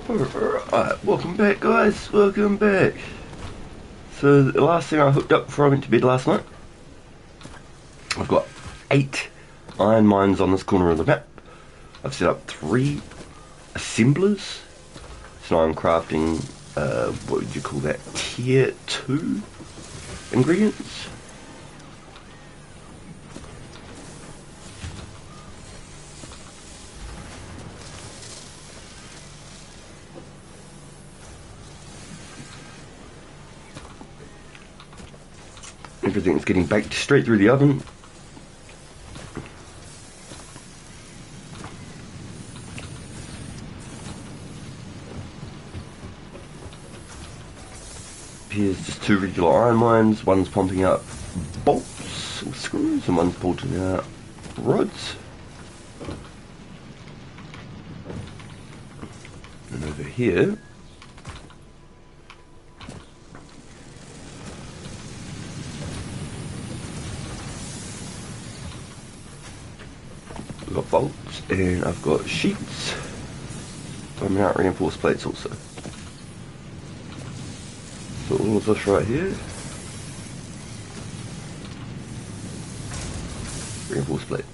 Alright, welcome back guys, welcome back. So the last thing I hooked up before I went to bed last night, I've got 8 iron mines on this corner of the map. I've set up 3 assemblers, so now I'm crafting, what would you call that, tier 2 ingredients. Everything's getting baked straight through the oven. Here's just 2 regular iron mines. One's pumping out bolts or screws, and one's pumping out rods. And over here, we've got bolts, and I've got sheets. Pumping out reinforced plates also. So all of this right here, reinforced plates.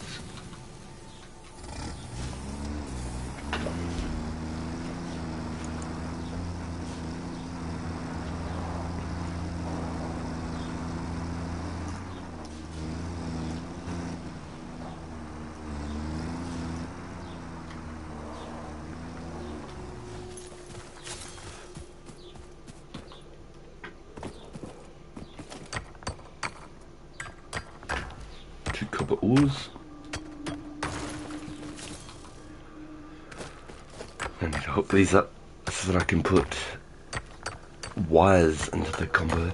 Copper ores. I need to hook these up so that I can put wires into the combo.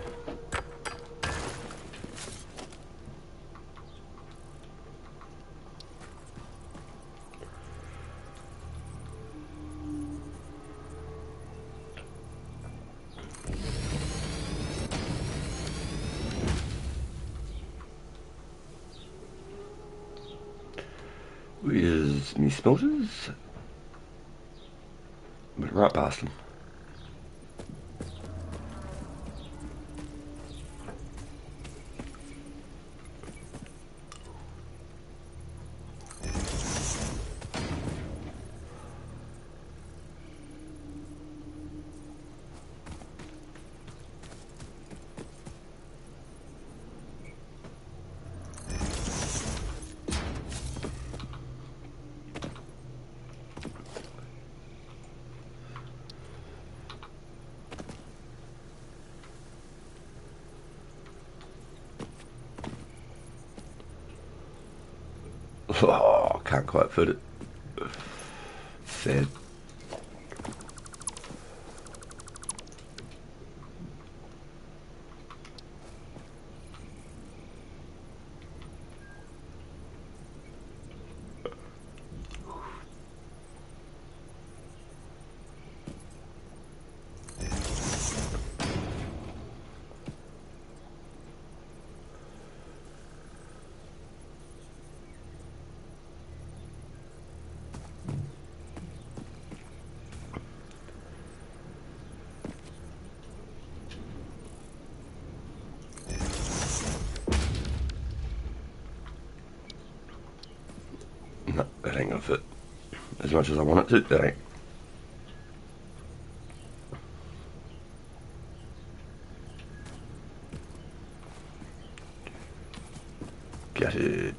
Where's me smelters? Went right past them. Oh, can't quite fit it. Sad. No, that ain't gonna fit. As much as I want it to, that ain't. Get it.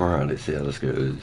Alright, let's see how this goes.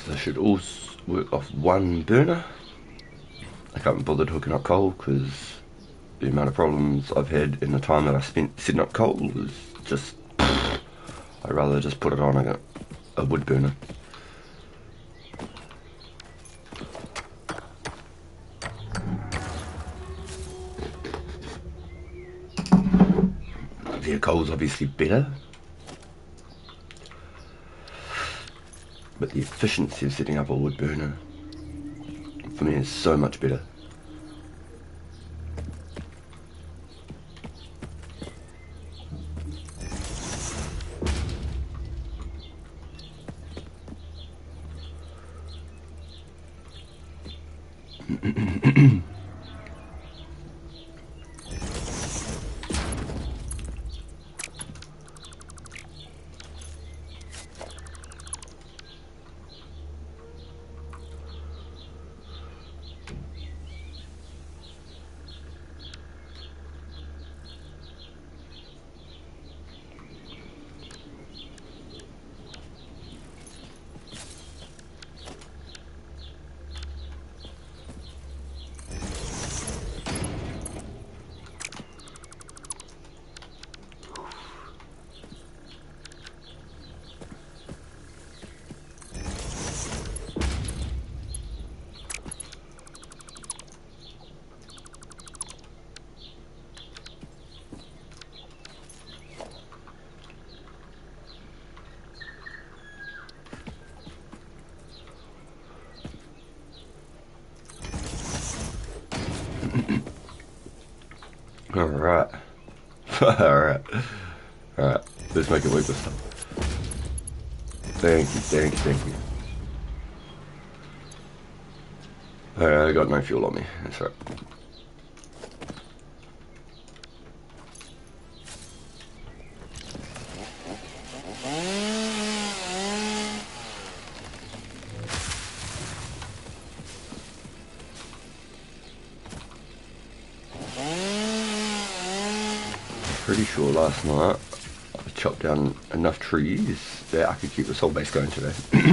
So I should also work off one burner. I can't be bothered hooking up coal because the amount of problems I've had in the time that I spent setting up coal is just... I'd rather just put it on a wood burner. The coal's obviously better, but the efficiency of setting up a wood burner for me is so much better. Alright. Alright. Alright. Let's make it work this time. Thank you, thank you, thank you. Alright, I got no fuel on me. That's right. Pretty sure last night I chopped down enough trees that I could keep this whole base going today. Let's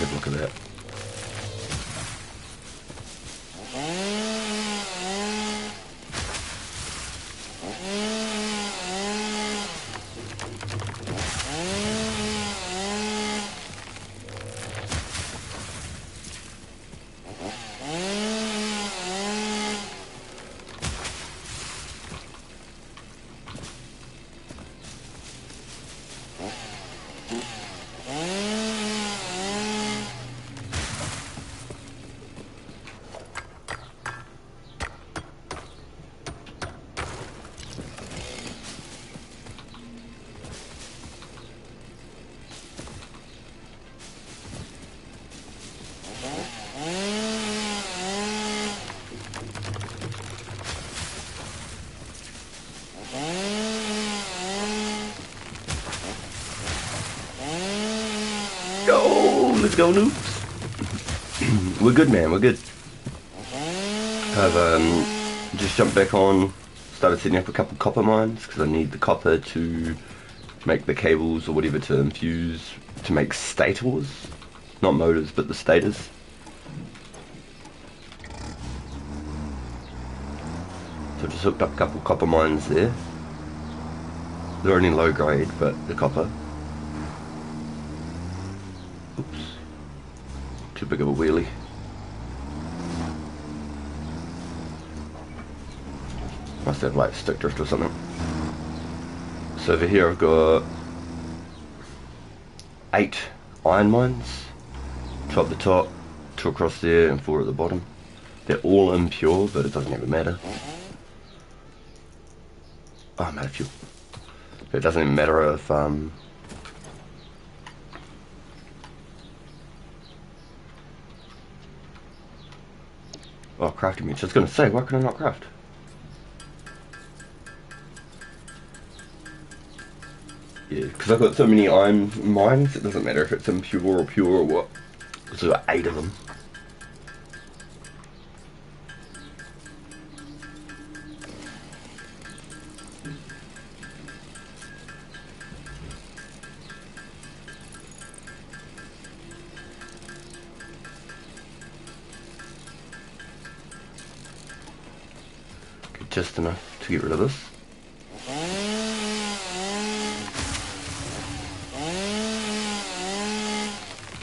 have a look at that. Go! Let's go, noobs. We're good, man, we're good. I've just jumped back on, started setting up a couple copper mines, because I need the copper to make the cables or whatever to infuse, to make stators. Not motors, but the stators. So I just hooked up a couple copper mines there. They're only low grade, but the copper. Oops. Too big of a wheelie. Must have like stick drift or something. So over here I've got 8 iron mines. 2 up the top, 2 across there, and 4 at the bottom. They're all impure, but it doesn't even matter. Oh, I'm out of fuel. It doesn't even matter if oh, crafting meat. I was going to say, why can I not craft? Yeah, because I've got so many iron mines, it doesn't matter if it's impure or pure or what. So I've got 8 of them. Okay, just enough to get rid of this.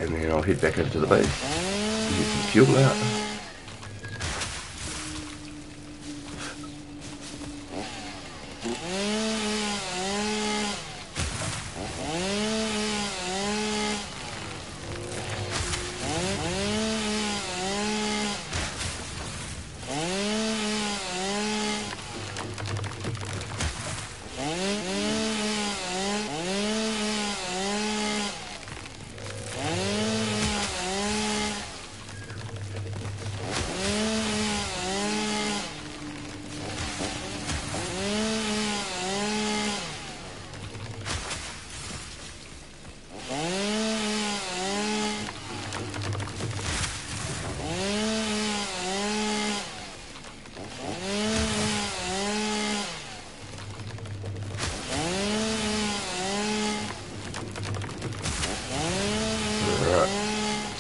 And then I'll head back over to the base and get some fuel out.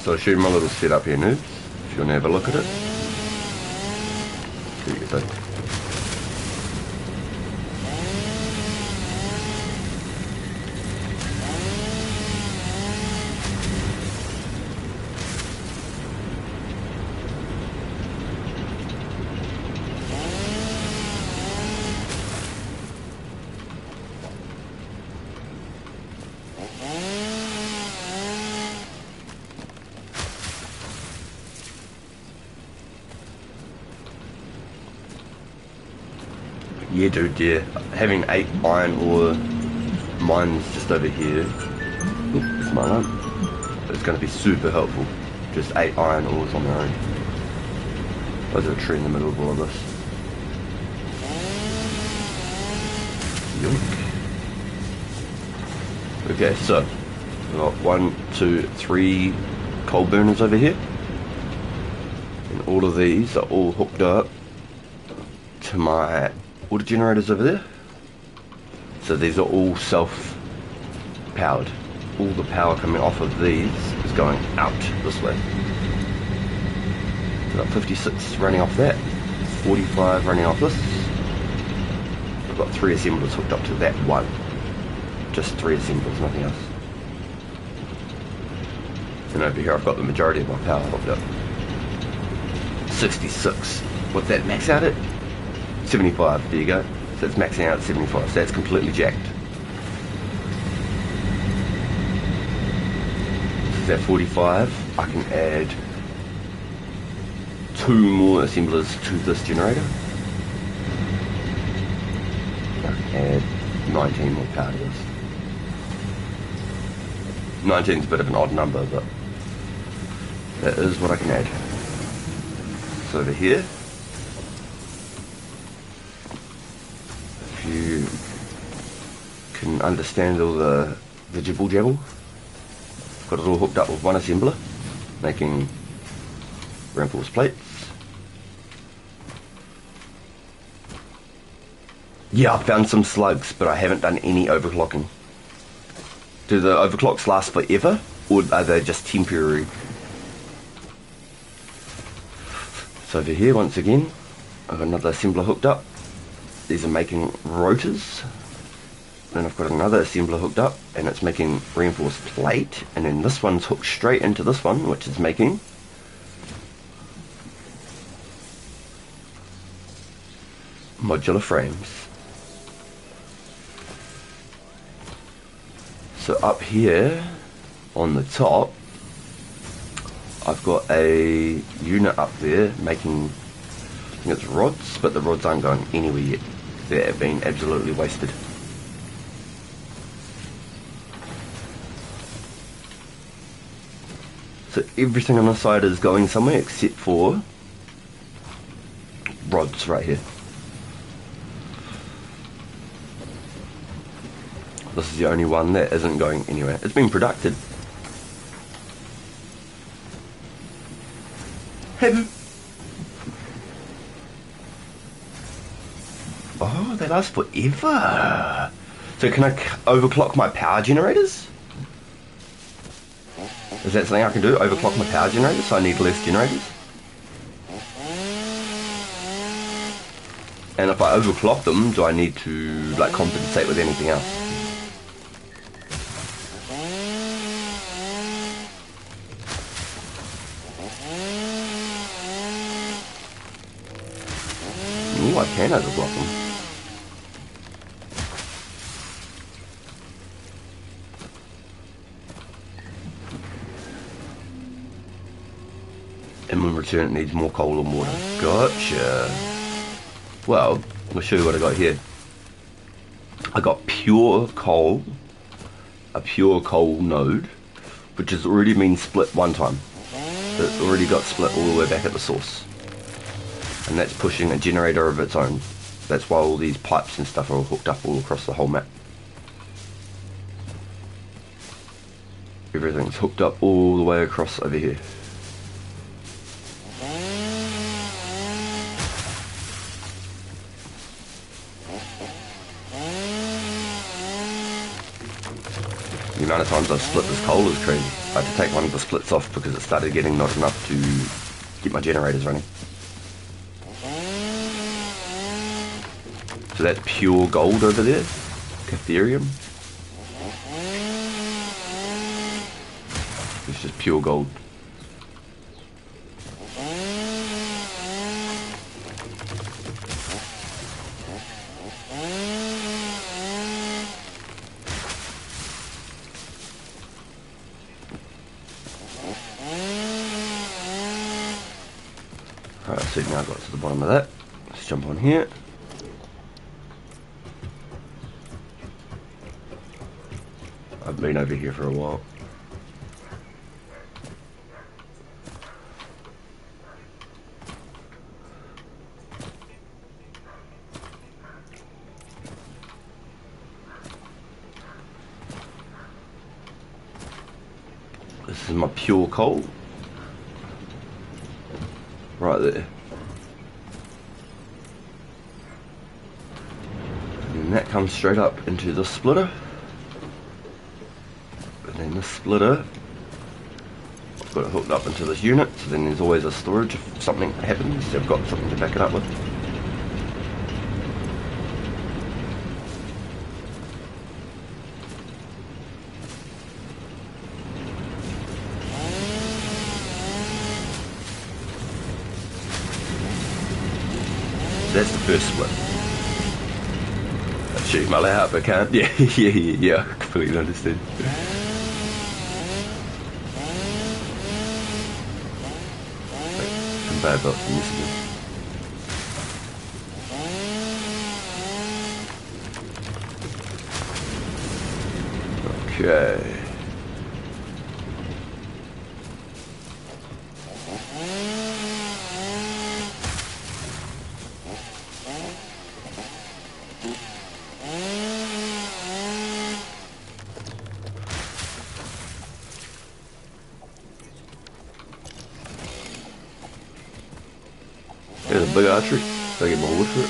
So I'll show you my little setup here, noobs, if you want to have a look at it. There you go. Yeah, dude, yeah. Having 8 iron ore mines just over here. Oop, it's my alarm. It's going to be super helpful. Just 8 iron ores on their own. There's a tree in the middle of all of this. Yoink. Okay, so we've got 1, 2, 3 coal burners over here. And all of these are all hooked up to my water generators over there. So these are all self-powered. All the power coming off of these is going out this way. So I've got 56 running off that, 45 running off this. I've got 3 assemblers hooked up to that one. Just 3 assemblers, nothing else. And over here I've got the majority of my power hooked up. 66. What's that max out at? 75, there you go. So it's maxing out at 75, so that's completely jacked. So at 45, I can add 2 more assemblers to this generator. I can add 19 more power to this. 19's a bit of an odd number, but that is what I can add. So over here, you can understand all the jibble jabble. Got it all hooked up with one assembler, making reinforced plates. Yeah, I found some slugs, but I haven't done any overclocking. Do the overclocks last forever, or are they just temporary? So over here, once again, I've got another assembler hooked up. These are making rotors. Then I've got another assembler hooked up, and it's making reinforced plate. And then this one's hooked straight into this one, which is making modular frames. So up here on the top, I've got a unit up there making, I think it's rods, but the rods aren't going anywhere yet. They're being absolutely wasted. So everything on the side is going somewhere except for rods right here. This is the only one that isn't going anywhere. It's been produced. Oh, they last forever. So can I overclock my power generators? Is that something I can do? Overclock my power generators so I need less generators? And if I overclock them, do I need to like compensate with anything else? Ooh, I can overclock them. And in return it needs more coal and water. Gotcha. Well, I'll show you what I got here. I got pure coal, a pure coal node, which has already been split one time. It already got split all the way back at the source. And that's pushing a generator of its own. That's why all these pipes and stuff are hooked up all across the whole map. Everything's hooked up all the way across over here. The amount of times I've split this coal is crazy. I had to take one of the splits off because it started getting not enough to keep my generators running. So that's pure gold over there. Catherium. It's just pure gold. Alright, so now I got to the bottom of that. Let's jump on here. I've been over here for a while. This is my pure coal. Right there. And then that comes straight up into the splitter. And then this splitter, I've got it hooked up into this unit, so then there's always a storage if something happens, so I've got something to back it up with. That's the first split. I'll shoot my layout, but I can't. Yeah, I completely understand. Conveyor belts in this again. Okay. big archery, so I get more wood for it.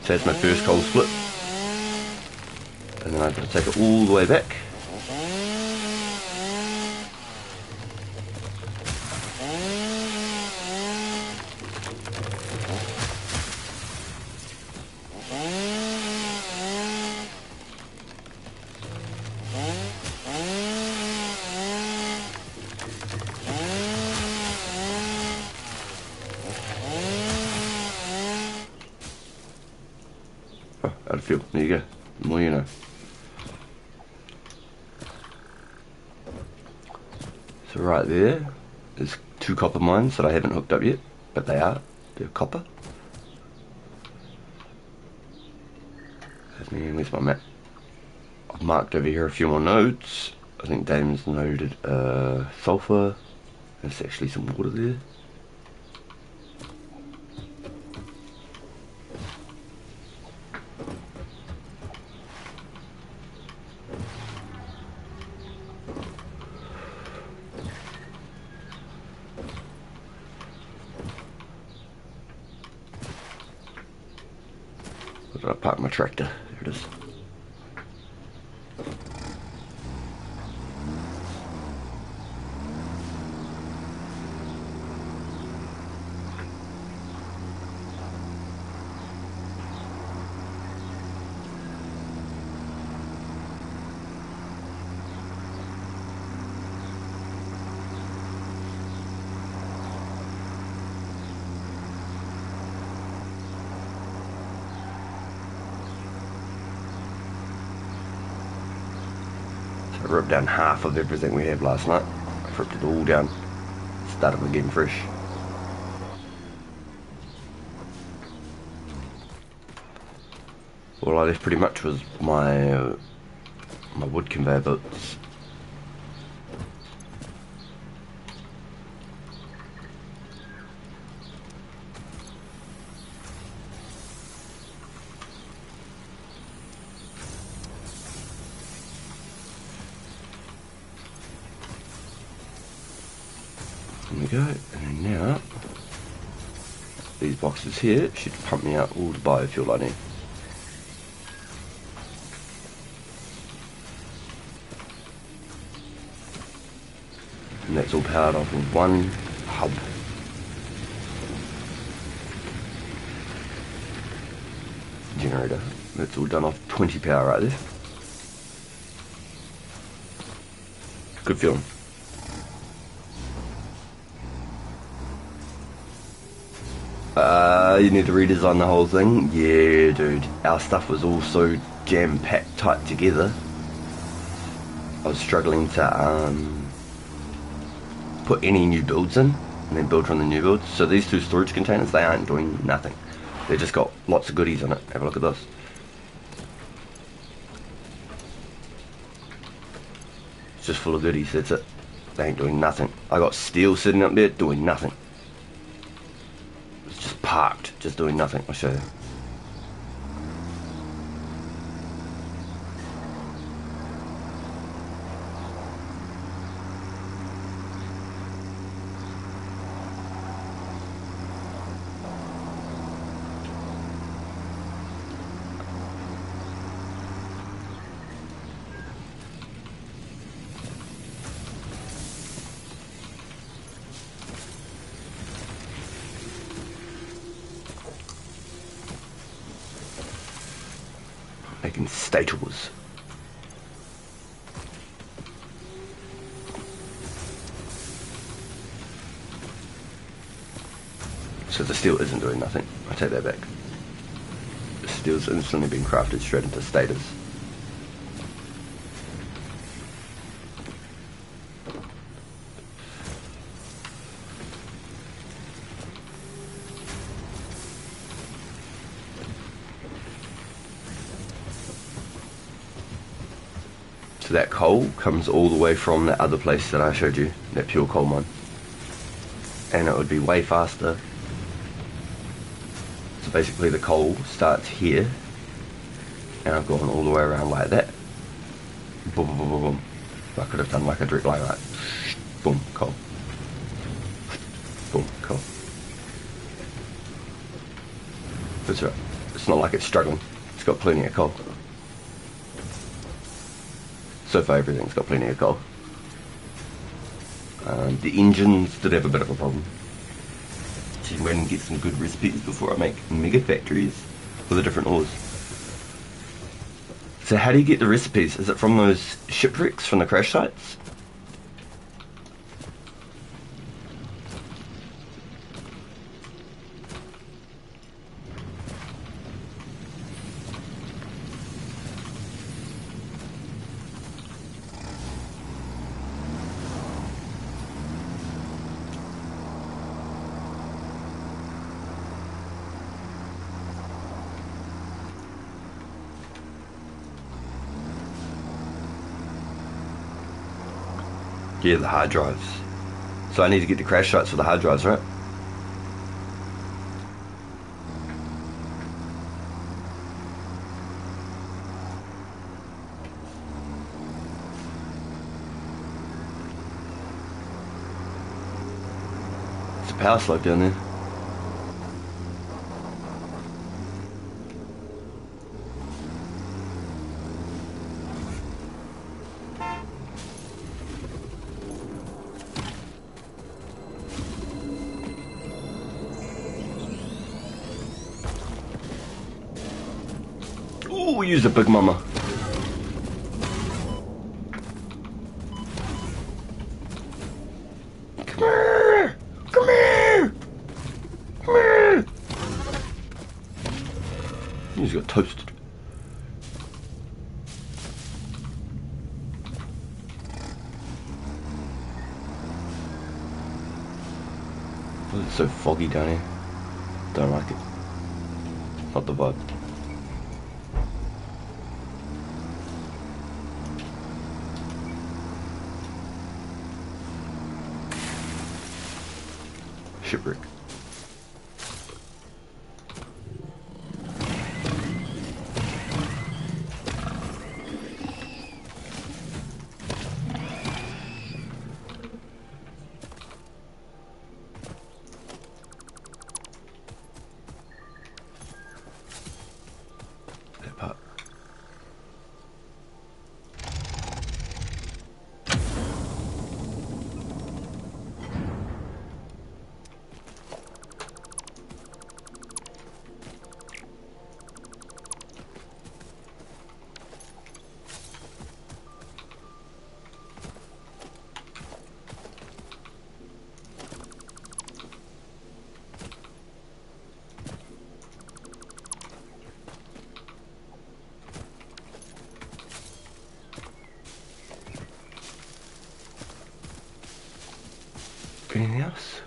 So that's my first coal split. And then I've got to take it all the way back. Oh, out of fuel. There you go. The more you know. So right there is 2 copper mines that I haven't hooked up yet, but they are. They're copper. Where's my map? I've marked over here a few more nodes. I think Damon's noted sulfur. There's actually some water there. Where did I park my tractor? There it is. I ripped down half of everything we had last night. I ripped it all down. Started again fresh. All I left pretty much was my my wood conveyor belts. There we go, and now these boxes here should pump me out all the biofuel I need. And that's all powered off of one hub. Generator. That's all done off 20 power right there. Good feeling. You need to redesign the whole thing? Yeah, dude. Our stuff was all so jam-packed tight together. I was struggling to put any new builds in and then build from the new builds. So these 2 storage containers, they aren't doing nothing. They just got lots of goodies in it. Have a look at this. It's just full of goodies, that's it. They ain't doing nothing. I got steel sitting up there doing nothing. It's just parked, just doing nothing. I'll show you. Making statues. So the steel isn't doing nothing. I take that back. The steel's instantly been crafted straight into status. So that coal comes all the way from that other place that I showed you, that pure coal mine. And it would be way faster. So basically the coal starts here, and I've gone all the way around like that. Boom, boom, boom, boom. I could have done like a direct line, like boom, coal. Boom, coal. That's right. It's not like it's struggling. It's got plenty of coal. So far everything's got plenty of coal. The engines did have a bit of a problem. So I'm going to get some good recipes before I make mega factories with the different ores. So how do you get the recipes? Is it from those shipwrecks from the crash sites? Yeah, the hard drives. So I need to get the crash sites for the hard drives, right? It's a power slug down there. Ooh, we use a big mama. Come here! Come here! Come here! He just got toasted. Oh, it's so foggy down here. Don't like it. Not the vibe. Shipwreck. That part. Anything else?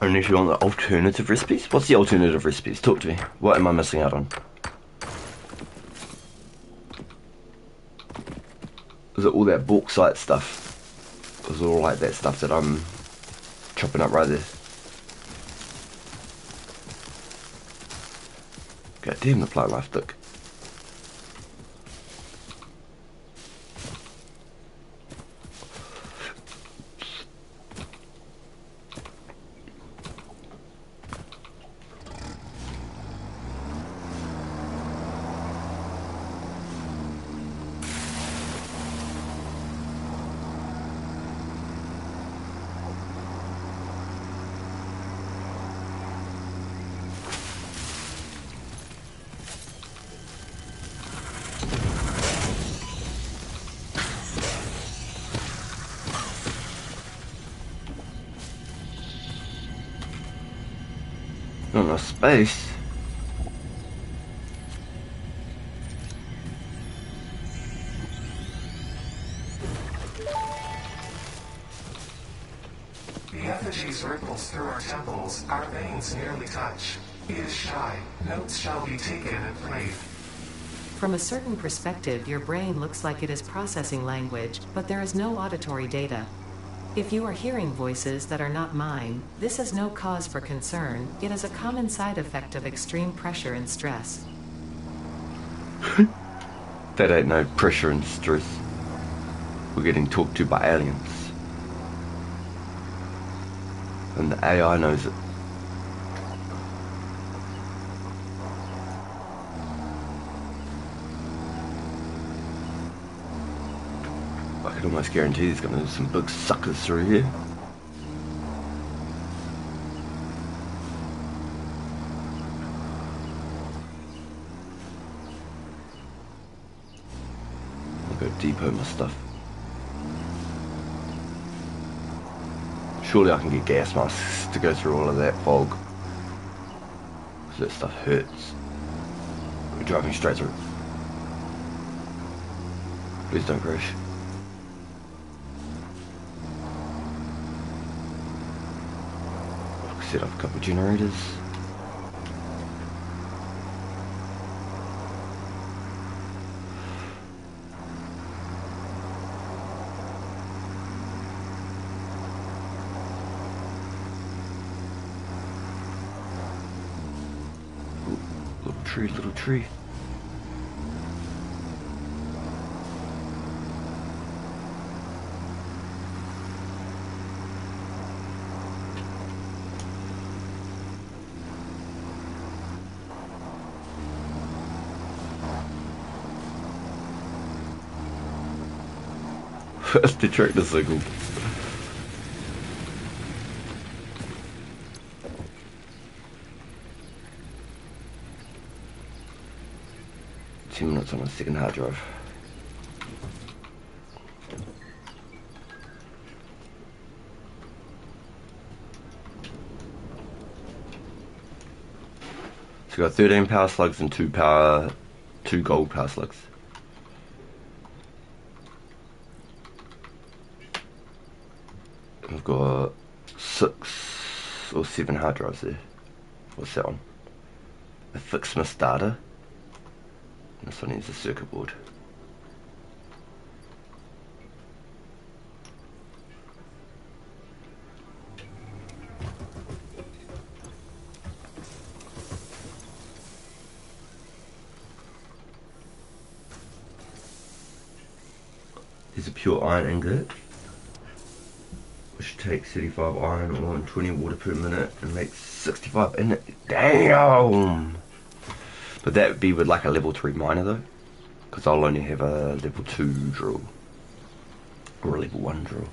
And if you want the alternative recipes? What's the alternative recipes? Talk to me. What am I missing out on? Is it all that bauxite stuff? Is it all like that stuff that I'm chopping up right there? God damn, the plant life thick. Not enough space. The effigies ripples through our temples, our veins nearly touch. He is shy, notes shall be taken and played. From a certain perspective, your brain looks like it is processing language, but there is no auditory data. If you are hearing voices that are not mine, this is no cause for concern. It is a common side effect of extreme pressure and stress. That ain't no pressure and stress. We're getting talked to by aliens. And the AI knows it. I can almost guarantee there's going to be some big suckers through here. I'll go depot my stuff. Surely I can get gas masks to go through all of that fog. Because that stuff hurts. We're driving straight through. Please don't crash. Set up a couple of generators. Ooh, little tree, little tree. That's the tractor signal. Two minutes on a second hard drive. So we got 13 power slugs and two gold power slugs. I've got 6 or 7 hard drives there. What's that one? A Fixmas data. And this one needs a circuit board. There's a pure iron ingot, which takes 35 iron ore and 20 water per minute and makes 65 in it. Damn! But that would be with like a level 3 miner though, because I'll only have a level 2 drill or a level 1 drill.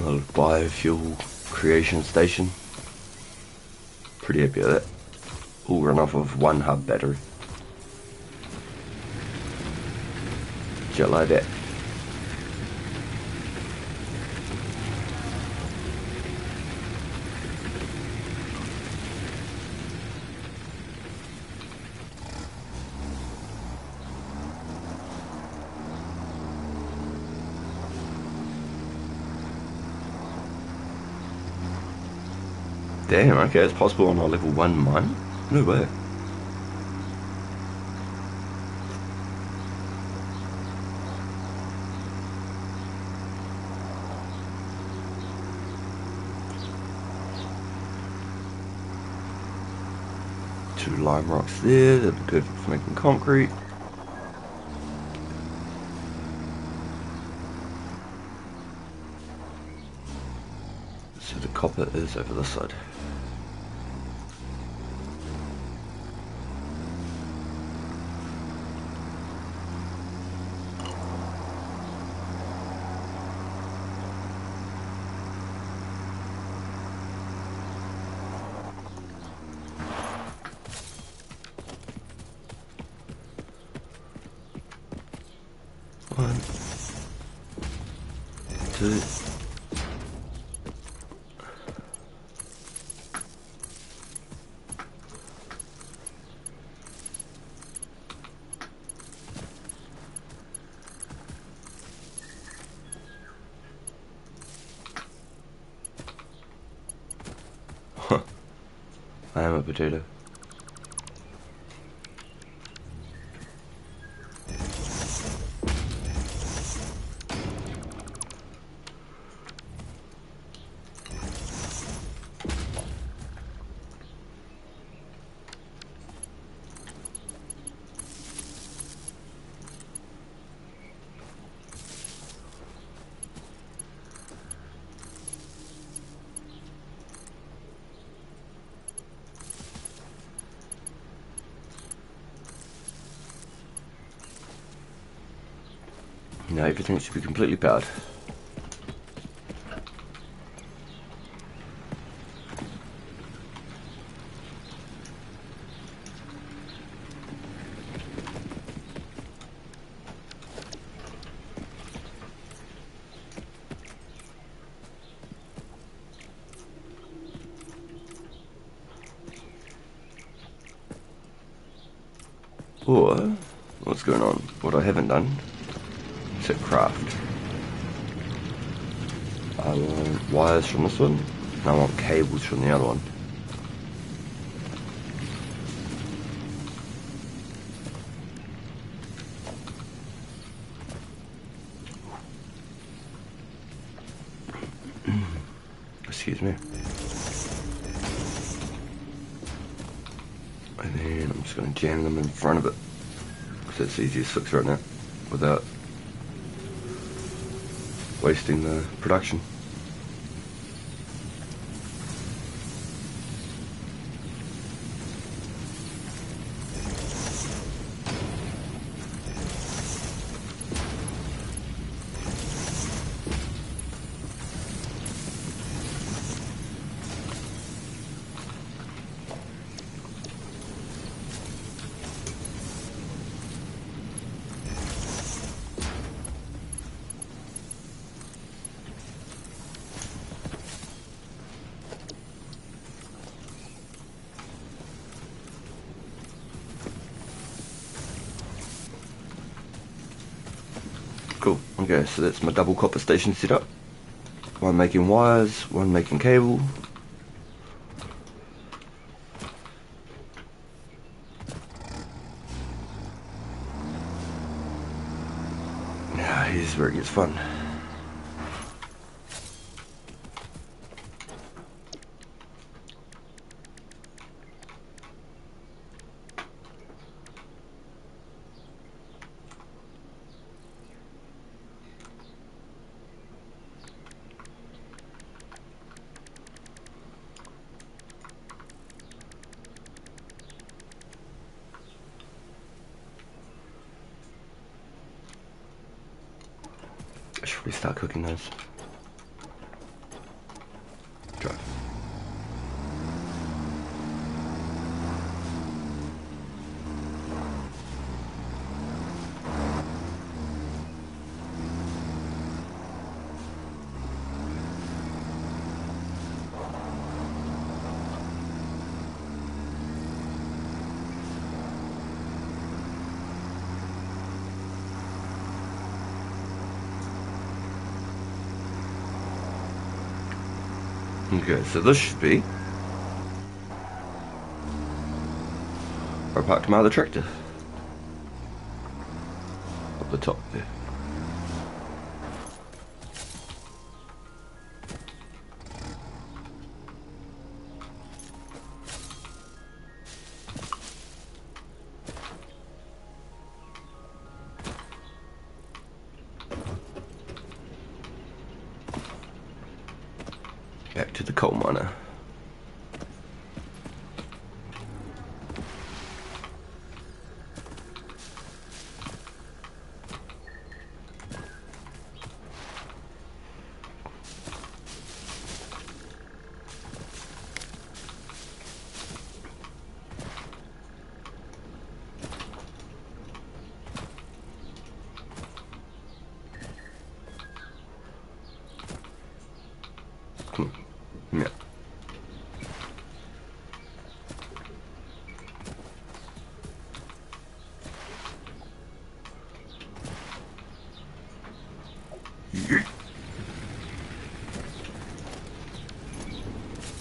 Little biofuel creation station. Pretty happy with that. All run off of 1 hub battery. Just like that. Damn, okay, it's possible on our level 1 mine? No way. Two lime rocks there, that'd be perfect for making concrete. So the copper is over this side. 1, 2. Huh. I am a potato. Now everything should be completely powered. Or, what's going on? What I haven't done is hit craft. I want wires from this one, and I want cables from the other one. Excuse me. And then I'm just going to jam them in front of it, because it's the easiest fix right now, without wasting the production. Cool, okay, so that's my double copper station set up. One making wires, one making cable. Now here's where it gets fun. I should probably start cooking those. Drive. Okay, so this should be where I parked my other tractor. Up the top there. Back to the coal miner.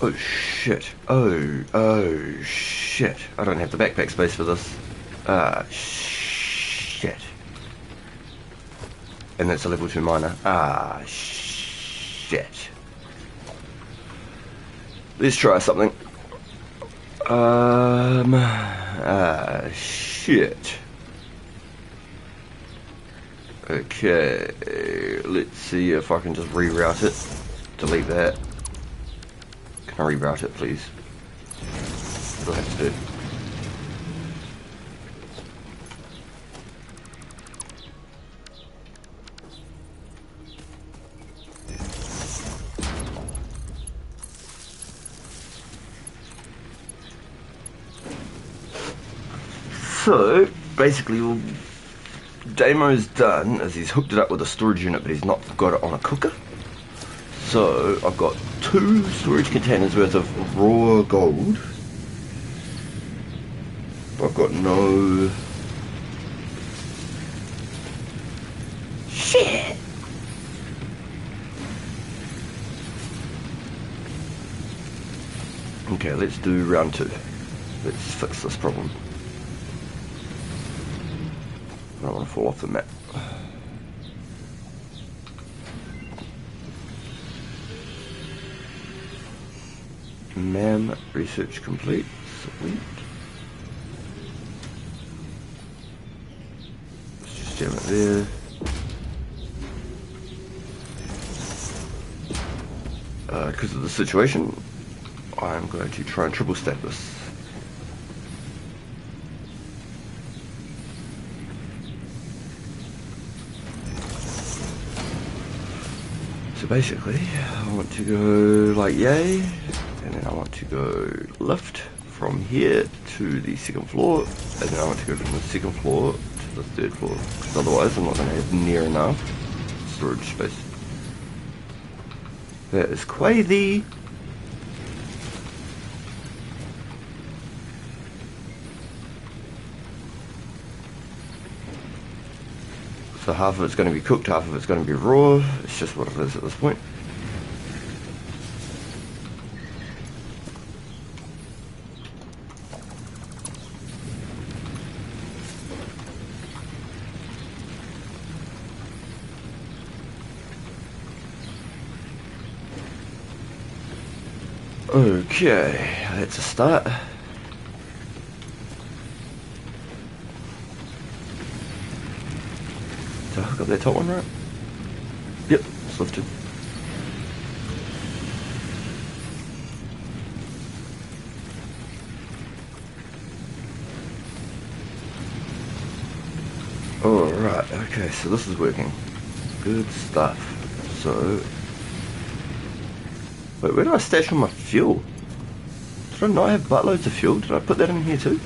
Oh shit. Oh shit. I don't have the backpack space for this. Ah, shit. And that's a level 2 miner. Ah, shit. Let's try something. Shit. Okay, let's see if I can just reroute it. Delete that. Can I reroute it, please? What do I have to do? So, basically, all Damo's done is he's hooked it up with a storage unit, but he's not got it on a cooker. So, I've got 2 storage containers worth of raw gold. I've got no... Shit! Okay, let's do round 2. Let's fix this problem. I don't want to fall off the map. MAM research complete. Sweet. Let's just jam it there. Because of the situation, I'm going to try and triple stack this. So basically, I want to go like yay, and then I want to go lift from here to the 2nd floor, and then I want to go from the 2nd floor to the 3rd floor, because otherwise I'm not going to have near enough storage space. That is crazy. So half of it's going to be cooked, half of it's going to be raw. It's just what it is at this point. Okay, that's a start. Did I hook up that top one right? Yep, it's lifted. Alright, okay, so this is working. Good stuff. So... Wait, where do I stash all my fuel? Did I not have buttloads of fuel? Did I put that in here too?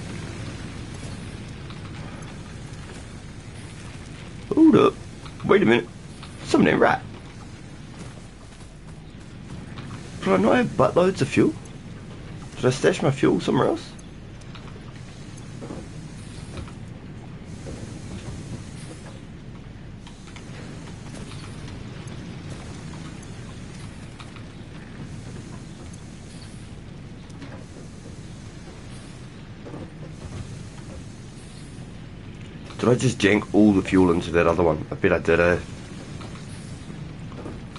Hold up. Wait a minute. Something ain't right. Did I not have buttloads of fuel? Did I stash my fuel somewhere else? Did I just jank all the fuel into that other one? I bet I did,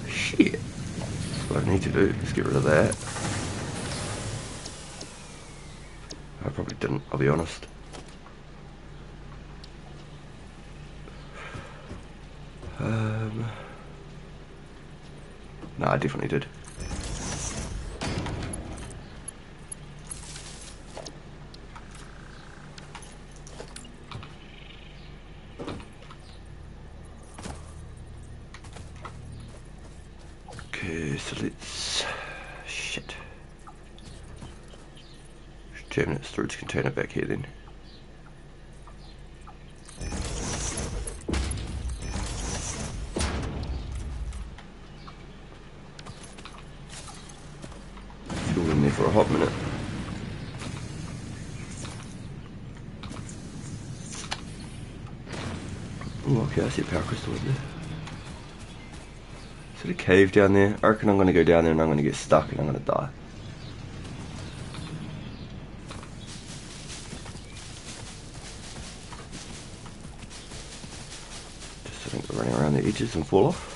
Shit. That's what I need to do. Let's get rid of that. I probably didn't, I'll be honest. No, I definitely did. Okay, so let's... Shit. Jam that storage container back here then. Fuel in there for a hot minute. Oh, okay, I see a power crystal in there. Is it a cave down there? I reckon I'm going to go down there and I'm going to get stuck and I'm going to die. running around the edges and fall off.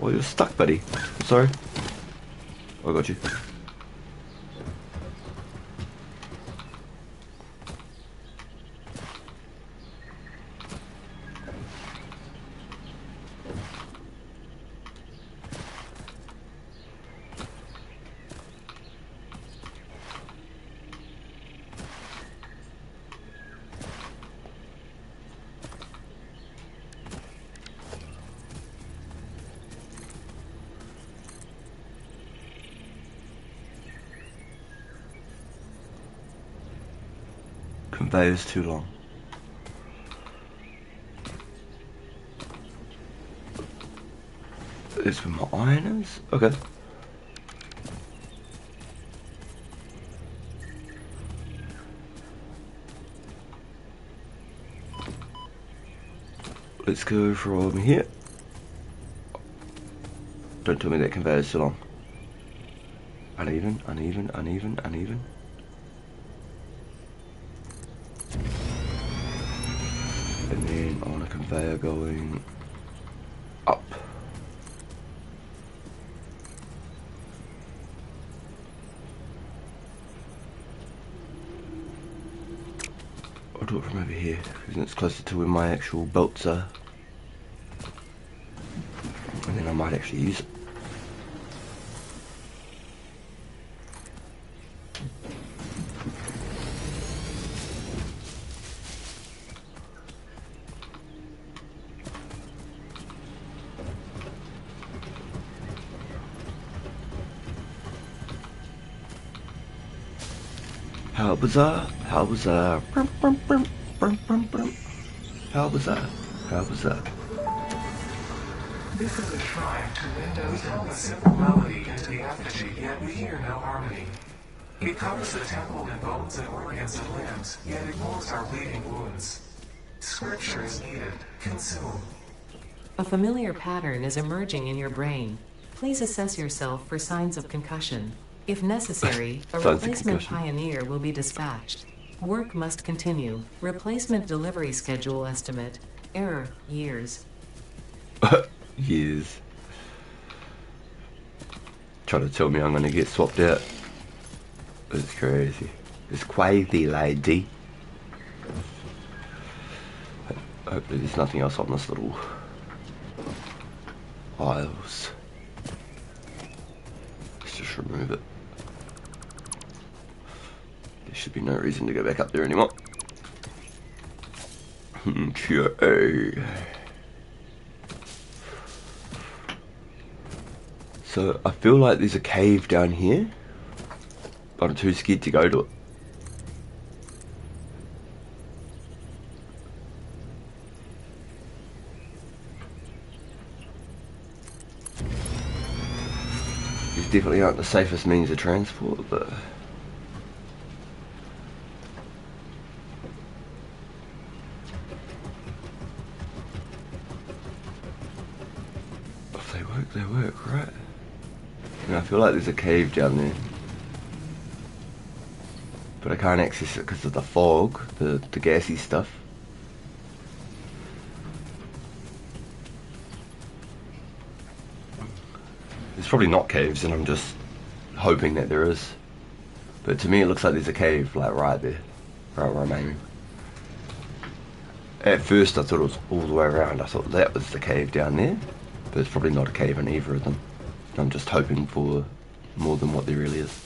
Oh, you're stuck, buddy. I'm sorry. I got you. Conveyor's too long. This where my iron is? Okay. Let's go from here. Don't tell me that conveyor's too long. Uneven, uneven, uneven, uneven. And then on a conveyor going up. I'll do it from over here because it's closer to where my actual bolts are. And then I might actually use it. How bizarre, how bizarre, brum, brum, brum, brum, brum, brum. How bizarre, how bizarre. This is a shrine to Windows and a simple melody into the effigy, yet we hear no harmony. It covers the temple in bones and organs and limbs, yet ignores our bleeding wounds. Scripture is needed. Consume. A familiar pattern is emerging in your brain. Please assess yourself for signs of concussion. If necessary, a replacement pioneer will be dispatched. Work must continue. Replacement delivery schedule estimate. Error, years. Years. Trying to tell me I'm gonna get swapped out. It's crazy. It's crazy, lady. Hopefully there's nothing else on this little aisles. Let's just remove it. There should be no reason to go back up there anymore. Okay. So I feel like there's a cave down here, but I'm too scared to go to it. These definitely aren't the safest means of transport, but if they work, right? And I feel like there's a cave down there, but I can't access it because of the fog, the gassy stuff. There's probably not caves, and I'm just hoping that there is. But to me, it looks like there's a cave, like right there, right where I'm aiming. At first, I thought it was all the way around. I thought that was the cave down there, but it's probably not a cave in either of them. I'm just hoping for more than what there really is.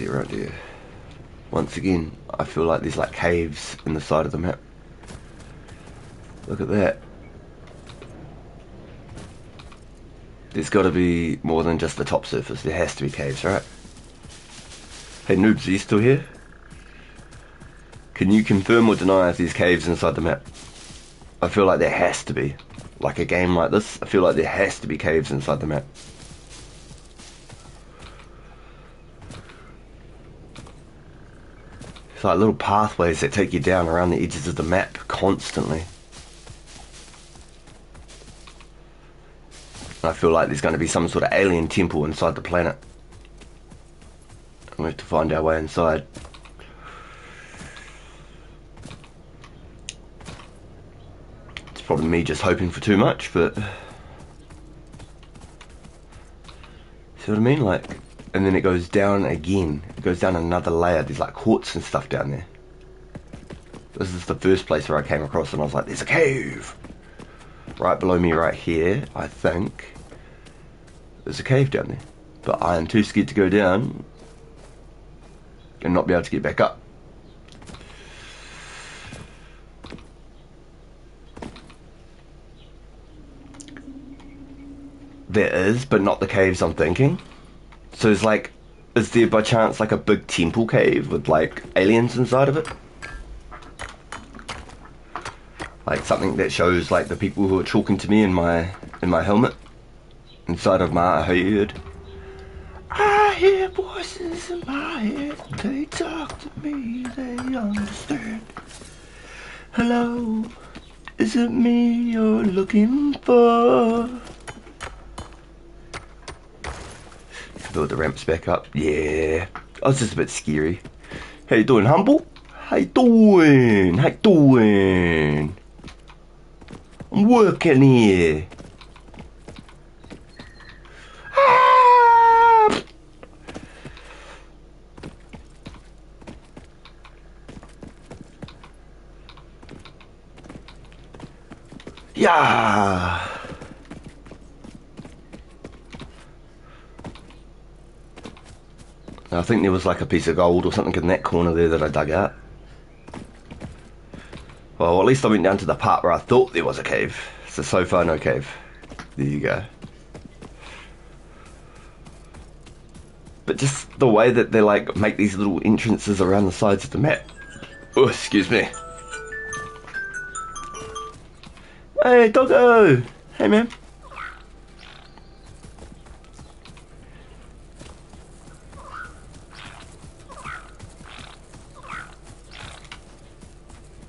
Around here. Once again, I feel like there's like caves in the side of the map. Look at that. There's got to be more than just the top surface. There has to be caves, right? Hey noobs, are you still here? Can you confirm or deny if there's caves inside the map? I feel like there has to be. Like a game like this, I feel like there has to be caves inside the map. It's like little pathways that take you down around the edges of the map constantly. I feel like there's going to be some sort of alien temple inside the planet. And we have to find our way inside. It's probably me just hoping for too much, but... See what I mean? Like, and then it goes down again. It goes down another layer. There's like quartz and stuff down there. This is the first place where I came across and I was like, there's a cave! Right below me right here, I think, there's a cave down there. But I am too scared to go down and not be able to get back up. There is, but not the caves I'm thinking. So it's like, is there by chance like a big temple cave with like aliens inside of it? Like something that shows like the people who are talking to me in my helmet inside of my head. I hear voices in my head. They talk to me. They understand. Hello, is it me you're looking for? Build the ramps back up. Yeah, I was just a bit scary. How you doing, humble? How you doing? How you doing? I'm working here. Ah! Yeah. I think there was like a piece of gold or something in that corner there that I dug out. Well, at least I went down to the part where I thought there was a cave. So far, no cave. There you go. But just the way that they like make these little entrances around the sides of the map. Oh, excuse me. Hey, doggo! Hey, man.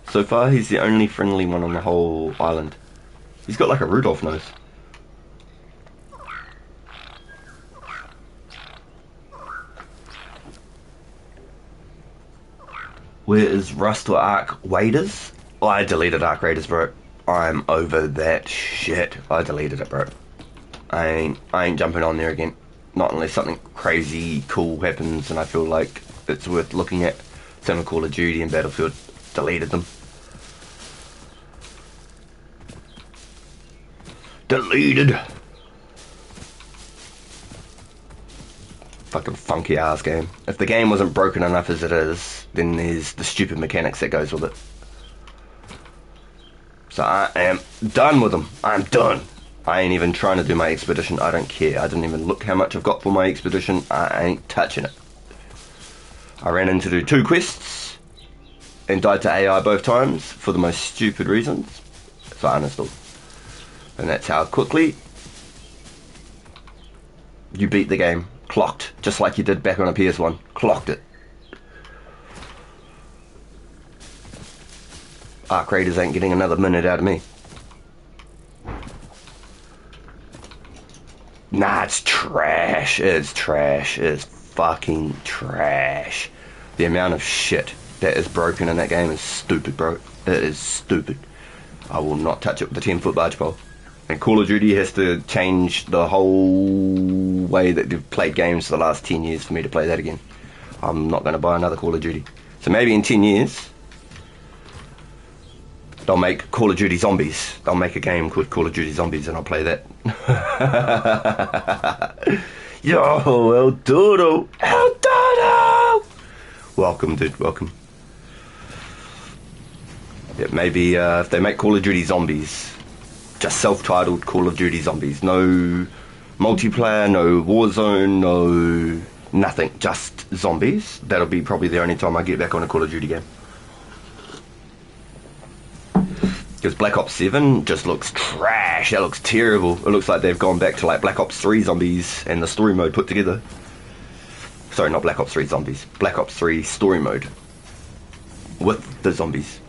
So far, he's the only friendly one on the whole island. He's got like a Rudolph nose. Where is Rust or Arc Raiders? Oh, I deleted Arc Raiders, bro. I'm over that shit. I deleted it, bro. I ain't jumping on there again. Not unless something crazy cool happens and I feel like it's worth looking at. Same with Call of Duty and Battlefield. Deleted them. Deleted. Fucking funky ass game. If the game wasn't broken enough as it is, then there's the stupid mechanics that goes with it. So I am done with them. I'm done. I ain't even trying to do my expedition. I don't care. I didn't even look how much I've got for my expedition. I ain't touching it. I ran in to do 2 quests and died to AI both times for the most stupid reasons. So I uninstalled. And that's how quickly you beat the game. Clocked. Just like you did back on a PS1. Clocked it. Arc Raiders ain't getting another minute out of me. Nah, it's trash. It's trash. It's fucking trash. The amount of shit that is broken in that game is stupid, bro. It is stupid. I will not touch it with a 10-foot barge pole. And Call of Duty has to change the whole way that they've played games for the last 10 years for me to play that again. I'm not going to buy another Call of Duty. So maybe in 10 years, they'll make Call of Duty Zombies. They'll make a game called Call of Duty Zombies and I'll play that. Yo, El Dodo! El Dodo! Welcome, dude. Welcome. Yeah, maybe if they make Call of Duty Zombies, just self-titled Call of Duty Zombies, no multiplayer, no Warzone, no nothing, just zombies. That'll be probably the only time I get back on a Call of Duty game. Because Black Ops 7 just looks trash. That looks terrible. It looks like they've gone back to like Black Ops 3 Zombies and the story mode put together. Sorry, not Black Ops 3 Zombies. Black Ops 3 story mode with the zombies.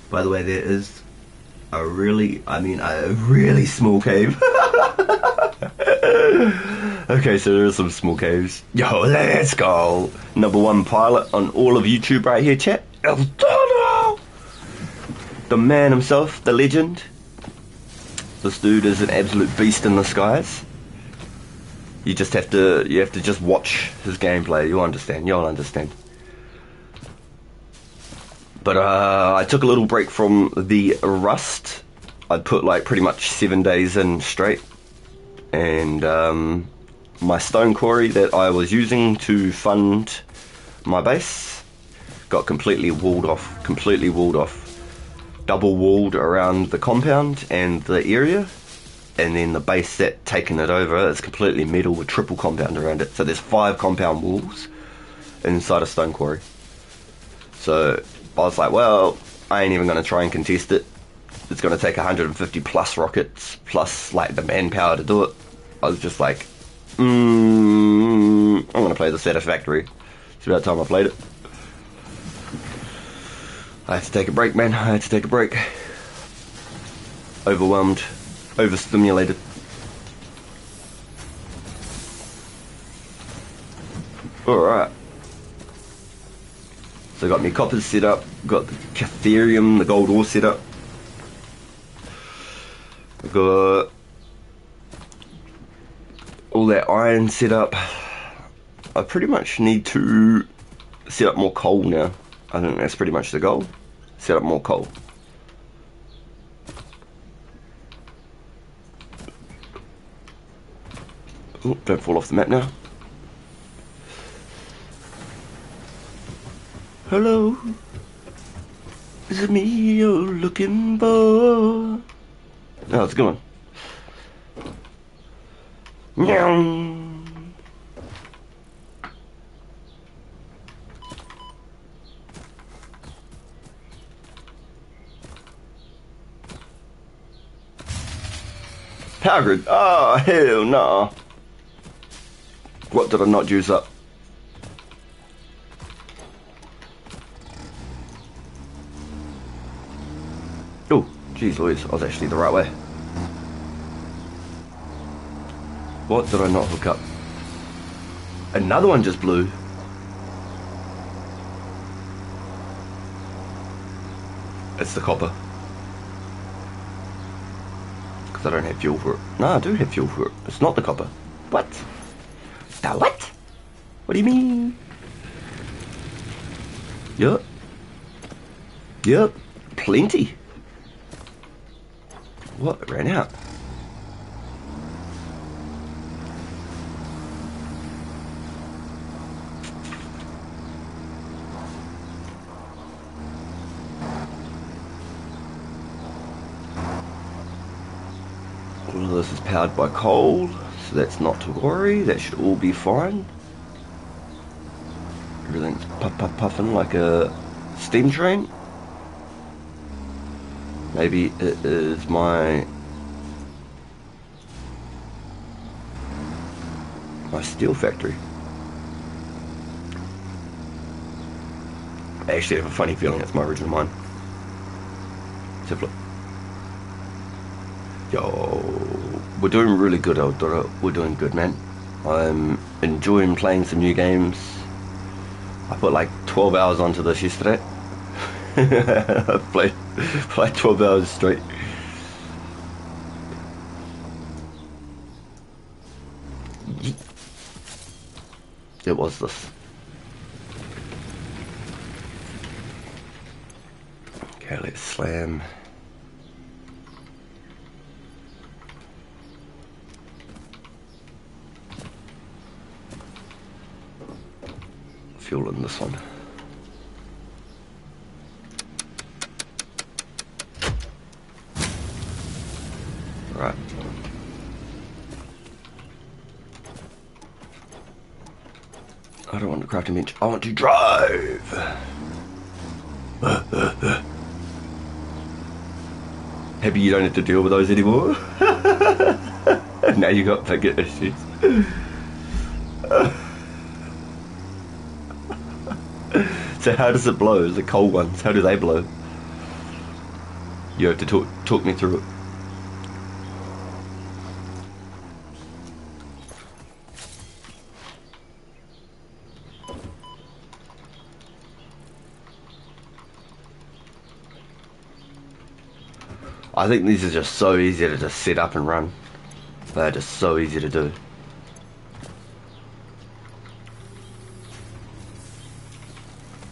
By the way, there is a really small cave. Okay, so there are some small caves. Yo, let's go. #1 pilot on all of YouTube right here, chat. El Dono! The man himself, the legend. This dude is an absolute beast in the skies. You have to just watch his gameplay. You'll understand. But I took a little break from the Rust. I put like pretty much 7 days in straight. And my stone quarry that I was using to fund my base got completely walled off. Double walled around the compound and the area. And then the base that taken it over is completely metal with triple compound around it. So there's 5 compound walls inside a stone quarry. So I was like, well, I ain't even going to try and contest it. It's going to take 150 plus rockets, plus like the manpower to do it. I was just like, I'm going to play the Satisfactory. It's about time I played it. I had to take a break, man. Overwhelmed, overstimulated. Alright. So I got my coppers set up, got the Catherium, the gold ore set up. I got all that iron set up. I pretty much need to set up more coal now. I think that's pretty much the goal. Set up more coal. Oh, don't fall off the map now. Hello, is it me you're looking for? Oh, it's a good one. Meow. Power grid. Oh, hell no. What did I not use up? Oh, jeez Louise, I was actually the right way. What did I not hook up? Another one just blew. It's the copper. Because I don't have fuel for it. No, I do have fuel for it. It's not the copper. What? The what? What do you mean? Yep. Plenty. What? It ran out. All of this is powered by coal, so that's not to worry. That should all be fine. Everything's puffing like a steam train. Maybe it is my steel factory. I actually have a funny feeling it's my original mine. Simply. Yo, we're doing really good, Eldora. We're doing good, man. I'm enjoying playing some new games. I put like 12 hours onto this yesterday. I played 12 hours straight. It was this. Okay, let's slam. fuel in this one. Right. I don't want to craft a bench. I want to drive. Happy you don't have to deal with those anymore. Now you got bigger issues. So how does it blow? The cold ones, how do they blow? You have to talk me through it. I think these are just so easy to just set up and run. They're just so easy to do.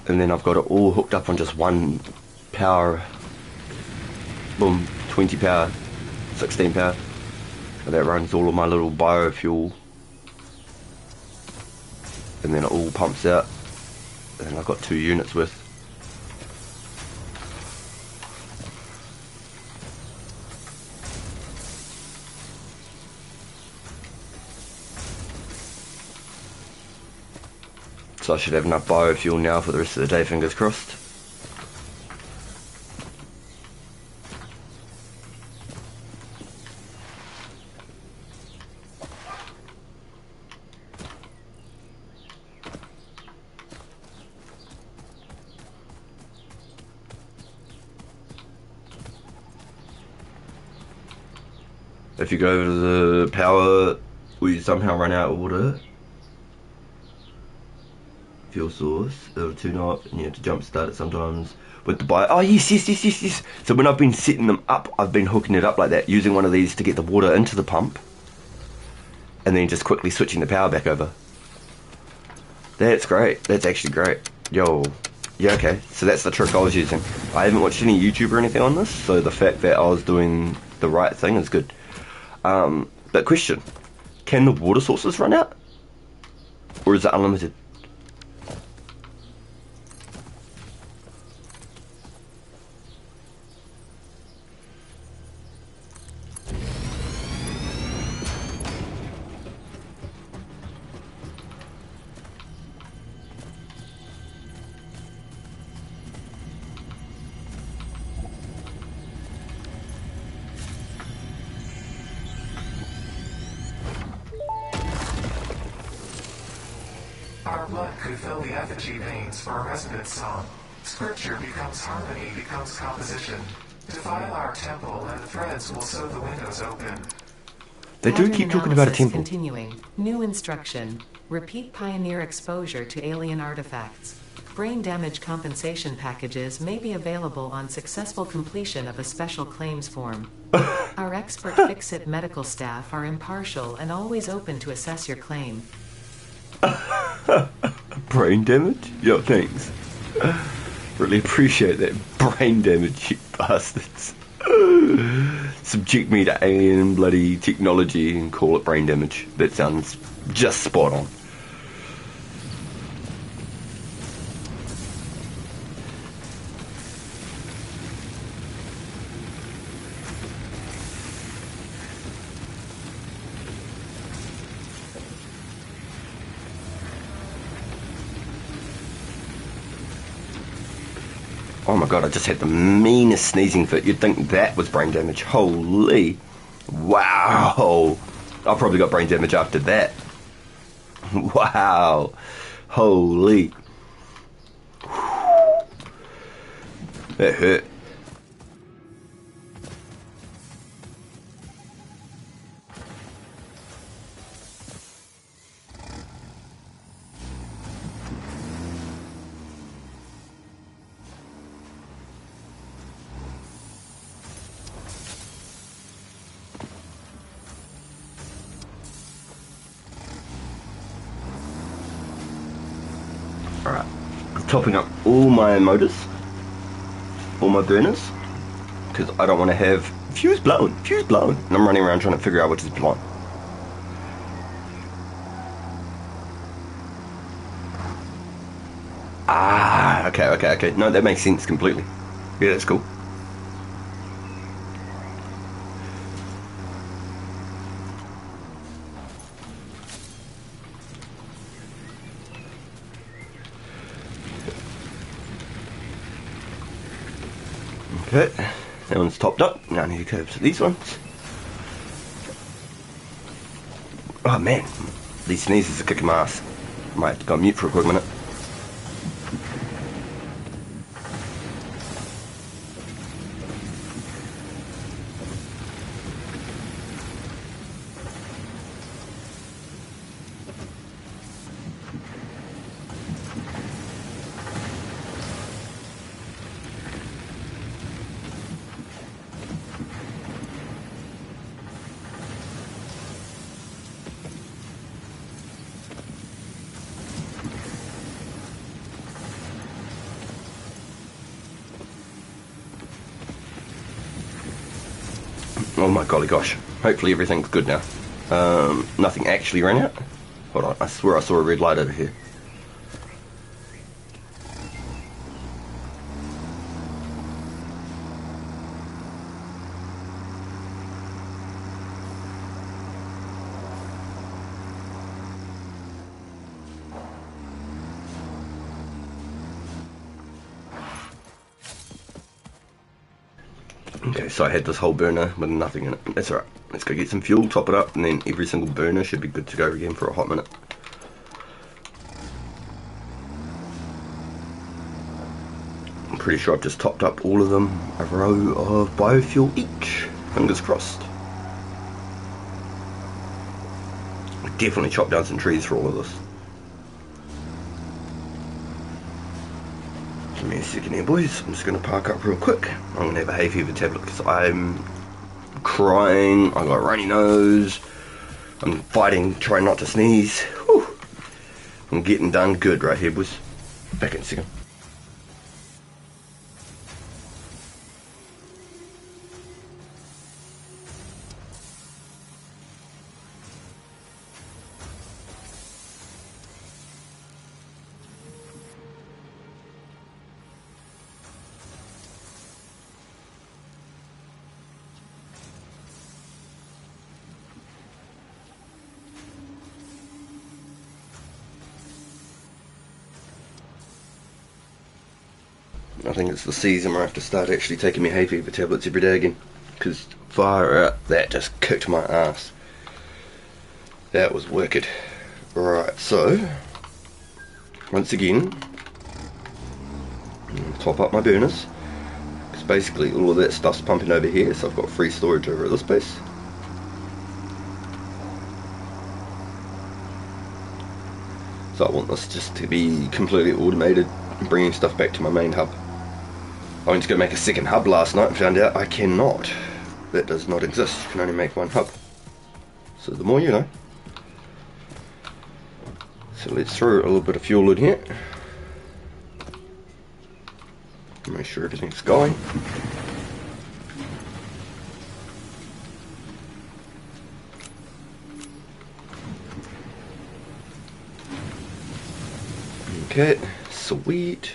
And then I've got it all hooked up on just one power. Boom, 20 power, 16 power. And that runs all of my little biofuel. And then it all pumps out. And I've got 2 units worth. So I should have enough biofuel now for the rest of the day, fingers crossed. If you go over to the power, will you somehow run out of water? Fuel source, it'll tune off and you have to jump start it sometimes with the bio. Oh yes. So when I've been setting them up, I've been hooking it up like that, using one of these to get the water into the pump and then just quickly switching the power back over. That's great. That's actually great. Yo. Yeah, okay. So that's the trick I was using. I haven't watched any YouTube or anything on this, so the fact that I was doing the right thing is good. But question, can the water sources run out? Or is it unlimited? Our blood could fill the effigy veins for a resonant song. Scripture becomes harmony, becomes composition. Defile our temple, and threads will sew the windows open. They do keep talking about a temple. Continuing. New instruction. Repeat pioneer exposure to alien artifacts. Brain damage compensation packages may be available on successful completion of a special claims form. Our expert Fix-It medical staff are impartial and always open to assess your claim. Brain damage? Yo, thanks. Really appreciate that. Brain damage, you bastards. Subject me to alien bloody technology and call it brain damage. That sounds just spot on. Oh my god, I just had the meanest sneezing fit. You'd think that was brain damage. Holy. Wow. I probably got brain damage after that. Wow. Holy. That hurt. Alright, I'm topping up all my motors, all my burners, because I don't want to have fuse blown, and I'm running around trying to figure out which is blown. Okay. No, that makes sense completely. Yeah, that's cool. Okay, that one's topped up. Now I need to go to these ones. Oh man, these sneezes are kicking my ass. Might have to go on mute for a quick minute. Oh my golly gosh. Hopefully everything's good now. Nothing actually ran out. Hold on, I swear I saw a red light over here. Okay, so I had this whole burner with nothing in it. That's alright. Let's go get some fuel, top it up, and then every single burner should be good to go again for a hot minute. I'm pretty sure I've just topped up all of them, a row of biofuel each. Fingers crossed. I definitely chopped down some trees for all of this. Give me a second here, boys. I'm just going to park up real quick. I'm going to have a hay fever tablet because I'm crying. I got a runny nose. I'm fighting, trying not to sneeze. Whew. I'm getting done good right here, boys. Back in a second. I think it's the season where I have to start actually taking my hay fever tablets every day again. Because far out, that just kicked my ass. That was wicked. Right, so once again, top up my burners. Because basically all of that stuff's pumping over here, so I've got free storage over at this place. So I want this just to be completely automated and bringing stuff back to my main hub. I went to go make a second hub last night and found out I cannot. That does not exist. You can only make one hub. So the more you know. So let's throw a little bit of fuel in here. Make sure everything's going. Okay, sweet.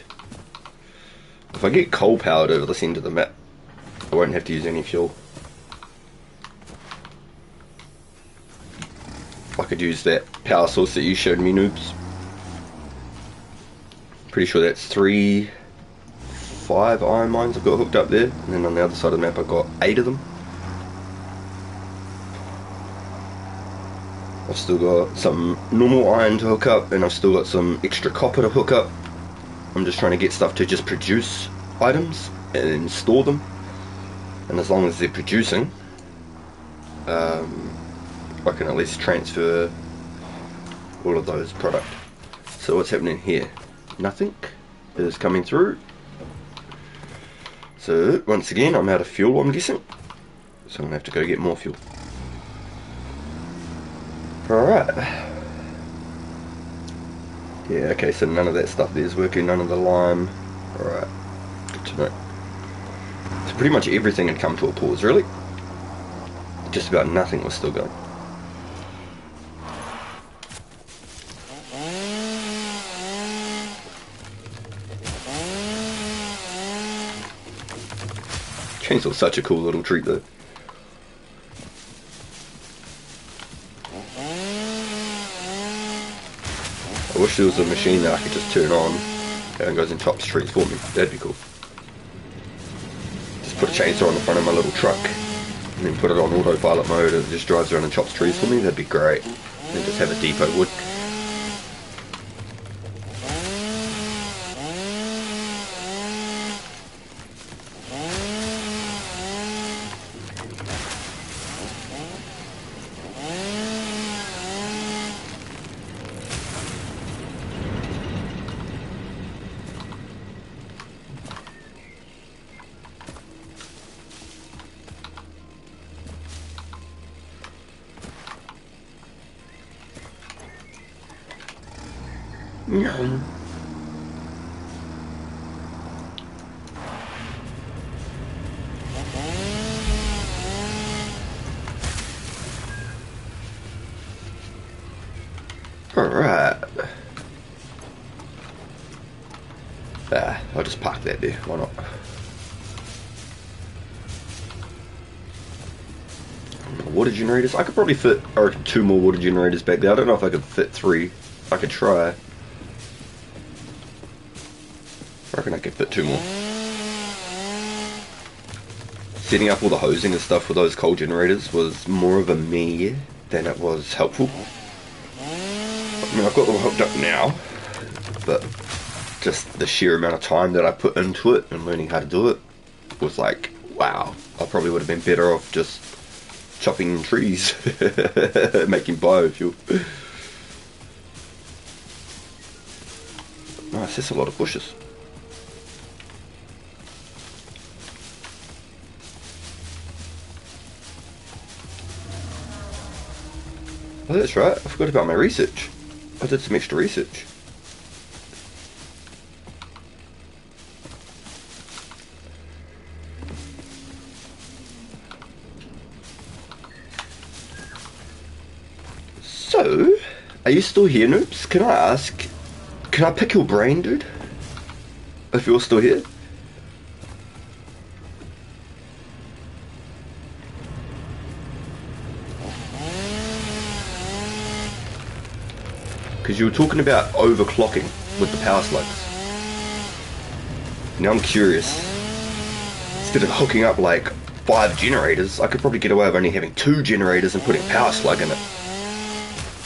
If I get coal powered over this end of the map, I won't have to use any fuel. I could use that power source that you showed me, noobs. Pretty sure that's 5 iron mines I've got hooked up there, and then on the other side of the map I've got 8 of them. I've still got some normal iron to hook up, and I've still got some extra copper to hook up. I'm just trying to get stuff to just produce items and then store them, and as long as they're producing, I can at least transfer all of those products. So what's happening here? Nothing is coming through. So once again I'm out of fuel, I'm guessing, so I'm gonna have to go get more fuel. Alright. Yeah, okay, so none of that stuff there is working, none of the lime. Alright, good to know. So pretty much everything had come to a pause, really. Just about nothing was still going. Chainsaw's such a cool little treat though. I wish there was a machine that I could just turn on and goes and chops trees for me. That'd be cool. Just put a chainsaw on the front of my little truck and then put it on autopilot mode and it just drives around and chops trees for me. That'd be great. And just have a depot wood. No. Alright. I'll just park that there, why not? Water generators, I could probably fit, I reckon, 2 more water generators back there. I don't know if I could fit 3. I could try. I reckon I could fit 2 more. Setting up all the hosing and stuff for those coal generators was more of a me than it was helpful. I mean, I've got them hooked up now, but just the sheer amount of time that I put into it and learning how to do it was like, wow, I probably would have been better off just chopping trees, making biofuel. Nice, there's a lot of bushes. Oh, that's right, I forgot about my research. I did some extra research. So, are you still here, noobs? Can I ask, can I pick your brain, dude? If you're still here? Because you were talking about overclocking with the power slugs. Now I'm curious. Instead of hooking up like 5 generators, I could probably get away with only having 2 generators and putting a power slug in it.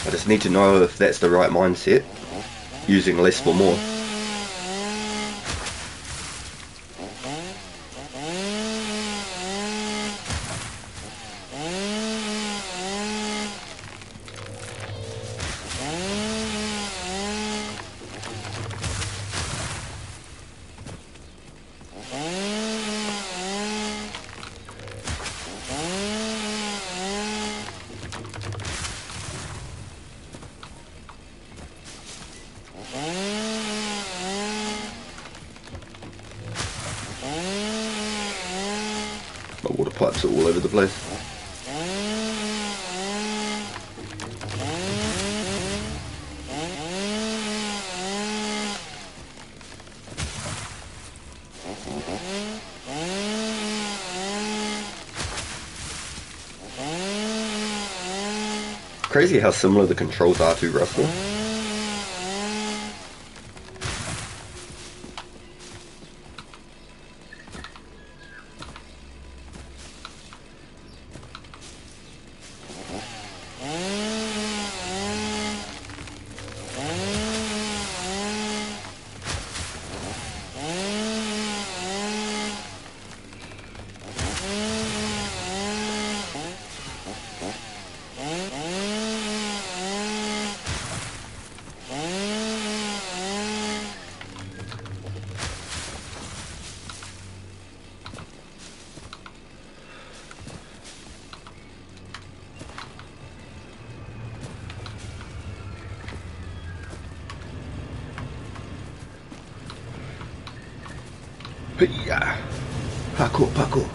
I just need to know if that's the right mindset, using less for more. My water pipes are all over the place. Crazy how similar the controls are to Russell. Yeah. Parkour.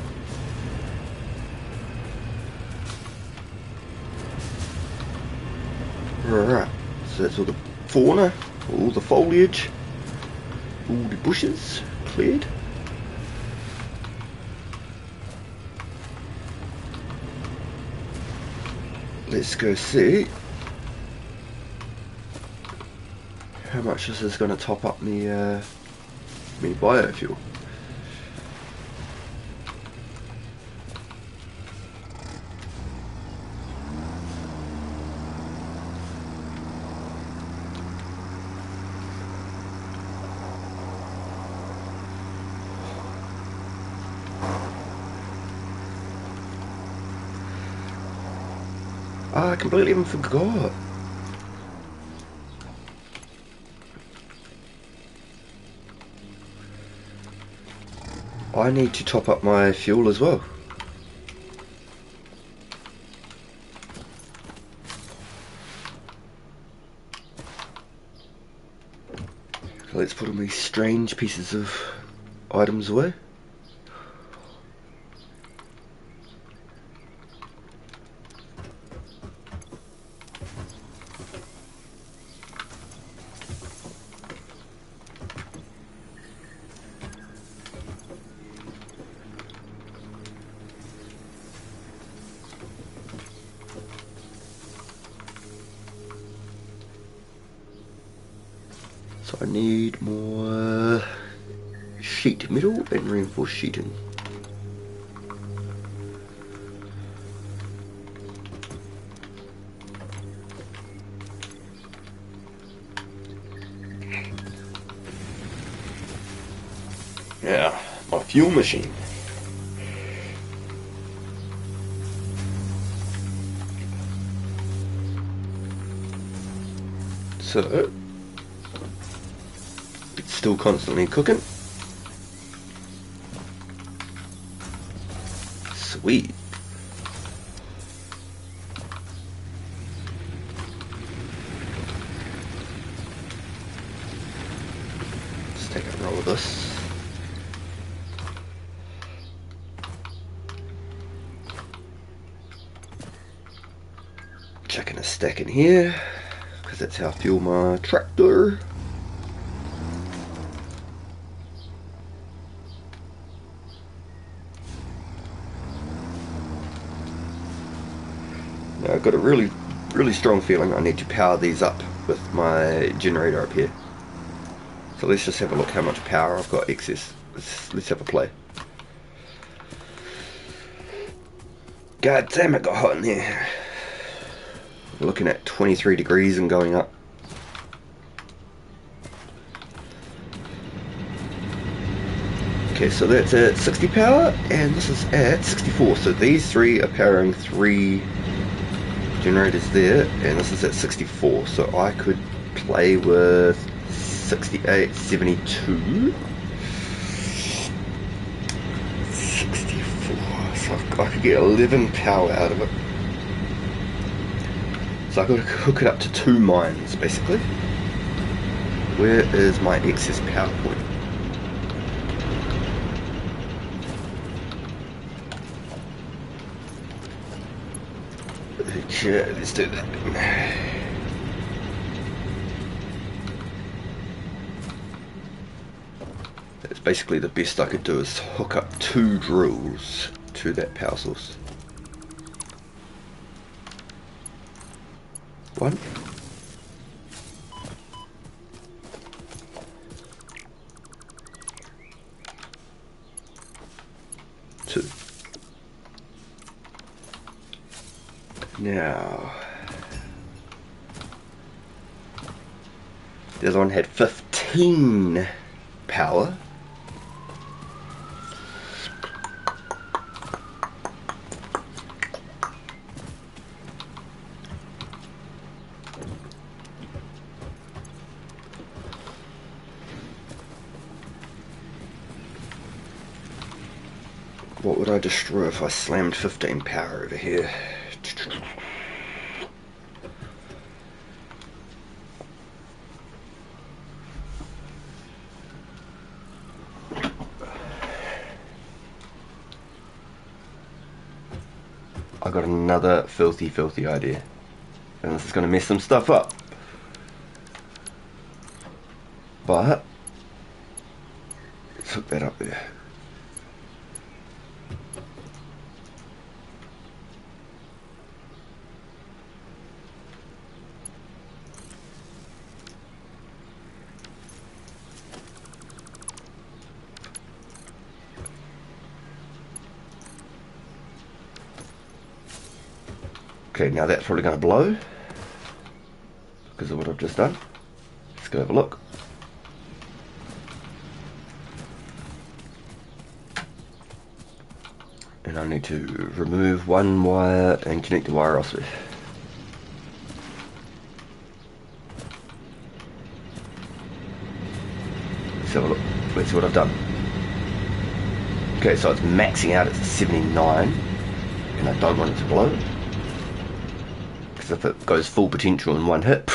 Alright, so that's all the fauna, all the foliage, all the bushes cleared. let's go see how much this is going to top up me me biofuel. I completely even forgot. I need to top up my fuel as well. So let's put all these strange pieces of items away. So I need more sheet metal and reinforced sheeting. Yeah, my fuel machine. So it's still constantly cooking. Sweet. Let's take a roll of this. Chucking a stack in here, because that's how I fuel my tractor. Now I've got a really strong feeling I need to power these up with my generator up here. So let's just have a look how much power I've got excess. Let's have a play. God damn, it got hot in here. We're looking at 23 degrees and going up. Okay, so that's at 60 power, and this is at 64. So these three are powering 3 generators there, and this is at 64. So I could play with 68, 72. 64. So I could get 11 power out of it. So I've got to hook it up to 2 mines, basically. Where is my excess power point? Okay, let's do that. That's basically the best I could do, is hook up 2 drills to that power source. 1. 2. Now, the other one had 15 power. What would I destroy if I slammed 15 power over here? I got another filthy idea, and this is going to mess some stuff up, but let's hook that up there. Okay, now that's probably going to blow because of what I've just done. Let's go have a look. And I need to remove one wire and connect the wire elsewhere. Let's have a look. Let's see what I've done. Okay, so it's maxing out at 79, and I don't want it to blow. Because if it goes full potential in one hit,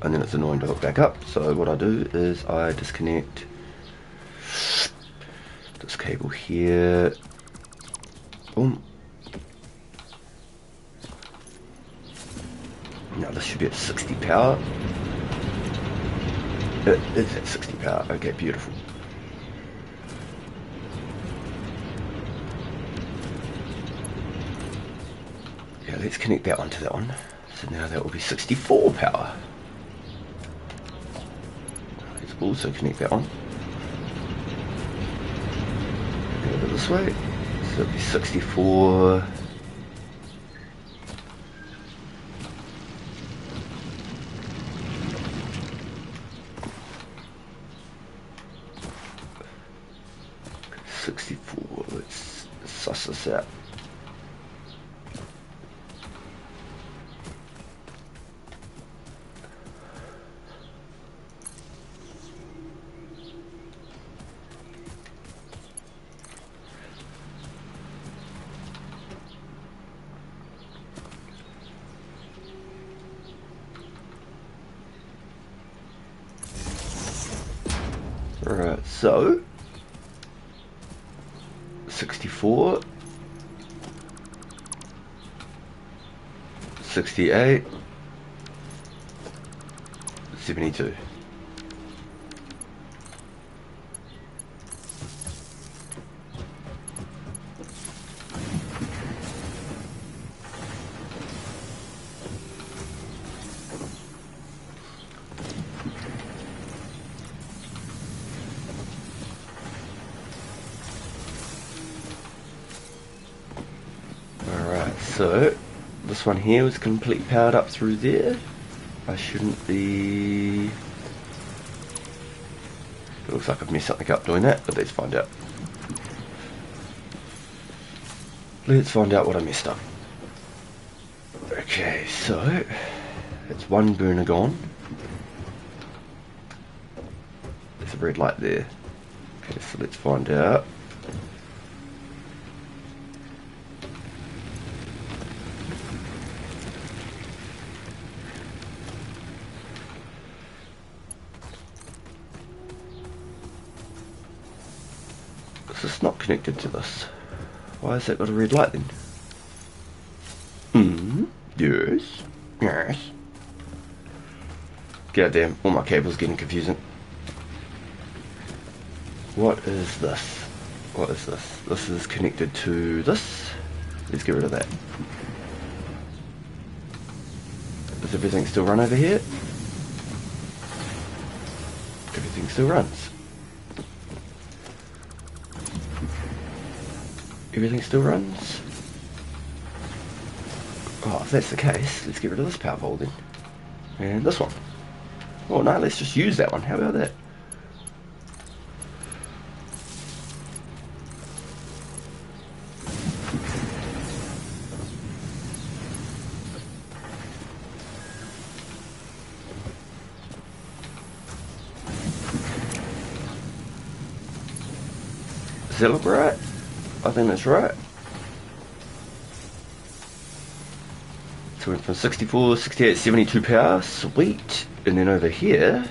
and then it's annoying to hook back up. So what I do is I disconnect this cable here. Boom. Now this should be at 60 power. It is at 60 power. Okay, beautiful. Yeah, let's connect that one to that one. So now that will be 64 power. Let's also connect that one. Go this way. So it'll be 64. Let's suss this out. Alright, so 64, 68, 72. So, this one here was completely powered up through there. I shouldn't be... It looks like I've messed something up doing that, but let's find out. Let's find out what I messed up. Okay, so it's one burner gone. There's a red light there. Okay, so let's find out. It's not connected to this. Why has that got a red light then? Yes. Yes. God damn, all my cables getting confusing. What is this? What is this? This is connected to this. Let's get rid of that. Does everything still run over here? Everything still runs. Everything still runs. Oh, if that's the case, let's get rid of this power pole then. And this one. Oh no, let's just use that one. How about that? Does that look right? I think that's right. So we went from 64, 68, 72 power, sweet. And then over here,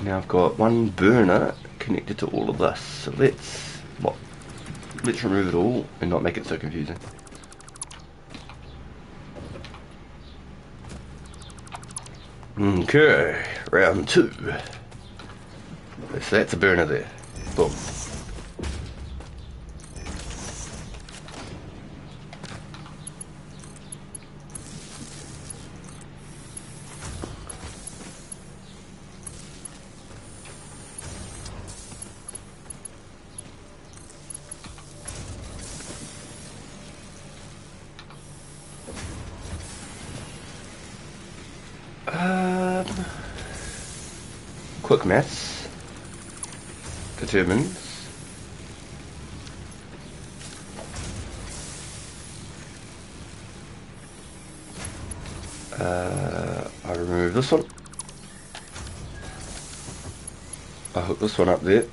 now I've got one burner connected to all of this. So let's remove it all and not make it so confusing. Okay, round two. So that's a burner there. Boom. quick maths determines I remove this one. I hook this one up there.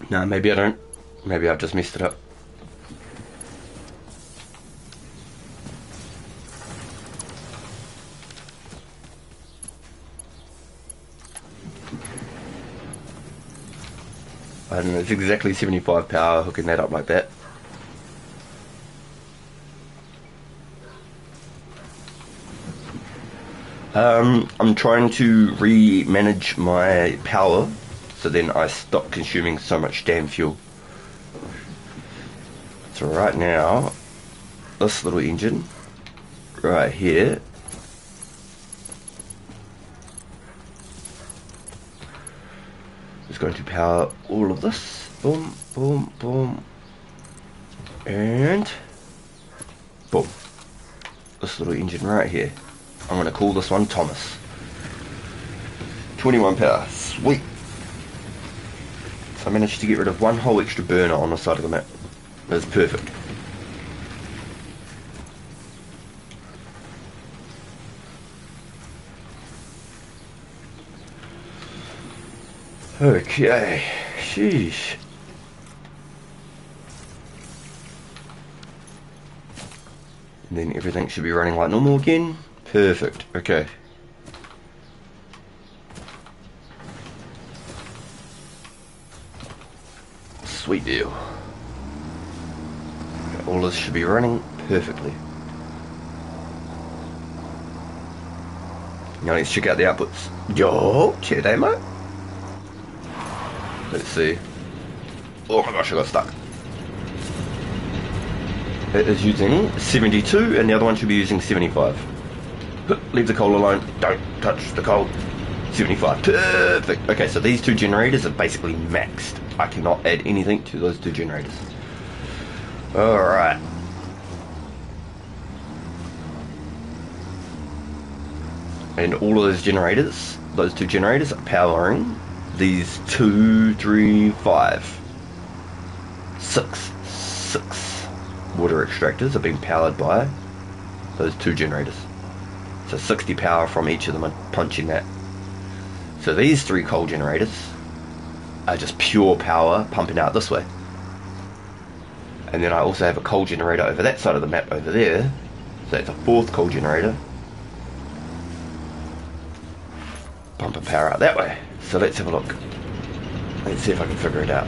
No, maybe I don't. Maybe I've just messed it up. I don't know, it's exactly 75 power hooking that up like that. I'm trying to re-manage my power so then I stop consuming so much damn fuel. So right now, this little engine right here is going to power all of this. Boom, boom, boom, and boom. This little engine right here. I'm going to call this one Thomas. 21 power. Sweet. So I managed to get rid of one whole extra burner on the side of the map. That's perfect. Okay. Sheesh. And then everything should be running like normal again. Perfect. Okay. Sweet deal. Okay, all this should be running perfectly. Now let's check out the outputs. Yo, check that, mate. Let's see. Oh my gosh, I got stuck. It is using 72 and the other one should be using 75. Leave the coal alone. Don't touch the coal. 75. Perfect. Okay, so these two generators are basically maxed. I cannot add anything to those two generators. Alright. And all of those generators, those two generators are powering these 2, 3, 5, 6 water extractors are being powered by those two generators. So 60 power from each of them are punching that. So these 3 coal generators are just pure power pumping out this way. And then I also have a coal generator over that side of the map over there. So that's a 4th coal generator. Pumping power out that way. So let's have a look. Let's see if I can figure it out.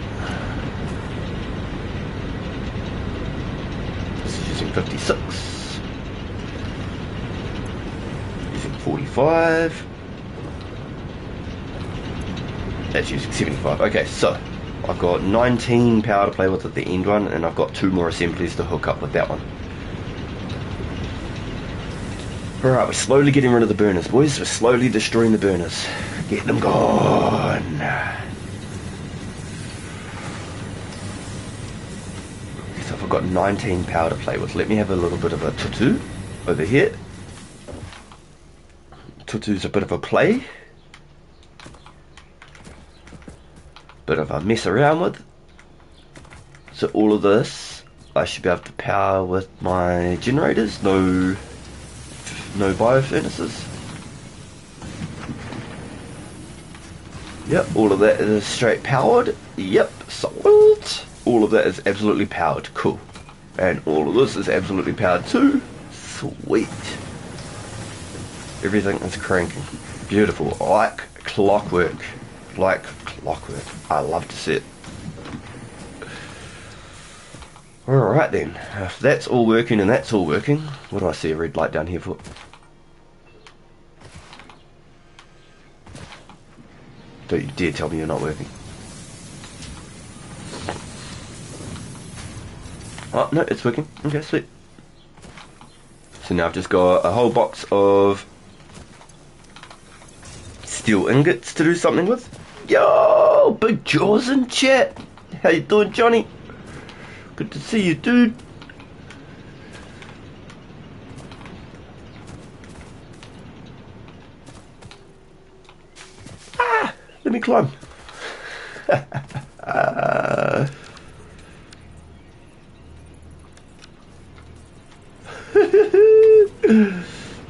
This is using 56. 45. That's using 75. Okay, so I've got 19 power to play with at the end one, and I've got 2 more assemblies to hook up with that one. Alright, we're slowly getting rid of the burners, boys. We're slowly destroying the burners. Get them gone. So I've got 19 power to play with. Let me have a little bit of a Pt2 over here. Pt2's a bit of a play. Bit of a mess around with. So all of this I should be able to power with my generators. No bio furnaces. Yep, all of that is straight powered. Yep, solid. All of that is absolutely powered. Cool. And all of this is absolutely powered too. Sweet. Everything is cranking. Beautiful. Like clockwork. Like clockwork. I love to see it. Alright then. If that's all working and that's all working, what do I see a red light down here for? Don't you dare tell me you're not working. Oh, no, it's working. Okay, sweet. So now I've just got a whole box of steel ingots to do something with. Yo, big jaws in chat. How you doing, Johnny? Good to see you, dude. Ah, let me climb.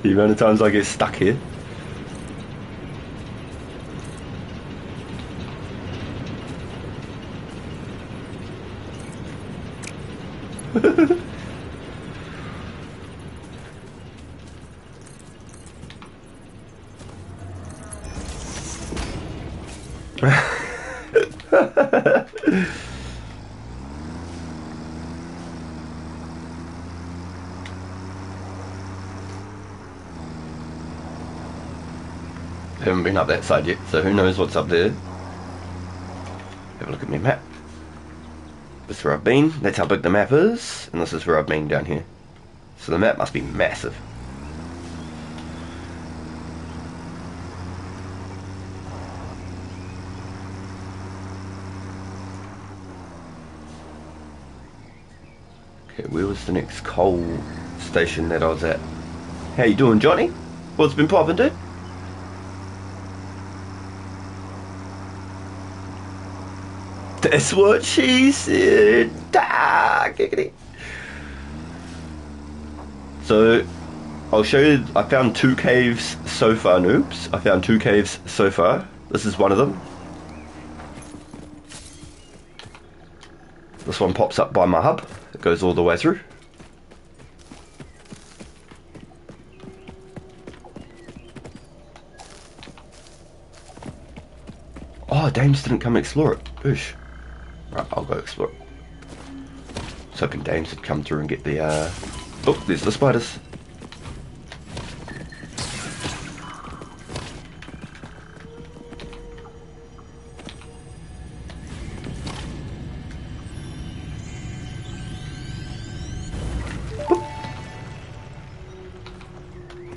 The amount of times I get stuck here. Haven't been up that side yet, so who knows what's up there. Have a look at my map. This is where I've been. That's how big the map is, and this is where I've been down here. So the map must be massive. Okay, where was the next coal station that I was at? How you doing, Johnny? What's been poppin', dude? That's what she said. Ah, giggity. So, I'll show you. I found 2 caves so far, noobs. I found 2 caves so far. This is one of them. This one pops up by my hub. It goes all the way through. Oh, Dames didn't come explore it. Boosh. Right, I'll go explore it. I was hoping Dames would come through and get the, Oh, there's the spiders.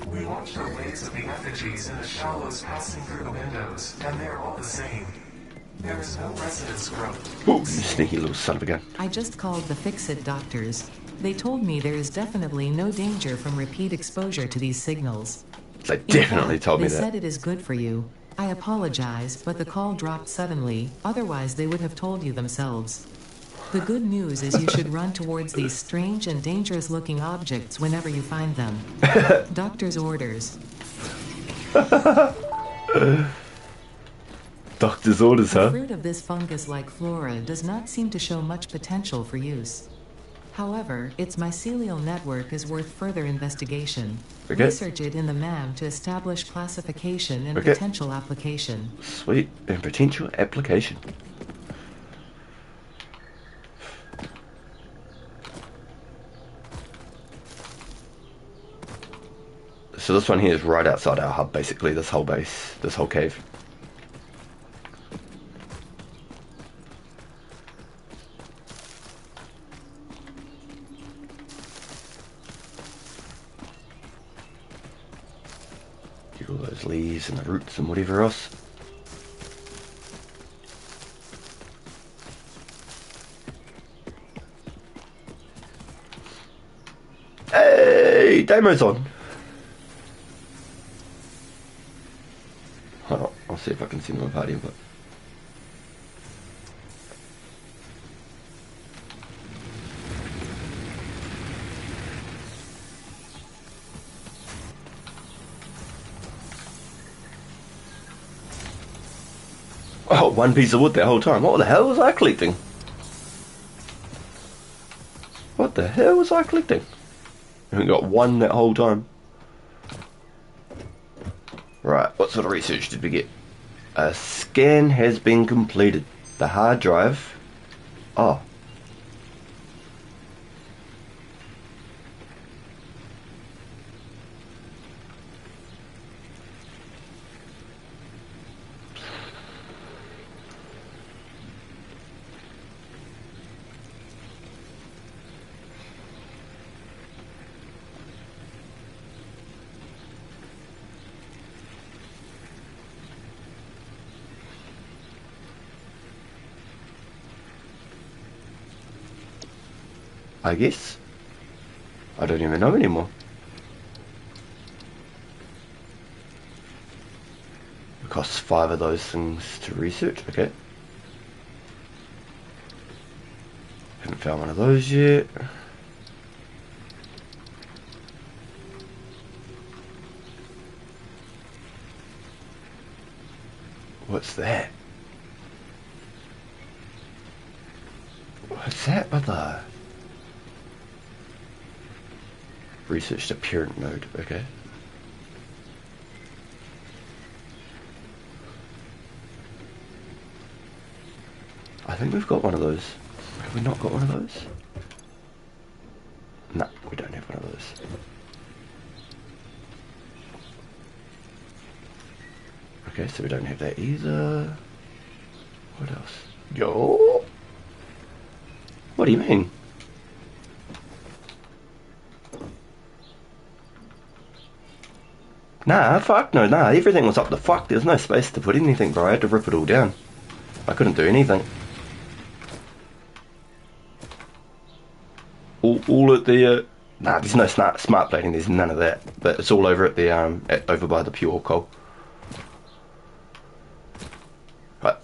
We watched the waves of the effigies in the shallows passing through the windows, and they're all the same. There is no resonance growth. Ooh, you sneaky little son of a gun. I just called the Fix-It doctors. They told me there is definitely no danger from repeat exposure to these signals. They definitely told me They that. said it is good for you. I apologize, but the call dropped suddenly, otherwise they would have told you themselves. The good news is you should run towards these strange and dangerous looking objects whenever you find them. Doctor's orders. Doctor's orders, The huh? fruit of this fungus-like flora does not seem to show much potential for use. However, its mycelial network is worth further investigation. Okay. Research it in the MAM to establish classification and Okay. potential application. Sweet. And potential application. So this one here is right outside our hub, basically, this whole base, this whole cave. Get all those leaves and the roots and whatever else. Hey, Damo's on. Hold on, I'll see if I can send him a party invite. Oh, 1 piece of wood that whole time. What the hell was I collecting? What the hell was I collecting? I only got 1 that whole time. Right, what sort of research did we get? A scan has been completed. The hard drive. Oh. I guess. I don't even know anymore. It costs 5 of those things to research, okay. Haven't found one of those yet. What's that? What's that, brother? Researched a parent node, okay. I think we've got one of those. Have we not got one of those? No, we don't have one of those. Okay, so we don't have that either. What else? Yo? What do you mean? Nah, fuck no, nah, everything was up the fuck. There's no space to put anything, bro. I had to rip it all down. I couldn't do anything. All at the, nah, there's no smart plating, there's none of that. But it's all over at the, over by the pure coal. Right.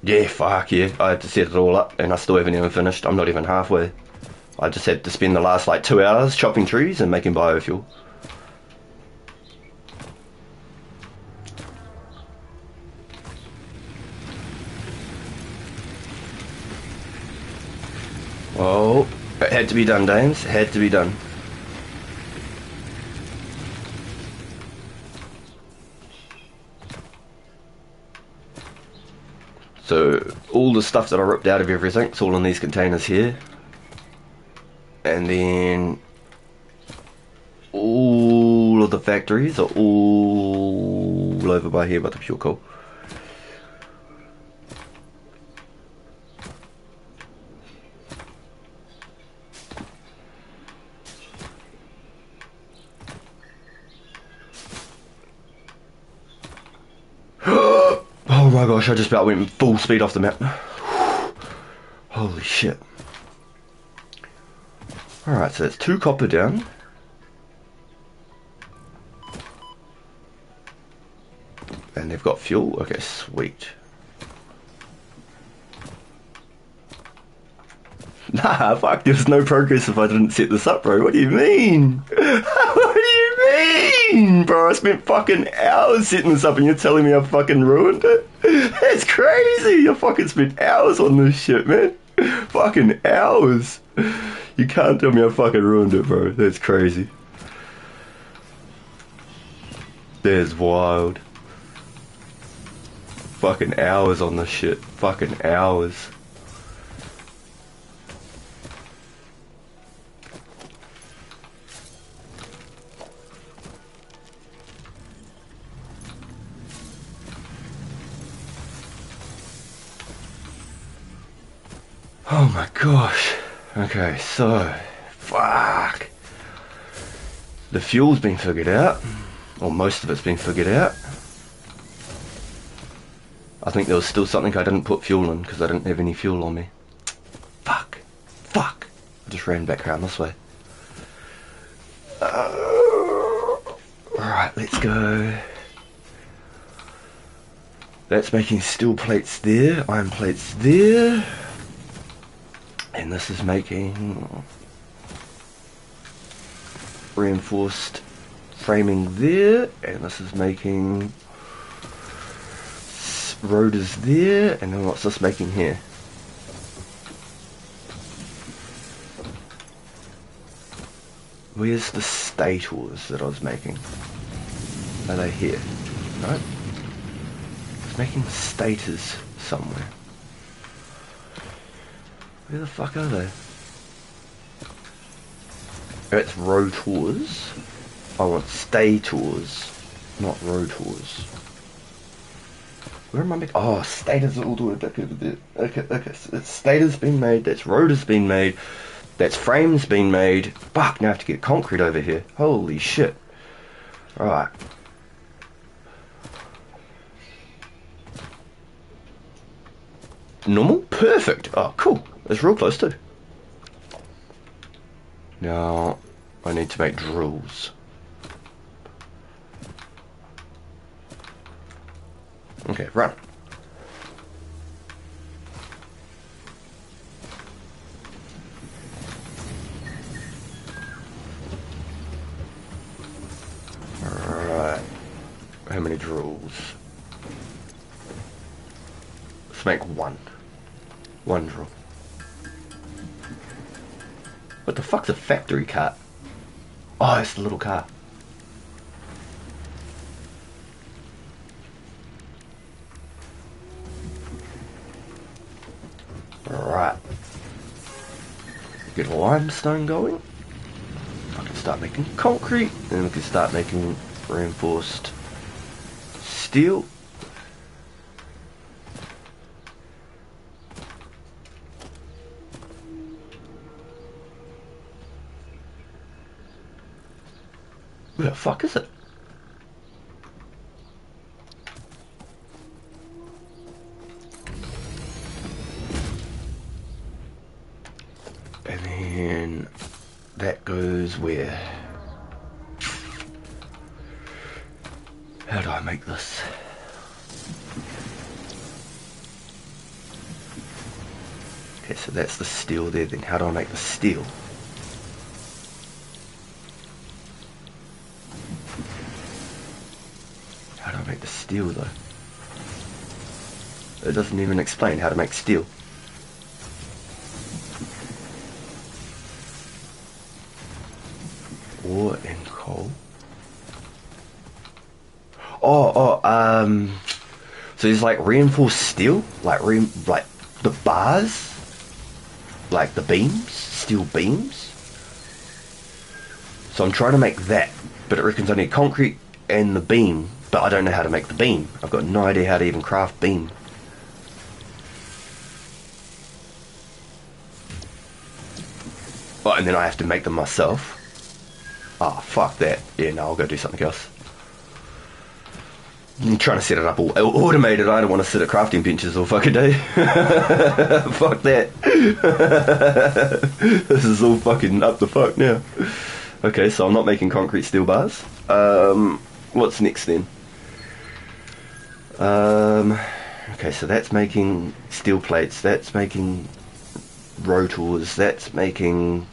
Yeah, fuck yeah. I had to set it all up, and I still haven't even finished. I'm not even halfway. I just had to spend the last, like, 2 hours chopping trees and making biofuel. Oh, it had to be done, Dames. It had to be done. So, all the stuff that I ripped out of everything, it's all in these containers here. And then all of the factories are all over by here by the pure coal. Oh my gosh, I just about went full speed off the map. Holy shit. Alright, so that's 2 copper down. And they've got fuel. Okay, sweet. Nah, fuck, there's no progress if I didn't set this up, bro. What do you mean? What do you mean, bro? I spent fucking hours setting this up and you're telling me I fucking ruined it? That's crazy. I fucking spent hours on this shit, man. Fucking hours. You can't tell me I fucking ruined it, bro. That's crazy. That's wild. Fucking hours on this shit. Fucking hours. Oh my gosh. Okay, so, fuck. The fuel's been figured out, or most of it's been figured out. I think there was still something I didn't put fuel in because I didn't have any fuel on me. Fuck. Fuck. I just ran back around this way. Alright, let's go. That's making steel plates there, iron plates there. And this is making reinforced framing there, and this is making rotors there, and then what's this making here? Where's the stators that I was making? Are they here? No? It's making stators somewhere. Where the fuck are they? It's rotors. I want stators, not rotors. Where am I making? Oh, stators are all the way back over there. Okay, okay. So that's stators been made. That's rotors been made. That's frames been made. Fuck, now I have to get concrete over here. Holy shit. Alright. Normal? Perfect. Oh, cool. That's real close too. Now, I need to make drills. Okay, run. Alright. How many drills? Let's make one. One drill. What the fuck's a factory cart? Oh, it's the little car. Alright. Get limestone going. I can start making concrete. And we can start making reinforced steel. Where the fuck is it? And then that goes where? How do I make this? Okay, so that's the steel there. Then how do I make the steel? How do I make the steel though? It doesn't even explain how to make steel. Ore and coal. So there's like reinforced steel, like the bars, like the beams, steel beams. So I'm trying to make that, but it reckons I need concrete and the beam, but I don't know how to make the beam. I've got no idea how to even craft beam. Oh, and then I have to make them myself. Ah, oh, fuck that. Yeah, no, I'll go do something else. I'm trying to set it up all automated. I don't want to sit at crafting benches all fucking day. Fuck that. This is all fucking up the fuck now. Okay, so I'm not making concrete steel bars. What's next then? Okay, so that's making steel plates. That's making rotors. That's making...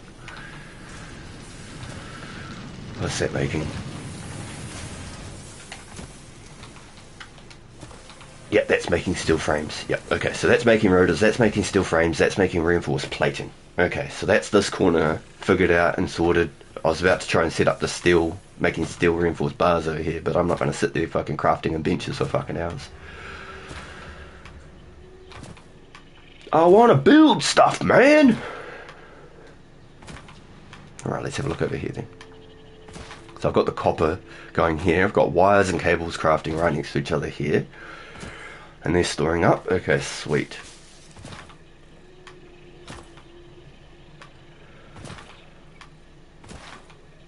What's that making? Yep, that's making steel frames. Yep, okay, so that's making rotors, that's making steel frames, that's making reinforced plating. Okay, so that's this corner figured out and sorted. I was about to try and set up the steel, making steel reinforced bars over here, but I'm not going to sit there fucking crafting and benches for fucking hours. I want to build stuff, man! Alright, let's have a look over here then. So I've got the copper going here, I've got wires and cables crafting right next to each other here. And they're storing up. Okay, sweet.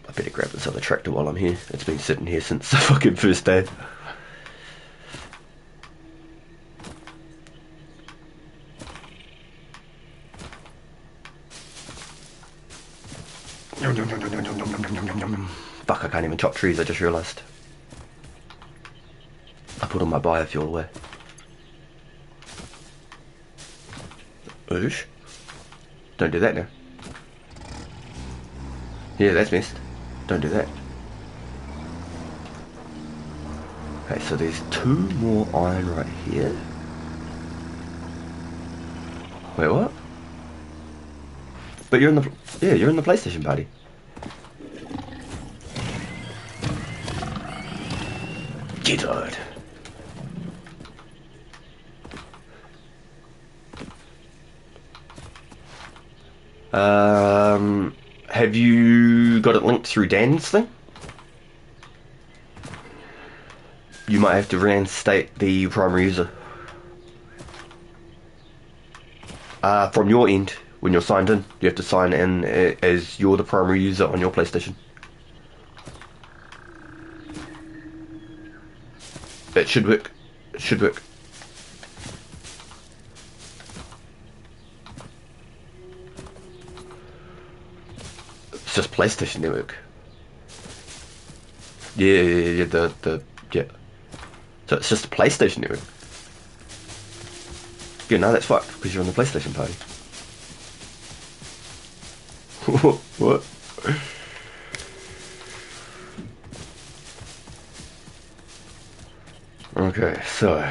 I better grab this other tractor while I'm here. It's been sitting here since the fucking first day. Fuck, I can't even chop trees, I just realised. I put all my biofuel away. Oosh. Don't do that now. Yeah, that's missed. Don't do that. Okay, so there's 2 more iron right here. Wait, what? But you're in the... Yeah, you're in the PlayStation party. Get out. Have you got it linked through Dan's thing? You might have to reinstate the primary user. From your end, when you're signed in, you have to sign in as you're the primary user on your PlayStation. It should work. It should work. So just PlayStation Network. Yeah, yeah. So it's just a PlayStation Network. Yeah, no, that's fucked, because you're on the PlayStation party. What? Okay, so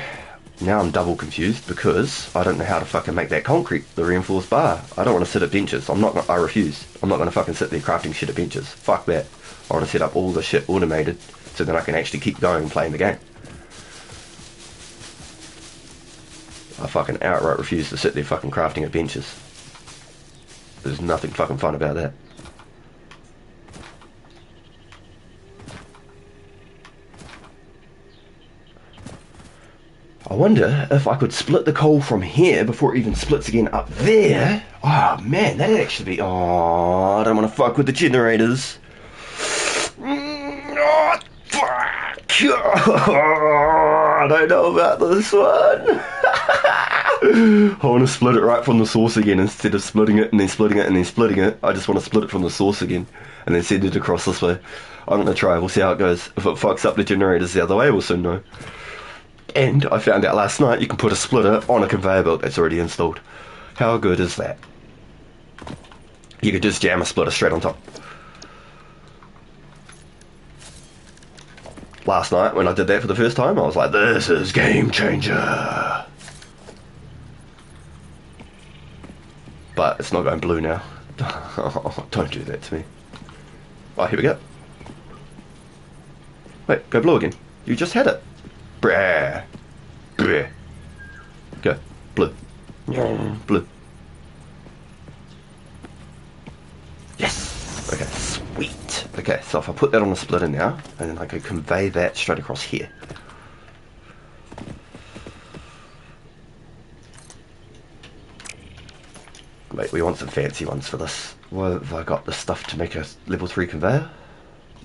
now I'm double confused because I don't know how to fucking make that concrete, the reinforced bar. I don't want to sit at benches. I refuse. I'm not going to fucking sit there crafting shit at benches. Fuck that. I want to set up all the shit automated so then I can actually keep going and playing the game. I fucking outright refuse to sit there fucking crafting at benches. There's nothing fucking fun about that. I wonder if I could split the coal from here before it even splits again up there. Oh man, that'd actually be... Oh, I don't want to fuck with the generators. Oh, fuck. Oh, I don't know about this one. I want to split it right from the source again instead of splitting it and then splitting it and then splitting it. I just want to split it from the source again and then send it across this way. I'm going to try. We'll see how it goes. If it fucks up the generators the other way, we'll soon know. And I found out last night you can put a splitter on a conveyor belt that's already installed. How good is that? You could just jam a splitter straight on top. Last night when I did that for the first time, I was like, this is game changer. But it's not going blue now. Don't do that to me. Oh, here we go. Wait, go blue again. You just had it. Brah. Brah. Go. Blue. Blue. Yes! Okay, sweet. Okay, so if I put that on the splitter now, and then I can convey that straight across here. Wait, we want some fancy ones for this. Well, have I got the stuff to make a level 3 conveyor?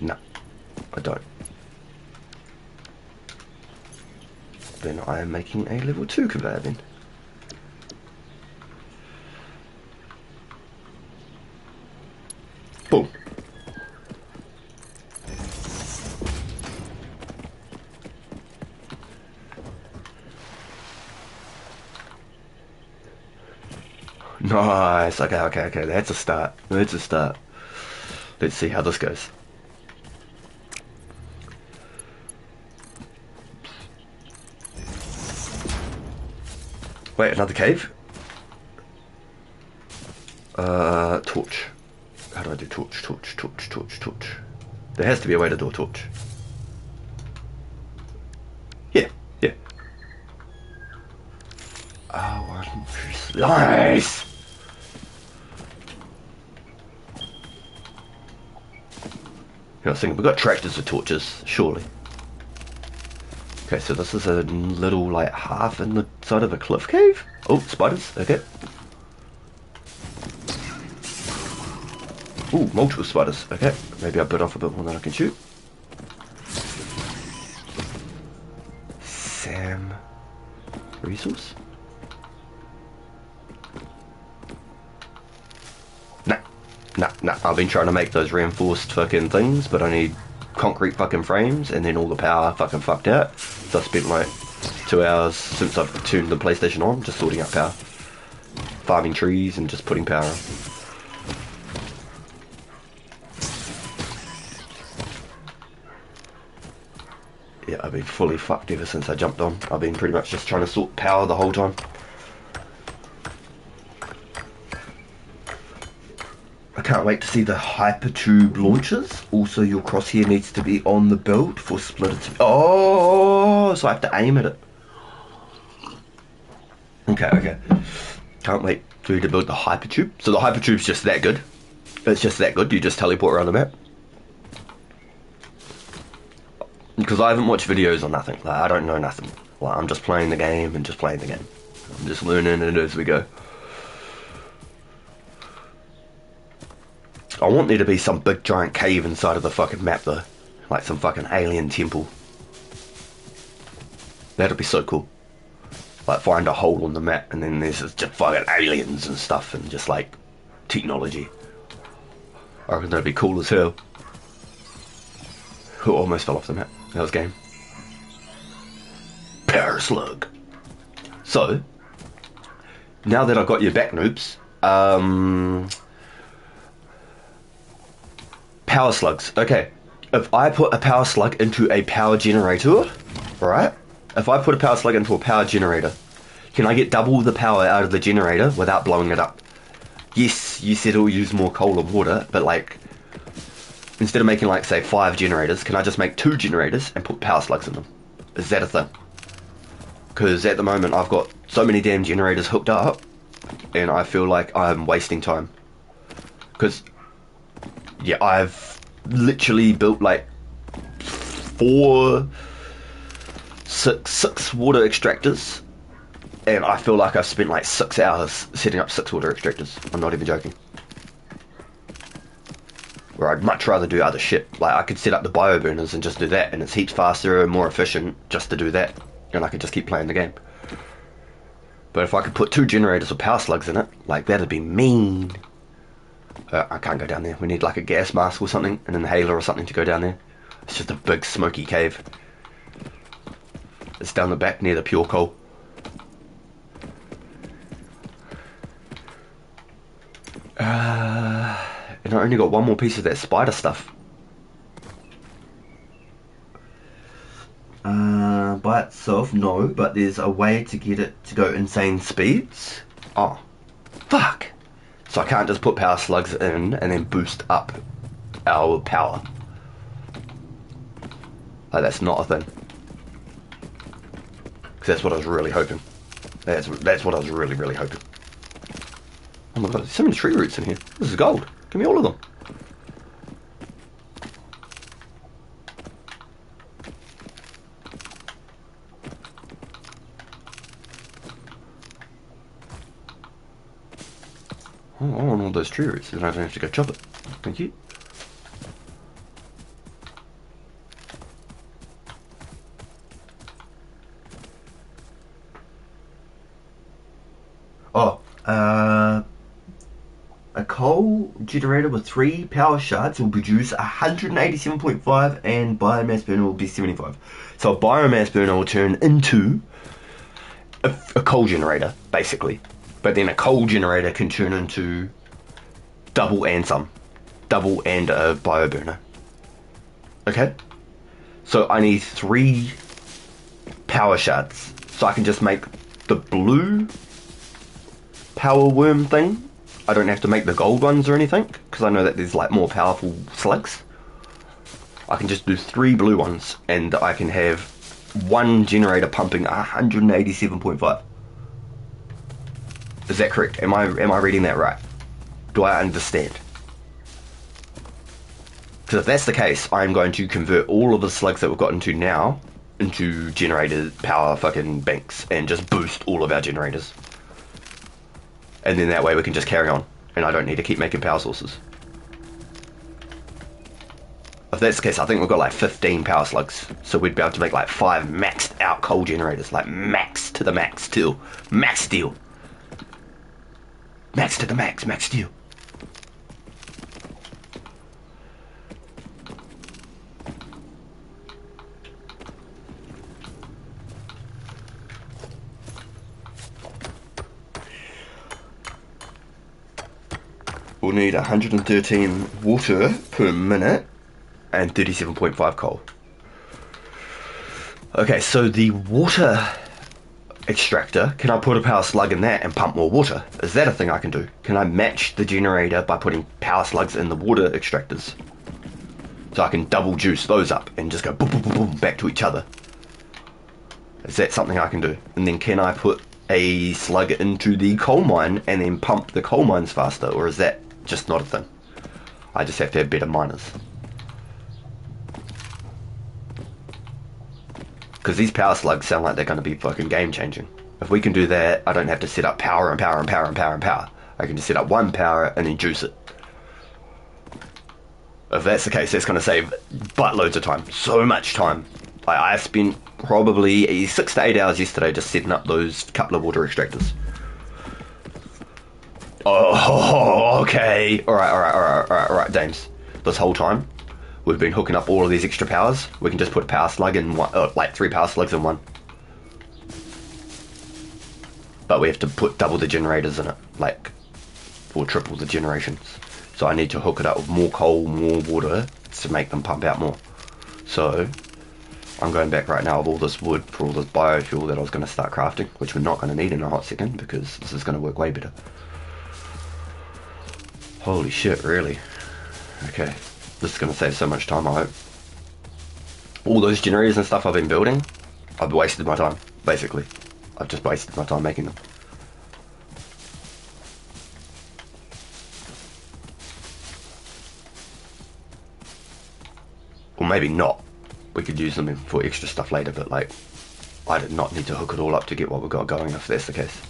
No, I don't. Then I am making a level 2 conveyor then. Boom. Nice. Okay. That's a start. Let's see how this goes. Wait, another cave? Torch. How do I do torch? There has to be a way to do a torch. Yeah. Nice! I was thinking, we've got tractors with torches, surely. Okay, so this is a little, like, half in the side of a cliff cave? Oh, spiders, okay. Ooh, multiple spiders, okay. Maybe I bit off a bit more than I can shoot. Sam... resource? Nah, I've been trying to make those reinforced fucking things, but I need concrete fucking frames, and then all the power fucking fucked out. So I spent like 2 hours since I've tuned the PlayStation on, just sorting out power. Farming trees and just putting power on. Yeah, I've been fully fucked ever since I jumped on. I've been pretty much just trying to sort power the whole time. I can't wait to see the hypertube launchers. Also, your crosshair needs to be on the build for splitter to... Oh, so I have to aim at it. Okay. Can't wait for you to build the hypertube. So the hypertube's just that good. It's just that good. You just teleport around the map. Because I haven't watched videos or nothing. Like, I don't know nothing. Like, I'm just playing the game and just playing the game. I'm just learning it as we go. I want there to be some big giant cave inside of the fucking map though. Like some fucking alien temple. That'd be so cool. Like find a hole on the map and then there's just fucking aliens and stuff and just like technology. I reckon that'd be cool as hell. Who almost fell off the map. That was game. Power slug. So, now that I've got your back, noobs, power slugs. Okay, if I put a power slug into a power generator, right? If I put a power slug into a power generator, can I get double the power out of the generator without blowing it up? Yes, you said it'll use more coal or water, but like, instead of making like, say, 5 generators, can I just make 2 generators and put power slugs in them? Is that a thing? Because at the moment I've got so many damn generators hooked up, and I feel like I'm wasting time. Because, yeah, I've literally built like 6 water extractors, and I feel like I've spent like 6 hours setting up 6 water extractors. I'm not even joking. Where I'd much rather do other shit. Like, I could set up the bioburners and just do that, and it's heaps faster and more efficient just to do that, and I could just keep playing the game. But if I could put 2 generators with power slugs in it, like, that'd be mean. I can't go down there. We need like a gas mask or something, an inhaler or something to go down there. It's just a big smoky cave. It's down the back near the pure coal. And I only got 1 more piece of that spider stuff. By itself, no, but there's a way to get it to go insane speeds. Oh, fuck. So I can't just put power slugs in and then boost up our power. Like, that's not a thing. Because that's what I was really hoping. That's what I was really, really hoping. Oh my god, there's so many tree roots in here. This is gold. Give me all of them. Oh, I want all those tree roots, then I don't have to go chop it. Thank you. Oh, a coal generator with 3 power shards will produce 187.5 and biomass burner will be 75. So a biomass burner will turn into a coal generator, basically. But then a coal generator can turn into double and a bio burner. Okay? So I need 3 power shards. So I can just make the blue power worm thing. I don't have to make the gold ones or anything, because I know that there's like more powerful slugs. I can just do 3 blue ones, and I can have 1 generator pumping 187.5. Is that correct? Am I reading that right? Do I understand? Because if that's the case, I'm going to convert all of the slugs that we've got into now into generator power fucking banks and just boost all of our generators. And then that way we can just carry on, and I don't need to keep making power sources. If that's the case, I think we've got like 15 power slugs, so we'd be able to make like 5 maxed out coal generators, like max to the max steel. Max steel. Max to the max steel. We'll need 113 water per minute and 37.5 coal. Okay, so the water extractor, can I put a power slug in that and pump more water? Is that a thing I can do? Can I match the generator by putting power slugs in the water extractors? So I can double juice those up and just go boom, boom, boom, boom, back to each other. Is that something I can do? And then can I put a slug into the coal mine and then pump the coal mines faster? Or is that just not a thing? I just have to have better miners. Because these power slugs sound like they're going to be fucking game changing. If we can do that, I don't have to set up power and power and power and power and power. I can just set up 1 power and then juice it. If that's the case, that's going to save buttloads of time. So much time. I spent probably 6 to 8 hours yesterday just setting up those couple of water extractors. Oh, okay. Alright, Dames. This whole time, we've been hooking up all of these extra powers. We can just put a power slug in one, like 3 power slugs in one. But we have to put double the generators in it, like, or triple the generations. So I need to hook it up with more coal, more water, to make them pump out more. So, I'm going back right now with all this wood for all this biofuel that I was going to start crafting, which we're not going to need in a hot second, because this is going to work way better. Holy shit, really? Okay, this is going to save so much time, I hope. All those generators and stuff I've been building, I've wasted my time, basically. I've just wasted my time making them. Or maybe not. We could use them for extra stuff later, but like, I did not need to hook it all up to get what we've got going if that's the case.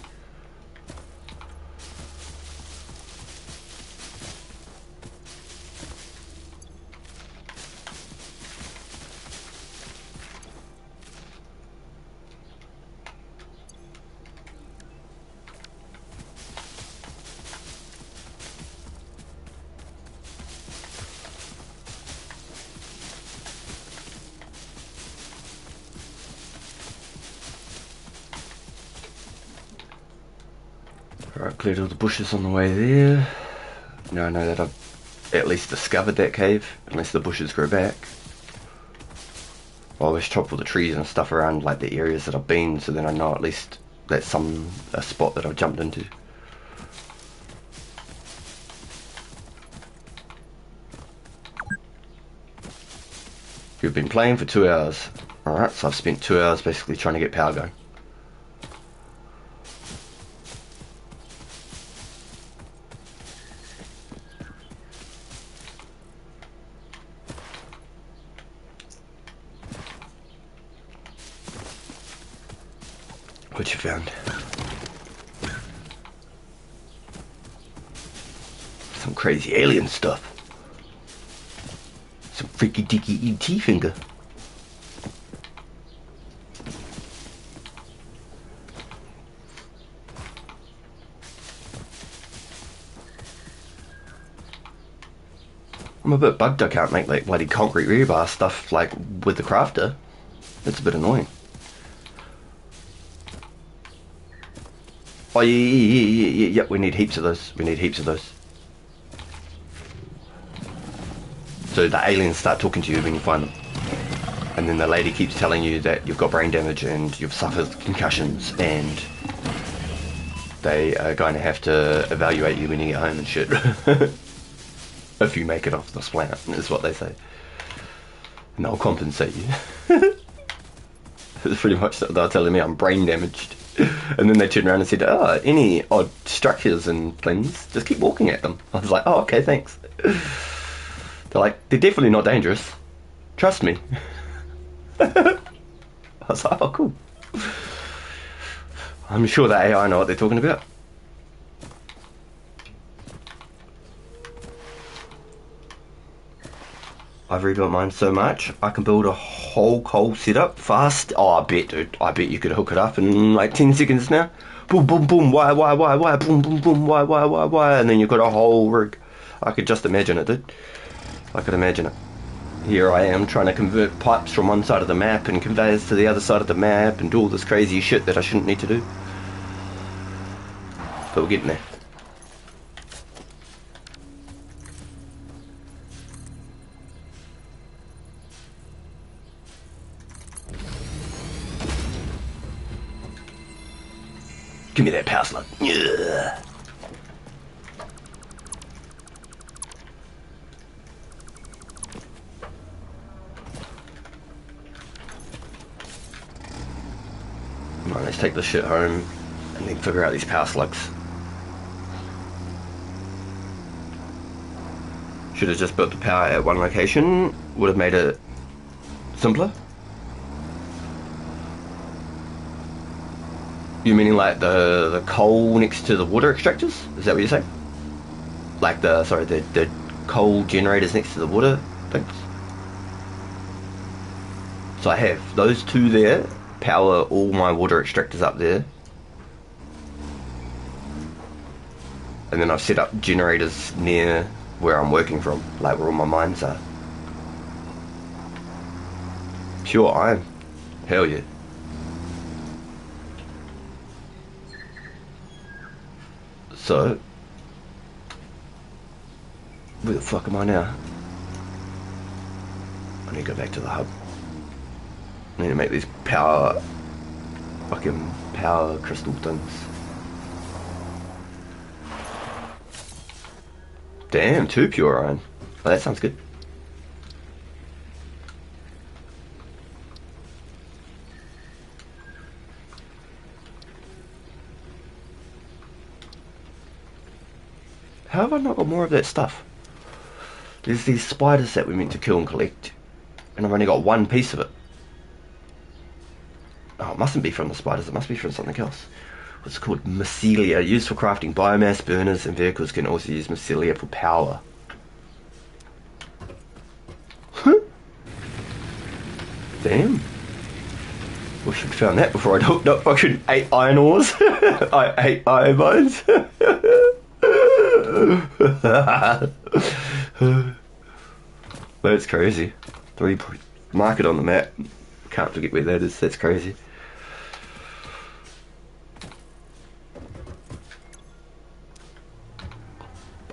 Alright, cleared all the bushes on the way there. Now I know that I've at least discovered that cave, unless the bushes grow back. I always chop all the trees and stuff around like the areas that I've been, so then I know at least that's a spot that I've jumped into. We've been playing for 2 hours. Alright, so I've spent 2 hours basically trying to get power going. What you found? Some crazy alien stuff. Some freaky deaky ET finger. I'm a bit bugged I can't make like bloody concrete rebar stuff like with the crafter. It's a bit annoying. Oh yeah, we need heaps of those. We need heaps of those. So the aliens start talking to you when you find them. And then the lady keeps telling you that you've got brain damage and you've suffered concussions and they are going to have to evaluate you when you get home and shit. If you make it off this planet, is what they say. And they'll compensate you. It's pretty much that they're telling me I'm brain damaged. And then they turned around and said, oh, any odd structures and things, just keep walking at them. I was like, oh, okay, thanks. They're like, they're definitely not dangerous. Trust me. I was like, oh, cool. I'm sure the AI know what they're talking about. I've rebuilt mine so much, I can build a whole coal setup fast. Oh, I bet, dude. I bet you could hook it up in like 10 seconds now. Boom, boom, boom, why, boom, boom, boom, why, and then you've got a whole rig. I could just imagine it, dude. I could imagine it. Here I am trying to convert pipes from one side of the map and conveyors to the other side of the map and do all this crazy shit that I shouldn't need to do. But we're getting there. Give me that power slug. Yeah. Come on, let's take this shit home and then figure out these power slugs. Should have just built the power at one location. Would have made it simpler. You meaning like the coal next to the water extractors? Is that what you're saying? Like the coal generators next to the water things? So I have those two there, power all my water extractors up there. And then I've set up generators near where I'm working from, like where all my mines are. Pure iron. Hell yeah. So, where the fuck am I now? I need to go back to the hub. I need to make these fucking power crystal things. Damn, 2 pure iron. Oh, that sounds good. How have I not got more of that stuff? There's these spiders that we meant to kill and collect, and I've only got 1 piece of it. Oh, it mustn't be from the spiders, it must be from something else. What's called mycelia, used for crafting biomass. Burners and vehicles can also use mycelia for power. Huh? Damn. Wish I'd found that before I'd hooked up fucking 8 iron ores. 8 iron mines. That's crazy. 3 mark it on the map. Can't forget where that is. That's crazy.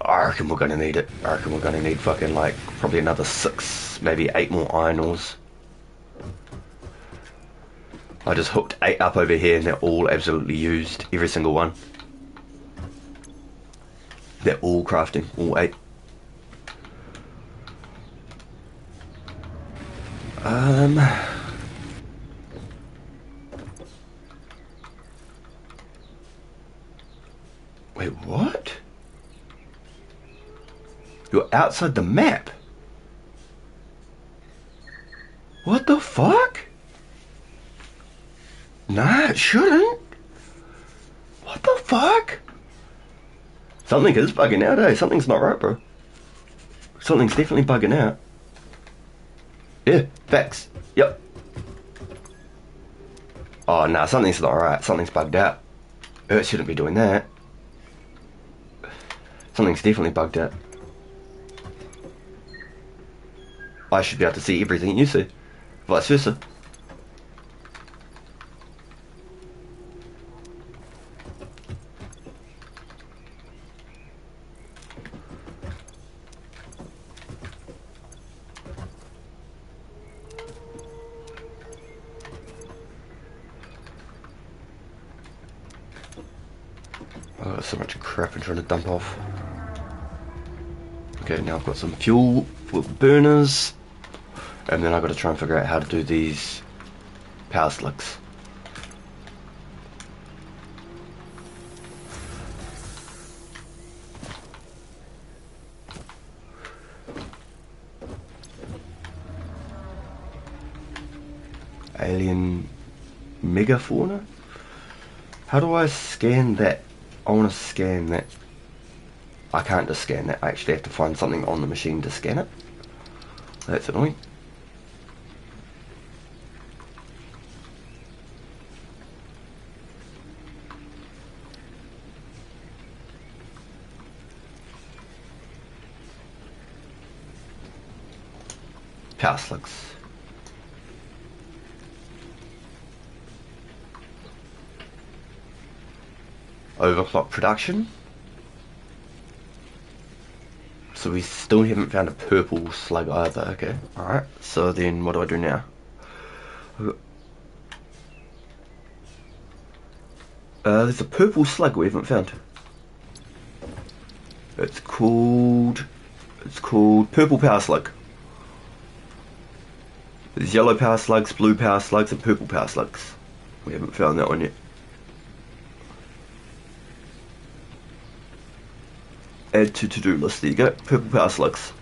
I reckon we're gonna need it. I reckon we're gonna need fucking like probably another 6, maybe 8 more iron ores. I just hooked 8 up over here and they're all absolutely used. Every single one. They're all crafting, all 8. Wait, what? You're outside the map? What the fuck? Nah, it shouldn't. What the fuck? Something is bugging out, eh? Something's not right, bro. Something's definitely bugging out. Yeah, facts. Yep. Oh, nah, something's not right. Something's bugged out. It shouldn't be doing that. Something's definitely bugged out. I should be able to see everything you see. Vice versa. Oh, so much crap I'm trying to dump off. Okay, now I've got some fuel for burners. And then I've got to try and figure out how to do these power slugs. Alien megafauna? How do I scan that? I want to scan that. I can't just scan that. I actually have to find something on the machine to scan it. That's annoying. Power slugs. Overclock production. So we still haven't found a purple slug either. Okay, alright. So then what do I do now? There's a purple slug we haven't found. It's called purple power slug. There's yellow power slugs, blue power slugs, and purple power slugs. We haven't found that one yet. Add to to-do list. There you go. Purple power slugs.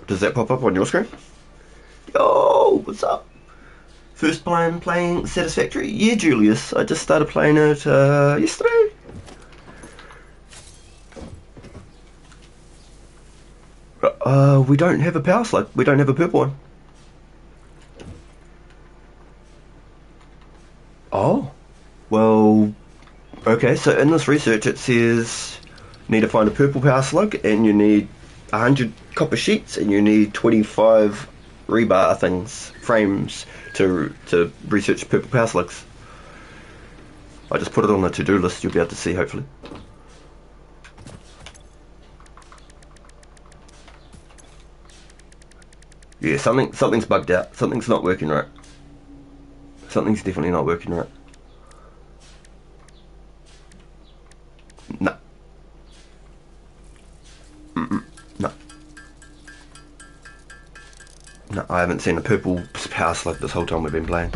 Does that pop up on your screen? Yo, what's up? First time playing Satisfactory? Yeah, Julius. I just started playing it yesterday. We don't have a power slug. We don't have a purple one. Oh. Well, okay, so in this research it says Need to find a purple power slug, and you need 100 copper sheets, and you need 25 rebar frames to research purple power slugs. I just put it on the to-do list. You'll be able to see, hopefully. Yeah, something's bugged out. Something's not working right. Something's definitely not working right. No. No. No, I haven't seen a purple power slug this whole time we've been playing.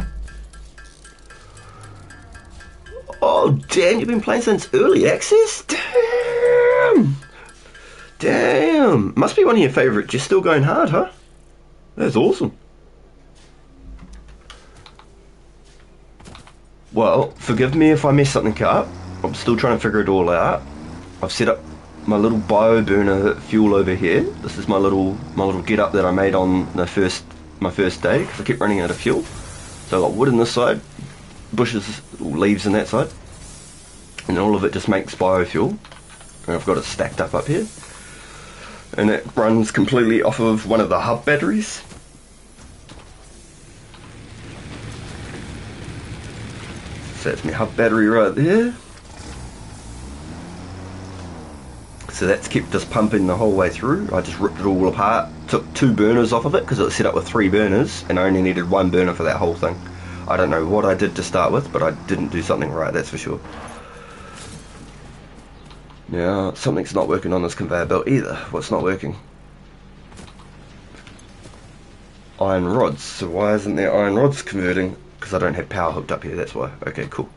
Oh, damn, you've been playing since early access? Damn. Must be one of your favourites. You're still going hard, huh? That's awesome. Well, forgive me if I mess something up. I'm still trying to figure it all out. I've set up my little bio burner fuel over here. This is my little get up that I made on my first day because I kept running out of fuel. So I got wood on this side, bushes, leaves on that side, and all of it just makes biofuel. And I've got it stacked up here, and it runs completely off of one of the hub batteries. So that's my hub battery right there. So that's kept us pumping the whole way through. I just ripped it all apart, took 2 burners off of it because it was set up with 3 burners, and I only needed 1 burner for that whole thing. I don't know what I did to start with, but I didn't do something right, that's for sure. Now, something's not working on this conveyor belt either. What's not working? Iron rods. So why isn't there iron rods converting? Because I don't have power hooked up here, that's why. Okay, cool.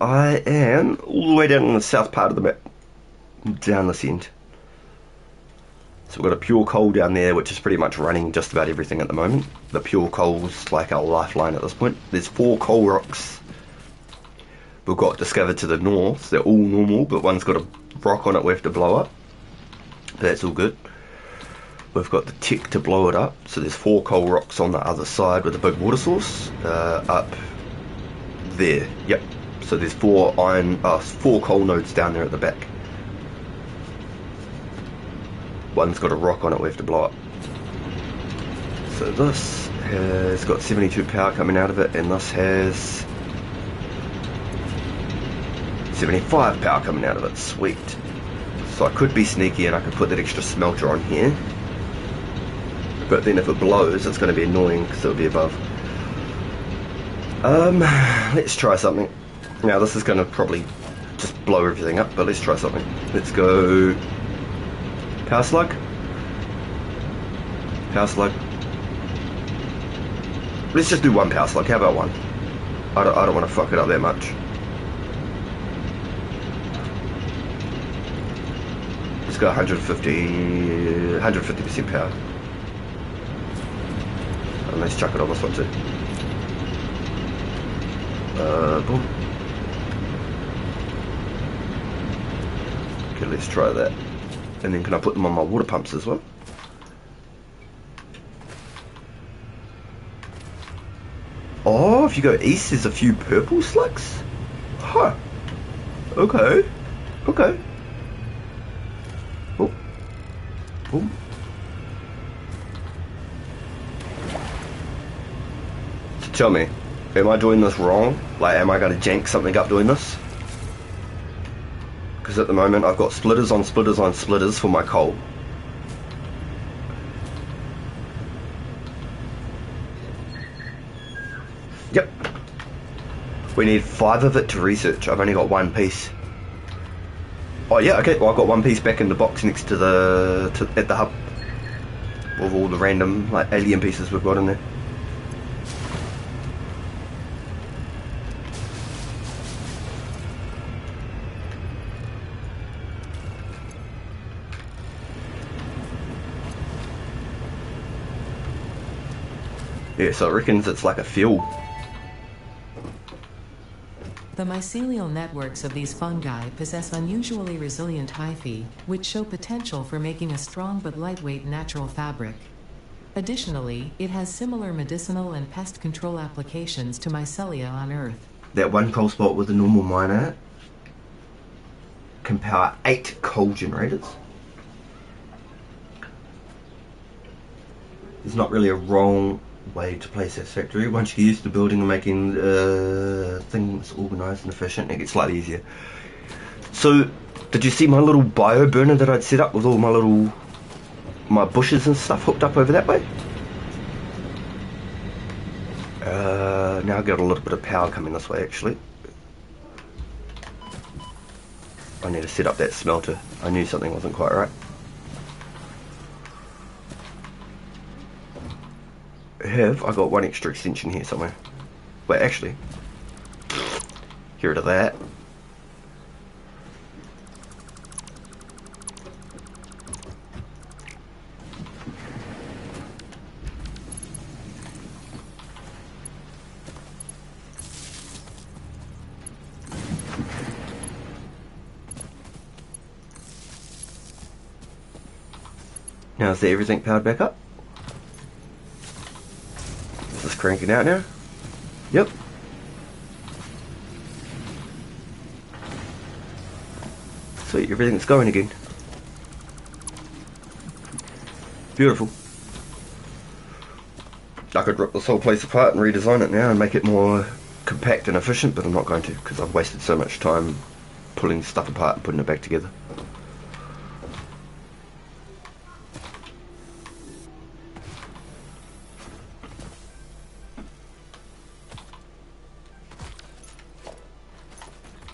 I am all the way down in the south part of the map. Down this end. So we've got a pure coal down there, which is pretty much running just about everything at the moment. The pure coal's like our lifeline at this point. There's 4 coal rocks we've got discovered to the north. They're all normal, but one's got a rock on it we have to blow up. But that's all good. We've got the tech to blow it up. So there's 4 coal rocks on the other side with a big water source up there. Yep. So there's 4 coal nodes down there at the back. One's got a rock on it we have to blow up. So this has got 72 power coming out of it, and this has 75 power coming out of it. Sweet. So I could be sneaky and I could put that extra smelter on here, but then if it blows it's going to be annoying because it'll be above. Let's try something. Now this is going to probably just blow everything up, but let's try something. Let's go power slug. Power slug. Let's just do 1 power slug. How about 1? I don't want to fuck it up that much. Let's go 150% power. And let's chuck it on this one too. Boom. Okay, let's try that. And then can I put them on my water pumps as well? Oh, if you go east, there's a few purple slugs? Huh. Okay. Okay. Oh. Boom. So tell me, am I doing this wrong? Like, am I going to jank something up doing this? Because at the moment I've got splitters on splitters on splitters for my coal. Yep. We need 5 of it to research. I've only got 1 piece. Oh yeah, okay. Well, I've got 1 piece back in the box next to at the hub with all the random like alien pieces we've got in there. Yeah, so it reckons it's like a fuel. The mycelial networks of these fungi possess unusually resilient hyphae, which show potential for making a strong but lightweight natural fabric. Additionally, it has similar medicinal and pest control applications to mycelia on Earth. That one coal spot with a normal miner can power 8 coal generators. There's not really a wrong way to play Satisfactory. Once you get used to building and making things organised and efficient, it gets slightly easier. So, did you see my little bio burner that I'd set up with all my bushes and stuff hooked up over that way? Now I've got a little bit of power coming this way actually. I need to set up that smelter. I knew something wasn't quite right. I got one extra extension here somewhere. Wait, actually, get rid of that. Now is everything powered back up? Is this cranking out now? Yep. Sweet, everything's going again. Beautiful. I could rip this whole place apart and redesign it now and make it more compact and efficient, but I'm not going to because I've wasted so much time pulling stuff apart and putting it back together.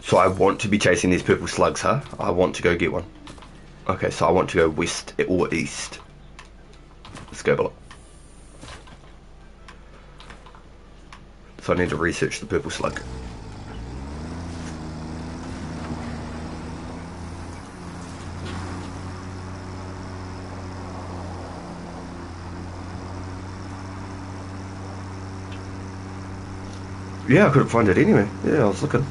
So I want to be chasing these purple slugs, huh? I want to go get one. Okay, so I want to go west or east. Let's go below. So I need to research the purple slug. Yeah, I couldn't find it anyway. Yeah, I was looking.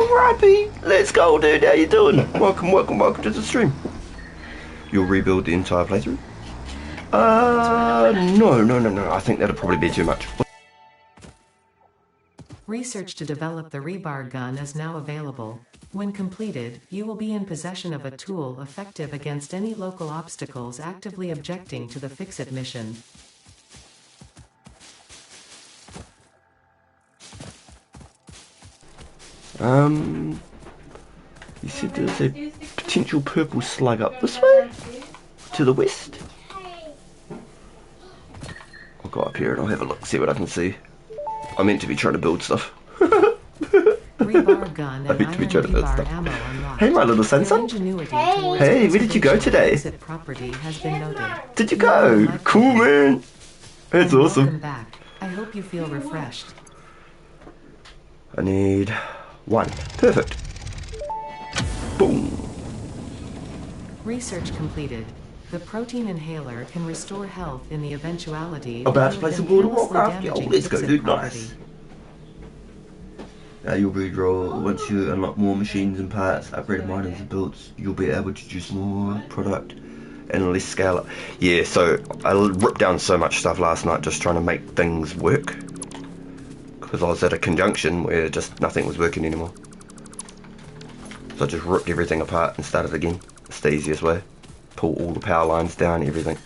Rappy, let's go, dude. How you doing? Welcome to the stream. You'll rebuild the entire playthrough? No. I think that'll probably be too much. Research to develop the rebar gun is now available. When completed, you will be in possession of a tool effective against any local obstacles actively objecting to the Fix-It mission. You said there's a potential purple slug up this way? To the west? I'll go up here and I'll have a look, see what I can see. I meant to be trying to build stuff. Rebar gun and iron rebar ammo unlocked. Hey, my little son. Hey, where did you go today? Did you go? Cool, man. That's awesome. Welcome back. I hope you feel refreshed. I need one. Perfect. Boom. Research completed. The protein inhaler can restore health in the eventuality About to you play have some been World of carelessly Warcraft. Yo, damaging let's go, Fix-It dude. property. Nice. You'll redraw once you unlock more machines and parts, upgrade miners and builds. You'll be able to produce more product and less scale up. Yeah, so I ripped down so much stuff last night just trying to make things work. Because I was at a conjunction where just nothing was working anymore. So I just ripped everything apart and started again. It's the easiest way. Pull all the power lines down, everything.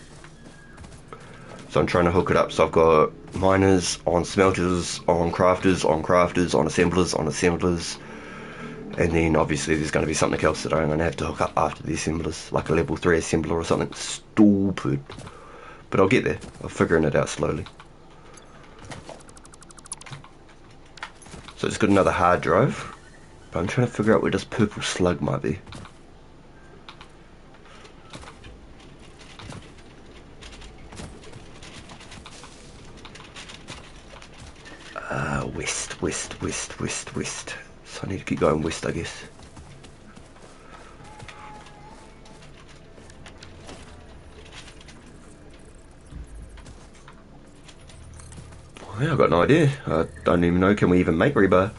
So I'm trying to hook it up. So I've got miners on smelters, on crafters, on assemblers, and then obviously there's going to be something else that I'm going to have to hook up after the assemblers, like a level 3 assembler or something stupid. But I'll get there. I'm figuring it out slowly. So it's got another hard drive, but I'm trying to figure out where this purple slug might be. West. So I need to keep going west, I guess. Yeah, I've got no idea. I don't even know. Can we even make rebar?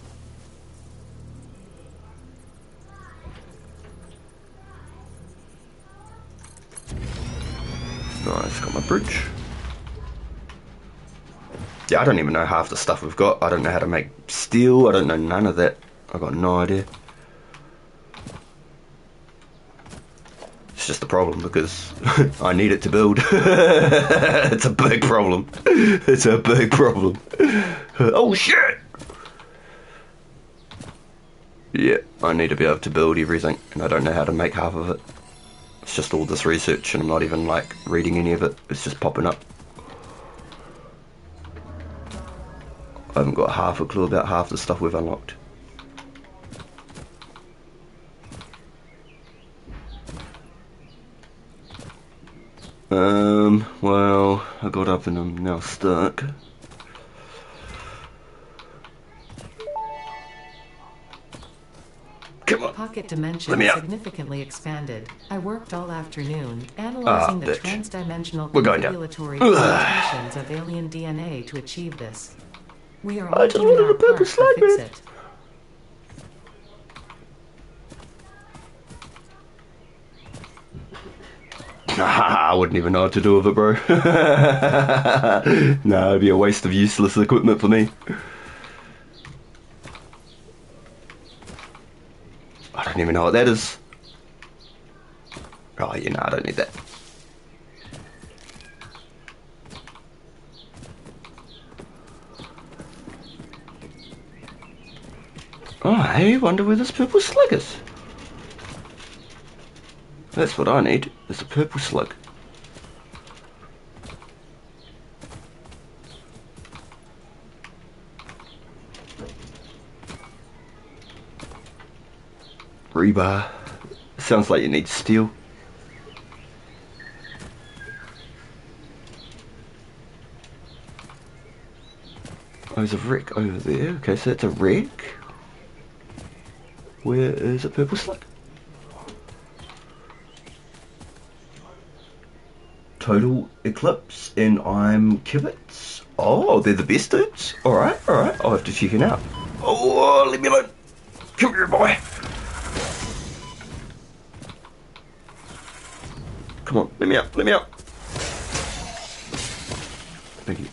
Nice, got my bridge. Yeah, I don't even know half the stuff we've got. I don't know how to make steel. I don't know none of that. I've got no idea. It's just a problem because I need it to build. It's a big problem. It's a big problem. Oh shit! Yeah, I need to be able to build everything, and I don't know how to make half of it. It's just all this research, and I'm not even like reading any of it. It's just popping up. I haven't got half a clue about half the stuff we've unlocked. Well, I got up and I'm now stuck. Come on. Pocket dimension significantly expanded. I worked all afternoon analyzing the transdimensional manipulatory mutations of alien DNA to achieve this. We are all doing our part to fix it. I wouldn't even know what to do with it, bro. Nah, it'd be a waste of useless equipment for me. I don't even know what that is. Oh, you know, I don't need that. Oh, I wonder where this purple slug is. That's what I need, is a purple slug. Rebar. Sounds like you need steel. Oh, there's a wreck over there. Okay, so that's a wreck. Where is a purple slug? Total Eclipse and I'm Kibitz. Oh, they're the best dudes. Alright. I'll have to check it out. Oh, leave me alone. Come here, boy. Come on, let me out. Thank you.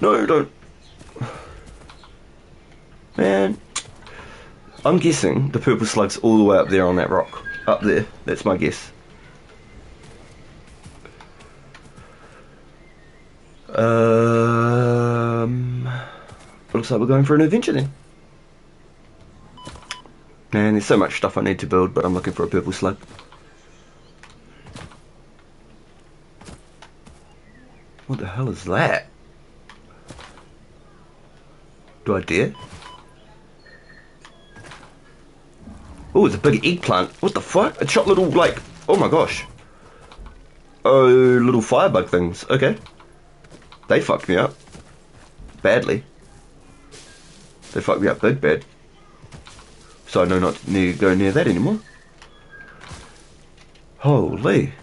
No, don't. Man. I'm guessing the purple slug's all the way up there on that rock. Up there. That's my guess. Looks like we're going for an adventure then. Man, there's so much stuff I need to build, but I'm looking for a purple slug. What the hell is that? Do I dare? Oh, it's a big eggplant. What the fuck? It shot little, like... Oh my gosh. Oh, little firebug things. Okay. They fucked me up. Badly. They fucked me up big bad. So I know not to go near that anymore. Holy.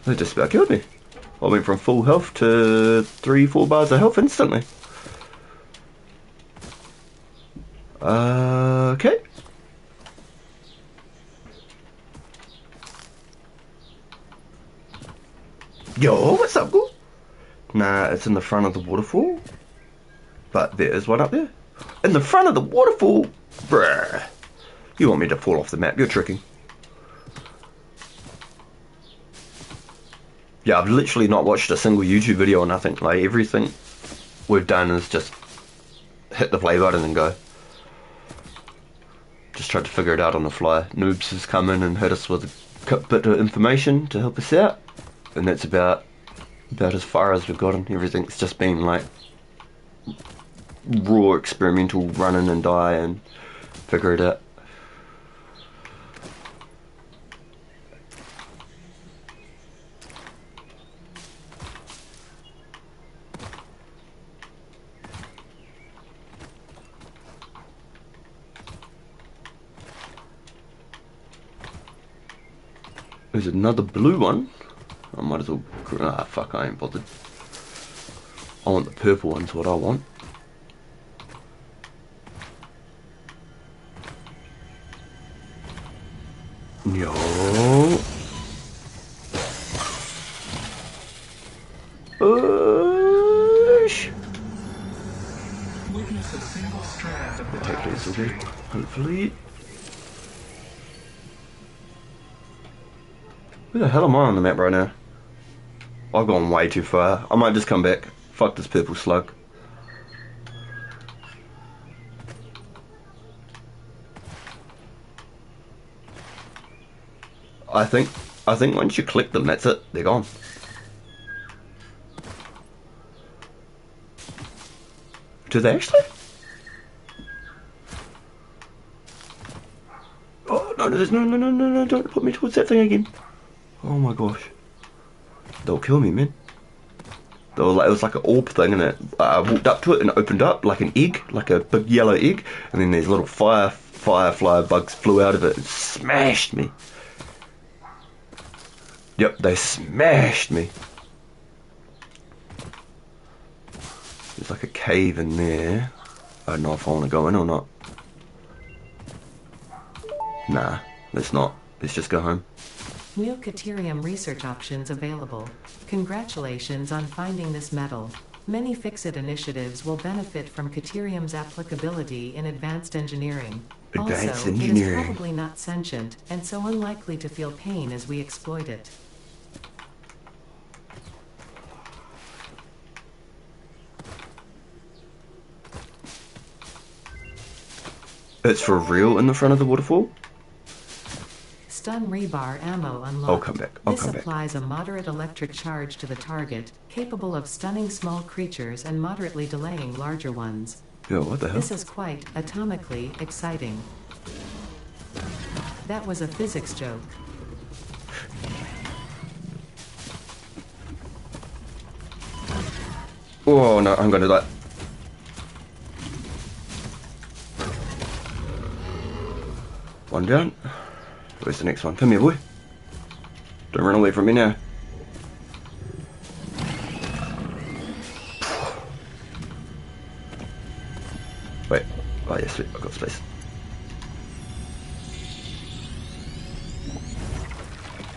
They just about killed me. I went from full health to 3-4 bars of health instantly. Okay. Yo, what's up, girl? Nah, it's in the front of the waterfall. But there is one up there. In the front of the waterfall? Bruh. You want me to fall off the map? You're tricking. Yeah, I've literally not watched a single YouTube video or nothing. Like, everything we've done is just hit the play button and go. Just tried to figure it out on the fly. Noobs has come in and hit us with a bit of information to help us out. And that's about as far as we've gotten. Everything's just been like raw experimental run in and die and figure it out. There's another blue one. I might as well... Ah, fuck, I ain't bothered. I want the purple one's what I want. Yo. Witness a single strand of the Hopefully it's all good. Hopefully. Where the hell am I on the map right now? I've gone way too far. I might just come back. Fuck this purple slug. I think once you click them, that's it. They're gone. Do they actually? Oh no! No! Don't put me towards that thing again. Oh my gosh. They'll kill me, man. It was like an orb thing, and I walked up to it and it opened up like an egg, like a big yellow egg, and then these little firefly bugs flew out of it and smashed me. Yep, they smashed me. There's like a cave in there. I don't know if I want to go in or not. Nah, let's not. Let's just go home. New Caterium research options available. Congratulations on finding this metal. Many Fix-It initiatives will benefit from Caterium's applicability in advanced engineering. Advanced also, engineering. it is probably not sentient, and so unlikely to feel pain as we exploit it. It's for real in the front of the waterfall? Stun rebar ammo unlocked. I'll come back. This applies a moderate electric charge to the target, capable of stunning small creatures and moderately delaying larger ones. Yo, what the hell? This is quite atomically exciting. That was a physics joke. Oh no, I'm gonna die. One down. Where's the next one? Come here, boy. Don't run away from me now. Wait. Oh, yes, sweet. I've got space.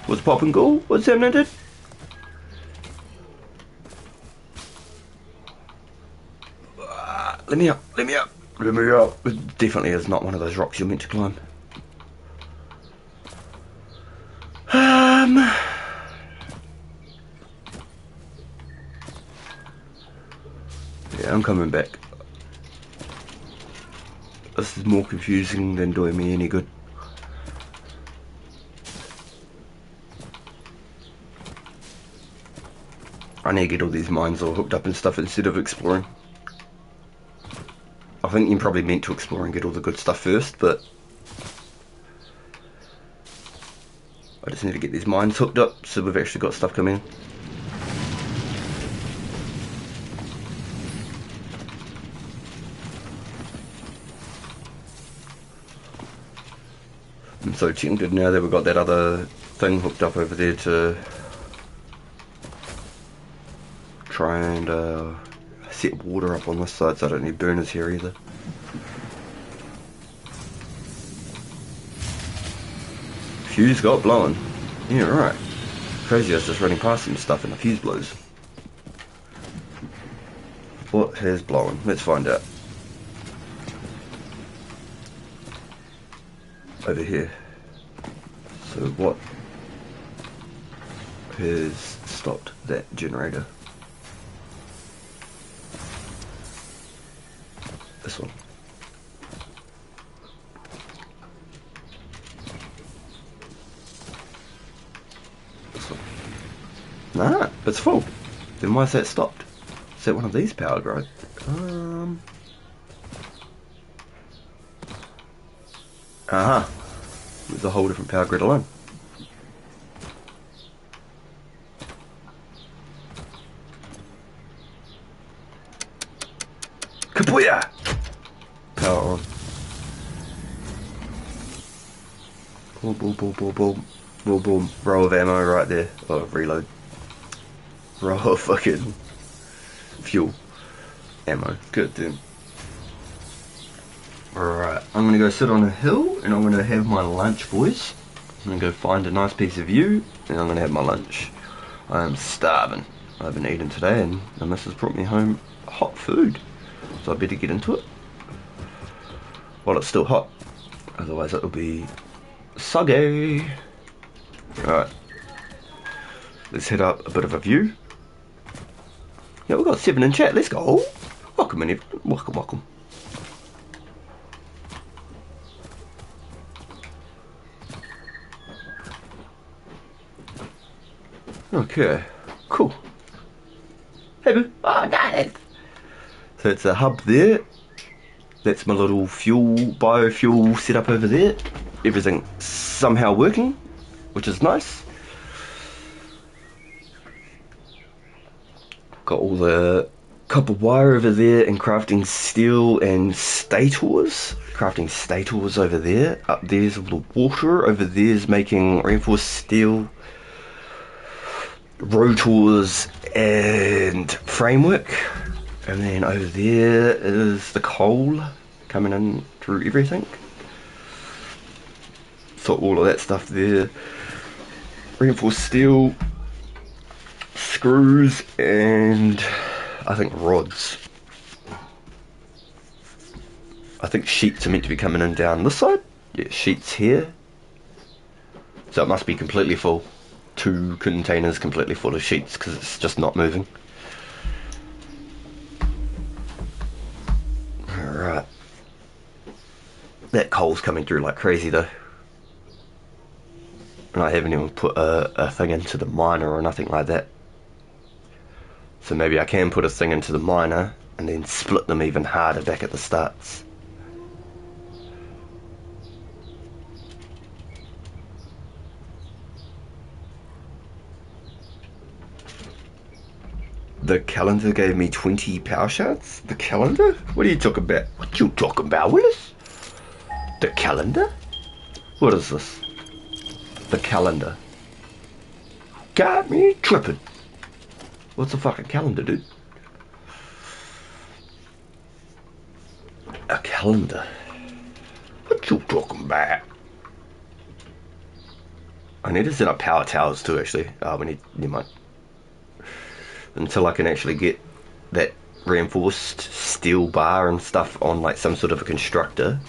What's poppin' cool? What's happening, dude? Let me up. Let me up. Let me up. It definitely is not one of those rocks you're meant to climb. Yeah, I'm coming back. This is more confusing than doing me any good. I need to get all these mines all hooked up and stuff instead of exploring. I think you're probably meant to explore and get all the good stuff first, but I just need to get these mines hooked up so we've actually got stuff coming in. I'm so tempted now that we've got that other thing hooked up over there to try and set water up on this side so I don't need burners here either. Fuse got blowing. Yeah, right. Crazy, I was just running past some stuff and the fuse blows. What has blown? Let's find out. over here. So what has stopped that generator? This one. This one. Nah, it's full. Then why is that stopped? Is that one of these power grids? Aha. There's a whole different power grid alone. Kapuya! Power on. Boom, boom, boom, boom, boom. Boom, boom. Row of ammo right there. Oh, reload. Row of fucking fuel. Ammo. Good, dude. Alright, I'm gonna go sit on a hill and I'm gonna have my lunch, boys. I'm gonna go find a nice piece of view and I'm gonna have my lunch. I am starving. I haven't eaten today and the missus brought me home hot food. So I better get into it while it's still hot. Otherwise it'll be soggy. Alright. Let's head up a bit of a view. Yeah, we've got 7 in chat. Let's go. Welcome in everyone. Welcome, welcome. Okay, cool. Hey boo. Oh, nice. So it's a hub there. That's my little biofuel setup over there. Everything somehow working, which is nice. Got all the copper wire over there and crafting steel and stators. Crafting stators over there. Up there's all the water. Over there's making reinforced steel, rotors and framework. And then over there is the coal coming in through everything. So all of that stuff there. Reinforced steel, screws, and I think rods. I think sheets are meant to be coming in down this side. Yeah, sheets here. So it must be completely full. 2 containers completely full of sheets because it's just not moving. Alright. That coal's coming through like crazy though. And I haven't even put a thing into the miner or nothing like that. So maybe I can put a thing into the miner and then split them even harder back at the starts. The calendar gave me 20 power shards? The calendar? What are you talking about? What you talking about, Willis? The calendar? What is this? The calendar. Got me tripping. What's a fucking calendar, dude? A calendar. What you talking about? I need to set up power towers too, actually. Never mind. Until I can actually get that reinforced steel bar and stuff on like some sort of a constructor,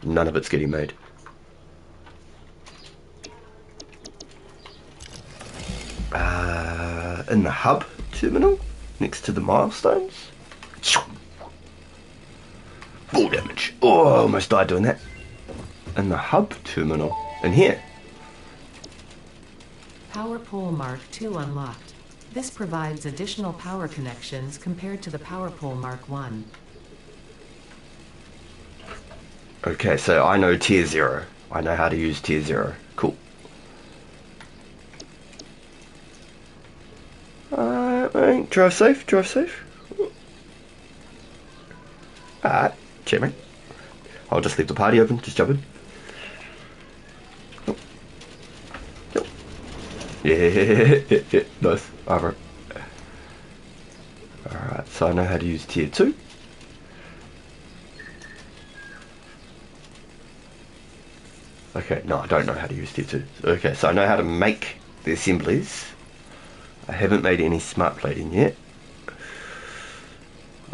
none of it's getting made. In the hub terminal next to the milestones. Full damage. Oh, I almost died doing that. In the hub terminal in here. Power pole Mark II unlocked. This provides additional power connections compared to the power pole Mark 1. Okay, so I know tier 0. I know how to use tier 0. Cool. Alright, drive safe, drive safe. Alright, check mate. I'll just leave the party open, just jump in. Oh. Oh. Yeah, nice. Alright. Alright, so I know how to use tier 2. Okay, no, I don't know how to use tier 2. Okay, so I know how to make the assemblies. I haven't made any smart plating yet.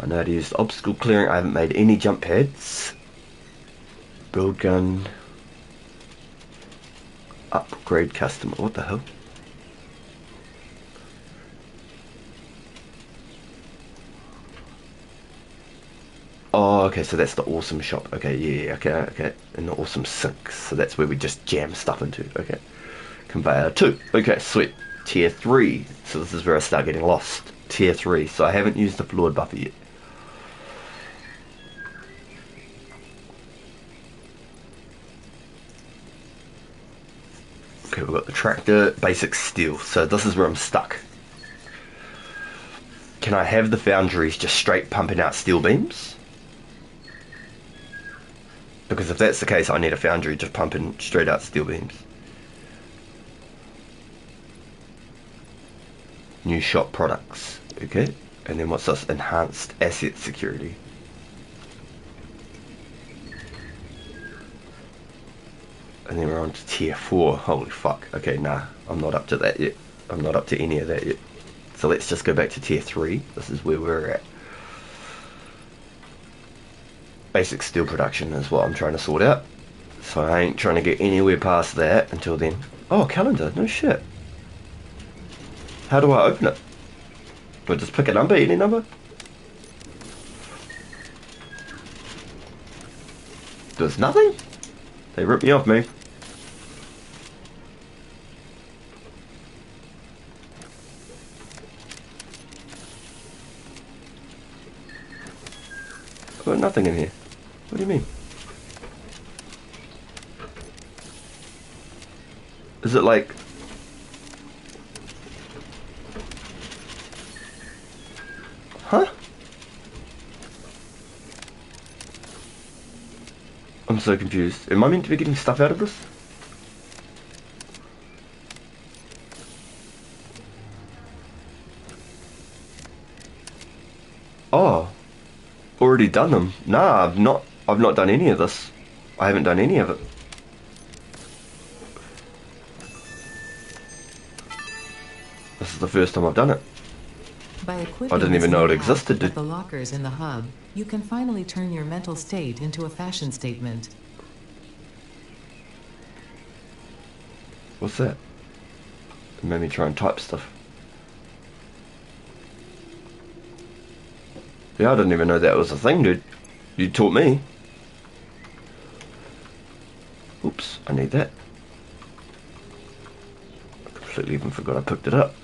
I know how to use obstacle clearing. I haven't made any jump pads. Build gun. Upgrade customer. What the hell? Oh, okay, so that's the awesome shop. Okay, yeah, okay. And the awesome sinks. So that's where we just jam stuff into. Okay. Conveyor 2. Okay, sweet. Tier 3. So this is where I start getting lost. Tier 3. So I haven't used the fluid buffer yet. Okay, we've got the tractor, basic steel. So this is where I'm stuck. Can I have the foundries just straight pumping out steel beams? Because if that's the case, I need a foundry just pumping straight out steel beams. New shop products. Okay. And then what's this? Enhanced asset security. And then we're on to tier 4. Holy fuck. Okay, nah. I'm not up to that yet. I'm not up to any of that yet. So let's just go back to tier 3. This is where we're at. Basic steel production is what I'm trying to sort out. So I ain't trying to get anywhere past that until then. Oh, calendar. No shit. How do I open it? Do I just pick a number? Any number? There's nothing? They ripped me off, me. I've got nothing in here. What do you mean? Is it like... Huh? I'm so confused. Am I meant to be getting stuff out of this? Oh. Already done them. Nah, I've not done any of this. I haven't done any of it. This is the first time I've done it. By equipping I didn't even know it this new existed. at the lockers in the hub, you can finally turn your mental state into a fashion statement. What's that? It made me try and type stuff. Yeah, I didn't even know that was a thing, dude. You taught me. Oops, I need that. I completely even forgot I picked it up.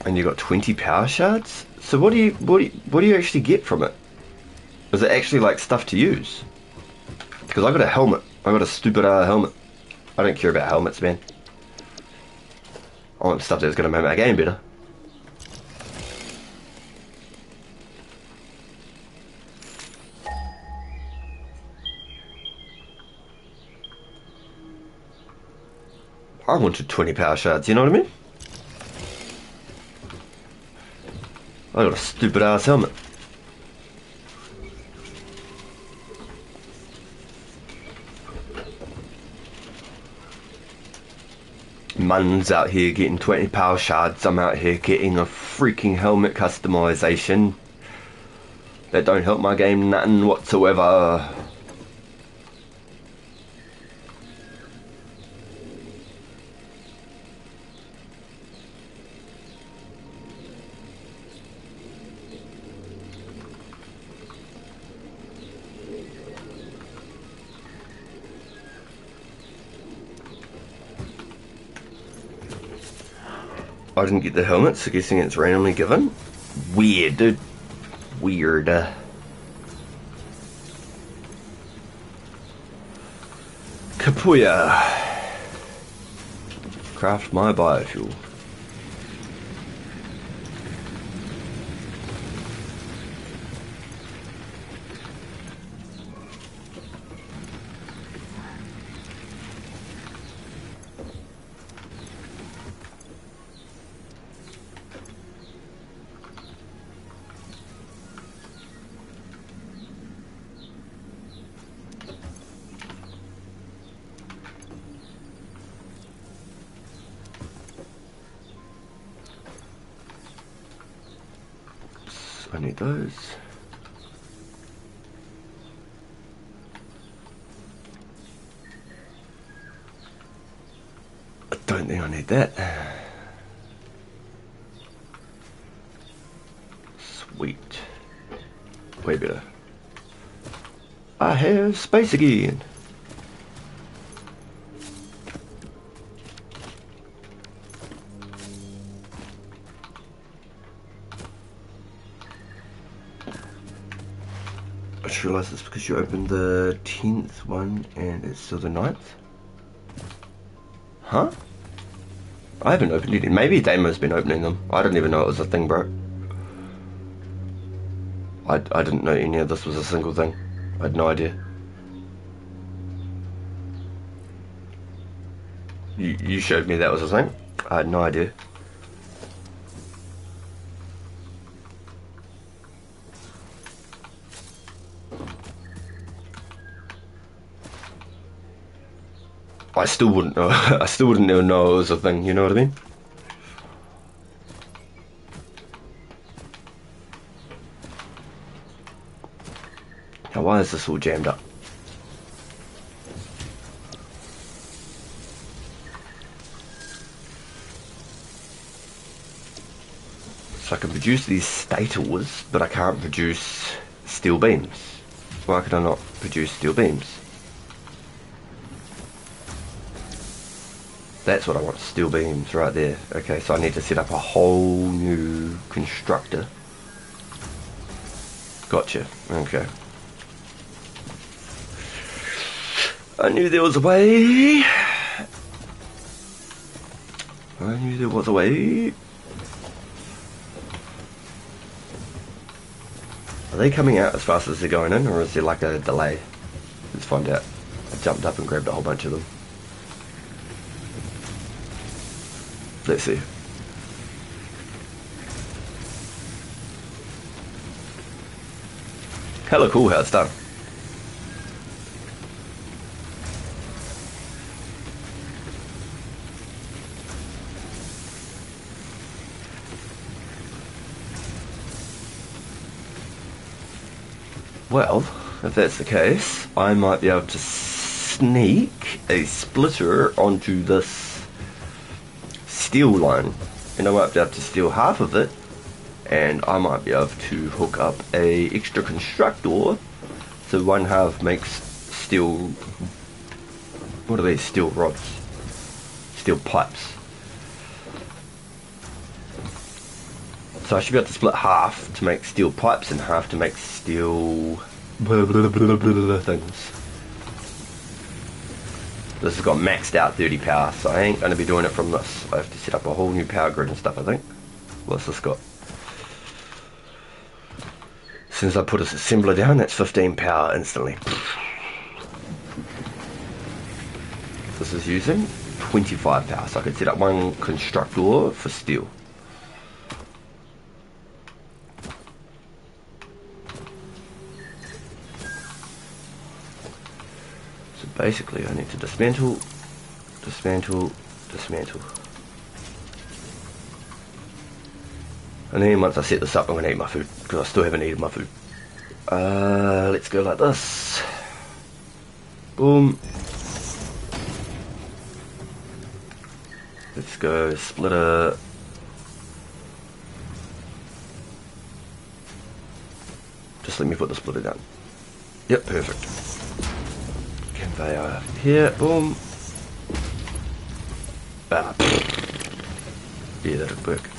And you got 20 power shards? So what do you actually get from it? Is it actually like stuff to use? Because I got a helmet. I got a stupid helmet. I don't care about helmets, man. I want stuff that's gonna make my game better. I wanted 20 power shards, you know what I mean? I got a stupid ass helmet. Man's out here getting 20 power shards. I'm out here getting a freaking helmet customization that don't help my game nothing whatsoever. I didn't get the helmet, so guessing it's randomly given. Weird, dude. Weird. Kapuya. Craft my biofuel. Oops, I need those. I don't think I need that. Sweet. Way better. I have space again. I just realised it's because you opened the 10th one and it's still the 9th. Huh? I haven't opened it. Maybe Damo's been opening them. I didn't even know it was a thing, bro. I didn't know any of this was a single thing. I had no idea. You showed me that was a thing. I had no idea. I still wouldn't know. I still wouldn't even know it was a thing. You know what I mean? Now, why is this all jammed up? So I can produce these stators, but I can't produce steel beams. Why could I not produce steel beams? That's what I want, steel beams right there. Okay, so I need to set up a whole new constructor. Gotcha, okay. I knew there was a way. I knew there was a way. Are they coming out as fast as they're going in, or is there like a delay? Let's find out. I jumped up and grabbed a whole bunch of them. Let's see. Hella cool how it's done. Well, if that's the case, I might be able to sneak a splitter onto this steel line, and I might be able to steal half of it, and I might be able to hook up a extra constructor, so one half makes steel, what are these, steel rods, steel pipes. So I should be able to split half to make steel pipes and half to make steel things. This has got maxed out 30 power, so I ain't going to be doing it from this. I have to set up a whole new power grid and stuff, I think. What's this got? As soon as I put this assembler down, that's 15 power instantly. This is using 25 power, so I could set up one constructor for steel. Basically, I need to dismantle, dismantle, dismantle. And then once I set this up, I'm going to eat my food, because I still haven't eaten my food. Let's go like this. Boom. Let's go splitter. Just let me put the splitter down. Yep, perfect. Conveyor here, boom. Ah, yeah, that'll work.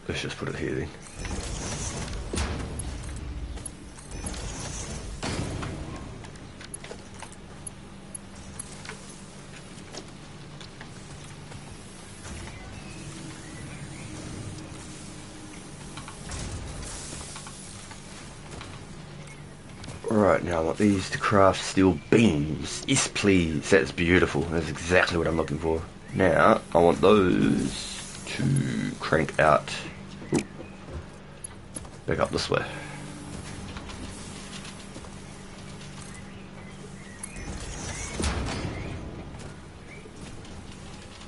Let's just put it here then. Alright, now I want these to craft steel beams. Yes, please. That's beautiful. That's exactly what I'm looking for. Now, I want those to crank out. Ooh. Back up this way.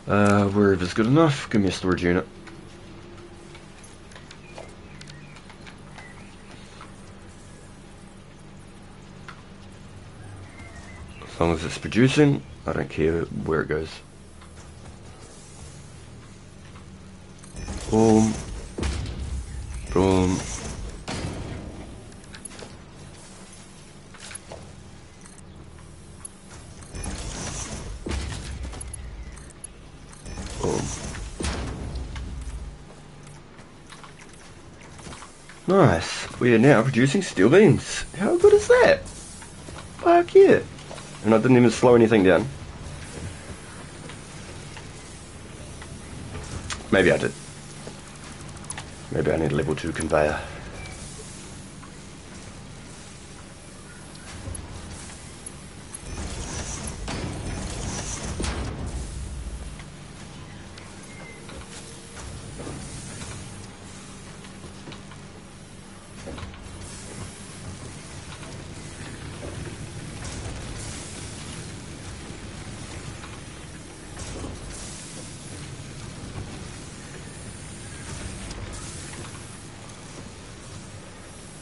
Wherever's good enough. Give me a storage unit. As long as it's producing, I don't care where it goes. Boom. Boom. Boom. Nice. We are now producing steel beams. How good is that? Fuck yeah. And I didn't even slow anything down. Maybe I did. Maybe I need a level 2 conveyor.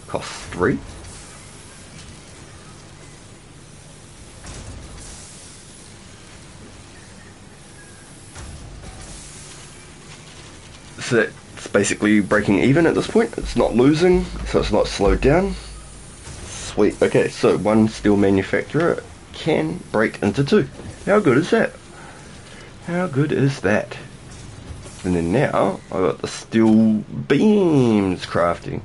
Cost 3. So it's basically breaking even at this point. It's not losing, so it's not slowed down. Sweet. Okay, so one steel manufacturer can break into 2. How good is that? How good is that? And then now I got the steel beams crafting.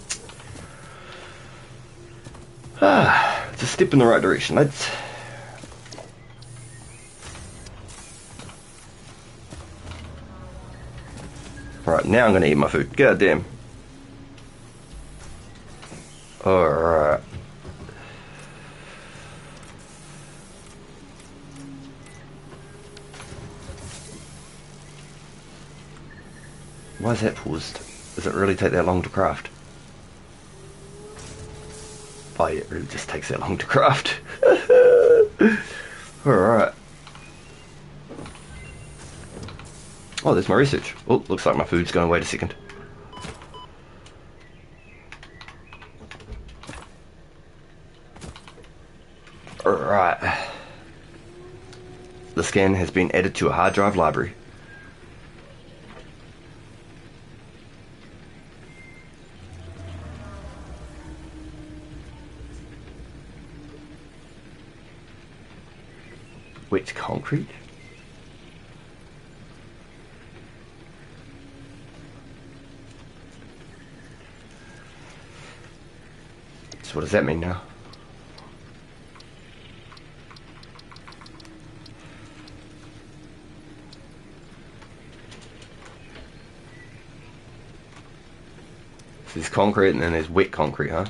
It's a step in the right direction, lads. Right, now I'm gonna eat my food. God damn. Alright. Why is that paused? Does it really take that long to craft? Oh yeah, it really just takes that long to craft. Alright. Oh, there's my research. Oh, looks like my food's going. Wait a second. Alright. The scan has been added to a hard drive library. Wet concrete? So what does that mean now? So there's concrete and then there's wet concrete, huh?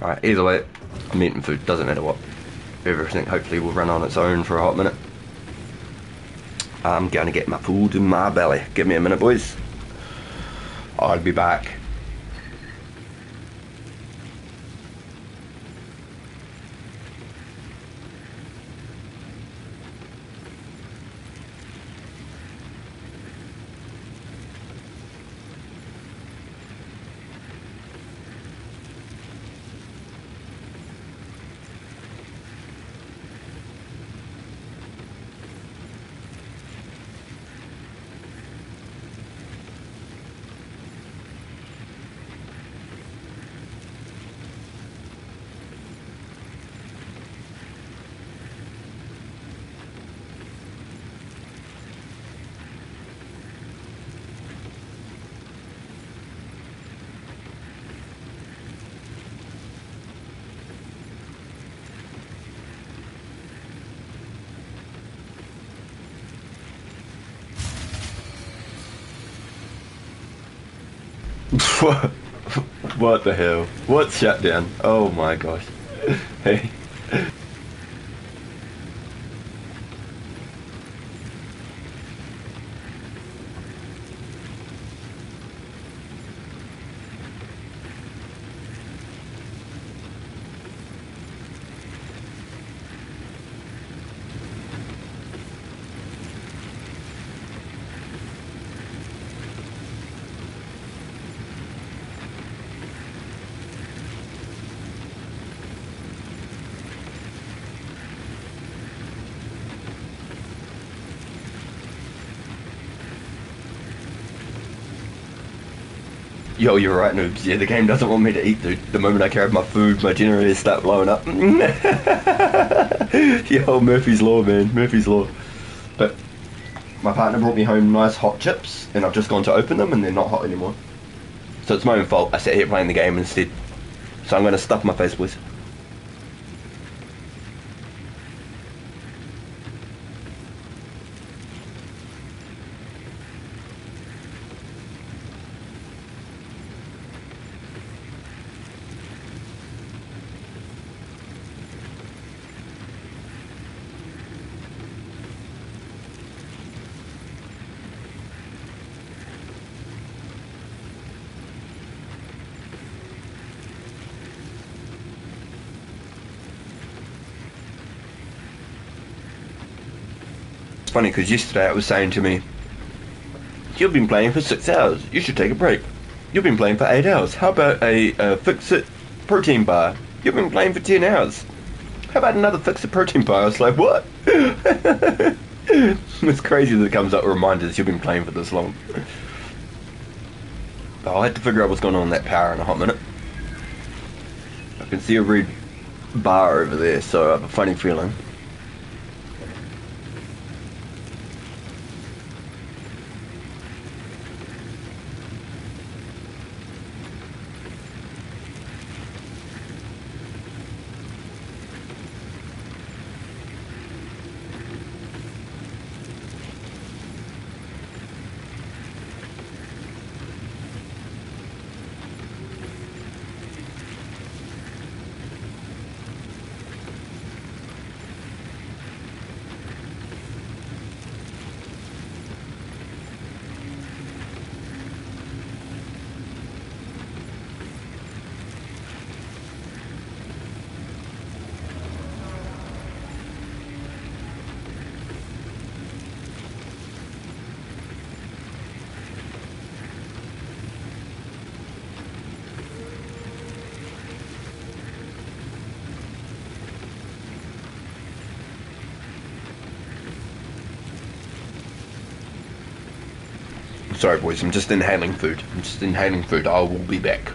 Alright, either way, I'm eating food, doesn't matter what. Everything hopefully will run on its own for a hot minute. I'm gonna get my food in my belly. Give me a minute, boys. I'll be back. What the hell? What shutdown? Oh my gosh. Hey. Yo, you're right, noobs. Yeah, the game doesn't want me to eat, dude. The moment I grab my food, my generators start blowing up. Yo, Murphy's Law, man. Murphy's Law. But my partner brought me home nice hot chips, and I've just gone to open them, and they're not hot anymore. So it's my own fault. I sat here playing the game instead. So I'm going to stuff my face, boys. It's funny because yesterday it was saying to me, you've been playing for 6 hours, you should take a break. You've been playing for 8 hours, how about a Fix-It protein bar? You've been playing for 10 hours. How about another Fix-It protein bar? I was like, what? It's crazy that it comes up with reminders you've been playing for this long. I'll have to figure out what's going on in that power in a hot minute. I can see a red bar over there, so I have a funny feeling. Sorry, boys, I'm just inhaling food. I will be back.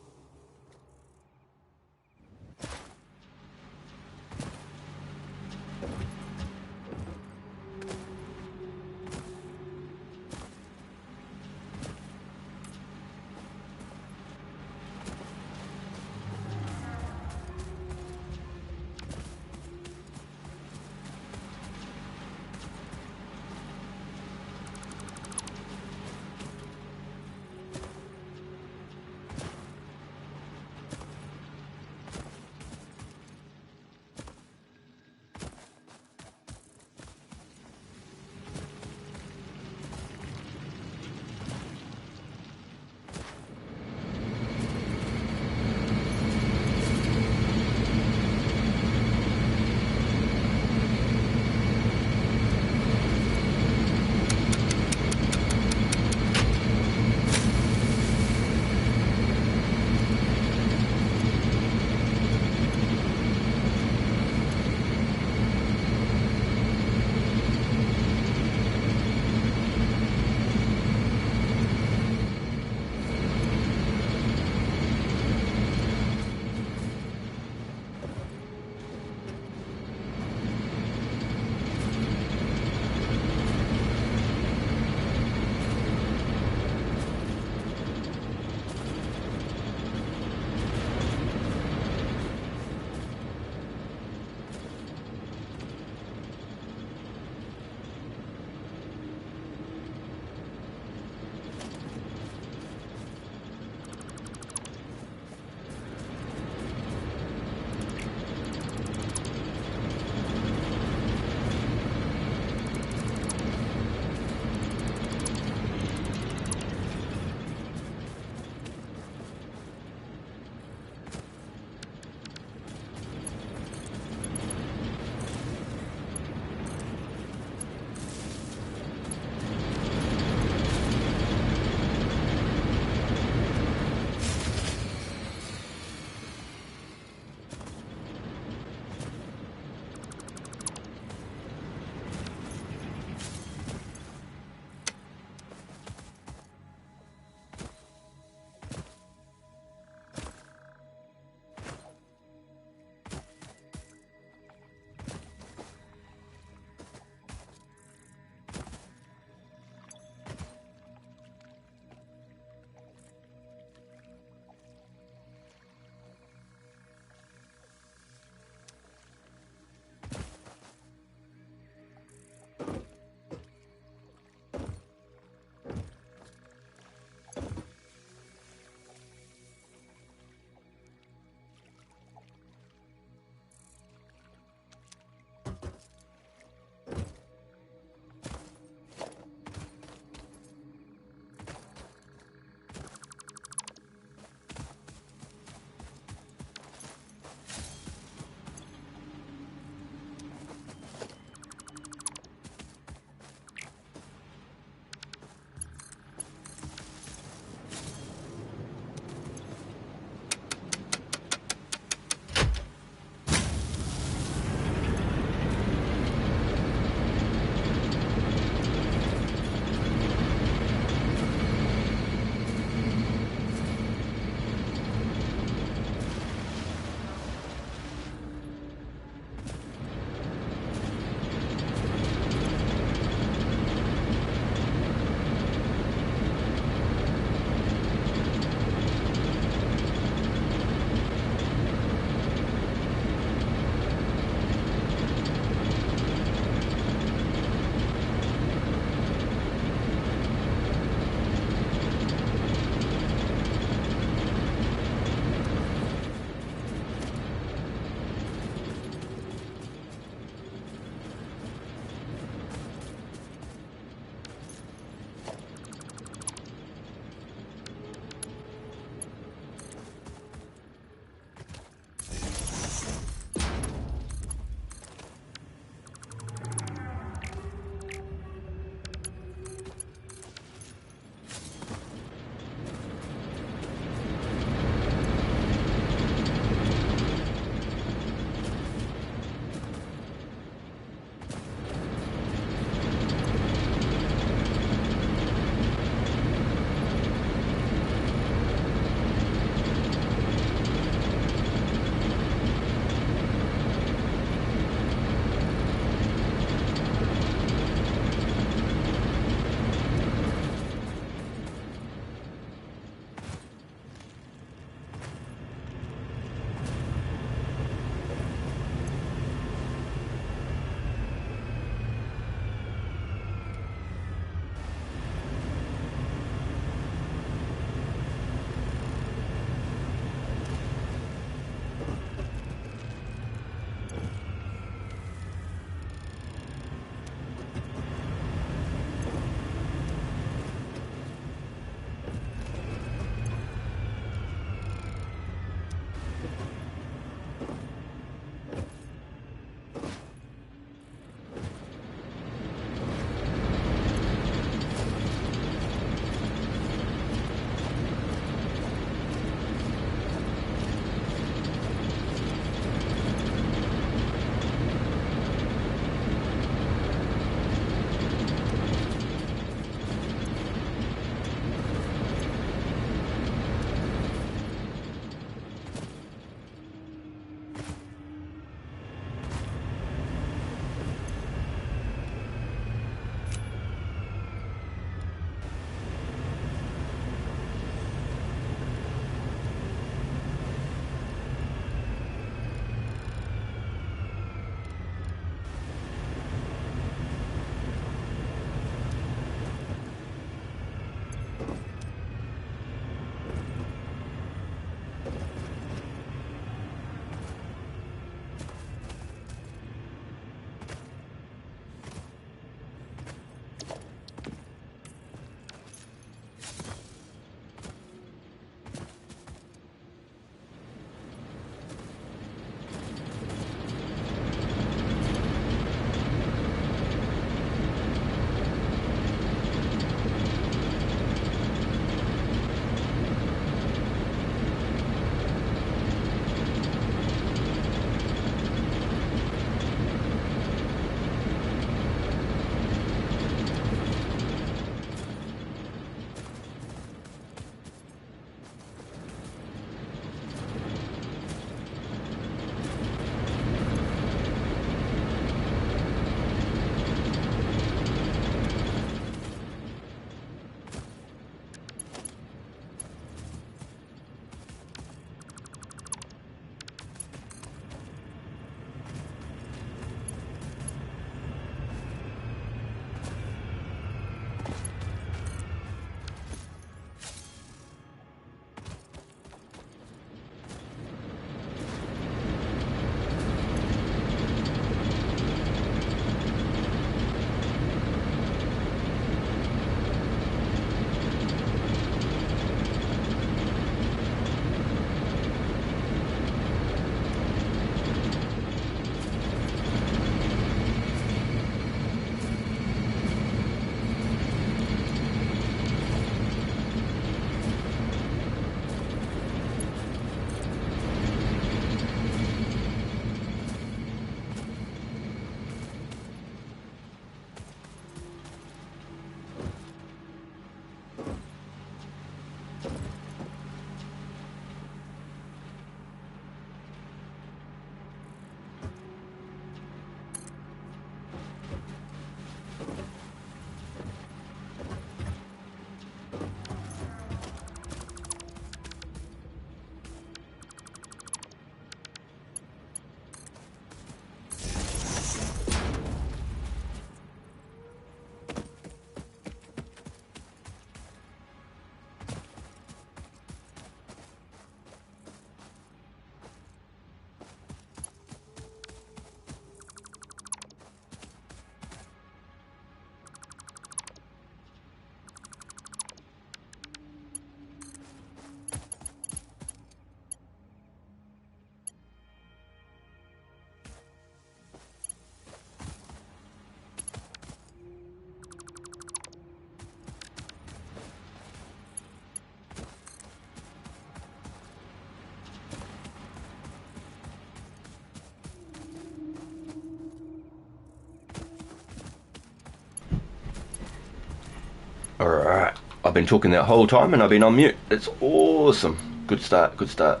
Alright. I've been talking that whole time and I've been on mute. It's awesome. Good start, good start.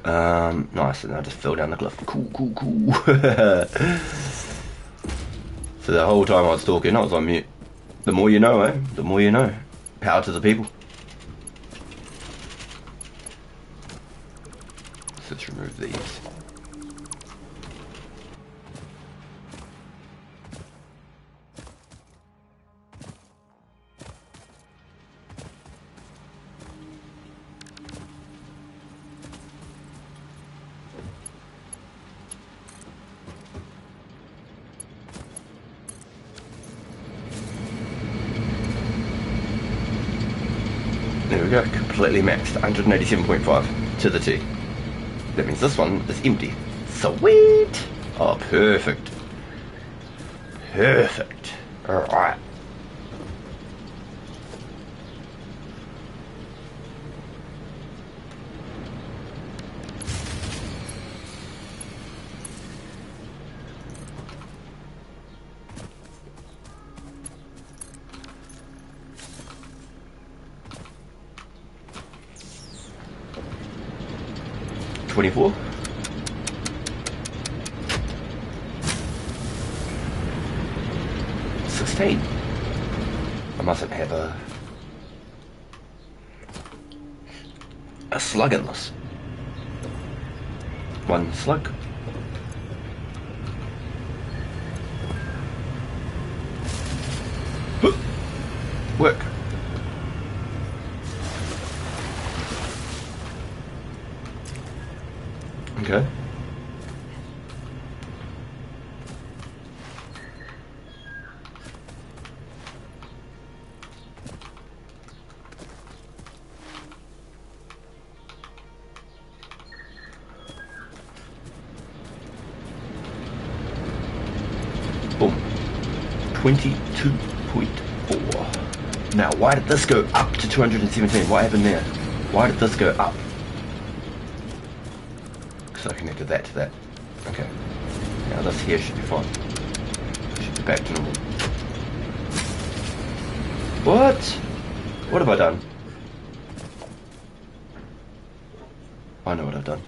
Nice, and I just fell down the cliff. Cool. So the whole time I was talking, I was on mute. The more you know, eh? The more you know. Power to the people. Let's remove these. There we go, completely maxed, 187.5 to the T. That means this one is empty. Sweet! Oh, perfect. Perfect. Alright. $24. $16. I mustn't have a slug in this. One slug. Work. Okay. Boom. 22.4. Now, why did this go up to 217? What happened there? Why did this go up? So I connected that to that. Okay. Now this here should be fine. Should be back to normal. What? What have I done? I know what I've done.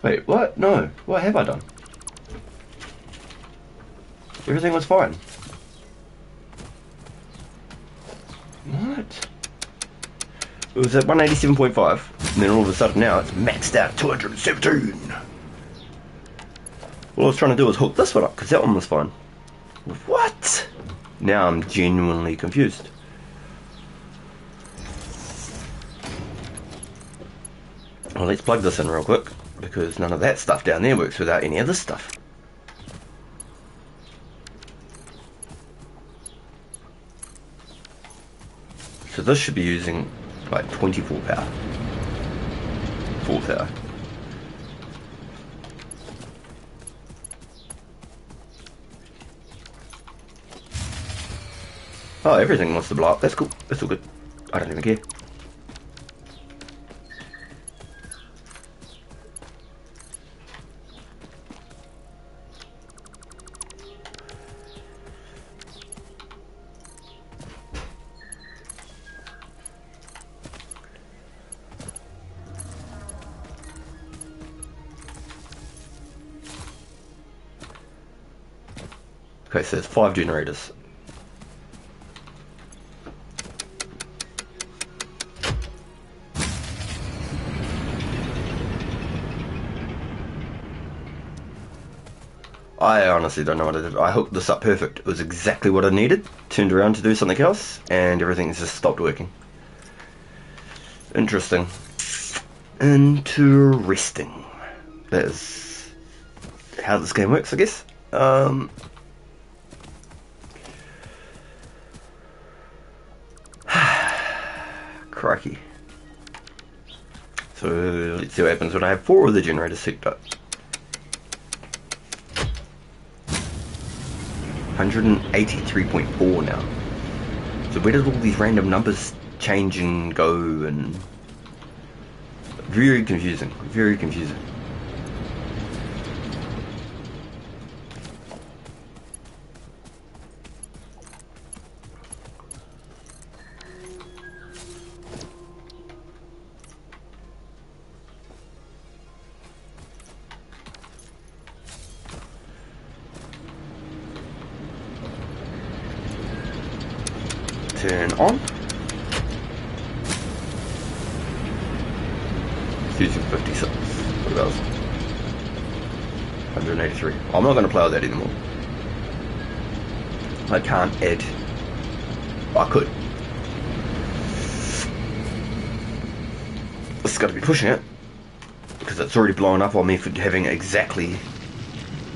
Wait, what? No. What have I done? Everything was fine. What? It was at 187.5. And then all of a sudden now it's maxed out at 217. What I was trying to do was hook this one up because that one was fine. What? Now I'm genuinely confused. Well, let's plug this in real quick because none of that stuff down there works without any of this stuff. So this should be using like 24 power. Full power. Oh, everything wants to blow up. That's cool. That's all good. I don't even care. Okay, so there's 5 generators. I honestly don't know what I did. I hooked this up perfect. It was exactly what I needed. Turned around to do something else, and everything's just stopped working. Interesting. Interesting. That is how this game works, I guess. Crikey. So let's see what happens when I have 4 of the generators hooked up. 183.4 now. So where did all these random numbers change and go? And very confusing. Very confusing. Turn on. It's using 56. What else? 183. I'm not going to play with that anymore. I can't add. I could. It's got to be pushing it because it's already blown up on me for having exactly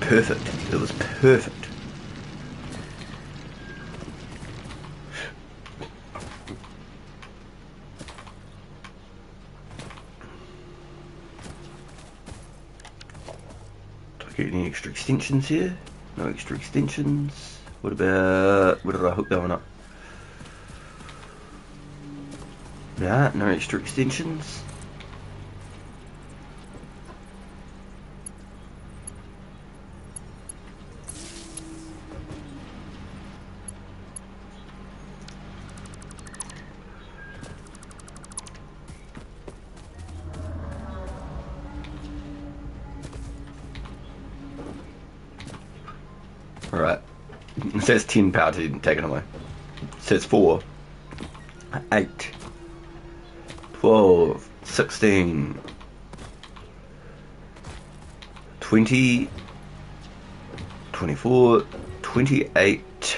perfect. It was perfect. Do I get any extra extensions here? No extra extensions. What about, where did I hook that one up? Nah, no extra extensions. Alright. It says 10 power to take it away. It says 4, 8, 12, 16, 20, 24, 28,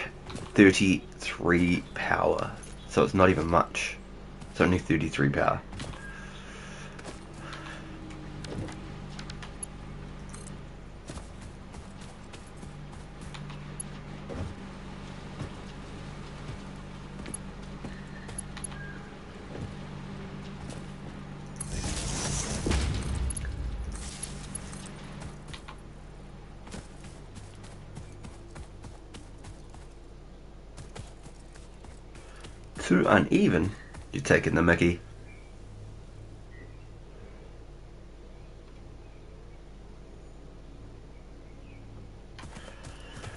33 power. So it's not even much. It's only 33 power. Too uneven? You're taking the mickey.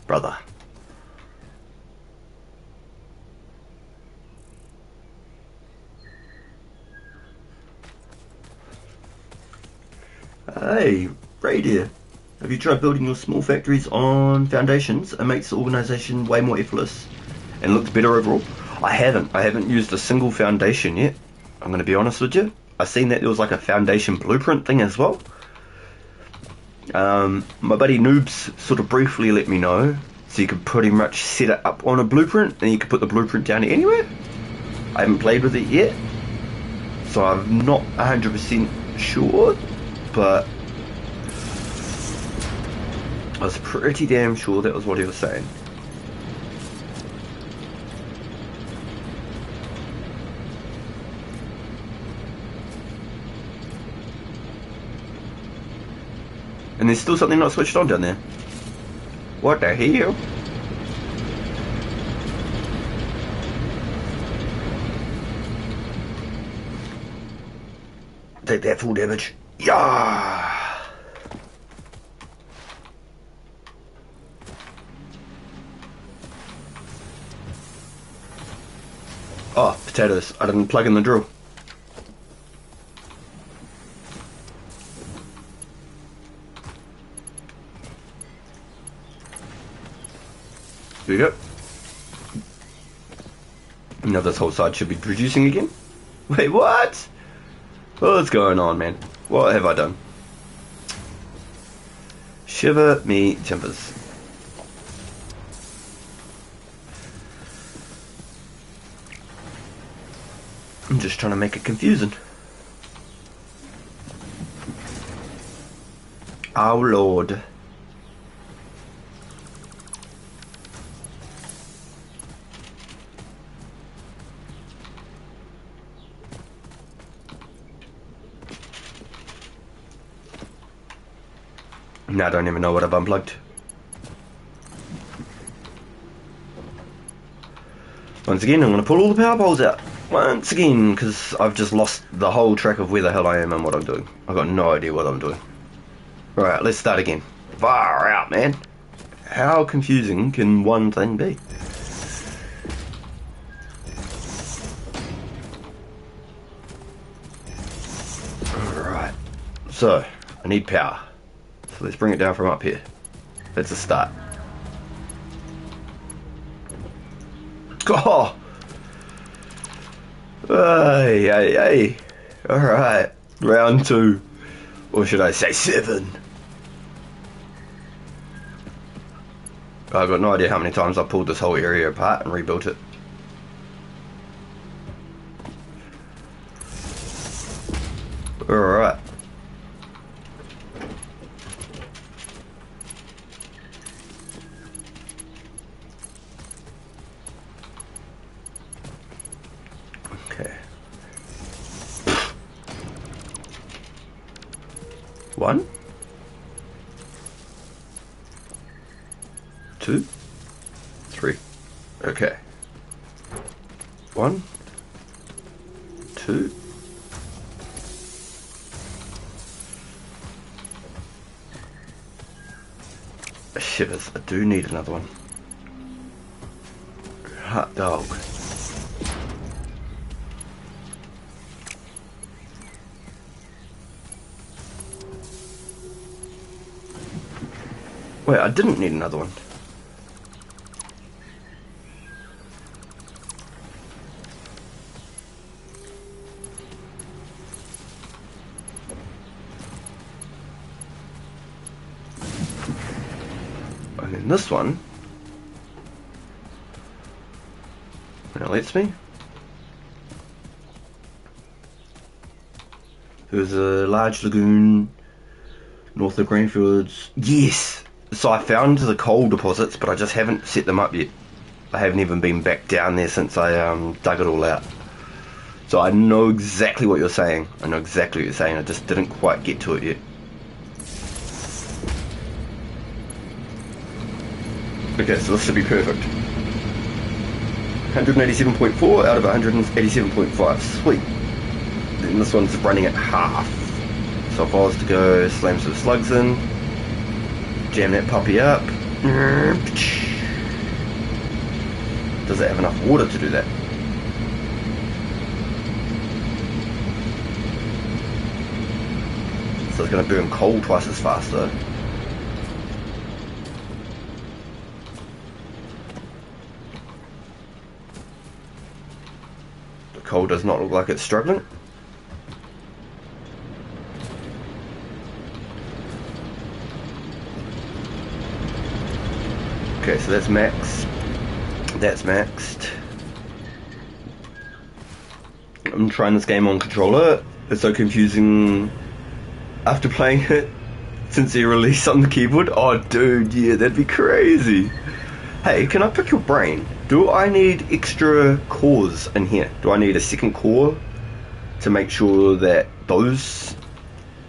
Brother. Hey, Reindeer. Have you tried building your small factories on foundations? It makes the organisation way more effortless and looks better overall. I haven't used a single foundation yet. I'm going to be honest with you. I've seen that there was like a foundation blueprint thing as well. My buddy Noobs sort of briefly let me know. So you could pretty much set it up on a blueprint and you could put the blueprint down anywhere. I haven't played with it yet. So I'm not 100% sure. But I was pretty damn sure that was what he was saying. And there's still something not switched on down there. What the hell? Take that full damage. Yeah. Oh, potatoes. I didn't plug in the drill. There you go. Now this whole side should be producing again. Wait, what? What's going on, man? What have I done? Shiver me timbers. I'm just trying to make it confusing. Oh Lord. Now I don't even know what I've unplugged. Once again, I'm going to pull all the power poles out. Once again, because I've just lost the whole track of where the hell I am and what I'm doing. I've got no idea what I'm doing. Right, let's start again. Far out, man. How confusing can one thing be? Alright. So, I need power. So let's bring it down from up here. That's a start. Oh! Hey, hey, hey. Alright. Round 2. Or should I say 7? I've got no idea how many times I've pulled this whole area apart and rebuilt it. Alright. Okay. 1, 2, 3. Okay. 1, 2. Shivers, I do need another one. Hot dog. Wait, I didn't need another one. And then this one, when it lets me, there's a large lagoon north of Greenfields. Yes! So I found the coal deposits, but I just haven't set them up yet. I haven't even been back down there since I dug it all out. So I know exactly what you're saying. I know exactly what you're saying. I just didn't quite get to it yet. Okay, so this should be perfect. 187.4 out of 187.5. Sweet. Then this one's running at half. So if I was to go slam some slugs in, jam that puppy up. Does it have enough water to do that? So it's going to burn coal twice as fast though. The coal does not look like it's struggling. Okay, so that's max. That's maxed. I'm trying this game on controller. It's so confusing after playing it since the release on the keyboard. Oh dude, yeah, that'd be crazy. Hey, can I pick your brain? Do I need extra cores in here? Do I need a second core to make sure that those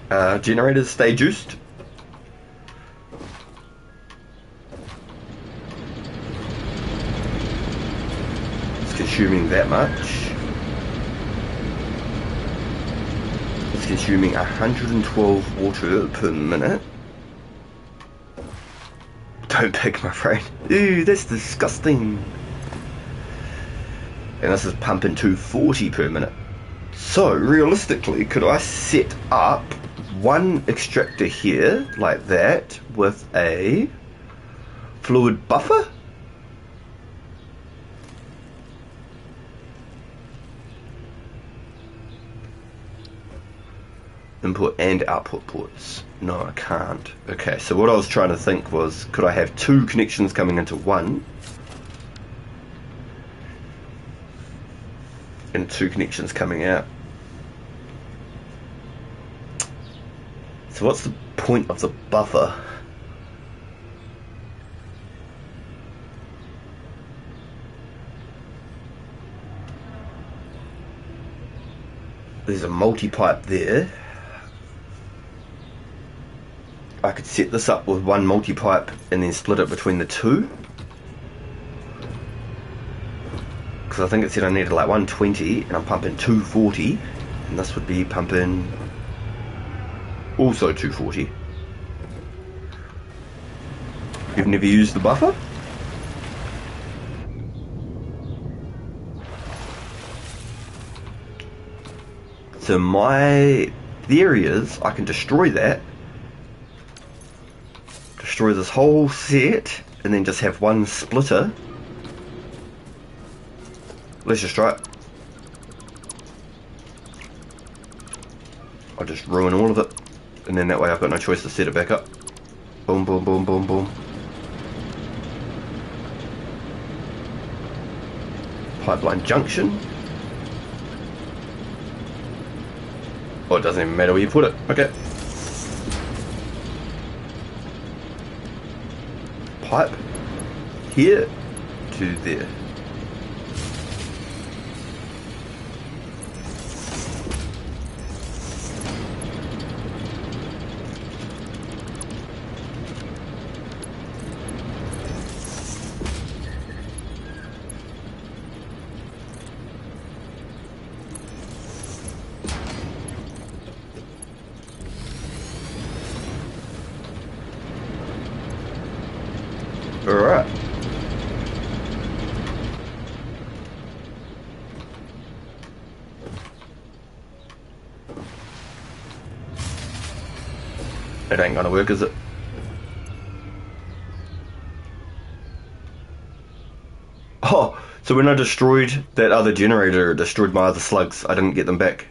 generators stay juiced? Consuming that much. It's consuming 112 water per minute. Don't pick my brain. Ew, that's disgusting. And this is pumping 240 per minute. So realistically, could I set up one extractor here like that with a fluid buffer? Input and output ports. No, I can't. Okay, so what I was trying to think was, could I have two connections coming into one and two connections coming out? So what's the point of the buffer? There's a multi-pipe there. I could set this up with one multi-pipe and then split it between the two. Because I think it said I needed like 120 and I'm pumping 240. And this would be pumping also 240. You've never used the buffer? So my theory is I can destroy that. Destroy this whole set and then just have one splitter. Let's just try it. just ruin all of it. And then that way I've got no choice to set it back up. Boom, boom, boom, boom, boom. Pipeline junction. Oh, it doesn't even matter where you put it. Okay. Pipe here to there. Alright. It ain't gonna work, is it? Oh, so when I destroyed that other generator, it destroyed my other slugs. I didn't get them back.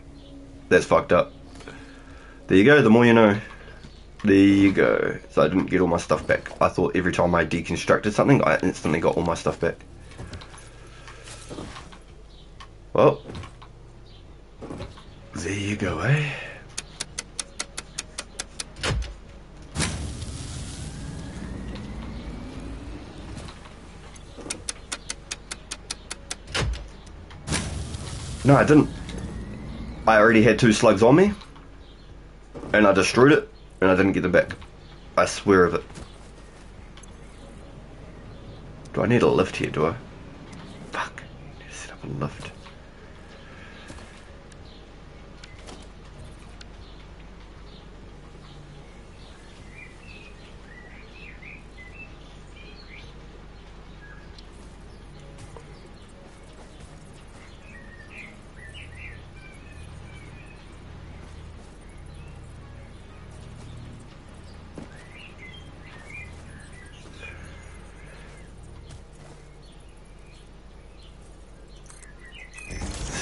That's fucked up. There you go, the more you know. There you go. So I didn't get all my stuff back. I thought every time I deconstructed something, I instantly got all my stuff back. Well, there you go, eh? No, I didn't. I already had 2 slugs on me, and I destroyed it, and I didn't get them back. I swear of it. Do I need a lift here, do I? Fuck. I need to set up a lift.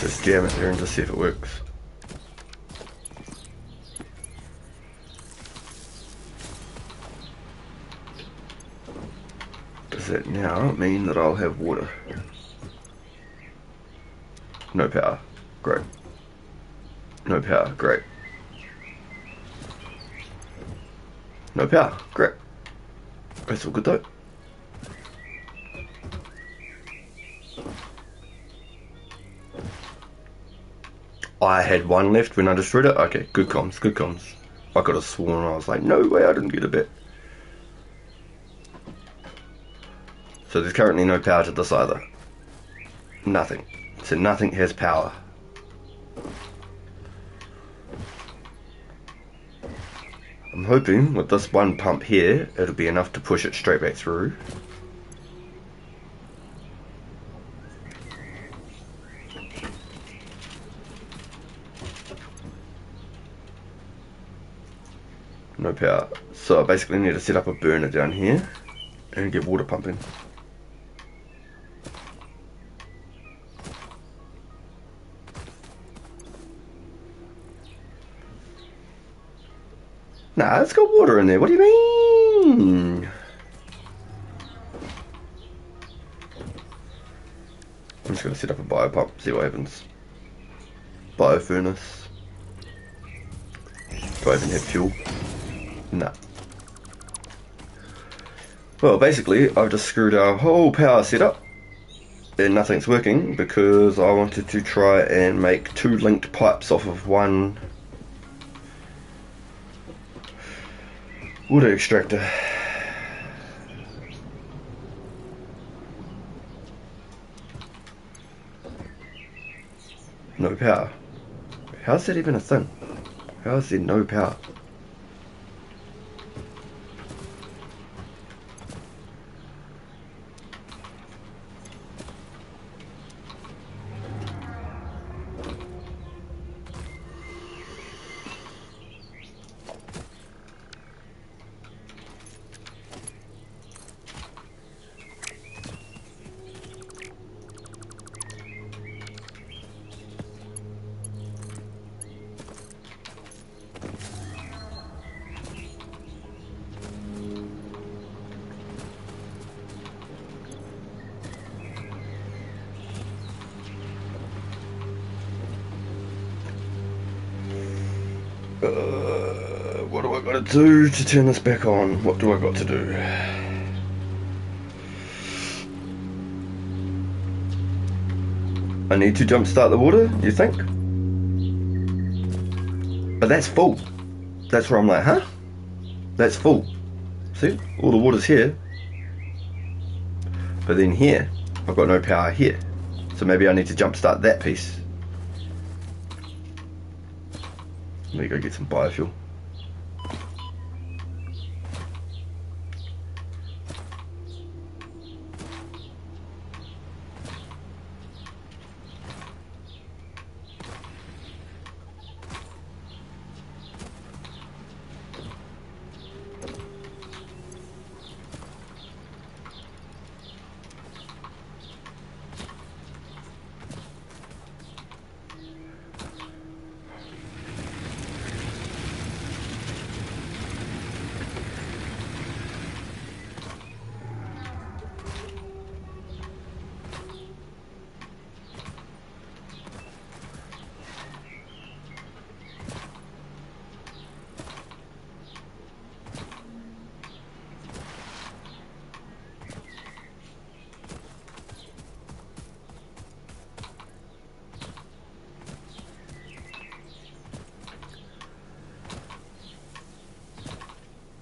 Let's just jam it there and just see if it works. Does that now mean that I'll have water? No power. Great. No power. Great. No power. Great. That's all good though. I had 1 left when I destroyed it. Okay, good comms, good comms. I could have sworn I was like, no way, I didn't get a bit. So there's currently no power to this either. Nothing. So nothing has power. I'm hoping with this 1 pump here, it'll be enough to push it straight back through. No power. So I basically need to set up a burner down here and get water pumping. Nah, it's got water in there. What do you mean? I'm just going to set up a bio pump, see what happens. Bio furnace. Do I even have fuel? Nah. Well, basically, I've just screwed our whole power setup and nothing's working because I wanted to try and make 2 linked pipes off of 1 water extractor. No power. How's that even a thing? How is there no power? What do I got to do to turn this back on? What do I got to do? I need to jumpstart the water, you think? But that's full. That's where I'm like, huh? That's full. See? All the water's here. But then here, I've got no power here. So maybe I need to jumpstart that piece. Let me go get some biofuel.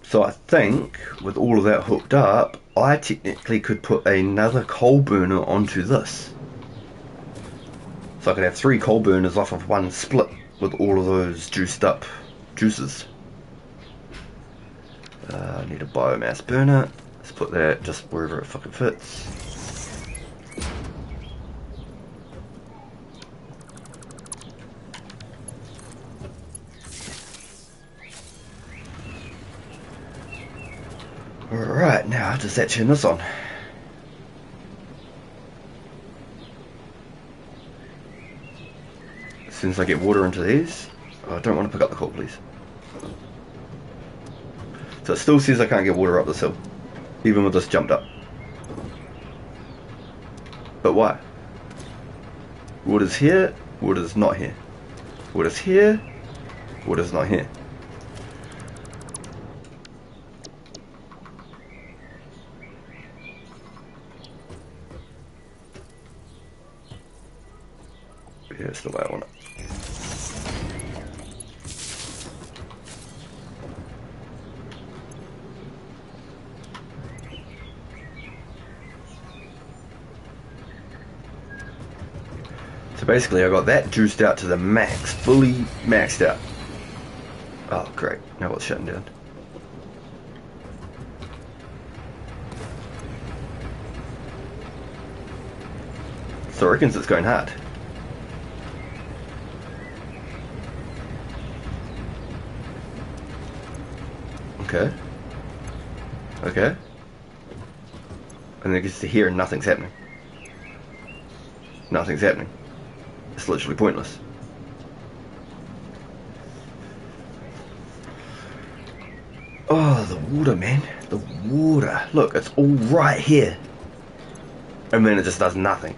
So I think with all of that hooked up, I technically could put another coal burner onto this. So I could have 3 coal burners off of one split with all of those juiced up juices. I need a biomass burner. Let's put that just wherever it fucking fits. Right, now does that turn this on? As soon as I get water into these, oh, I don't want to pick up the coal, please. So it still says I can't get water up this hill, even with this jumped up. But why? Water's here, water's not here. Water's here, water's not here. Yeah, it's the way I want it. So basically I got that juiced out to the max, fully maxed out. Oh great, now it's shutting down. So I reckon it's going hard. Okay. Okay. And then it gets to here and nothing's happening. Nothing's happening. It's literally pointless. Oh, the water, man. The water. Look, it's all right here. And then it just does nothing.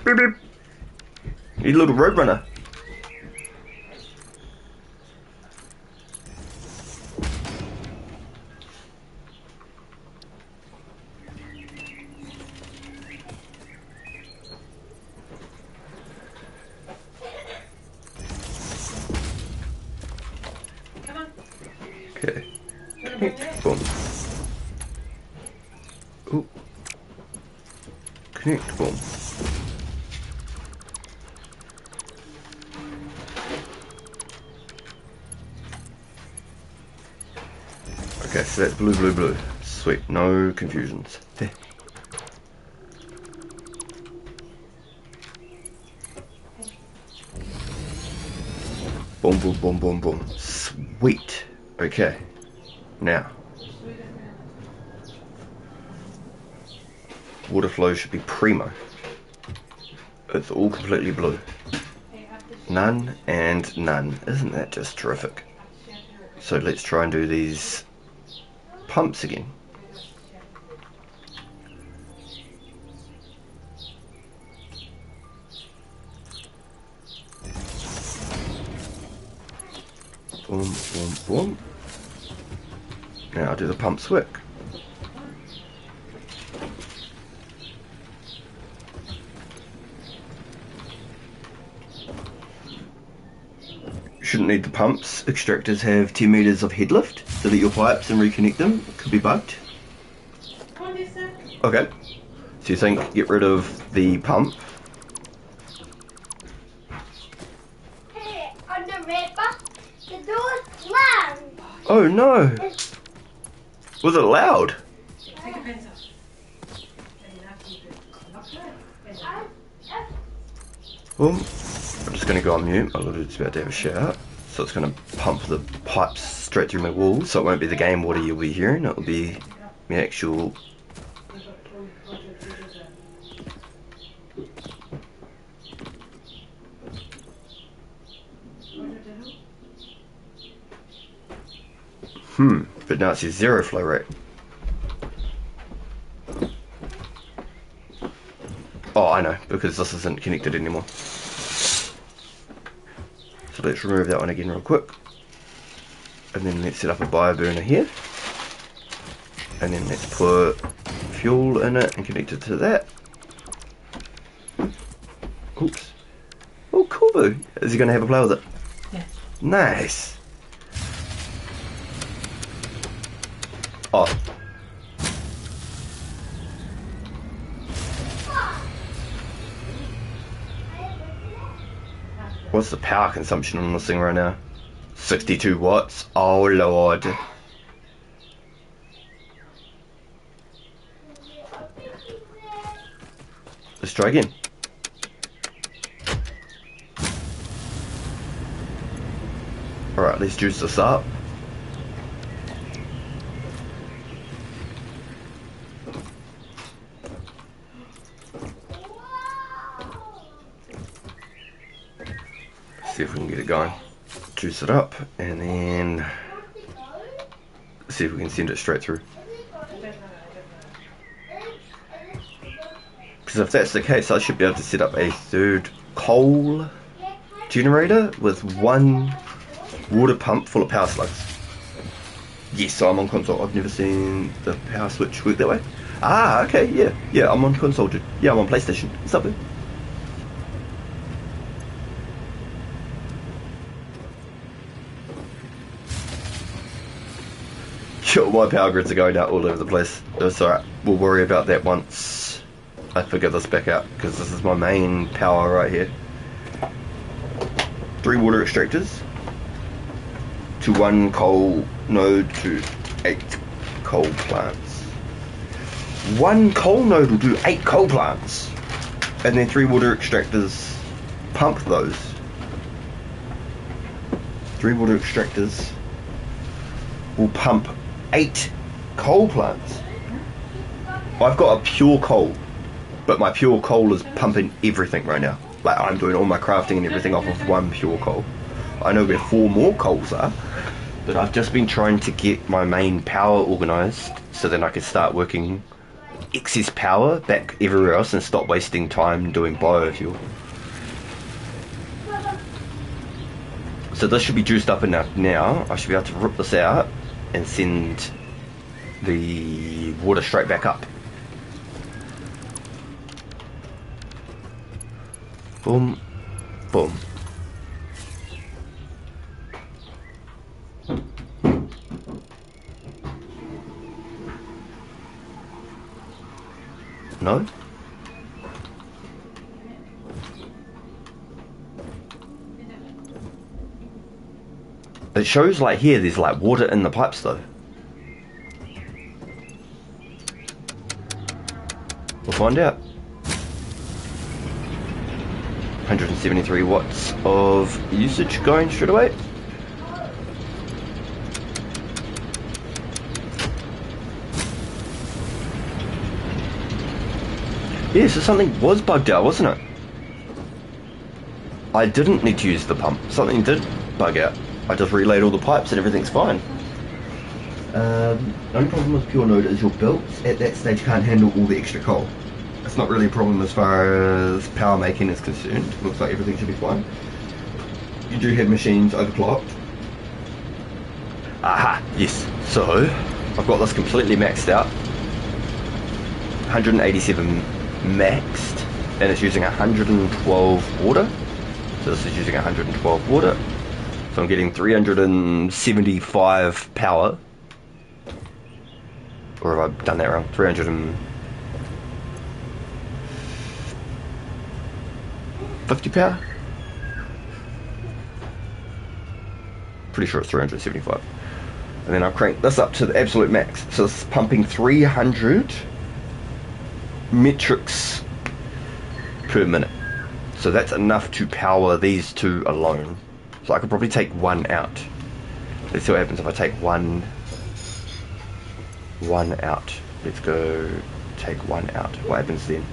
Beep beep. You little road runner. Okay. Connect. Boom. Ooh. Connect. Boom. Okay, so that's blue, blue, blue. Sweet, no confusions. Boom, boom, boom, boom, boom. Sweet. Okay. Now. Water flow should be primo. It's all completely blue. None and none. Isn't that just terrific? So let's try and do these pumps again. Boom, boom, boom. Now I'll do the pumps work. Shouldn't need the pumps. Extractors have 10 meters of head lift. Delete your pipes and reconnect them. Could be bugged. Okay. So you think get rid of the pump? Hey, on the river, the door slammed. Oh no! Was it loud? Well, I'm just going to go on mute. My little dude's about to have a shower. So it's going to pump the pipes straight through my wall. So it won't be the game water you'll be hearing. It'll be the actual... But now it says 0 flow rate. Oh, I know, because this isn't connected anymore. So let's remove that one again real quick. And then let's set up a bio burner here. And then let's put fuel in it and connect it to that. Oops. Oh, cool, boo. Is he going to have a play with it? Yeah. Nice. Oh. What's the power consumption on this thing right now? 62 watts. Oh lord. Let's try again. Alright, let's juice this up. See if we can get it going. Juice it up and then see if we can send it straight through. Because if that's the case, I should be able to set up a third coal generator with one water pump full of power slugs. Yes, I'm on console. I've never seen the power switch work that way. Ah, okay, yeah. Yeah, I'm on console, dude. Yeah, I'm on PlayStation. What's up, dude? Sure, my power grids are going out all over the place. It's alright. We'll worry about that once I figure this back out, because this is my main power right here. 3 water extractors to 1 coal node to 8 coal plants. 1 coal node will do 8 coal plants, and then 3 water extractors pump those. 3 water extractors will pump 8 coal plants. I've got a pure coal, but my pure coal is pumping everything right now. Like, I'm doing all my crafting and everything off of 1 pure coal. I know where 4 more coals are, but I've just been trying to get my main power organised so then I can start working excess power back everywhere else and stop wasting time doing biofuel. So this should be juiced up enough now. I should be able to rip this out and send the water straight back up. Boom, boom. No? It shows like here there's like water in the pipes though. We'll find out. 173 watts of usage going straight away. Yeah, so something was bugged out, wasn't it? I didn't need to use the pump. Something did bug out. I just relayed all the pipes and everything's fine. The only problem with pure node is your belts at that stage can't handle all the extra coal. It's not really a problem as far as power making is concerned. Looks like everything should be fine. You do have machines overclocked. Aha, yes. So, I've got this completely maxed out. 187 maxed, and it's using 112 water. So this is using 112 water. So I'm getting 375 power. Or have I done that wrong? 350 power? Pretty sure it's 375. And then I've cranked this up to the absolute max. So it's pumping 300 metrics per minute. So that's enough to power these two alone. So I could probably take one out. Let's see what happens if I take one out. Let's go take one out. What happens then?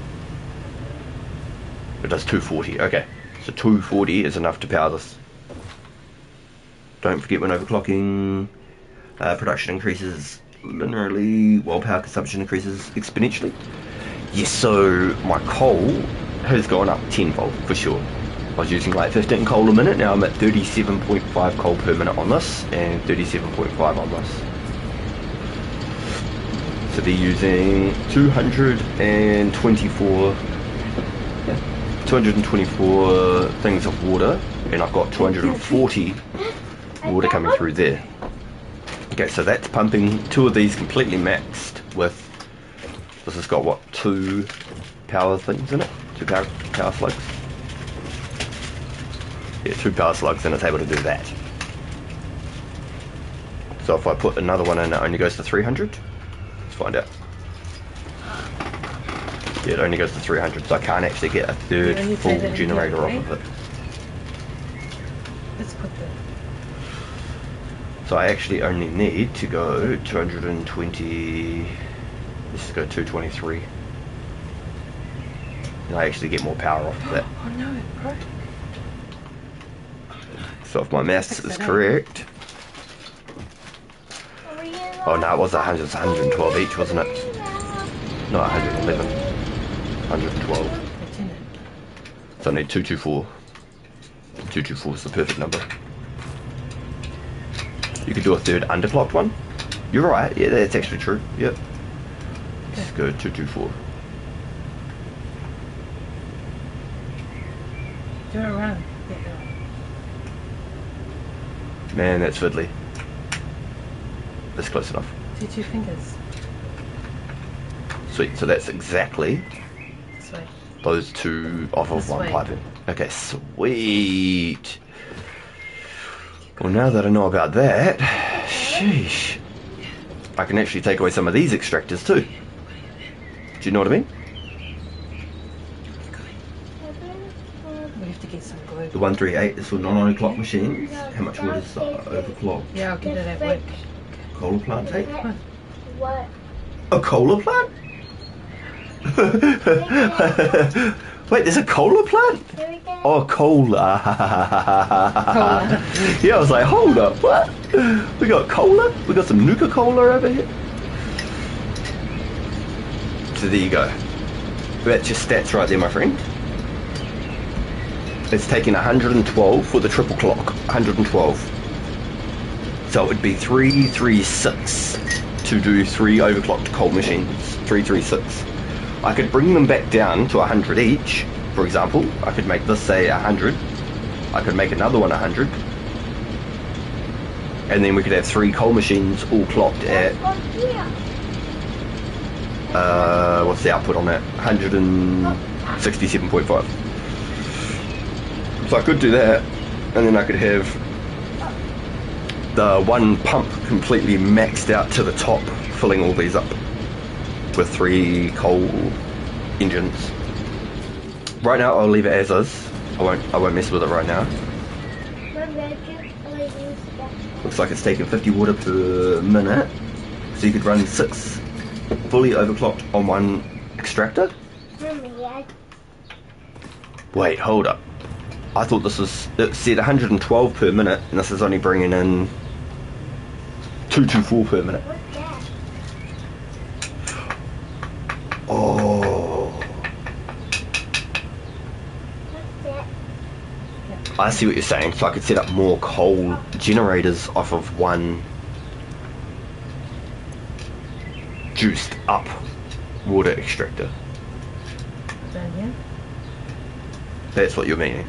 It does 240. Okay, so 240 is enough to power this. Don't forget when overclocking, production increases linearly while power consumption increases exponentially. Yes, so my coal has gone up tenfold for sure. I was using like 15 coal a minute, now I'm at 37.5 coal per minute on this and 37.5 on this. So they're using 224 things of water, and I've got 240 water coming through there. Okay, so that's pumping two of these completely maxed with, this has got what, 2 power things in it? 2 power slugs? Yeah, 2 power slugs, and it's able to do that. So if I put another one in, it only goes to 300. Let's find out. Yeah, it only goes to 300, so I can't actually get a third full generator off of it. Let's put the... So I actually only need to go 220... Let's go 223. And I actually get more power off of that. Oh no, it broke. So if my maths is correct... Oh no, it was 112 each, wasn't it? No, 111. 112. So I need 224. 224 is the perfect number. You could do a third underclocked one. You're right, yeah, that's actually true. Yep. Let's go 224. Do it around. Man, that's fiddly. That's close enough. Do 2 fingers. Sweet, so that's exactly This way. those two off of This one way. piping. Okay, sweet. Well, now that I know about that, sheesh, I can actually take away some of these extractors too. Do you know what I mean? We have to get some glue. The 138 is for non-overclock machines. How much wood is overclocked? Yeah, I'll get it at work. Cola plant take? What? A cola plant? Wait, there's a cola plant? Here we go. Oh, cola. Yeah, I was like, hold up, what? We got cola? We got some Nuka-Cola over here? So there you go. That's your stats right there, my friend. It's taking 112 for the triple clock. 112. So it would be 336 to do 3 overclocked coal machines. 336. I could bring them back down to 100 each, for example. I could make this say 100. I could make another one 100. And then we could have 3 coal machines all clocked at, what's the output on that? 167.5. So I could do that, and then I could have the one pump completely maxed out to the top, filling all these up with 3 coal engines. Right now I'll leave it as is. I won't mess with it right now. Looks like it's taking 50 water per minute, so you could run 6 fully overclocked on one extractor. Wait, hold up. I thought this was, it said 112 per minute, and this is only bringing in 224 per minute. What's that? Oh, What's that? I see what you're saying. So I could set up more coal generators off of one juiced up water extractor. Down here. That's what you're meaning.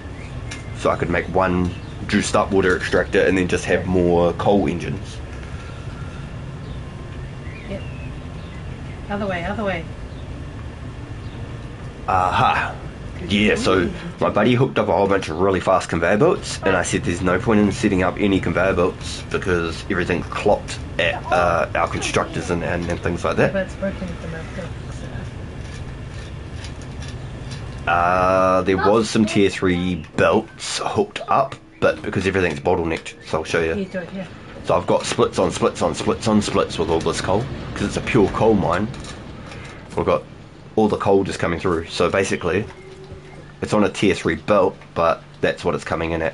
So I could make one juiced up water extractor and then just have more coal engines. Yep. Other way, other way. Aha. Yeah, so my buddy hooked up a whole bunch of really fast conveyor belts, and I said there's no point in setting up any conveyor belts because everything's clocked at our constructors and things like But that. it's broken at the moment. Go fix it. There was some tier 3 belts hooked up, but because everything's bottlenecked, so I'll show You you. do it here. So I've got splits on splits on splits on splits with all this coal, because it's a pure coal mine. We've got all the coal just coming through, so basically it's on a tier 3 belt, but that's what it's coming in at.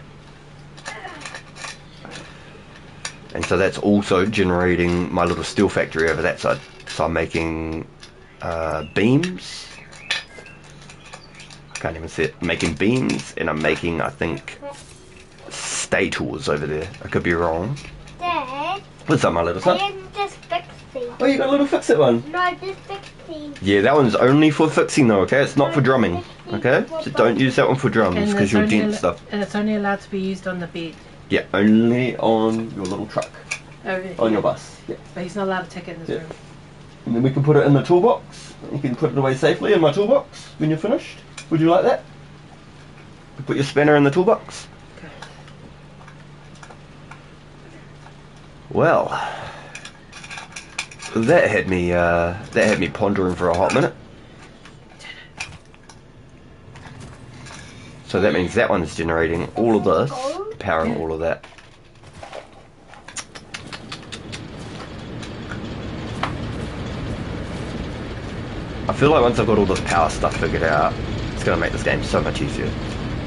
And so that's also generating my little steel factory over that side. So I'm making beams. Can't even see it. Making beams, and I'm making, I think, stators over there. I could be wrong. Dad, What's up, my little I son? didn't just fix these. Oh, you got a little fix-it one. No, I just fixed these. Yeah, that one's only for fixing though, okay? It's not for drumming, okay? So don't use that one for drums, because it's you'll only dent stuff. And it's only allowed to be used on the bed. Yeah, only on your little truck. On your bus. Yeah. But he's not allowed to take it in his Yeah. room. And then we can put it in the toolbox. You can put it away safely in my toolbox when you're finished. Would you like that? You put your spanner in the toolbox. Okay. Well, that had me pondering for a hot minute. So that means that one's generating all of this, powering all of that. I feel like once I've got all this power stuff figured out, it's going to make this game so much easier.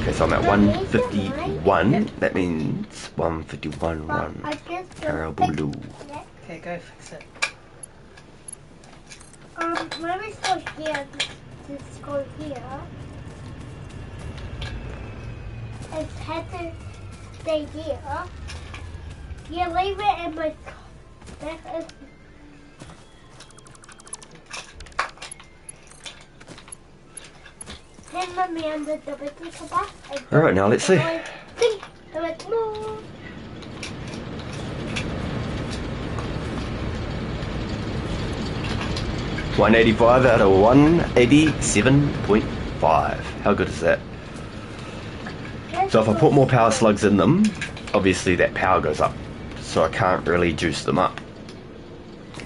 Okay, so I'm at 151. That means 151, But I 1. just Parabolu. fixed it. Okay, go fix it. Let me go here. Just go here. It had to stay here. You leave it in my. That is. Then mommy under the big box. Alright, now let's see. 185 out of 187.5. How good is that? So if I put more power slugs in them, obviously that power goes up. So I can't really juice them up.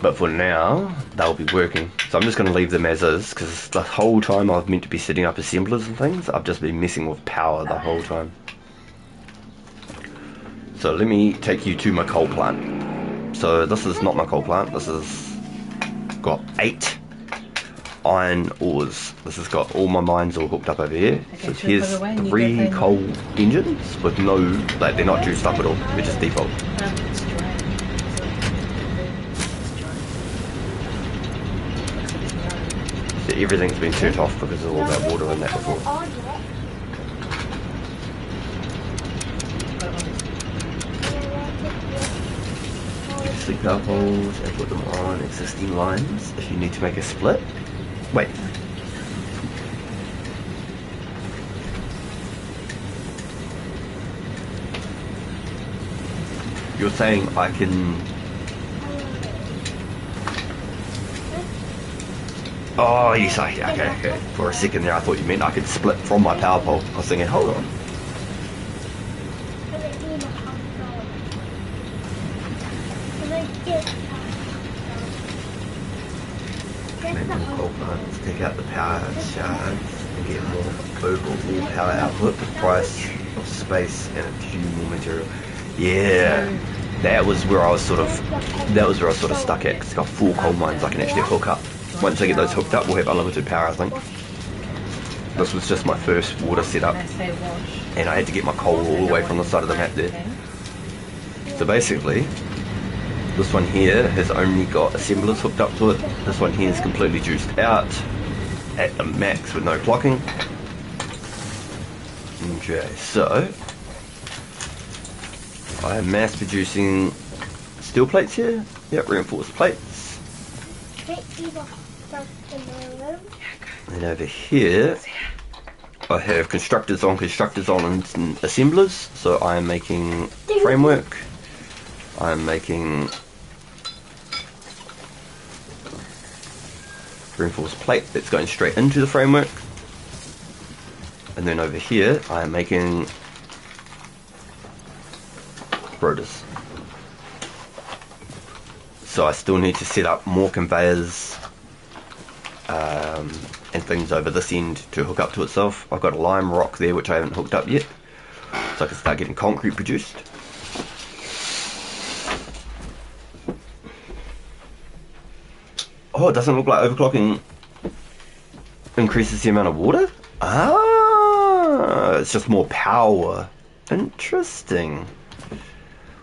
But for now, they'll be working. So I'm just going to leave them as is, because the whole time I've meant to be setting up assemblers and things, I've just been messing with power the whole time. So let me take you to my coal plant. So this is not my coal plant, this is got 8 iron ores. This has got all my mines all hooked up over here. Okay, So should we put here's it away and you 3 go play coal engines with no, like they're not juiced up at all, they're just default. It's dry. It's dry. Looks like it's dry. So everything's been turned off because of all that water in that before. Sleep power poles and put them on existing lines if you need to make a split. Wait. You're saying I can... Oh, yes, okay. For a second there I thought you meant I could split from my power pole. I was thinking, hold on. Make more coal plants, take out the power shards, and get more overall power output, the price of space, and a few more material. Yeah, that was where I was sort of stuck at, because I've got 4 coal mines I can actually hook up. Once I get those hooked up, we'll have unlimited power, I think. This was just my first water setup, And I say wash. and I had to get my coal all the way from the side of the map there. So basically, this one here has only got assemblers hooked up to it. This one here is completely juiced out at the max with no clocking. Okay, so I am mass producing steel plates here. Yep, reinforced plates. And over here, I have constructors on and assemblers. So I am making framework. I am making reinforced plate that's going straight into the framework. And then over here, I am making rotors. So I still need to set up more conveyors and things over this end to hook up to itself. I've got a lime rock there which I haven't hooked up yet, so I can start getting concrete produced. Oh, it doesn't look like overclocking increases the amount of water? Ah, it's just more power. Interesting.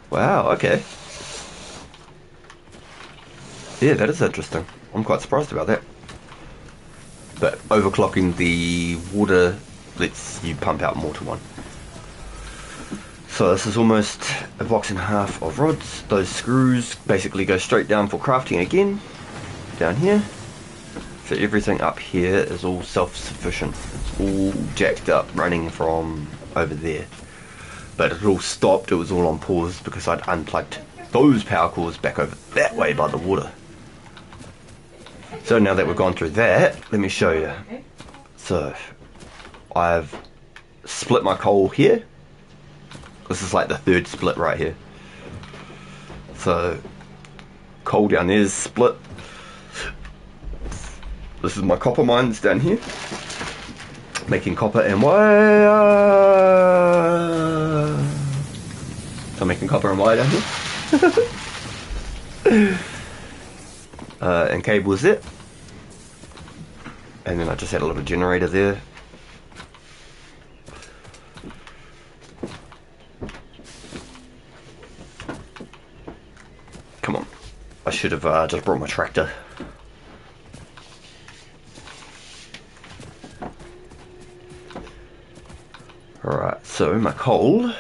Wow, okay. Yeah, that is interesting. I'm quite surprised about that. But overclocking the water lets you pump out more to one. So this is almost a box and a half of rods. Those screws basically go straight down for crafting again. Down here. So everything up here is all self-sufficient. It's all jacked up, running from over there. But it all stopped, it was all on pause because I'd unplugged those power cords back over that way by the water. So now that we've gone through that, let me show you. So, I've split my coal here. This is like the third split right here. So, coal down there is split. This is my copper mines down here. Making copper and wire. So I'm making copper and wire down here. And cables there. And then I just had a little generator there. Come on. I should have just brought my tractor. Alright, so my coal.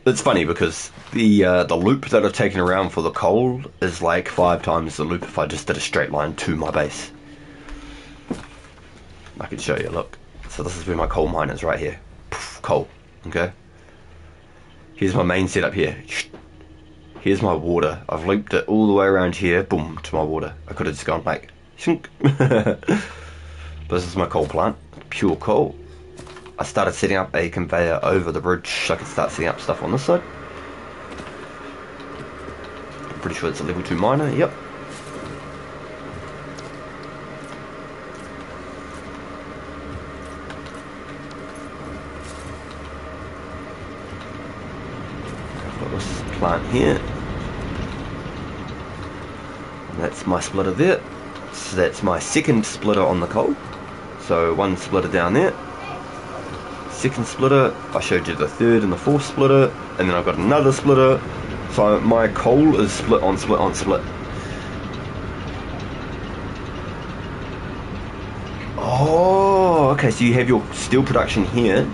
It's funny because the loop that I've taken around for the coal is like 5 times the loop if I just did a straight line to my base. I can show you, look. So this is where my coal mine is right here. Poof, coal, okay? Here's my main setup here. Here's my water. I've looped it all the way around here, boom, to my water. I could have just gone like, shink. But this is my coal plant, pure coal. I started setting up a conveyor over the bridge so I could start setting up stuff on this side. I'm pretty sure it's a level 2 miner, yep. I've got this plant here. And that's my splitter there. So that's my second splitter on the coal. So one splitter down there. Second splitter, I showed you the third and the fourth splitter, and then I've got another splitter, so my coal is split on split on split. Oh, okay, so you have your steel production here.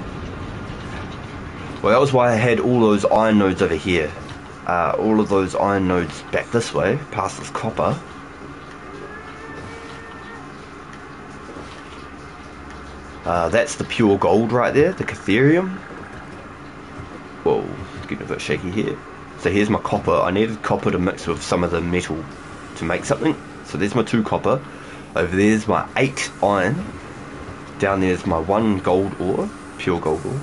Well, that was why I had all those iron nodes over here. All of those iron nodes back this way, past this copper. That's the pure gold right there, the Catherium. Whoa, it's getting a bit shaky here. So here's my copper. I needed copper to mix with some of the metal to make something. So there's my 2 copper. Over there's my 8 iron. Down there's my 1 gold ore, pure gold ore.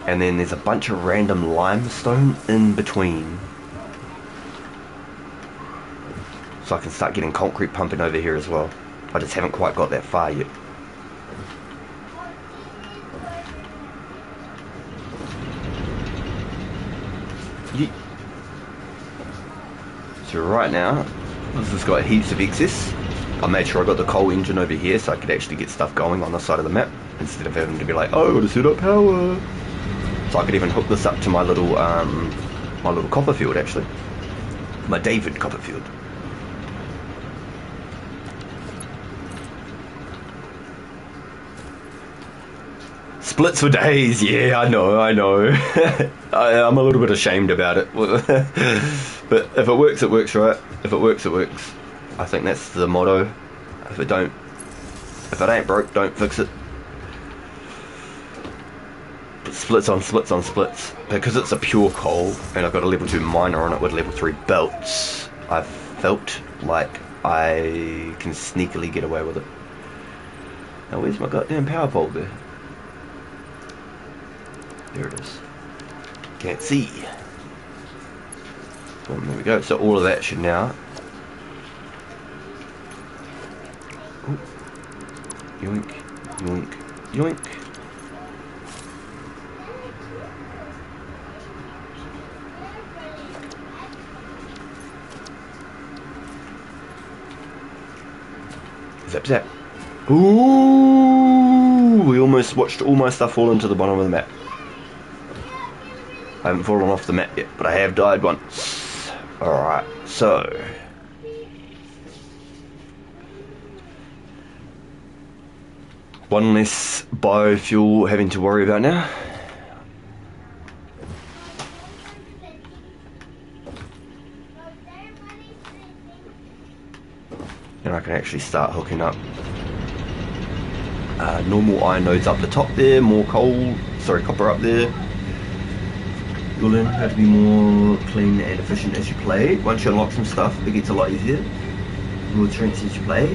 And then there's a bunch of random limestone in between. So I can start getting concrete pumping over here as well. I just haven't quite got that far yet. So right now, this has got heaps of excess. I made sure I got the coal engine over here so I could actually get stuff going on the side of the map. instead of having to be like, oh, to set up power. So I could even hook this up to my little Copperfield, actually. My David Copperfield. Splits for days, yeah, I know. I'm a little bit ashamed about it. But if it works, it works, right? If it works, it works. I think that's the motto. If it ain't broke, don't fix it. But splits on splits on splits. Because it's a pure coal, and I've got a level 2 miner on it with level 3 belts, I've felt like I can sneakily get away with it. Now where's my goddamn power pole there? There it is. Can't see. Well, there we go. So all of that should now... Ooh. Yoink, yoink, yoink. Zap, zap. Ooh! We almost watched all my stuff fall into the bottom of the map. I haven't fallen off the map yet, but I have died once. Alright, so... one less biofuel having to worry about now. And I can actually start hooking up normal iron nodes up the top there, more copper up there. You'll learn how to be more clean and efficient as you play. Once you unlock some stuff, it gets a lot easier. More strengths as you play.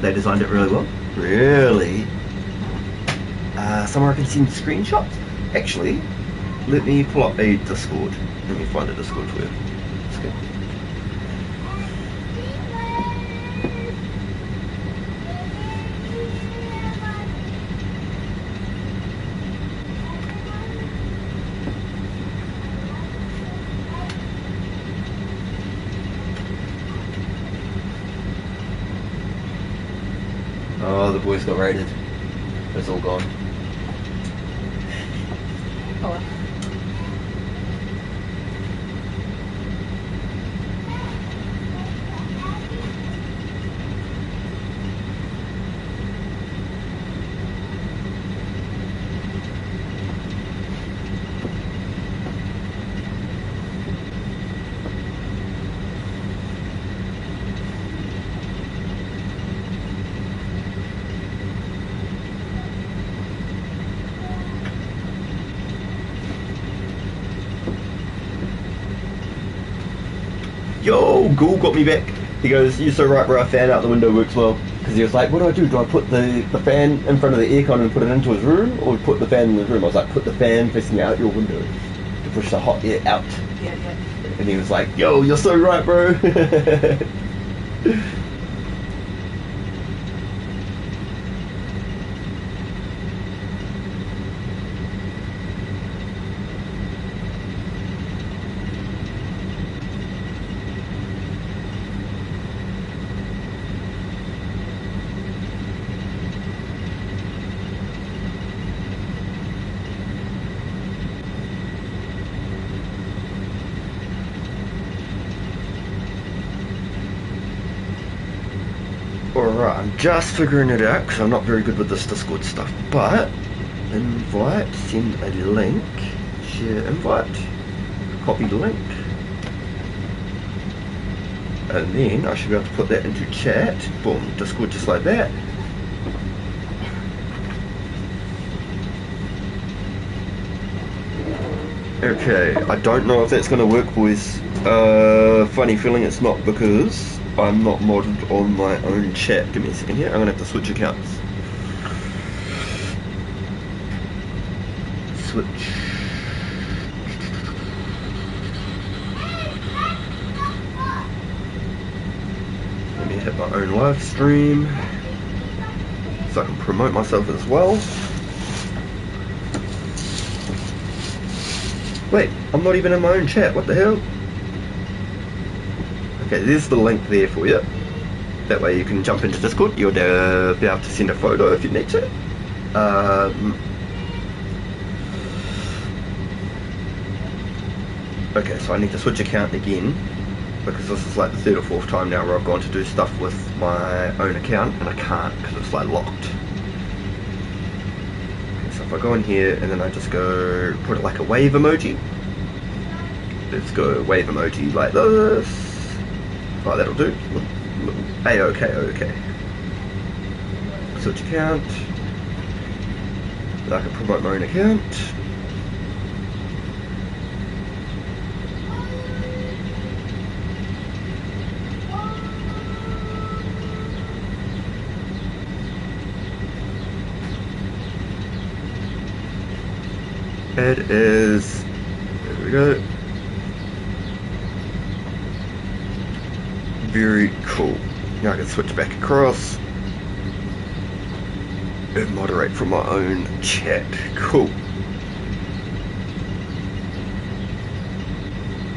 They designed it really well. Really? Somewhere I can send screenshots? Actually, let me pull up a Discord. Let me find a Discord for you. Let's go. Oh, the boys got raided. It's all gone. Oh well. Yo, Ghoul got me back. He goes, you're so right, bro, a fan out the window works well. Because he was like, what do I do? Do I put the fan in front of the aircon and put it into his room? Or put the fan in his room? I was like, put the fan facing out your window to push the hot air out. Yeah. And he was like, yo, you're so right, bro. Alright, I'm just figuring it out because I'm not very good with this Discord stuff, but invite, send a link, share invite, copy the link, and then I should be able to put that into chat. Boom, Discord just like that. Okay, I don't know if that's going to work, boys. Funny feeling it's not because I'm not modded on my own chat. Give me a second here, I'm going to have to switch accounts. Switch. Let me hit my own live stream so I can promote myself as well. Wait, I'm not even in my own chat, what the hell? Okay, there's the link there for you. That way you can jump into Discord, you'll be able to send a photo if you need to. Okay, so I need to switch account again, because this is like the third or fourth time now where I've gone to do stuff with my own account, and I can't because it's like locked. Okay, so if I go in here and then I just go put it like a wave emoji. Let's go wave emoji like this. Oh, that'll do. Okay. Switch account. I can promote my own account. It is. There we go. Very cool. Now I can switch back across and moderate from my own chat. Cool.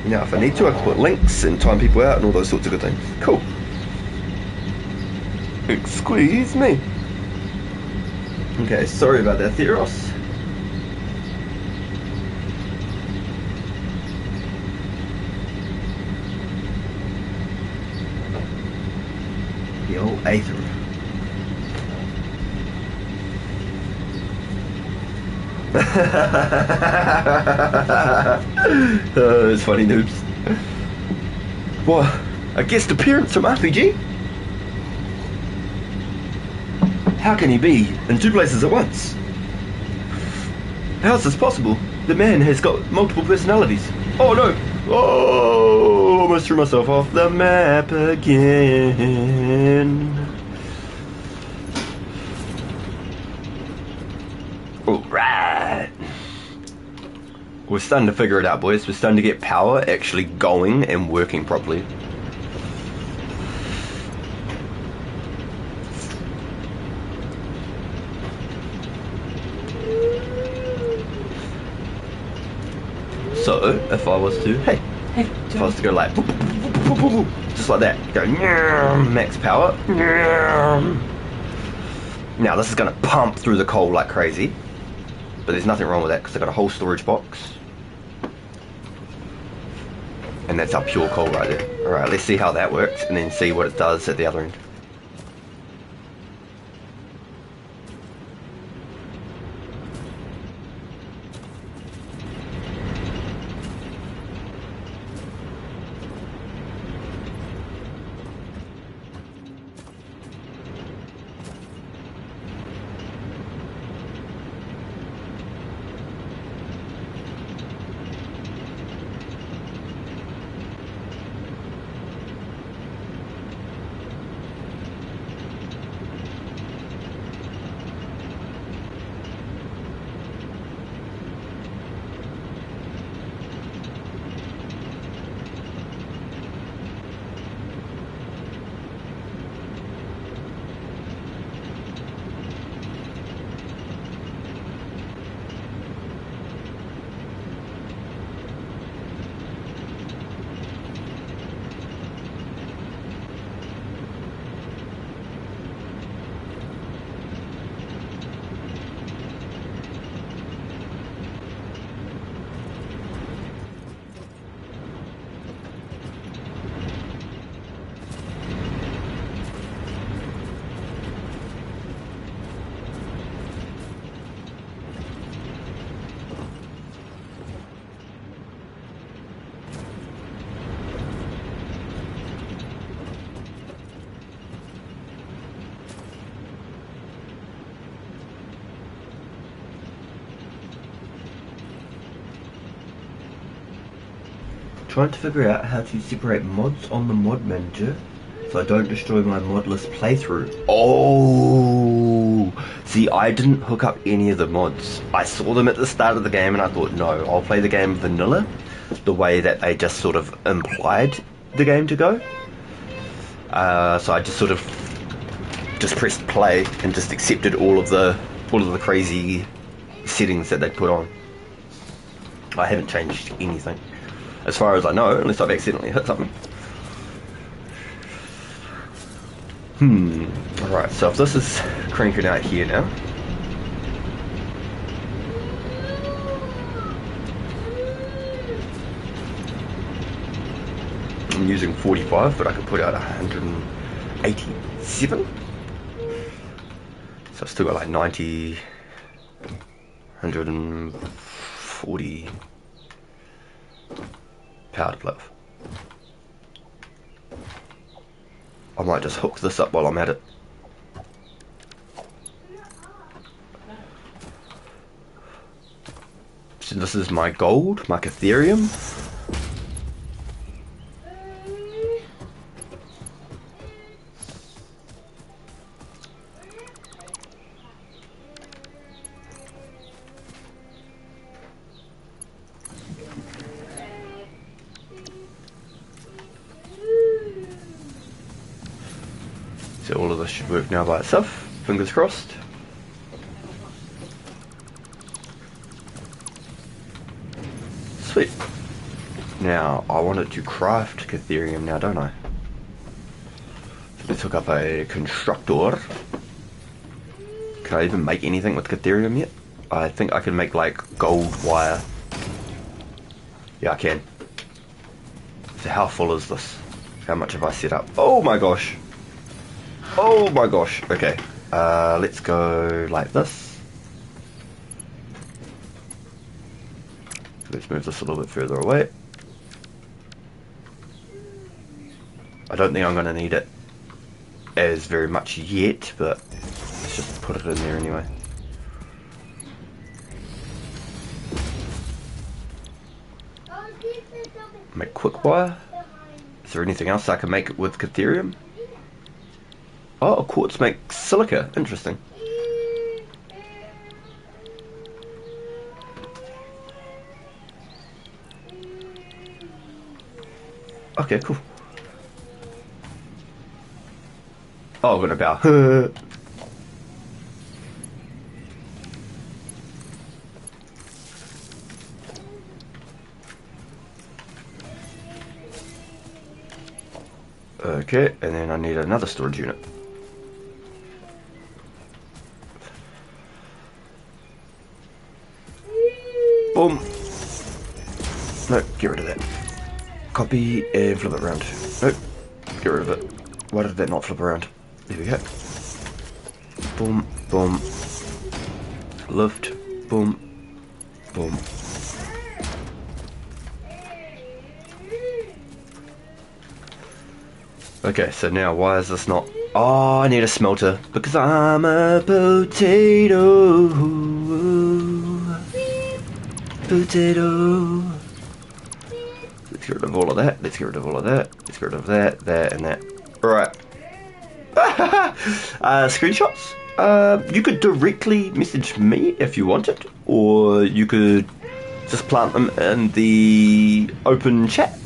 Now if I need to, I can put links and time people out and all those sorts of good things. Cool. Excuse me. Okay, sorry about that, Theros. The old Aether. Oh, it's funny, noobs. What? A guest appearance from RPG? How can he be in two places at once? How is this possible? The man has got multiple personalities. Oh no! Oh, almost threw myself off the map again. Alright. We're starting to figure it out, boys. We're starting to get power actually going and working properly. So, if I was to, hey, if I was to go like, just like that, go max power. Now this is going to pump through the coal like crazy, but there's nothing wrong with that because I've got a whole storage box. And that's our pure coal right there. Alright, let's see how that works and then see what it does at the other end. Trying to figure out how to separate mods on the mod manager so I don't destroy my modless playthrough. Oh, see, I didn't hook up any of the mods. I saw them at the start of the game and I thought, no, I'll play the game vanilla, the way that they just sort of implied the game to go. So I just sort of just pressed play and just accepted all of the crazy settings that they put on. I haven't changed anything, as far as I know, unless I've accidentally hit something. Alright, so if this is cranking out here now, I'm using 45, but I could put out 187. So I've still got like 90, 140 power to play with. I might just hook this up while I'm at it. So this is my gold, my Ethereum. So all of this should work now by itself, fingers crossed. Sweet. Now, I wanted to craft Ethereum now, don't I? So let's hook up a constructor. Can I even make anything with Ethereum yet? I think I can make like gold wire. Yeah, I can. So how full is this? How much have I set up? Oh my gosh! Oh my gosh, okay. Let's go like this. Let's move this a little bit further away. I don't think I'm going to need it as very much yet, but let's just put it in there anyway. Make quick wire. Is there anything else I can make with Ethereum? Oh, quartz makes silica. Interesting. Okay, cool. Oh, I'm gonna bow. Okay, and then I need another storage unit. Boom. No, get rid of that. Copy and flip it around. Nope, get rid of it. Why did that not flip around? There we go. Boom, boom. Lift, boom, boom. Okay, so now why is this not... Oh, I need a smelter because I'm a potato. Potato. Let's get rid of all of that. Let's get rid of all of that. Let's get rid of that, that, and that. Alright. Screenshots. You could directly message me if you wanted, or you could just plant them in the open chat.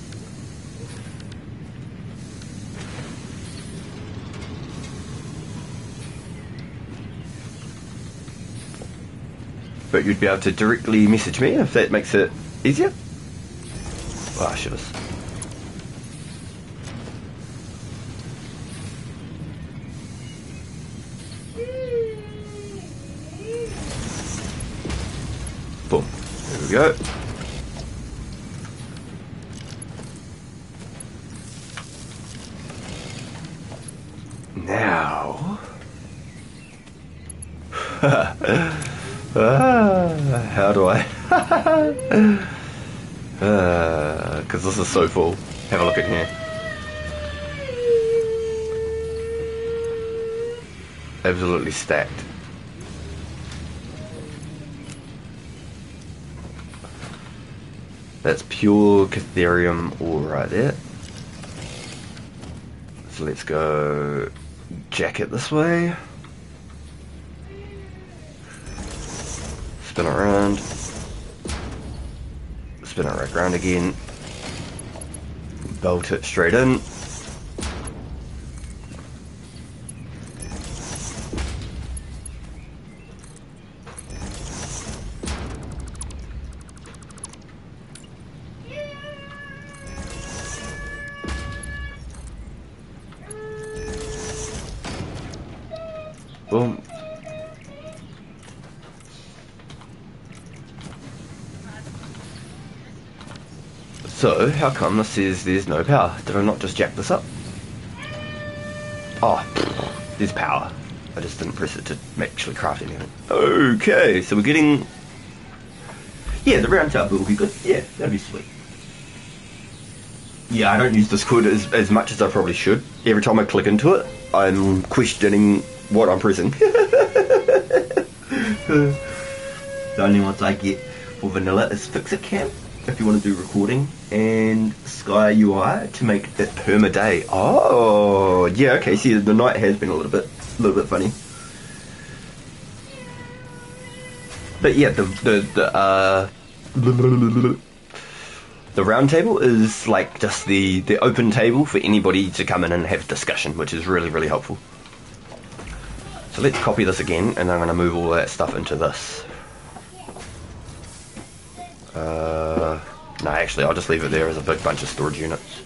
But you'd be able to directly message me if that makes it easier. Oh, I should have. Boom. There we go. Now. How do I? Because this is so full. Have a look at here. Absolutely stacked. That's pure Ethereum ore right there. So let's go jack it this way. Spin it around. Spin it right around again. Bolt it straight in. Boom. So, how come this says there's no power? Did I not just jack this up? Oh, there's power. I just didn't press it to actually craft anything. Okay, so we're getting... Yeah, the round table will be good. Yeah, that'd be sweet. Yeah, I don't use Discord as much as I probably should. Every time I click into it, I'm questioning what I'm pressing. The only ones I get for vanilla is Fixit Cam, if you want to do recording, and Sky UI to make it perma day. Oh, yeah, okay. See, the night has been a little bit funny. But yeah, the round table is like just the open table for anybody to come in and have discussion, which is really, really helpful. So let's copy this again, and I'm going to move all that stuff into this. No, actually, I'll just leave it there as a big bunch of storage units.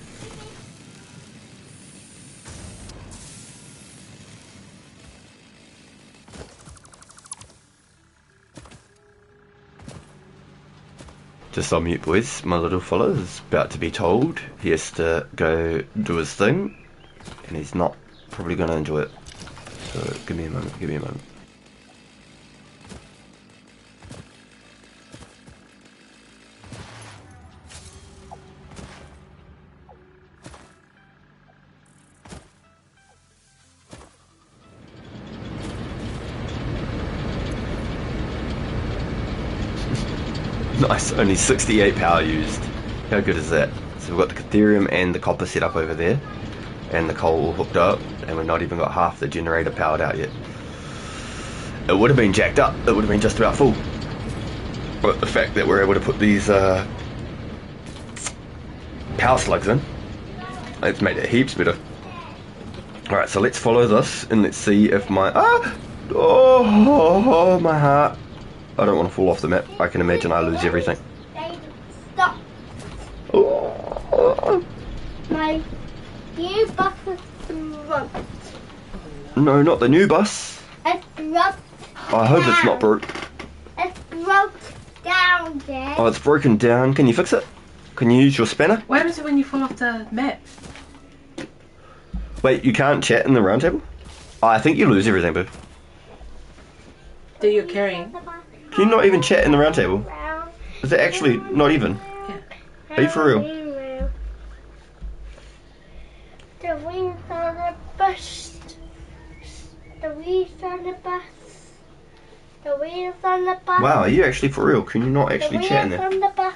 Just on mute, boys. My little fella is about to be told he has to go do his thing, and he's not probably going to enjoy it. So give me a moment, give me a moment. Nice, only 68 power used. How good is that? So we've got the Catherium and the copper set up over there, and the coal all hooked up, and we've not even got half the generator powered out yet. It would have been jacked up, it would have been just about full. But the fact that we're able to put these power slugs in, it's made it heaps better. Alright, so let's follow this, and let's see if my... Oh, my heart. I don't want to fall off the map. I can imagine I lose everything. Stop. Oh. My new bus is broke. No, not the new bus. It's broke. I hope it's not broke. It's broke down, Dad. Oh, it's broken down. Can you fix it? Can you use your spanner? What happens when you fall off the map? Wait, you can't chat in the round table? Oh, I think you lose everything, boo. Do you carrying? Can you not even chat in the round table? Is it actually not even? Yeah. Are you for real? The wheels on the bus. The wheels on the bus. The wheels on the bus. Wow, are you actually for real? Can you not actually chat in The there? wheels on the bus.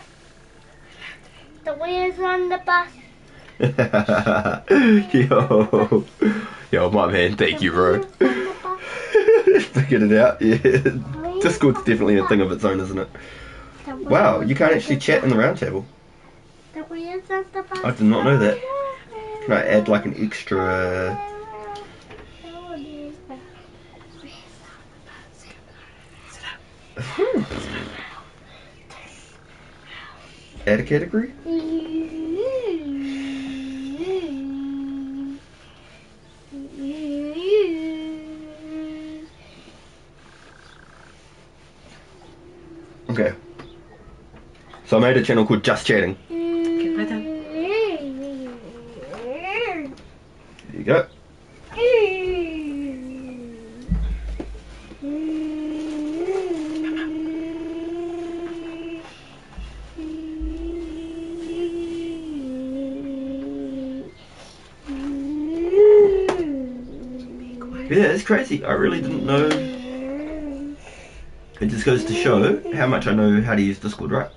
The wheels on the bus. Yo, my man, thank you, bro. The wheels on the bus. Figured it out, yeah. Discord's definitely a thing of its own, isn't it? The wheels Wow, you can't on actually the chat in the bus. round table. The wheels on the bus. I did not know that. Can I add like an extra... Add a category? Okay. So I made a channel called Just Chatting. Okay, right down. There you go. Yeah, it's crazy. I really didn't know. It just goes to show how much I know how to use Discord, right?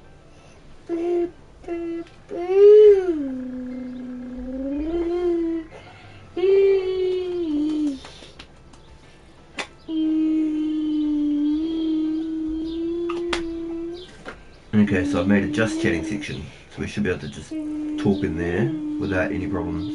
Okay, so I've made a just chatting section, so we should be able to just talk in there without any problems.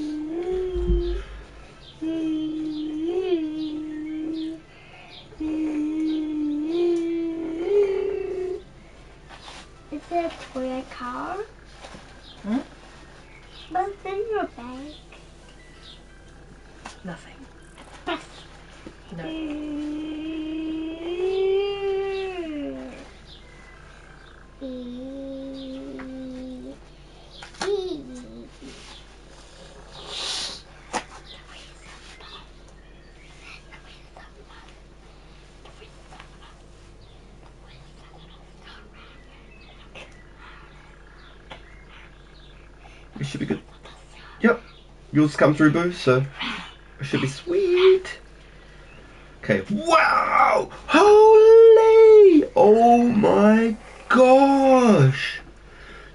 Is there a toy car? Hmm? What's in your bag? Nothing. Yes. No. it should be good. Yep, yours come through, boo, so it should be sweet. Okay, wow! Holy! Oh my gosh!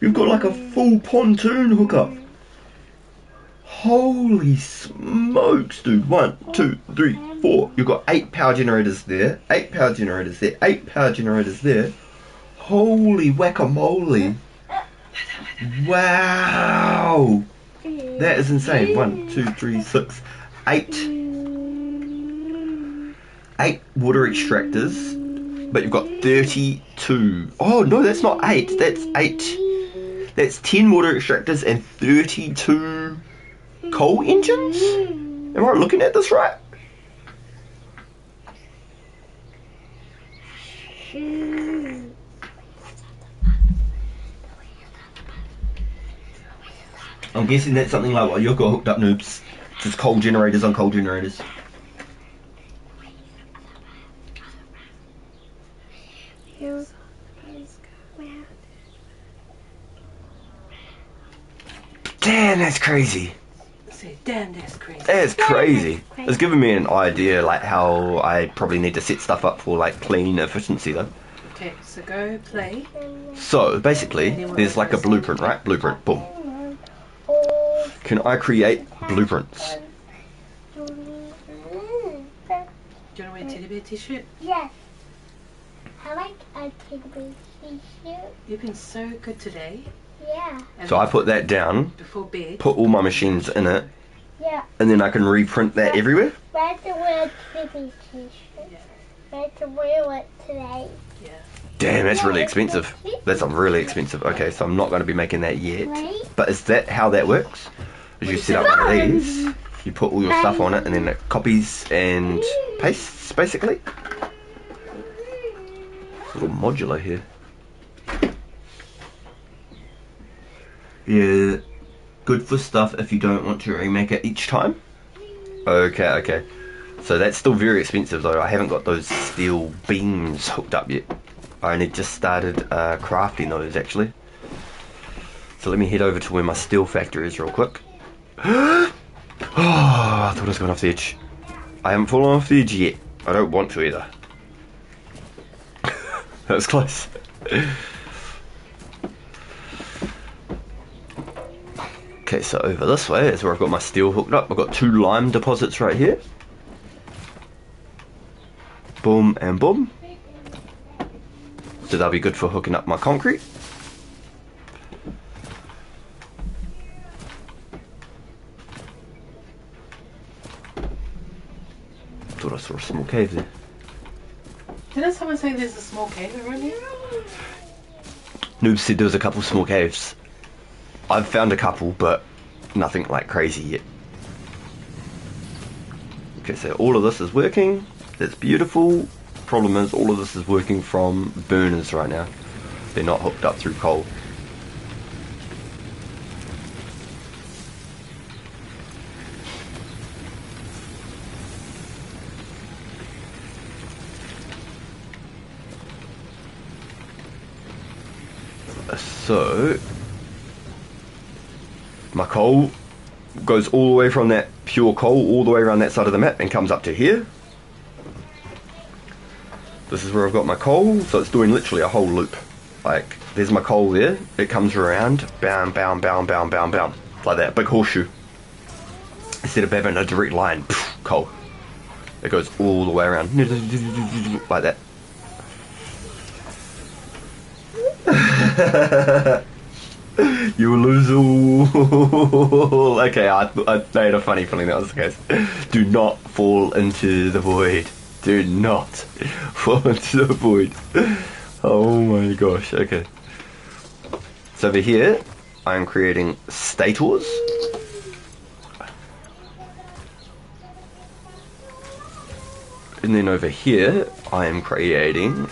You've got like a full pontoon hookup. Holy smokes, dude. 1, 2, 3, 4. You've got 8 power generators there, 8 power generators there, 8 power generators there. Holy whack-a-mole. Wow! That is insane. 1, 2, 3, 6, 8. 8 water extractors, but you've got 32. Oh no, that's not 8. That's 8. That's 10 water extractors and 32 coal engines? Am I looking at this right? I'm guessing that's something like what you've got hooked up, noobs. Just coal generators on coal generators. Damn, that's crazy. Say, damn, that's crazy. That's crazy. It's given me an idea like how I probably need to set stuff up for like clean efficiency though. Okay, so go play. So basically, there's like a blueprint, right? Blueprint, boom. Can I create blueprints? Do you want to wear a teddy bear t-shirt? Yes. I like a teddy t-shirt. You've been so good today. Yeah. And So I put that down, before bed. put all my machines in it, Yeah. and then I can reprint that everywhere? Where's the wear teddy t-shirt? Yeah. Where's the wear it today? Yeah. Damn, that's really expensive. That's really expensive. Okay, so I'm not going to be making that yet. But is that how that works? Is you set up one of these, you put all your stuff on it, and then it copies and pastes, basically? It's a little modular here. Yeah, good for stuff if you don't want to remake it each time. Okay, okay. So that's still very expensive though. I haven't got those steel beams hooked up yet. I only just started crafting those actually. So let me head over to where my steel factory is real quick. Oh, I thought I was going off the edge. I haven't fallen off the edge yet. I don't want to either. That was close. Okay, so over this way is where I've got my steel hooked up. I've got 2 lime deposits right here. Boom and boom. So that'll be good for hooking up my concrete. Thought I saw a small cave there. Didn't someone say there's a small cave around here? Noob said there was a couple small caves. I've found a couple, but nothing like crazy yet. Okay, so all of this is working. That's beautiful. Problem is, all of this is working from burners right now. They're not hooked up through coal. So my coal goes all the way from that pure coal all the way around that side of the map and comes up to here. This is where I've got my coal, so it's doing literally a whole loop. Like, there's my coal there, it comes around, bam, bam, bam, bam, bam, bam, like that, big horseshoe. Instead of having a direct line, coal. It goes all the way around, like that. You lose all. Okay, I made a funny feeling that was the case. Do not fall into the void. Do not fall into the void. Oh my gosh, okay. So over here, I'm creating stators. And then over here, I am creating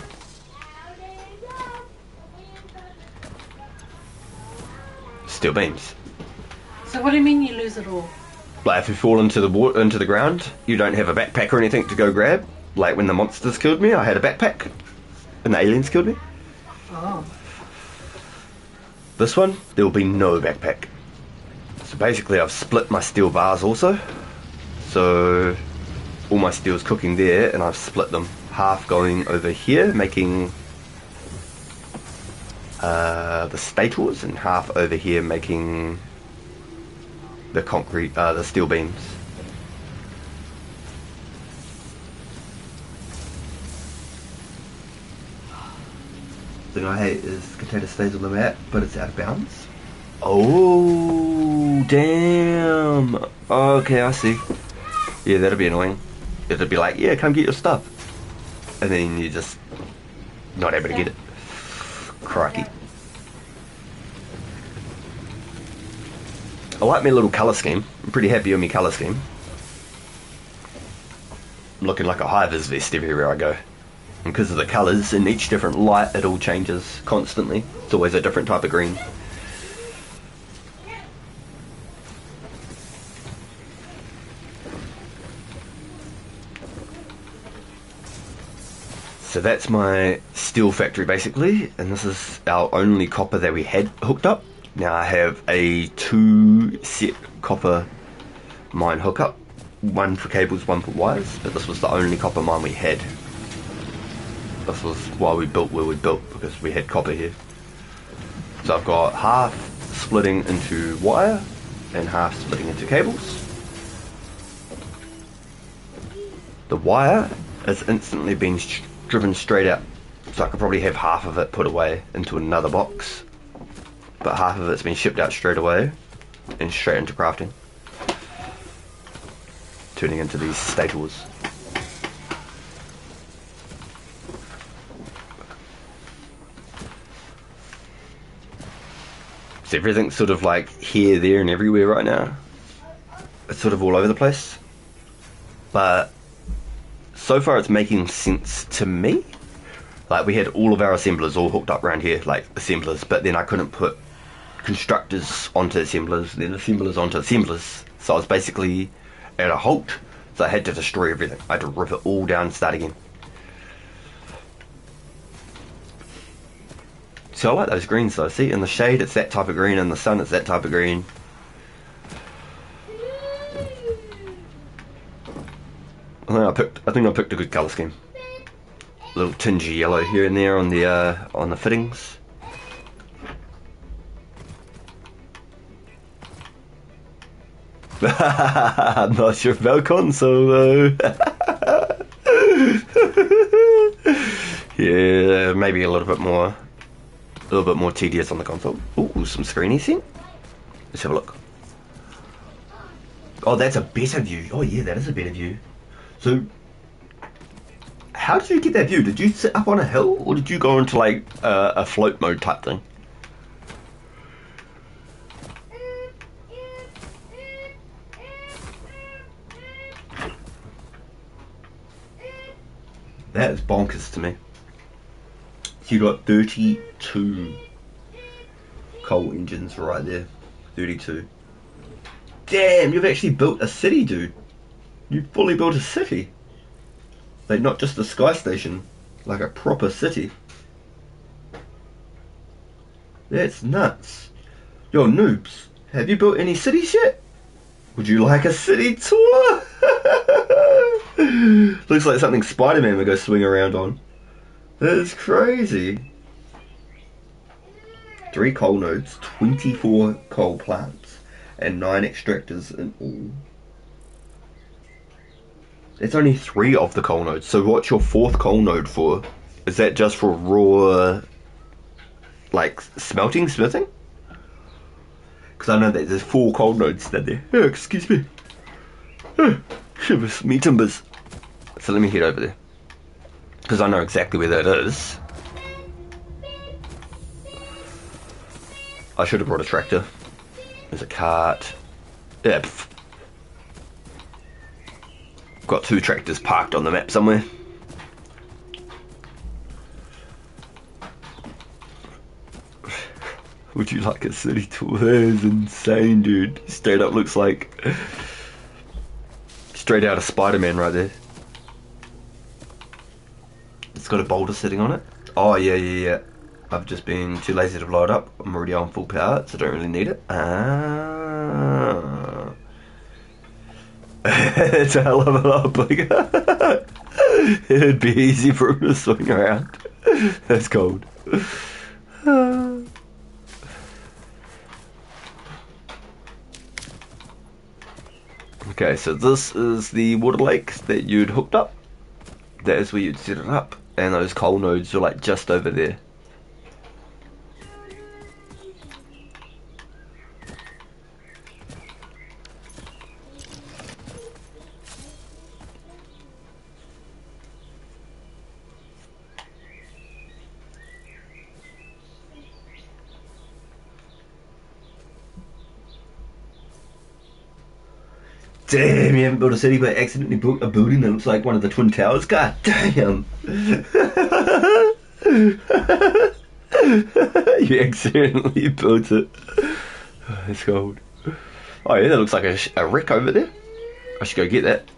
steel beams. So what do you mean you lose it all? Like if you fall into the water, into the ground, you don't have a backpack or anything to go grab. Like when the monsters killed me, I had a backpack, and the aliens killed me. Oh. This one, there will be no backpack. So basically I've split my steel bars also. So all my steel's cooking there, and I've split them. Half going over here, making the stators, and half over here making the concrete, the steel beams. The thing I hate is container stays on the map, but it's out of bounds. Oh, damn. Okay, I see. Yeah, that'd be annoying. It'd be like, yeah, come get your stuff. And then you're just not able to get it. Crikey. I like my little colour scheme. I'm pretty happy with my colour scheme. I'm looking like a high-vis vest everywhere I go. And because of the colours, in each different light, it all changes constantly. It's always a different type of green. So that's my steel factory basically, and this is our only copper that we had hooked up. Now I have a 2 set copper mine hookup, one for cables, one for wires, but this was the only copper mine we had. This was why we built where we built, because we had copper here. So I've got half splitting into wire and half splitting into cables. The wire is instantly being driven straight out, so I could probably have half of it put away into another box, but half of it's been shipped out straight away and straight into crafting, turning into these stators. So everything's sort of like here, there and everywhere right now. It's sort of all over the place, but so far it's making sense to me. Like, we had all of our assemblers all hooked up around here, like assemblers, but then I couldn't put constructors onto assemblers, then assemblers onto assemblers. So I was basically at a halt, so I had to destroy everything. I had to rip it all down and start again. So I like those greens though. See, in the shade it's that type of green, in the sun it's that type of green. I think I picked a good colour scheme. A little tinge of yellow here and there on the fittings. I'm not sure about console though. Yeah, maybe a little bit more tedious on the console. Ooh, some screeny thing. Let's have a look. Oh, that's a better view. Oh yeah, that is a better view. So, how did you get that view? Did you sit up on a hill, or did you go into like a float mode type thing? That is bonkers to me. So you got 32 coal engines right there. 32. Damn, you've actually built a city, dude. You fully built a city. Like, not just a sky station, like a proper city. That's nuts. Yo, noobs, have you built any cities yet? Would you like a city tour? Looks like something Spider-Man would go swing around on. That is crazy. 3 coal nodes, 24 coal plants, and 9 extractors in all. It's only 3 of the coal nodes, so what's your 4th coal node for? Is that just for raw, like, smithing? Because I know that there's 4 coal nodes that there. Oh, excuse me. Shivers, me timbers. So let me head over there, because I know exactly where that is. I should have brought a tractor. There's a cart. Yeah, got 2 tractors parked on the map somewhere. Would you like a city tour? That is insane, dude. Straight up looks like straight out of Spider-Man right there. It's got a boulder sitting on it. Oh yeah. I've just been too lazy to blow it up. I'm already on full power, so I don't really need it. It's a hell of a lot bigger. It'd be easy for him to swing around. That's cold. Okay, so this is the water lake that you'd hooked up. That is where you'd set it up. And those coal nodes are like just over there. Damn, you haven't built a city but accidentally built a building that looks like one of the Twin Towers? God damn. You accidentally built it. It's cold. Oh yeah, that looks like a wreck over there. I should go get that.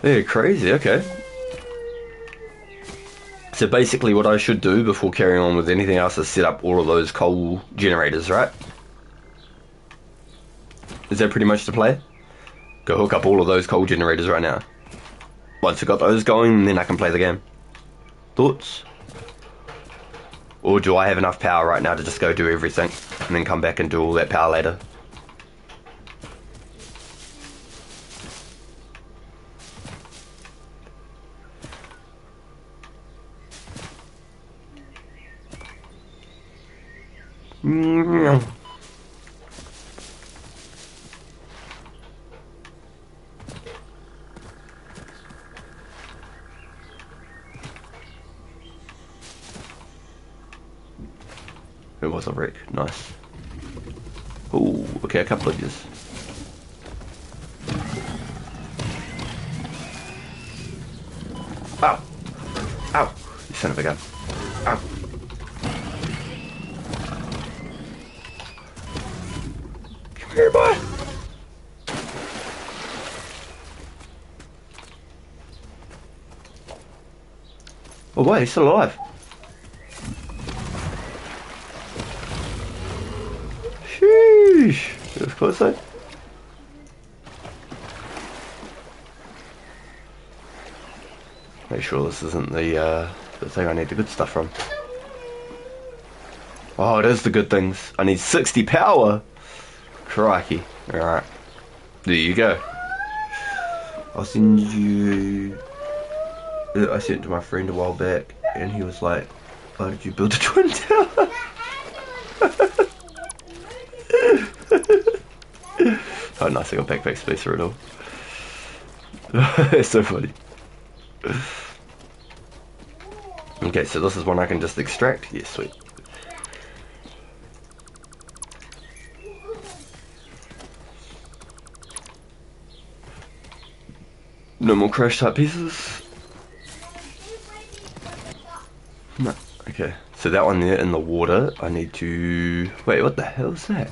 Yeah, crazy, okay. So basically what I should do before carrying on with anything else is set up all of those coal generators, right? Is that pretty much the play? Go hook up all of those coal generators right now. Once I got those going, then I can play the game. Thoughts? Or do I have enough power right now to just go do everything and then come back and do all that power later? It was a wreck. Nice. Oh, okay, a couple of these. Ow! Ow! You son of a gun. Ow! Come here, boy! Oh, wait, he's still alive. Sheesh! It was close though. Make sure this isn't the thing I need the good stuff from. Oh, it is the good things. I need 60 power! Crikey. Alright. There you go. I'll send you... I sent it to my friend a while back, and he was like, why did you build a twin tower? Oh nice, I got backpack space for it all. It's so funny. Okay, so this is one I can just extract? Yes, sweet. No more crash type pieces. No. Okay, so that one there in the water, I need to... Wait, what the hell is that?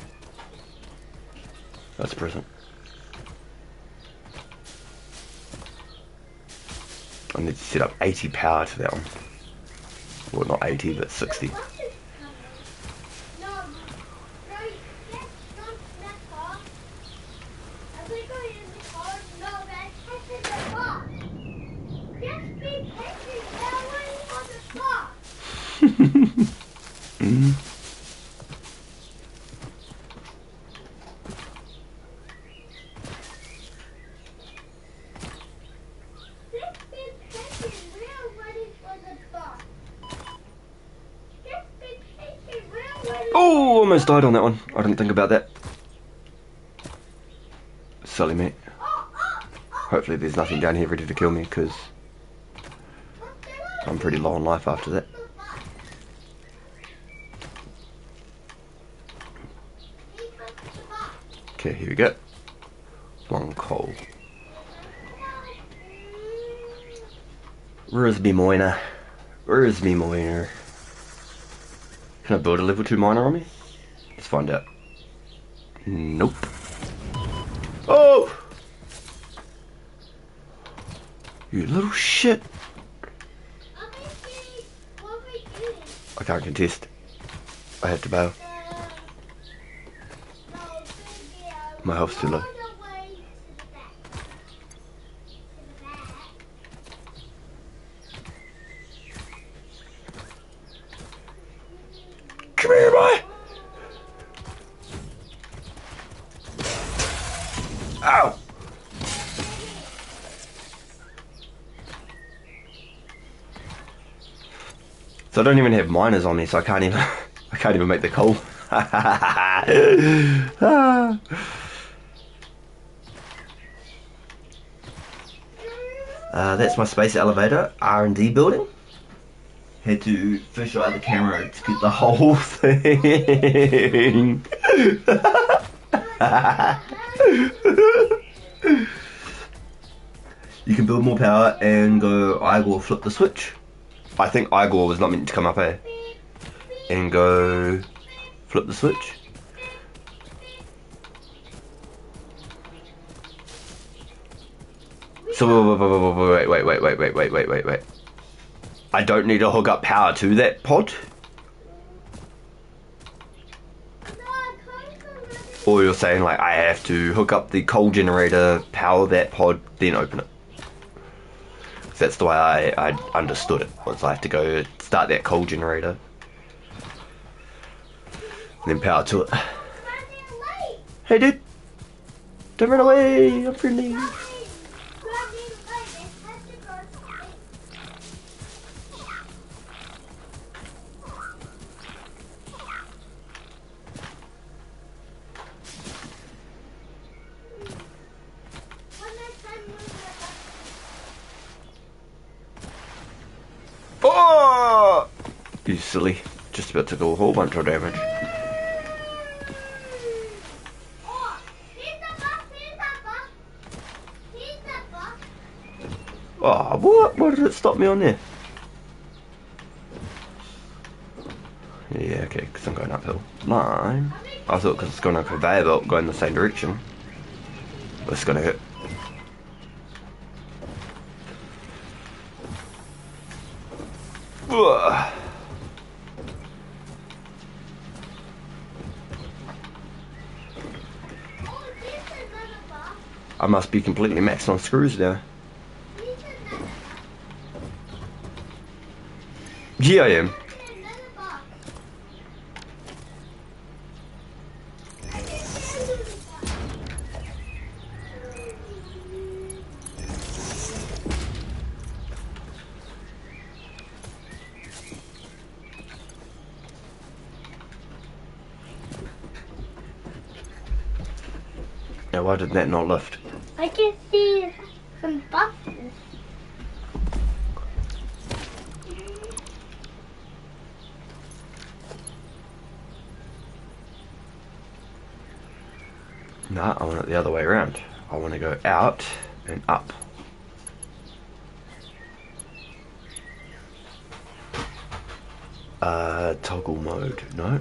That's a present. I need to set up 80 power to that one. Well, not 80, but 60. Mm. Oh, almost died on that one. I didn't think about that. Silly me. Hopefully there's nothing down here ready to kill me, because I'm pretty low on life after that. Okay, here we go. One coal. Where's me miner? Where's me miner? Can I build a level 2 miner on me? Let's find out. Nope. Oh! You little shit. I can't contest. I have to bail. My health's too low. Come here, boy! Ow! So I don't even have miners on me, so I can't even make the coal. That's my space elevator R&D building. Had to fish out the camera to get the whole thing. You can build more power and go Igor flip the switch. I think Igor was not meant to come up here. And go flip the switch. So wait. I don't need to hook up power to that pod? Or you're saying like I have to hook up the coal generator, power that pod, then open it? That's the way I understood it. Was I have to go start that coal generator, and then power to it. Hey dude! Don't run away! I'm friendly! Oh! You silly. Just about to go a whole bunch of damage. Oh, what? Why did it stop me on there? Yeah, okay, because I'm going uphill. Mine. I thought because it's going on a conveyor belt going the same direction. But it's going to hit. Ugh. I must be completely maxed on screws now. Yeah, I am. Now, why did that not lift? I can see some buses. No, I want it the other way around. I want to go out and up. Toggle mode. No.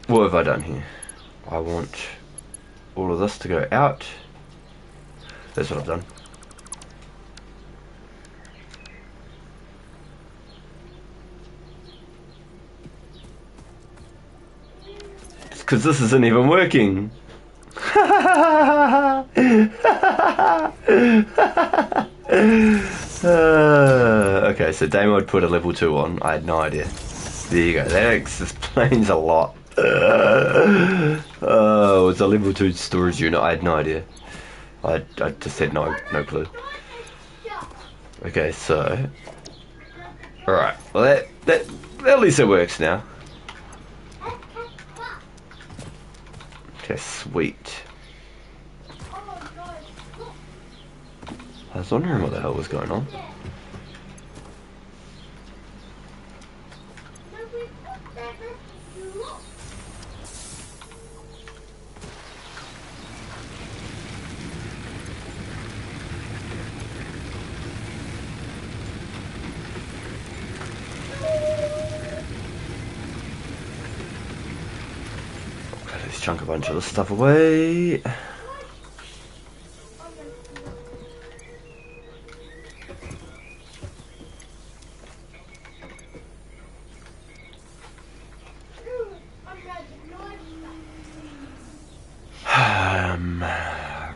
What have I done here? I want all of this to go out. That's what I've done. It's because this isn't even working. Okay, so Damo would put a level 2 on. I had no idea. There you go. That explains a lot. Oh, it's a level 2 storage unit. I had no idea. I just had no clue. Okay, so alright. Well, that at least it works now. Okay, sweet. I was wondering what the hell was going on. Let's chunk a bunch of this stuff away.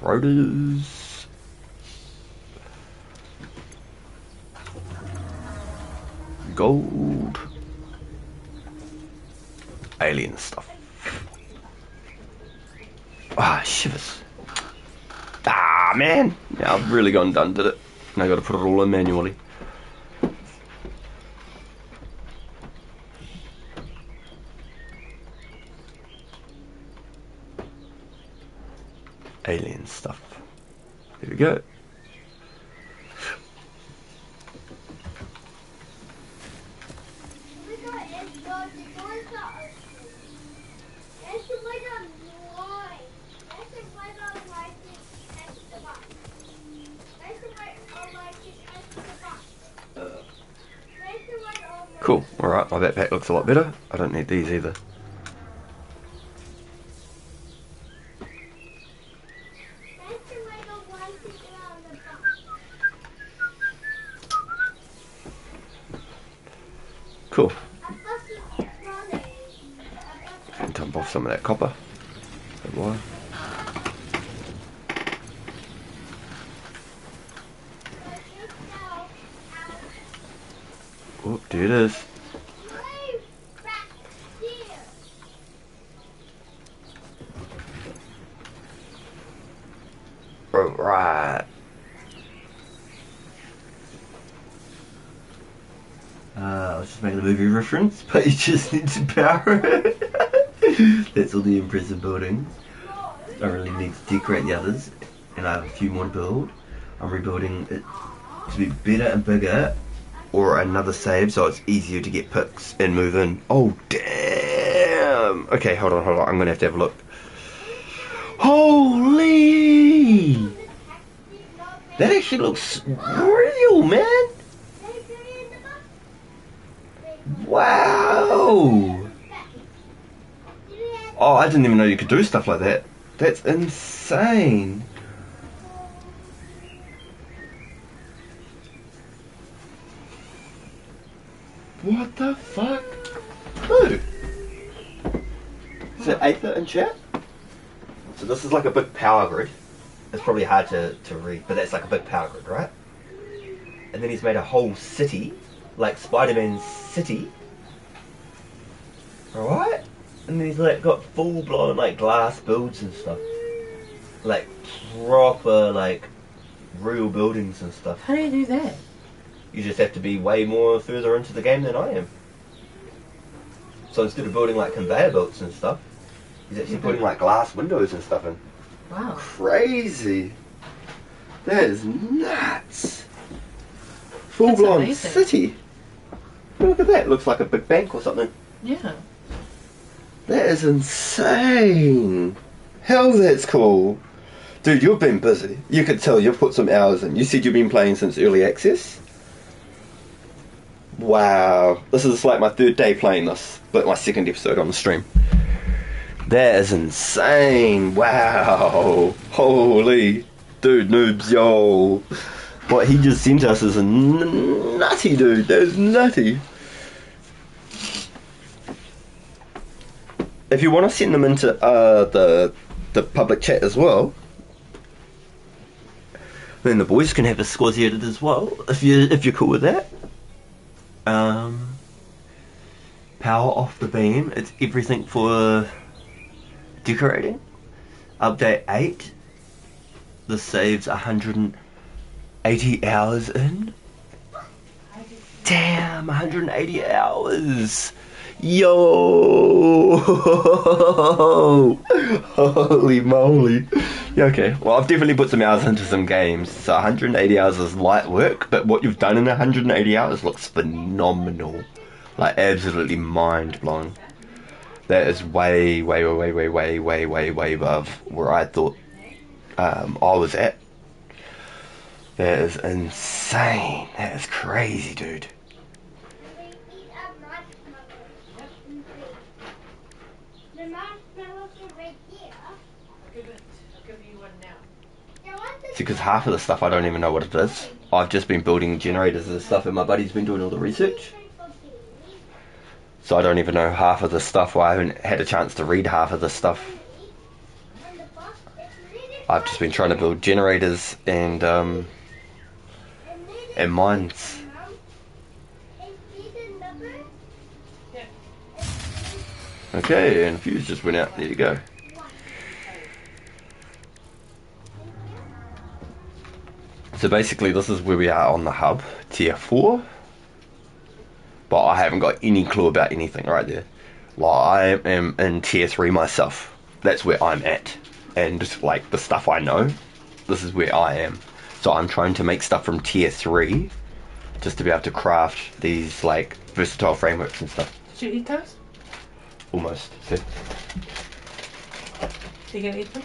Rotors. Gold. Alien stuff. Ah, shivers. Ah, man. Yeah, I've really gone done did it. And I gotta put it all in manually. Alien stuff. There we go. Cool, alright, my backpack looks a lot better. I don't need these either. Cool. And dump off some of that copper. That wire. Oh, there it is. Alright. I was just making a movie reference, but you just need to power it. That's all the impressive buildings. I really need to decorate the others, and I have a few more to build. I'm rebuilding it to be better and bigger, or another save so it's easier to get picks and move in. Oh, damn! Okay, hold on. I'm gonna have to have a look. Holy! That actually looks real, man! Wow! Oh, I didn't even know you could do stuff like that. That's insane. What the fuck? Dude! Is it 8th in chat? So this is like a big power grid. It's probably hard to read, but that's like a big power grid, right? And then he's made a whole city, like Spider-Man's city. Alright? And then he's like got full blown like glass builds and stuff. Like proper like real buildings and stuff. How do you do that? You just have to be way more further into the game than I am. So instead of building like conveyor belts and stuff, he's actually putting like glass windows and stuff in. Wow. Crazy. That is nuts. Full blown city. Look at that. Looks like a big bank or something. Yeah. That is insane. Hell, that's cool. Dude, you've been busy. You could tell you've put some hours in. You said you've been playing since early access? Wow. This is like my 3rd day playing this, but my 2nd episode on the stream. That is insane. Wow. Holy. Dude, noobs, yo. What he just sent us is nutty, dude. That is nutty. If you want to send them into the public chat as well, then the boys can have a squazzy edit as well, if you're cool with that. Power off the beam. It's everything for decorating. Update 8. This saves 180 hours in. Damn, 180 hours. Yo! Holy moly. Yeah, okay. Well, I've definitely put some hours into some games. So 180 hours is light work, but what you've done in 180 hours looks phenomenal. Like, absolutely mind-blowing. That is way above where I thought I was at. That is insane. That is crazy, dude. I'll give you one now. See, because half of the stuff I don't even know what it is. I've just been building generators and stuff, and my buddy's been doing all the research. So I don't even know half of the stuff, or I haven't had a chance to read half of the stuff. I've just been trying to build generators and mines. Okay, and fuse just went out. There you go. So basically this is where we are on the hub, tier 4. But I haven't got any clue about anything right there. Like, I am in tier 3 myself. That's where I'm at. And just like the stuff I know, this is where I am. So I'm trying to make stuff from tier 3 just to be able to craft these like versatile frameworks and stuff. Did you eat those? Almost. See? Are you gonna eat them?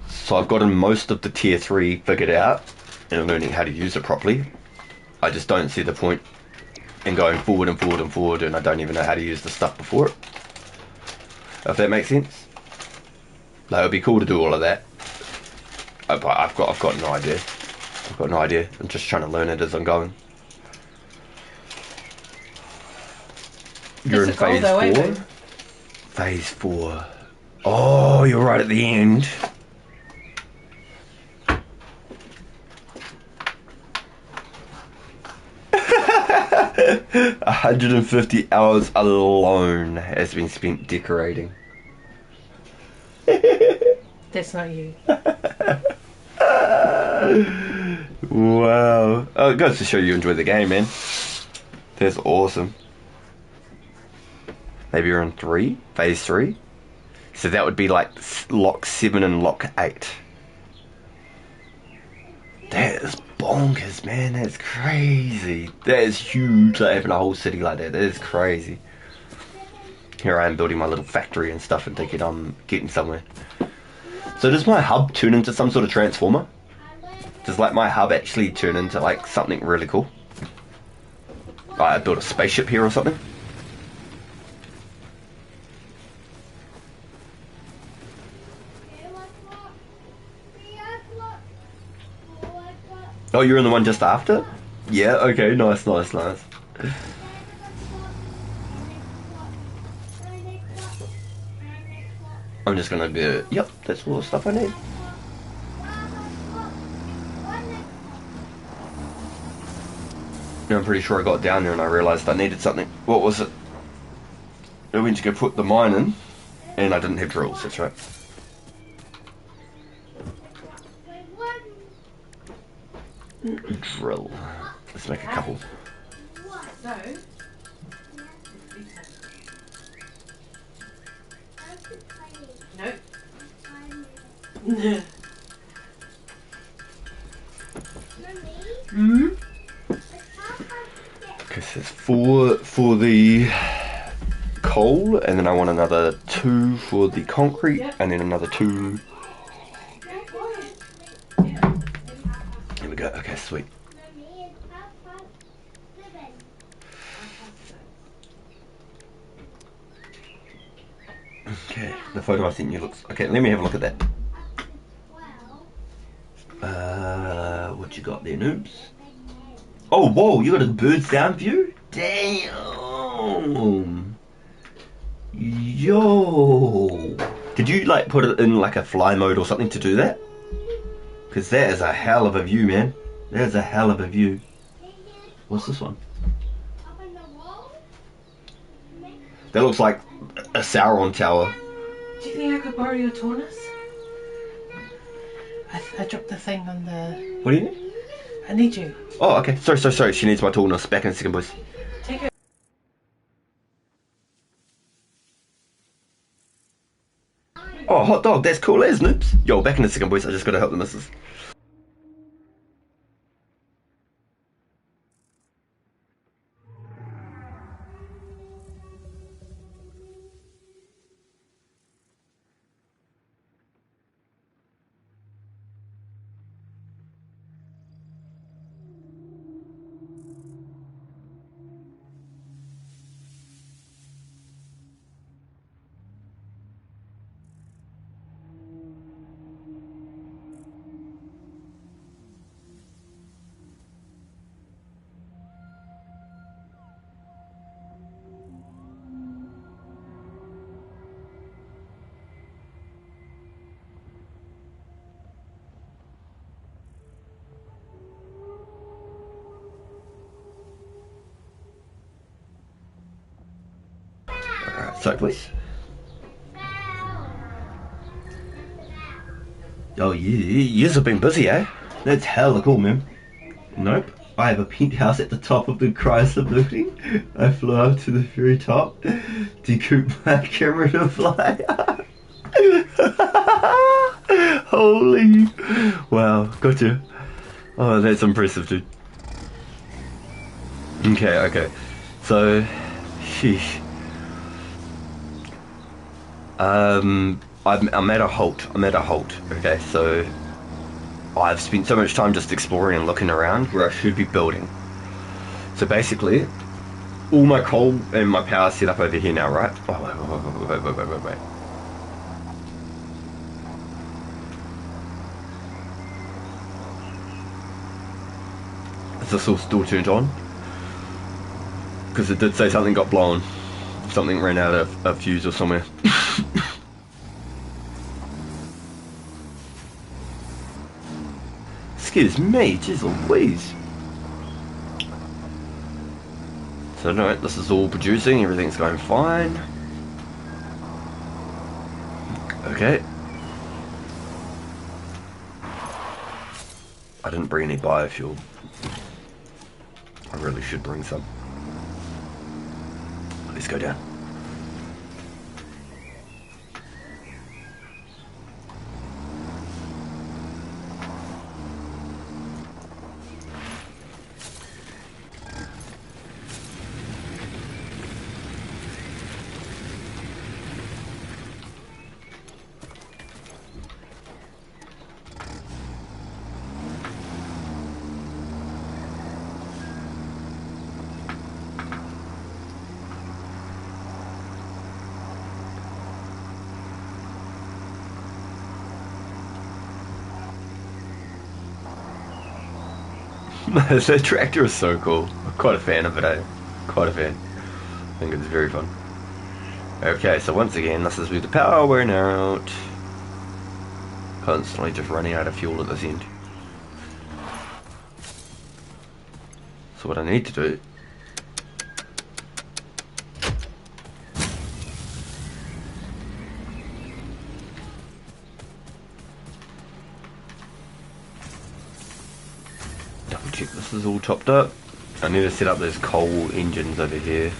So I've gotten most of the tier 3 figured out and learning how to use it properly. I just don't see the point in going forward and forward and forward, and I don't even know how to use the stuff before it. If that makes sense. Like, it would be cool to do all of that. But I've got no idea. I've got no idea. I'm just trying to learn it as I'm going. You're in phase 4? Phase 4. Oh, you're right at the end. 150 hours alone has been spent decorating. That's not you. Wow. Oh, it goes to show you enjoy the game, man. That's awesome. Maybe you're in 3? Phase 3? So that would be like lock 7 and lock 8. That is bonkers, man. That's crazy. That is huge, like having a whole city like that. That is crazy. Here I am building my little factory and stuff and thinking I'm getting somewhere. So does my hub turn into some sort of transformer? Does like my hub actually turn into like something really cool? Like I build a spaceship here or something? Oh, you're in the one just after? Yeah, okay, nice. I'm just gonna go, yep, that's all the stuff I need. I'm pretty sure I got down there and I realised I needed something. What was it? I went to go put the mine in and I didn't have drills, that's right. Drill. Let's make a couple. No. No. Mm-hmm. Okay, so it's 4 for the coal, and then I want another 2 for the concrete, and then another 2. Here we go. Okay, sweet. Okay, the photo I sent you looks... Okay, let me have a look at that. What you got there, noobs? Oh, whoa, you got a bird's down view? Damn! Yo! Did you, like, put it in, like, a fly mode or something to do that? Because that is a hell of a view, man. That is a hell of a view. What's this one? That looks like a Sauron tower. Do you think I could borrow your tortoise? I dropped the thing on the... What do you need? I need you. Oh, okay. Sorry. She needs my tallness. Back in a second, boys. Take it. Oh, hot dog. That's cool as, noobs. Yo, back in a second, boys. I just gotta help the missus. outside, please. Oh, you have been busy, eh? That's hella cool, man. Nope. I have a penthouse at the top of the Chrysler building. I flew up to the very top, decouped my camera to fly. Holy. Wow, gotcha. Oh, that's impressive, dude. Okay. So, sheesh. I'm at a halt. Okay, so I've spent so much time just exploring and looking around where I should be building. So basically, all my coal and my power set up over here now, right? Oh, wait. Is this all still turned on? Because it did say something got blown. Something ran out of a fuse or somewhere. Excuse me, jeez Louise. So no, this is all producing, everything's going fine. Okay. I didn't bring any biofuel. I really should bring some. Let's go down. The tractor is so cool. I'm quite a fan of it, eh? Quite a fan. I think it's very fun. Okay, so once again, this is with the power wearing out. Constantly just running out of fuel at this end. So what I need to do double check this is all topped up. I need to set up those coal engines over here.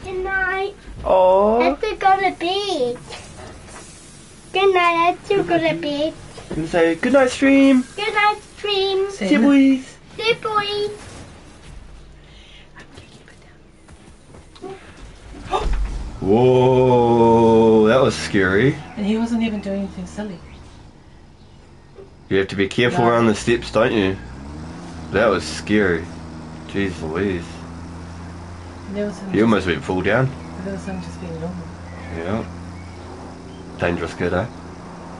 Good night. Oh, Let's go to bed. Good night. Let's go to bed. and say good night, stream. Good night, stream. See you, boys. See boys. Whoa, that was scary. And he wasn't even doing anything silly. You have to be careful around the steps, don't you? That was scary. Jeez Louise. And there was him You almost went full down. there was him just being normal. Yeah. Dangerous kid, eh?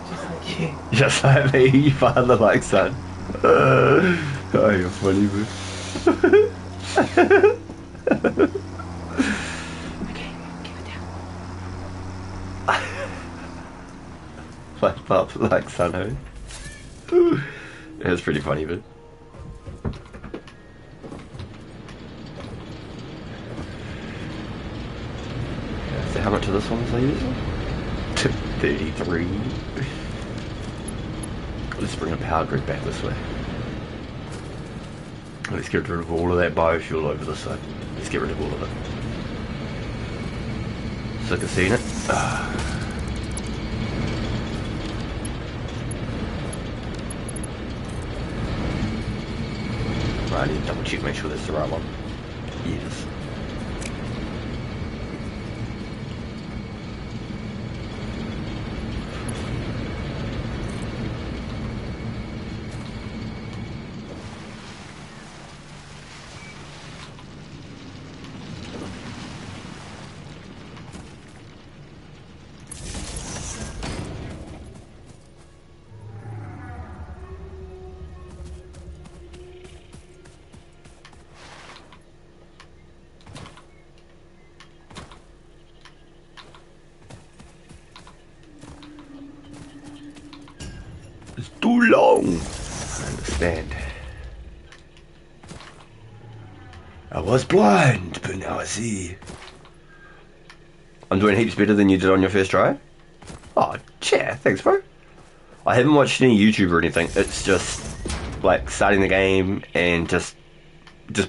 Just like you. Just like me, father like son. Oh, you're funny, bro. Okay, give it down. My father like son, eh? It was pretty funny, but. So how much of this one was I using? 33. Let's bring a power grid back this way. Let's get rid of all of that biofuel over this side. Let's get rid of all of it. Sick of seeing it. Right, I need to double check, make sure that's the right one. Yes. long. I understand. I was blind, but now I see. I'm doing heaps better than you did on your first try. Oh, yeah, thanks, bro. I haven't watched any YouTube or anything. It's just like starting the game and just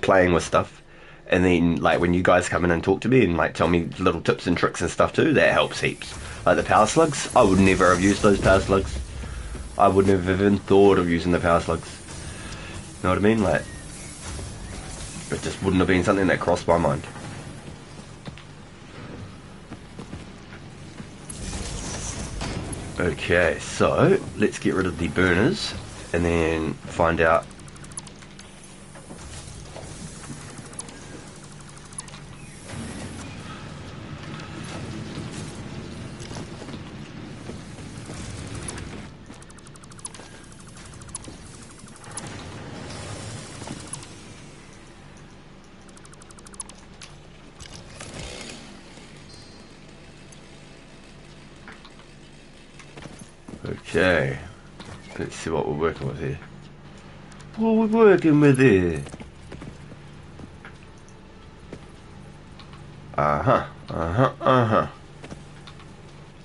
playing with stuff. And then, like, when you guys come in and talk to me and, like, tell me little tips and tricks and stuff too, that helps heaps. Like the power slugs, I would never have used those power slugs. I wouldn't have even thought of using the power slugs. You know what I mean? Like, it just wouldn't have been something that crossed my mind. Okay, so let's get rid of the burners and then find out. Okay, let's see what we're working with here. What are we working with here? So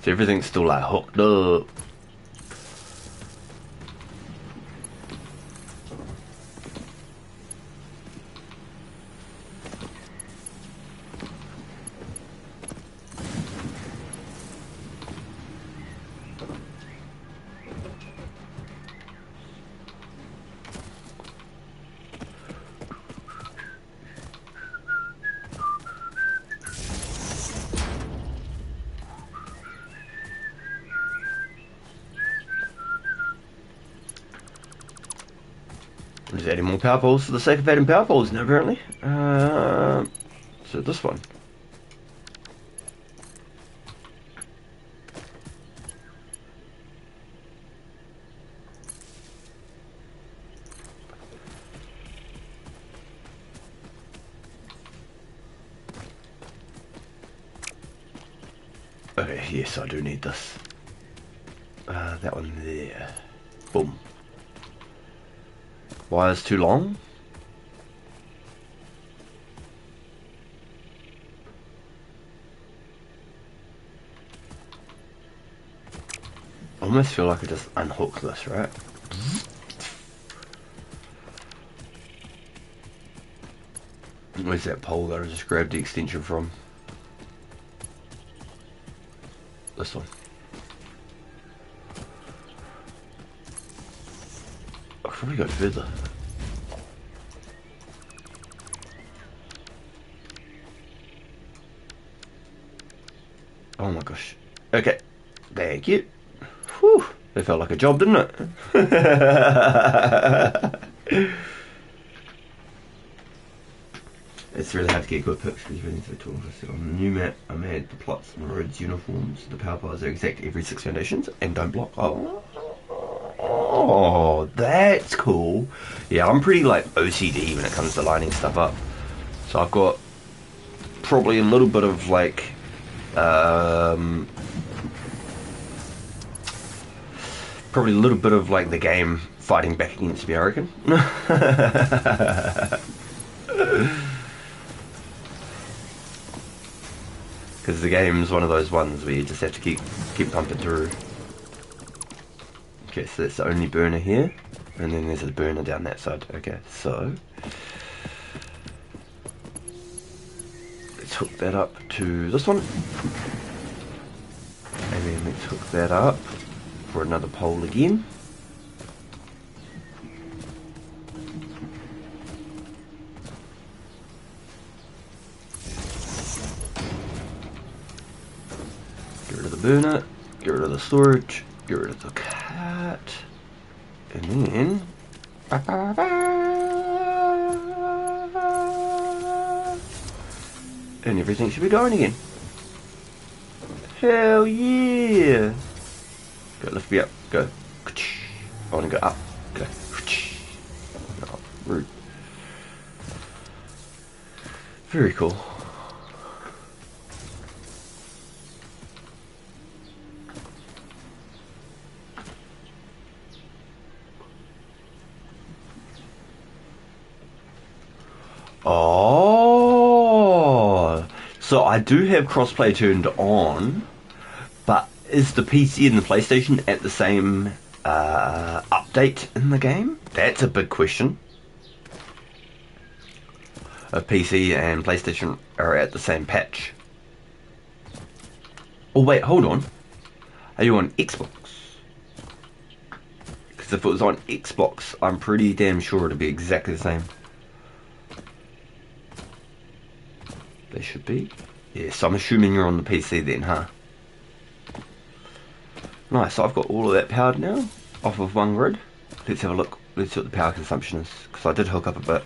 everything's still like hooked up. I'm just adding more power poles for the sake of adding power poles now, apparently. So this one. Okay, yes, I do need this. That one there. Boom. Wire's too long? I almost feel like I just unhook this, right? Where's that pole that I just grabbed the extension from? This one. I could probably go further. Oh my gosh. Okay. Thank you. Whew. It felt like a job, didn't it? It's really hard to get good picks because everything's so tall. On the new map, I made the plots and roads uniforms. The power bars are exact every 6 foundations and don't block. Oh, that's cool. Yeah, I'm pretty like OCD when it comes to lining stuff up. So I've got probably a little bit of like probably a little bit of like the game fighting back against me, I reckon. Because the game's one of those ones where you just have to keep pumping through. Okay, so that's the only burner here, and then there's a burner down that side. Okay, so let's hook that up to this one, and then let's hook that up for another pole again. Get rid of the burner, get rid of the storage, get rid of the cat, and then and everything should be going again. Hell yeah! Go, lift me up, go. I want to go up, go. Oh, rude. Very cool. Oh, so I do have crossplay turned on, but is the PC and the PlayStation at the same update in the game? That's a big question. If PC and PlayStation are at the same patch. Oh wait, hold on. Are you on Xbox? Because if it was on Xbox, I'm pretty damn sure it'd be exactly the same. They should be. Yes, I'm assuming you're on the PC then, huh? Nice, so I've got all of that powered now, off of one grid. Let's have a look, let's see what the power consumption is, because I did hook up a bit.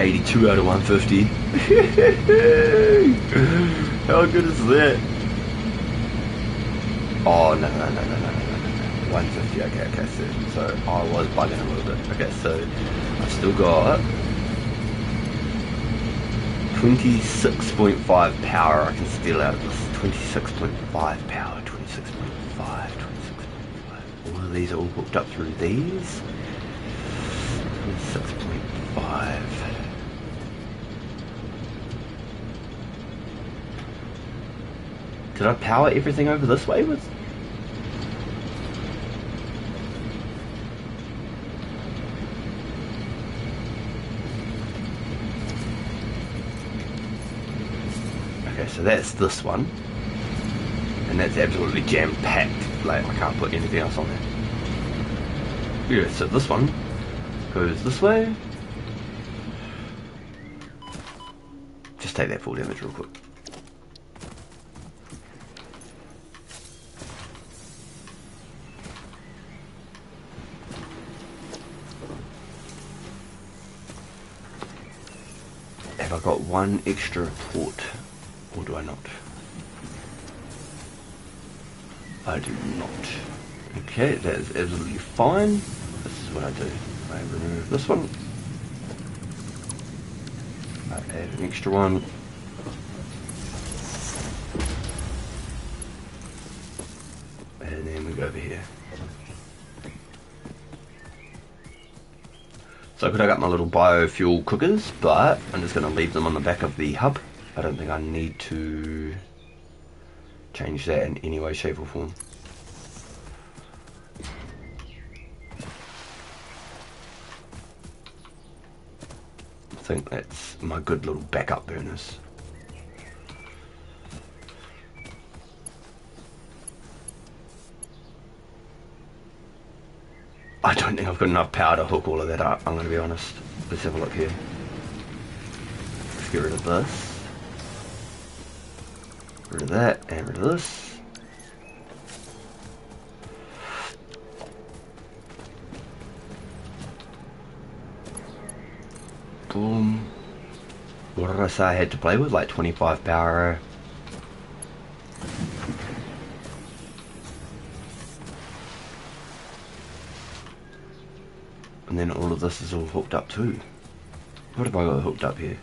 82 out of 150. How good is that? Oh, no. 150, okay, so I was bugging a little bit. Okay, so I've still got 26.5 power I can steal out of this. 26.5 power, 26.5. All of these are all hooked up through these. 26.5. Did I power everything over this way with? Okay, so that's this one. And that's absolutely jam-packed. Like, I can't put anything else on there. Yeah, so this one goes this way. Just take that full damage real quick. Have I got one extra port, or do I not? I do not. Okay, that is absolutely fine. This is what I do. I remove this one. I add an extra one. And then we go over here. So I could have got my little biofuel cookers, but I'm just going to leave them on the back of the hub. I don't think I need to change that in any way, shape or form. I think that's my good little backup burners. I don't think I've got enough power to hook all of that up, I'm going to be honest. Let's have a look here. Let's get rid of this. Rid of that, and rid of this. Boom. What did I say I had to play with? Like 25 power. And then all of this is all hooked up too. What have I got hooked up here?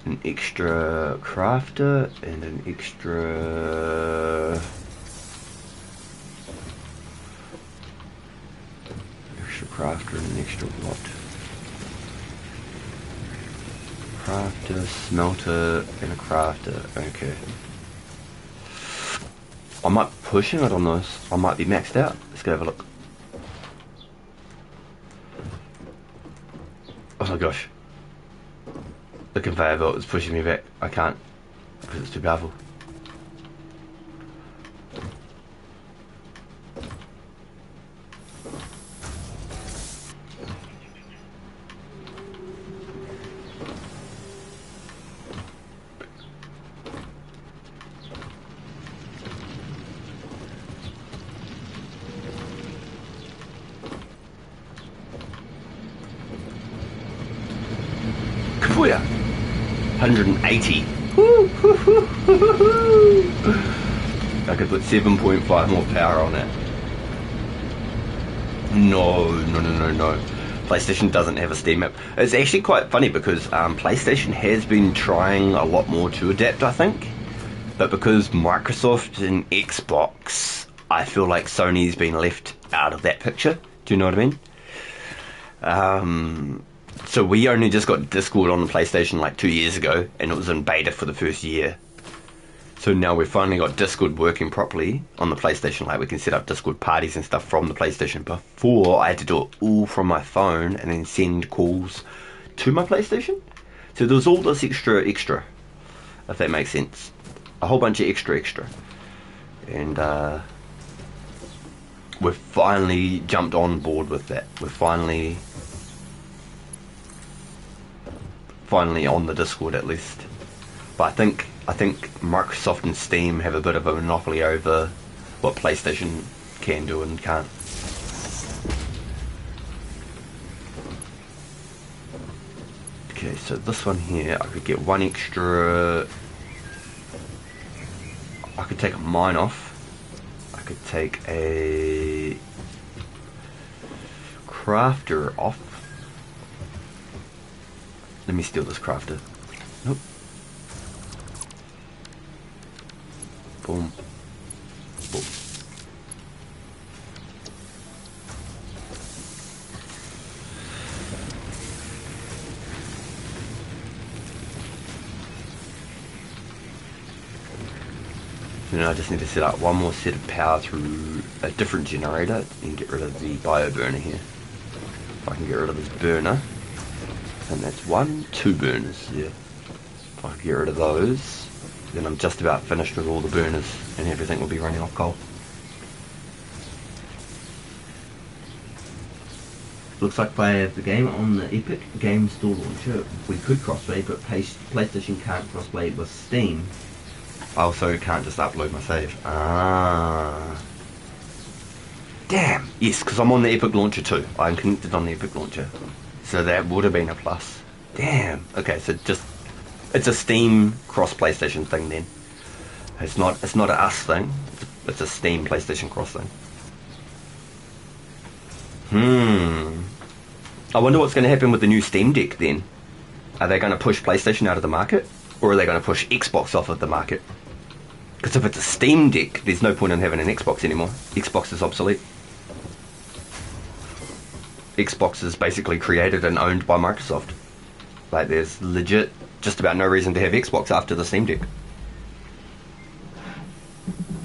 An extra crafter and an extra crafter and an extra what? Crafter, smelter, and a crafter. Okay. I might be pushing it on this. I might be maxed out. Let's go have a look. Oh my gosh. The conveyor belt is pushing me back. I can't because it's too powerful. Kapuya! 180. I could put 7.5 more power on it. No. PlayStation doesn't have a Steam app. It's actually quite funny because PlayStation has been trying a lot more to adapt, I think. But because Microsoft and Xbox, I feel like Sony's been left out of that picture. Do you know what I mean? So we only just got Discord on the PlayStation like 2 years ago, and it was in beta for the first year. So now we've finally got Discord working properly on the PlayStation. Like we can set up Discord parties and stuff from the PlayStation. Before, I had to do it all from my phone and then send calls to my PlayStation. So there was all this extra, if that makes sense. A whole bunch of extra. And we've finally jumped on board with that. We're finally on the Discord at least. But I think Microsoft and Steam have a bit of a monopoly over what PlayStation can do and can't. Okay, so this one here, I could get one extra. I could take a mine off. I could take a crafter off. Let me steal this crafter. Nope. Boom. Boom. And I just need to set up one more set of power through a different generator and get rid of the bio burner here. If I can get rid of this burner, and that's 2 burners, yeah. If I can get rid of those, then I'm just about finished with all the burners and everything will be running off coal. Looks like if I have the game on the Epic Game Store launcher, we could crossplay, but PlayStation can't crossplay with Steam. I also can't just upload my save. Damn! Yes, because I'm on the Epic launcher too. I'm connected on the Epic launcher. So that would have been a plus. Damn! Okay, so it's a Steam cross PlayStation thing then. It's not an us thing. It's a Steam PlayStation cross thing. I wonder what's going to happen with the new Steam Deck then. Are they going to push PlayStation out of the market? Or are they going to push Xbox off of the market? Because if it's a Steam Deck, there's no point in having an Xbox anymore. Xbox is obsolete. Xbox is basically created and owned by Microsoft. Like, there's legit just about no reason to have Xbox after the Steam Deck.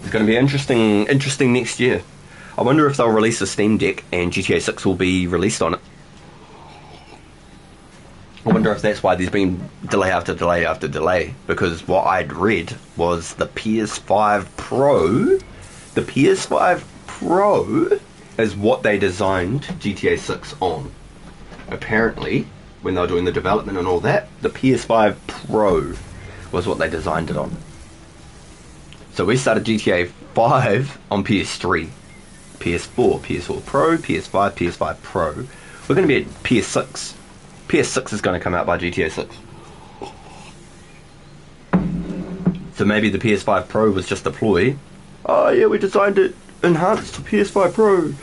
It's going to be interesting next year. I wonder if they'll release a Steam Deck and GTA 6 will be released on it. I wonder if that's why there's been delay after delay after delay, because what I'd read was the PS5 Pro is what they designed GTA 6 on. Apparently, when they were doing the development and all that, the PS5 Pro was what they designed it on. So we started GTA 5 on PS3, PS4, PS4 Pro, PS5, PS5 Pro. We're going to be at PS6. PS6 is going to come out by GTA 6. So maybe the PS5 Pro was just a ploy. Oh yeah, we designed it enhanced to PS5 Pro,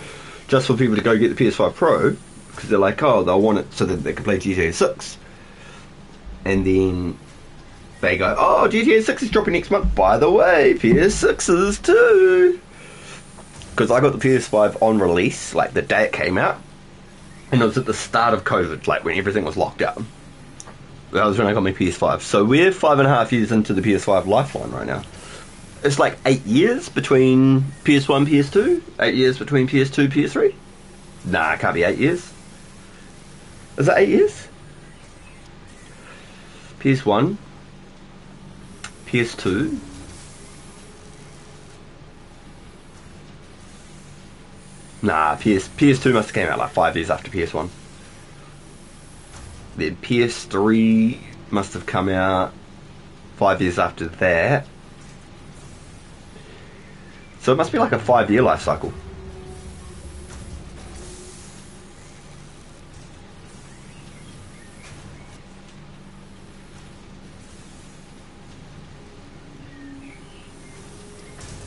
just for people to go get the PS5 Pro, because they're like, oh, they'll want it so that they can play GTA 6. And then they go, oh, GTA 6 is dropping next month. By the way, PS6s too. Because I got the PS5 on release, like the day it came out. And it was at the start of COVID, like when everything was locked down. That was when I got my PS5. So we're 5.5 years into the PS5 lifeline right now. It's like 8 years between PS1, PS2. 8 years between PS2, PS3. Nah, it can't be 8 years. Is it 8 years? PS1, PS2. Nah, PS2 must have came out like 5 years after PS1. Then PS3 must have come out 5 years after that. So it must be like a 5-year life cycle.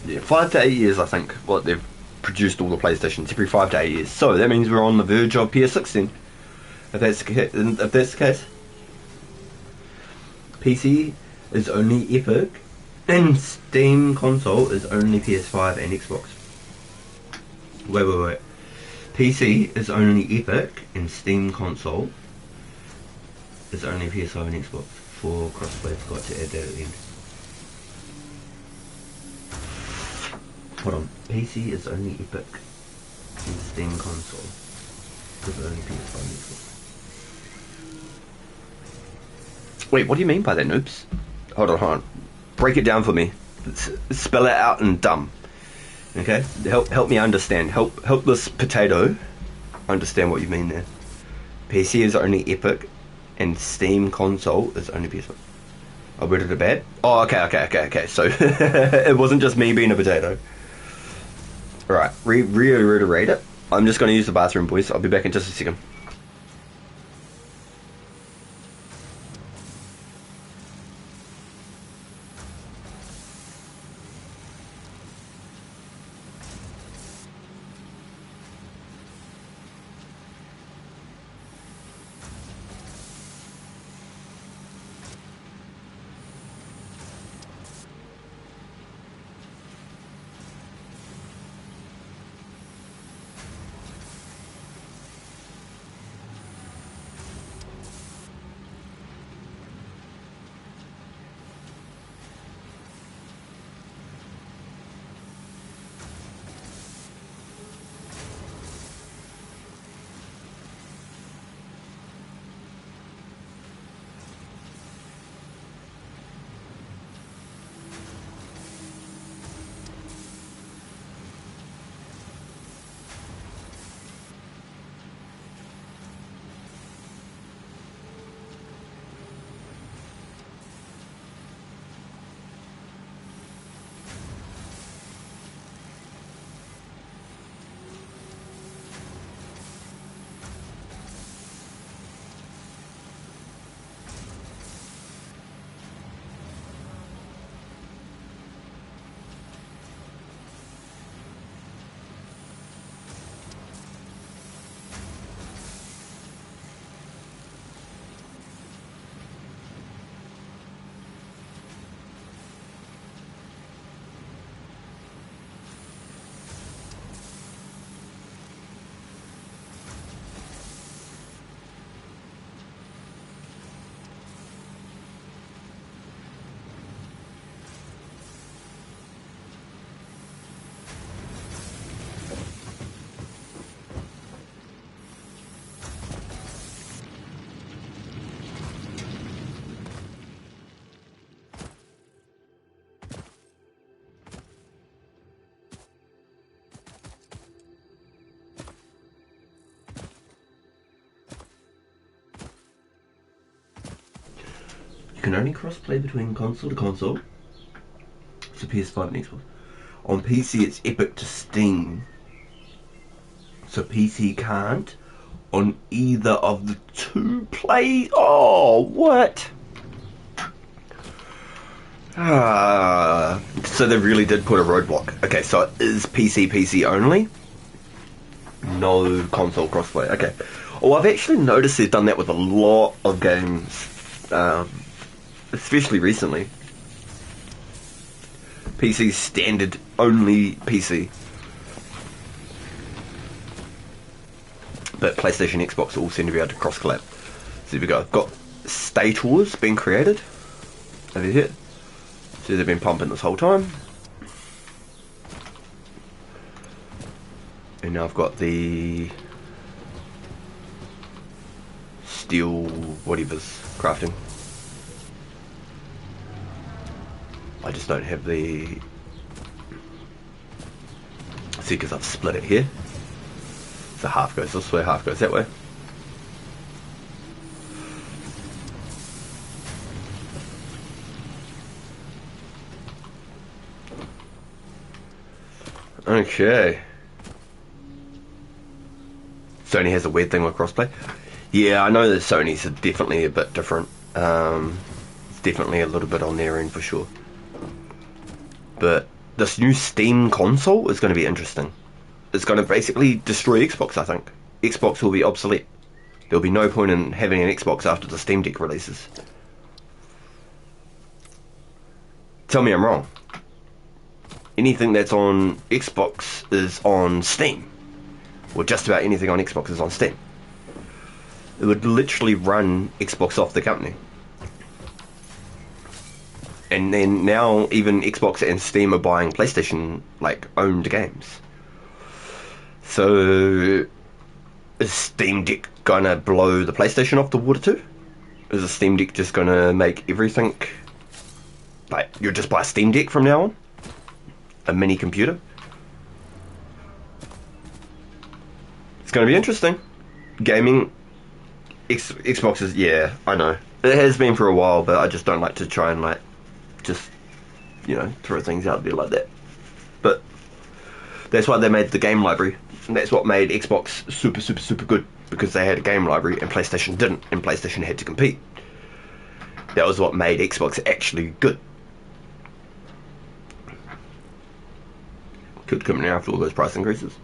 Yeah, 5 to 8 years, I think, what they've produced all the PlayStations every 5 to 8 years. So that means we're on the verge of PS6 then. If that's the case. PC is only Epic, and Steam console is only PS5 and Xbox. Wait. PC is only Epic, and Steam console is only PS5 and Xbox. For crossplay, forgot to add that at the end. Hold on. PC is only Epic, and Steam console is only PS5 and Xbox. Wait, what do you mean by that, noobs? Hold on. Break it down for me. Spell it out in dumb. Okay? Help me understand. Help this potato understand what you mean there. PC is only Epic, and Steam console is only PS5. I worded it bad? Oh, okay. So, it wasn't just me being a potato. Alright, reiterate it. I'm just going to use the bathroom, boys. I'll be back in just a second. You can only cross-play between console to console, so PS5 and Xbox. On PC it's Epic to Steam, so PC can't on either of the two plays. Oh, what? So they really did put a roadblock. Okay, so it is PC only, no console crossplay. Okay. Oh, I've actually noticed they've done that with a lot of games, especially recently. PC standard only PC, but PlayStation, Xbox all seem to be able to cross collab. So here we go. I've got State Wars being created over here. So they've been pumping this whole time. And now I've got the steel whatever's crafting. I just don't have the... See, because I've split it here. So half goes this way, half goes that way. Okay. Sony has a weird thing with crossplay. Yeah, I know that Sony's are definitely a bit different. It's definitely a little bit on their end for sure. But this new Steam console is going to be interesting. it's going to basically destroy Xbox, I think. Xbox will be obsolete. There'll be no point in having an Xbox after the Steam Deck releases. Tell me I'm wrong. Anything that's on Xbox is on Steam. Or just about anything on Xbox is on Steam. It would literally run Xbox off the company. And then now even Xbox and Steam are buying PlayStation, like, owned games. So, is Steam Deck gonna blow the PlayStation off the water too? Is the Steam Deck just gonna make everything, like, you'll just buy a Steam Deck from now on? A mini computer? It's gonna be interesting. Gaming, Xbox is, yeah, I know. It has been for a while, but I just don't like to try and, like, just, you know, throw things out there like that. But that's why they made the game library. And that's what made Xbox super, super, super good. Because they had a game library and PlayStation didn't. And PlayStation had to compete. That was what made Xbox actually good. Could come now after all those price increases.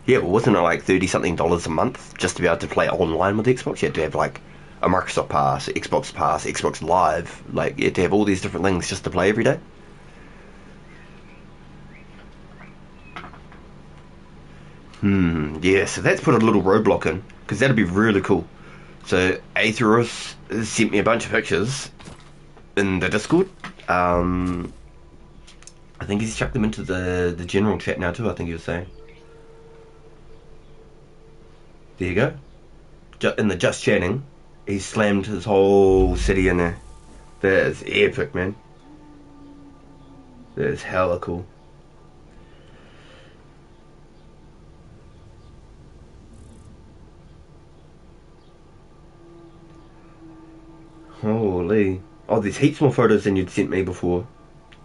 Yeah, well, wasn't it like $30-something a month just to be able to play online with Xbox? You had to have like a Microsoft Pass, Xbox Live. Like, you had to have all these different things just to play every day. Yeah, so that's put a little roadblock in, because that'd be really cool. So, Aetherus sent me a bunch of pictures in the Discord. I think he's chucked them into the general chat now too, I think he was saying. There you go. In the just chatting, he slammed his whole city in there. That is epic, man. That is hella cool. Holy. Oh, there's heaps more photos than you'd sent me before.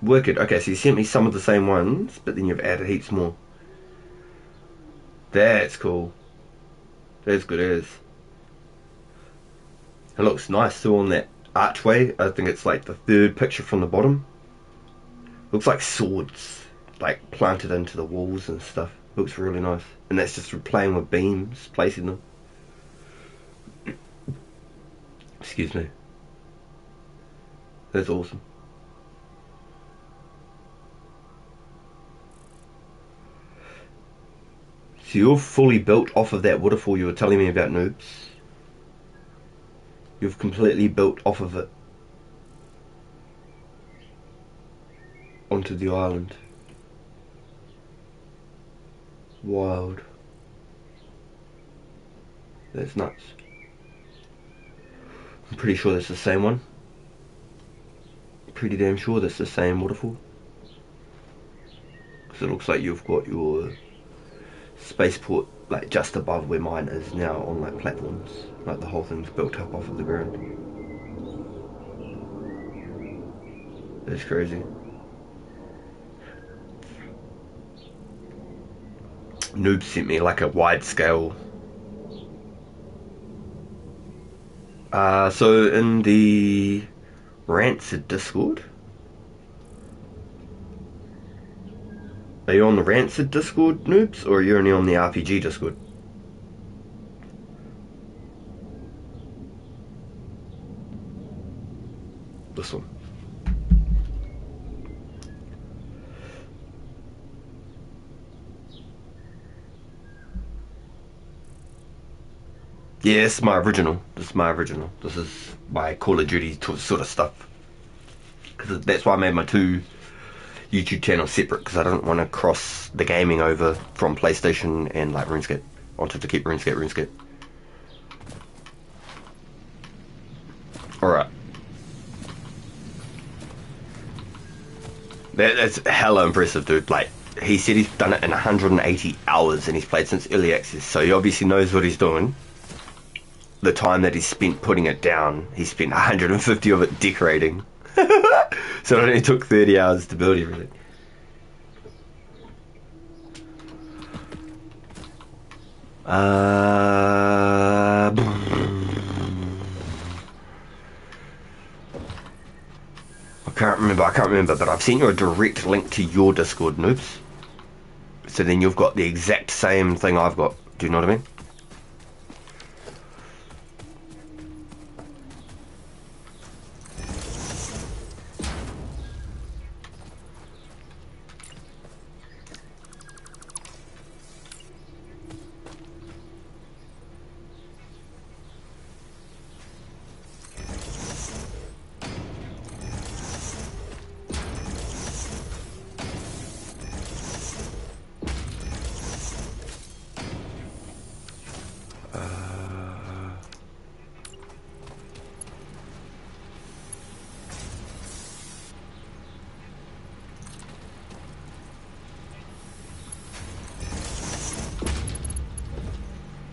Wicked. Okay, so you sent me some of the same ones, but then you've added heaps more. That's cool. That's good as. It looks nice too on that archway. I think it's like the third picture from the bottom. Looks like swords, like planted into the walls and stuff. Looks really nice. And that's just from playing with beams, placing them. Excuse me. That's awesome. So you're fully built off of that waterfall you were telling me about, noobs. You've completely built off of it. Onto the island. Wild. That's nuts. I'm pretty sure that's the same one. Pretty damn sure that's the same waterfall. Because it looks like you've got your spaceport like just above where mine is now on like platforms. Like the whole thing's built up off of the ground. That's crazy. Noob sent me like a wide scale. So in the Rancid Discord. Are you on the Rancid Discord, noobs, or are you only on the RPG Discord? This one. Yeah, this is my original. This is my original. This is my Call of Duty sort of stuff. Because that's why I made my two YouTube channels separate, because I don't want to cross the gaming over from PlayStation and like RuneScape. I wanted to keep RuneScape. Alright. That's hella impressive, dude. Like, he said he's done it in 180 hours and he's played since early access, so he obviously knows what he's doing. The time that he spent putting it down, he spent 150 of it decorating. So it only took 30 hours to build everything. I can't remember, but I've sent you a direct link to your Discord, noobs. So then you've got the exact same thing I've got. Do you know what I mean?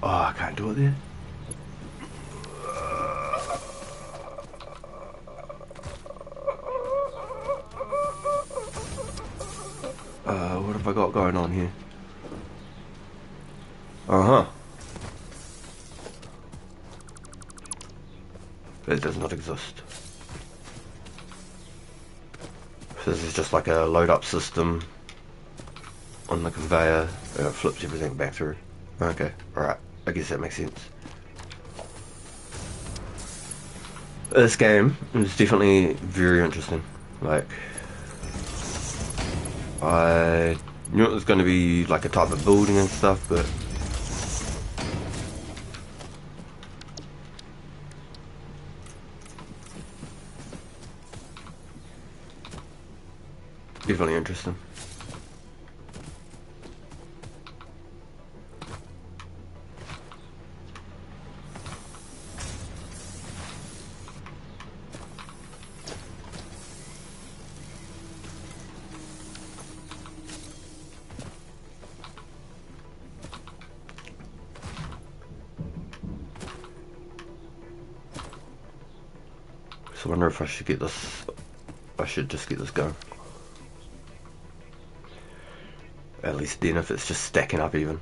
Oh, I can't do it there. What have I got going on here? Uh-huh. It does not exist. So this is just like a load-up system on the conveyor. It flips everything back through. Okay, alright. I guess that makes sense. This game is definitely very interesting. Like, I knew it was going to be like a type of building and stuff, but definitely interesting. So I wonder if I should get this. I should just get this going. At least then, if it's just stacking up even.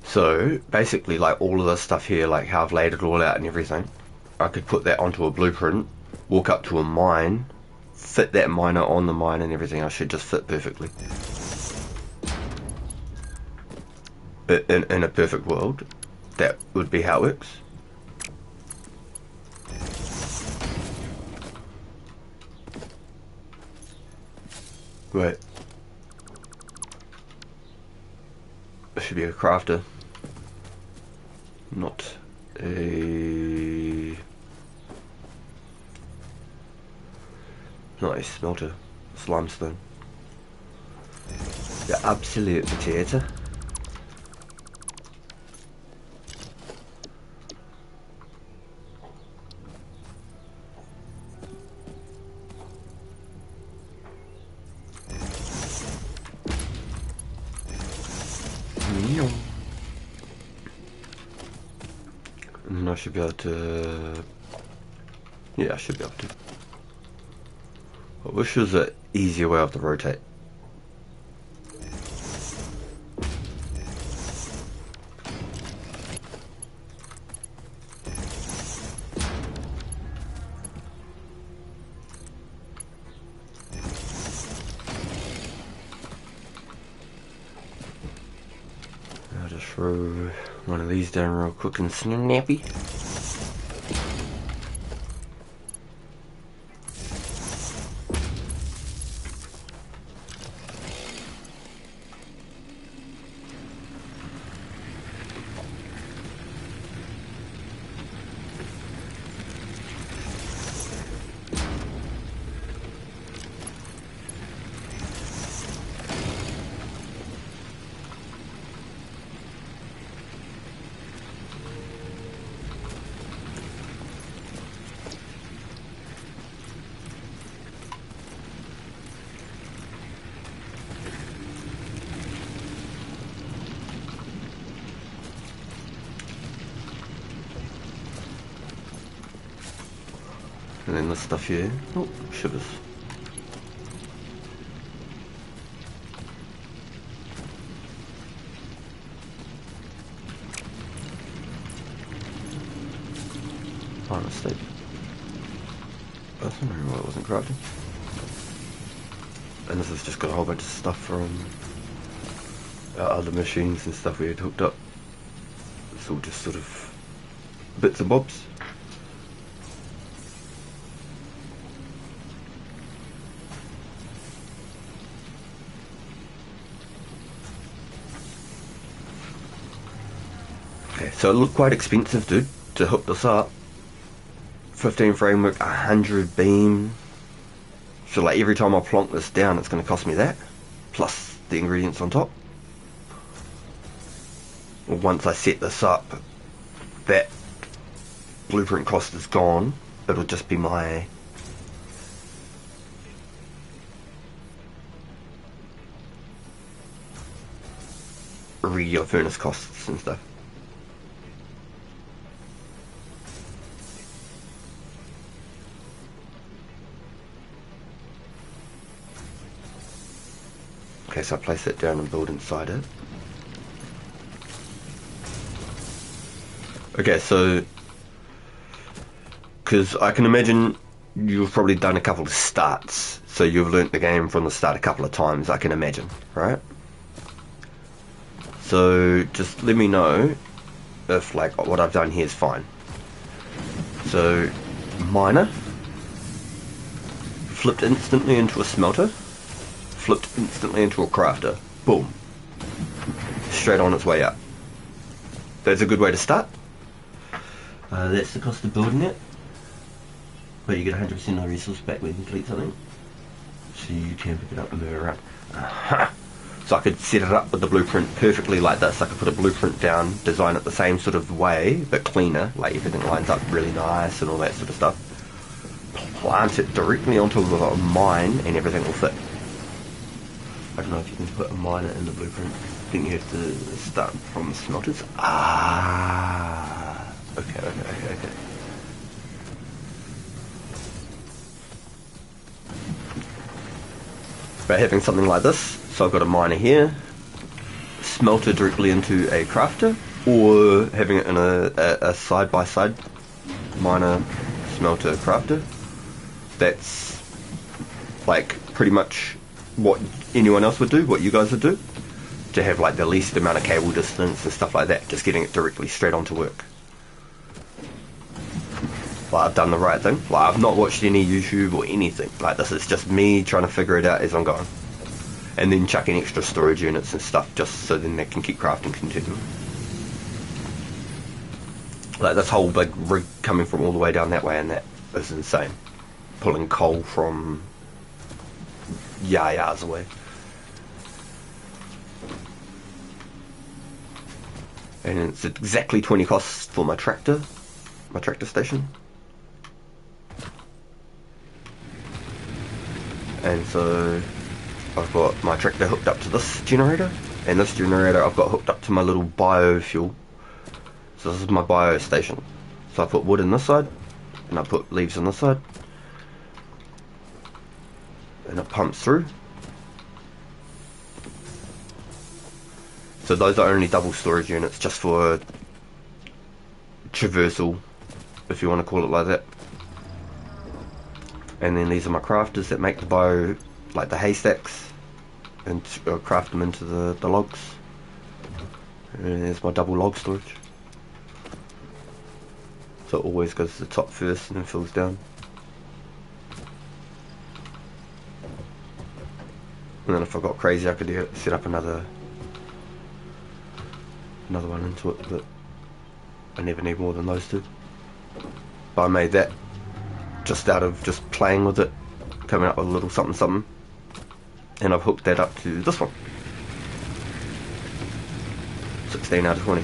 So basically, like all of this stuff here, like how I've laid it all out and everything, I could put that onto a blueprint, walk up to a mine, fit that miner on the mine and everything. I should just fit perfectly. In a perfect world, that would be how it works. Right. It should be a crafter. Not a smelter. Slimestone. The absolute potato. And then I should be able to... Yeah, I should be able to. I wish there was an easier way to rotate. I'll just throw one of these down real quick and snappy. And then this stuff here. Oh, shivers. Honestly. I was wondering why it wasn't crafting. And this has just got a whole bunch of stuff from our other machines and stuff we had hooked up. It's all just sort of bits and bobs. Okay, so it looked quite expensive, dude, to hook this up. 15 framework, 100 beam. So like every time I plonk this down, it's going to cost me that, plus the ingredients on top. Once I set this up, that blueprint cost is gone. It'll just be my regular furnace costs and stuff. Okay, so I place that down and build inside it. Okay, so because I can imagine you've probably done a couple of starts, so you've learnt the game from the start a couple of times, I can imagine, right? So just let me know if like what I've done here is fine. So miner flipped instantly into a smelter, flipped instantly into a crafter. Boom. Straight on its way up. That's a good way to start. That's the cost of building it. But you get 100% of the resource back when you complete something. So you can pick it up and move it around. So I could set it up with the blueprint perfectly like this. I could put a blueprint down, design it the same sort of way, but cleaner. Like everything lines up really nice and all that sort of stuff. Plant it directly onto a mine and everything will fit. I don't know if you can put a miner in the blueprint. I think you have to start from smelters. Okay. But having something like this, so I've got a miner here, smelter directly into a crafter, or having it in a side-by-side miner, smelter, crafter. That's like pretty much what anyone else would do, what you guys would do, to have like the least amount of cable distance and stuff like that, just getting it directly straight onto work. Like I've done the right thing. Like I've not watched any YouTube or anything. Like this is just me trying to figure it out as I'm going. And then chucking extra storage units and stuff just so then they can keep crafting continuing. Like this whole big rig coming from all the way down that way, and that is insane. Pulling coal from yards away. And it's exactly 20 costs for my tractor station. And so I've got my tractor hooked up to this generator, and this generator I've got hooked up to my little biofuel. So this is my bio station. So I put wood in this side, and I put leaves on this side, and it pumps through. So those are only double storage units, just for traversal, if you want to call it like that. And then these are my crafters that make the bio, like the haystacks, and craft them into the logs. And there's my double log storage. So it always goes to the top first and then fills down. And then if I got crazy, I could set up another one into it, but I never need more than those two. But I made that just out of just playing with it, coming up with a little something, and I've hooked that up to this one. 16 out of 20.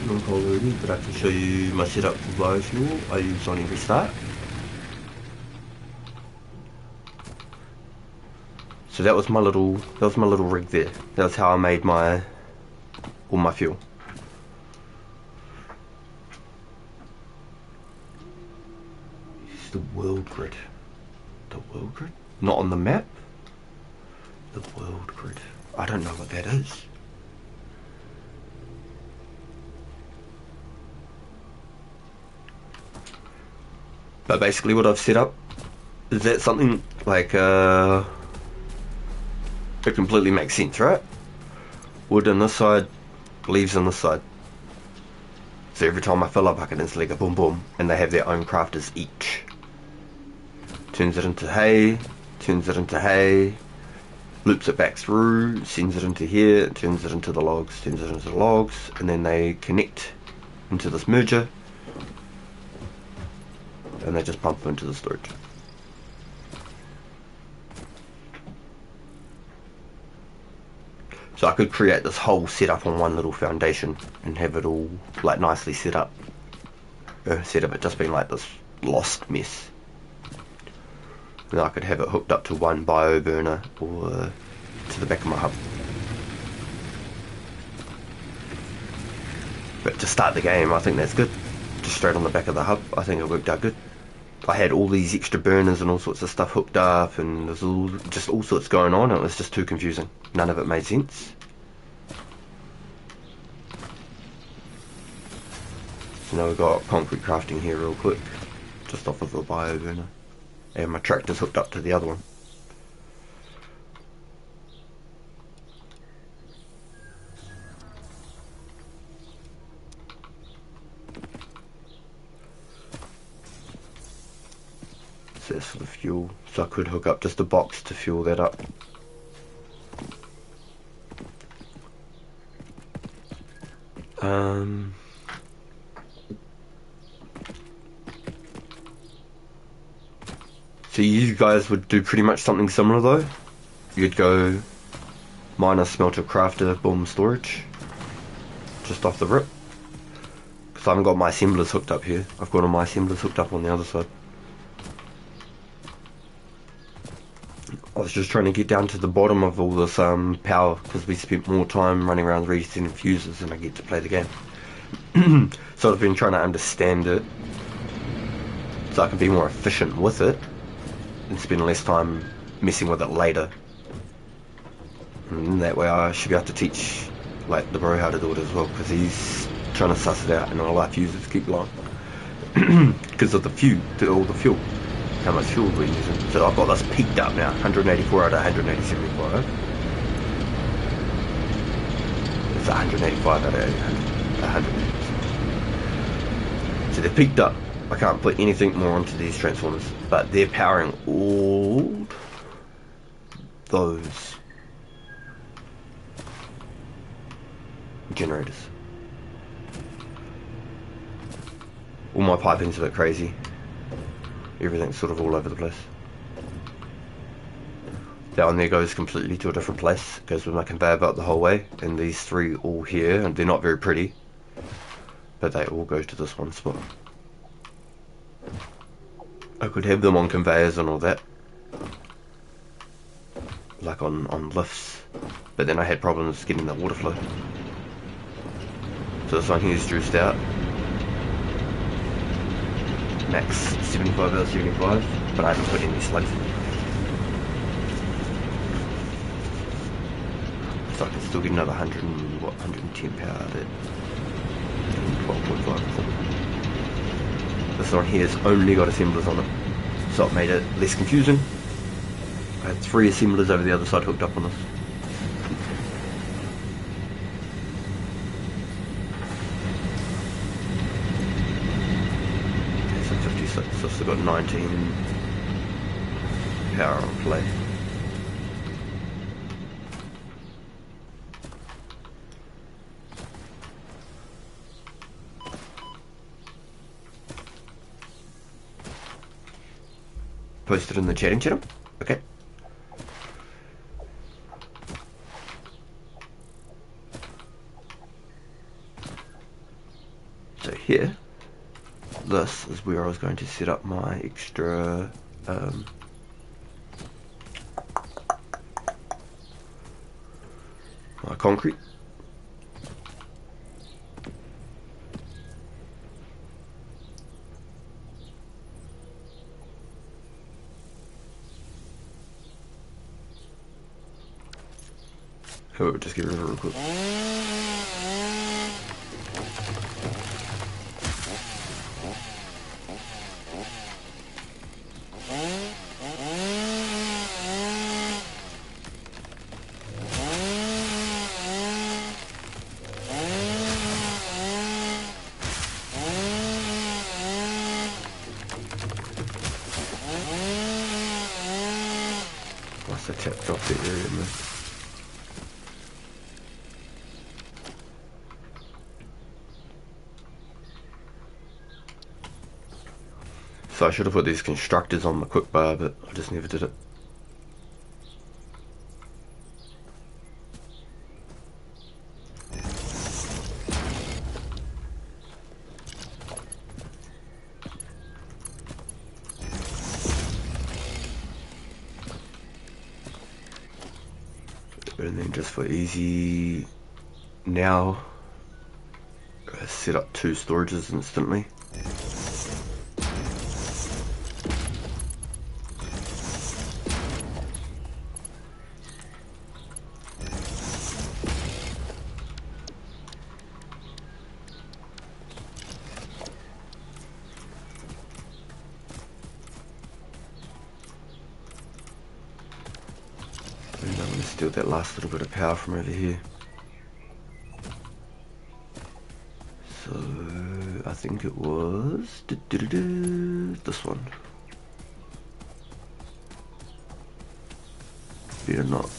Non-coal already, but I can show you my setup for biofuel. I use on every start. So that was my little rig there. That was how I made all my fuel. It's the world grid. The world grid? Not on the map? The world grid. I don't know what that is. But basically what I've set up is that something like it completely makes sense, right? Wood on this side, leaves on this side. So every time I fill up I can instantly go boom boom, and they have their own crafters each. Turns it into hay, loops it back through, sends it into here, turns it into the logs, and then they connect into this merger, and they just pump into the storage. So I could create this whole setup on one little foundation and have it all like nicely set up, instead of it just being like this lost mess. And I could have it hooked up to one bio burner or to the back of my hub. But to start the game, I think that's good. Just straight on the back of the hub, I think it worked out good. I had all these extra burners and all sorts of stuff hooked up, and there's all sorts going on, and it was just too confusing. None of it made sense. So now we've got concrete crafting here real quick, just off of the bio burner. And my tractor's hooked up to the other one. So that's for the fuel. So I could hook up just a box to fuel that up. So you guys would do pretty much something similar though. You'd go miner, smelter, crafter, boom, storage. Just off the rip. Because I haven't got my assemblers hooked up here. I've got all my assemblers hooked up on the other side. I was just trying to get down to the bottom of all this power, because we spent more time running around resetting fuses than I get to play the game. So I've been trying to understand it so I can be more efficient with it and spend less time messing with it later. And that way I should be able to teach like the bro how to do it as well, because he's trying to suss it out and all our fuses keep blowing because of all the fuel, how much fuel we're using. So I've got this peaked up now, 184 out of 185. It's 185 out of 100. So they're peaked up. I can't put anything more onto these transformers, but they're powering all those generators. All my piping's a bit crazy. Everything's sort of all over the place. That one there goes completely to a different place. It goes with my conveyor belt the whole way, and these three all here, and they're not very pretty, but they all go to this one spot. I could have them on conveyors and all that, like on lifts, but then I had problems getting the water flow. So this one here is juiced out. Max 75 out of 75, but I haven't put any slugs in. So I can still get another 110 power out of it. 12.5 or something. This one here has only got assemblers on it, so it made it less confusing. I had 3 assemblers over the other side hooked up on this. Okay, so 56, so I've still got 19 power on play. Posted in the chatting channel. Okay. So here, this is where I was going to set up my extra my concrete. Oh, just get rid of it real quick. tapped off that area, man. So I should have put these constructors on the quick bar, but I just never did it. And then just for easy now, set up 2 storages instantly. And I'm going to steal that last little bit of power from over here. So I think it was this one. Better not.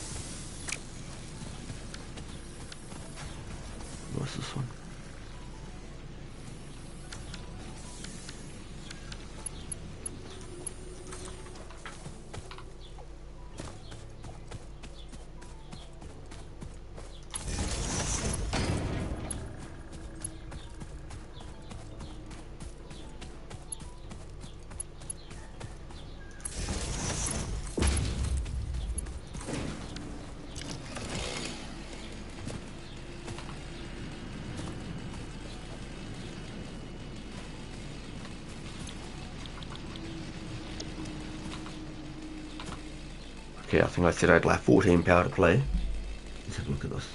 What's this one? Okay, I think I said I'd like 14 power to play. Let's have a look at this.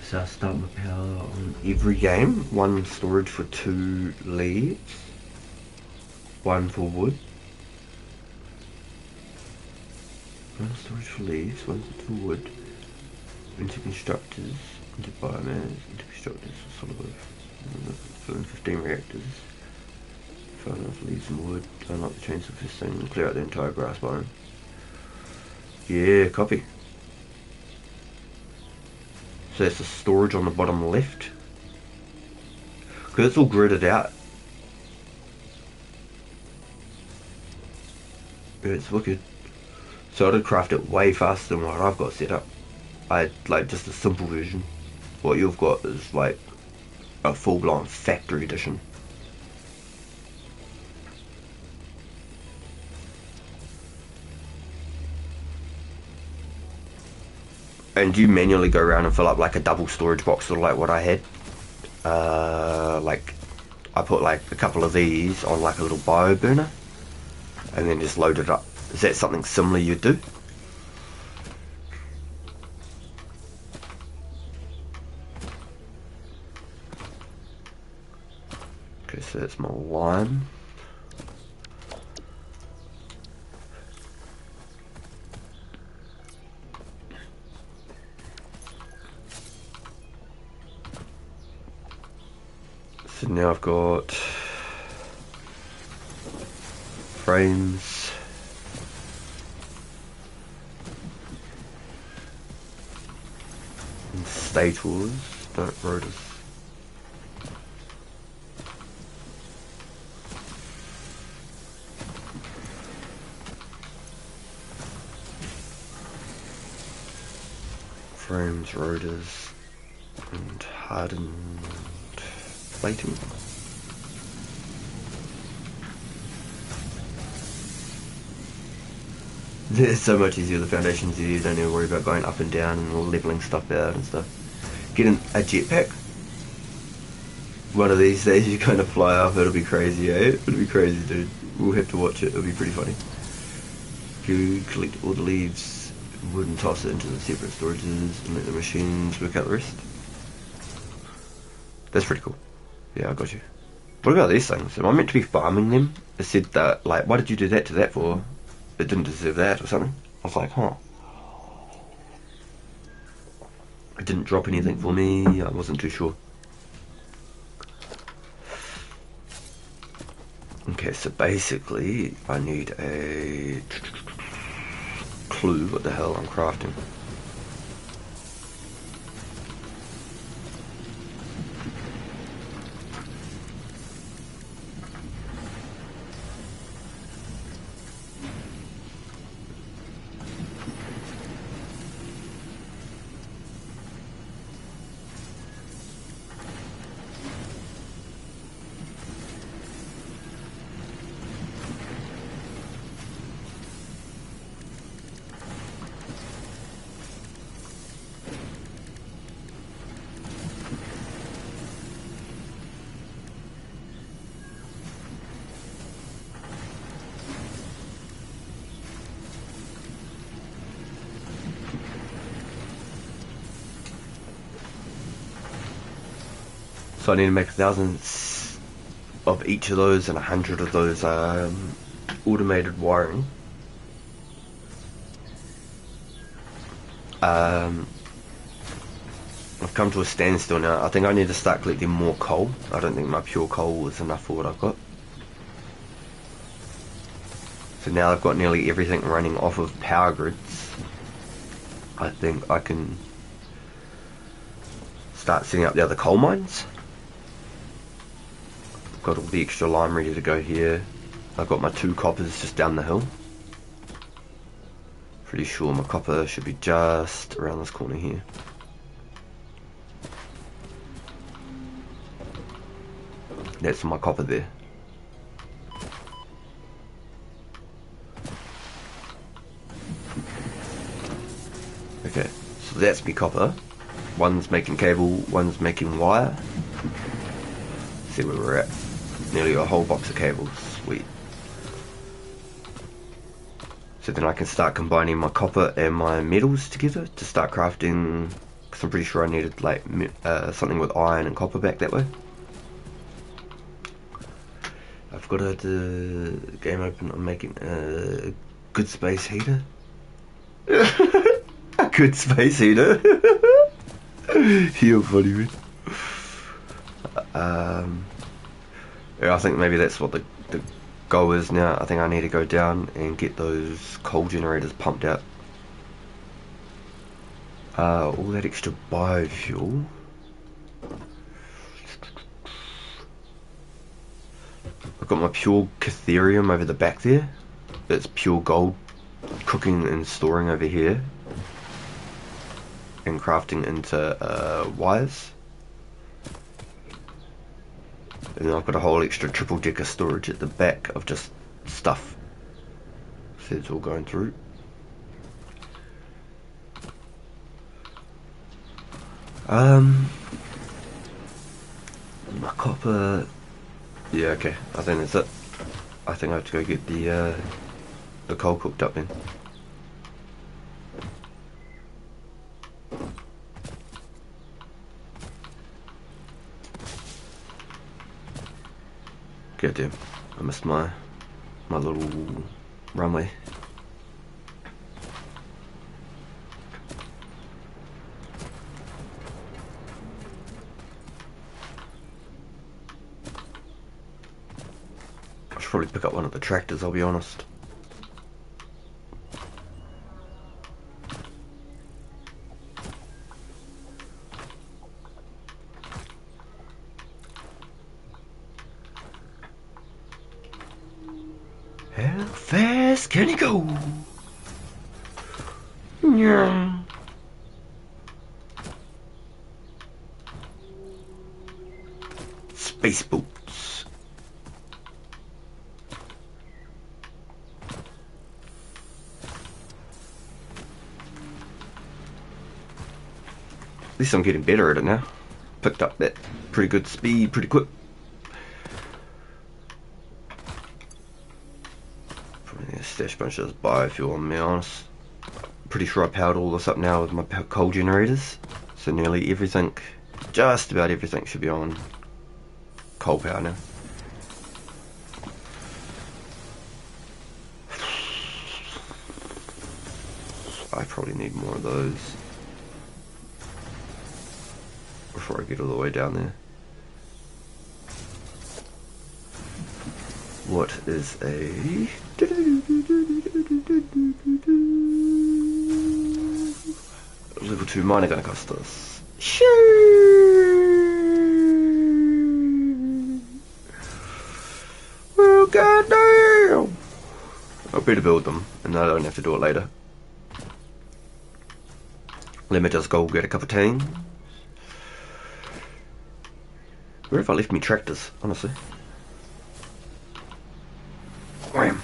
So I start my power on every game. 1 storage for 2 leaves. 1 for wood. 1 storage for leaves, 1 for wood. Into constructors, into biomass, into constructors for solid wood. Fill in 15 reactors. Fill enough leaves and wood. Unlock the chainsaw first thing and clear out the entire grass biome. Yeah, copy. So that's the storage on the bottom left. Because it's all gridded out. Yeah, it's wicked. So I did craft it way faster than what I've got set up. I had like just a simple version. What you've got is like a full-blown factory edition. And you manually go around and fill up like a double storage box, sort of like what I had. Like I put like a couple of these on like a little bio burner and then just load it up. Is that something similar you'd do? Okay, so that's my lime. So now I've got frames, and stators, no, rotors. Frames, rotors, and hardened plating. It's so much easier, the foundation's easier, you don't need to worry about going up and down and all leveling stuff out and stuff. Getting a jetpack. One of these days you're gonna fly off, it'll be crazy, eh? It'll be crazy, dude. We'll have to watch it, it'll be pretty funny. You collect all the leaves, wood, and toss it into the separate storages and let the machines work out the rest. That's pretty cool. Yeah, I got you. What about these things? Am I meant to be farming them? It said that, like, why did you do that to that for? It didn't deserve that or something. I was like, huh. It didn't drop anything for me, I wasn't too sure. Okay, so basically I need a clue what the hell I'm crafting. So I need to make 1,000 of each of those and 100 of those automated wiring. I've come to a standstill now. I think I need to start collecting more coal. I don't think my pure coal is enough for what I've got. So now I've got nearly everything running off of power grids. I think I can start setting up the other coal mines. Got all the extra lime ready to go here. I've got my 2 coppers just down the hill. Pretty sure my copper should be just around this corner here. That's my copper there. Okay, so that's me copper. One's making cable, one's making wire. Let's see where we're at. Nearly a whole box of cables, sweet. So then I can start combining my copper and my metals together to start crafting, because I'm pretty sure I needed like something with iron and copper back that way. I've got the game open, I'm making a good space heater. A good space heater. You're funny, man. Yeah, I think maybe that's what the goal is now. I think I need to go down and get those coal generators pumped out. All that extra biofuel. I've got my pure Catherium over the back there. That's pure gold cooking and storing over here. And crafting into wires. And then I've got a whole extra triple decker storage at the back of just stuff. So it's all going through. My copper. Yeah, okay. I think that's it. I think I have to go get the coal cooked up then. God damn, I missed my little runway. I should probably pick up one of the tractors, I'll be honest. How fast can he go? Yeah. Space boats. At least I'm getting better at it now. Picked up that pretty good speed pretty quick. Stash a bunch of this biofuel on me, honest. Pretty sure I powered all this up now with my coal generators. So nearly everything, just about everything should be on coal power now. I probably need more of those. before I get all the way down there. What is a... level 2 miner gonna cost us? Well, goddamn! I better build them, and I don't have to do it later. Let me just go get a cup of tea. Where have I left me tractors, honestly? Wham!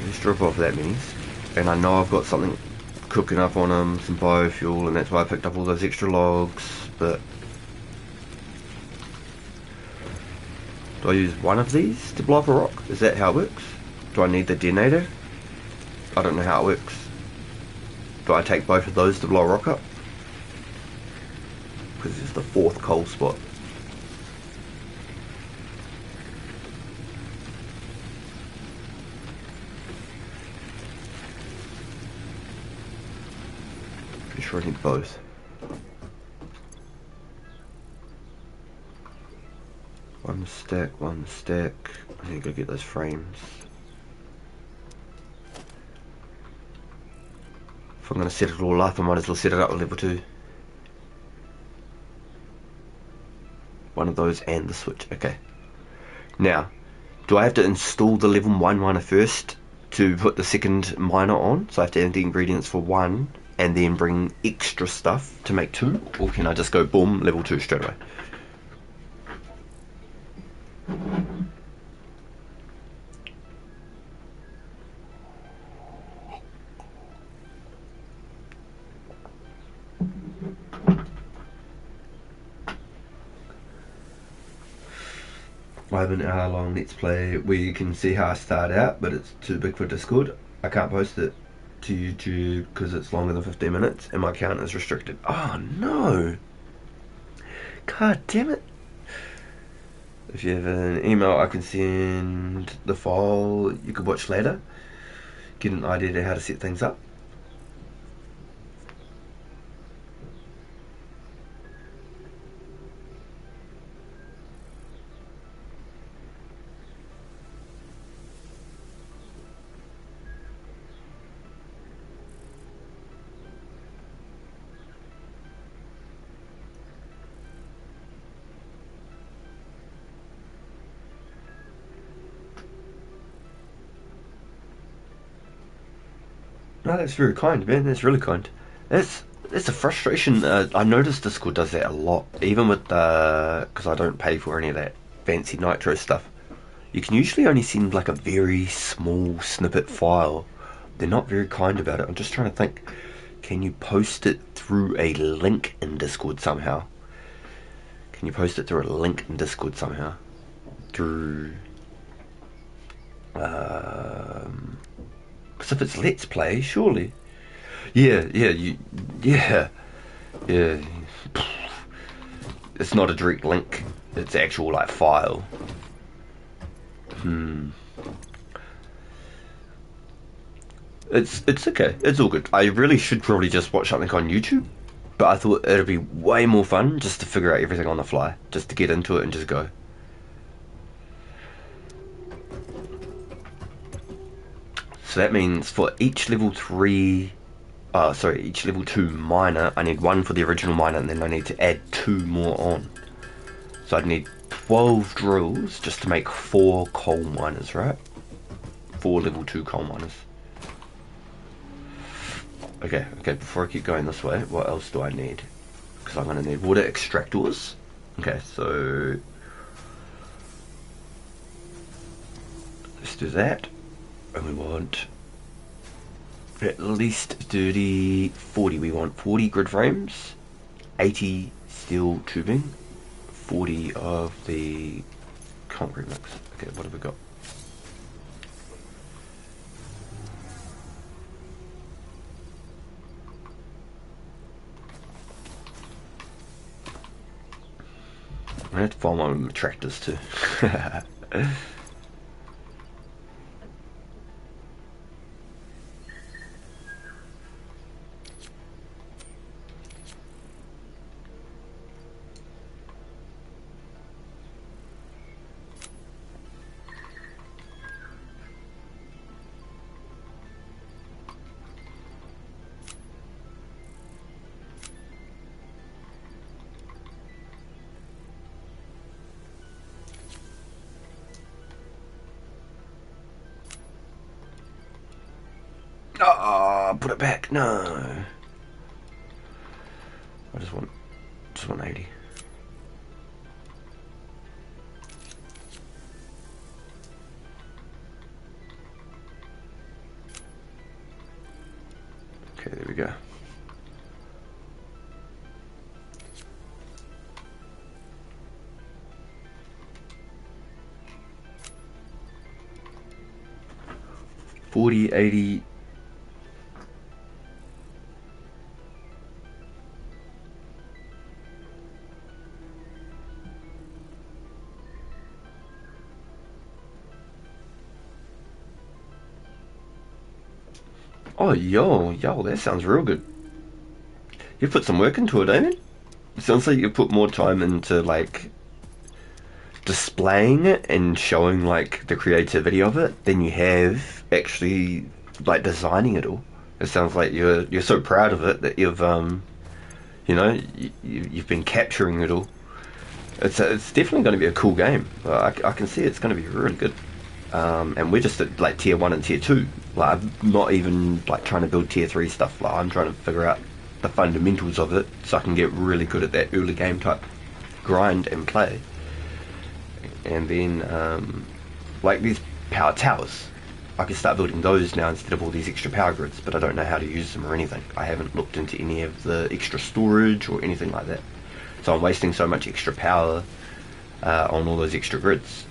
Let's drop off that minis. And I know I've got something cooking up on them, some biofuel, and that's why I picked up all those extra logs, but... do I use one of these to blow up a rock? Is that how it works? Do I need the detonator? I don't know how it works. Do I take both of those to blow a rock up? Because it's the 4th coal spot. Pretty sure I need both. One stack, one stack. I need to go get those frames. If I'm going to set it all up, I might as well set it up with level 2. One of those and the switch. Okay. Now, do I have to install the level 1 miner first to put the second miner on? So I have to add the ingredients for 1 and then bring extra stuff to make 2? Or can I just go boom, level 2 straight away? I have an hour-long Let's Play where you can see how I start out, but it's too big for Discord. I can't post it to YouTube because it's longer than 15 minutes and my account is restricted. Oh no! God damn it! If you have an email, I can send the file you could watch later. Get an idea to how to set things up. No, that's very kind, man. That's really kind. That's a frustration. I noticed Discord does that a lot, even with because I don't pay for any of that fancy nitro stuff. You can usually only send like a very small snippet file. They're not very kind about it. I'm just trying to think. Can you post it through a link in Discord somehow? Can you post it through a link in Discord somehow? Through because if it's Let's Play, surely. Yeah. It's not a direct link. It's actual like file. It's okay. It's all good. I really should probably just watch something on YouTube, but I thought it'd be way more fun just to figure out everything on the fly, just to get into it and just go. So that means for each level 2 miner, I need 1 for the original miner, and then I need to add 2 more on. So I'd need 12 drills just to make 4 coal miners, right? 4 level 2 coal miners. Okay, before I keep going this way, what else do I need? Because I'm going to need water extractors. Okay, so let's do that. And we want at least 40, we want 40 grid frames, 80 steel tubing, 40 of the Concrete mix. Okay, what have we got? I have to find one with tractors too. Oh, put it back. No. I just want 80. Okay, there we go. $40, $80. Oh, yo, that sounds real good. You put some work into it, ain't it? It sounds like you put more time into, like, displaying it and showing, like, the creativity of it than you have actually, like, designing it all. It sounds like you're so proud of it that you've, you've been capturing it all. It's definitely going to be a cool game. I can see it's going to be really good. And we're just at like tier 1 and tier 2. Like, I'm not even like trying to build tier 3 stuff. Like, I'm trying to figure out the fundamentals of it so I can get really good at that early game type grind and play. And then like these power towers, I can start building those now instead of all these extra power grids, but I don't know how to use them or anything. I haven't looked into any of the extra storage or anything like that, so I'm wasting so much extra power on all those extra grids.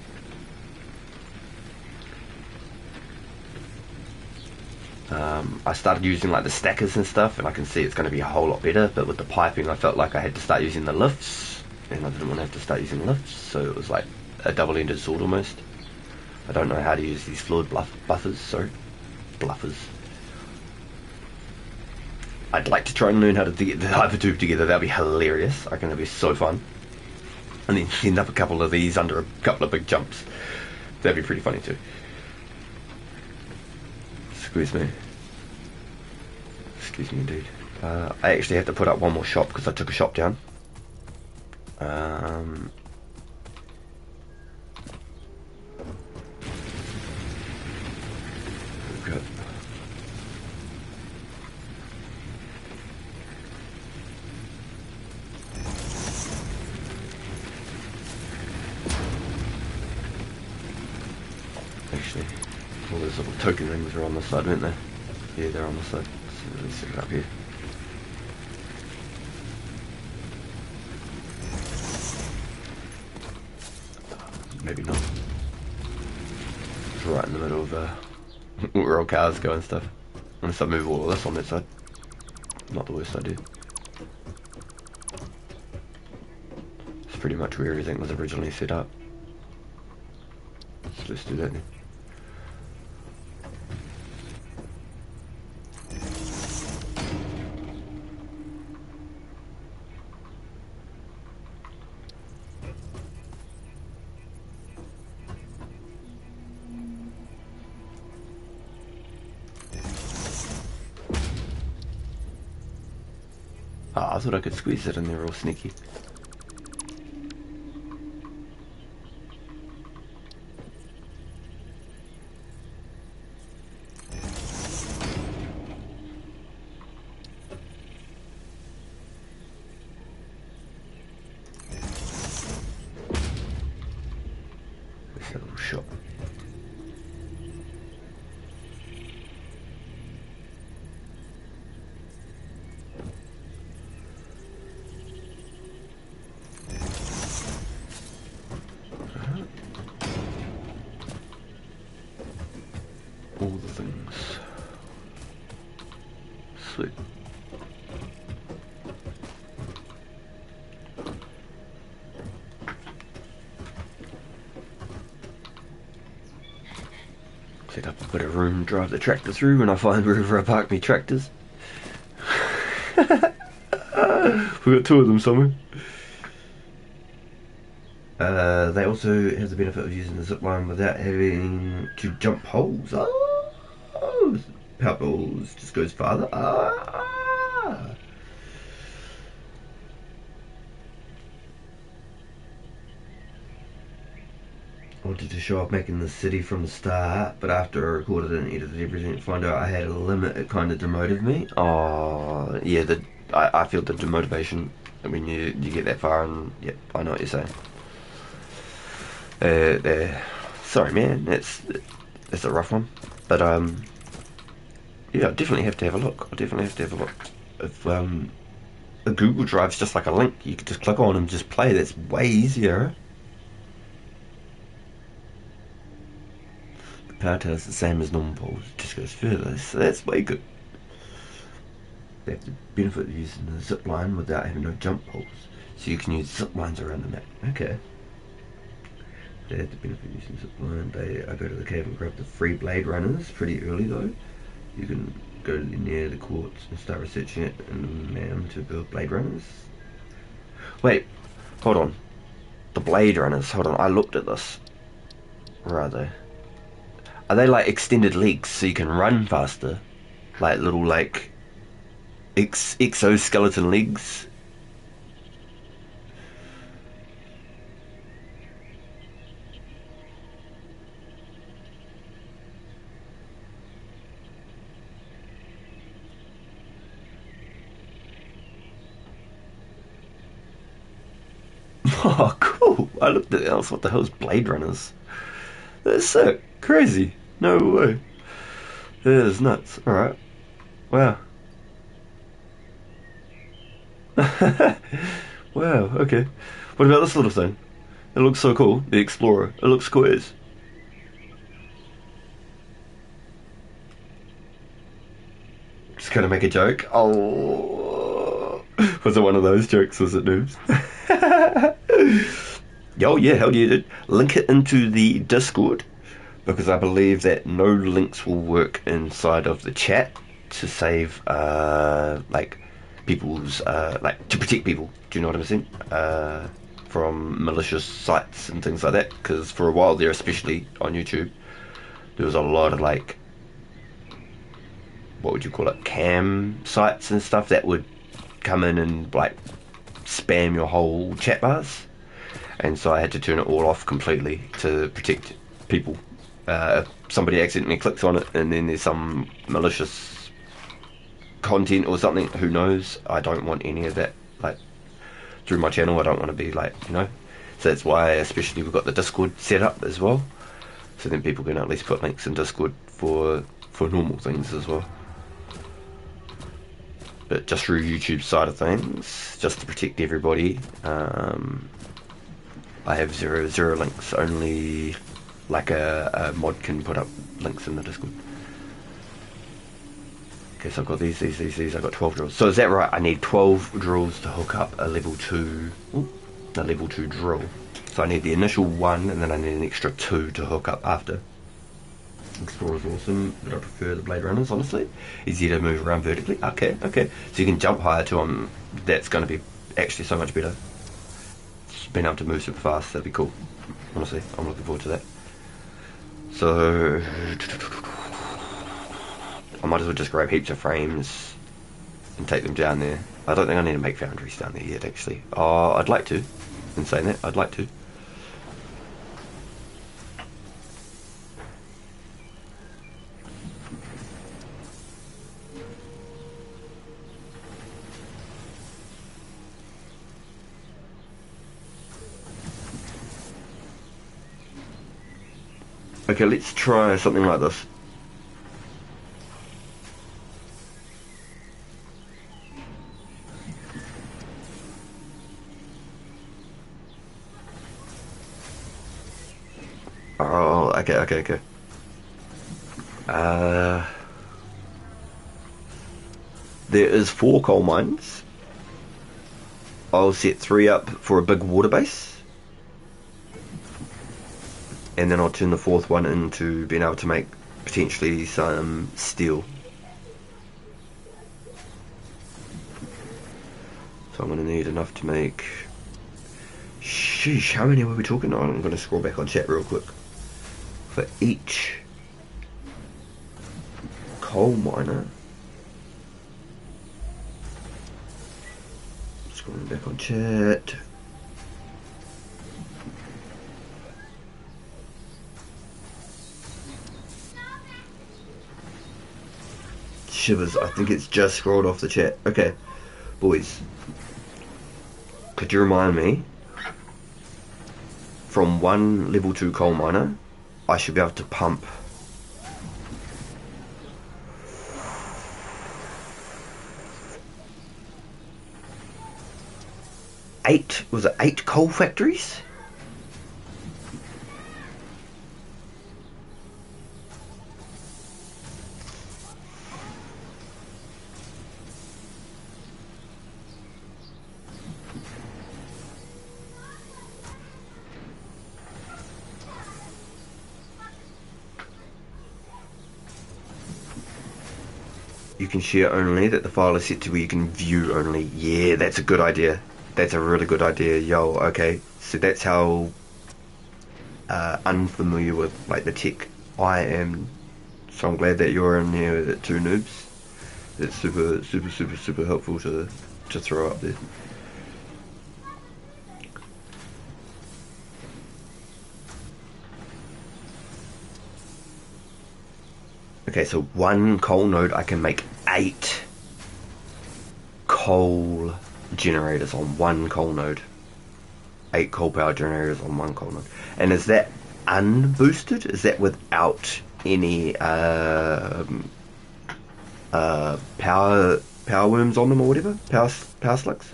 I started using like the stackers and stuff, and I can see it's going to be a whole lot better, but with the piping I felt like I had to start using the lifts, and I didn't want to have to start using lifts, so it was like a double-ended sword almost. I don't know how to use these fluid bluffers. I'd like to try and learn how to get the hypertube together. That'd be hilarious. I reckon that'd be so fun. And then end up a couple of these under a couple of big jumps. That'd be pretty funny too. Excuse me indeed. I actually had to put up one more shop because I took a shop down. Good. Actually, all those little token rings are on the side, weren't they? Yeah, they're on the side. So let's set it up here. Maybe not. It's right in the middle of where all cars go and stuff. Unless I move all of this on that side. Not the worst idea. It's pretty much where everything was originally set up. So let's do that then. I thought I could squeeze it in there all sneaky. There's a little shop. the things. Sweet. Set up a bit of room, drive the tractor through when I find wherever I park me tractors. We've got two of them somewhere. They also have the benefit of using the zip line without having to jump holes. Oh, power balls just goes farther. I wanted to show off making the city from the start, but after I recorded and edited everything, to find out I had a limit, it kind of demoted me. Oh, yeah, I feel the demotivation when you get that far, and yep, I know what you're saying. Sorry, man, it's a rough one, but yeah, I definitely have to have a look. If a Google Drive's just like a link, you could just click on and just play. That's way easier. The power tower is the same as normal poles, it just goes further, so that's way good. They have the benefit of using the zip line without having no jump poles, so you can use zip lines around the map. Okay. They had the benefit of using zip line. I go to the cave and grab the free blade runners pretty early though. You can go near the quartz and start researching it and man to build blade runners. Wait, hold on. The blade runners, hold on, I looked at this. Where are they? Are they like extended legs so you can run faster? Like little like exoskeleton legs? Oh, cool. I looked at else. What the hell is Blade Runners? That's sick. Crazy. No way. It is nuts. Alright. Wow. Wow, okay. What about this little thing? It looks so cool. The Explorer. It looks cool as. Just gonna make a joke. Oh. Was it one of those jokes? Was it, noobs? Oh yeah, hell yeah, dude. Link it into the Discord, because I believe that no links will work inside of the chat to save like people's like to protect people. Do you know what I'm saying? From malicious sites and things like that. Because for a while there, especially on YouTube, there was a lot of like, what would you call it, cam sites and stuff that would come in and like spam your whole chat bars, and so I had to turn it all off completely to protect people. If somebody accidentally clicks on it and then there's some malicious content or something, who knows? I don't want any of that like through my channel. I don't want to be like, you know. So that's why especially we've got the Discord set up as well, so then people can at least put links in Discord for normal things as well. But just through YouTube side of things, just to protect everybody, I have zero links. Only like a mod can put up links in the Discord. Okay, so I've got these. I've got 12 drills. So is that right? I need 12 drills to hook up a level 2 drill. So I need the initial one, and then I need an extra 2 to hook up after. Explorer's awesome, but I prefer the Blade Runners, honestly. Easier to move around vertically. Okay. So you can jump higher to them. That's going to be actually so much better. Being able to move super fast, that'd be cool. Honestly, I'm looking forward to that. So I might as well just grab heaps of frames and take them down there. I don't think I need to make foundries down there yet, actually. Oh, I'd like to. In saying that, I'd like to. Okay, let's try something like this. Oh, okay. There is 4 coal mines. I'll set 3 up for a big water base. And then I'll turn the 4th one into being able to make potentially some steel. So I'm going to need enough to make... Sheesh, how many were we talking? Oh, I'm going to scroll back on chat real quick. For each coal miner... Scrolling back on chat... Shivers, I think it's just scrolled off the chat. Okay, boys, could you remind me, from one level 2 coal miner, I should be able to pump 8, was it 8 coal factories? You can share only, that the file is set to where you can view only. Yeah, that's a good idea. That's a really good idea. Yo, okay. So that's how unfamiliar with like the tech I am. So I'm glad that you're in there too, noobs. It's super helpful to throw up there. Okay, so one coal node, I can make 8 coal generators on one coal node. 8 coal power generators on one coal node. And is that unboosted? Is that without any power worms on them or whatever? Power slugs?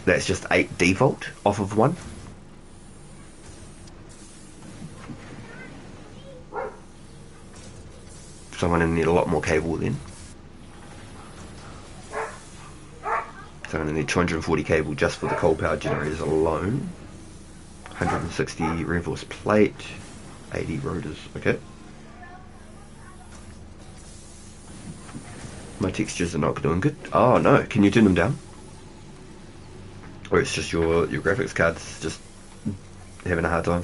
That's just 8 default off of 1? So I'm going to need a lot more cable then. So I'm going to need 240 cable just for the coal power generators alone. 160 reinforced plate, 80 rotors, okay. My textures are not doing good. Oh no, can you turn them down? Or it's just your graphics card's just having a hard time?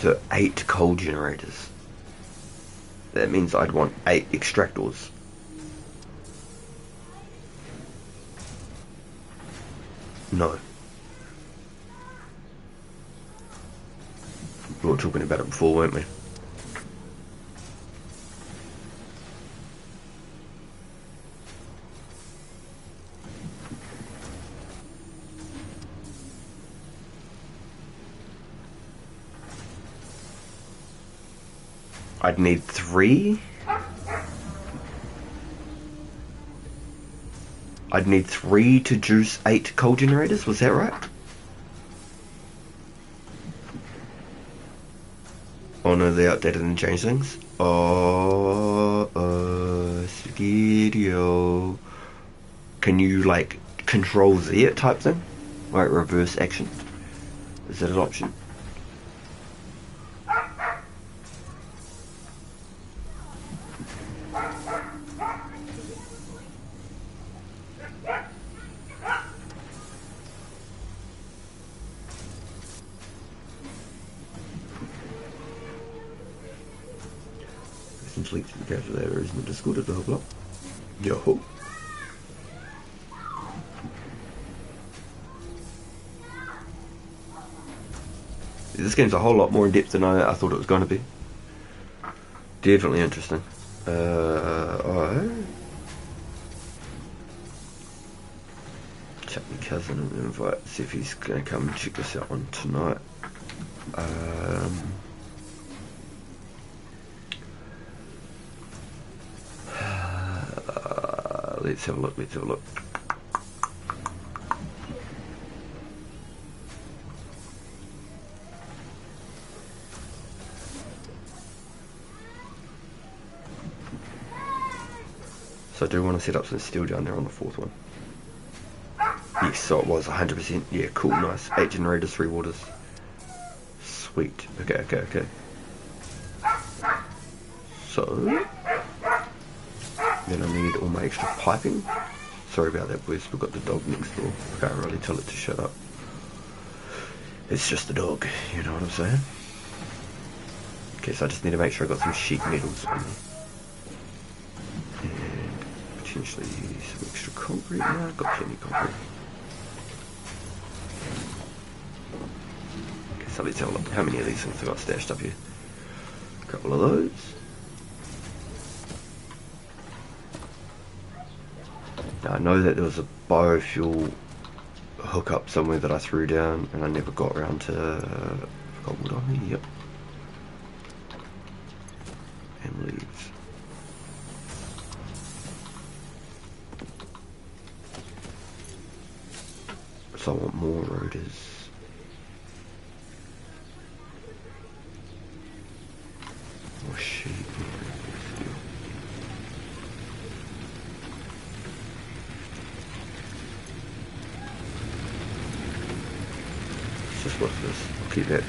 So 8 coal generators. That means I'd want 8 extractors. No. We were talking about it before, weren't we? I'd need 3. I'd need 3 to juice 8 coal generators, was that right? Oh no, they updated and changed things. Studio. Can you like Control Z it type thing? Like reverse action? Is that an option? Leaks in the calculator isn't the Discord at the whole block. Yo. This game's a whole lot more in depth than I thought it was going to be. Definitely interesting. Alright. Chuck my cousin and invite, see if he's going to come and check this out on tonight. let's have a look, let's have a look. So I do want to set up some steel down there on the fourth one. Yes, so it was 100%. Yeah, cool, nice. 8 generators, 3 waters. Sweet. Okay. So then I need all my extra piping. Sorry about that, boys. We've got the dog next door. I can't really tell it to shut up. It's just the dog, you know what I'm saying? Okay, so I just need to make sure I got some sheet metals on me. And potentially some extra concrete. Yeah, I've got plenty of concrete. Okay, so let's have a look. How many of these things I've got stashed up here? A couple of those. Now, I know that there was a biofuel hookup somewhere that I threw down and I never got around to... got wood on me, yep. And leaves. So I want more rotors. More sheep. Just what's this? I'll keep that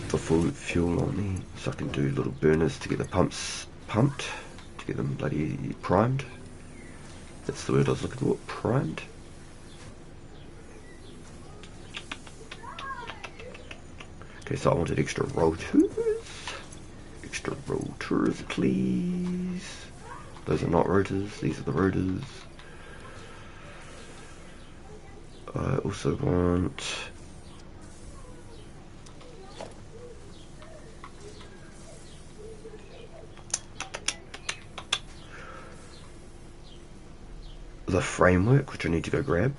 for full fuel on me so I can do little burners to get the pumps pumped, to get them bloody primed. That's the word I was looking for, primed. Okay, so I wanted extra rotors. Extra rotors, please. Those are not rotors, these are the rotors. I also want... the framework, which I need to go grab.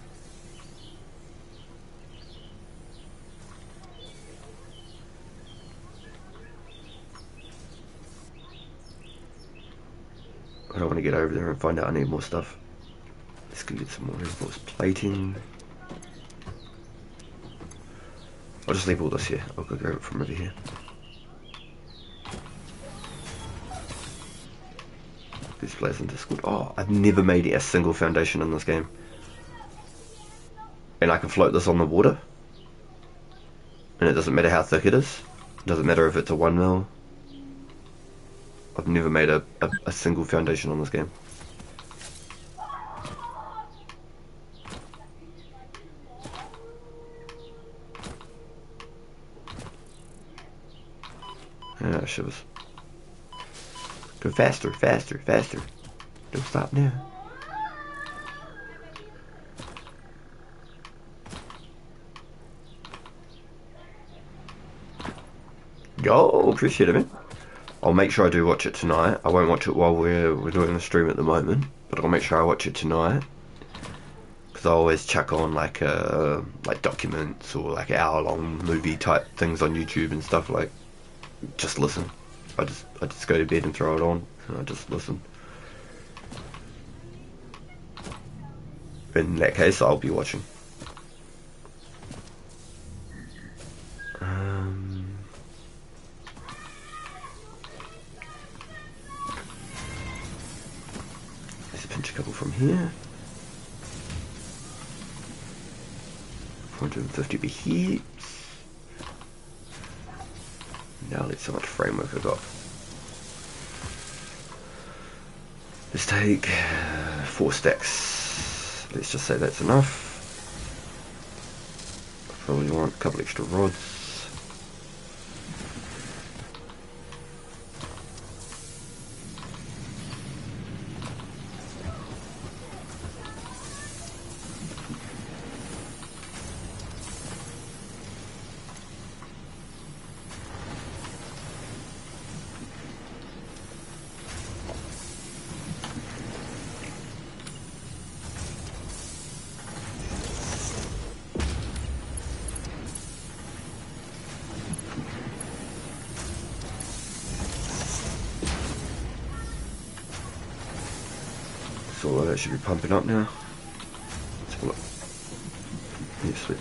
I don't want to get over there and find out I need more stuff. Let's go get some more reinforced plating. I'll just leave all this here. I'll go grab it from over here. These players in Discord. Oh, I've never made a single foundation in this game. And I can float this on the water. And it doesn't matter how thick it is. It doesn't matter if it's a 1 mil. I've never made a single foundation on this game. Ah, shivers. Go faster, faster, faster. Don't stop now. Yo, appreciate it, man. I'll make sure I do watch it tonight. I won't watch it while we're doing the stream at the moment, but I'll make sure I watch it tonight. Because I always chuck on like documents or like hour-long movie type things on YouTube and stuff, like just listen. I just go to bed and throw it on and I just listen. In that case, I'll be watching. Let's pinch a couple from here. 450 beheats. Now let's see how much framework I got. Let's take 4 stacks. Let's just say that's enough. I probably want a couple extra rods. So that should be pumping up now. Let's have a look. Yeah, sweet.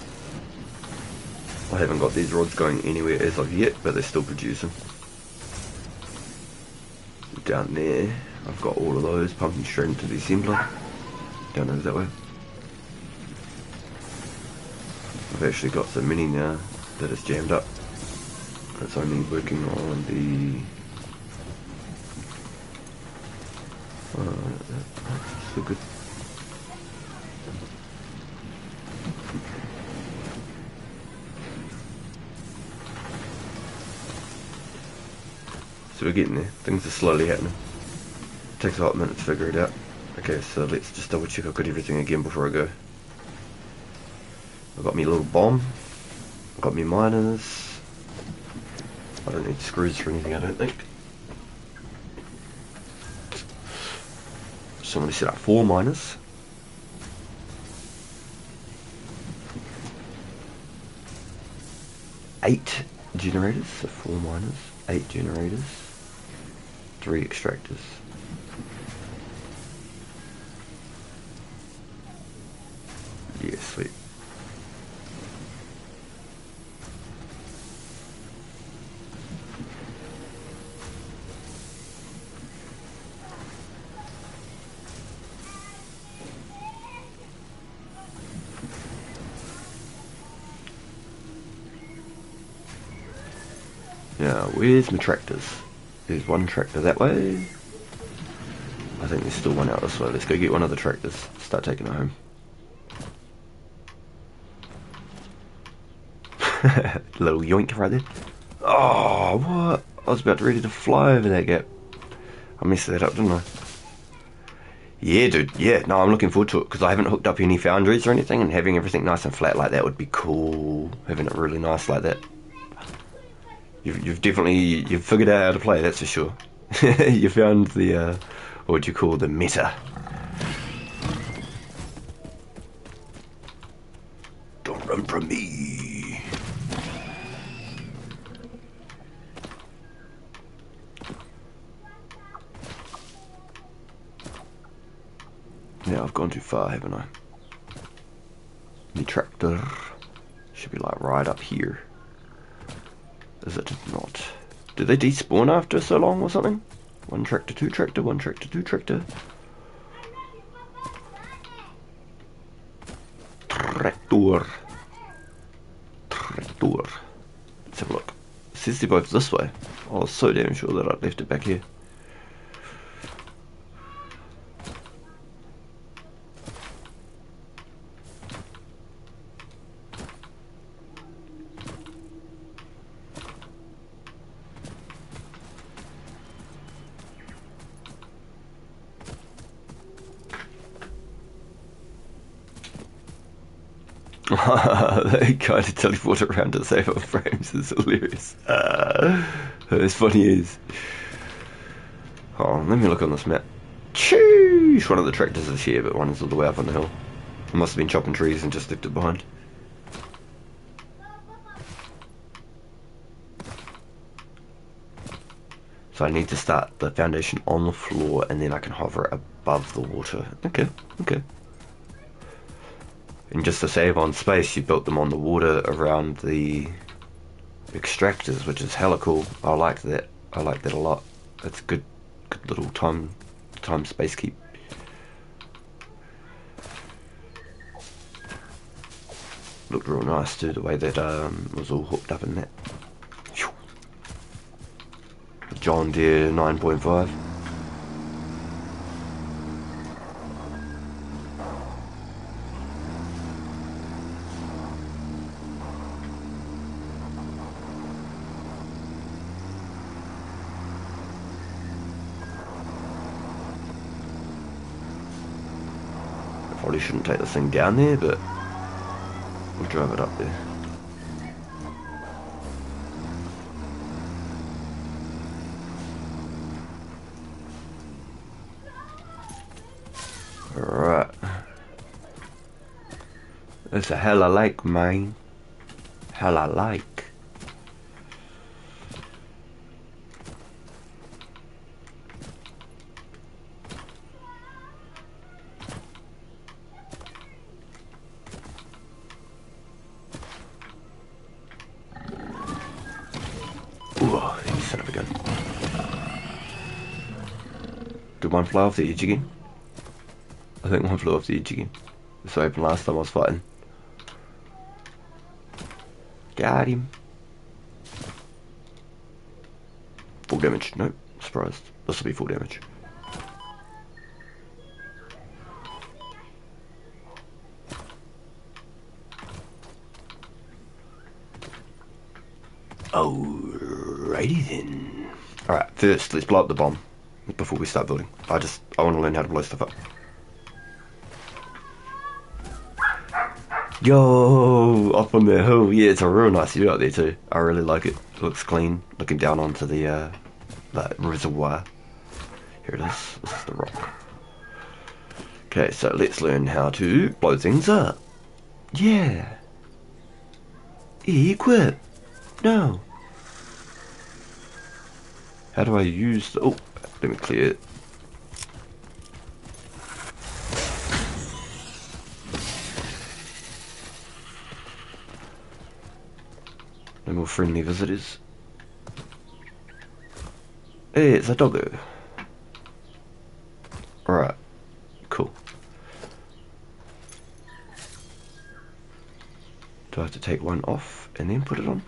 I haven't got these rods going anywhere as of yet, but they're still producing. Down there, I've got all of those pumping straight into the assembler. Down over that way. I've actually got so many now that it's jammed up. It's only working on the... still good. So we're getting there. Things are slowly happening. Takes a hot minute to figure it out. Okay, so let's just double check I've got everything again before I go. I've got me little bomb. I've got me miners. I don't need screws for anything, I don't think. So I'm going to set up 4 miners. Eight generators, so 4 miners, 8 generators, 3 extractors. Yeah, sweet. Now, where's my tractors? There's one tractor that way. I think there's still one out this way. Let's go get one of the tractors. Start taking it home. Little yoink right there. Oh, what? I was about ready to fly over that gap. I messed that up, didn't I? Yeah, dude. Yeah, no, I'm looking forward to it because I haven't hooked up any foundries or anything, and having everything nice and flat like that would be cool. Having it really nice like that. You've definitely figured out how to play, that's for sure. You found the what would you call the meta? Don't run from me. Now I've gone too far, haven't I? The tractor should be like right up here. Is it not? Do they despawn after so long or something? One tractor, 2 tractor, 1 tractor, 2 tractor. Tractor. Let's have a look. It says they're both this way. I was so damn sure that I'd left it back here. They kind of teleport around to save our frames. It's hilarious. It's funny as. Oh, let me look on this map. Sheesh! One of the tractors is here, but one is all the way up on the hill. I must have been chopping trees and just left it behind. So I need to start the foundation on the floor and then I can hover it above the water. Okay, okay. And just to save on space, you built them on the water around the extractors, which is hella cool. I like that. I like that a lot. That's good little time space keep. Looked real nice too, the way that was all hooked up in that. John Deere 9.5. Probably shouldn't take this thing down there, but we'll drive it up there. Alright. It's a hella lake, man. Hella lake. go. Did one fly off the edge again? I think one flew off the edge again. This happened last time I was fighting. Got him. Full damage. Nope. Surprised. This will be full damage. Alrighty then. Alright, first let's blow up the bomb before we start building. I want to learn how to blow stuff up. Yo, up on the hill. Yeah, it's a real nice view out there too. I really like it. It looks clean, looking down onto the reservoir. Here it is. This is the rock. Okay, so let's learn how to blow things up. Yeah. Equip. No. How do I use the... Oh, let me clear it. No more friendly visitors. Hey, it's a doggo. Alright. Cool. Do I have to take one off and then put it on?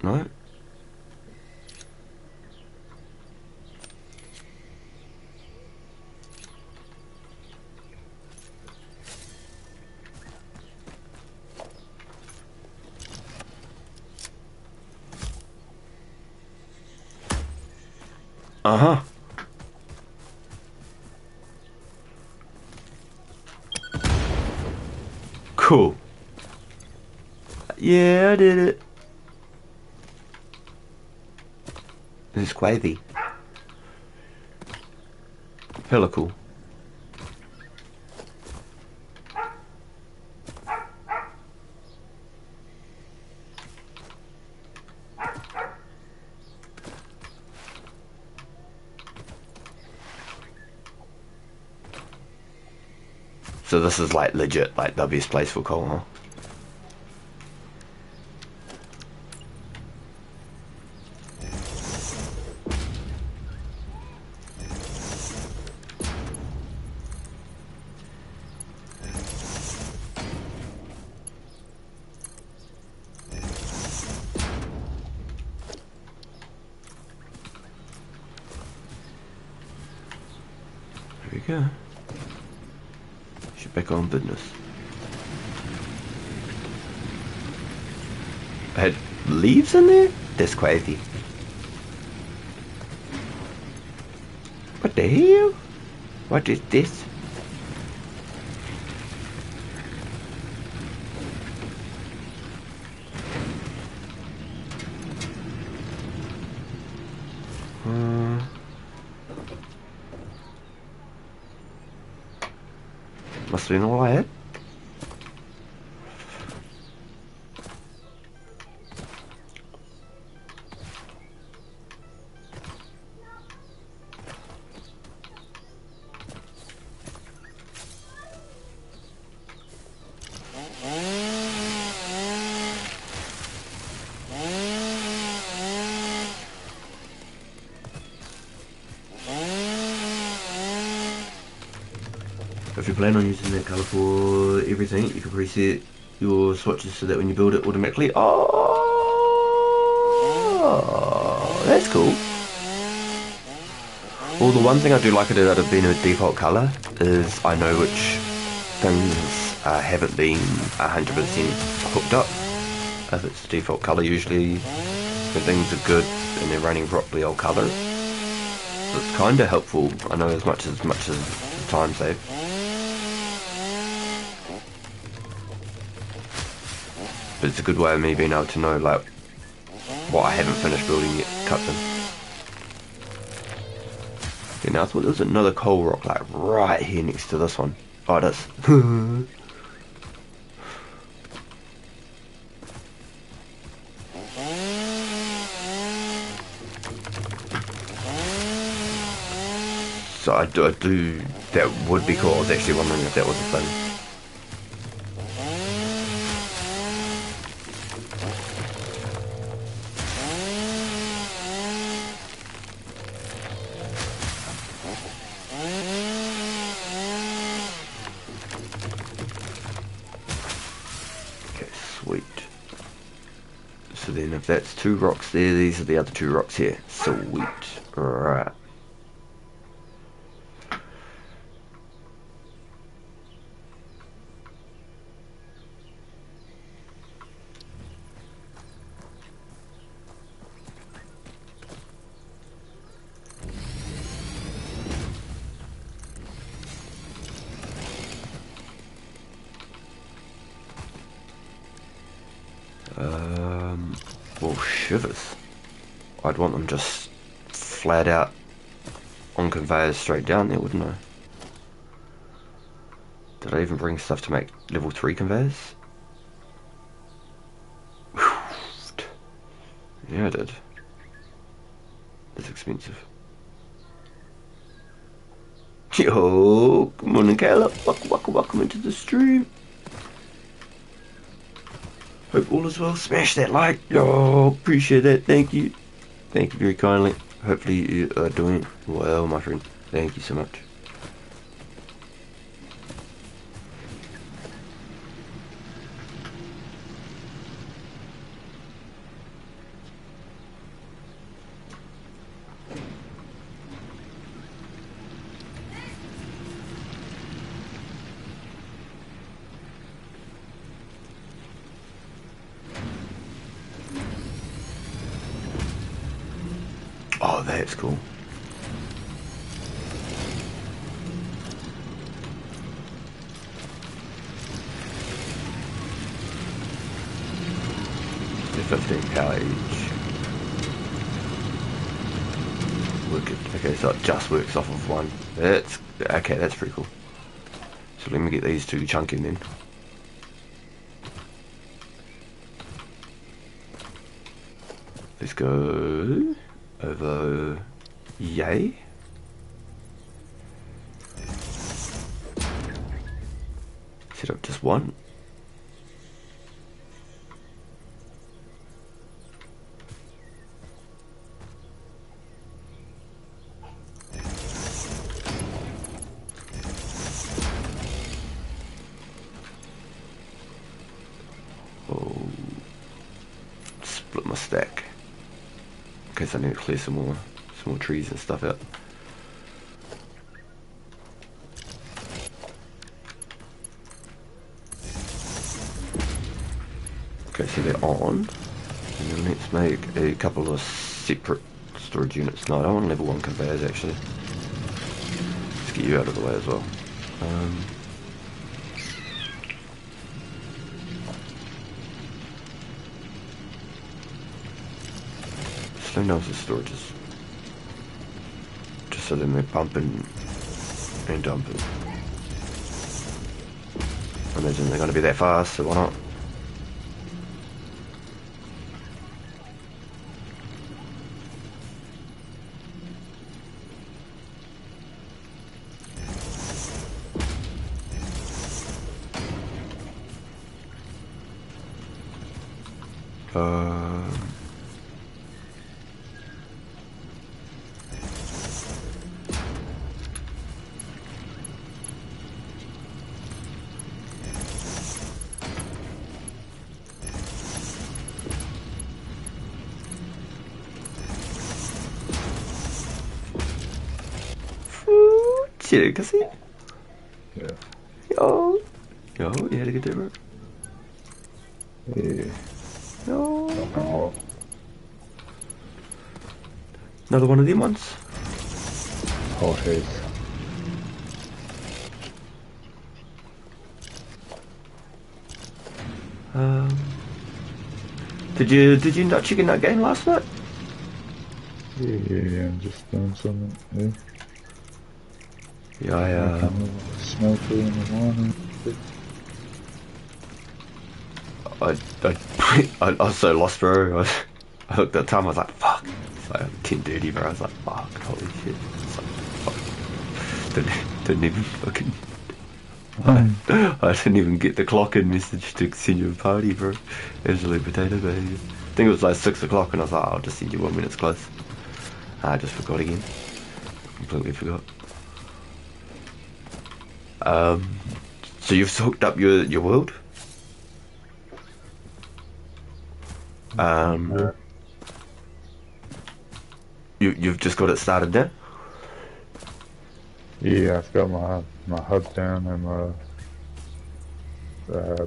No? Uh-huh. Cool. Yeah, I did it. This is wavy. Hella cool. So this is like legit, like the best place for coal, huh? There we go. Should back on business. I had leaves in there? That's crazy. What the hell? What is this? Must have been all I had. If you plan on using that colour for everything, you can preset your switches so that when you build it automatically... Oh, that's cool. Well, the one thing I do like about it being a default colour is I know which things haven't been 100% hooked up. If it's the default colour, usually when things are good and they're running properly, I'll colour it. So it's kind of helpful, I know, as much as time save. But it's a good way of me being able to know, like, what I haven't finished building yet, cut them. Okay, now I thought there was another coal rock, like, right here next to this one. Oh, it is. So I do, that would be cool. I was actually wondering if that was a thing. And if that's 2 rocks there, these are the other 2 rocks here. Sweet. Alright. Well, shivers. I'd want them just flat out on conveyors straight down there, wouldn't I? Did I even bring stuff to make level 3 conveyors? Yeah, I did. It's expensive. Yo, good morning, Caleb. Welcome into the stream. Hope all is well. Smash that like. Yo, appreciate that. Thank you. Thank you very kindly. Hopefully you are doing well, my friend. Thank you so much. Oh, that's cool. The 15 power each. Wicked. Okay, so it just works off of one. That's okay. That's pretty cool. So let me get these 2 chunking then. Let's go over. Yay. Set up just one. Oh, split my stack. In case I need to clear some more trees and stuff out. Okay, so they're on. And then let's make a couple of separate storage units. No, I don't want level 1 conveyors actually. Let's get you out of the way as well. Slow down the storages. Just so then they're pumping and dumping. I imagine they're going to be that fast, so why not? Shit, can see? Yeah. Yo, you had a good day, bro? Yeah. Yo. Oh. Another one of them ones? Hot as. Did you not chicken that game last night? Yeah, I'm just doing something. Yeah. Yeah, Smoker in the morning. I was so lost, bro. I looked at the time, I was like, fuck. It's like 10:30, bro. I was like, fuck, holy shit. It's like, fuck. Didn't even fucking... I didn't even get the clock in message to send you a party, bro. Absolute potato behavior. I think it was like 6 o'clock and I was like, I'll just send you 1 minute's close. I just forgot again. Completely forgot. So you've hooked up your world? Um, you've just got it started now? Yeah, I've got my hub down and my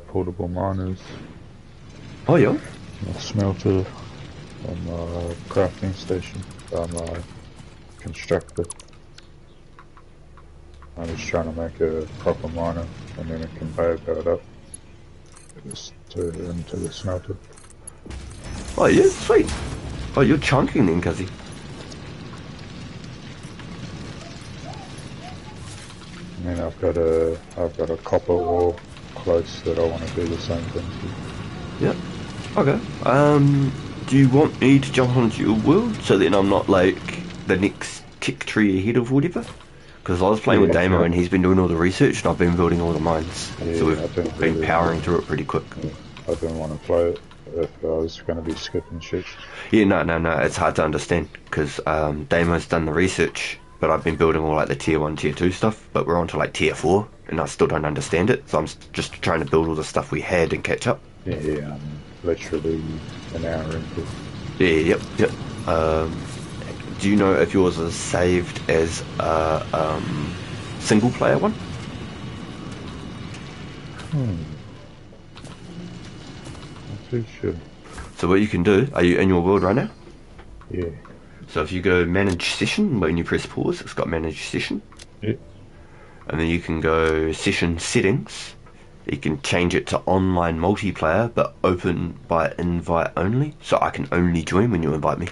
portable miners, Oh, yeah. my smelter, and my crafting station, my constructor. I'm just trying to make a proper miner and then a conveyor belt up into the smelter. Oh, yeah, sweet. Oh, you're chunking then, Cuzzy. And then I've got a copper ore close that I want to do the same thing to. Yep. Okay. Do you want me to jump onto your world so then I'm not like the next tick tree ahead of whatever? Because I was playing with Damo and he's been doing all the research and I've been building all the mines. Yeah, so we've been powering through it pretty quick. Yeah, I didn't want to play it if I was going to be skipping shit. Yeah, no, it's hard to understand because Damo's done the research, but I've been building all like the tier 1, tier 2 stuff, but we're on to like tier 4 and I still don't understand it, so I'm just trying to build all the stuff we had and catch up. Yeah, literally an hour into. Yeah, yep. Do you know if yours is saved as a single player one? I'm too sure. So what you can do, are you in your world right now? Yeah. So if you go manage session, when you press pause, it's got manage session. Yeah. And then you can go session settings. You can change it to online multiplayer, but open by invite only. So I can only join when you invite me.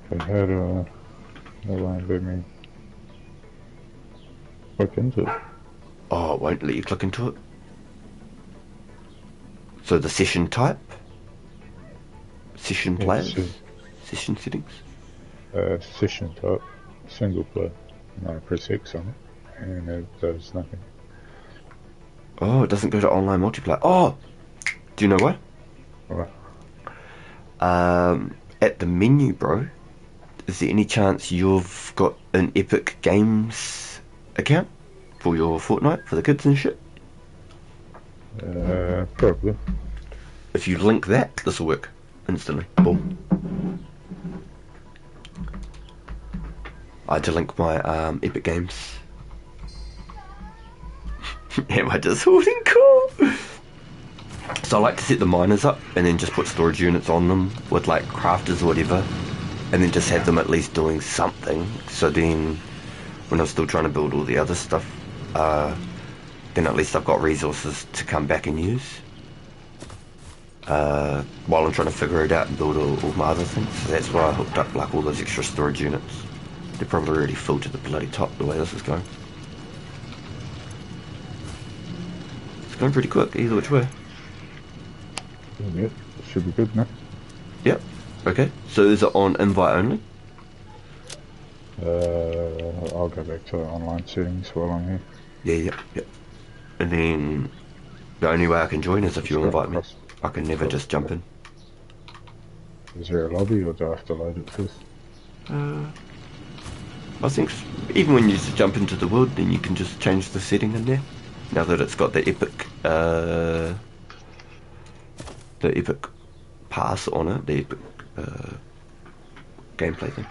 But how do I won't let me look into it? Oh, it won't let you click into it. So the session type, session players, session settings. Session type, single player. And I press X on it, and it does nothing. Oh, it doesn't go to online multiplayer. Oh, do you know why? Right. At the menu, bro, is there any chance you've got an Epic Games account for your Fortnite, for the kids and shit? Probably. If you link that, this will work instantly. Boom. I had to link my Epic Games. Am I just holding cool? So I like to set the miners up and then just put storage units on them with like crafters or whatever, and then just have them at least doing something. So then when I'm still trying to build all the other stuff, then at least I've got resources to come back and use while I'm trying to figure it out and build all my other things. So that's why I hooked up like all those extra storage units. They're probably already full to the bloody top the way this is going. It's going pretty quick either which way. Yeah, it should be good now. Yep. Okay. So is it on invite only? I'll go back to the online settings while I'm here. Yeah, yep. And then the only way I can join is if you invite me. I can never just jump in. Is there a lobby or do I have to load it first? I think even when you just jump into the world, then you can just change the setting in there. Now that it's got the epic pass on it, the epic gameplay thing.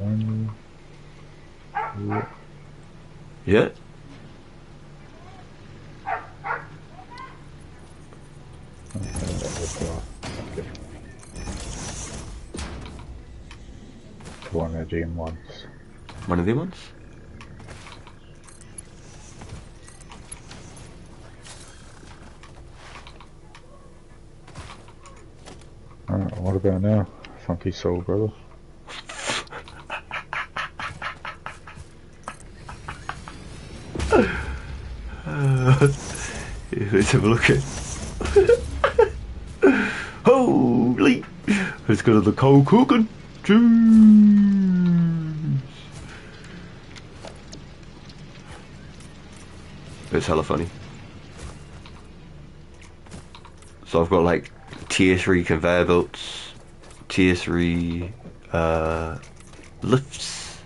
Only. Yeah. Okay. One of them ones. One of them ones? Alright, what about now? Funky soul, brother. Let's have a look at. Holy! Let's go to the cold cooking. Choo. It's hella funny. So I've got like tier 3 conveyor belts, tier 3 lifts.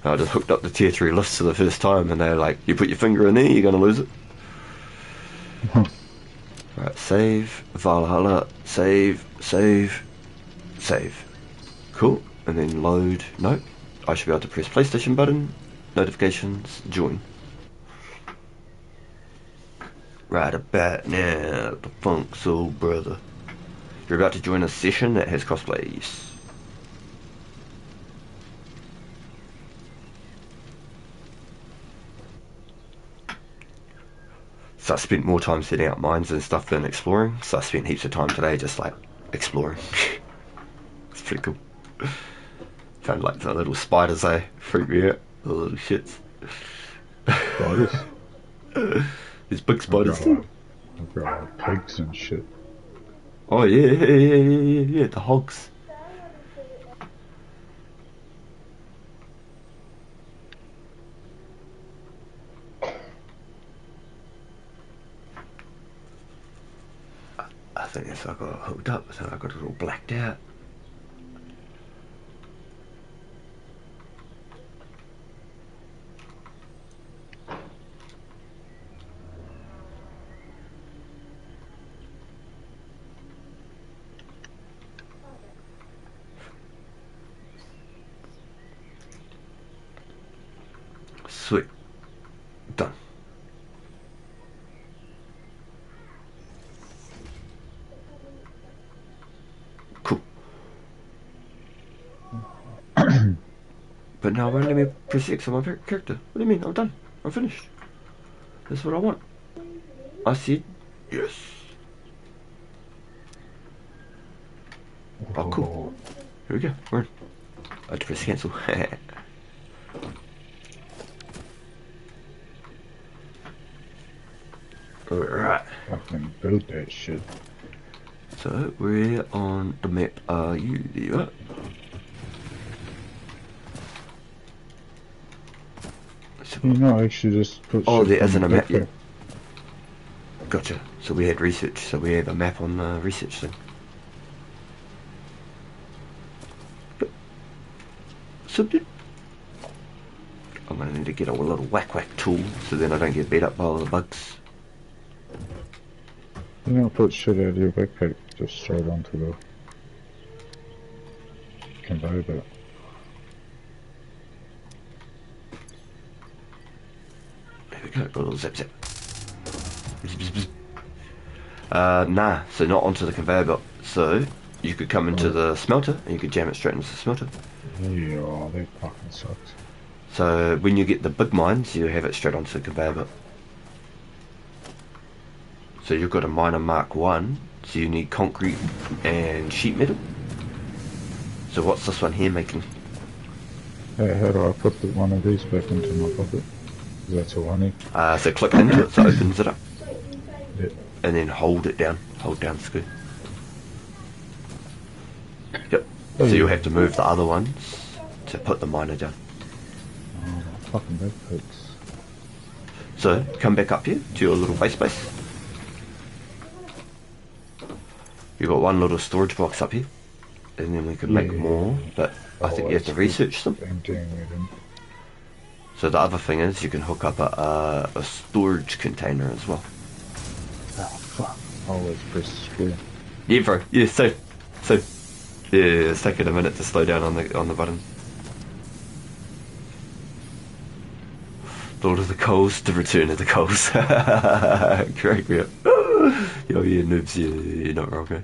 I just hooked up the tier 3 lifts for the first time, and they're like, you put your finger in there, you're gonna lose it. Right, save, Valhalla, save, save, save. Cool, and then load. No, I should be able to press PlayStation button, notifications, join. Right about now, the funk soul brother. You're about to join a session that has cosplays. So I spent more time setting up mines and stuff than exploring, so I spent heaps of time today just like exploring. It's pretty cool. Found like the little spiders, they freak me out. The little shits. Spiders? There's big spiders too. I've got like pigs and shit. Oh yeah, the hogs. I think if I got hooked up, I think I got it all blacked out. Sweet. Done. Cool. But now it won't let me press X on my character. What do you mean? I'm done. I'm finished. That's what I want. I said yes. Oh, cool. Here we go. We're in. I had to press cancel. Alright. Fucking build that shit. So, we're on the map. Are you there? You know, I should just put Oh, shit there isn't on a the map yet. backpack. Gotcha. So we had research. So we have a map on the research thing. So I'm gonna need to get a little whack tool so then I don't get beat up by all the bugs. You know, put shit out of your backpack just straight onto the conveyor belt. There we go. Got a little zip. Nah. So not onto the conveyor belt. So you could come into the smelter and you could jam it straight into the smelter. Yeah, oh, that fucking sucks. So when you get the big mines, you have it straight onto the conveyor belt. So you've got a miner Mark 1, so you need concrete and sheet metal. So what's this one here making? Hey, how do I put one of these back into my pocket? That's all I need. So click into it so it opens it up. Yeah. And then hold it down. Hold down square. Yep. So you'll have to move the other ones to put the miner down. Oh, my fucking backpacks. So come back up here to your little base. You've got one little storage box up here. And then we can make more, but I think you have to research them. Emptying it in. So the other thing is you can hook up a storage container as well. Oh, fuck. Always press square. Yeah, bro. Yeah, safe. Yeah, it's taking a minute to slow down on the button. Lord of the Coals, the Return of the Coals. Crack me up. Yo, yeah, noobs, you're not wrong, eh?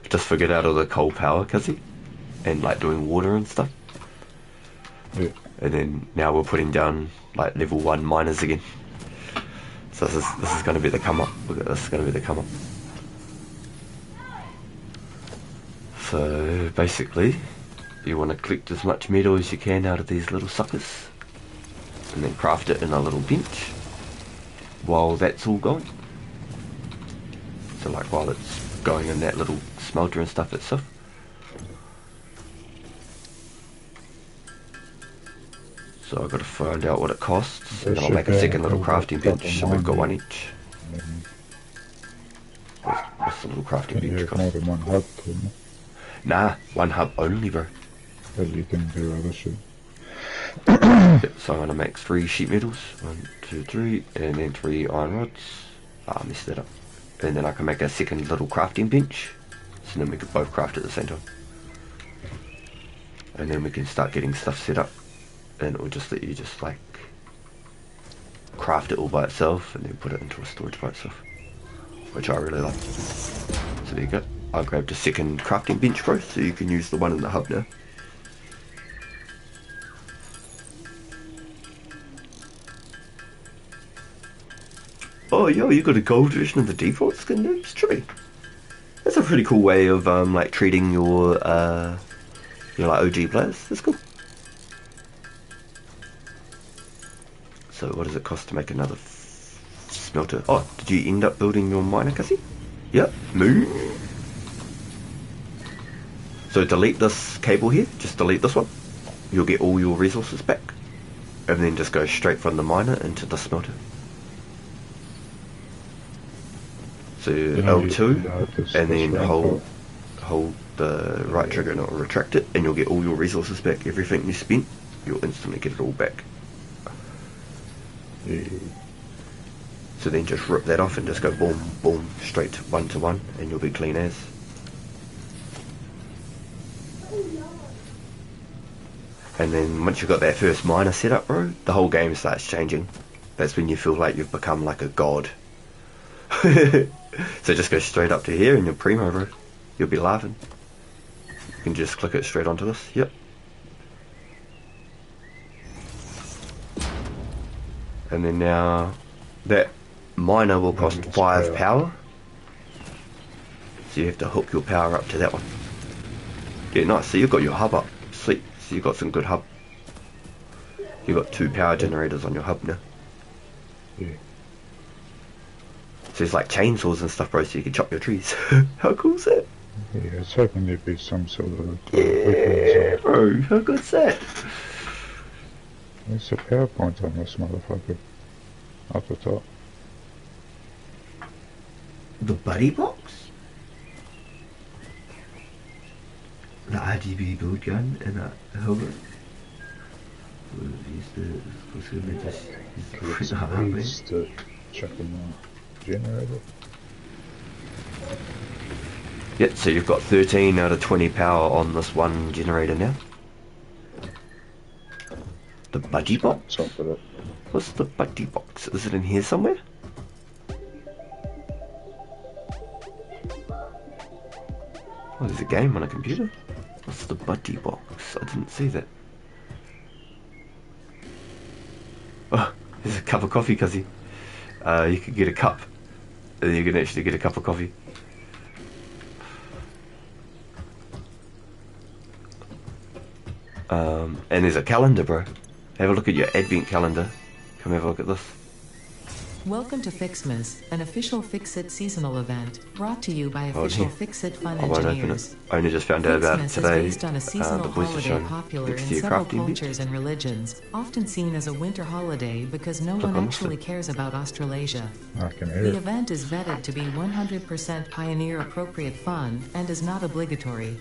Just forget out all the coal power, cuzzy. And like doing water and stuff. Yeah. And then now we're putting down like level 1 miners again. So this is going to be the come up. Look at this, is going to be the come up. So basically, you want to collect as much metal as you can out of these little suckers, and then craft it in a little bench while that's all going. So like while it's going in that little smelter and stuff itself. So I've got to find out what it costs, and There I'll should make a be second little couple crafting bench, so we've got one mining. each. What's the little crafting Can you bench have more cost? than one hub, can you? Nah, one hub only, bro. But you can do other shit. Yep, so I'm going to make 3 sheet metals. 1, 2, 3, and then 3 iron rods. I messed that up. And then I can make a second little crafting bench. So then we can both craft at the same time. And then we can start getting stuff set up. And it will just let you just like craft it all by itself and then put it into a storage by itself. Which I really like. So there you go. I grabbed a second crafting bench, bro, so you can use the one in the hub now. Oh, yo, you got a gold version of the default skin, dude? It's trippy. That's a pretty cool way of like treating your like OG players. That's cool. So what does it cost to make another smelter? Oh, did you end up building your miner, Cassie? Yep. Move. So delete this cable here. Just delete this one. You'll get all your resources back. And then just go straight from the miner into the smelter. So L2, and then hold the right trigger and it'll retract it, and you'll get all your resources back. Everything you spent, you'll instantly get it all back. Yeah. So then just rip that off and just go boom, boom, straight to one, and you'll be clean as. And then once you've got that first miner set up, bro, the whole game starts changing. That's when you feel like you've become like a god. So just go straight up to here and you're primo, bro. You'll be laughing. You can just click it straight onto this. Yep. And then now that miner will cost 5 power. So you have to hook your power up to that one. Yeah, nice. So you've got your hub up. Sweet. So you've got some good hub. You've got 2 power generators on your hub now. Yeah. So it's like chainsaws and stuff, bro, so you can chop your trees. How cool is that? Yeah, I was hoping there'd be some sort of Yeah, weapons. bro, how good's that? There's a PowerPoint on this motherfucker. Up the top. The buddy box? The RGB build gun and a helmet. Please to check them out. Generator. Yep, so you've got 13 out of 20 power on this one generator now. The budgie box? Top of it. What's the budgie box? Is it in here somewhere? Oh, there's a game on a computer. What's the budgie box? I didn't see that. Oh, there's a cup of coffee, cuzzy. You could get a cup. And you can actually get a cup of coffee. And there's a calendar, bro. Have a look at your advent calendar. Come have a look at this. Welcome to Fixmas, an official Fix-It seasonal event brought to you by Oh, official here. Fix-It Fun I won't open it. engineers. I only just found out about it Fixmas today. is based on a seasonal the boys are holiday showing popular in next to your several crafting bit. cultures and religions, often seen as a winter holiday because no Look, one I missed actually it. cares about Australasia. I can hear The it. event is vetted to be 100% pioneer-appropriate fun and is not obligatory.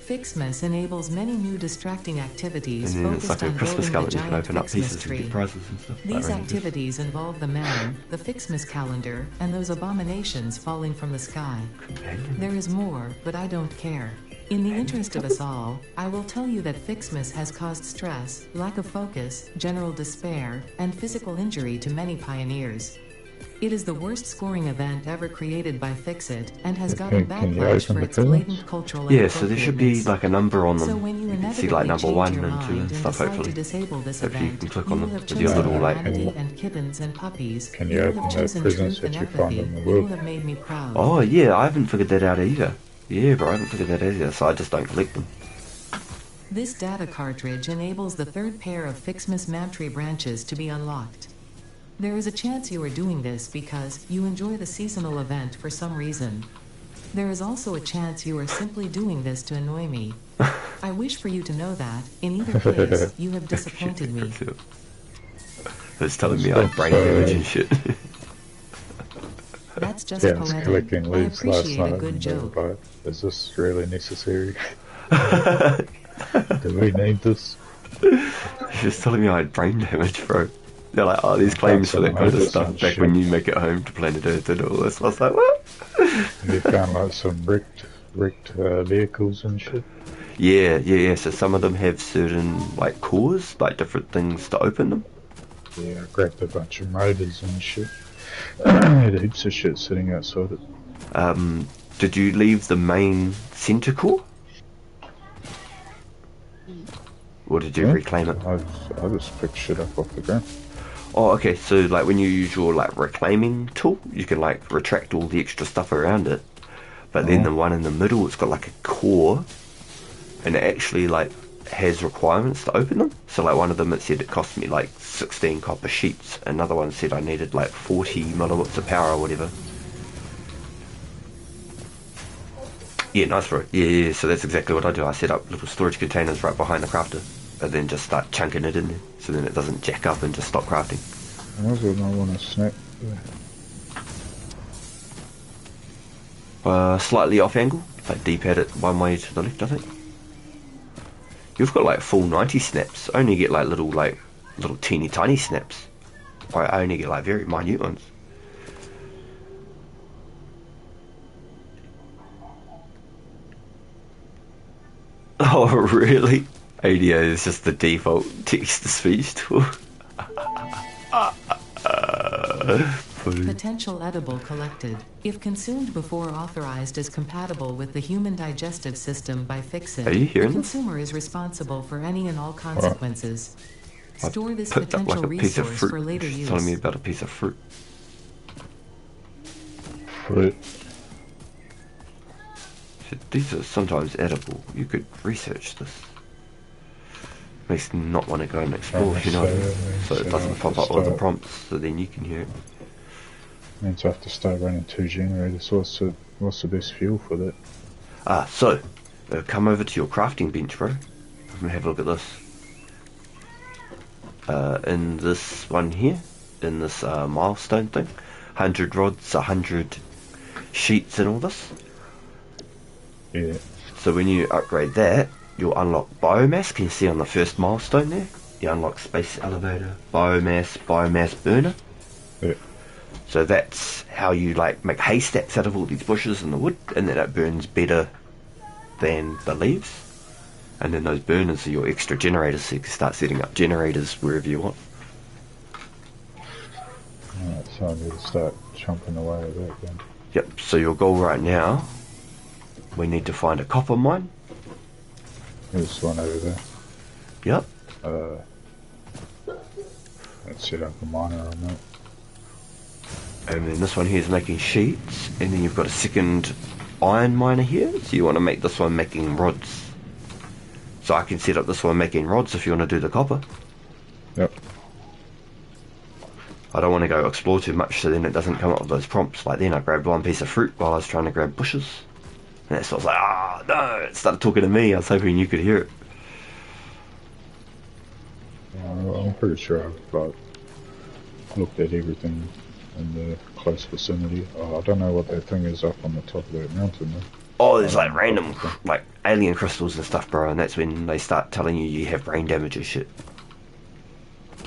Fixmas enables many new distracting activities And then it's focused like a on Christmas building the calendar. You can giant open up Fixmas pieces and tree. get prizes and stuff. These Like ranges. activities involve the man, the Fixmas calendar, and those abominations falling from the sky. There is more, but I don't care. In the interest of us all, I will tell you that Fixmas has caused stress, lack of focus, general despair, and physical injury to many pioneers. It is the worst scoring event ever created by Fixit and has gotten Can you backlash open for the its presents? blatant cultural Yeah, so there should be inappropriateness. like a number on them. So when you can see inevitably like number change 1 your and 2 mind and stuff, decide hopefully. to disable this Hopefully you event, can click you on will them have with your chosen little like... humanity and kittens and puppies. Can you will open have the chosen presents truth that and you find empathy. in the You world? will have made me proud. Oh yeah, I haven't figured that out either. Yeah, bro, I haven't figured that out either, so I just don't collect them. This data cartridge enables the third pair of Fixmas Mabtree branches to be unlocked. There is a chance you are doing this because you enjoy the seasonal event for some reason. There is also a chance you are simply doing this to annoy me. I wish for you to know that, in either case, you have disappointed me. It's telling me I had brain damage and shit. That's just Yeah, I was poetic. collecting I leaves last appreciate a night good and joke. like, is this really necessary? Do we need this? It's telling me I had brain damage, bro. They're like, oh, there's claims for that kind of stuff back when you make it home to planet Earth and all this. I was like, what? They found like some wrecked vehicles and shit. Yeah. So some of them have certain like cores, like different things to open them. Yeah, I grabbed a bunch of motors and shit. Had heaps of shit sitting outside it. Did you leave the main center core? Or did you reclaim it? I just picked shit up off the ground. Oh, okay. So like when you use your like reclaiming tool, you can like retract all the extra stuff around it. But then the one in the middle, it's got like a core, and it actually like has requirements to open them. So like one of them, it said it cost me like 16 copper sheets. Another one said I needed like 40 milliwatts of power or whatever. Yeah, nice, bro. Yeah. So that's exactly what I do. I set up little storage containers right behind the crafter, and then just start chunking it in there, so then it doesn't jack up and just stop crafting. I also don't want to snap. Slightly off angle, like D-pad it one way to the left, I think. You've got like full 90 snaps. I only get like little teeny tiny snaps. I only get like very minute ones. Oh, really? ADO is just the default text-to-speech tool. Potential edible collected. If consumed before authorized is compatible with the human digestive system by fixing, Are you hearing the this? consumer is responsible for any and all consequences. Store this Picked up potential like a piece of resource fruit. for later She's use. telling me about a piece of fruit. Fruit. These are sometimes edible. You could research this. Makes me not want to go and explore, you know what I mean? So it doesn't pop up all the prompts, so then you can hear it. Means I have to start running 2 generators. What's the best fuel for that? So come over to your crafting bench, bro. And have a look at this. In this one here, in this milestone thing, 100 rods, 100 sheets and all this. Yeah. So when you upgrade that, you'll unlock biomass. Can you see on the first milestone there? You unlock space elevator, biomass burner. Yeah. So that's how you like make haystacks out of all these bushes and the wood, and then it burns better than the leaves. And then those burners are your extra generators, so you can start setting up generators wherever you want. Alright, so I need to start chomping away at that then. Yep, so your goal right now, we need to find a copper mine. There's one over there. Yep. Let's set up a miner on that. And then this one here is making sheets, and then you've got a second iron miner here, so you want to make this one making rods. So I can set up this one making rods if you want to do the copper. Yep. I don't want to go explore too much, so then it doesn't come up with those prompts. Like then I grabbed one piece of fruit while I was trying to grab bushes. And so I was like, no, it started talking to me. I was hoping you could hear it. I'm pretty sure I've looked at everything in the close vicinity. I don't know what that thing is up on the top of that mountain though. Oh, there's like random, like alien crystals and stuff, bro, and that's when they start telling you have brain damage and shit.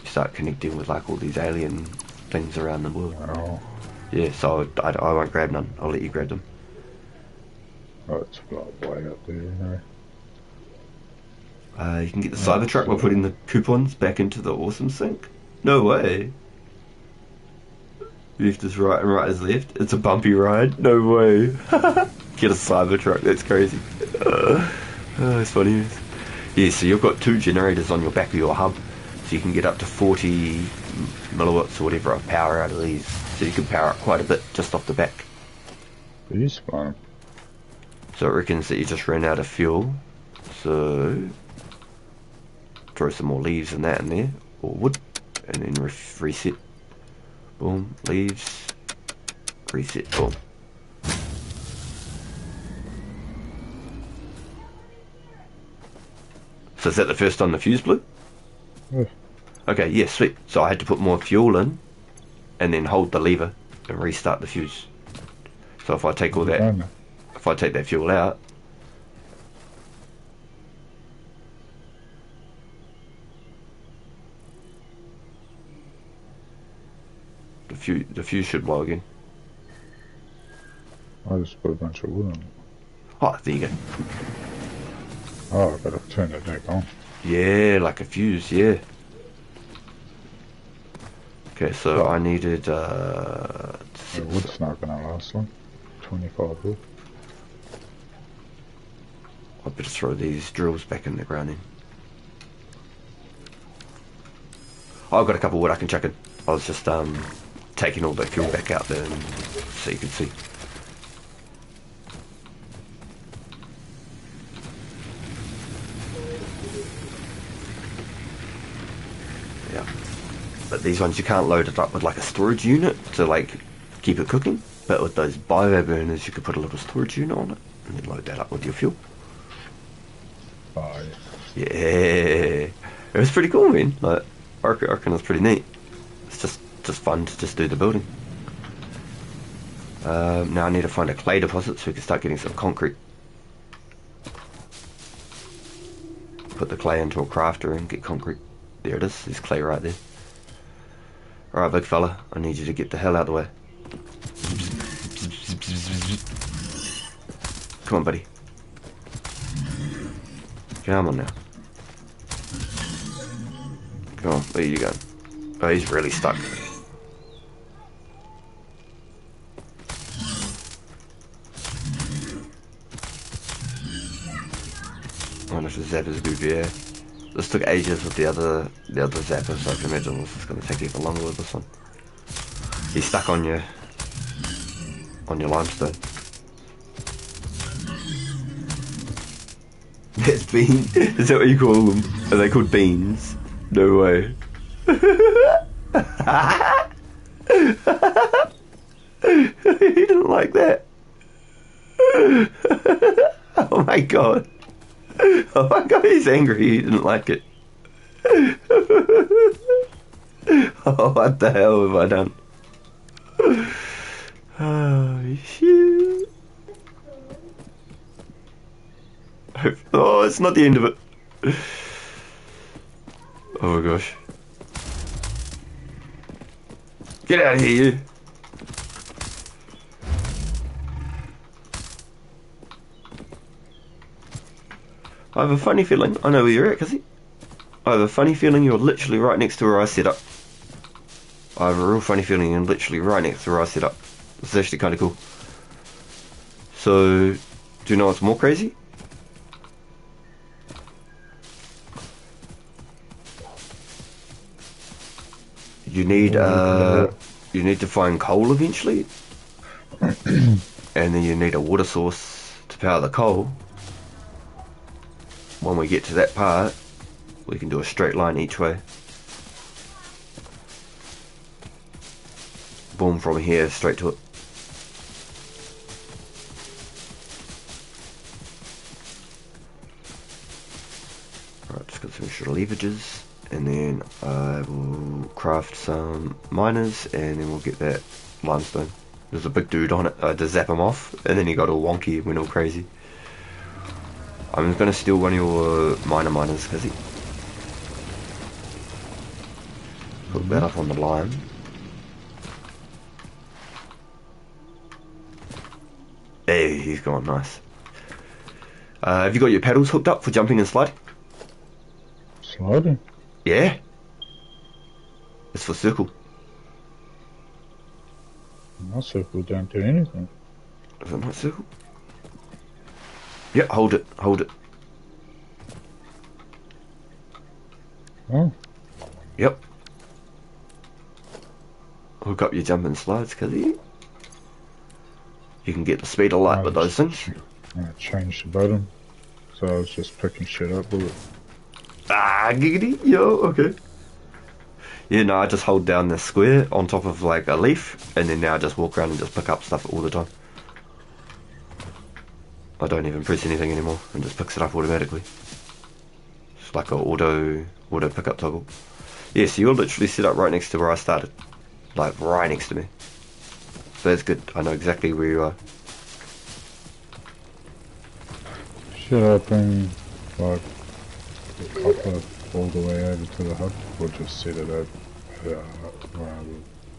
You start connecting with like all these alien things around the world. Oh. Yeah, so I won't grab none. I'll let you grab them. Oh, it's like way up there anyway. You can get the Cybertruck by putting the coupons back into the awesome sink. No way. Left is right and right is left. It's a bumpy ride. No way. Get a Cybertruck. That's crazy. That's funny. Yeah, so you've got 2 generators on your back of your hub, so you can get up to 40 milliwatts or whatever of power out of these. So you can power up quite a bit just off the back. These fine. So it reckons that you just ran out of fuel. So throw some more leaves and that in there, or wood, and then reset. Boom, leaves, reset, boom. So is that the first time the fuse blew? Yeah. Okay, yeah, sweet. So I had to put more fuel in, and then hold the lever and restart the fuse. So if I take all that, if I take that fuel out, the fuse should blow again. I just put a bunch of wood on it. Oh, there you go. Oh, I better turn it back on. Yeah, like a fuse, yeah. Okay, so I needed, The wood's not gonna last long. 25 wood. I better throw these drills back in the ground then. Oh, I've got a couple of wood I can chuck in. I was just taking all that fuel back out there and, so you can see. Yeah. But these ones you can't load it up with like a storage unit to like keep it cooking. But with those bio burners you could put a little storage unit on it and then load that up with your fuel. Oh, Yeah. It was pretty cool, man. Like, I reckon it's pretty neat. It's just fun to just do the building. Now I need to find a clay deposit so we can start getting some concrete. Put the clay into a crafter and get concrete. There it is. There's clay right there. Alright, big fella. I need you to get the hell out of the way. Come on, buddy. Come on now. Come on, where are you going? Oh, he's really stuck. I wonder if the zappers do yeah. This took ages with the other zapper, so I can imagine this is going to take even longer with this one. He's stuck on your limestone. That's bean. Is that what you call them? Are they called beans? No way. He didn't like that. Oh my god. Oh my god, he's angry. He didn't like it. Oh, what the hell have I done? Oh, shit. Oh, it's not the end of it. Oh my gosh. Get out of here, you. I have a funny feeling, I know where you're at, Kizzy. I have a funny feeling you're literally right next to where I set up. I have a real funny feeling you're literally right next to where I set up. This is actually kind of cool. So, do you know what's more crazy? You need to find coal eventually, and then you need a water source to power the coal. When we get to that part, we can do a straight line each way. Boom, from here straight to it. Alright, just got some extra leverages, and then I will craft some miners, and then we'll get that limestone. There's a big dude on it. I had to zap him off, and then he got all wonky and went all crazy. I'm gonna steal one of your miners, Kizzy. Put that up on the line. Hey, he's gone, nice. Have you got your pedals hooked up for jumping and sliding? Sliding? Yeah. It's for circle. My circle don't do anything. Is it not circle? Yeah, hold it, hold it. Oh. Yep. Hook up your jump and slides, Kizzy. You can get the speed of light with those things. I changed the button, so I was just picking shit up with it. Ah, giggity, yo, okay. Yeah, no, I just hold down the square on top of like a leaf, and then now I just walk around and just pick up stuff all the time. I don't even press anything anymore, and just picks it up automatically. It's like a auto pickup toggle. Yeah, so you're literally set up right next to where I started. Like, right next to me. So that's good. I know exactly where you are. Should I bring, like, the copper all the way over to the hub, or just set it up,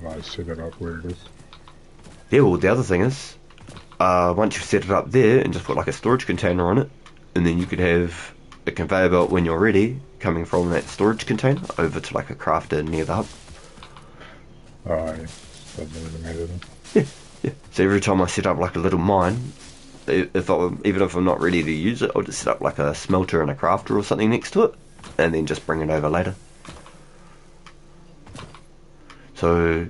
like, set it up where it is? Yeah, well, the other thing is, once you've set it up there and just put like a storage container on it, and then you could have a conveyor belt when you're ready coming from that storage container over to like a crafter near the hub. Alright, that doesn't matter then. Yeah, yeah. So every time I set up like a little mine, even if I'm not ready to use it, I'll just set up like a smelter and a crafter or something next to it, and then just bring it over later. So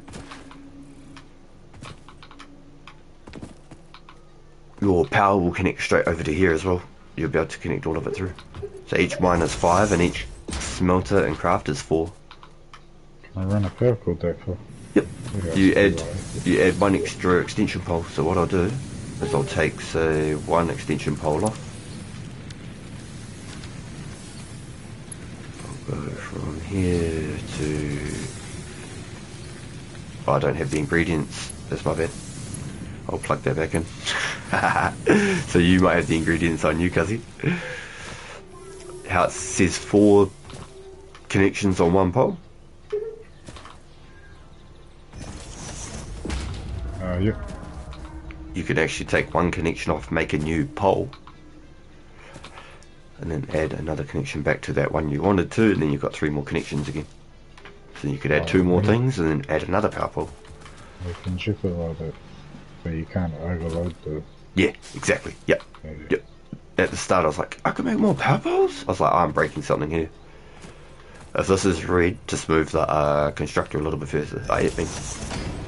your power will connect straight over to here as well. You'll be able to connect all of it through. So each mine is 5 and each smelter and craft is 4. Can I run a power cord that far? Yep. Yeah, You add 1 extra extension pole. So what I'll do is I'll take, say, 1 extension pole off. I'll go from here to... Oh, I don't have the ingredients. That's my bad. I'll plug that back in. So you might have the ingredients on you, Cuzzy. How it says 4 connections on 1 pole. Yeah. You can actually take 1 connection off, make a new pole, and then add another connection back to that one you wanted to, and then you've got 3 more connections again. So you could add 2 more things and then add another power pole. You can ship it like that, but you can't overload the... Yeah, exactly. Yep. Yeah. Yep. At the start I was like, I can make more power poles? I was like, I'm breaking something here. If this is red, just move the constructor a little bit further.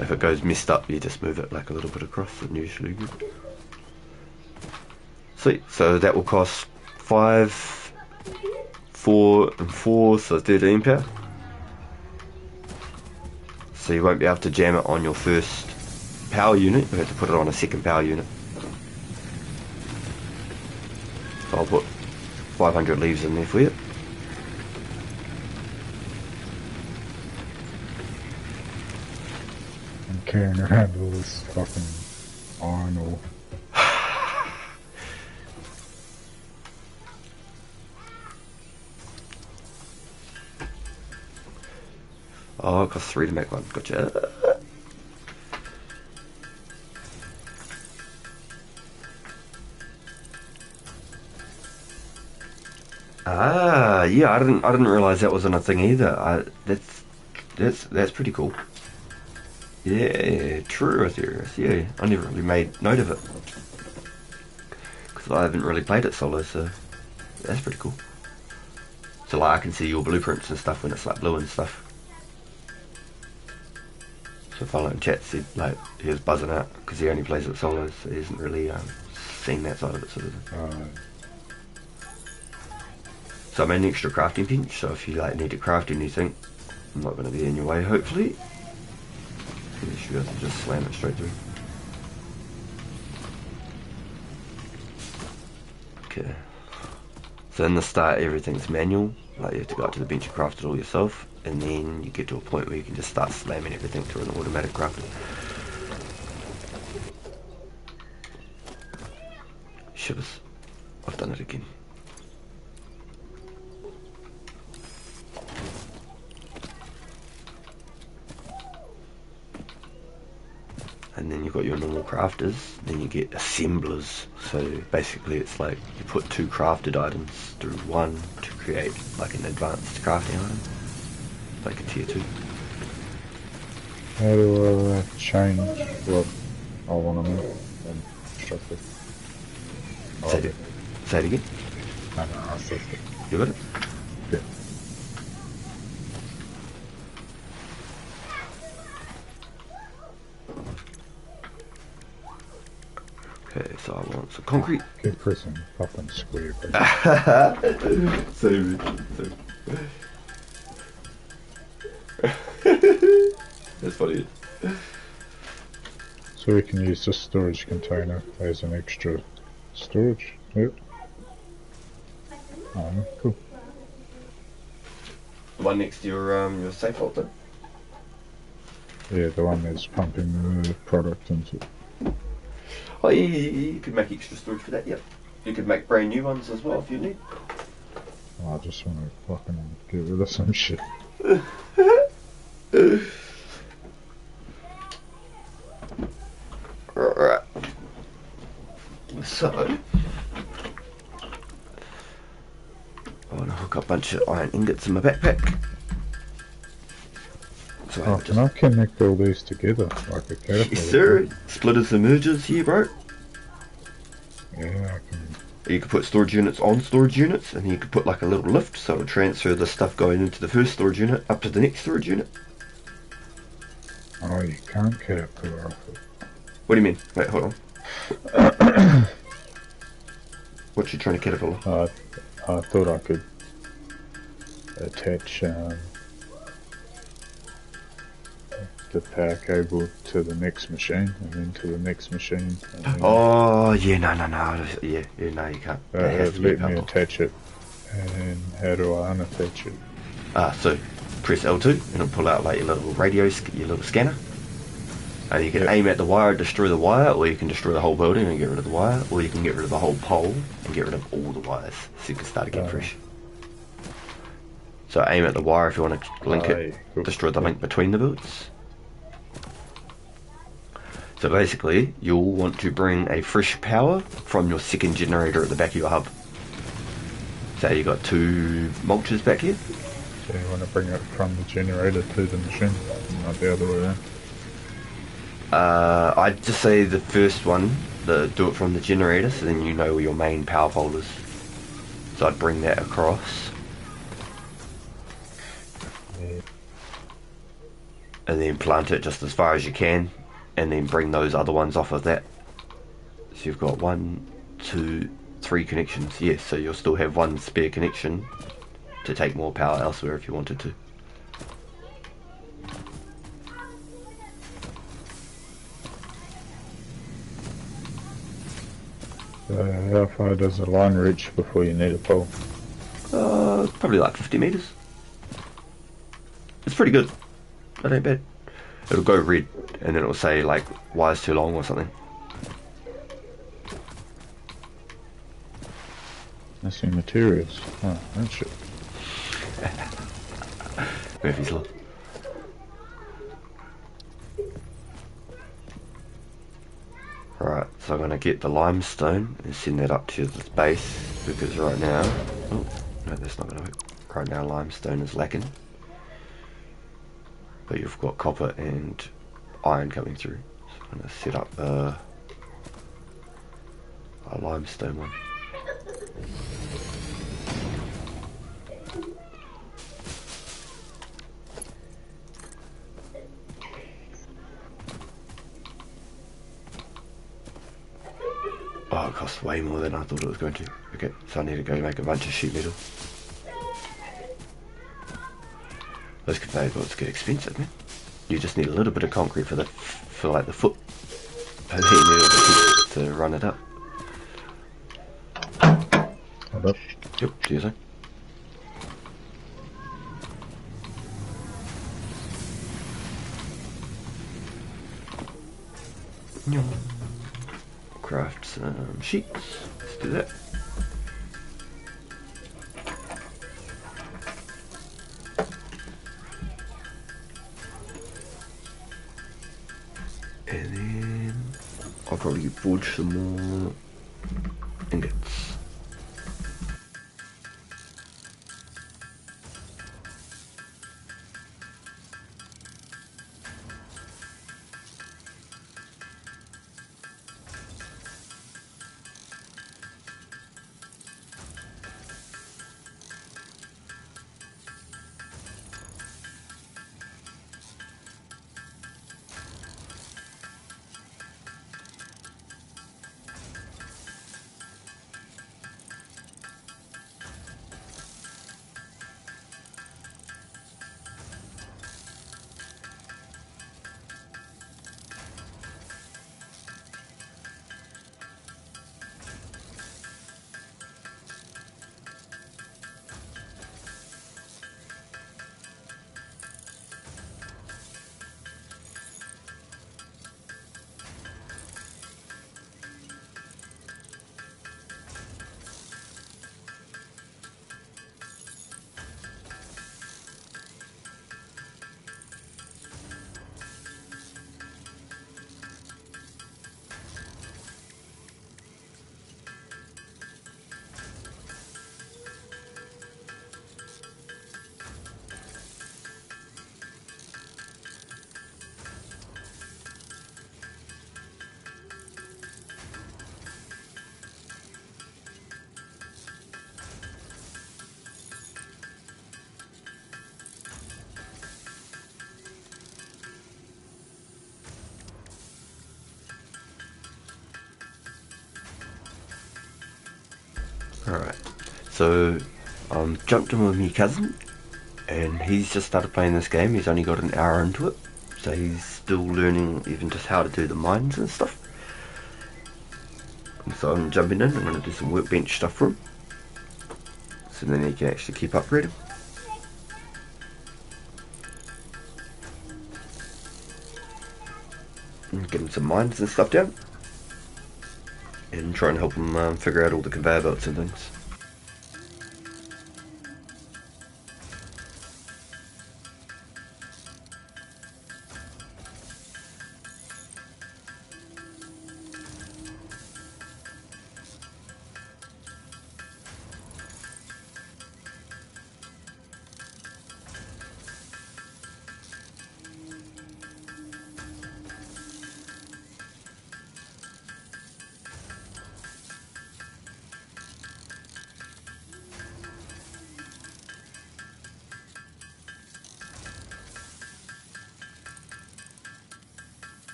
If it goes messed up, you just move it like a little bit across, and usually good. Sweet. So that will cost 5, 4, and 4, so 13 power. So you won't be able to jam it on your first power unit. You have to put it on a second power unit. So I'll put 500 leaves in there for you. I'm carrying around all this fucking iron ore. Oh, it costs 3 to make 1. Gotcha. Ah, yeah, I didn't realize that wasn't a thing either. That's pretty cool. Yeah, true with yours. Yeah, I never really made note of it because I haven't really played it solo, so that's pretty cool. So like I can see your blueprints and stuff when it's like blue and stuff. So Follow in chat said like he was buzzing out because he only plays it solo, so he hasn't really seen that side of it. Sort of thing. So I made an extra crafting bench, so if you like need to craft anything, I'm not going to be in your way, hopefully. You should be able to just slam it straight through. Okay. So in the start, everything's manual. Like you have to go out to the bench and craft it all yourself, and then you get to a point where you can just start slamming everything through an automatic crafting. Shivers. I've done it again. And then you've got your normal crafters, then you get assemblers. So basically it's like you put 2 crafted items through 1 to create like an advanced crafting item, like a tier 2. How do I change what I want to make and construct it? Say it again? No, I said it. You got it? Yeah. Okay, so I want some concrete. Keep pressing up and square. Same. That's funny. So we can use this storage container as an extra storage. Yep. Cool. The one next to your safe vault though? Yeah, the one that's pumping the product into. Oh yeah, you could make extra storage for that, yep. You could make brand new ones as well if you need. Oh, I just want to fucking get rid of some shit. Right. So, I want to hook up a bunch of iron ingots in my backpack. So Oh, can I connect all these together like a caterpillar? Yes, sir. Splitters and mergers here, bro. Yeah, I can. You could put storage units on storage units, and you could put like a little lift, so it'll transfer the stuff going into the first storage unit up to the next storage unit. Oh, you can't caterpillar off it. What do you mean? Wait, hold on. What you trying to caterpillar? I thought I could attach the power cable to the next machine and then to the next machine. Oh, yeah, no, yeah, no, you can't. Let me attach it, and how do I unattach it? So press L2 and it'll pull out like your little radio, your little scanner. And you can aim at the wire and destroy the wire, or you can destroy the whole building and get rid of the wire, or you can get rid of the whole pole and get rid of all the wires, so you can start again fresh. So aim at the wire if you want to link it, destroy the link between the builds. So basically, you'll want to bring a fresh power from your second generator at the back of your hub. So you got 2 mulches back here. So you want to bring it from the generator to the machine, not the other way around? I'd just say the first one, do it from the generator, so then you know where your main power pole is. So I'd bring that across. Yeah. And then plant it just as far as you can, and then bring those other ones off of that. So you've got 1, 2, 3 connections. Yes, so you'll still have 1 spare connection to take more power elsewhere if you wanted to. How far does the line reach before you need a pole? Probably like 50 meters. It's pretty good. That ain't bad. It'll go red, and then it'll say like wire's too long or something. That's your materials. Oh, that shit. Murphy's Law. Right, so I'm going to get the limestone and send that up to this base, because right now... Oh, no, that's not going to work. Right now limestone is lacking. But you've got copper and iron coming through. So I'm going to set up a limestone one. Oh, it costs way more than I thought it was going to. Okay, so I need to go make a bunch of sheet metal. Those conveyor belts get expensive, man. You just need a little bit of concrete for like the foot, and then you need it to run it up. Hold up. Yep, do you think? Craft some sheets. Let's do that. And then I'll probably forge some more ingots. Alright. So, jumped in with my cousin, and he's just started playing this game. He's only got an hour into it, so he's still learning even just how to do the mines and stuff. And so I'm jumping in. I'm going to do some workbench stuff for him, so then he can actually keep upgrading. And get him some mines and stuff down, and try and help him figure out all the conveyor belts and things.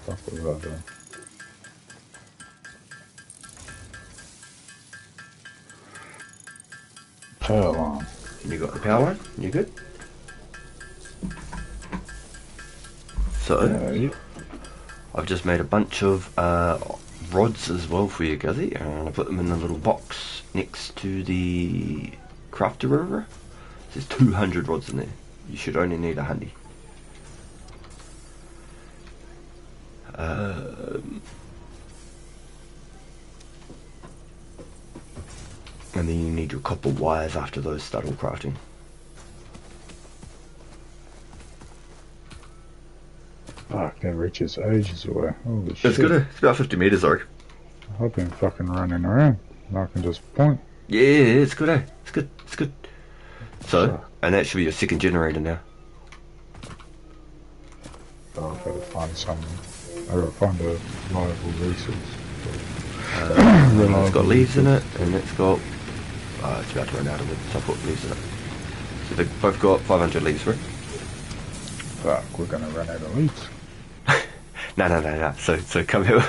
Fuck was that then? Power line. You got the power line? You good? So, Yeah. I've just made a bunch of rods as well for you, Guzzy, and I put them in a little box next to the crafter river. There's 200 rods in there. You should only need 100. And then you need your copper wires after those start all crafting. Fuck, that reaches ages away. Holy shit. It's good. It's about 50 meters, I reckon. I've been fucking running around. And I can just point. Yeah, it's good, eh? It's good. It's good. So, Fuck. and that should be your second generator now. Oh, I've got to find something. I've got to find a reliable resource. It's got leaves in it, and it's got... it's about to run out of wood, so I put leaves in it. So they've both got 500 leaves, right? Fuck, we're gonna run out of leaves. No. So come here,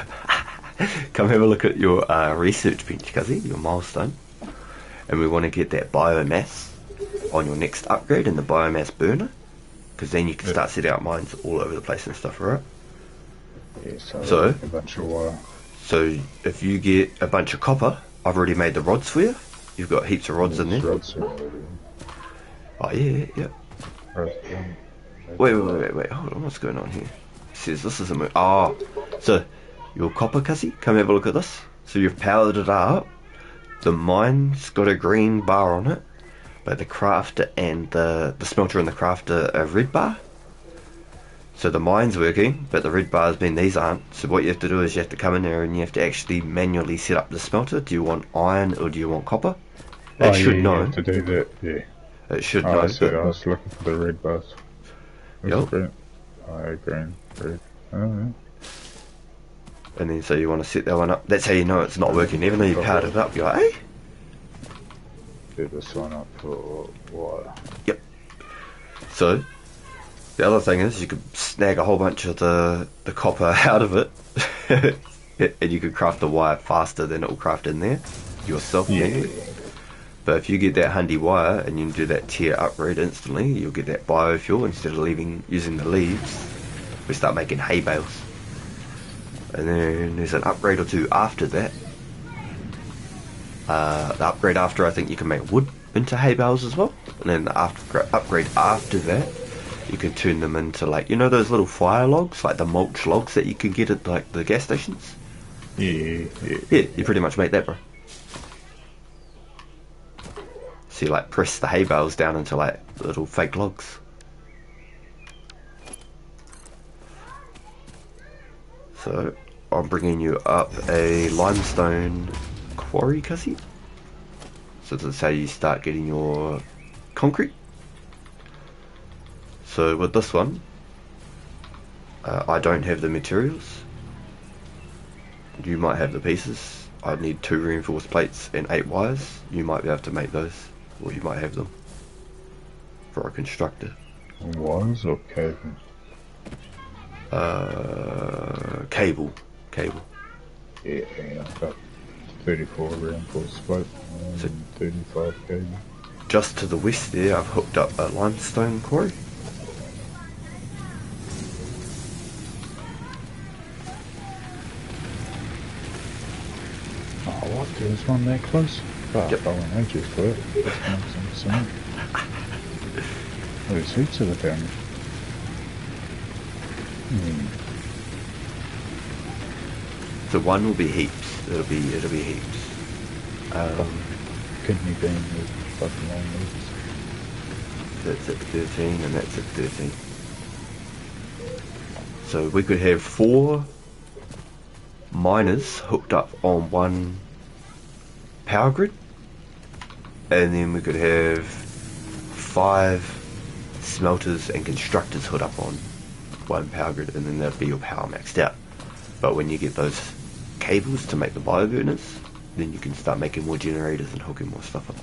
come have a look at your research bench, Cuzzy, your milestone. And we want to get that biomass on your next upgrade in the biomass burner, because then you can start setting out mines all over the place and stuff, right? Yeah, So? A bunch of wire. So if you get a bunch of copper, I've already made the rods for you. You've got heaps of rods in there. Rods already. Oh yeah. Rods, Wait, hold on, what's going on here? It says this is a so your copper, Cuzzy, come have a look at this. So you've powered it up. The mine's got a green bar on it, but the crafter and the smelter and the crafter are red bar. So the mine's working, but the red bars mean these aren't. So what you have to do is you have to come in there and you have to actually manually set up the smelter. Do you want iron or do you want copper? It should know. You have to do that, yeah. It should know. I see, I was looking for the red bars. Yep. Green. Green, red. Oh, yeah. And then so you want to set that one up. That's how you know it's not working. Even though you powered it up, you're like, hey? Set this one up for water. Yep. So, the other thing is you could snag a whole bunch of the copper out of it. And you could craft the wire faster than it will craft in there yourself. Yeah. But if you get that handy wire and you can do that tier upgrade instantly, you'll get that biofuel instead of using the leaves. We start making hay bales. And then there's an upgrade or two after that. The upgrade after, I think you can make wood into hay bales as well. And then the upgrade after that, you can turn them into, like, you know those little fire logs, like the mulch logs that you can get at like the gas stations? Yeah. Yeah, you pretty much make that, bro. So you like press the hay bales down into like little fake logs. So I'm bringing you up a limestone quarry, Cuzzy. So that's how you start getting your concrete. So with this one, I don't have the materials. You might have the pieces. I'd need 2 reinforced plates and 8 wires. You might be able to make those, or you might have them for a constructor. Wires or cable? Cable. Yeah, I've got 34 reinforced plate and So- 35 cable. Just to the west there, I've hooked up a limestone quarry. Oh, what? There's one there close? But Yep. I went ages for it. Just make some cement. There's heaps of it down there. The one will be heaps. It'll be heaps. Kidney bean with fucking long legs. That's at 13 and that's at 13. So we could have 4 miners hooked up on one power grid, and then we could have 5 smelters and constructors hooked up on one power grid, and then that'd be your power maxed out. But when you get those cables to make the bioburners, then you can start making more generators and hooking more stuff up.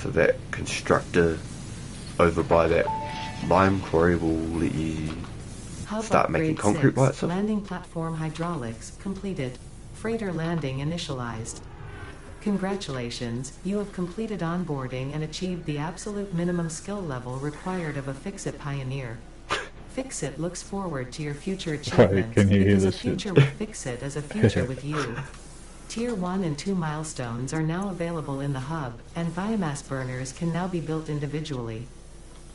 So that constructor over by that lime quarry will let you Hub start making upgrade concrete 6, by itself. Landing platform hydraulics completed. Freighter landing initialized. Congratulations, you have completed onboarding and achieved the absolute minimum skill level required of a Fix-It pioneer. Fix-It looks forward to your future achievements can you hear because a this shit? future with Fix-It is a future with you. Tier 1 and 2 milestones are now available in the hub, and biomass burners can now be built individually.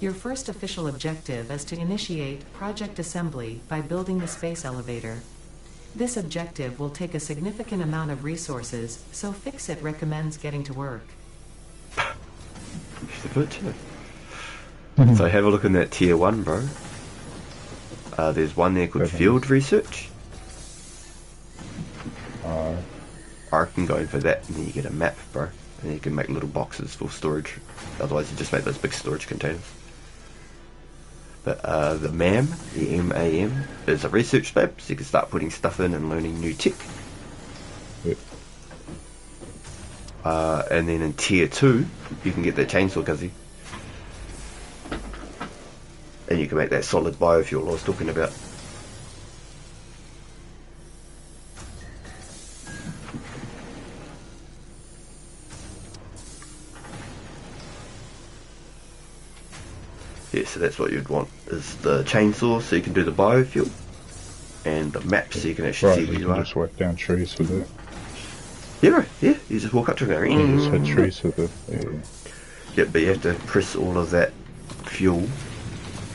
Your first official objective is to initiate project assembly by building the space elevator. This objective will take a significant amount of resources, so Fix-It recommends getting to work. So have a look in that tier 1, bro. There's one there called Okay. field research. Uh, I can go in for that, and then you get a map, bro. And you can make little boxes for storage. Otherwise you just make those big storage containers. But the MAM, the MAM, is a research lab, so you can start putting stuff in and learning new tech. Yep. And then in tier 2, you can get that chainsaw guzzy. And you can make that solid biofuel I was talking about. Yeah, so that's what you'd want, is the chainsaw so you can do the biofuel, and the map so you can actually right, see where you you can are. just whack down trees with it. Yeah, right, yeah, you just walk up to it. You just hit trees with it. Yeah. Yep, but you have to press all of that fuel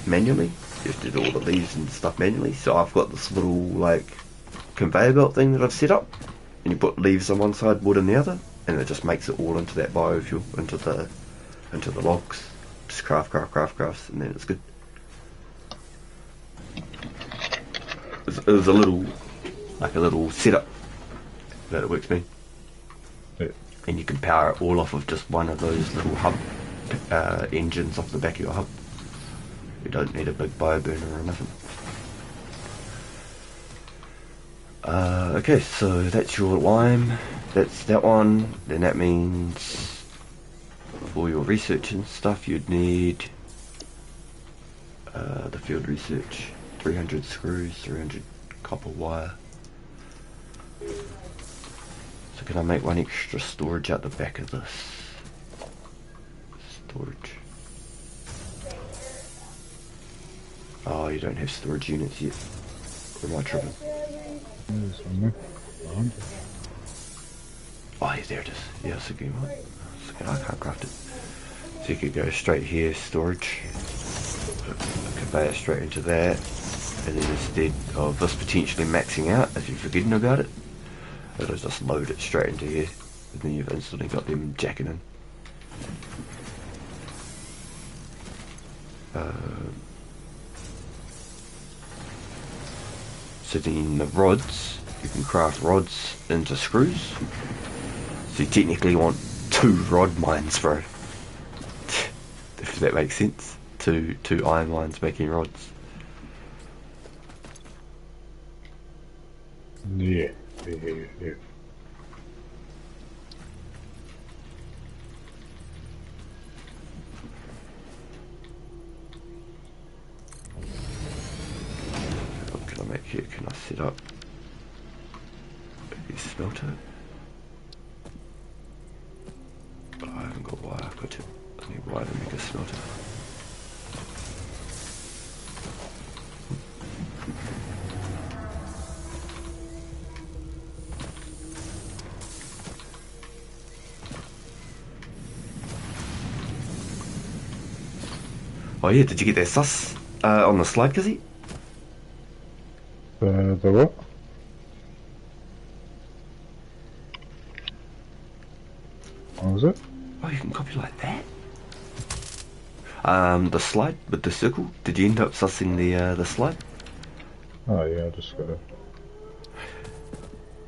manually. You have to do all the leaves and stuff manually. So I've got this little, like, conveyor belt thing that I've set up, and you put leaves on one side, wood on the other, and it just makes it all into that biofuel, into the logs. Just craft, and then it's good. It was a little setup that it works me. Yeah. And you can power it all off of just one of those little hub engines off the back of your hub. You don't need a big bio burner or nothing. Okay, so that's your lime. That's that one. Then that means for your research and stuff you'd need the field research, 300 screws, 300 copper wire. So can I make one extra storage out the back of this? Storage. Oh, you don't have storage units yet. Or am I tripping? There's one there. 100. Oh, yeah, there it is. Yeah, it's a good one. I can't craft it. So you could go straight here, storage. Convey it straight into that. And then instead of this potentially maxing out, if you're forgetting about it, it'll just load it straight into here. And then you've instantly got them jacking in. So then the rods, you can craft rods into screws. So you technically want 2 rod mines, bro. If that makes sense. Two iron mines making rods. Yeah. What can I make here? Can I set up a smelter? Oh, I haven't got wire. I've got to. I need wire to make a smelter. Oh yeah, did you get that sus on the slide, Kizzy? The what? What was it? Oh, you can copy like that? The slide with the circle. Did you end up sussing the slide? Oh yeah, I just got it.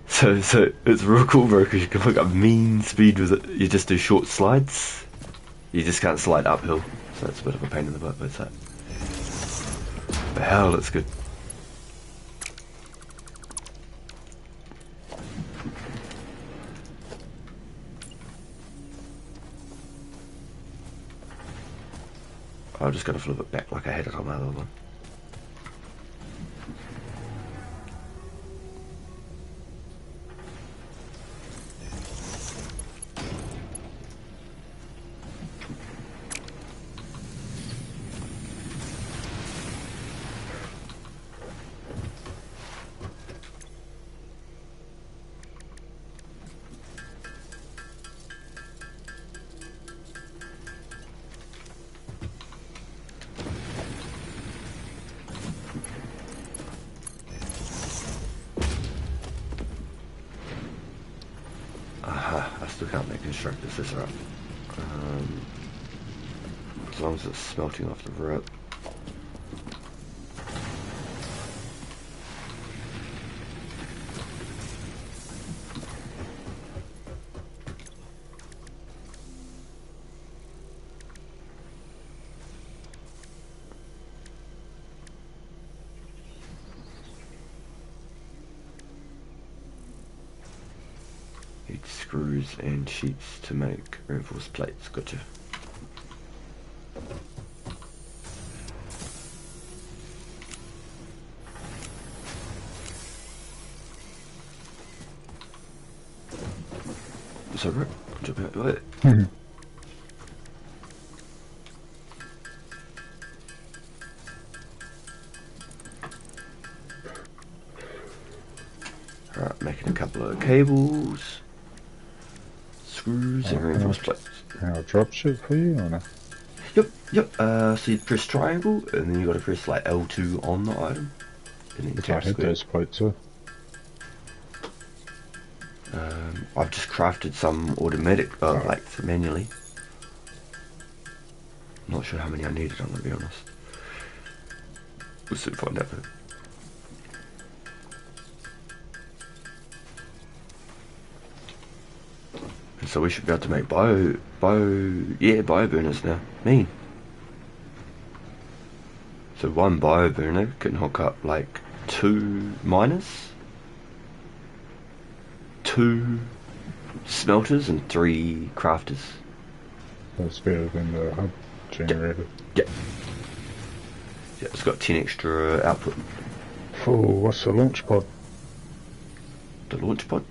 So it's real cool, bro, because you can pick up mean speed with it. You just do short slides. You just can't slide uphill, so it's a bit of a pain in the butt, but it's that. But hell, it's good. I'm just gonna flip it back like I had it on my other one. I still can't make constructors, that's alright. As long as it's smelting off the rip. Need screws and sheets to make reinforced plates. Gotcha. So right, jump out of it. Alright, making a couple of cables. Screws and reinforced plates. Can I drop shit for you or not? Yep. So you press triangle and then you got to press like L2 on the item. And then I tap hit square. those plates too. I've just crafted some automatic, like manually. Not sure how many I needed, I'm gonna be honest. We'll soon find out. And so we should be able to make bio burners now. Mean. So one bio burner can hook up like 2 miners, 2 smelters and 3 crafters. That's better than the hub generator. Yeah, it's got 10 extra output. Oh, what's the launch pod? The launch pod?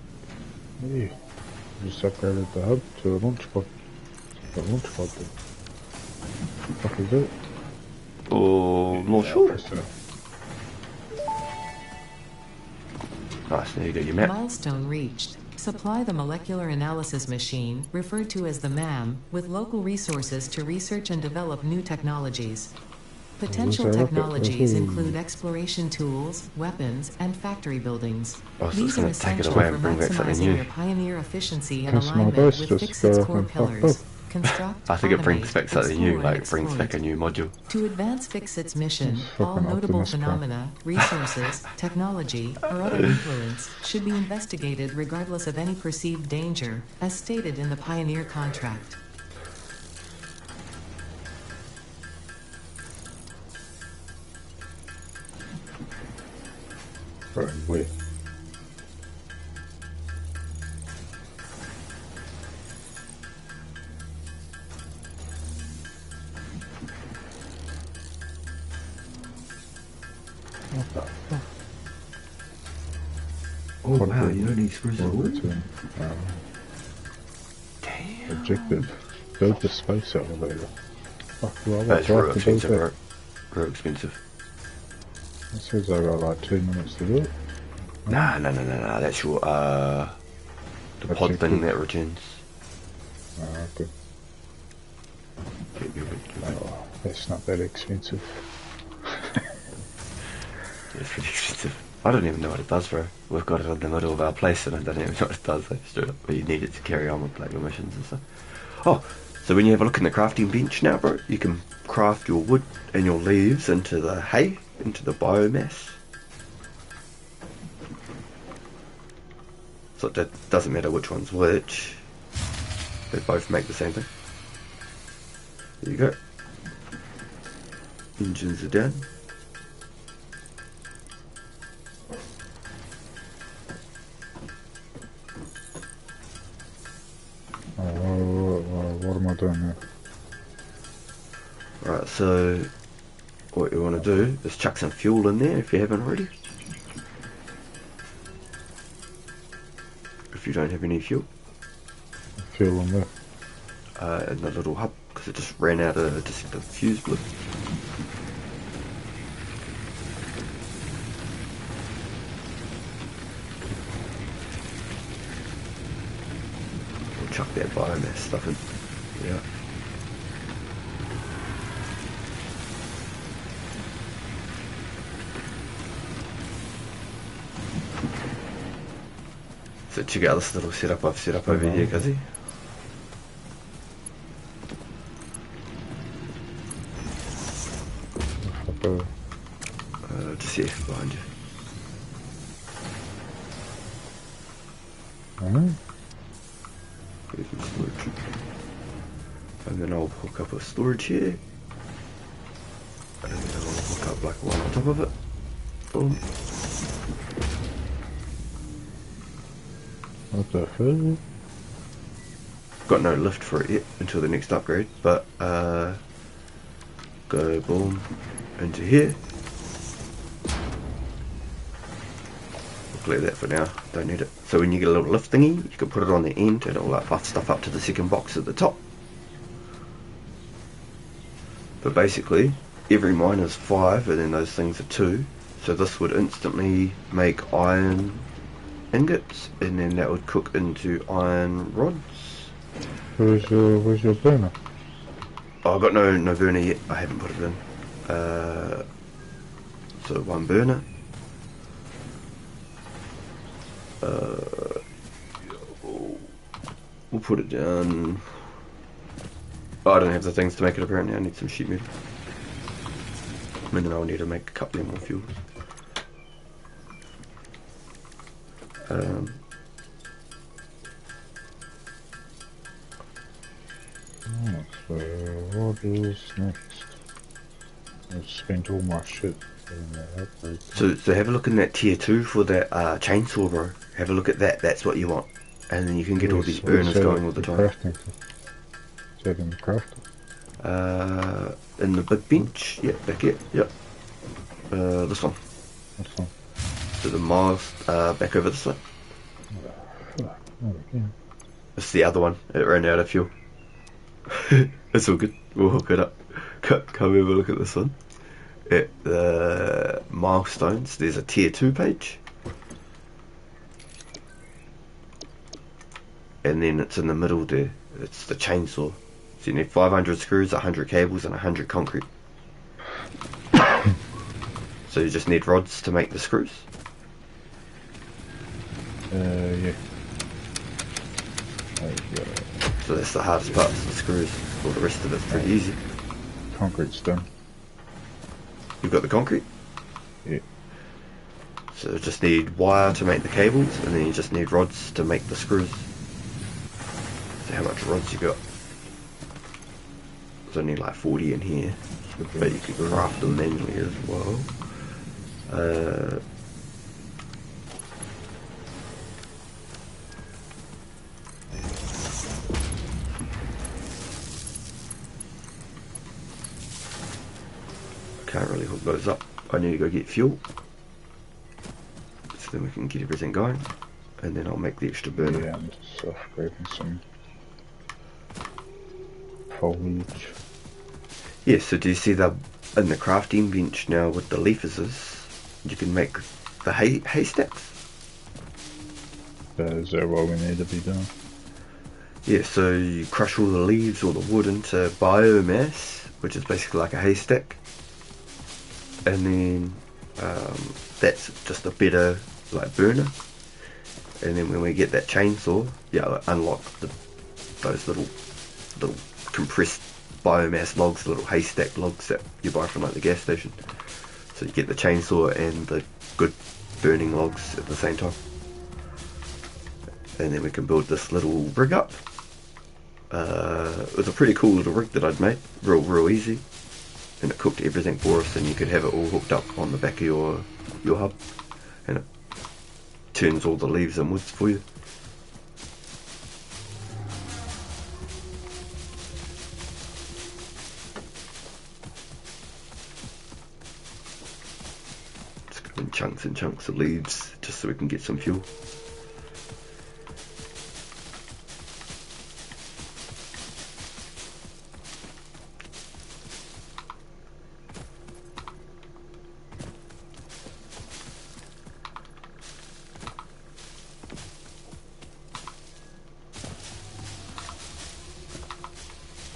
Yeah. Just upgraded the hub to a launch pod. The launch pod then. What the fuck is it? Oh, not sure. Press it. Nice, there you go, your map. Milestone reached. Supply the molecular analysis machine, referred to as the MAM, with local resources to research and develop new technologies. Potential Where's that technologies rocket? include exploration tools, weapons, and factory buildings. Oh, so These it's are gonna take it essential away for and bring back something maximizing new. your pioneer efficiency and That's my alignment best, with just Fixit's go core and fuck pillars: up. construct, I think it brings automate, back something new, explore, and like it brings back a exploit. new module. To advance Fixit's mission, It's all fucking notable Optimus Prime. phenomena, resources, technology, or other influence should be investigated regardless of any perceived danger, as stated in the Pioneer contract. Right, wait. What the fuck? Oh wow, you don't need screws at all? Bulletin. Damn. Objective. Build the space elevator. Fuck, well, That's do I real have to build expensive, that? right? Real expensive. It says I got like 2 minutes to do it. Nah, that's your, the pod Objective. thing that returns. Okay. Oh, that's not that expensive. It's pretty expensive. I don't even know what it does, bro. We've got it in the middle of our place and I don't even know what it does, like, straight up. But you need it to carry on with like your missions and stuff. Oh, so when you have a look in the crafting bench now, bro, you can craft your wood and your leaves into the hay, into the biomass. So that doesn't matter which one's which. They both make the same thing. There you go. Engines are down. What am I doing now? Right, so what you want to do is chuck some fuel in there if you haven't already. If you don't have any fuel. Fuel on there. In the little hub, because it just ran out of the fuse blue. We'll chuck that biomass stuff in. Yeah. So check out this little setup I've set up over here, Cuzzy. Just here, behind you. Here's some storage. And then I'll hook up a storage here. And then I'll hook up like one on top of it. Boom. What the hell? Got no lift for it yet until the next upgrade, but go boom into here. We'll clear that for now, don't need it. So when you get a little lift thingy, you can put it on the end and it'll like buff stuff up to the second box at the top. But basically, every mine is 5 and then those things are 2. So this would instantly make iron ingots and then that would cook into iron rods. Where's your burner? Oh, I've got no burner yet. I haven't put it in. So one burner. We'll put it down. Oh, I don't have the things to make it apparently. I need some sheet metal. And then I'll need to make a couple more fuels. So what is next? I've spent all my shit doing that upgrade. So have a look in that tier 2 for that chainsaw, bro. Have a look at that. That's what you want. And then you can get all these burners going all the time. Crafting. Is that in the crafter? In the big bench. Yep, back here. Yep. This one. This one. So the miles back over this way. Oh, yeah. It's the other one. It ran out of fuel. It's all good. We'll hook it up. Come have a look at this one. At the milestones, there's a tier 2 page. And then it's in the middle there. It's the chainsaw. So you need 500 screws, 100 cables, and 100 concrete. So you just need rods to make the screws. Yeah. So So that's the hardest part, is the screws. All the rest of it's pretty easy. Concrete's done. You've got the concrete? Yeah. So you just need wire to make the cables, and then you just need rods to make the screws. So how much rods you got? There's only like 40 in here, but you could craft them manually as well. Can't really hook those up. I need to go get fuel, so then we can get everything going, and then I'll make the extra burner. Yeah, I'm just grabbing some foliage. Yeah, so do you see that in the crafting bench now with the leafers? You can make the haystacks? Is that what we need to be doing? Yeah, so you crush all the leaves or the wood into biomass, which is basically like a haystack. And then that's just a better like burner. And then when we get that chainsaw, yeah, unlock those little compressed biomass logs, little haystack logs that you buy from like the gas station. So you get the chainsaw and the good burning logs at the same time. And then we can build this little rig up. It was a pretty cool little rig that I'd made, real easy. And it cooked everything for us, and you could have it all hooked up on the back of your hub, and it turns all the leaves and woods for you. Just got in chunks and chunks of leaves, just so we can get some fuel.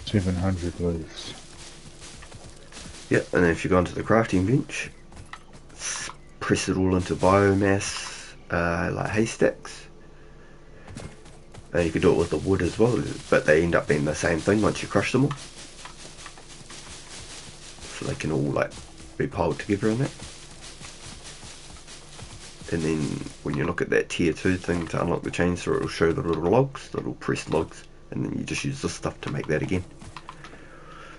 $700 leaves. Yep, and then if you go onto the crafting bench, press it all into biomass, like haystacks. And you can do it with the wood as well, but they end up being the same thing once you crush them all. So they can all like be piled together in that. And then when you look at that tier 2 thing to unlock the chainsaw, it'll show the little logs, the little pressed logs, and then you just use this stuff to make that again.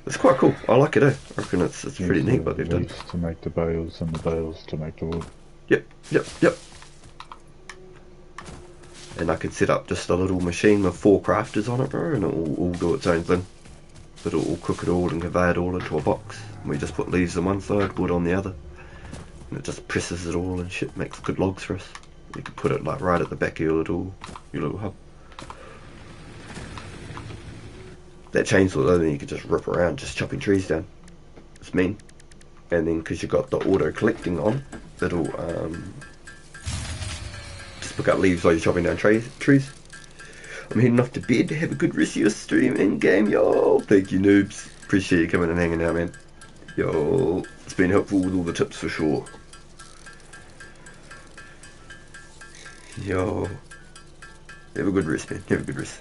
It's quite cool. I like it, eh? I reckon it's pretty neat what they've done. To make the bales and the bales to make the wood. Yep. And I could set up just a little machine with 4 crafters on it, bro, and it'll all do its own thing. It'll all cook it all and convey it all into a box. And we just put leaves on one side, wood on the other. And it just presses it all and shit, makes good logs for us. You could put it like right at the back of your little hub. That chainsaw though, then you could just rip around, just chopping trees down. It's mean. And then because you've got the auto collecting on, it'll just pick up leaves while you're chopping down trees. I'm heading off to bed. Have a good rest of your stream and game, yo. Thank you, noobs. Appreciate you coming and hanging out, man. Yo, it's been helpful with all the tips for sure. Yo, have a good rest, man. Have a good rest.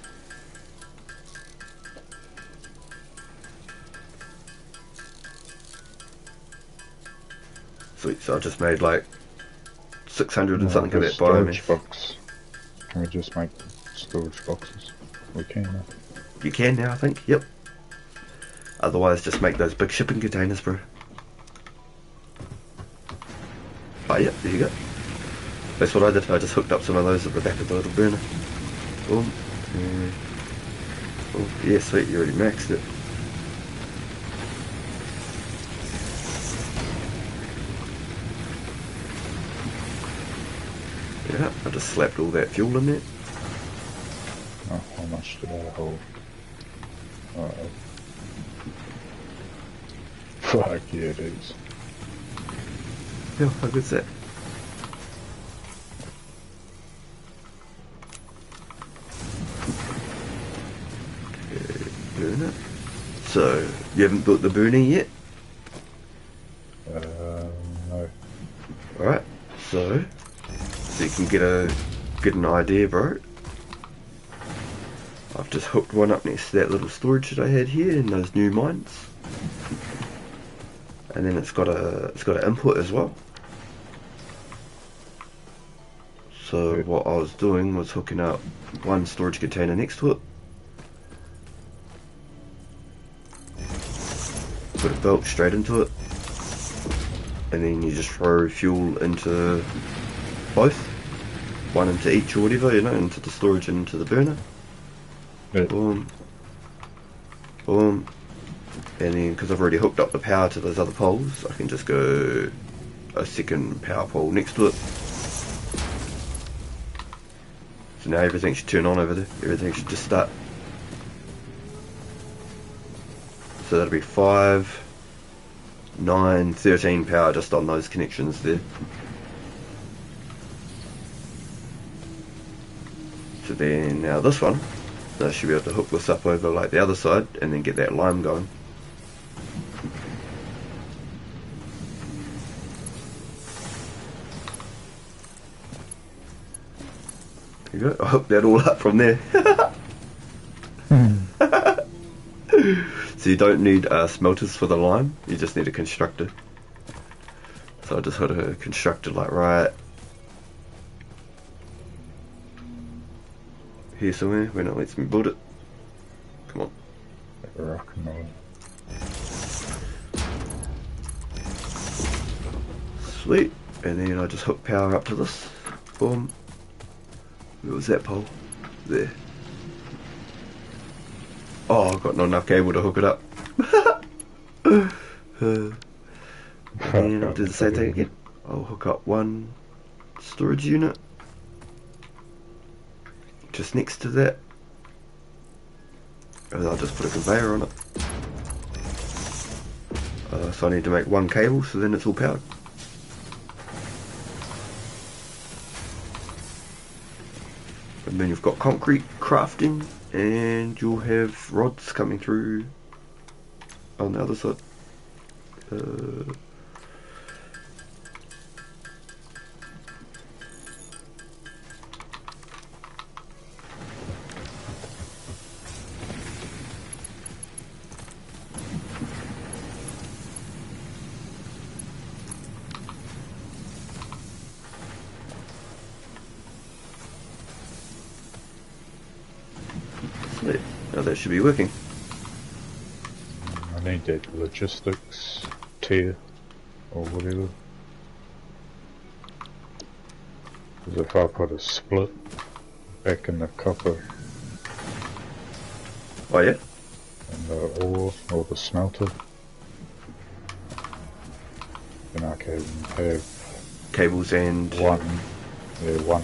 Sweet, so I just made like 600 and something of that biomass. Box. Can we just make storage boxes? We can now. You can now, I think, yep. Otherwise, just make those big shipping containers, bro. Oh, yeah, there you go. That's what I did. I just hooked up some of those at the back of the little burner. Boom. Oh, yeah, sweet, you already maxed it. Yeah, I just slapped all that fuel in there. Oh, how much did I hold? Uh-oh. Fuck yeah, it is. Yeah, how good's that? Okay, burner. So, you haven't built the burner yet? No. Alright, so you can get an idea, bro. I've just hooked one up next to that little storage that I had here in those new mines. And then it's got an input as well. So what I was doing was hooking up one storage container next to it. Put a belt straight into it. And then you just throw fuel into both. One into each or whatever, you know, into the storage and into the burner. Yeah. Boom. Boom. And then, because I've already hooked up the power to those other poles, I can just go a second power pole next to it. So now everything should turn on over there. Everything should just start. So that'll be 5, 9, 13 power just on those connections there. So then now this one, I should be able to hook this up over like the other side and then get that line going. There you go, I hooked that all up from there. So you don't need smelters for the line, you just need a constructor. So I just had a constructor like right here somewhere when it lets me build it. Come on. Rock and roll. Sweet. And then I just hook power up to this. Boom. Where was that pole? There. Oh, I've got not enough cable to hook it up. And I'll do the same thing again. I'll hook up one storage unit just next to that, and I'll just put a conveyor on it. So I need to make one cable, so then it's all powered. And then you've got concrete crafting, and you'll have rods coming through on the other side. Sweet. Now that should be working. I need that logistics tier or whatever. Because if I put a split back in the copper Oh yeah? and the ore or the smelter, then I can have Cables and one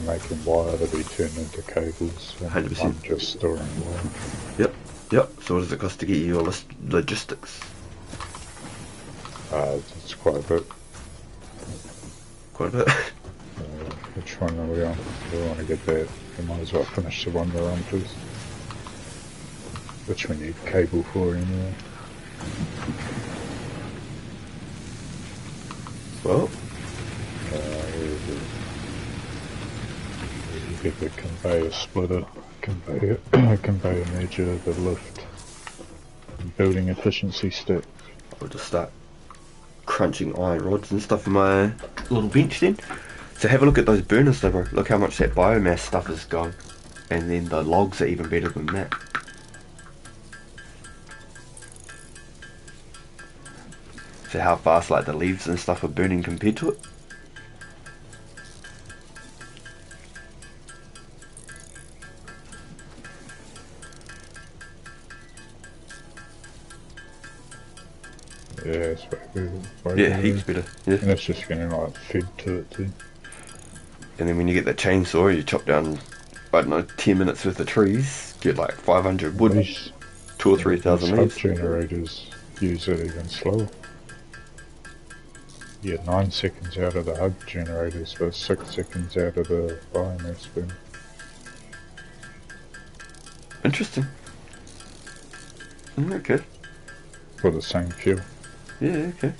making wire to be turned into cables and 100%. one just storing wire. Yep. So what does it cost to get you your logistics? It's quite a bit. Quite a bit. Which one are we on? We want to get that. We might as well finish the one we're on first. Which we need cable for anyway. Well, you get the conveyor splitter, conveyor measure, the lift, and building efficiency stick. I'll just start crunching iron rods and stuff in my little bench then. So have a look at those burners though, bro. Look how much that biomass stuff is going. And then the logs are even better than that. So how fast like the leaves and stuff are burning compared to it. Yeah, it's way Yeah, better. heaps better. Yeah. And it's just getting like fed to it too. And then when you get the chainsaw, you chop down, I don't know, 10 minutes worth of trees, get like 500 wood, These 2 or 3,000 hub leaves. generators use it even slower. You get 9 seconds out of the hub generators, but 6 seconds out of the biomass bin. Interesting. Okay. For the same fuel. Yeah, okay.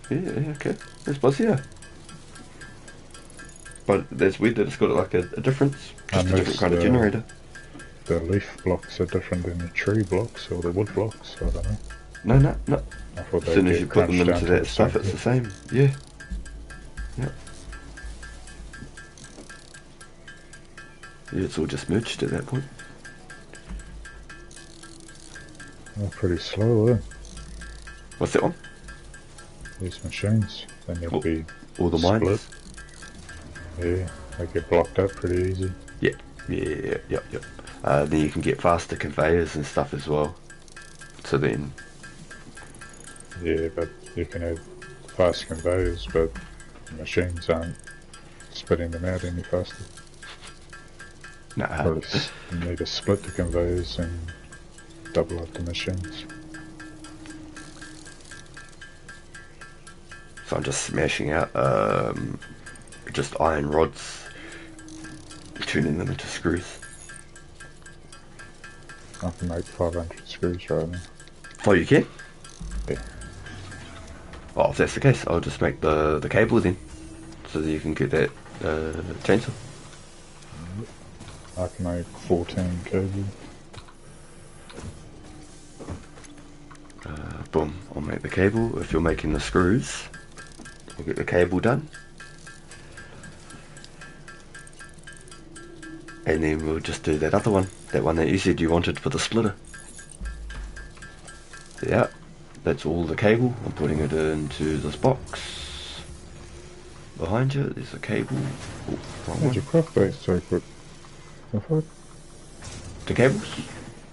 Yeah, okay. That's buzzy, yeah. But that's weird that it's got like a difference. Just a different kind of generator. the leaf blocks are different than the tree blocks or the wood blocks. I don't know. No. I thought As they'd soon as get you put them crunched down into to that the stuff, same it's the thing. same. Yeah. Yep. Yeah, it's all just merged at that point. They're pretty slow, What's that one? these machines. They need to be All the split. mines? Yeah, they get blocked up pretty easy. Yep. Then you can get faster conveyors and stuff as well. So then, Yeah, but you can have fast conveyors, but the machines aren't spitting them out any faster. nah. You need to split the conveyors and double up the machines. So I'm just smashing out just iron rods, tuning them into screws. I can make 500 screws right now. Oh, you can? Yeah. Oh, if that's the case, I'll just make the cable then, so that you can get that chainsaw. I can make 14 cable. Boom, I'll make the cable. If you're making the screws, I'll get the cable done. And then we'll just do that other one. That one that you said you wanted for the splitter. Yeah, that's all the cable. I'm putting it into this box. Behind you, there's a cable. Oh, wrong How'd one. you craft those so quick? The fuck? The cables?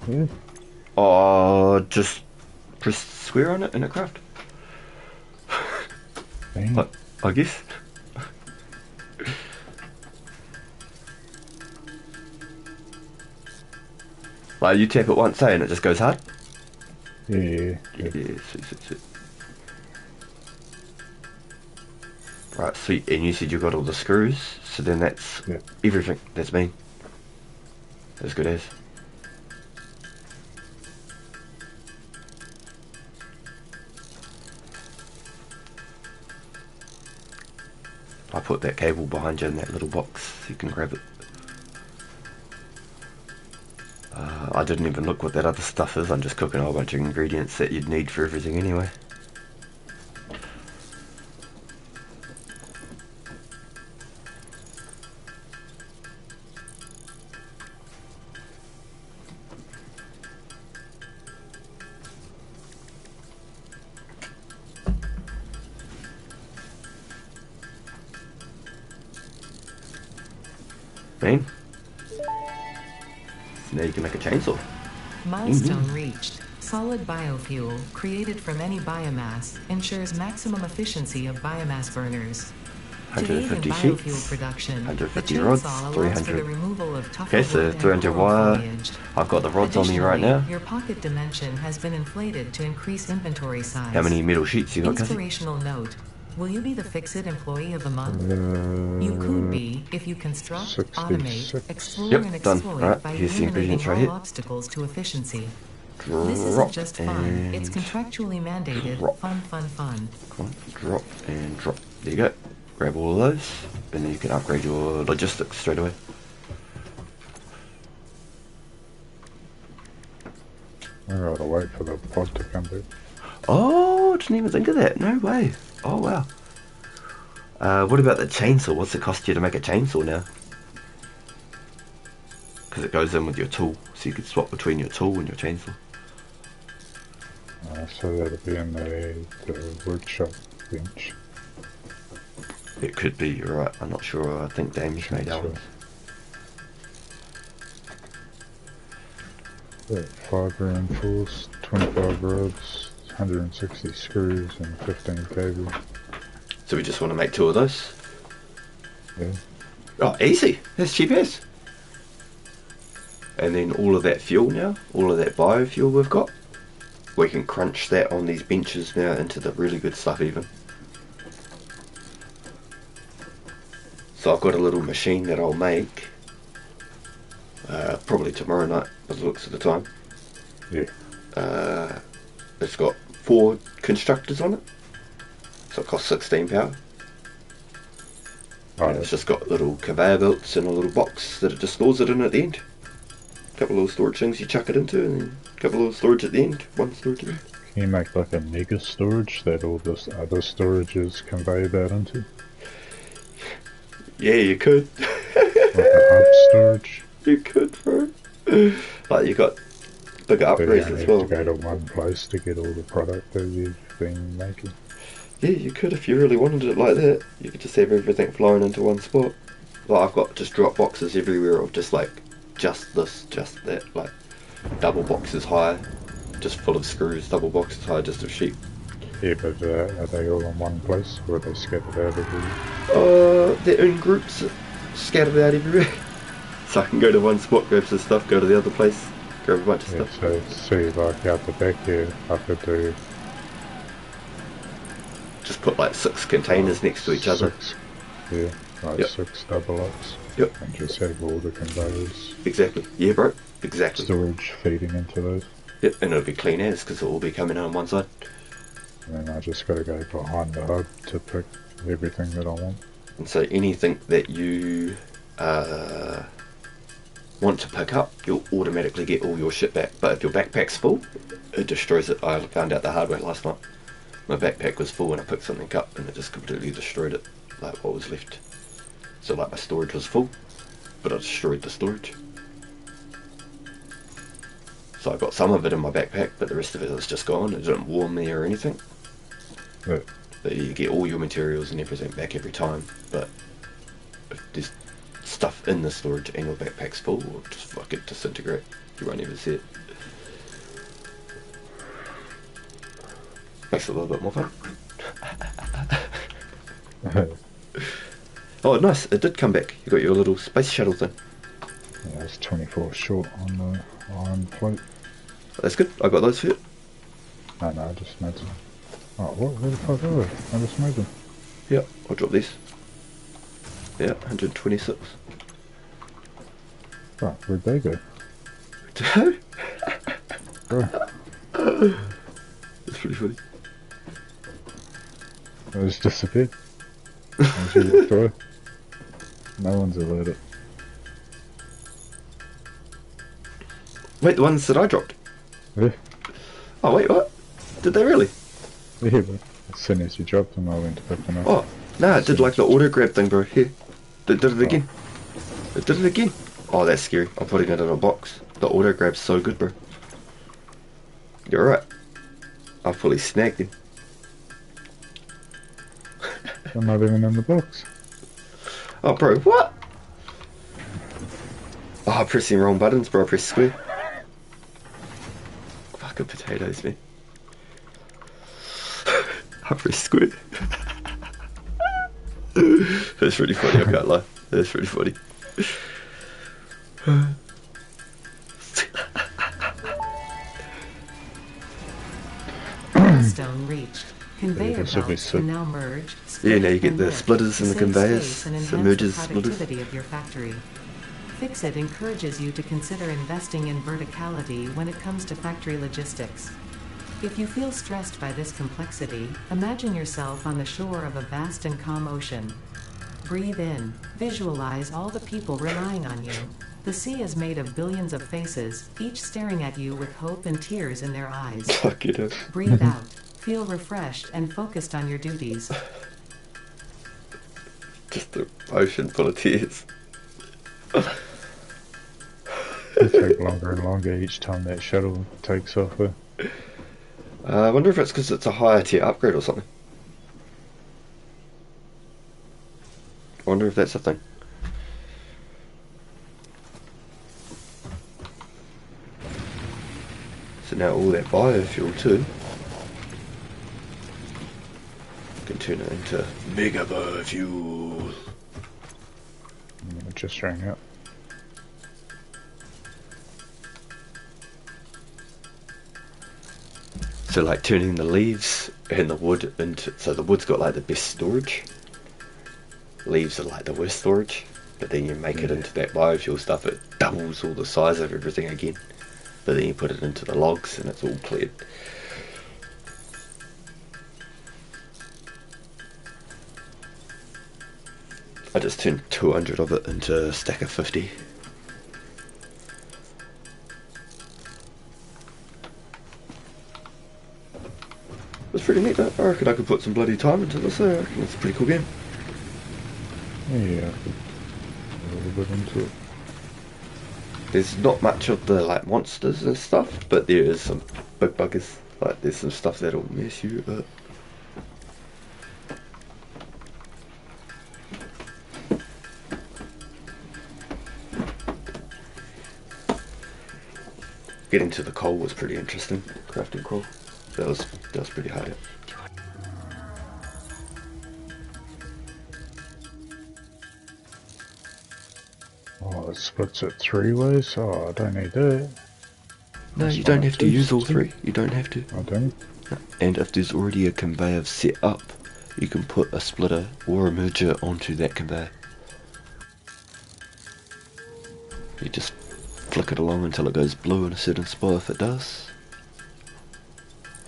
Yeah. Oh, just press square on it and it craft. Damn. I guess. Like you tap it once, say, and it just goes hard. Yeah. Sweet. Right, sweet. And you said you got all the screws, so then that's Yeah. everything. That's me. As good as. I put that cable behind you in that little box so you can grab it. I didn't even look what that other stuff is. I'm just cooking a whole bunch of ingredients that you'd need for everything anyway. Man. Now you can make a chainsaw. Milestone reached. Solid biofuel, created from any biomass, ensures maximum efficiency of biomass burners. To aid in 150 biofuel sheets, production, the 150 rods, chainsaw allows for the 300. removal of tougher Okay, so wood and 300 coral wire. foliage. I've got the rods on me right Additionally, now. your pocket dimension has been inflated to increase inventory size. How many metal sheets you got, Cassie? Inspirational note. Will you be the Fix-It Employee of the Month? You could be if you construct, 66. automate, explore, Yep, and done. exploit Alright, by here's the eliminating ingredients right all here. obstacles to efficiency. Drop This isn't just fun, and it's contractually mandated. drop. Fun. Come on, drop and drop. There you go. Grab all of those, and then you can upgrade your logistics straight away. I gotta wait for the pod to come back. Oh, didn't even think of that. No way. Oh, wow. What about the chainsaw? What's it cost you to make a chainsaw now? Because it goes in with your tool, so you can swap between your tool and your chainsaw. So that'll be in the workshop bench. It could be, you're right. I'm not sure. I think Dame's made Sure. ours. Yeah, 5 reinforced, 25 rods, 160 screws and 15 cables. So we just want to make 2 of those? Yeah. Oh, easy. That's cheap as. And then all of that fuel now, all of that biofuel we've got, we can crunch that on these benches now into the really good stuff even. So I've got a little machine that I'll make, probably tomorrow night by the looks of the time. Yeah. It's got 4 constructors on it, so it costs 16 power. And it's just got little conveyor belts and a little box that it just stores it in at the end. couple of little storage things you chuck it into, and then a couple of little storage at the end, one storage at the end. Can you make like a mega storage that all this other storages convey that into? Yeah, you could. Like a hub storage? You could, bro. Like, you got bigger But you upgrades only as have well. to go to one place to get all the product that you've been making. Yeah, you could if you really wanted it like that. You could just have everything flowing into one spot. Like, I've got just drop boxes everywhere of just like, just this, just that, like, double boxes high, just full of screws, double boxes high, just of sheep. Yeah, but are they all in one place, or are they scattered out everywhere? They're in groups, scattered out everywhere. So I can go to one spot, grab some stuff, go to the other place, grab a bunch of Yeah, stuff. so see, like out the back here, I could do Just put like 6 containers next to each other. 6, yeah, like Yep. 6 double ups. Yep. And just have all the conveyors, Exactly. Yeah, bro. Exactly. storage feeding into those. Yep, and it'll be clean as, because it'll all be coming in on one side. And then I just gotta go behind the hub to pick everything that I want. And so anything that you want to pick up, you'll automatically get all your shit back. But if your backpack's full, it destroys it. I found out the hard way last night. My backpack was full and I picked something up and it just completely destroyed it, like what was left. So like my storage was full, but I destroyed the storage. So I got some of it in my backpack, but the rest of it was just gone. It didn't warm me or anything. But But you get all your materials and everything back every time. But if there's stuff in the storage and your backpack's full, it'll just fucking disintegrate. You won't even see it. Makes it a little bit more fun. Oh, nice. It did come back. You got your little space shuttle thing. yeah, it's 24 short on the iron plate. That's good. I got those for you. No, I just made them. Oh, what? Where the fuck are they? I just made them. Yeah, I'll drop these. Yeah, 126. Right, where'd they go? Bro, That's pretty funny. they just disappeared. As you walked away. No one's allowed it. Wait, the ones that I dropped? Yeah, Oh, wait, what? Did they really? yeah, but as soon as you dropped them, I went to pick them up. Oh, no, it did like the auto grab thing, bro. Here. It did it again. It did it again. Oh, that's scary. I'm putting it in a box. The auto grab's so good, bro. You're right. I fully snagged him. I'm not even in the box. Oh, bro, what? Oh, I'm pressing wrong buttons, bro. I pressed square. Fucking potatoes, man. I pressed square. That's really funny, I can't lie. That's really funny. Milestone reached. Conveyor this will be belts sick. can now merge, Yeah, split, now you get and the lift splitters to and the save conveyors, space and enhance submerges the splitters. productivity of your factory. Fixit encourages you to consider investing in verticality when it comes to factory logistics. If you feel stressed by this complexity, imagine yourself on the shore of a vast and calm ocean. Breathe in, visualize all the people relying on you. The sea is made of billions of faces, each staring at you with hope and tears in their eyes. Fuck it up. Breathe out, feel refreshed and focused on your duties. Just an ocean full of tears. It'll take longer and longer each time that shuttle takes off. I wonder if it's because it's a higher tier upgrade or something. I wonder if that's a thing. So now all that biofuel too can turn it into mega biofuel. It just rang out. So like turning the leaves and the wood into, so the wood's got like the best storage. Leaves are like the worst storage, but then you make it into that biofuel stuff, it doubles all the size of everything again. But then you put it into the logs and it's all cleared. I just turned 200 of it into a stack of 50. was pretty neat. I reckon I could put some bloody time into this. I reckon it's a pretty cool game. Yeah, I could a little bit into it. There's not much of the like monsters and stuff, but there is some big buggers. Like there's some stuff that'll mess you up. Getting to the coal was pretty interesting. Crafting coal. That was pretty hard. Oh, it splits it 3 ways? Oh, I don't need that. No, you don't have to use all 3. You don't have to. I don't? And if there's already a conveyor set up, you can put a splitter or a merger onto that conveyor. You just flick it along until it goes blue in a certain spot if it does.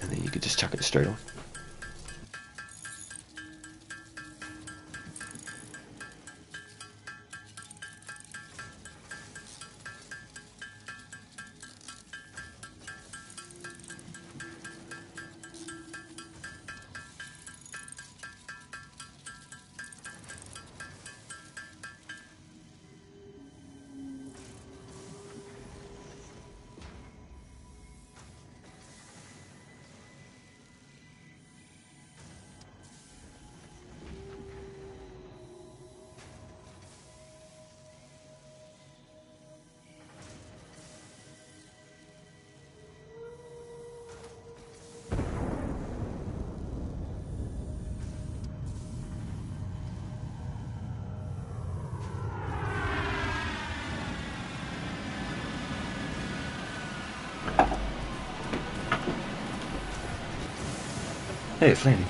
And then you can just chuck it straight on. Hey, it's landing.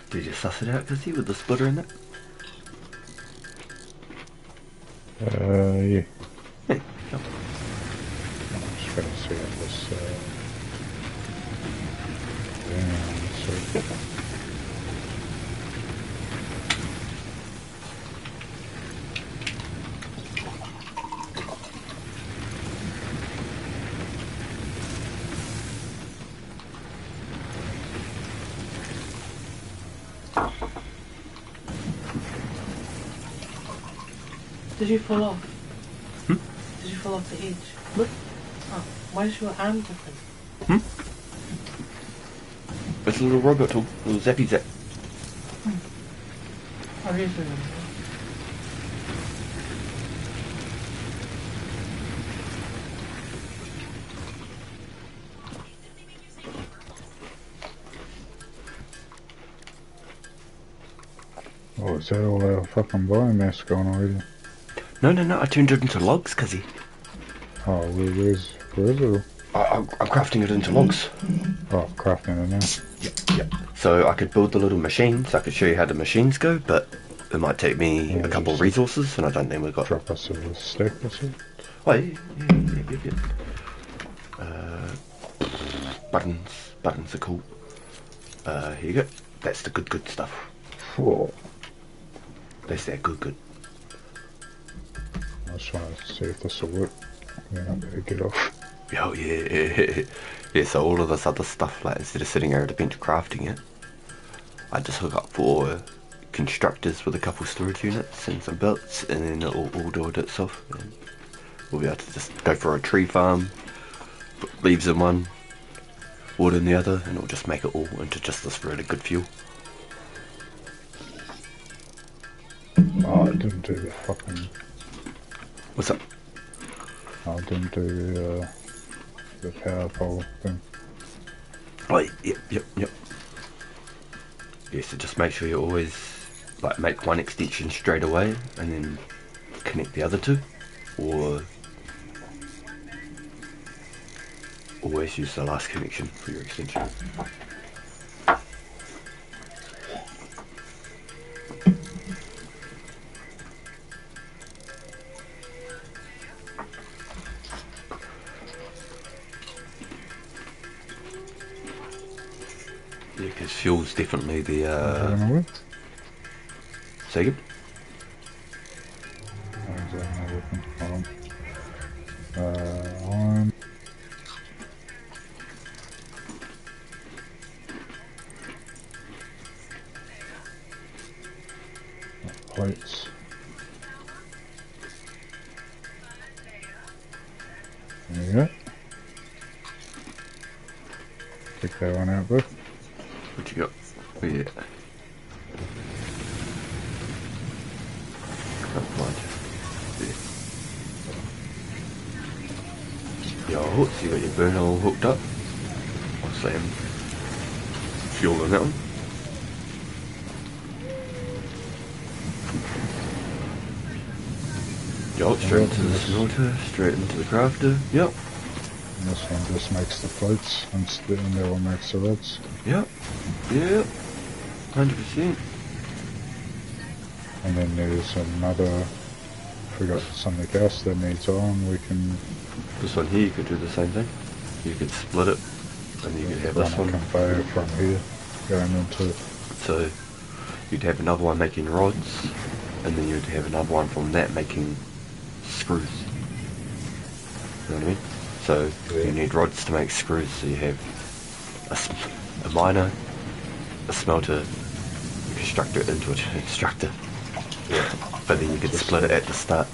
Did you suss it out, Kizzy, with the splitter in it? Yeah. Hey, no. I'm just going to see if this, yeah, so. Did you fall off? Hmm? Did you fall off the edge? What? Oh, why is your arm different? Hmm? It's a little robot tool, a little zappy zap. I really remember. Oh, is that all our fucking biomass gone already? No, I turned it into logs, Kizzy. Oh, where is it? I'm crafting it into logs. Oh, crafting it now. Yep. So I could build the little machines, I could show you how the machines go, but it might take me Yeah, a couple of resources, and I don't think we've got... Drop us a stack or something? Oh, yeah. Buttons are cool. Here you go. That's the good stuff. Whoa. That's that good. I was trying to see if this will work. Then I better get off. Oh yeah. Yeah, so all of this other stuff, like instead of sitting here at a bench crafting it, I just hook up 4 constructors with a couple storage units and some belts, and then it'll all do it itself. And we'll be able to just go for a tree farm, put leaves in one, wood in the other, and it'll just make it all into just this really good fuel. Oh, I didn't do the fucking... What's up? I didn't do the power pole thing. Oh, yep. Yeah, so just make sure you always like make one extension straight away and then connect the other two, or always use the last connection for your extension. Yeah, because fuel's definitely the say again? On plates. There you go. Take that one out, bud. What you got? Oh, yeah. Can't find it. Yeah. Yo, so you got your burner all hooked up. I'll slam fuel on that one. Yo, straight into the smelter, straight into the crafter. Yep. And this one just makes the plates, and the other one makes the rods. Yep. 100%. And then there's another, if we got something else that needs on, we can... This one here, you could do the same thing. You could split it, and you could have run this a one. conveyor from here, going into... So, you'd have another one making rods, and then you'd have another one from that making screws. You know what I mean? So, you need rods to make screws, so you have a miner, a smelter, a constructor into a constructor. Yeah. But then you could split it at the start.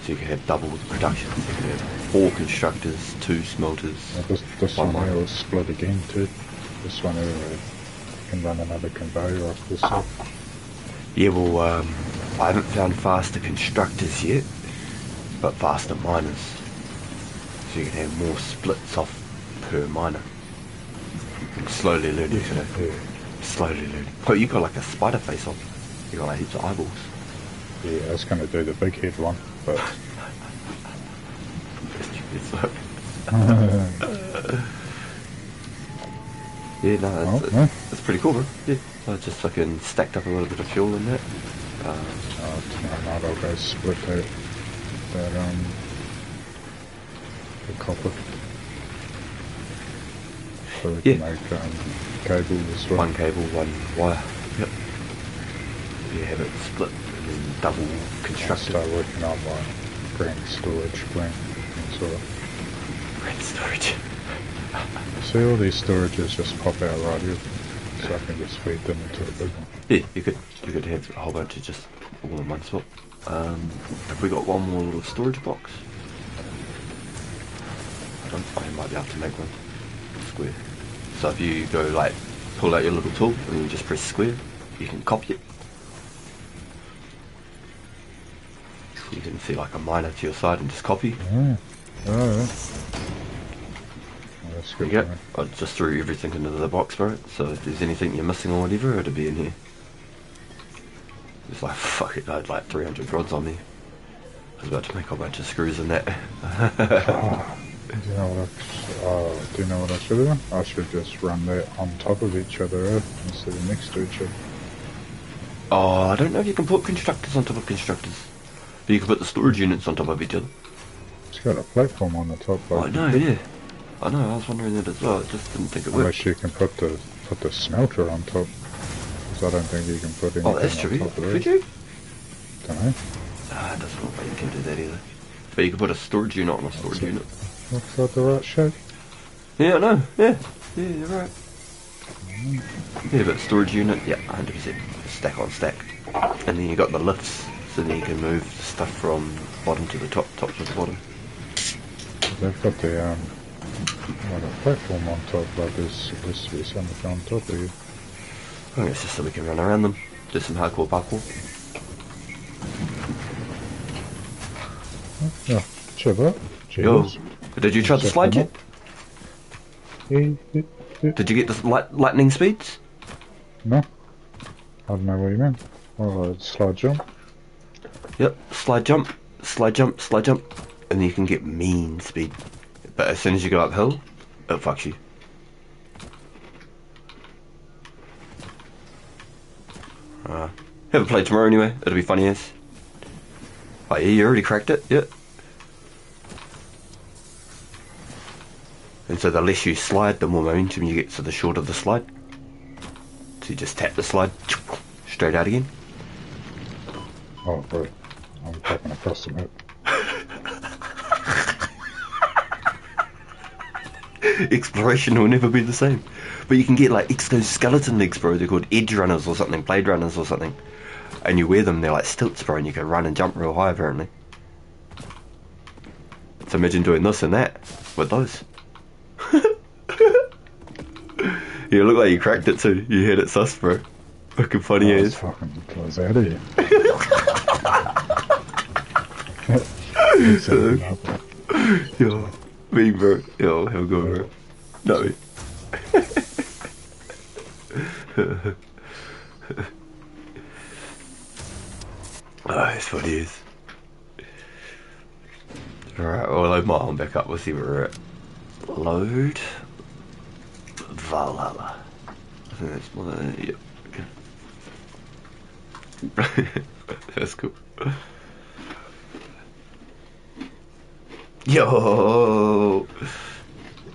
So you could have double the production. So you could have 4 constructors, 2 smelters. This one one here miner. was split again too. This one here can run another conveyor off this side. Yeah, well, I haven't found faster constructors yet, but faster miners. So you can have more splits off per miner. Slowly learning, you know. Yeah. Slowly learning. Oh, you got like a spider face on. You got like heaps of eyeballs. Yeah, I was going to do the big head one, but... It's like... yeah, no, that's pretty cool, man. Yeah, I just fucking stacked up a little bit of fuel in that. Tomorrow night I'll go split that the copper. So we can make cable as well. One cable, one wire. Yep. You have it split and then double constructed. I'll start working on my grand storage plan as well. Grand storage. See, all these storages just pop out right here, so I can just feed them into the big one. Yeah, you could have a whole bunch of just all in one spot. Have we got one more little storage box? I might be able to make one square. So if you go like pull out your little tool and you just press square, you can copy it. So you can see like a miner to your side and just copy. Yeah. Oh, yeah. That's There good. you go. I just threw everything into the box, bro. So if there's anything you're missing or whatever, it'll be in here. It's like, fuck it, I had like 300 rods on me. I was about to make a bunch of screws in that. Do you know what I should have done? I should just run that on top of each other instead of next to each other. Oh, I don't know if you can put constructors on top of constructors. But you can put the storage units on top of each other. It's got a platform on the top. I know, yeah. I know, I was wondering that as well. I just didn't think it worked. Unless you can put the smelter on top. Because I don't think you can put anything Oh, that's true. on top of it. Could you? Don't know. Ah, it doesn't look like you can do that either. But you can put a storage unit on a storage unit. Looks like the right shape. Yeah, I know. Yeah, you're right. Yeah, but storage unit, yeah, 100%. Stack on stack. And then you got the lifts, so then you can move stuff from bottom to the top, top to the bottom. They've got the Well, the platform on top like this supposed to be something on top of you. I think it's just so we can run around them. Do some hardcore parkour. Yeah, check that. Yo, Jesus. did you try the slide yet? Did you get the lightning speeds? No. I don't know what you mean. Oh, slide jump. Yep, slide jump, slide jump, slide jump. And you can get mean speed. But as soon as you go uphill, it fucks you. Have a play tomorrow anyway, it'll be funny as. Oh yeah, you already cracked it, yeah. And so the less you slide, the more momentum you get, so the shorter the slide. So you just tap the slide, straight out again. Oh, bro. I'm tapping across the map. Exploration will never be the same. But you can get like exoskeleton legs, bro. They're called edge runners or something, blade runners or something. And you wear them, they're like stilts, bro, and you can run and jump real high apparently. So imagine doing this and that with those. You look like you cracked it too. You had it sus, bro. Fucking funny as. Fucking close out of here. Yo, me, bro. Yo, have a good one, bro. No. Oh, it's funny as. Alright, we'll load my arm back up. We'll see where we're at. Load. Valhalla. I think that's more than it. Yep. That's cool. Yo!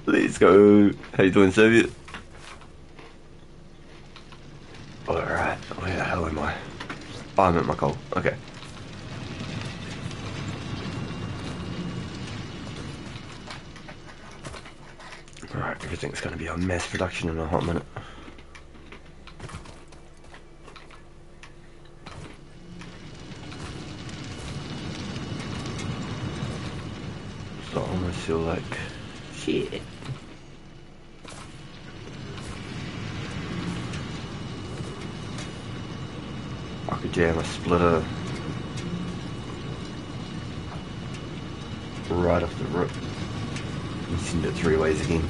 Let's go. How you doing, Soviet? Alright, where the hell am I? Oh, I'm at my goal. Okay. Alright, everything's going to be on mass production in a hot minute. So I almost feel like shit. I could jam a splitter right off the rip and send it 3 ways again.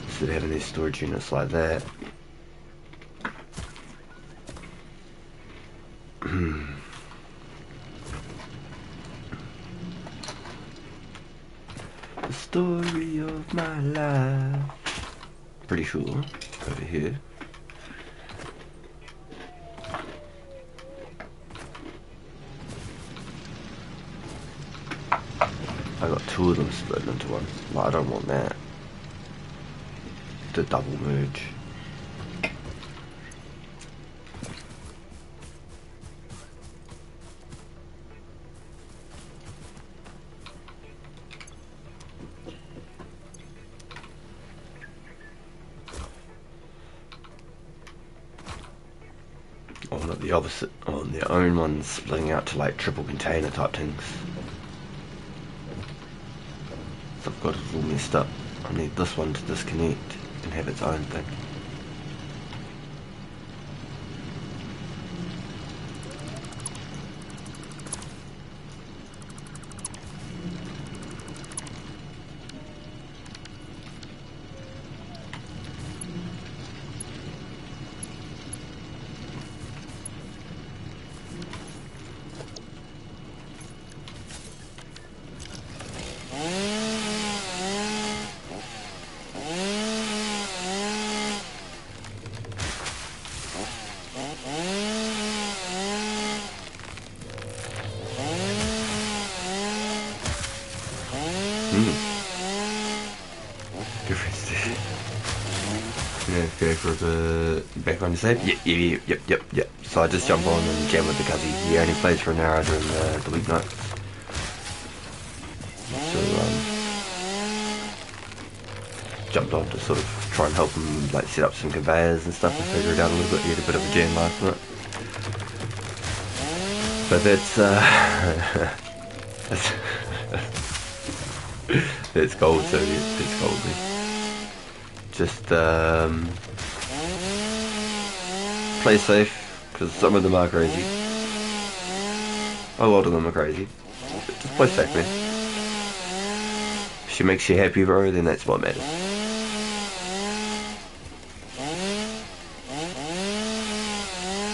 Instead of having these storage units like that. The story of my life. Pretty sure over here. I got 2 of them split into one. But I don't want that. The double merge. Or not the opposite, on their own ones splitting out to like triple container type things. So I've got it all messed up. I need this one to disconnect and have its own thing. Yeah, go for the back on your side. Yep. So I just jump on and jam with the cuzzy. He only plays for an hour during the weeknights. So jumped on to sort of try and help him like set up some conveyors and stuff and figure it out a little bit. He had a bit of a jam last night. But that's It's cold, so it's cold. Just play safe, because some of them are crazy. A lot of them are crazy. But just play safe, man. If she makes you happy, bro, then that's what matters.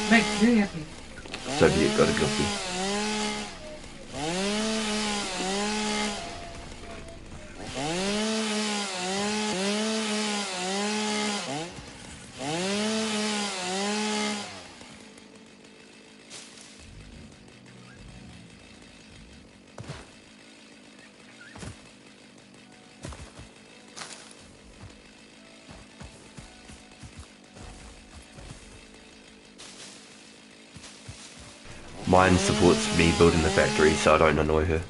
Makes you happy. Soviet got a guilty. Mine supports me building the factory, so I don't annoy her.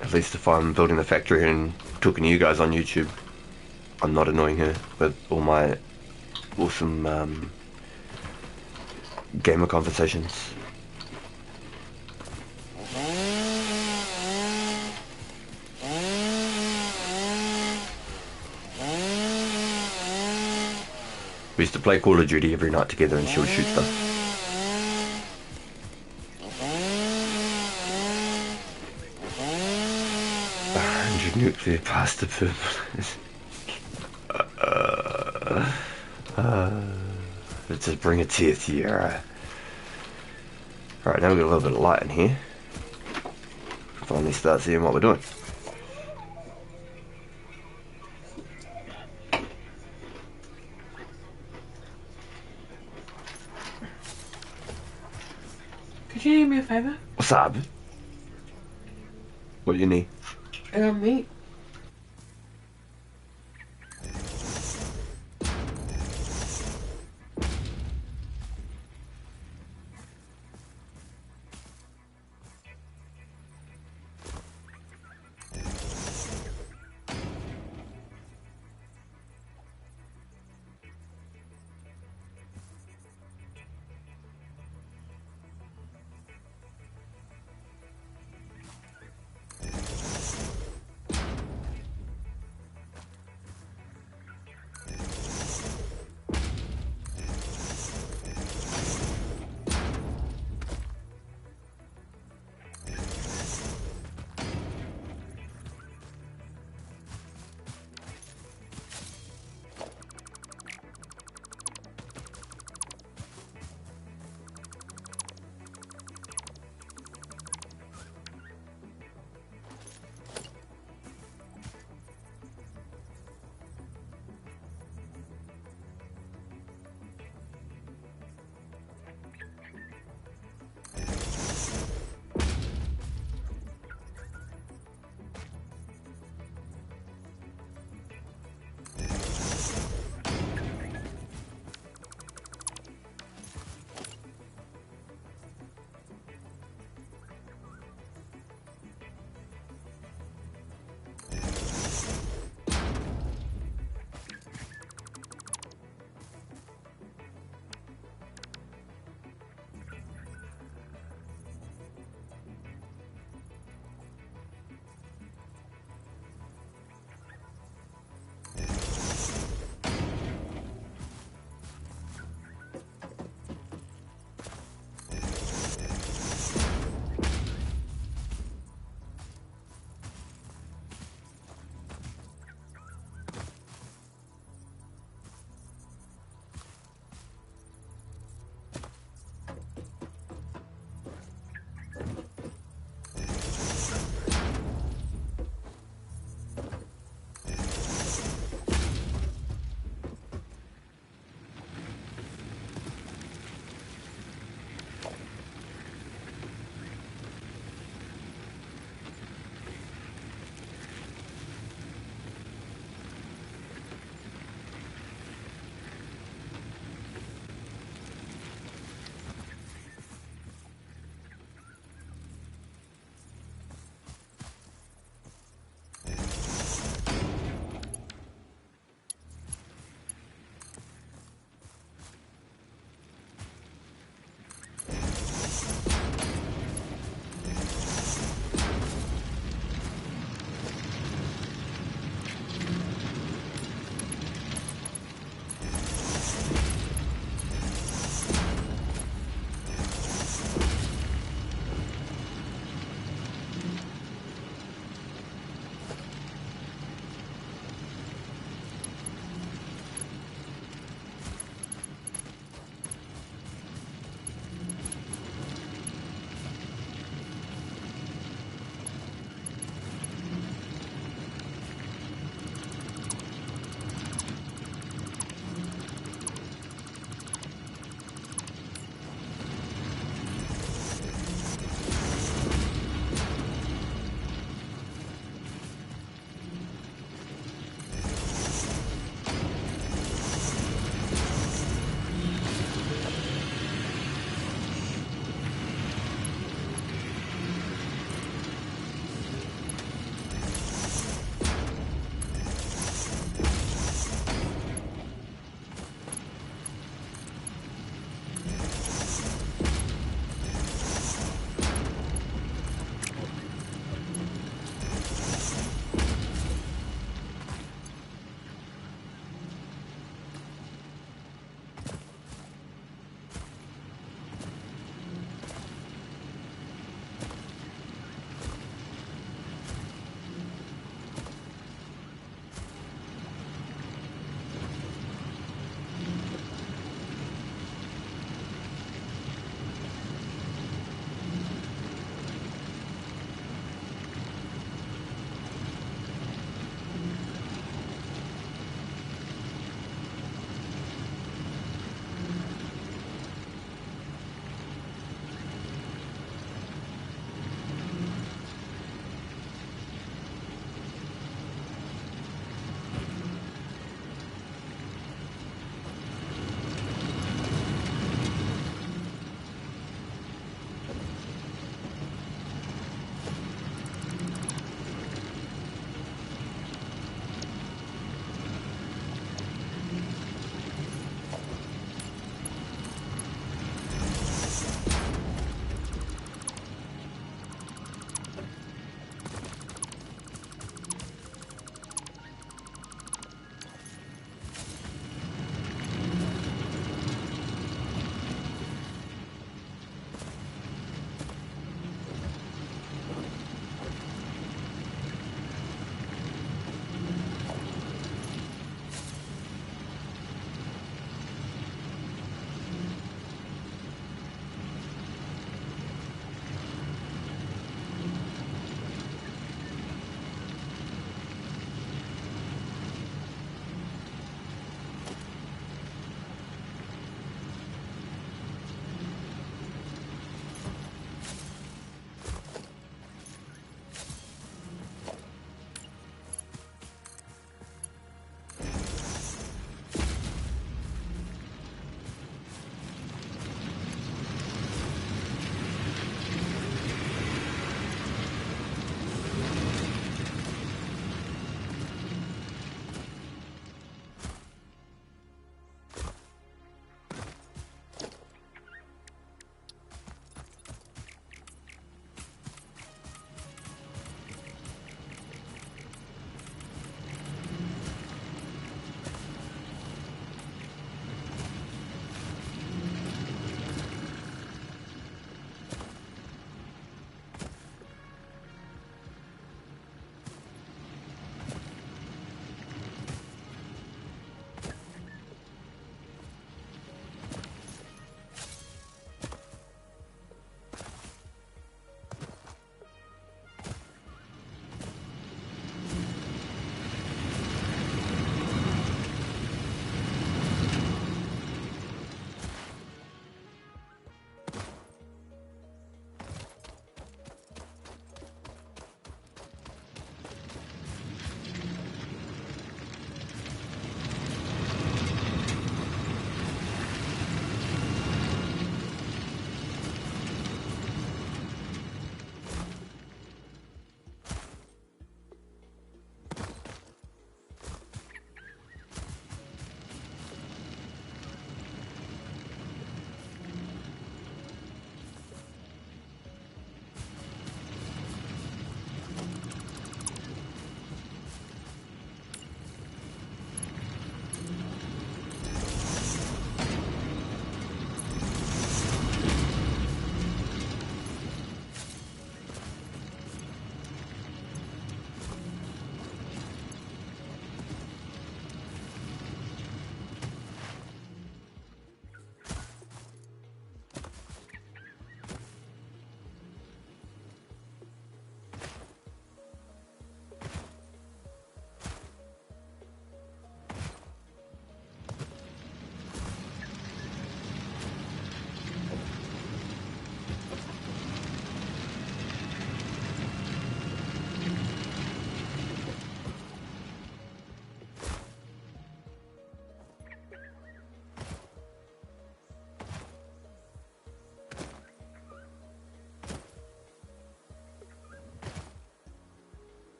At least if I'm building the factory and talking to you guys on YouTube, I'm not annoying her with all my awesome gamer conversations. We used to play Call of Duty every night together and she would shoot stuff. Nuclear pasta purpose. Let's just bring a tear to you, alright. Alright, now we've got a little bit of light in here. Finally start seeing what we're doing. Could you do me a favour? What's up? What do you need? Meat.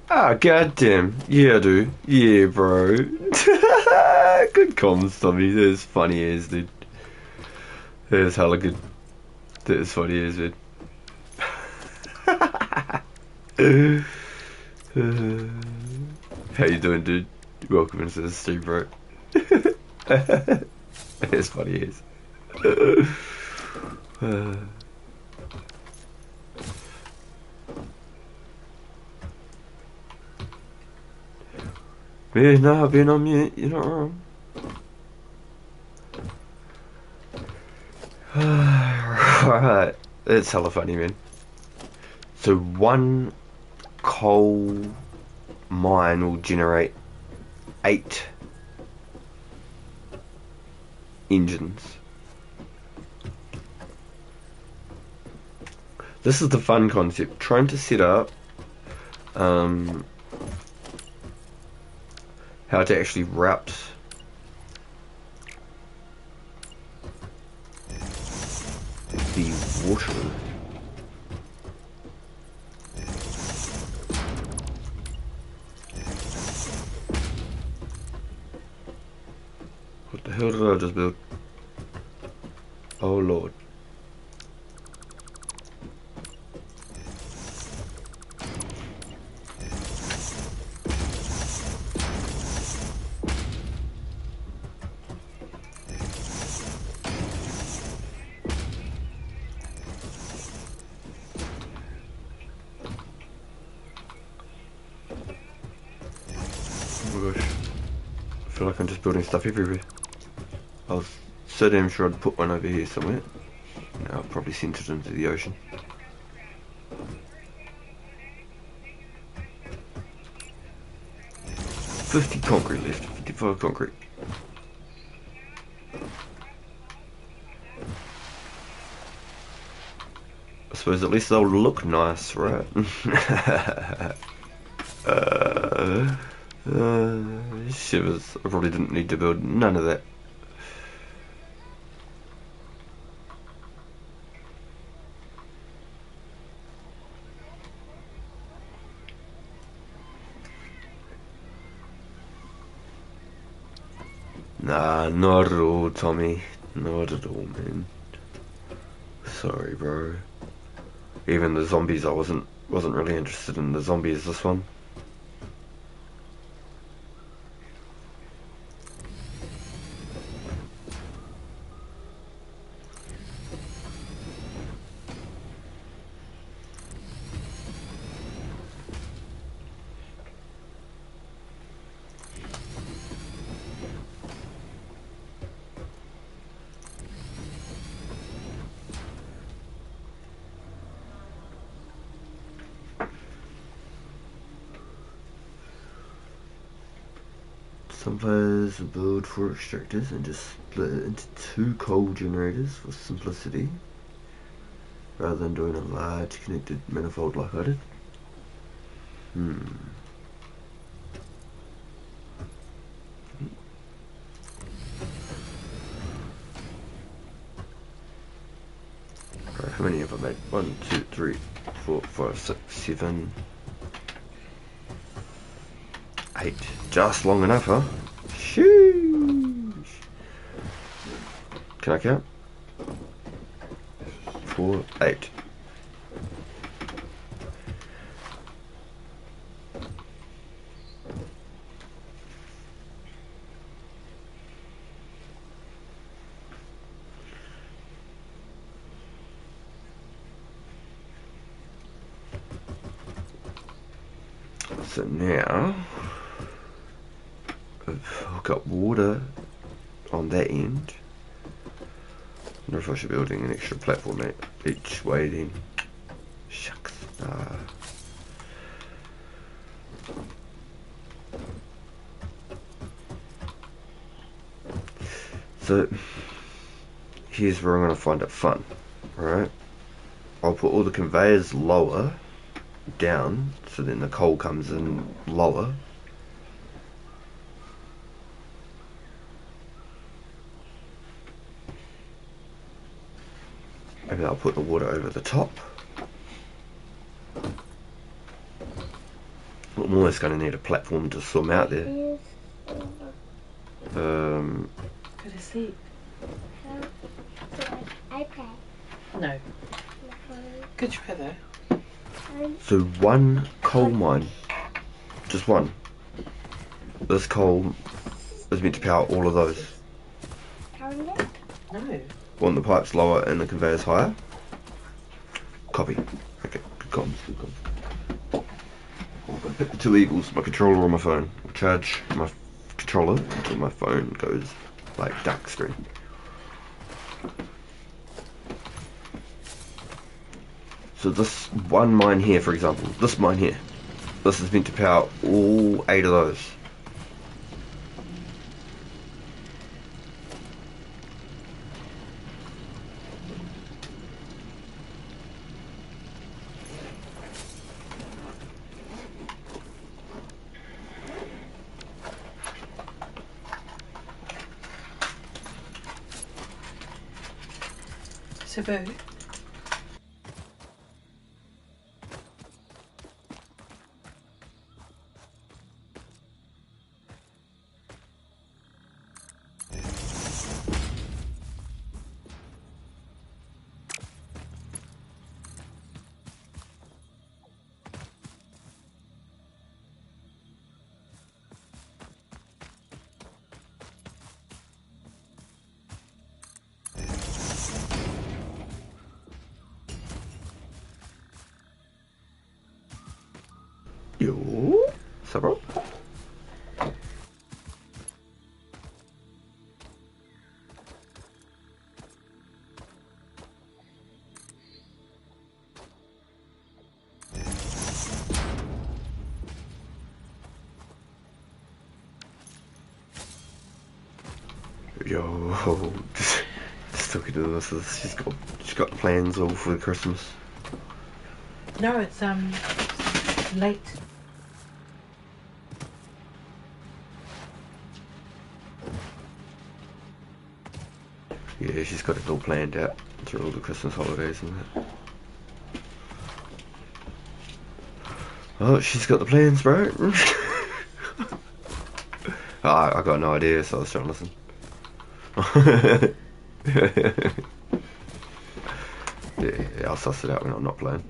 Ah, goddamn. Yeah, dude. Yeah, bro. Good comms, Tommy. That is funny as, dude. That is hella good. That is funny as, dude. How you doing, dude? Welcome into the stream, bro. It's funny as. Yeah, no, being on mute, you're not wrong. Alright, it's hella funny, man. So one coal mine will generate 8 engines. This is the fun concept. Trying to set up how to actually route the water. What the hell did I just build? Oh lord. Oh my gosh. I feel like I'm just building stuff everywhere. I was so damn sure I'd put one over here somewhere. Now I'll probably send it into the ocean. $50 concrete left, 55 concrete. I suppose at least they'll look nice, right? Shivers. I probably didn't need to build none of that. Nah, not at all, Tommy. Not at all, man. Sorry, bro. Even the zombies, I wasn't really interested in the zombies this one. Some players build 4 extractors and just split it into 2 coal generators for simplicity, rather than doing a large connected manifold like I did. Right, how many have I made? 1, 2, 3, 4, 5, 6, 7, 8. Just long enough, huh? Sheesh. Can I count? 4, 8. So now, hook up water on that end. I wonder if I should be building an extra platform each way then. Shucks. So, here's where I'm going to find it fun, right? I'll put all the conveyors lower down, so then the coal comes in lower. Maybe I'll put the water over the top. I'm almost going to need a platform to swim out there. Go to sleep. iPad. No. Good try though. So one coal mine, just one. This coal is meant to power all of those. No. Want the pipes lower and the conveyors higher? Copy. Okay, good comms, good comms. I'm gonna pick the two eagles, my controller on my phone. I'll charge my controller until my phone goes like dark screen. So this one mine here, for example, this mine here, this is meant to power all 8 of those. So Boo. Yo, ça va? Yo, just talking to this. She's got plans all for Christmas. No, it's late. Yeah, she's got it all planned out through all the Christmas holidays and that. Oh, she's got the plans, bro. I got no idea, so I was trying to listen. yeah, I'll suss it out when I'm not playing.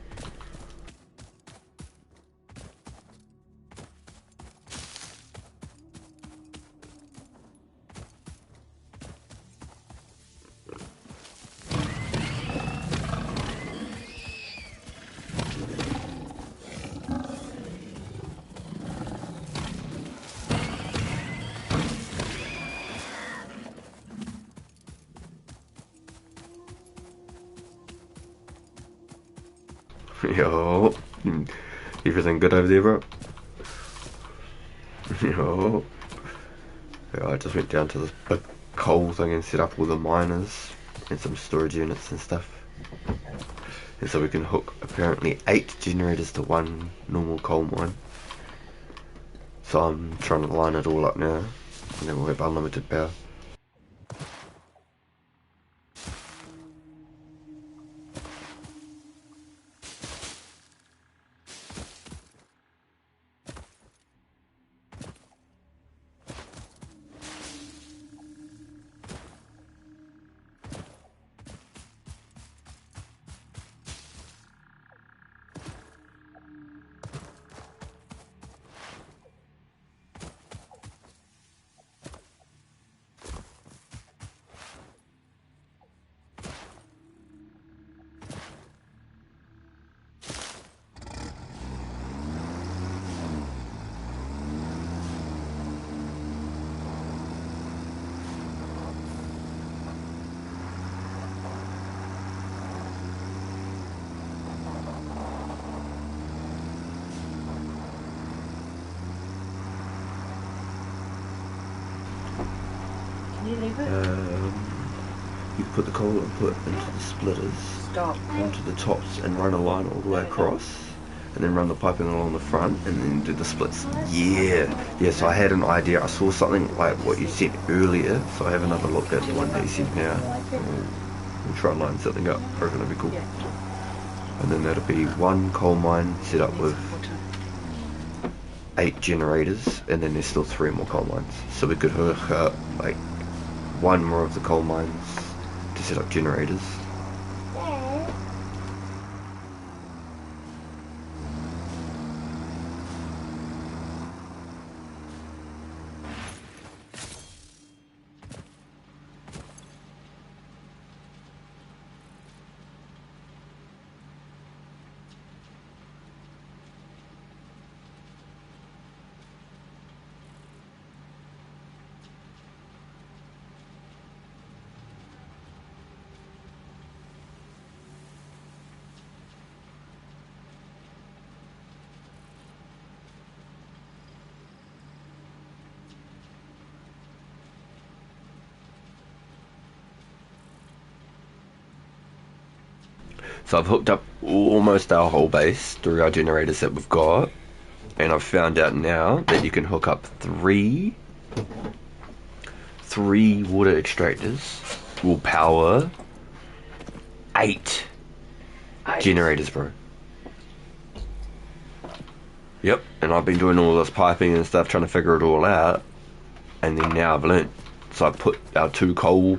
Yo, everything good over there, bro? Yo, yeah, I just went down to this big coal thing and set up all the miners and some storage units and stuff. And so we can hook apparently 8 generators to one normal coal mine. So I'm trying to line it all up now, and then we'll have unlimited power. Can you leave it? You can put the coal input into the splitters, Stop. onto the tops, and run a line all the way across, and then run the piping along the front, and then do the splits. Yeah, so I had an idea. I saw something like what you sent earlier, so I have another look at the one that you sent now. We'll try and line something up. I reckon it'll be cool. And then that'll be one coal mine set up with 8 generators, and then there's still 3 more coal mines. So we could hook up like 1 more of the coal mines to set up generators. So I've hooked up almost our whole base through our generators that we've got, and I've found out now that you can hook up three water extractors will power 8 generators, bro. Yep, and I've been doing all this piping and stuff trying to figure it all out, and then now I've learnt. So I put our 2 coal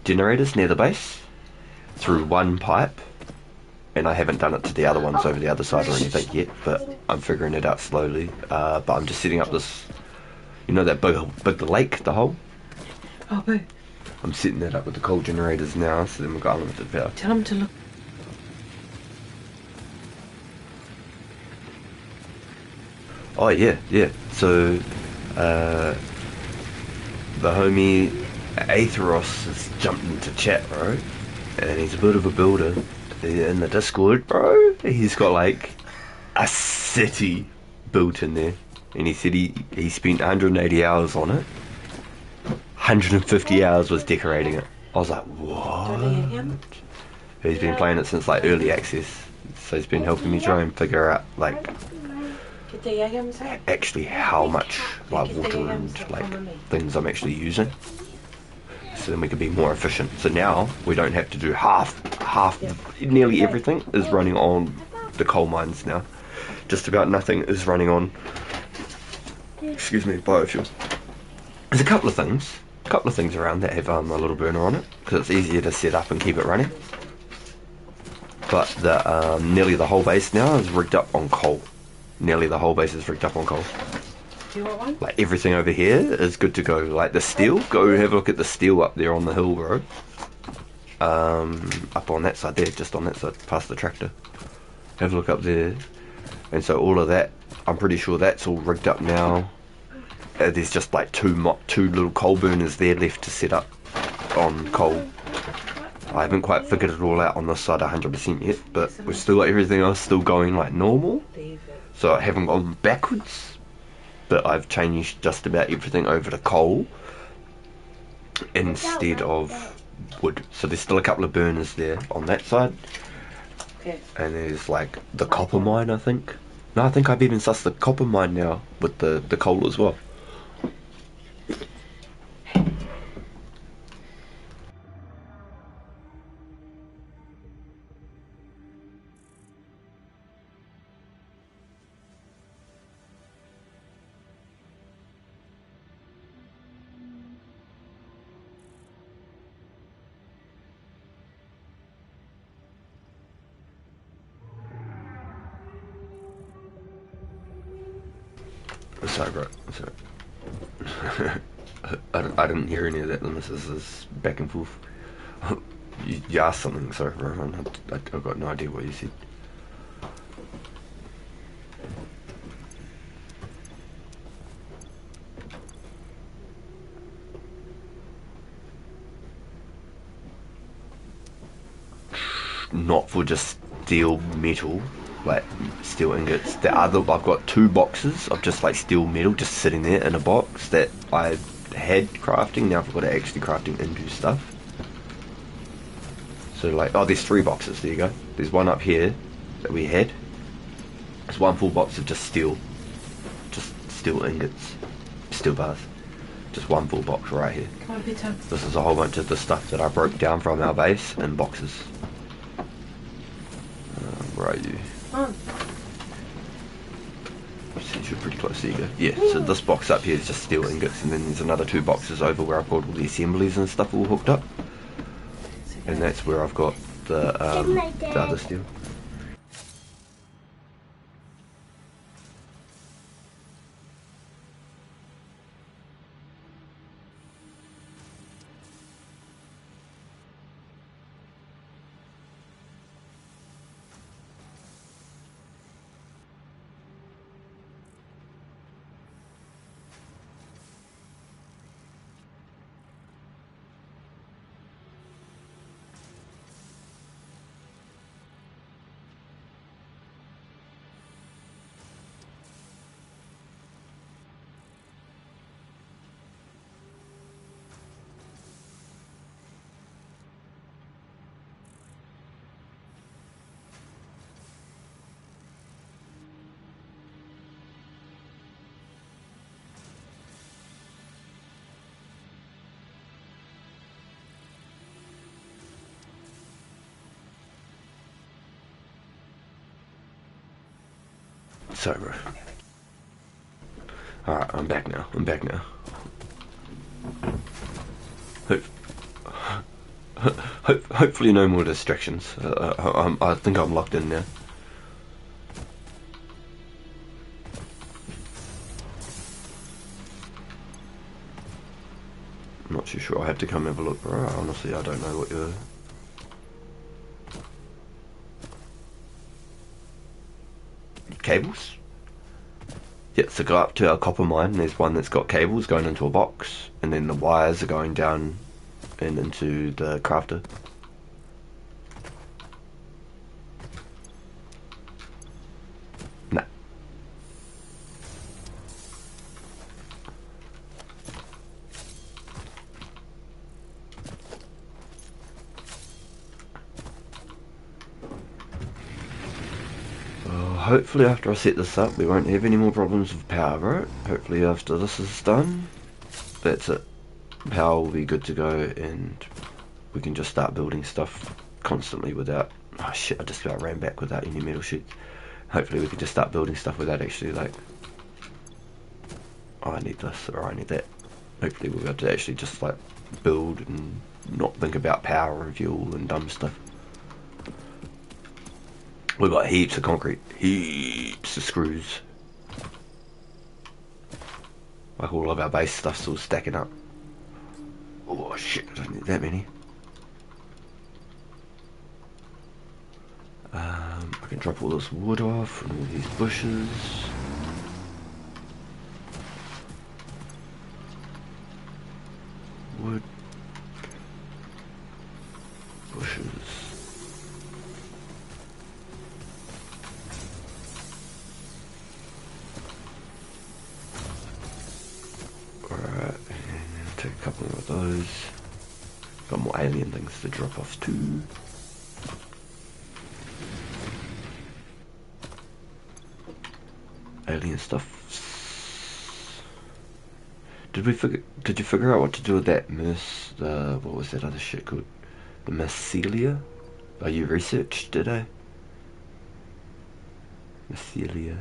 generators near the base through 1 pipe, and I haven't done it to the other ones over the other side or anything yet, but I'm figuring it out slowly. But I'm just setting up this, you know, that big lake, the hole? Oh, boo. I'm setting that up with the coal generators now, so then we've got unlimited power. Tell them to look. Oh yeah. So, the homie Aetheros has jumped into chat, bro, and he's a bit of a builder. In the Discord, bro, he's got like a city built in there, and he said he spent 180 hours on it. 150 hours was decorating it. I was like, what? He's been playing it since like early access, so he's been helping me try and figure out like actually how much like water and like things I'm actually using, so then we can be more efficient. So now we don't have to do nearly everything is running on the coal mines now. Just about nothing is running on, excuse me, biofuel. There's a couple of things around that have a little burner on it, because it's easier to set up and keep it running. But the nearly the whole base now is rigged up on coal. Nearly the whole base is rigged up on coal. Do you want one? Like everything over here is good to go. Like the steel, go have a look at the steel up there on the hill, bro. Up on that side there, just on that side, past the tractor. Have a look up there. And so all of that, I'm pretty sure that's all rigged up now. There's just like two little coal burners there left to set up on coal. I haven't quite figured it all out on this side 100% yet, but we've still got everything else still going like normal. So I haven't gone backwards, but I've changed just about everything over to coal instead of wood. So there's still a couple of burners there on that side. Okay. And there's like the copper mine, I think. No, I think I've even sussed the copper mine now with the coal as well. Sorry, bro. Sorry. I didn't hear any of that. This is back and forth. You asked something, sorry, bro. I've got no idea what you said. Not for just steel metal, like steel ingots. I've got 2 boxes of just like steel metal just sitting there in a box that I had crafting. Now I've got to actually crafting into stuff. So like, oh, there's 3 boxes. There you go. There's one up here that we had. There's 1 full box of just steel ingots, steel bars. Just 1 full box right here. Come on, Pt2. This is a whole bunch of the stuff that I broke down from our base in boxes. Where are you? Come on. You're pretty close. there you go. Yeah, so this box up here is just steel ingots, and then there's another 2 boxes over where I've got all the assemblies and stuff all hooked up. And that's where I've got the other steel. Sorry, bro. Alright, I'm back now. Hopefully no more distractions. I think I'm locked in now. I'm not too sure. I have to come have a look, bro. Honestly, I don't know what you're... Cables? Yeah, so go up to our copper mine, there's one that's got cables going into a box, and then the wires are going down and into the crafter. Nah. Hopefully after I set this up we won't have any more problems with power, right? Hopefully after this is done, that's it. Power will be good to go and we can just start building stuff constantly without... Oh shit, I just about ran back without any metal sheets. Hopefully we can just start building stuff without actually like... Oh, I need this or I need that. Hopefully we'll be able to actually just like build and not think about power and fuel and dumb stuff. We've got heaps of concrete, heaps of screws. Like all of our base stuff's all stacking up. Oh shit, I don't need that many. I can drop all this wood off and all these bushes. Wood. Bushes. Alright, and take a couple more of those. Got more alien things to drop off too. Alien stuff. Did you figure out what to do with that what was that other shit called? The mycelia? Oh, you researched, did I? Mycelia.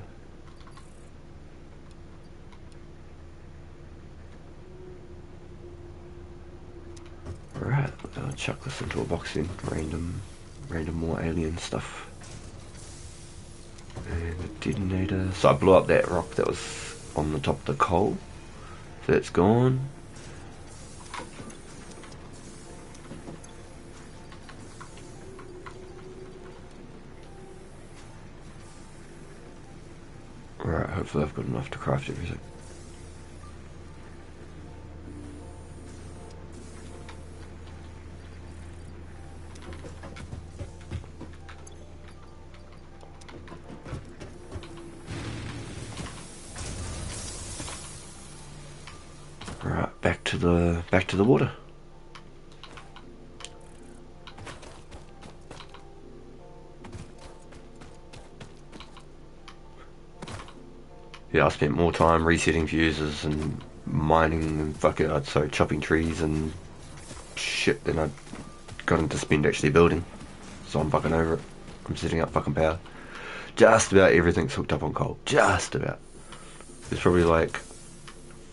Alright, I'll chuck this into a box in. Random more alien stuff. And a detonator. So I blew up that rock that was on the top of the coal. So that's gone. Alright, hopefully I've got enough to craft everything. Alright, back to the water. Yeah, I spent more time resetting fuses and mining and chopping trees and shit than I got into spend actually building. So I'm fucking over it. I'm setting up fucking power. Just about everything's hooked up on coal. Just about. There's probably like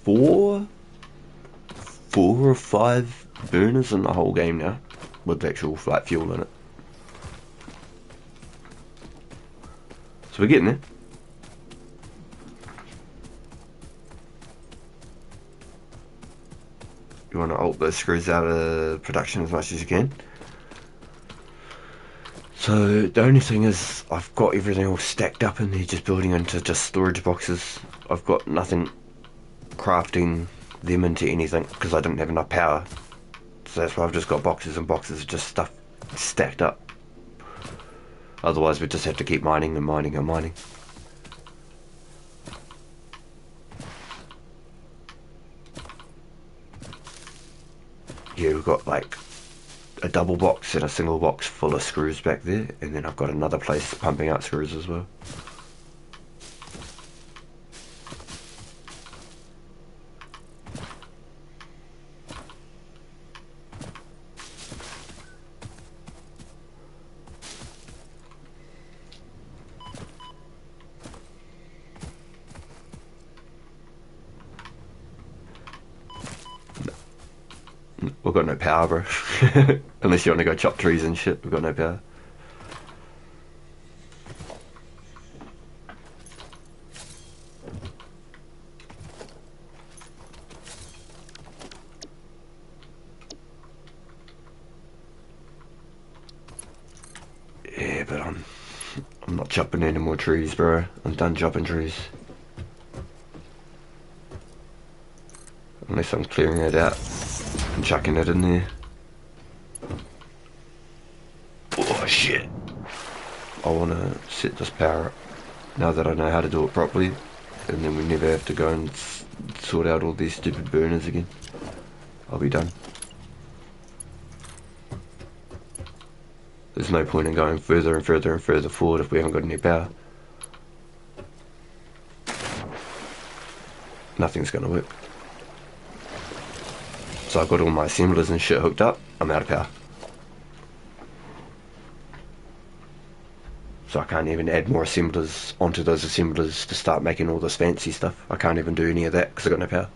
four or five burners in the whole game now, with actual like fuel in it. So we're getting there. You want to alt those screws out of production as much as you can. So the only thing is I've got everything all stacked up in there, just building into just storage boxes. I've got nothing crafting them into anything because I didn't have enough power. So that's why I've just got boxes and boxes of just stuff stacked up. Otherwise we'd just have to keep mining and mining and mining. Yeah, we've got like a double box and a single box full of screws back there, and then I've got another place pumping out screws as well. We've got no power, bro. Unless you want to go chop trees and shit, we've got no power. Yeah, but I'm not chopping any more trees, bro. I'm done chopping trees. Unless I'm clearing it out and chucking it in there. Oh shit. I want to set this power up now that I know how to do it properly, and then we never have to go and sort out all these stupid burners again. I'll be done. There's no point in going further and further and further forward if we haven't got any power. Nothing's gonna work. So I've got all my assemblers and shit hooked up, I'm out of power. So I can't even add more assemblers onto those assemblers to start making all this fancy stuff. I can't even do any of that because I've got no power.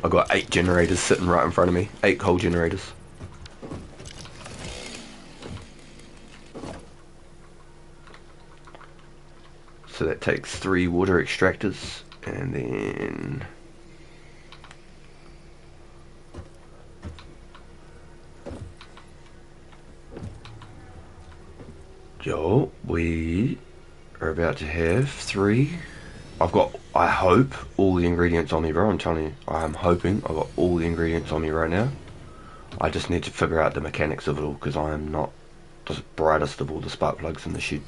I've got 8 generators sitting right in front of me. 8 coal generators. So that takes 3 water extractors, and then Joel, we are about to have 3. I've got, I hope, all the ingredients on me, bro. I'm telling you, I'm hoping I've got all the ingredients on me right now. I just need to figure out the mechanics of it all, because I am not the brightest of all the spark plugs in the shed.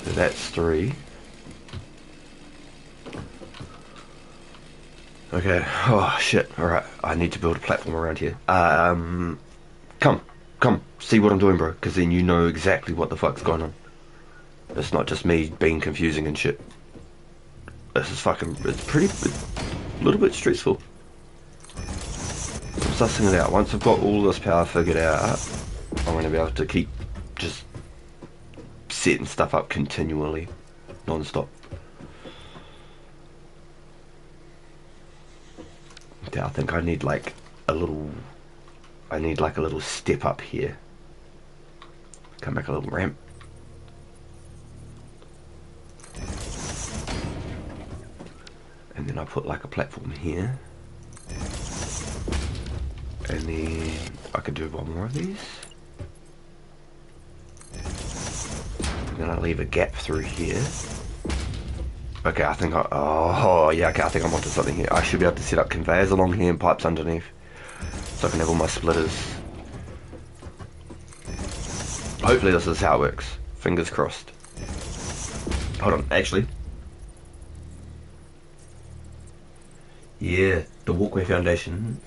So that's 3. Okay, oh shit, alright, I need to build a platform around here. Come, see what I'm doing, bro, because then you know exactly what the fuck's going on. It's not just me being confusing and shit. This is fucking, it's a little bit stressful. I'm sussing it out. Once I've got all this power figured out, I'm going to be able to keep just setting stuff up continually, non-stop. I think I need like a little step up here. Can make a little ramp. And then I put like a platform here. And then I could do 1 more of these. And then I leave a gap through here. Okay, I think okay, I think I'm onto something here. I should be able to set up conveyors along here and pipes underneath, so I can have all my splitters. Hopefully this is how it works. Fingers crossed. Hold on, actually. Yeah, the walkway foundations.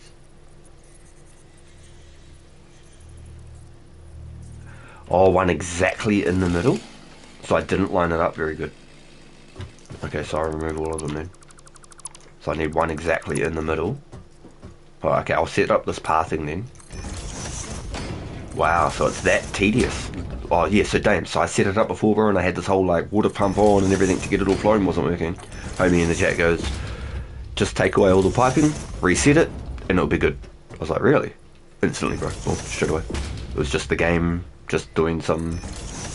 Oh, one exactly in the middle. So I didn't line it up very good. Okay, so I'll remove all of them then. So I need one exactly in the middle. Oh, okay, I'll set up this pathing then. Wow, so it's that tedious. Oh yeah, so damn, so I set it up before, bro, and I had this whole like water pump on and everything to get it all flowing, wasn't working. Homie in the chat goes, just take away all the piping, reset it, and it'll be good. I was like, really? Instantly, bro. Well, straight away. It was just the game, just doing some.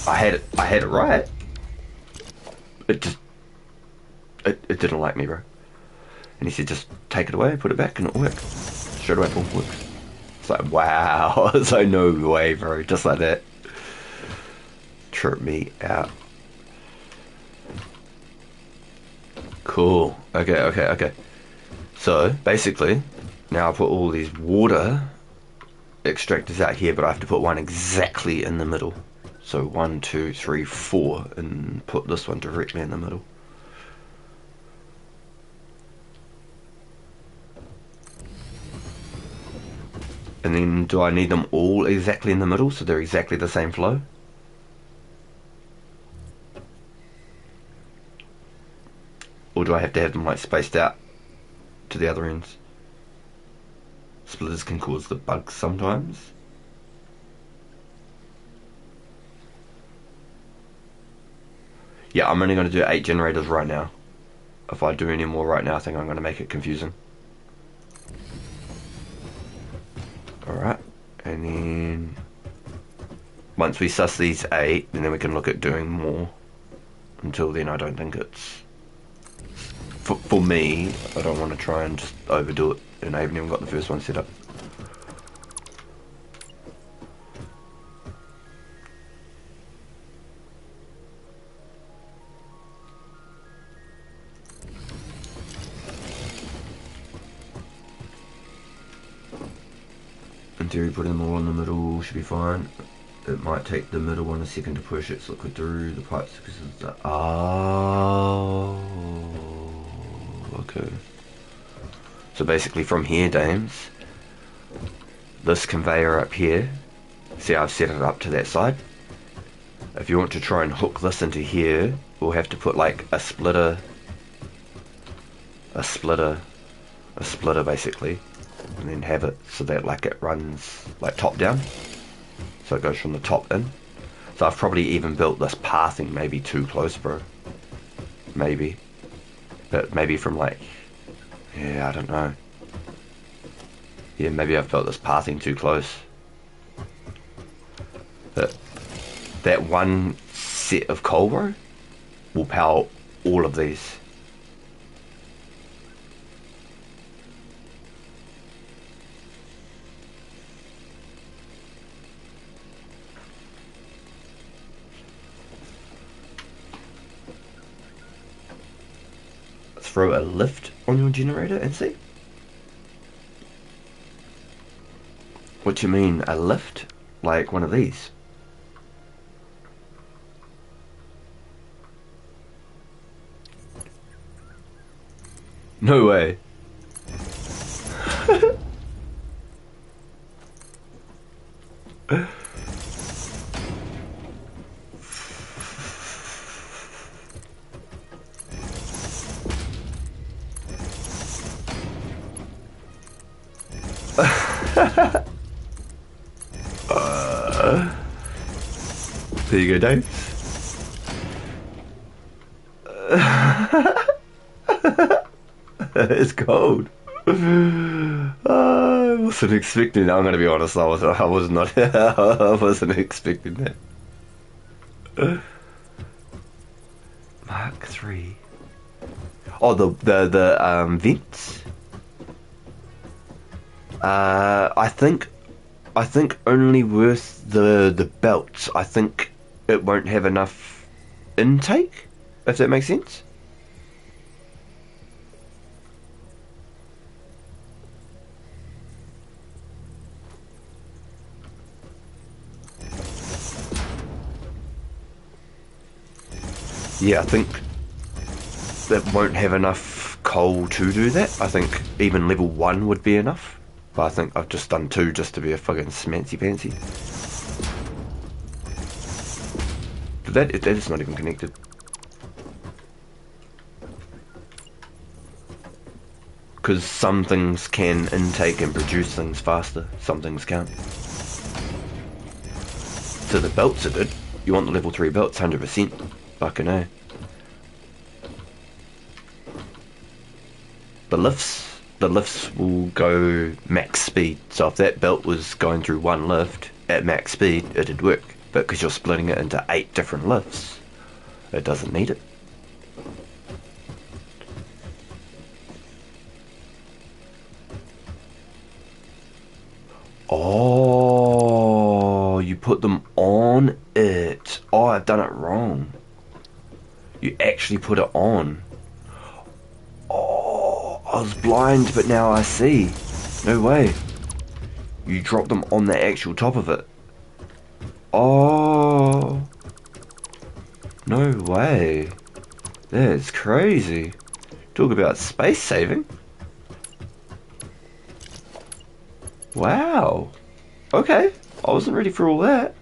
I had it right. It just, it didn't like me, bro. And he said, just take it away, put it back, and it'll work. Straight away, boom, works. It's like, wow. It's like, no way, bro. Just like that. Trip me out. Cool. Okay. So, basically, now I put all these water extractors out here, but I have to put one exactly in the middle. So 1, 2, 3, 4, and put this one directly in the middle. And then do I need them all exactly in the middle so they're exactly the same flow? Or do I have to have them like spaced out to the other ends? Splitters can cause the bugs sometimes. Yeah, I'm only going to do 8 generators right now. If I do any more right now, I think I'm going to make it confusing. Alright, and then once we suss these 8, and then we can look at doing more. Until then, I don't think it's... For me, I don't want to try and just overdo it, and I haven't even got the first one set up. In theory, putting them all in the middle should be fine. It might take the middle one a second to push its liquid through the pipes because of the... Oh, okay. So basically from here, dames, this conveyor up here, see I've set it up to that side. If you want to try and hook this into here, we'll have to put like a splitter basically, and then have it so that like it runs like top down. So it goes from the top in. So I've probably even built this pathing maybe too close, bro. Maybe. But maybe from like... Yeah, I don't know. Yeah, maybe I've built this pathing too close. But that one set of coal, bro, will power all of these. Throw a lift on your generator and see. What you mean, a lift? Like one of these? No way. There you go, Dave. It's cold. I wasn't expecting that. I'm going to be honest. I was not. I wasn't expecting that. Mark 3. Oh, the vents. I think only worth the belts. I think it won't have enough intake, if that makes sense. Yeah, I think that won't have enough coal to do that. I think even level 1 would be enough. But I think I've just done 2 just to be a fucking smancy fancy. But that is not even connected. Because some things can intake and produce things faster. Some things can't. So the belts are good. You want the level 3 belts, 100%. Fucking A. The lifts will go max speed. So if that belt was going through one lift at max speed, it'd work. But because you're splitting it into 8 different lifts, it doesn't need it. Oh, you put them on it. Oh, I've done it wrong. You actually put it on. Oh, I was blind, but now I see. No way. You drop them on the actual top of it. Oh. No way. That's crazy. Talk about space saving. Wow. Okay. I wasn't ready for all that.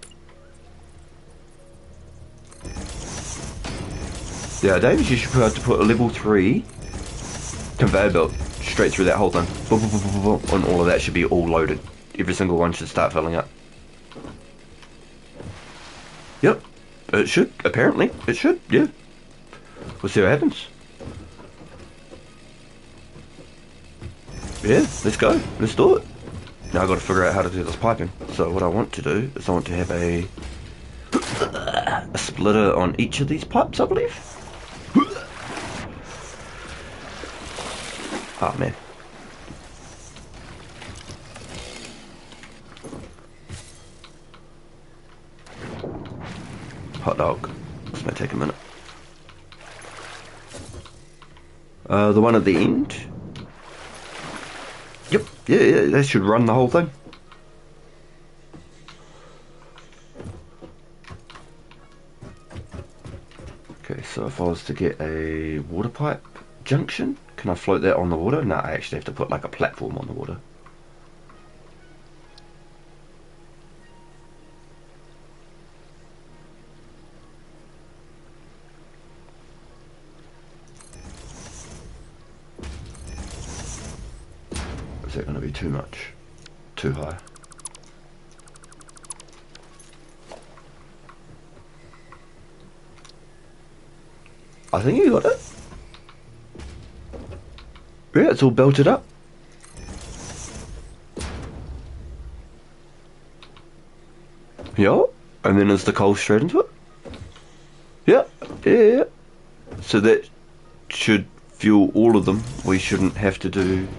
Yeah, David, you should have to put a level 3 conveyor belt straight through that whole thing. Boom, boom, boom, boom, boom, and all of that should be all loaded. Every single one should start filling up. Yep. It should. Apparently. It should. Yeah. We'll see what happens. Yeah, let's go. Let's do it. Now I've got to figure out how to do this piping. So what I want to do is I want to have a splitter on each of these pipes, I believe. Oh man. Hot dog. This may take a minute. The one at the end. Yep, yeah, that should run the whole thing. Okay, so if I was to get a water pipe junction, can I float that on the water? No, I actually have to put like a platform on the water. Is that going to be too much? Too high? I think you got it. Yeah, it's all belted up. Yeah, and then is the coal straight into it? Yeah, yeah. So that should fuel all of them. We shouldn't have to do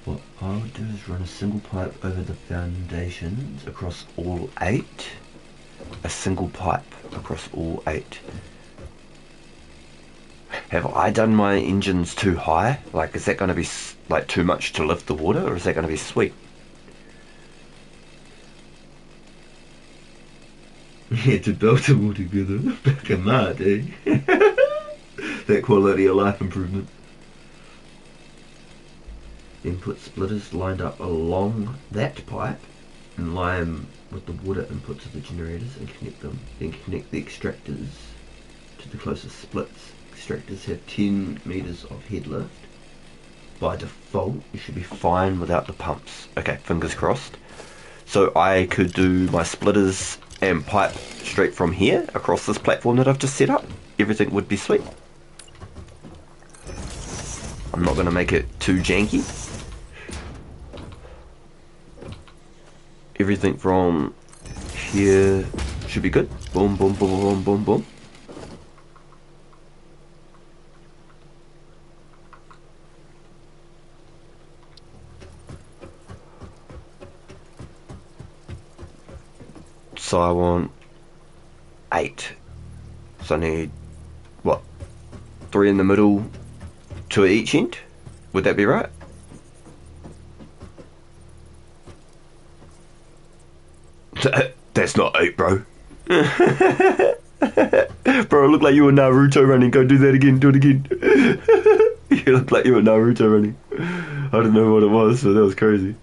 what I would do is run a single pipe over the foundations across all 8. A single pipe across all 8. Have I done my engines too high? Like, is that going to be like too much to lift the water, or is that going to be sweet? Yeah, to belt them all together. Back in that, eh? That quality of life improvement. Then put splitters lined up along that pipe and line with the water inputs of the generators and connect them. Then connect the extractors to the closest splits. Extractors have 10 meters of head lift. By default, you should be fine without the pumps. Okay, fingers crossed. So I could do my splitters and pipe straight from here across this platform that I've just set up. Everything would be sweet. I'm not going to make it too janky. Everything from here should be good. Boom, boom, boom, boom, boom, boom. So I want 8. So I need, what, 3 in the middle, 2 at each end? Would that be right? That's not 8, bro. Bro, it looked like you were Naruto running. Go do that again. Do it again. You looked like you were Naruto running. I don't know what it was, but that was crazy.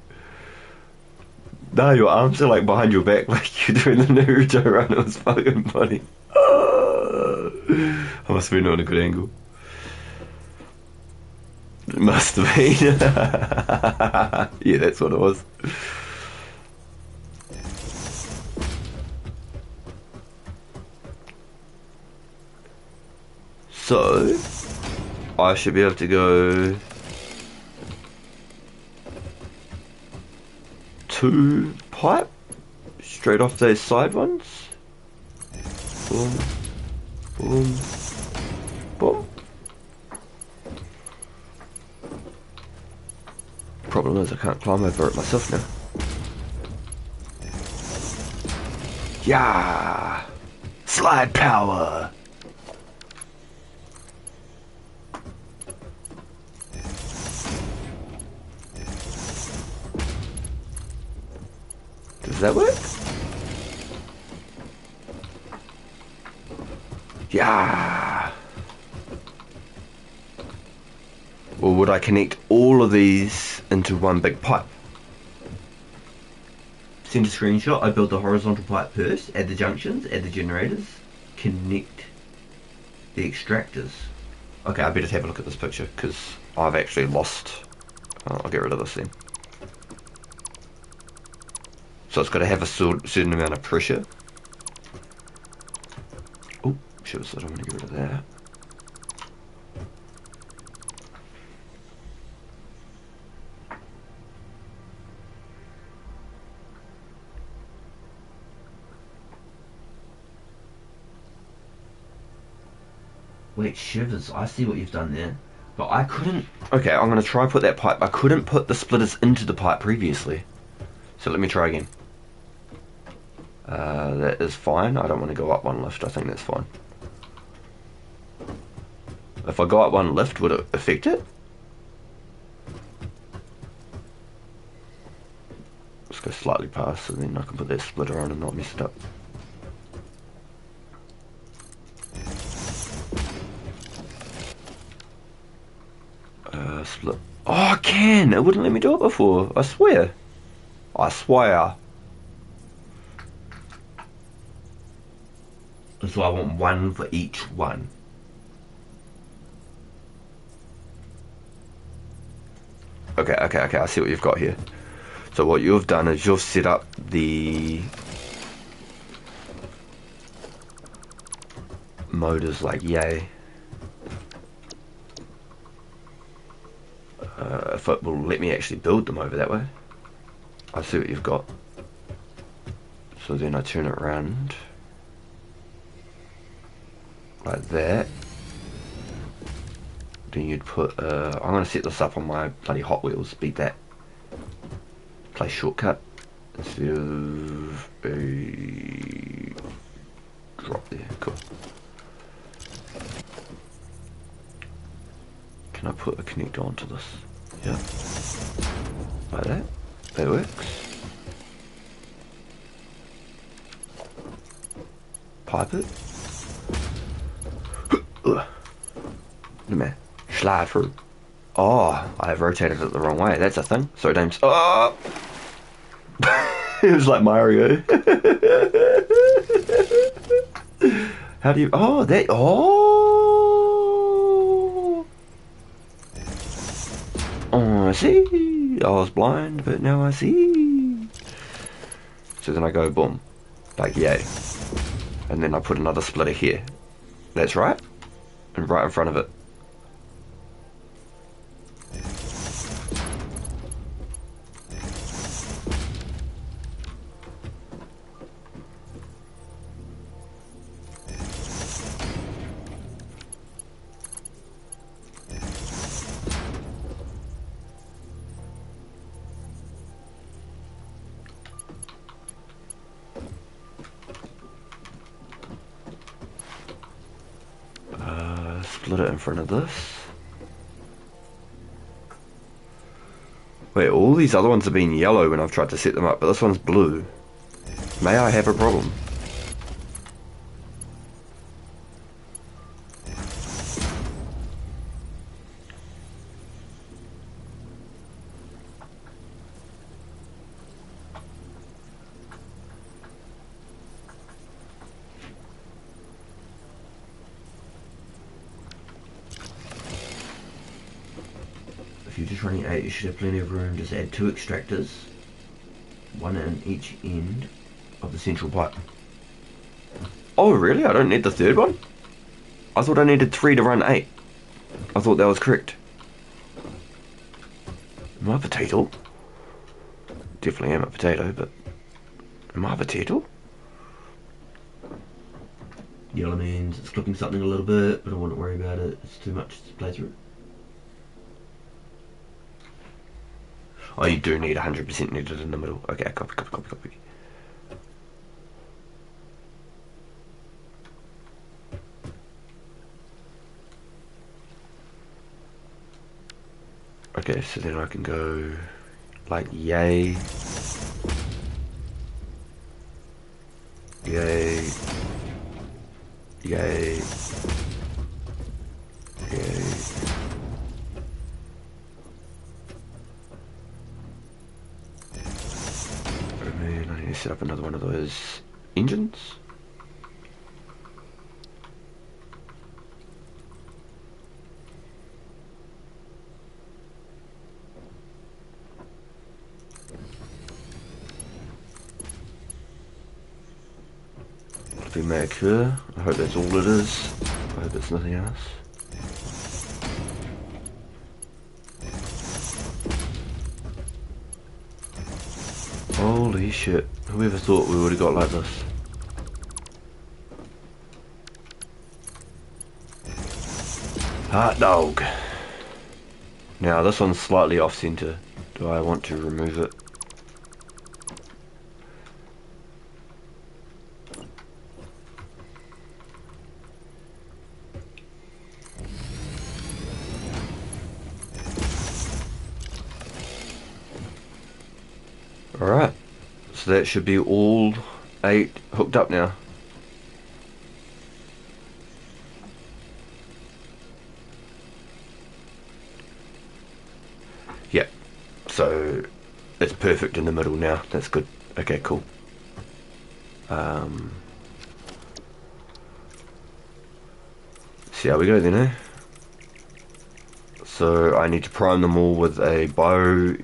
Nah, your arms are like behind your back, like you're doing the Naruto run. It was fucking funny. I must have been on a good angle. It must have been. Yeah, that's what it was. So, I should be able to go 2 pipe straight off those side ones. Boom, boom, boom. Problem is I can't climb over it myself now. Yeah, slide power. Does that work? Yeah. Or would I connect all of these into one big pipe? Send a screenshot. I build the horizontal pipe first, add the junctions, add the generators, connect the extractors. Okay, I better have a look at this picture because I've actually lost. I'll get rid of this then. So it's got to have a certain amount of pressure. Oh, shit, so I don't want to get rid of that. Wait, shivers, I see what you've done there. But I couldn't... Okay, I'm going to try put that pipe. I couldn't put the splitters into the pipe previously. So let me try again. That is fine. I don't want to go up one lift. I think that's fine. If I go up one lift, would it affect it? Let's go slightly past and then I can put that splitter on and not mess it up. Split. Oh, I can! It wouldn't let me do it before. I swear. I swear. So I want one for each one. Okay, I see what you've got here. So what you've done is you've set up the motors like yay. If it will let me actually build them over that way. I see what you've got. So then I turn it around like that. Then you'd put I'm gonna set this up on my bloody Hot Wheels, beat that. Play shortcut instead of a drop there, cool. Can I put a connector onto this? Yeah. Like that. That works. Pipe it. Look at me. Slide through. Oh, I have rotated it the wrong way. That's a thing. So name's. Oh! It was like Mario. How do you. Oh, that. Oh! Oh, I see. I was blind, but now I see. So then I go boom. Like, yay. And then I put another splitter here. That's right. And right in front of it. Split it in front of this. Wait, all these other ones have been yellow when I've tried to set them up, but this one's blue. May I have a problem? If you're just running 8, you should have plenty of room. Just add 2 extractors, one in each end of the central pipe. Oh really? I don't need the third one? I thought I needed 3 to run 8. I thought that was correct. Am I a potato? Definitely am a potato, but am I a potato? Yellow means it's clicking something a little bit, but I wouldn't worry about it. It's too much to play through. Oh, you do need 100% needed in the middle. Okay, copy. Okay, so then I can go like yay, yay, yay, yay. And then I need to set up another one of those engines. Mag here. I hope that's all it is. I hope it's nothing else. Holy shit. Whoever thought we would have got like this? Hot dog. Now this one's slightly off center. Do I want to remove it? Alright, so that should be all 8 hooked up now. Yep, so it's perfect in the middle now, that's good. Okay, cool. See how we go then, eh? So I need to prime them all with a bio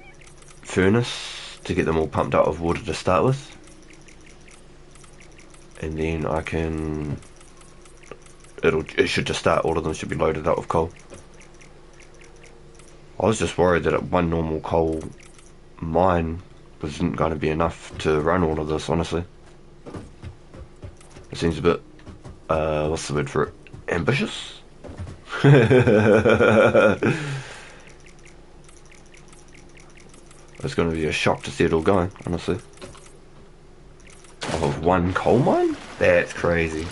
furnace to get them all pumped out of water to start with, and then I can it should just start, all of them should be loaded up with coal. I was just worried that one normal coal mine wasn't going to be enough to run all of this, honestly. It seems a bit what's the word for it, ambitious. It's going to be a shock to see it all going, honestly. Of one coal mine? That's crazy.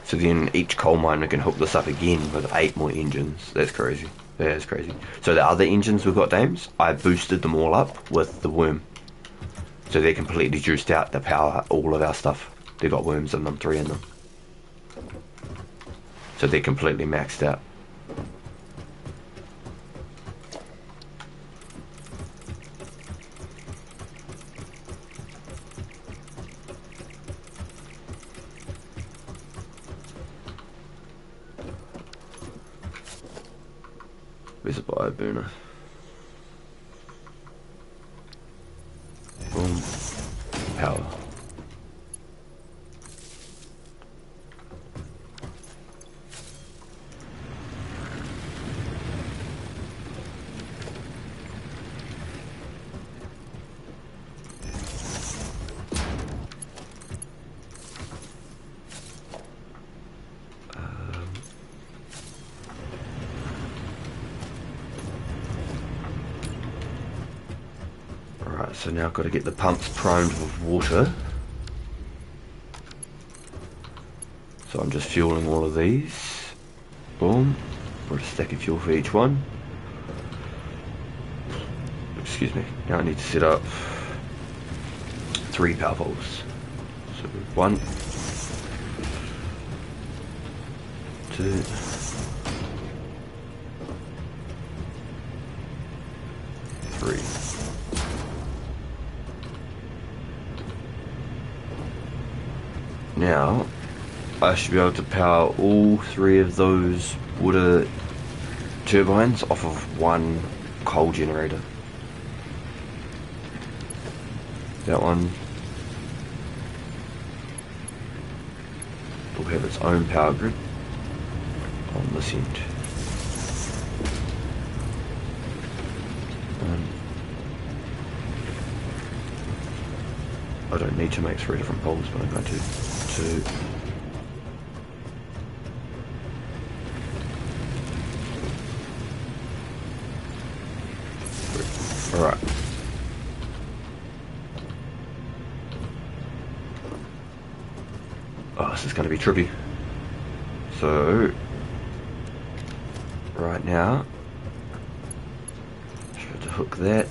So then each coal mine we can hook this up again with 8 more engines. That's crazy. That is crazy. So the other engines we've got, Dames, I boosted them all up with the worm. So they're completely juiced out to power all of our stuff. They've got worms in them, 3 in them. So they're completely maxed out. Where's the bio burner? Boom. Power. So now I've got to get the pumps primed with water. So I'm just fueling all of these. Boom. Put a stack of fuel for each one. Excuse me. Now I need to set up 3 power poles. So 1, 2, 3. Now, I should be able to power all 3 of those water turbines off of one coal generator. That one will have its own power grid on this end. I don't need to make 3 different poles, but I'm going to. 2. Alright. Oh, this is going to be trippy. So, right now, just have to hook that.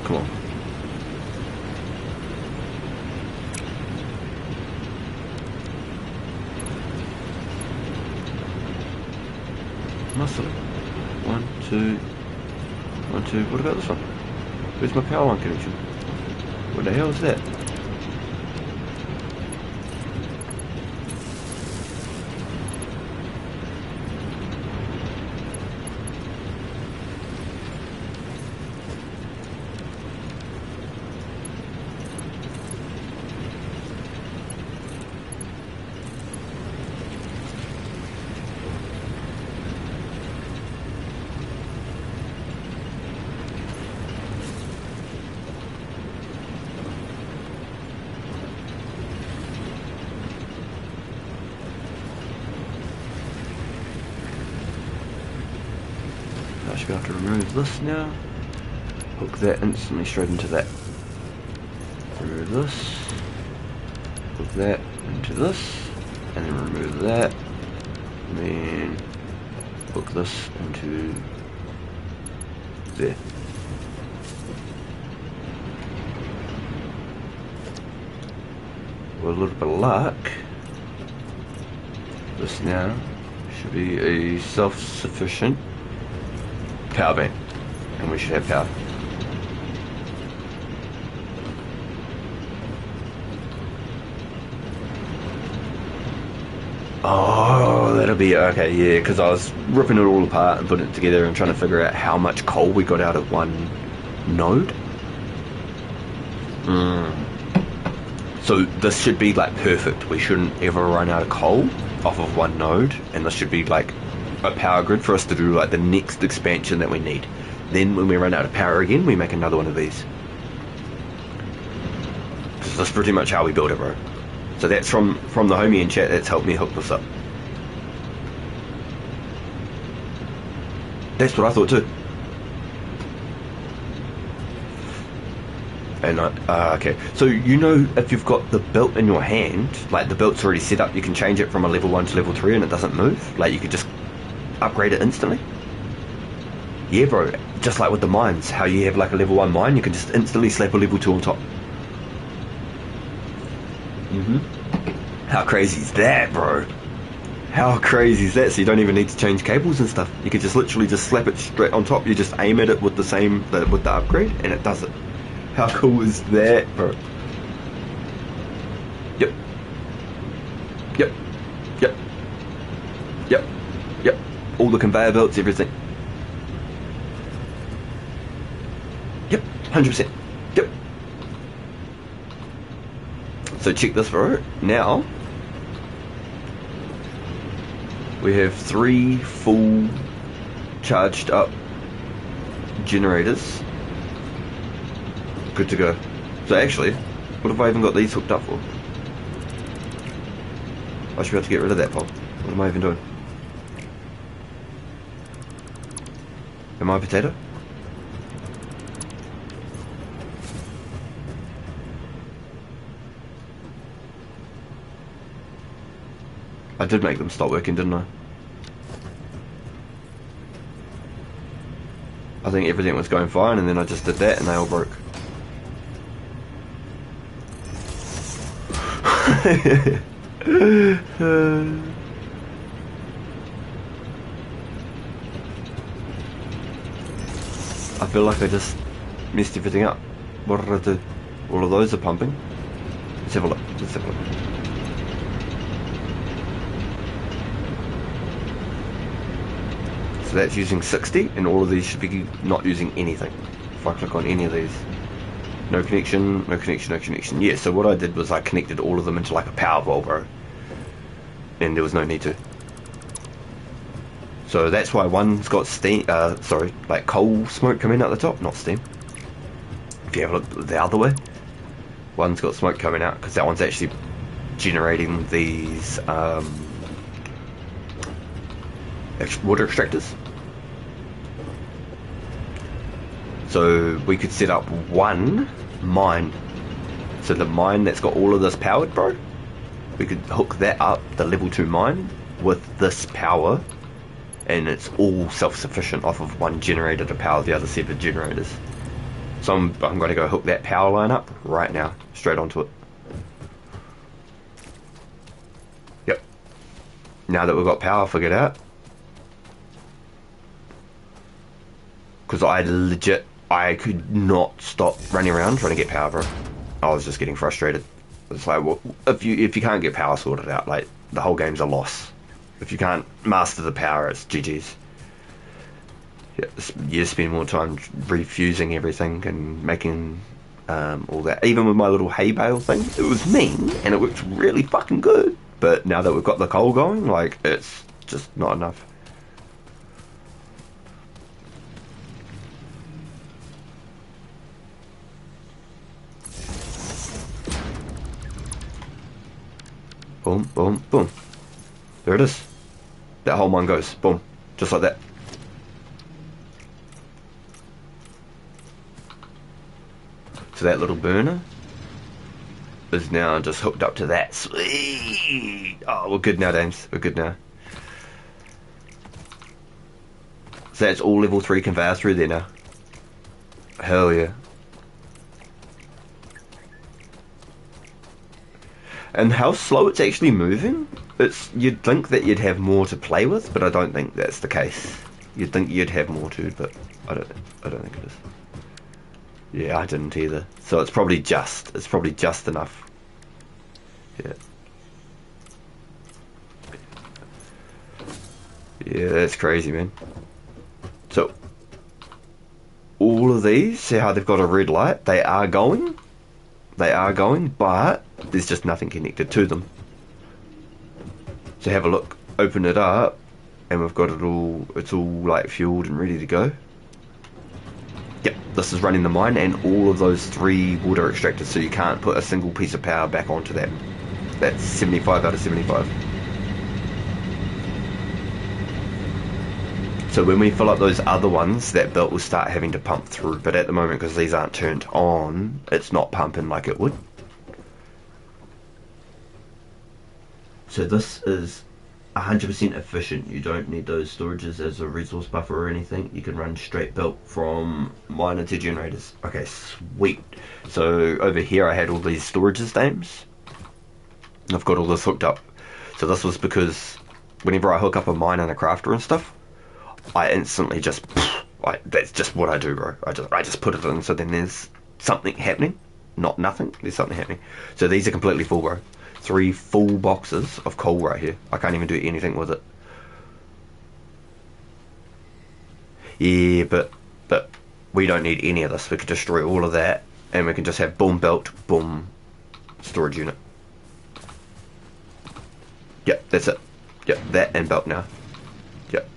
Come on. Muscle. 1, 2. 1, 2. What about this one? Where's my power line connection? What the hell is that? I should be able to remove this now. Hook that instantly straight into that. Remove this. Hook that into this. And then remove that. And then hook this into there. With a little bit of luck, this now should be a self-sufficient power bank, and we should have power. Oh, that'll be okay, yeah, because I was ripping it all apart and putting it together and trying to figure out how much coal we got out of one node. So this should be like perfect. We shouldn't ever run out of coal off of one node, and this should be like a power grid for us to do like the next expansion that we need. Then when we run out of power again, we make another one of these. Because that's pretty much how we build it, bro. So that's from the homie in chat that's helped me hook this up. That's what I thought too. And okay, so you know if you've got the belt in your hand, like the belt's already set up, you can change it from a level 1 to level 3 and it doesn't move. Like you could just upgrade it instantly. Yeah, bro. Just like with the mines, how you have like a level 1 mine, you can just instantly slap a level 2 on top. How crazy is that, bro? How crazy is that? So you don't even need to change cables and stuff. You can just literally just slap it straight on top. You just aim at it with with the upgrade, and it does it. How cool is that, bro? Yep. Yep. Yep. Yep. Yep. All the conveyor belts, everything. Yep. 100%. Yep. So check this, bro. Now we have 3 full charged up generators. Good to go. So actually, what have I even got these hooked up for? I should be able to get rid of that pole. What am I even doing? Am I a potato? I did make them stop working, didn't I? I think everything was going fine and then I just did that and they all broke. I feel like I just messed everything up. What did I do? All of those are pumping. Let's have a look. Let's have a look. So that's using 60, and all of these should be not using anything. If I click on any of these. No connection, no connection, no connection. Yeah, so what I did was I connected all of them into like a power wall, bro. And there was no need to. So that's why one's got steam, like coal smoke coming out the top, not steam. If you have a look the other way, one's got smoke coming out, because that one's actually generating these water extractors. So we could set up one mine. So the mine that's got all of this powered, bro, we could hook that up, the level 2 mine, with this power, and it's all self-sufficient off of one generator to power the other 7 generators. So I'm going to go hook that power line up right now, straight onto it. Yep. Now that we've got power figured out, because I could not stop running around trying to get power, bro. I was just getting frustrated. It's like, well, if you can't get power sorted out, like, the whole game's a loss. If you can't master the power, it's GG's. Yeah, you spend more time refusing everything and making all that. Even with my little hay bale thing, it was mean and it worked really fucking good. But now that we've got the coal going, like, it's just not enough. Boom, boom, boom. There it is. That whole mine goes. Boom. Just like that. So that little burner is now just hooked up to that. Sweet! Oh, we're good now, Dames. We're good now. So that's all level 3 conveyor through there now. Hell yeah. And how slow it's actually moving, you'd think that you'd have more to play with, but I don't think that's the case. You'd think you'd have more to, but I don't think it is. Yeah, I didn't either. So it's probably just enough. Yeah. Yeah, that's crazy, man. So all of these, see how they've got a red light? They are going, but there's just nothing connected to them. So have a look, open it up, and we've got it all, it's all like fueled and ready to go. Yep, this is running the mine and all of those 3 water extractors, so you can't put a single piece of power back onto that. That's 75 out of 75. So when we fill up those other ones, that belt will start having to pump through, but at the moment, because these aren't turned on, it's not pumping like it would. So this is 100% efficient. You don't need those storages as a resource buffer or anything. You can run straight built from miner to generators. Okay, sweet. So over here I had all these storages names. I've got all this hooked up. So this was because whenever I hook up a mine and a crafter and stuff, I instantly just, that's just what I do, bro. I just put it in, so then there's something happening. Not nothing, there's something happening. So these are completely full, bro. 3 full boxes of coal right here. I can't even do anything with it. Yeah, but we don't need any of this. We could destroy all of that, and we can just have boom belt, boom storage unit. Yep, that's it. Yep, that and belt now. Yep.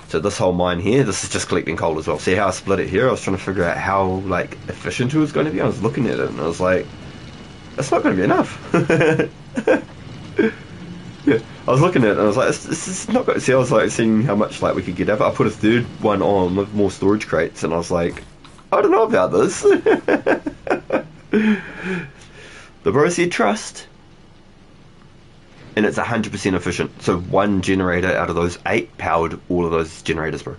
So this whole mine here, this is just collecting coal as well. See how I split it here? I was trying to figure out how, like, efficient it was going to be. I was looking at it and I was like, that's not going to be enough. Yeah, I was looking at it and I was like, this is not going to... See, I was like seeing how much like we could get out. I put a third one on with more storage crates and I was like, I don't know about this. The bro said trust. And it's 100% efficient. So one generator out of those 8 powered all of those generators, bro.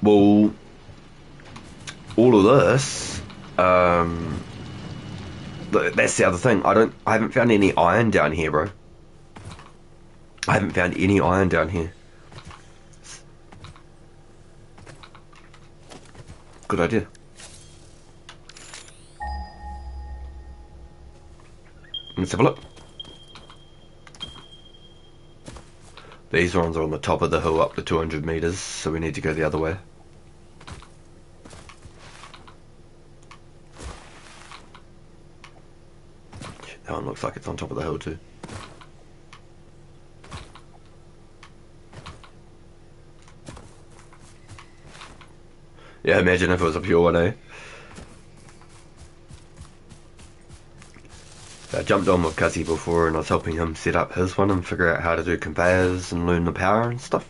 Well, all of this, that's the other thing. I haven't found any iron down here, bro. I haven't found any iron down here. Good idea. Let's have a look. These ones are on the top of the hill up to 200 meters, so we need to go the other way. That one looks like it's on top of the hill too. Yeah, imagine if it was a pure one, eh? I jumped on with Cuzzy before and I was helping him set up his one and figure out how to do conveyors and learn the power and stuff.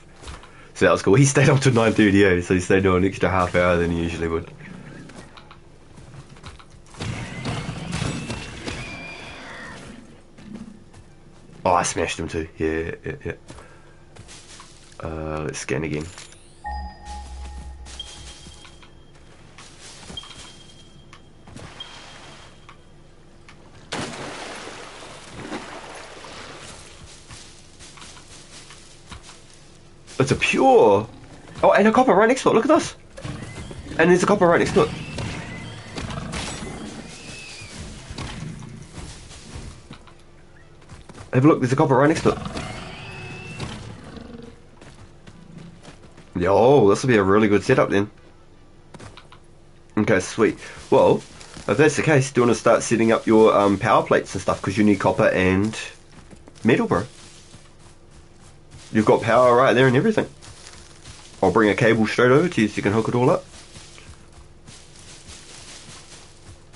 So that was cool. He stayed up to 9:38, so he stayed on an extra half hour than he usually would. Oh, I smashed him too. Yeah. Let's scan again. It's a pure. Oh, and a copper right next to it. Look at this. And there's a copper right next to it. Have a look. There's a copper right next to it. Yo, this will be a really good setup then. Okay, sweet. Well, if that's the case, do you want to start setting up your power plates and stuff? Because you need copper and metal, bro. You've got power right there and everything. I'll bring a cable straight over to you so you can hook it all up.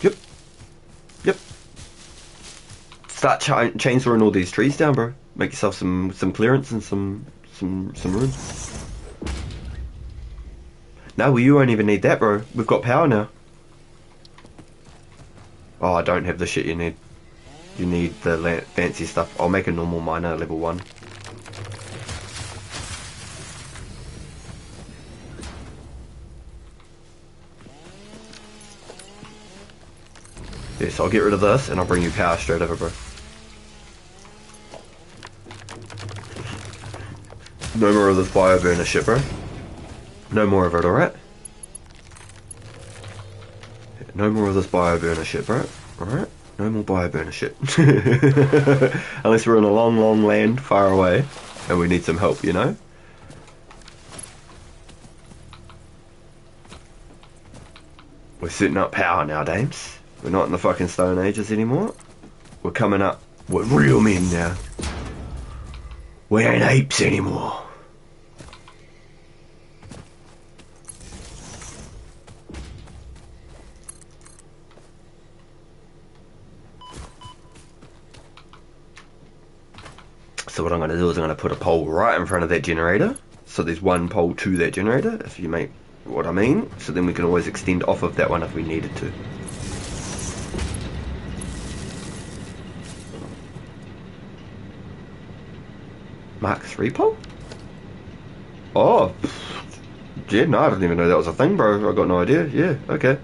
Yep. Start chainsawing all these trees down, bro. Make yourself some clearance and some room. No, well, you won't even need that, bro. We've got power now. Oh, I don't have the shit you need. You need the fancy stuff. I'll make a normal miner level 1. Yeah, so I'll get rid of this and I'll bring you power straight over, bro. No more of this bioburner shit, bro. No more of it, alright? No more of this bioburner shit, bro. Alright? No more bioburner shit. Unless we're in a long land far away and we need some help, you know? We're setting up power now, dames. We're not in the fucking Stone Ages anymore. We're coming up with real men now. We ain't apes anymore. So what I'm going to do is I'm going to put a pole right in front of that generator. So there's one pole to that generator, if you make what I mean. So then we can always extend off of that one if we needed to. Mark 3 pole? Oh, yeah, no, I didn't even know that was a thing, bro. I got no idea. Yeah, okay.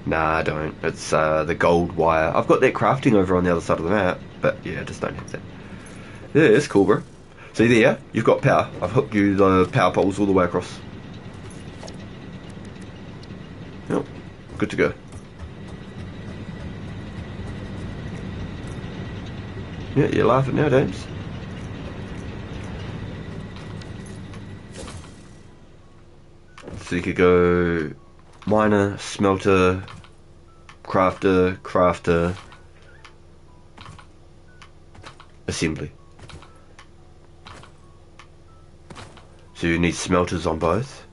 Nah, I don't. It's the gold wire. I've got that crafting over on the other side of the map, but yeah, I just don't have that. Yeah, it's cool, bro. See there, you've got power. I've hooked you the power poles all the way across. Yep, good to go. Yeah, you're laughing now, James. So you could go miner, smelter, crafter, assembly. So you need smelters on both.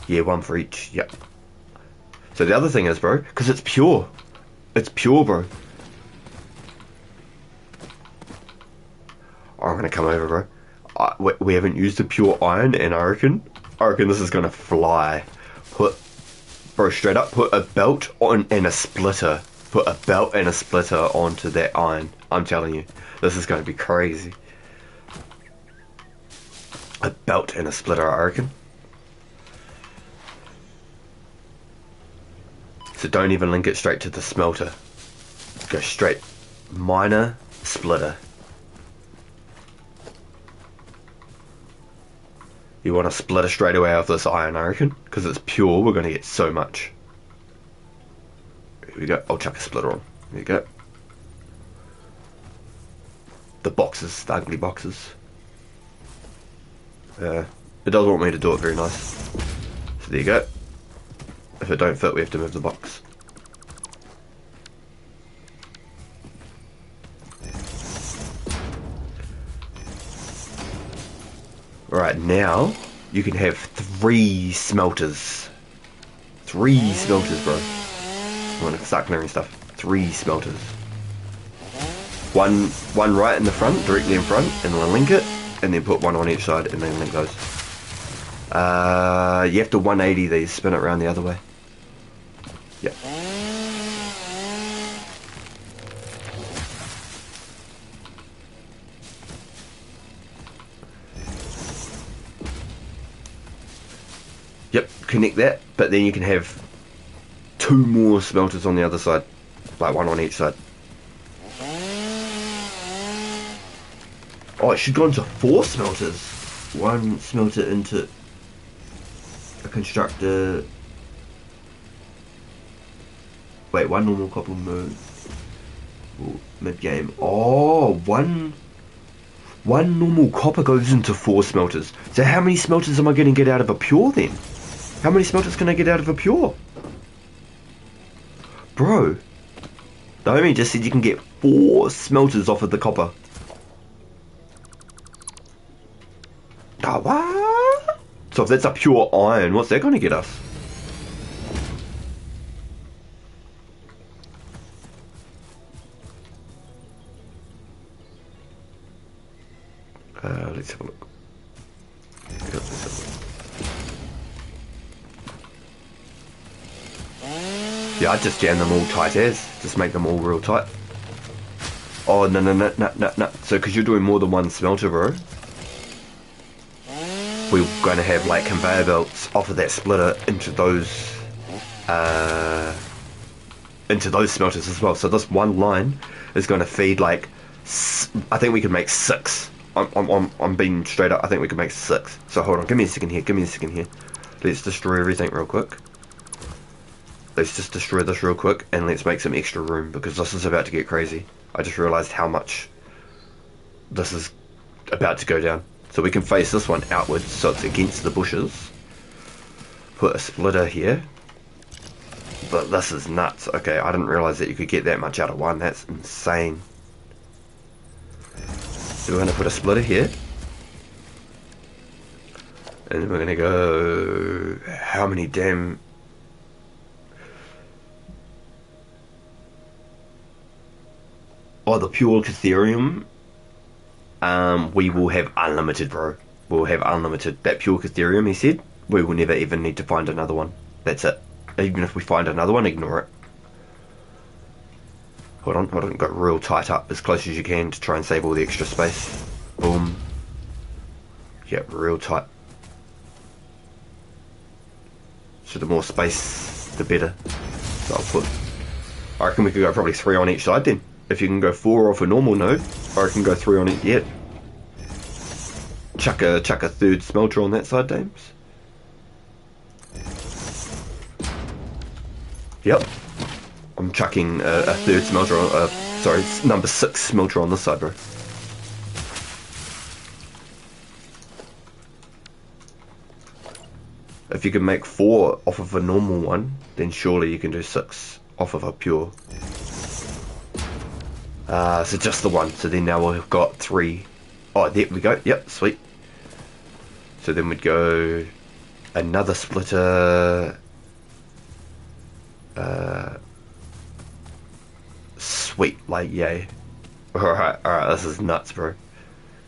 Yeah, one for each, yep. So the other thing is, bro, because it's pure. It's pure, bro. I'm gonna come over, bro. We haven't used the pure iron, and I reckon this is gonna fly. Bro, straight up, put a belt on and a splitter. Put a belt and a splitter onto that iron. I'm telling you, this is gonna be crazy. A belt and a splitter, I reckon. So don't even link it straight to the smelter. Go straight miner, splitter. You want to splitter straight away off this iron, I reckon, because it's pure. We're going to get so much. Here we go. I'll chuck a splitter on. There you go. The boxes, the ugly boxes. It does want me to do it very nice. So there you go. If it don't fit, we have to move the box. Alright, now you can have 3 smelters. 3 smelters, bro. I'm gonna start clearing stuff. 3 smelters. One right in the front, directly in front, and then link it, and then put one on each side, and then link those. You have to 180 these, spin it around the other way. Yep. Yep, connect that, but then you can have 2 more smelters on the other side, like 1 on each side. Oh, it should go into 4 smelters. 1 smelter into a constructor. Wait, 1 normal copper mode. Mid game. Oh, one normal copper goes into 4 smelters. So how many smelters am I going to get out of a pure then? How many smelters can I get out of a pure? Bro, the homie just said you can get 4 smelters off of the copper. Oh, what? So if that's a pure iron, what's that going to get us? Let's have a look. Yeah, I'd just jam them all tight as. Just make them all real tight. Oh, no. So, because you're doing more than 1 smelter, bro, we're going to have, like, conveyor belts off of that splitter into those smelters as well. So this one line is going to feed, like, I think we can make 6. I'm being straight up. I think we can make 6. So hold on, give me a second here. Let's destroy everything real quick. Let's just destroy this real quick, and let's make some extra room, because this is about to get crazy. I just realised how much this is about to go down. So we can face this one outwards, so it's against the bushes. Put a splitter here. But this is nuts. Okay, I didn't realise that you could get that much out of one. That's insane. So we're going to put a splitter here. And then we're going to go... How many damn... Oh, the pure Catherium. We will have unlimited, bro. We'll have unlimited. That pure Catherium, he said, we will never even need to find another one. That's it. Even if we find another one, ignore it. Hold on. Go real tight up as close as you can to try and save all the extra space. Boom. Yeah, real tight. So the more space, the better. So I reckon we could go probably 3 on each side then. If you can go 4 off a normal node, I can go 3 on each. Yeah. Chuck a 3rd smelter on that side, Dames. Yep. I'm chucking a 3rd smelter on, sorry, number 6 smelter on this side, bro. If you can make 4 off of a normal one, then surely you can do 6 off of a pure. So just the one. So then now we've got 3. Oh, there we go. Yep, sweet. So then we'd go another splitter. Sweet, like, yay. Alright, this is nuts, bro.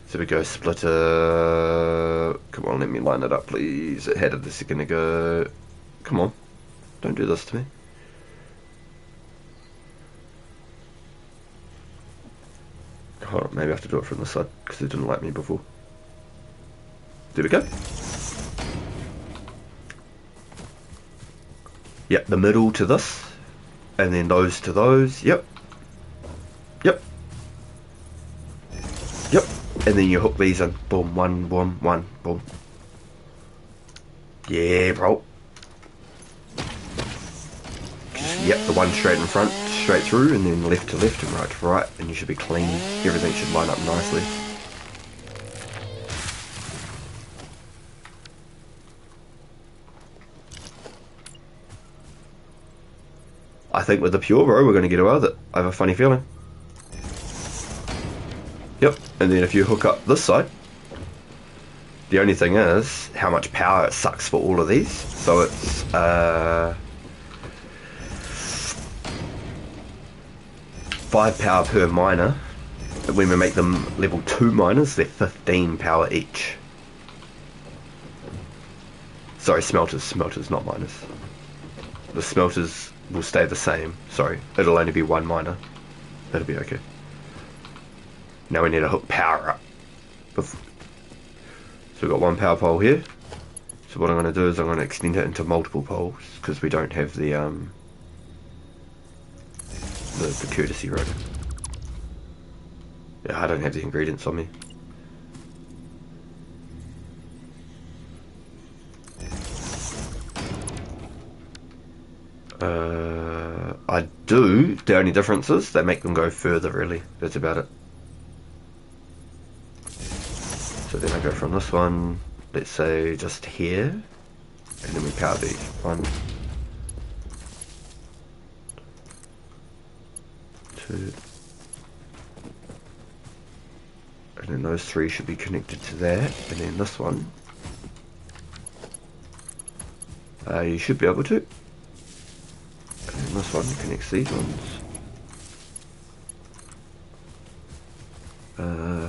So we go splitter. Come on, let me line it up, please. How did this gonna go? Come on. Don't do this to me. Hold on, maybe I have to do it from the side, because it didn't like me before. There we go. Yep, the middle to this. And then those to those. Yep. and then you hook these in. Boom, one, boom, one, boom. Yeah, bro. Yep, the one straight in front, straight through, and then left to left and right to right, and you should be clean. Everything should line up nicely. I think with the pure, bro, we're going to get away with it. I have a funny feeling. Yep, and then if you hook up this side, the only thing is how much power it sucks for all of these. So it's 5 power per miner. When we make them level 2 miners, they're 15 power each. Sorry, smelters, not miners. The smelters will stay the same. Sorry, it'll only be 1 miner. That'll be okay. Now we need to hook power up. So we've got 1 power pole here. So what I'm going to do is I'm going to extend it into multiple poles because we don't have the courtesy rope. Yeah, I don't have the ingredients on me. I do. The only difference is they make them go further, really. That's about it. So then I go from this one, let's say just here, and then we power these. 1, 2, and then those 3 should be connected to that, and then this one, you should be able to. And then this one connects these ones.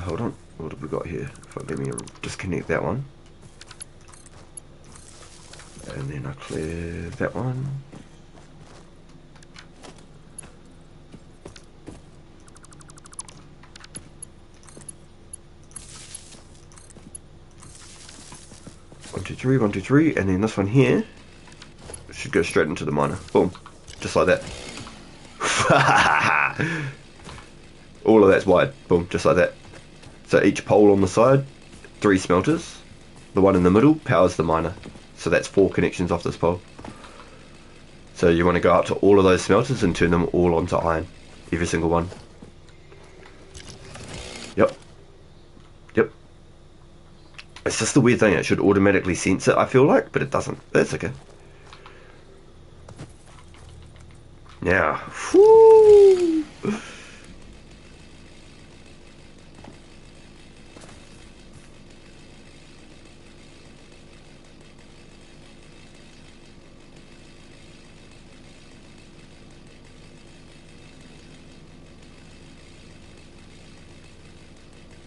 Hold on, what have we got here? Let me disconnect that one. And then I clear that one. One, two, three, 1, 2, 3, and then this one here should go straight into the miner. Boom. Just like that. All of that's wide. Boom, just like that. So each pole on the side, 3 smelters. The one in the middle powers the miner. So that's 4 connections off this pole. So you want to go up to all of those smelters and turn them all onto iron. Every single one. Yep. Yep. It's just the weird thing, it should automatically sense it, I feel like, but it doesn't. That's okay. Now, whoo!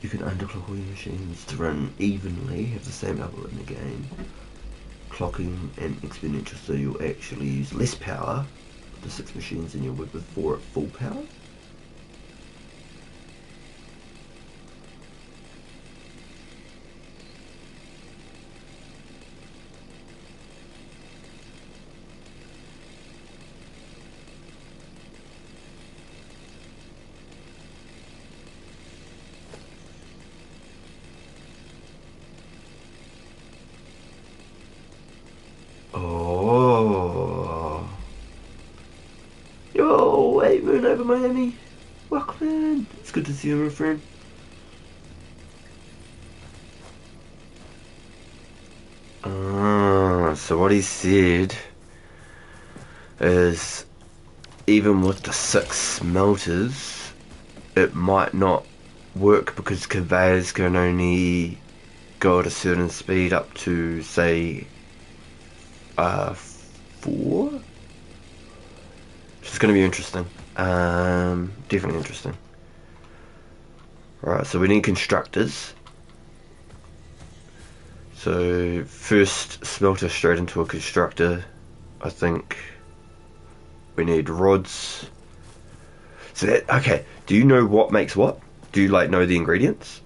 You can underclock all your machines to run evenly, have the same output in the game. Clocking and exponential, so you'll actually use less power with the 6 machines than you would with 4 at full power. Oh. Yo, hey, Moon over Miami. Welcome in. It's good to see you, my friend. So what he said is even with the 6 smelters, it might not work because conveyors can only go at a certain speed up to, say, 4. Which is going to be interesting. Definitely interesting. Alright, so we need constructors. So first smelter straight into a constructor. I think we need rods. So that, okay, do you know what makes what? Do you like know the ingredients?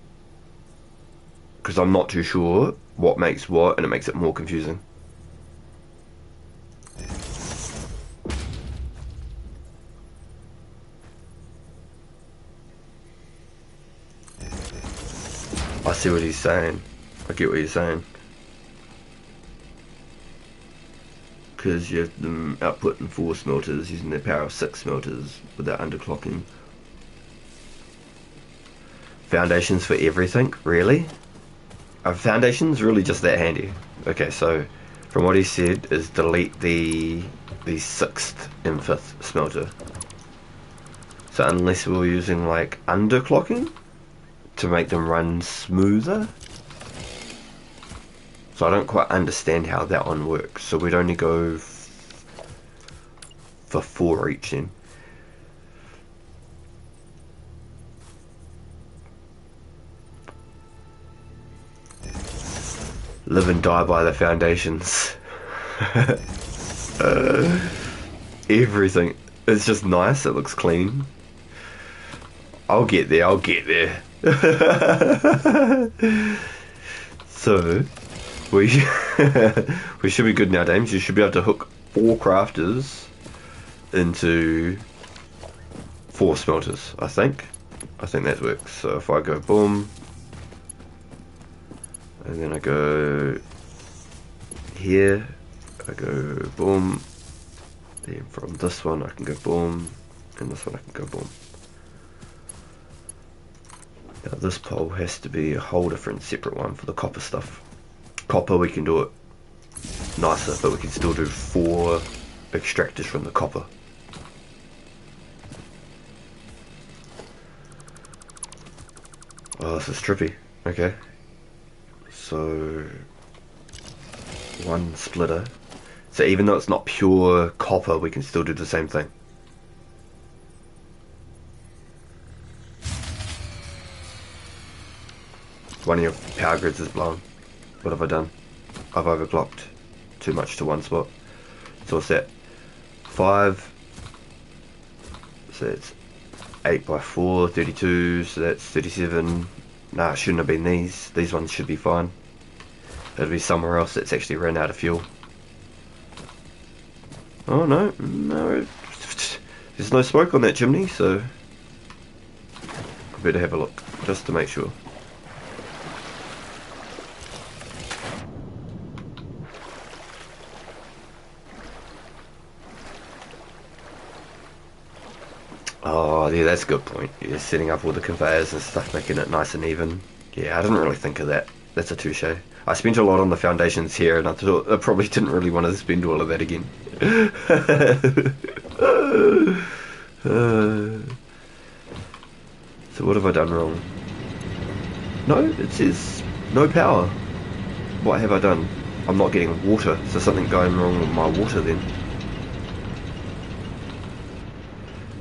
Because I'm not too sure what makes what, and it makes it more confusing. I see what he's saying. I get what he's saying. Because you have them outputting 4 smelters using their power of 6 smelters without underclocking. Foundations for everything? Really? Are foundations really just that handy? Okay, so from what he said is delete the 6th and 5th smelter. So unless we were using like underclocking to make them run smoother. So I don't quite understand how that one works. So we'd only go for 4 each then. Live and die by the foundations. Everything. It's just nice. It looks clean. I'll get there. I'll get there. So we should be good now, Dames. You should be able to hook 4 crafters into 4 smelters. I think that works. So if I go boom, and then I go here, I go boom. Then from this one I can go boom, and this one I can go boom. Now this pole has to be a whole different separate one for the copper stuff. Copper we can do it nicer, but we can still do 4 extractors from the copper. Oh, this is trippy. Okay. So 1 splitter. So even though it's not pure copper, we can still do the same thing. One of your power grids is blown. What have I done? I've overclocked too much to one spot. So what's that? 5. So it's 8 by 4, 32. So that's 37. Nah, it shouldn't have been these. These ones should be fine. It'll be somewhere else that's actually run out of fuel. Oh no, there's no smoke on that chimney, so I better have a look, just to make sure. Oh yeah, that's a good point. Yeah, setting up all the conveyors and stuff, making it nice and even. Yeah, I didn't really think of that. That's a touche. I spent a lot on the foundations here, and I thought I probably didn't really want to spend all of that again. So what have I done wrong? No, it says no power. What have I done? I'm not getting water. Is there something going wrong with my water then?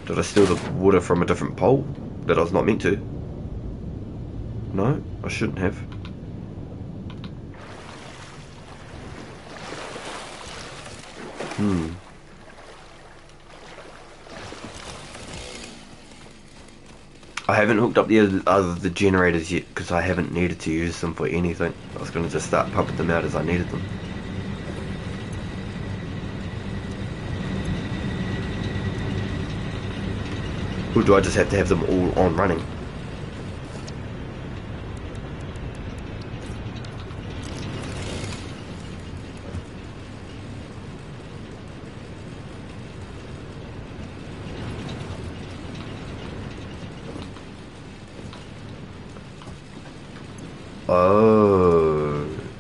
Did I steal the water from a different pole that I was not meant to? No, I shouldn't have. I haven't hooked up the generators yet because I haven't needed to use them for anything. I was going to just start pumping them out as I needed them. Or do I just have to have them all on running?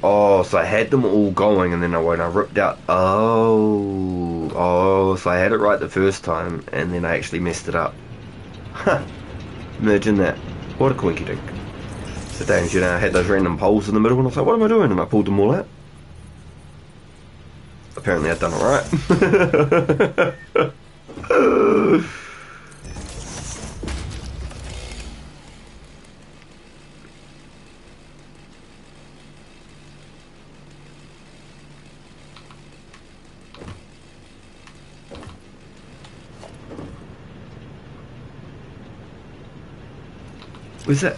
Oh, so I had them all going, and then when I ripped out, so I had it right the first time, and then I actually messed it up. Huh, imagine that. What a quinky dink. So Dames, I had those random poles in the middle, and I was like, what am I doing? And I pulled them all out. Apparently I'd done it right. What's that?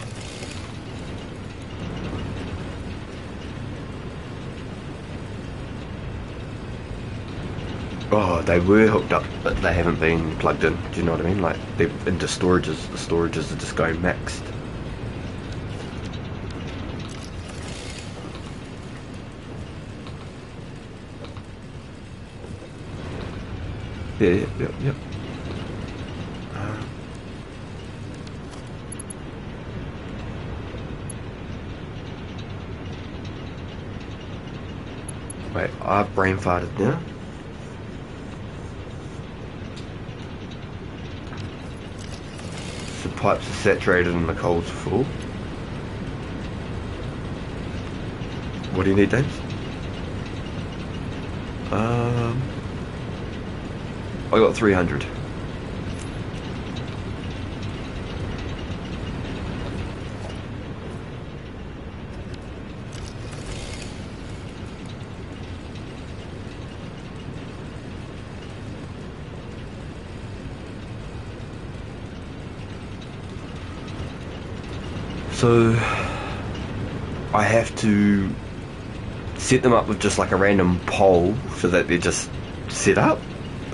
Oh, they were hooked up, but they haven't been plugged in. Do you know what I mean? Like, they're into storages. The storages are just going maxed. Yep. Wait, I've brain farted now. The pipes are saturated and the coal's full. What do you need, James? I got 300. So I have to set them up with just like a random pole so that they're just set up.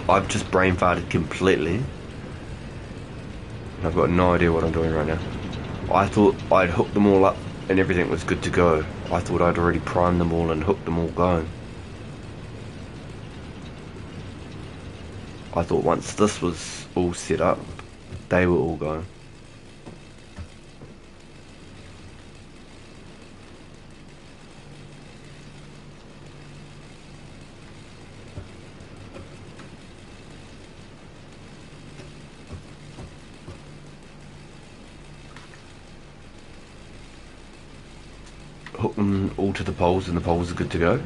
I've just brain farted completely. I've got no idea what I'm doing right now. I thought I'd hooked them all up and everything was good to go. I thought I'd already primed them all and hooked them all going. I thought once this was all set up, they were all going. Hook them all to the poles and the poles are good to go.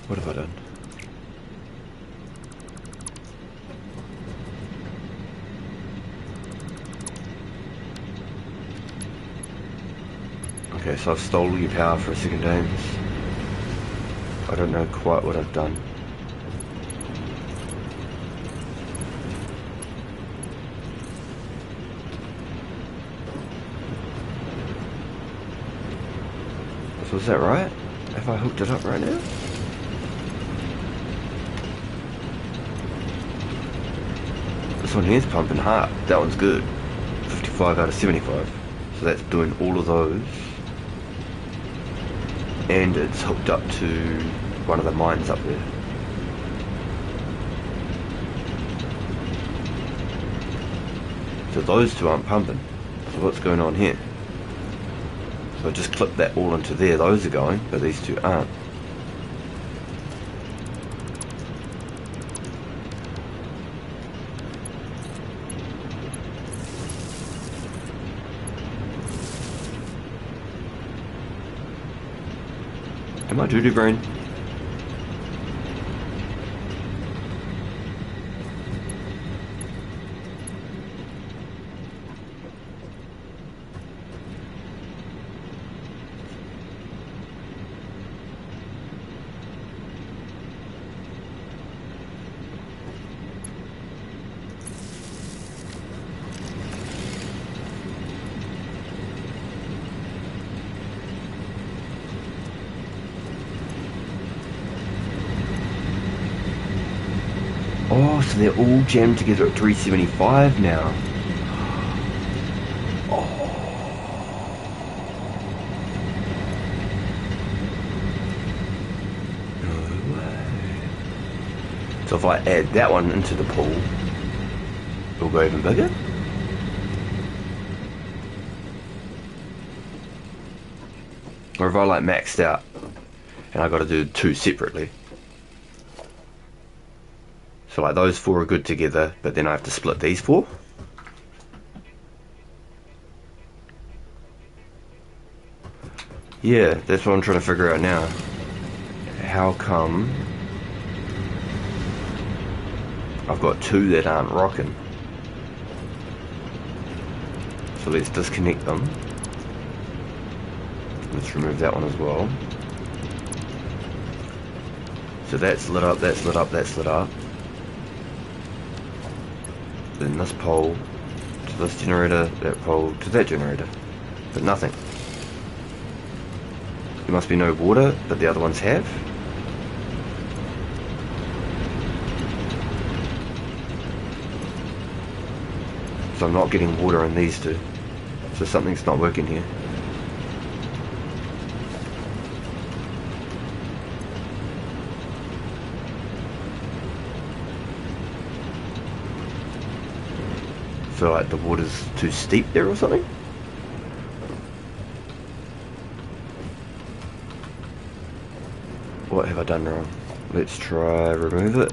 What have I done? Okay, so I've stolen your power for a second, James. I don't know quite what I've done. So is that right? Have I hooked it up right now? This one here's pumping hard. That one's good. 55 out of 75. So that's doing all of those. And it's hooked up to one of the mines up there. So those two aren't pumping. So what's going on here? So I just clip that all into there. Those are going, but these two aren't. Am I doo-doo brain? Oh, so they're all jammed together at 375 now. No way. So if I add that one into the pool, it'll go even bigger? Or if I like maxed out and I got to do two separately. So like those four are good together, but then I have to split these four. Yeah, that's what I'm trying to figure out now. How come I've got two that aren't rocking? So let's disconnect them. Let's remove that one as well. So that's lit up, that's lit up, that's lit up. Then this pole to this generator, that pole to that generator. But nothing. There must be no water, but the other ones have. So I'm not getting water in these two. So something's not working here. Feel like the water's too steep there or something? What have I done wrong? Let's try remove it.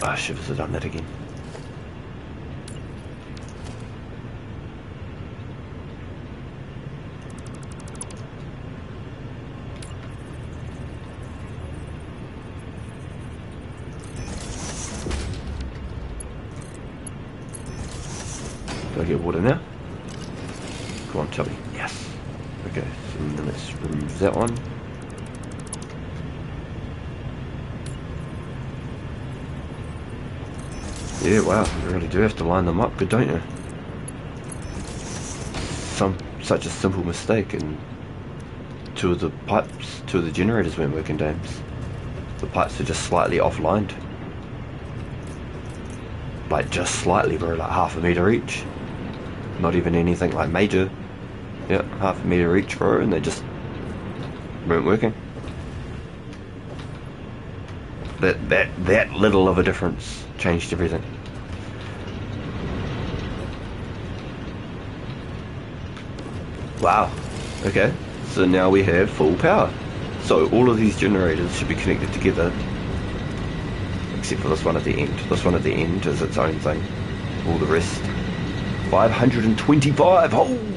Ah, shivers, have done that again. Do I get water now? Come on, tell me. Yes. Okay, so then let's remove that one. Yeah, wow, you really do have to line them up good, don't you? Such a simple mistake, and two of the generators weren't working, James. The pipes are just slightly offlined. Like, just slightly, bro, like half a meter each. Not even anything like major. Yeah, half a meter each, bro, and they just weren't working. That little of a difference changed everything. Wow. Okay, so now we have full power. So all of these generators should be connected together, except for this one at the end. This one at the end is its own thing. All the rest. 525! Holy!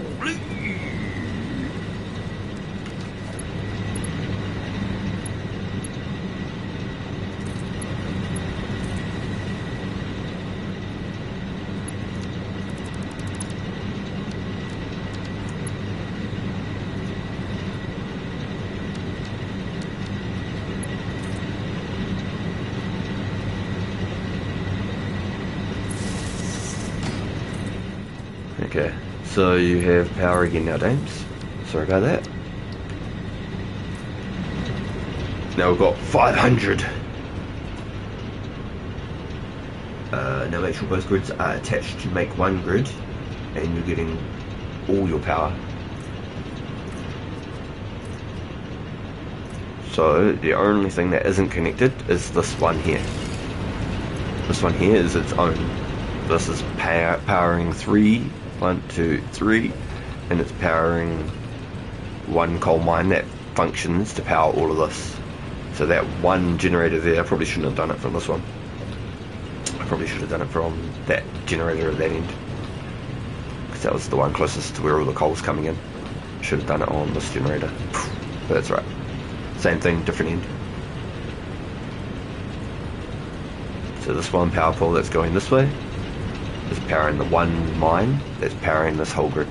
Okay, so you have power again now, James. Sorry about that. Now we've got 500. Now make sure both grids are attached to make one grid, and you're getting all your power. So the only thing that isn't connected is this one here. This one here is its own. This is powering 3, 1, 2, 3, and it's powering one coal mine that functions to power all of this. So that one generator there, I probably shouldn't have done it from this one. I probably should have done it from that generator at that end, because that was the one closest to where all the coal's coming in. Should have done it on this generator. But that's right. Same thing, different end. So this one power pole that's going this way is powering the one mine that's powering this whole grid.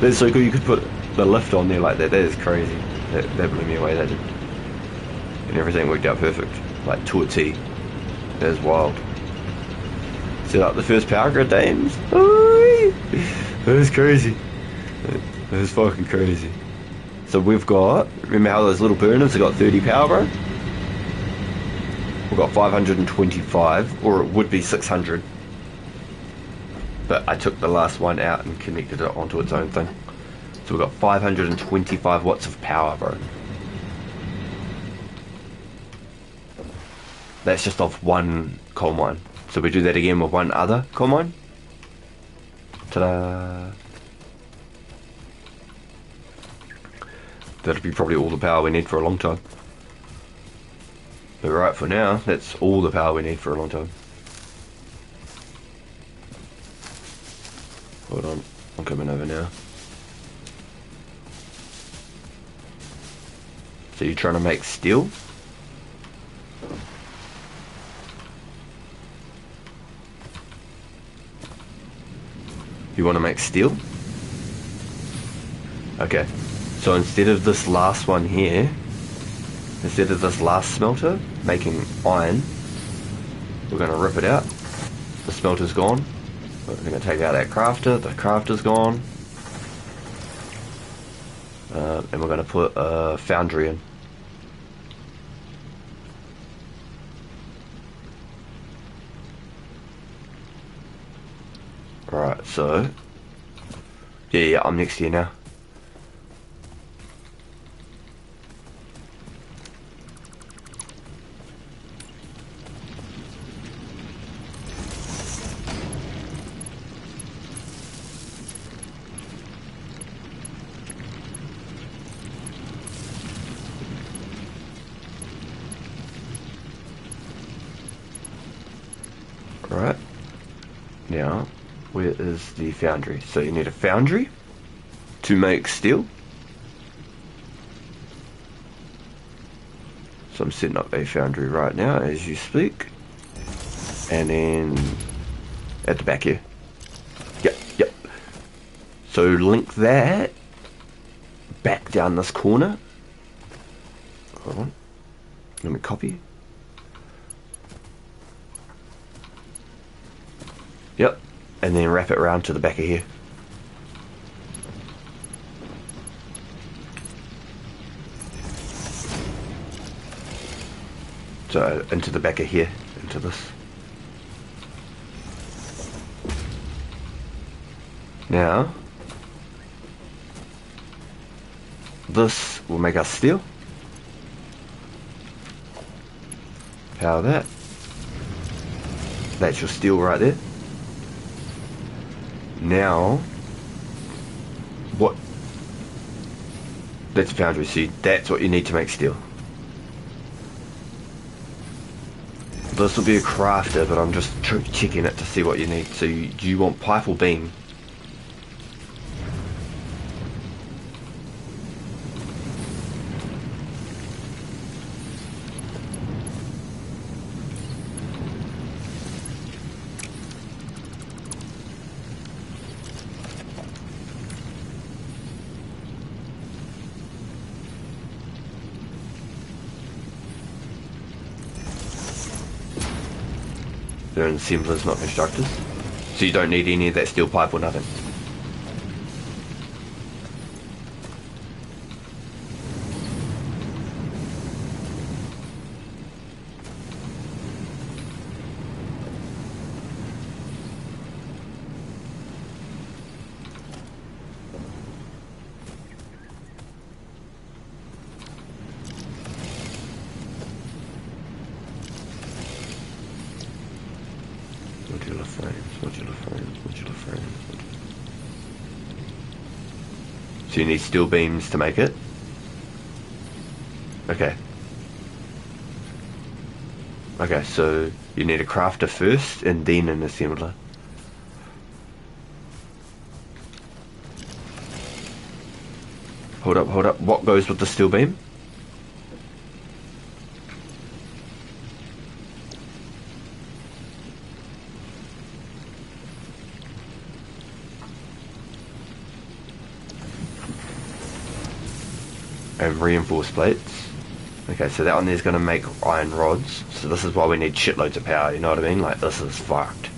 That's so cool, you could put the lift on there like that. That is crazy. That blew me away, that did. And everything worked out perfect, like to a T. That is wild. Set up the first power grid, Dames. That is crazy. That is fucking crazy. So we've got, remember how those little burners have got 30 power, bro? We've got 525, or it would be 600. But I took the last one out and connected it onto its own thing. So we've got 525 watts of power, bro. That's just off one coal mine. So we do that again with one other coal mine. Ta-da! That'll be probably all the power we need for a long time. But right, for now, that's all the power we need for a long time. Hold on, I'm coming over now. So you're trying to make steel? You want to make steel? Okay. So instead of this last one here, instead of this last smelter making iron, we're going to rip it out. The smelter's gone. We're going to take out that crafter. The crafter's gone. And we're going to put a foundry in. Alright, so... Yeah, I'm next to you now. Alright. Now, where is the foundry? So you need a foundry to make steel. So I'm setting up a foundry right now as you speak. And then at the back here. Yep. So link that back down this corner. Hold on. Let me copy. Yep. And then wrap it around to the back of here. So into the back of here, into this. Now, this will make us steel. Power that. That's your steel right there. Now, what? That's a foundry seed. That's what you need to make steel. This will be a crafter, but I'm just checking it to see what you need. So do you want pipe or beam? They're assemblers, not constructors. So you don't need any of that steel pipe or nothing. Modular frames. So you need steel beams to make it? Okay. Okay, so you need a crafter first and then an assembler. Hold up. What goes with the steel beam? And reinforced plates. Okay, so that one there's going to make iron rods. So this is why we need shitloads of power, you know what I mean? Like, this is fucked.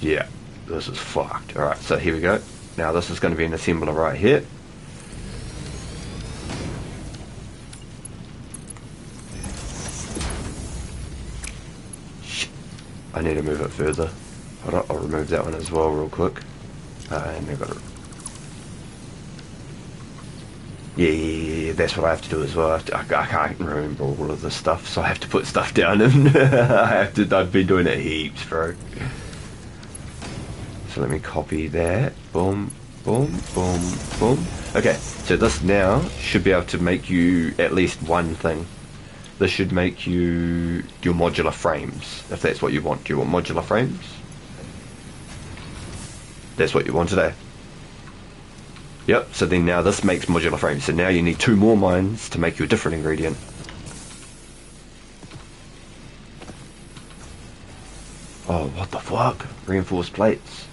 Yeah, this is fucked. Alright, so here we go. Now this is going to be an assembler right here. Shit. I need to move it further. Hold on, I'll remove that one as well real quick. And I've got it. Yeah, that's what I have to do as well. I can't remember all of this stuff, so I have to put stuff down, and I've been doing it heaps, bro. So let me copy that. Boom, boom, boom, boom. Okay, so this now should be able to make you at least one thing. This should make you your modular frames, if that's what you want. Do you want modular frames? That's what you want today. Yep, so then now this makes modular frames. So now you need 2 more mines to make you a different ingredient. Oh, what the fuck? Reinforced plates.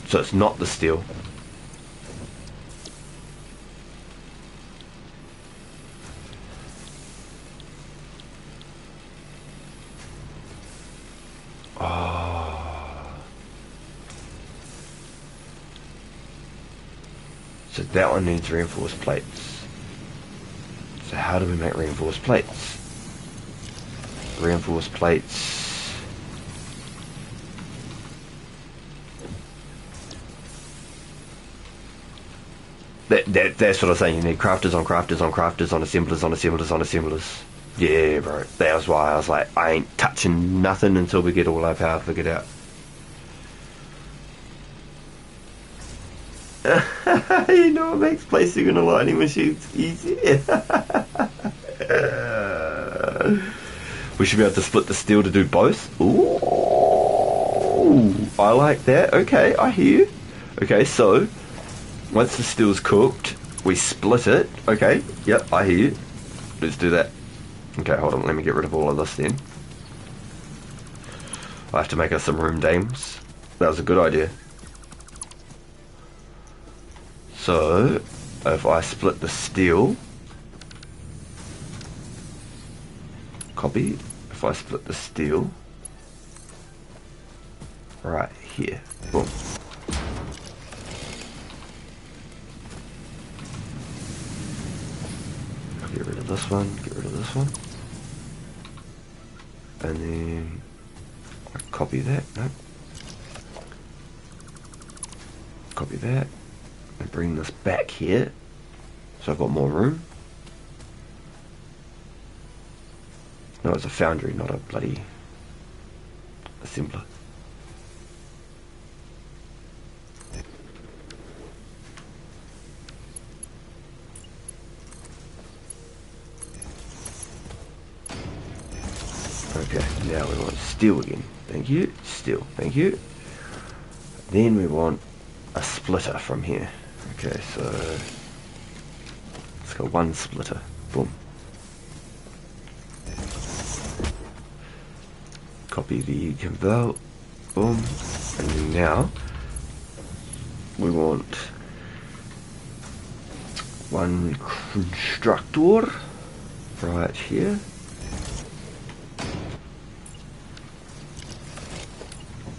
So it's not the steel. So that one needs reinforced plates. So how do we make reinforced plates? Reinforced plates. That's what I'm saying. You need crafters on crafters on crafters on assemblers on assemblers on assemblers. Yeah, bro. That was why I was like, I ain't touching nothing until we get all our power figured out. You know what makes placing an aligning machines easy? We should be able to split the steel to do both. Ooh, I like that. Okay, I hear you. Okay, so once the steel's cooked, we split it. Okay, yep, I hear you. Let's do that. Okay, hold on, let me get rid of all of this then. I have to make us some room, dames. That was a good idea. So, if I split the steel, copy, if I split the steel, right here, boom. Get rid of this one, get rid of this one. And then, I copy that, no. Copy that. And bring this back here, so I've got more room. No, it's a foundry, not a bloody assembler. Okay, now we want steel again. Thank you. Steel, thank you. Then we want a splitter from here. Okay, so let's go 1 splitter. Boom. Copy the convert. Boom. And then now we want 1 constructor right here.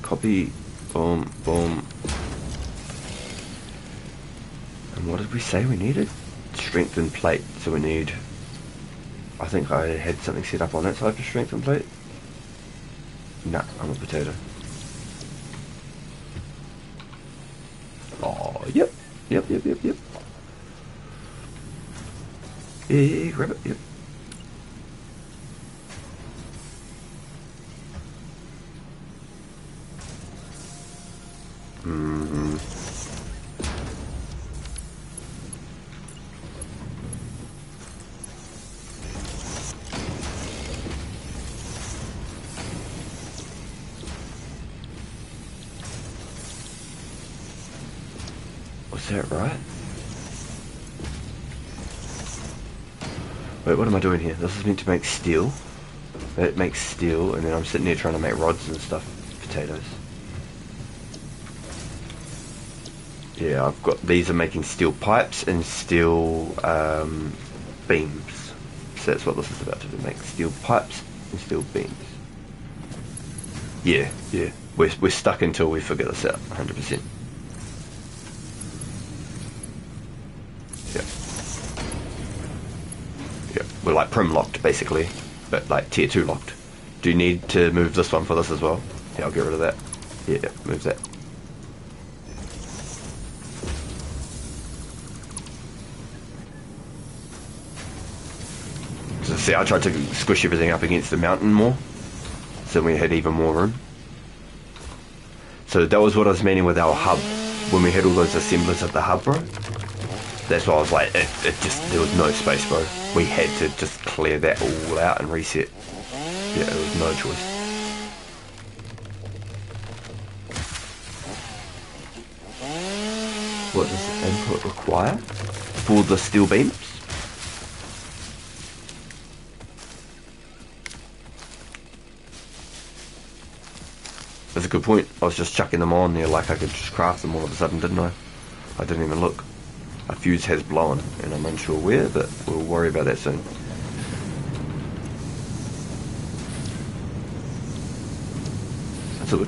Copy. Boom. Boom. And what did we say we needed? Strengthened plate. So we need... I think I had something set up on that side for strengthened plate. Nah, I'm a potato. Oh, yep. Yep. Yeah, grab it, yep. Was that right? Wait, what am I doing here? This is meant to make steel. It makes steel, and then I'm sitting there trying to make rods and stuff. Potatoes. Yeah, I've got... These are making steel pipes and steel beams. So that's what this is about to do. Make steel pipes and steel beams. Yeah. We're stuck until we figure this out, 100%. Yeah, we're like prim locked basically, but like tier 2 locked. Do you need to move this one for this as well? Yeah, I'll get rid of that. Yeah, move that. see, I tried to squish everything up against the mountain more, so we had even more room. So that was what I was meaning with our hub, when we had all those assemblers at the hub, bro. That's why I was like, it just, there was no space, bro. We had to just clear that all out and reset. Yeah, there was no choice. What does the input require for the steel beams? That's a good point. I was just chucking them on there like I could just craft them all of a sudden, didn't I? I didn't even look. A fuse has blown, and I'm unsure where, but we'll worry about that soon. That's all good.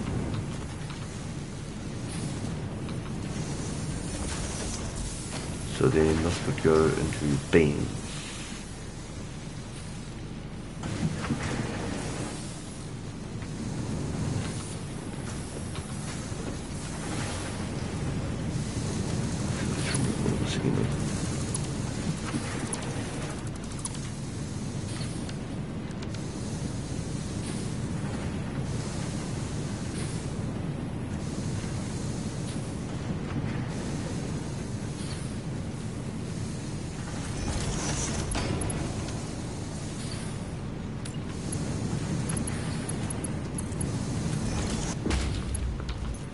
So then this would go into beams.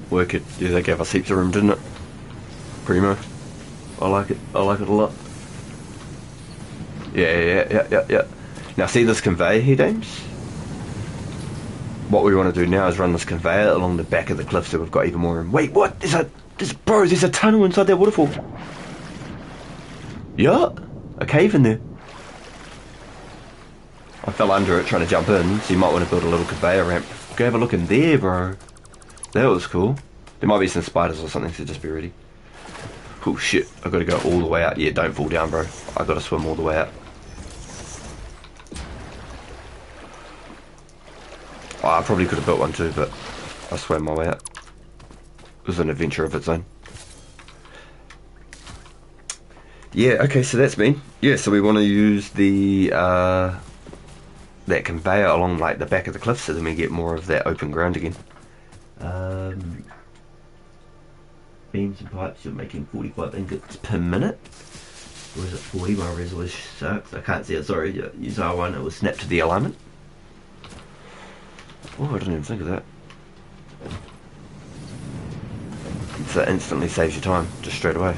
Work it. Yeah, they gave us heaps of room, didn't it? Primo. I like it. I like it a lot. Yeah. Now see this conveyor here, Dames? What we want to do now is run this conveyor along the back of the cliff so we've got even more room. Wait, what? There's a tunnel inside that waterfall. Yeah, a cave in there. I fell under it trying to jump in, so you might want to build a little conveyor ramp. Go have a look in there, bro. That was cool. There might be some spiders or something, so just be ready. Oh shit, I've got to go all the way out. Yeah, don't fall down, bro. I've got to swim all the way out. Oh, I probably could have built one too, but I swam my way out. It was an adventure of its own. Yeah, okay, so that's me. Yeah, so we want to use the that conveyor along like the back of the cliff so then we get more of that open ground again. Beams and pipes, you're making 45 ingots per minute. Or is it 40? My resolution sucks. I can't see it, sorry. Use R1, it will snap to the alignment. Oh, I didn't even think of that. So that instantly saves you time, just straight away.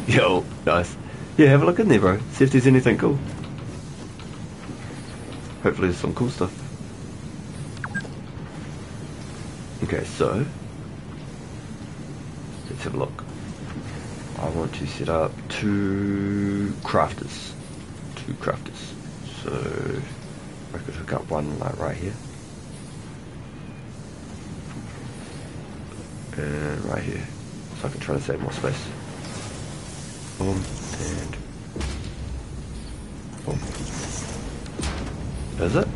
Yo, nice. Yeah, have a look in there, bro. See if there's anything cool. Hopefully there's some cool stuff. Okay, so let's have a look. I want to set up two crafters. So I could hook up one like right here. And right here. So I can try to save more space. Boom and boom. Does it?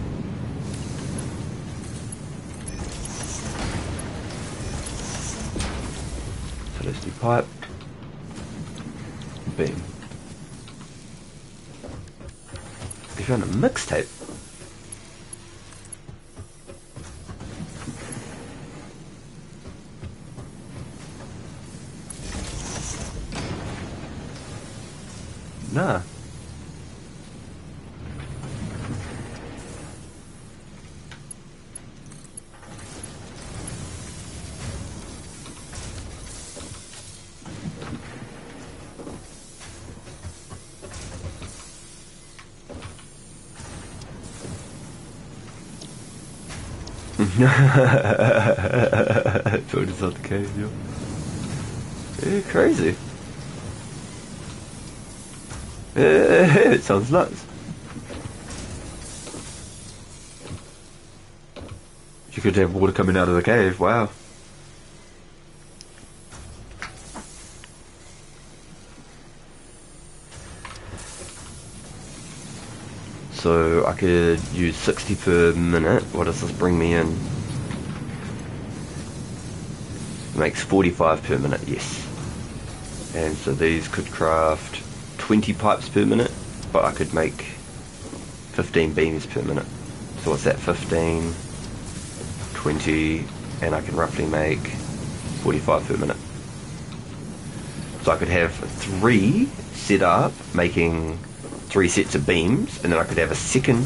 So let's do pipe. Beam. You found a mixtape? Nah. Told us not the cave, yo. Yeah, crazy. It sounds nuts. You could have water coming out of the cave, wow. So I could use 60 per minute. What does this bring me in? It makes 45 per minute, yes. And so these could craft 20 pipes per minute, but I could make 15 beams per minute. So what's that? 15, 20, and I can roughly make 45 per minute. So I could have 3 set up, making 3 sets of beams, and then I could have a second.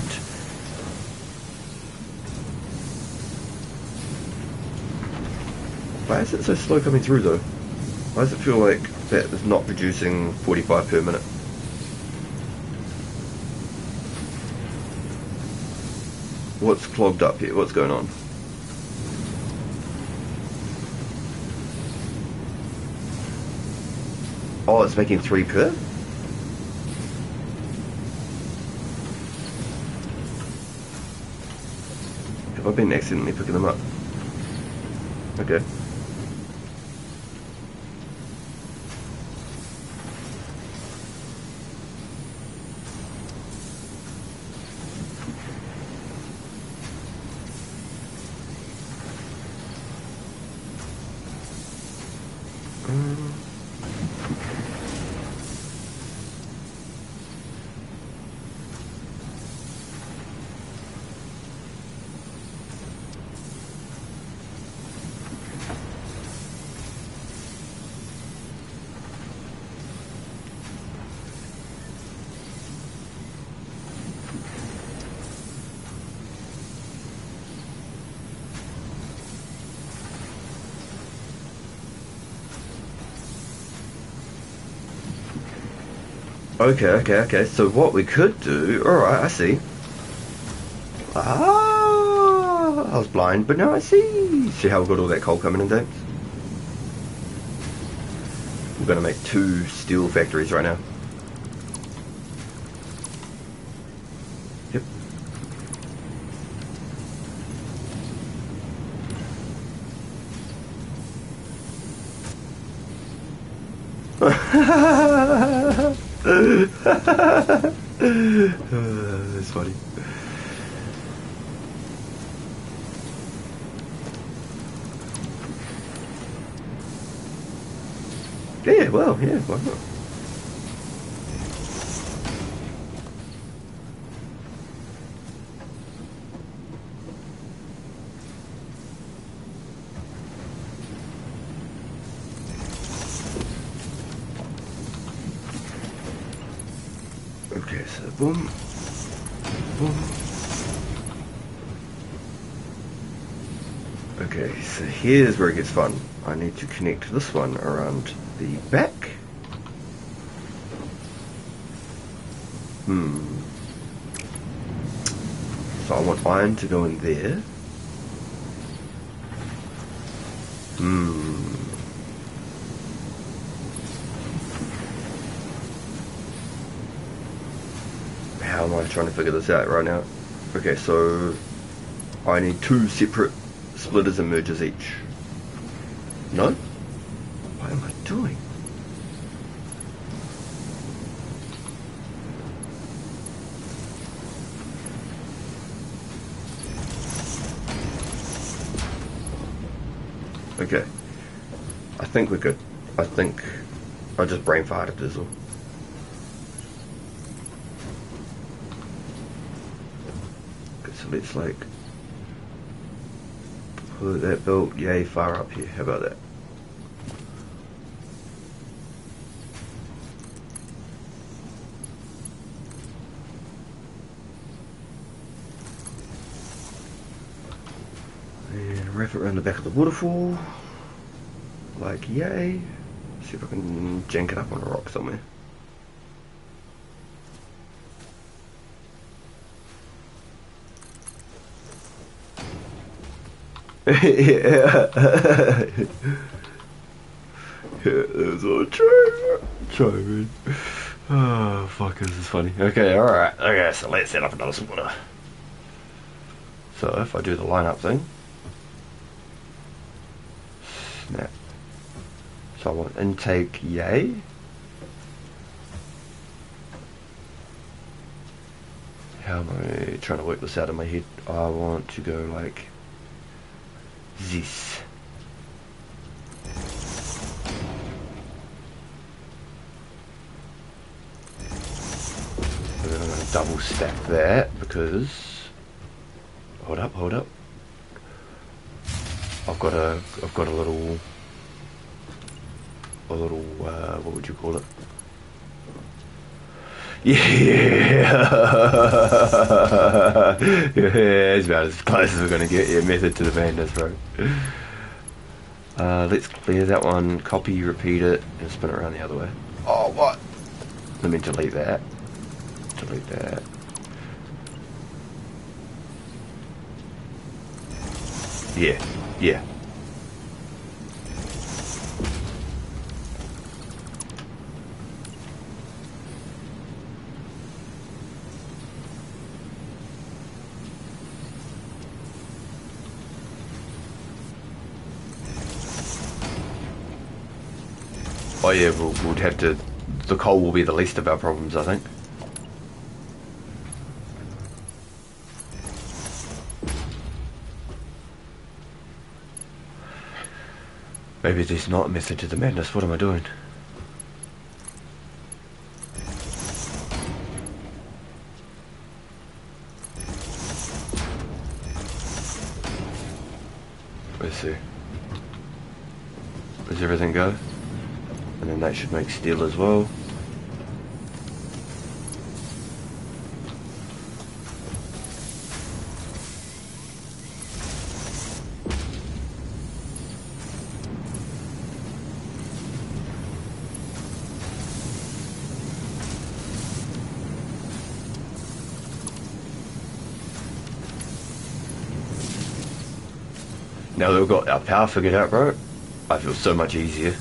Why is it so slow coming through though? Why does it feel like that is not producing 45 per minute? What's clogged up here? What's going on? Oh, it's making 3 per? Have I been accidentally picking them up? Okay. Okay. So what we could do... Alright, I see. Ah, I was blind, but now I see. See how we've got all that coal coming in, James? We're going to make 2 steel factories right now. Yep. That's funny. Yeah, well, yeah, why not? Okay, so boom, boom. Okay, so here's where it gets fun. I need to connect this one around the back. So I want iron to go in there. How am I trying to figure this out right now? Okay, so I need 2 separate splitters and mergers each. No? What am I doing? Okay. I think we're good. I think I just brain farted as well. Okay, so let's like put that belt yay far up here. How about that? And wrap it around the back of the waterfall. Like yay. See if I can jank it up on a rock somewhere. Yeah, there's a train. Oh, fuck, this is funny. Okay, alright. Okay, so let's set up another spawner. So if I do the line up thing. Snap. So I want intake yay. How am I trying to work this out in my head? I want to go like this. double stack that because hold up. I've got a little what would you call it? Yeah, yeah, it's about as close as we're gonna get. Yeah, method to the madness, bro. Let's clear that one, copy, repeat it, and spin it around the other way. Oh, what? Let me delete that. Delete that. Yeah. Oh yeah, we'll have to... The coal will be the least of our problems, I think. Maybe there's not a method to the madness. What am I doing? Let's see. Does everything go? And then that should make steel as well. Now that we've got our power figured out, bro, I feel so much easier.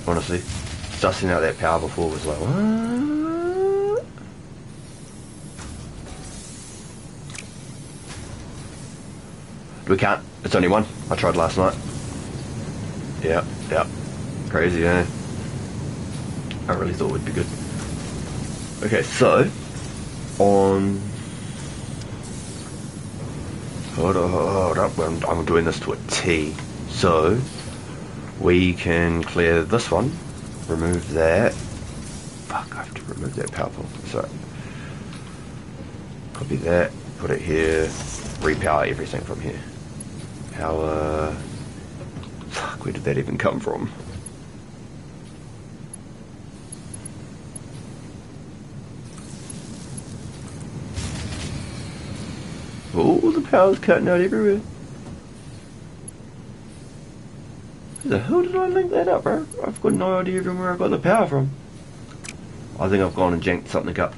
Honestly. Sussing out that power before was like, what? We can't. It's only one. I tried last night. Yeah. Crazy, eh? I really thought it would be good. Okay, so, on... Hold up, I'm doing this to a T. So, we can clear this one, remove that. Fuck, I have to remove that power pole. So, copy that, put it here, repower everything from here. Power... Fuck, where did that even come from? Oh, the power's cutting out everywhere. Where the hell did I link that up, bro? I've got no idea even where I got the power from. I think I've gone and janked something up.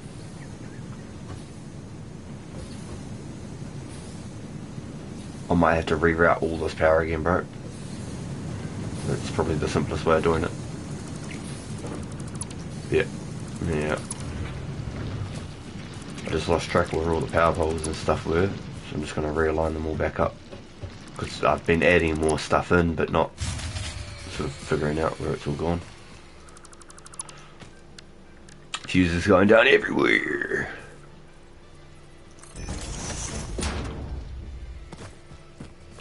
I might have to reroute all this power again, bro. That's probably the simplest way of doing it. Yeah. I just lost track of where all the power poles and stuff were, so I'm just going to realign them all back up. Because I've been adding more stuff in, but not sort of figuring out where it's all gone. Fuses going down everywhere.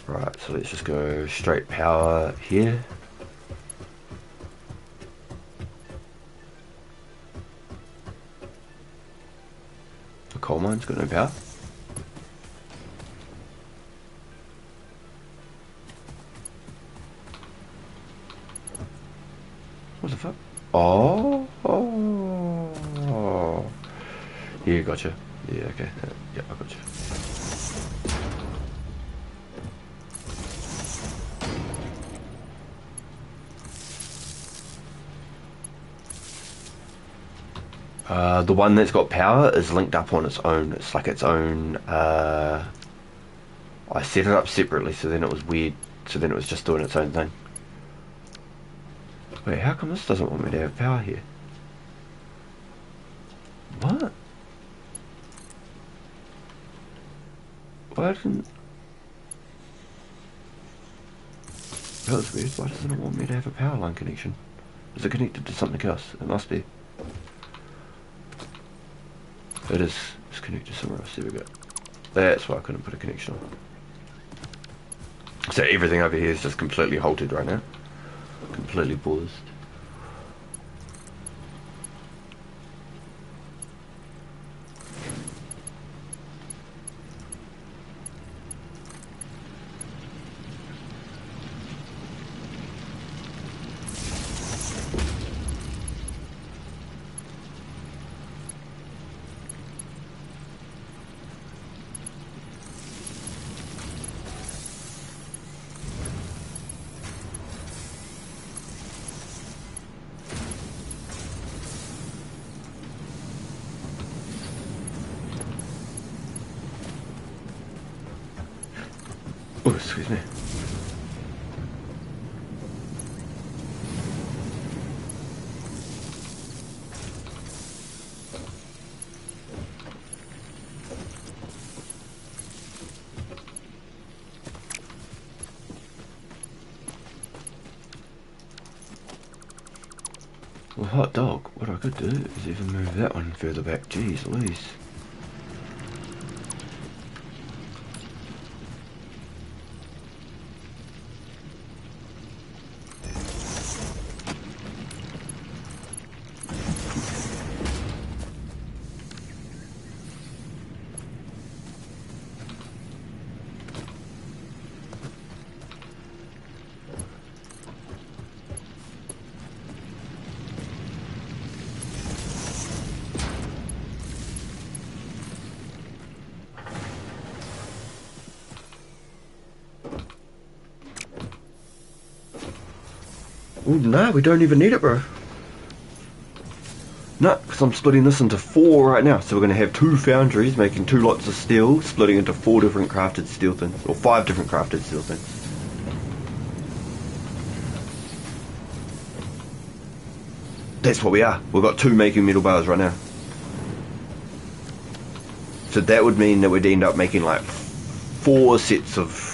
Right, so let's just go straight power here. The coal mine's got no power. What the fuck? Oh. Yeah, gotcha. Yeah, okay. Yeah, I gotcha. The one that's got power is linked up on its own. It's like its own... I set it up separately, so then it was weird. So then it was just doing its own thing. Wait, how come this doesn't want me to have power here? What? Why didn't... That was weird. Why doesn't it want me to have a power line connection? Is it connected to something else? It must be. It is. It's connected somewhere else. There we go. That's why I couldn't put a connection on. So everything over here is just completely halted right now. Completely paused. excuse me. Well, hot dog, what I could do is even move that one further back. Jeez Louise. Oh, no, we don't even need it, bro. No, because I'm splitting this into 4 right now. So we're going to have 2 foundries making 2 lots of steel, splitting into 4 different crafted steel things. Or 5 different crafted steel things. That's what we are. We've got 2 making metal bars right now. So that would mean that we'd end up making like 4 sets of...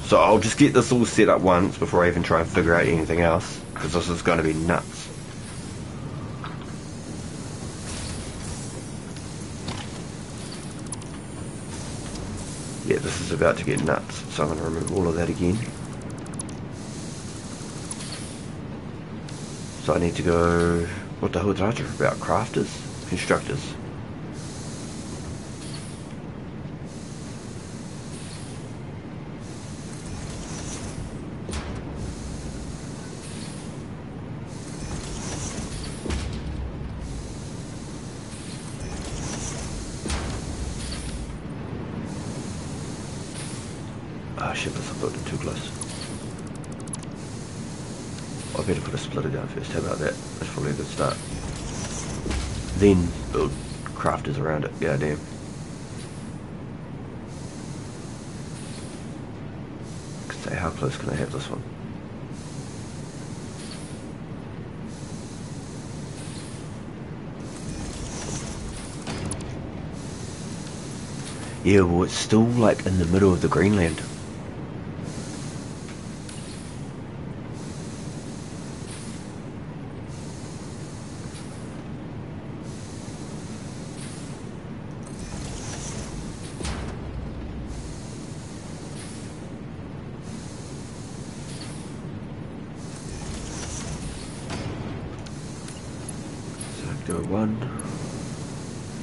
So I'll just get this all set up once before I even try and figure out anything else, because this is going to be nuts. Yeah, this is about to get nuts, so I'm going to remove all of that again. So I need to go... What the hell did I talk about? Crafters? Constructors. Ah shit, this uploaded too close. I better put a splitter down first, how about that? That's probably a good start. Then build crafters around it, yeah damn. Say, how close can I have this one? Yeah, well it's still like in the middle of the Greenland. So go 1.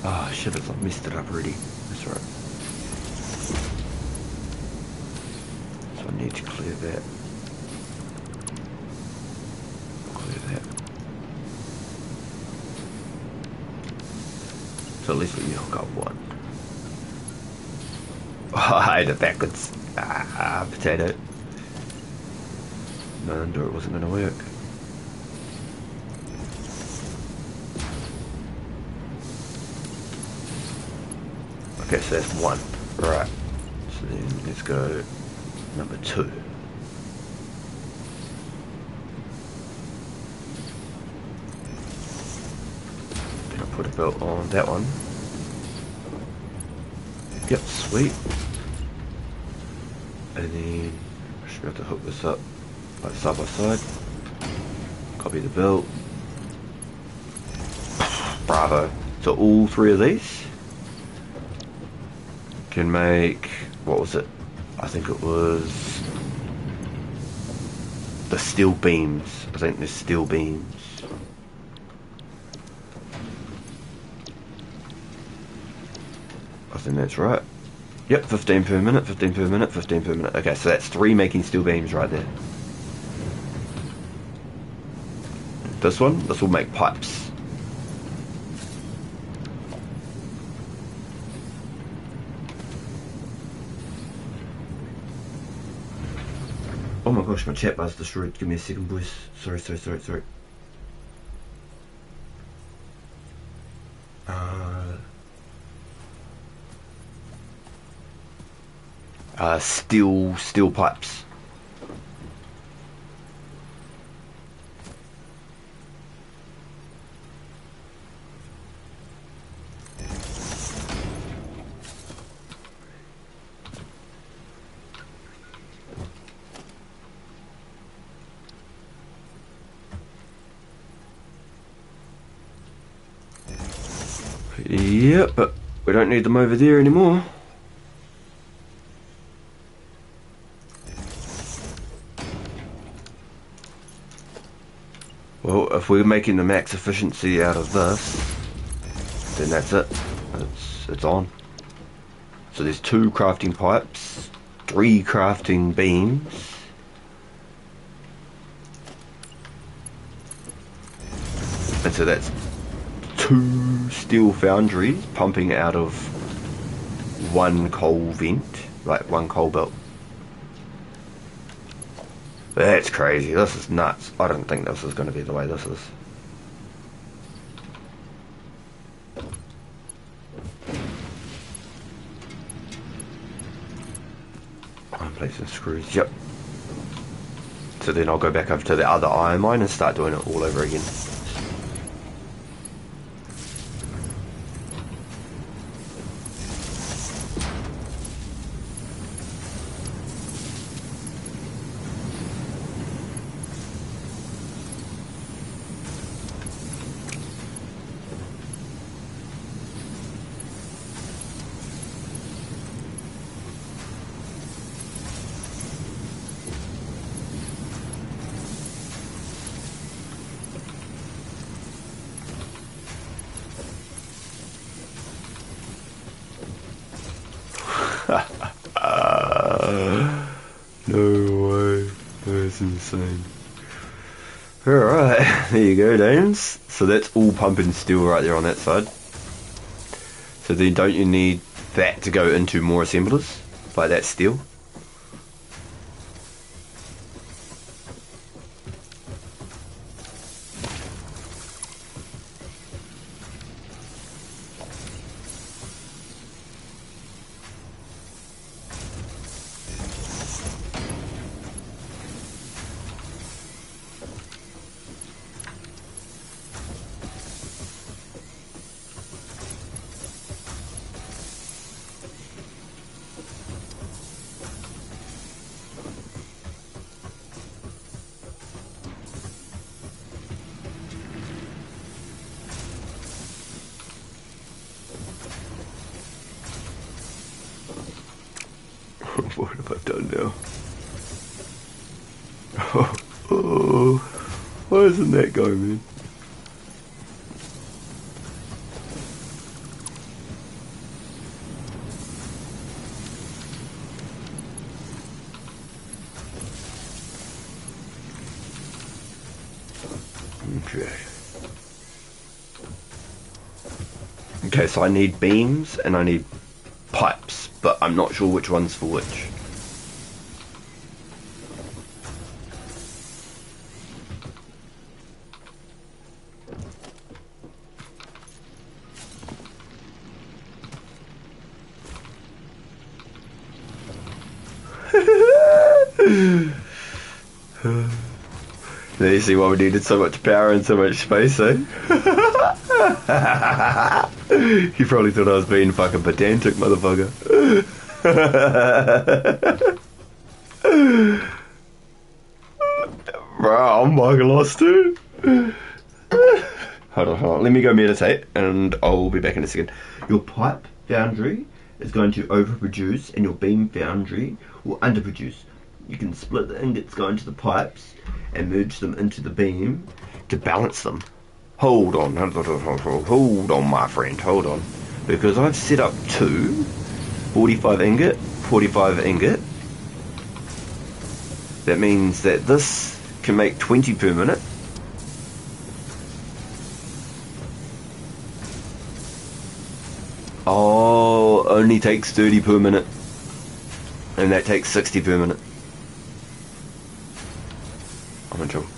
Ah shit, I've messed it up already. That's right. So I need to clear that. Clear that. So at least we can hook up 1. Oh, I had it backwards. Ah, potato. No wonder it wasn't going to work. Okay, so that's 1. Right. So then let's go number 2. Then I'll put a belt on that one. Yep, sweet. And then I should be able to hook this up like side by side. Copy the belt. Bravo. So all 3 of these can make, what was it? I think it was the steel beams. I think there's steel beams. I think that's right. Yep, 15 per minute, 15 per minute, 15 per minute. Okay, so that's 3 making steel beams right there. This one, this will make pipes. Oh my gosh, my chat bar's destroyed. Give me a second, boys. Sorry. Steel pipes. Yep, but we don't need them over there anymore. Well, if we're making the max efficiency out of this, then that's it. It's on. So there's 2 crafting pipes, 3 crafting beams. And so that's 2 steel foundries pumping out of 1 coal vent, like 1 coal belt. That's crazy. This is nuts. I don't think this is going to be the way this is. I'm placing screws. Yep. So then I'll go back over to the other iron mine and start doing it all over again. No way. That's insane. Alright, there you go, Dames. So that's all pumping steel right there on that side. So then don't you need that to go into more assemblers? Like that steel? What have I done now? Oh, why isn't that going, man? Okay. Okay, so I need beams and I need pipes, but I'm not sure which one's for which. Now you see why we needed so much power and so much space, eh? You probably thought I was being fucking pedantic, motherfucker. Bro, I'm fucking lost too. Hold on. Let me go meditate and I'll be back in a second. Your pipe foundry is going to overproduce and your beam foundry will underproduce. You can split the ingots going to the pipes and merge them into the beam to balance them. Hold on, my friend, hold on. Because I've set up 2 45 ingot, 45 ingot. That means that this can make 20 per minute. Oh, only takes 30 per minute. And that takes 60 per minute. I'm in trouble.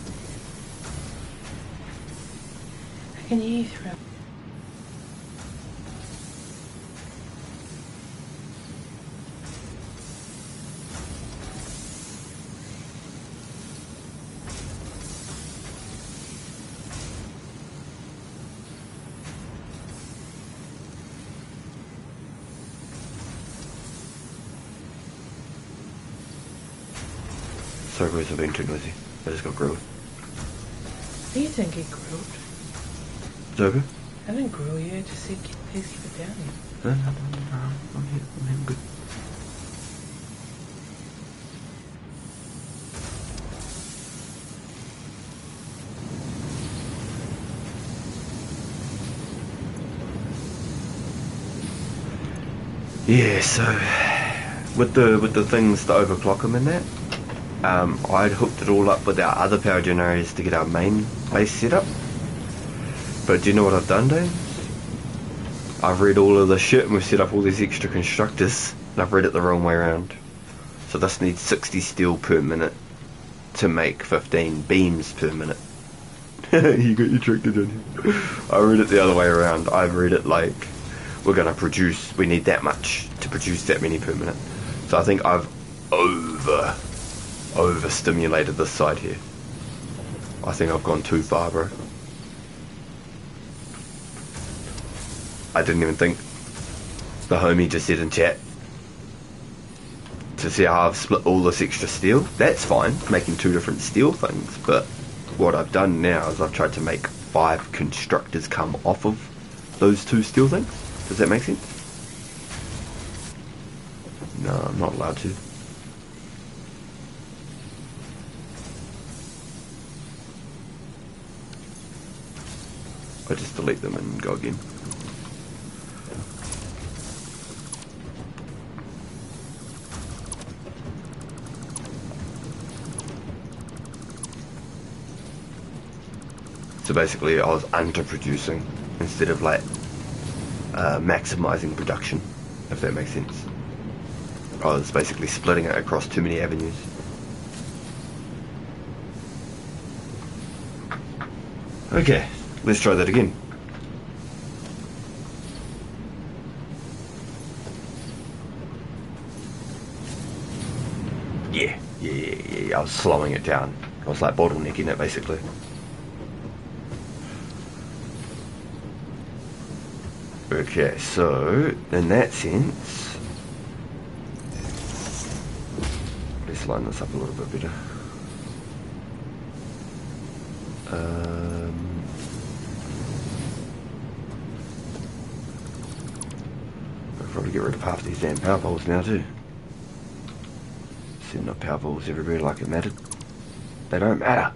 Can you throw? sorry boys, I've been too noisy. I just got grilled. You didn't get grilled. It's okay? I didn't grill you, I just said please keep it down. No, I'm here, I'm good. Yeah, so with the things to overclock them and that, I'd hooked it all up with our other power generators to get our main base set up. But do you know what I've done, Dave? I've read all of the shit and we've set up all these extra constructors and I've read it the wrong way around. So this needs 60 steel per minute to make 15 beams per minute. You got your tractor done here. I read it the other way around. I've read it like we need that much to produce that many per minute. So I think I've overstimulated this side here. I think I've gone too far, bro. I didn't even think. The homie just said in chat to see how I've split all this extra steel. That's fine, making two different steel things, but what I've done now is I've tried to make 5 constructors come off of those 2 steel things. Does that make sense? No, I'm not allowed to. I just delete them and go again. So basically I was underproducing instead of like maximizing production, if that makes sense. I was basically splitting it across too many avenues. Okay, let's try that again. Yeah, I was slowing it down. I was like bottlenecking it basically. Okay, so in that sense, let's line this up a little bit better. I'll probably get rid of half these damn power poles now too. Setting up power poles everywhere like it mattered. They don't matter.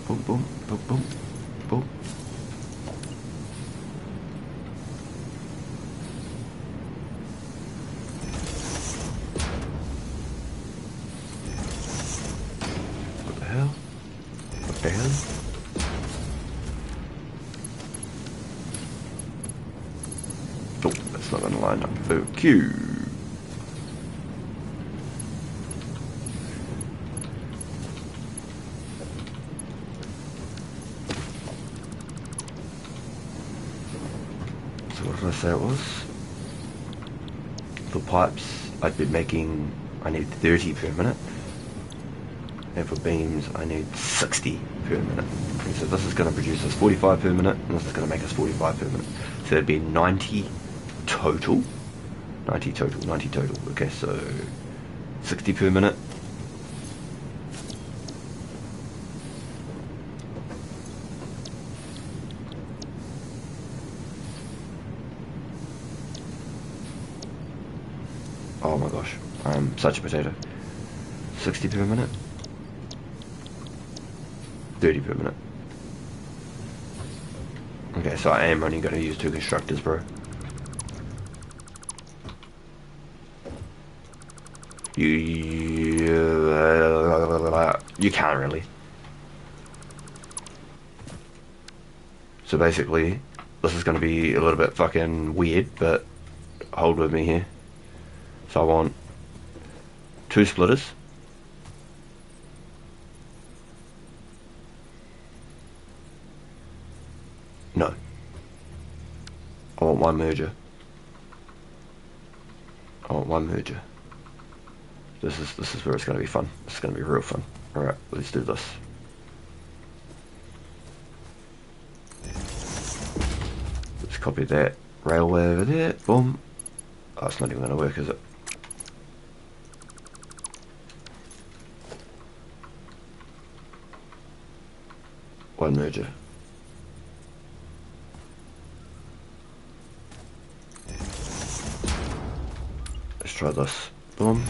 Boom, boom, boom, boom, boom. What the hell? What the hell? Oh, that's not going to line up. Okay. What did I say it was? For pipes, I'd be making, I need 30 per minute. And for beams, I need 60 per minute. Okay, so this is going to produce us 45 per minute, and this is going to make us 45 per minute. So that'd be 90 total. 90 total. Okay, so 60 per minute. Oh my gosh, I'm such a potato. 60 per minute. 30 per minute. Okay, so I am only going to use 2 constructors, bro. You can't really. So basically, this is going to be a little bit fucking weird, but hold with me here. So I want 2 splitters. No. I want 1 merger. This is where it's going to be fun. This is going to be real fun. Alright, let's do this. Let's copy that railway over there. Boom. Oh, it's not even going to work, is it? One merger. Let's try this. Boom.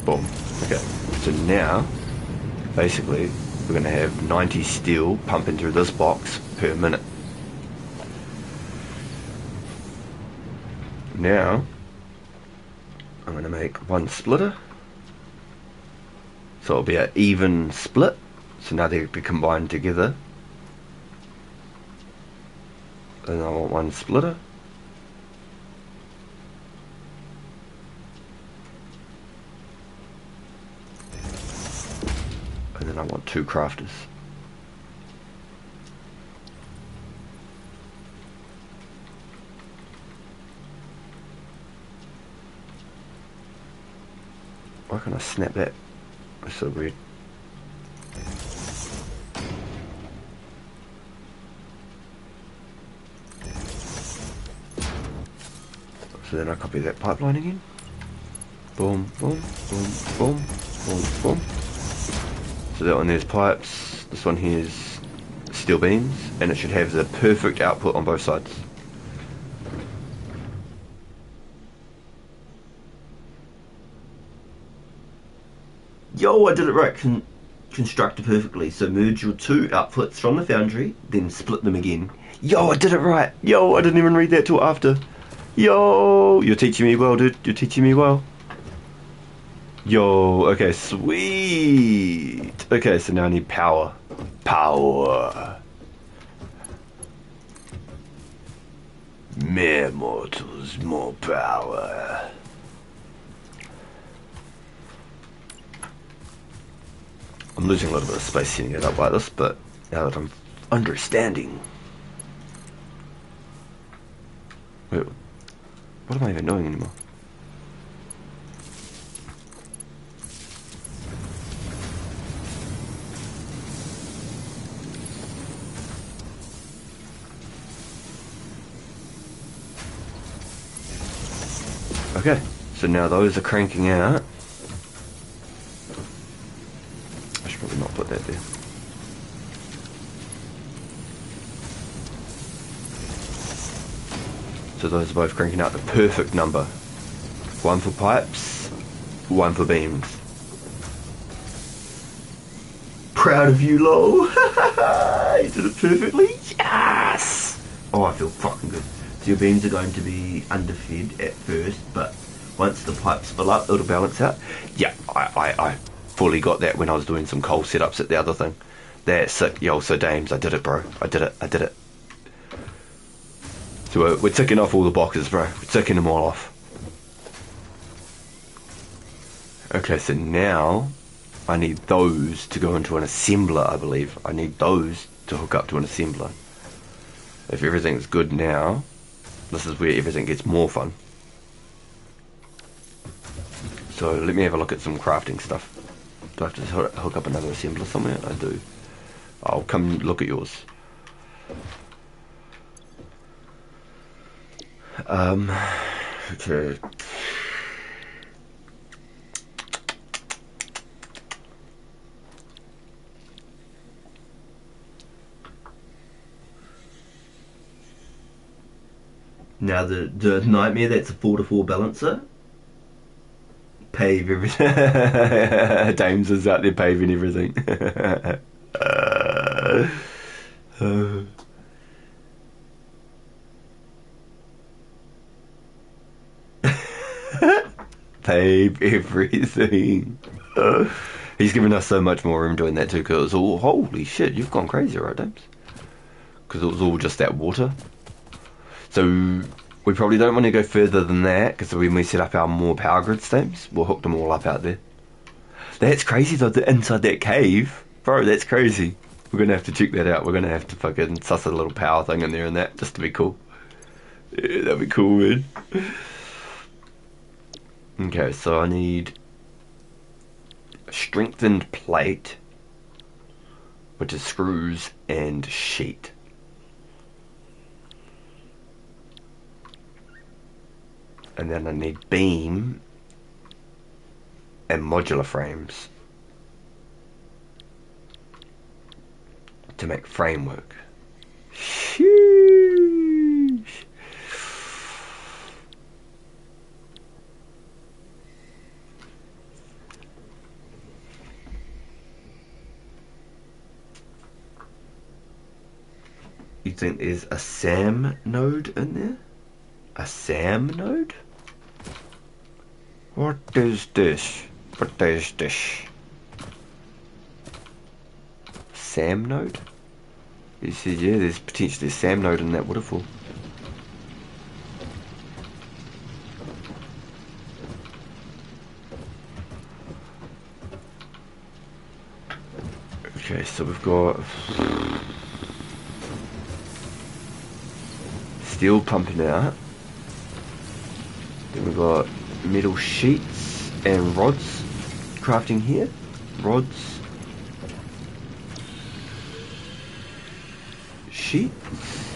Boom. Okay. So now, basically, we're going to have 90 steel pumping through this box per minute. Now, I'm going to make one splitter. So it'll be an even split. So now they'll be combined together. And I want one splitter. And then I want two crafters. Why can't I snap that? It's so weird. So then I copy that pipeline again. Boom, boom, boom, boom, boom, boom. So that one there's pipes. This one here is steel beams, and it should have the perfect output on both sides. Yo, I did it right. Constructed perfectly. So merge your two outputs from the foundry, then split them again. Yo, I did it right. Yo, I didn't even read that till after. Yo, you're teaching me well, dude. You're teaching me well. Yo, okay, sweet. Okay, so now I need power. Power. Mere mortals, more power. I'm losing a little bit of space setting it up like this, but now that I'm understanding. Wait, what am I even doing anymore? Okay, so now those are cranking out. I should probably not put that there. So those are both cranking out the perfect number. One for pipes, one for beams. Proud of you, lol. You did it perfectly. Yes! Oh, I feel fucking good. So your beams are going to be underfed at first, but once the pipes fill up, it'll balance out. Yeah, I fully got that when I was doing some coal setups at the other thing. That's sick. Yo, so Dames, I did it, bro. I did it. So we're ticking off all the boxes, bro. We're ticking them all off. Okay, so now I need those to go into an assembler, I believe. I need those to hook up to an assembler. If everything's good now, this is where everything gets more fun. So let me have a look at some crafting stuff. Do I have to hook up another assembler somewhere? I do. I'll come look at yours. Okay. Now the nightmare, that's a 4-to-4 balancer. Pave everything. Dames is out there paving everything. Pave everything. He's given us so much more room doing that too, because it was all, holy shit, you've gone crazy, right, Dames? Because it was all just that water. So we probably don't want to go further than that, because when we set up our more power grid stems, we'll hook them all up out there. That's crazy though, inside that cave. Bro, that's crazy. We're going to have to check that out. We're going to have to fucking suss a little power thing in there and that, just to be cool. Yeah, that'd be cool, man. Okay, so I need a strengthened plate, which is screws and sheet. And then I need beam and modular frames to make framework. Sheesh. You think there's a SAM node in there? A SAM node? What is this? What is this? SAM node? He says, yeah, there's potentially a SAM node in that waterfall. Okay, so we've got steel pumping out. Then we've got metal sheets and rods crafting here. Rods. Sheets.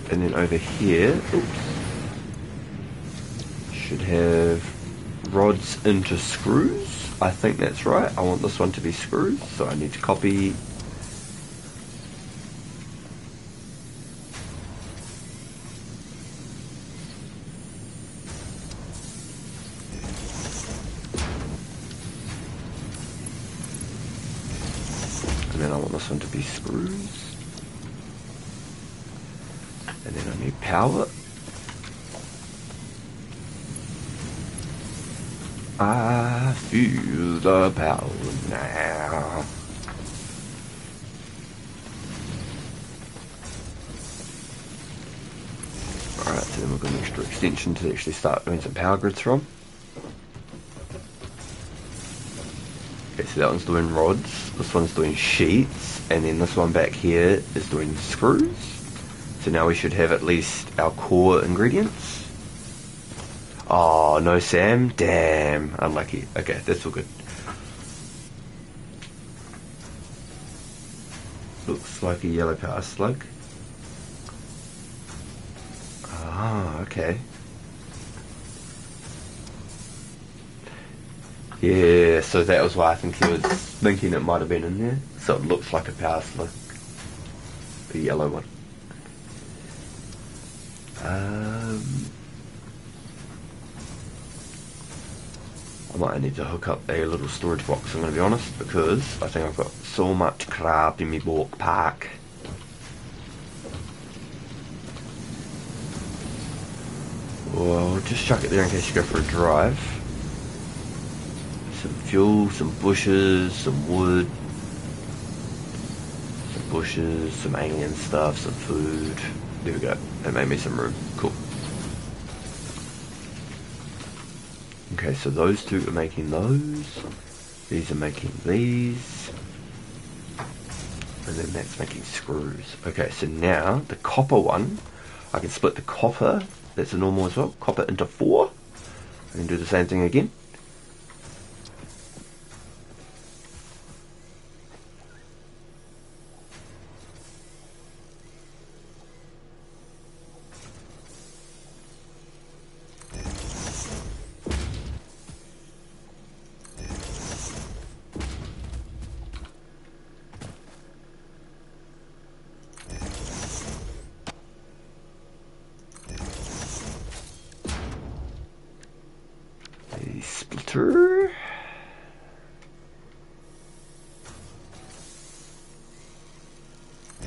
And then over here, oops, should have rods into screws. I think that's right. I want this one to be screws, so I need to copy. And then I want this one to be screws. And then I need power. I feel the power now. Alright, so then we've got an extra extension to actually start doing some power grids from. Okay, so that one's doing rods, this one's doing sheets, and then this one back here is doing screws. So now we should have at least our core ingredients. Oh, no Sam? Damn, unlucky. Okay, that's all good. Looks like a yellow power slug. Ah, okay. Yeah, so that was why I think he was thinking it might have been in there. So it looks like a power slug. The yellow one. I might need to hook up a little storage box, I'm going to be honest, because I think I've got so much crap in my backpack. Well, just chuck it there in case you go for a drive. Some fuel, some bushes, some wood, some bushes, some alien stuff, some food. There we go. That made me some room. Cool. Okay, so those two are making those. These are making these. And then that's making screws. Okay, so now the copper one, I can split the copper, that's a normal as well, copper into 4. I can do the same thing again. Splitter.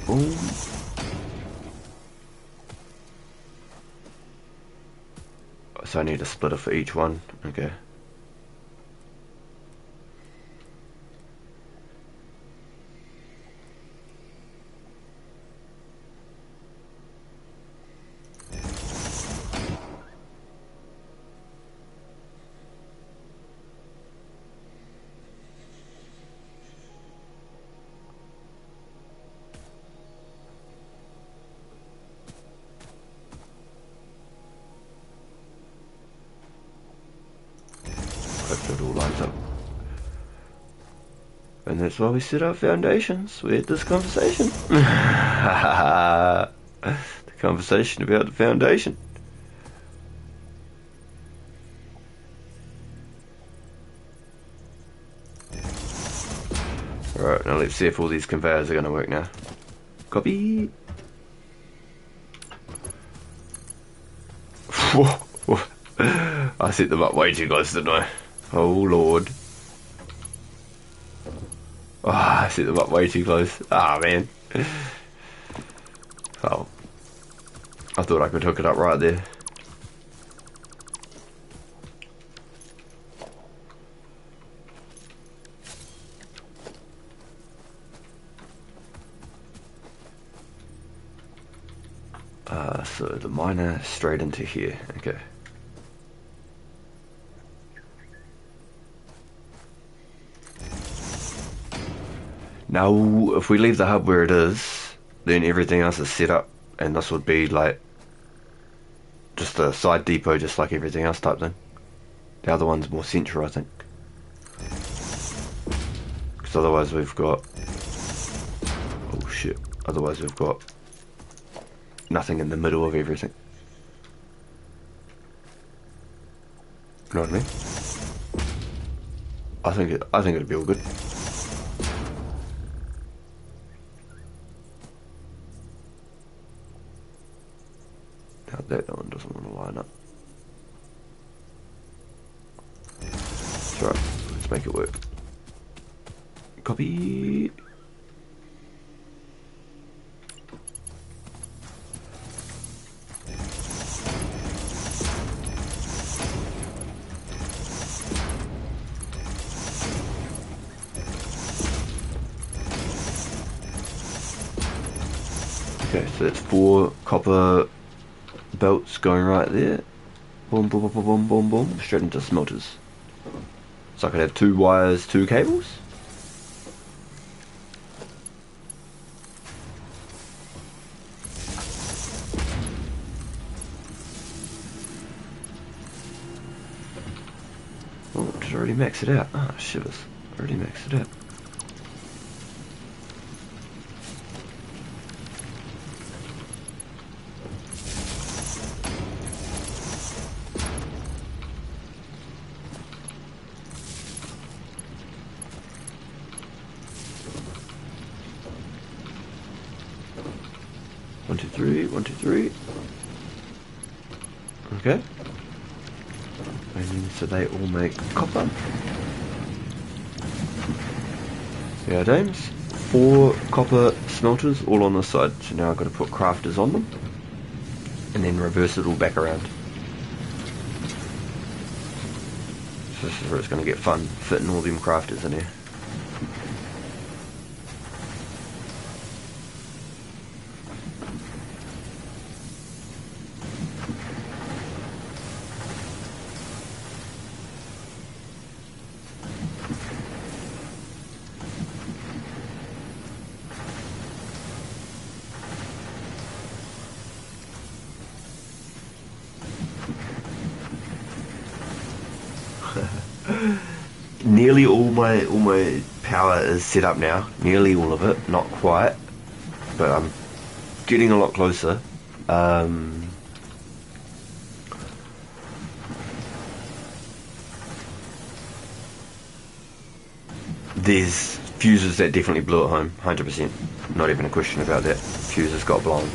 Boom. So I need a splitter for each one. Okay. Hopefully it all lines up. And that's why we set our foundations. We had this conversation. The conversation about the foundation. Alright, now let's see if all these conveyors are going to work now. Copy. I set them up way too close, didn't I? Oh lord. Oh, I set them up way too close. Ah, man. Oh. I thought I could hook it up right there. So the miner straight into here. Okay. Now, if we leave the hub where it is, then everything else is set up, and this would be like just a side depot, just like everything else type thing. The other one's more central, I think. Because otherwise we've got... Oh shit. Otherwise we've got nothing in the middle of everything. You know what I mean? I think it'd be all good. Now that one doesn't want to line up. That's right. Let's make it work. Copy. Okay, so that's 4 copper belts going right there. Boom, boom, boom, boom, boom, boom, boom, straight into smelters. So I could have 2 wires, 2 cables. Oh, did I already max it out? Ah, shivers. Already maxed it out. One, two, three, 1, 2, 3. Okay. And then, so they all make copper. Yeah, James. 4 copper smelters all on this side. So now I've got to put crafters on them. And then reverse it all back around. So this is where it's going to get fun, fitting all them crafters in here. Nearly all my power is set up now. Nearly all of it, not quite, but I'm getting a lot closer. There's fuses that definitely blew at home, 100%. Not even a question about that. Fuses got blown,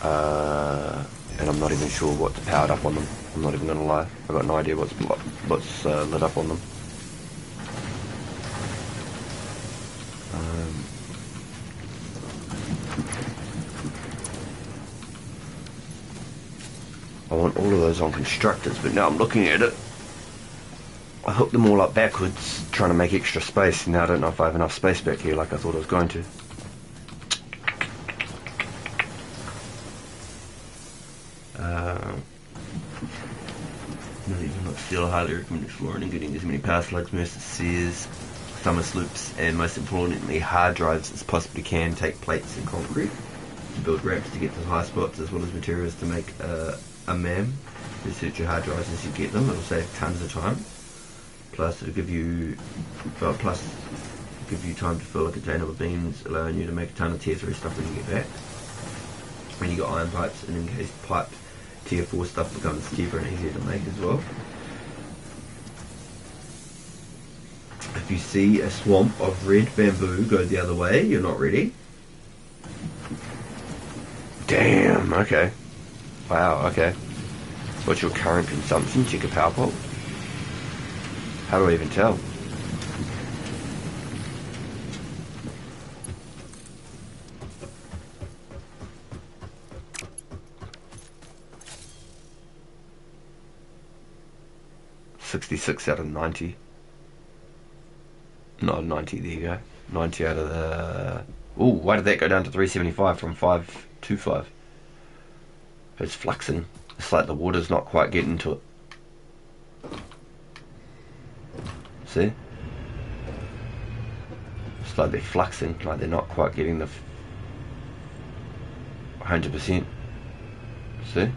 and I'm not even sure what's powered up on them. I'm not even gonna lie. I've got no idea what's lit up on them. I want all of those on constructors, but now I'm looking at it. I hooked them all up backwards, trying to make extra space, and now I don't know if I have enough space back here like I thought I was going to. Not even not still highly recommend exploring and getting as many power slugs, Mercer Sears, summer sloops, and most importantly hard drives as possibly can. Take plates and concrete to build ramps to get to the high spots, as well as materials to make a MAM. Research your hard drives as you get them. It'll save tons of time. Plus it'll give you time to fill a container with beans, allowing you to make a ton of tier 3 stuff when you get back. When you got iron pipes, and in case pipe tier 4 stuff becomes cheaper and easier to make as well. If you see a swamp of red bamboo go the other way, you're not ready. Damn, okay. Wow, okay. What's your current consumption? Check a power pole. How do I even tell? $66 out of 90. Not 90, there you go. 90 out of the... Ooh, why did that go down to 375 from 525? It's fluxing. It's like the water's not quite getting to it. See? It's like they're fluxing, like they're not quite getting the 100%. See?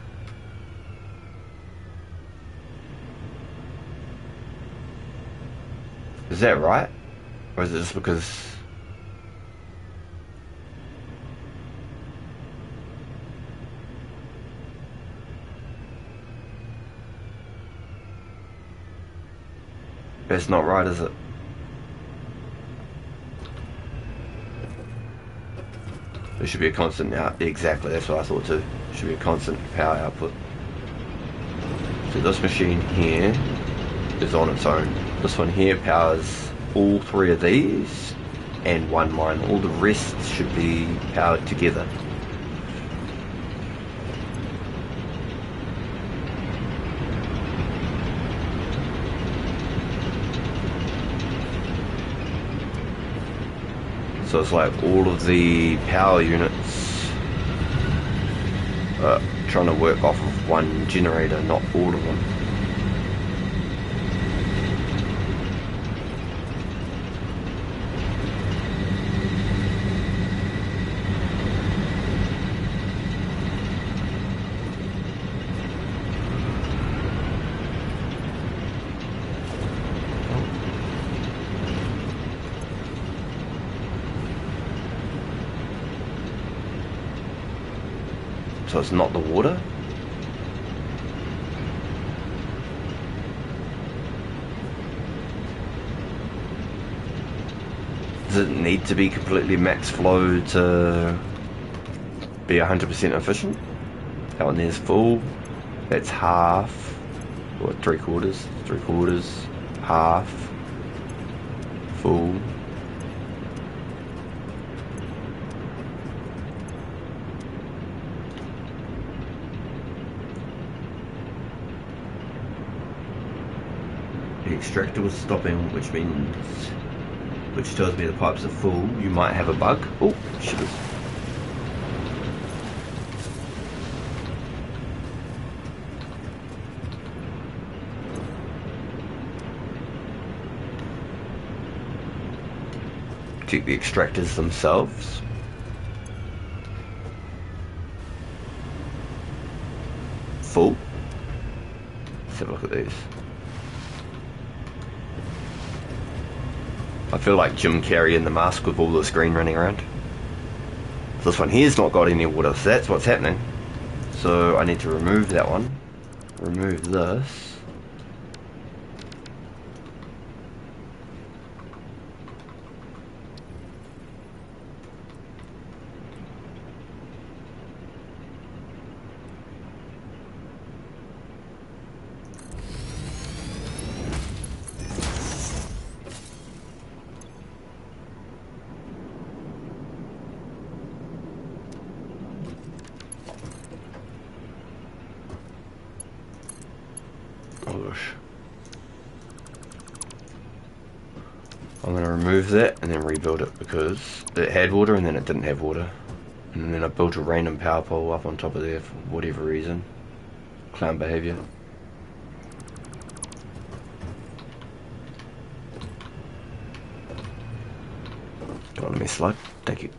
Is that right? Or is it just because... That's not right, is it? There should be a constant out. Exactly, that's what I thought too. There should be a constant power output. So this machine here is on its own. This one here powers all three of these and one mine. All the rest should be powered together. So it's like all of the power units are trying to work off of one generator, not all of them. So it's not the water? Does it need to be completely max flow to be 100% efficient? That one there's full. That's half. Or three quarters, half, full. The extractor was stopping, which tells me the pipes are full. You might have a bug. Oh, shivers. Check the extractors themselves. Full. Let's have a look at these. I feel like Jim Carrey in the mask with all the screen running around. This one here's not got any water, so that's what's happening. So I need to remove that one. Remove this. I'm going to remove that and then rebuild it because it had water and then it didn't have water. And then I built a random power pole up on top of there for whatever reason. Clown behaviour. Don't let me slide. Thank you.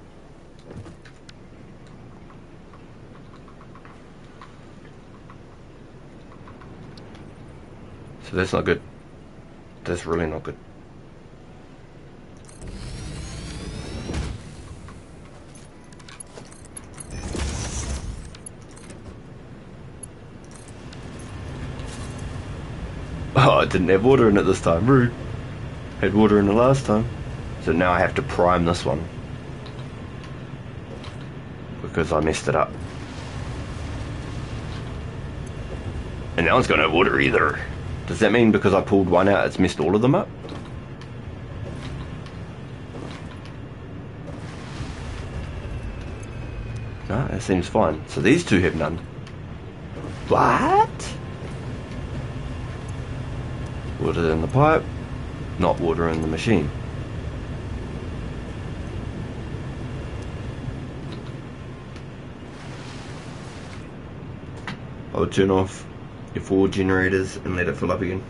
So that's not good. That's really not good. Oh, it didn't have water in it this time. Rude. Had water in the last time. So now I have to prime this one. Because I messed it up. And that one's got no water either. Does that mean because I pulled one out, it's messed all of them up? No, that seems fine. So these two have none. What? Water in the pipe, not water in the machine. I'll turn off your 4 generators and let it fill up again.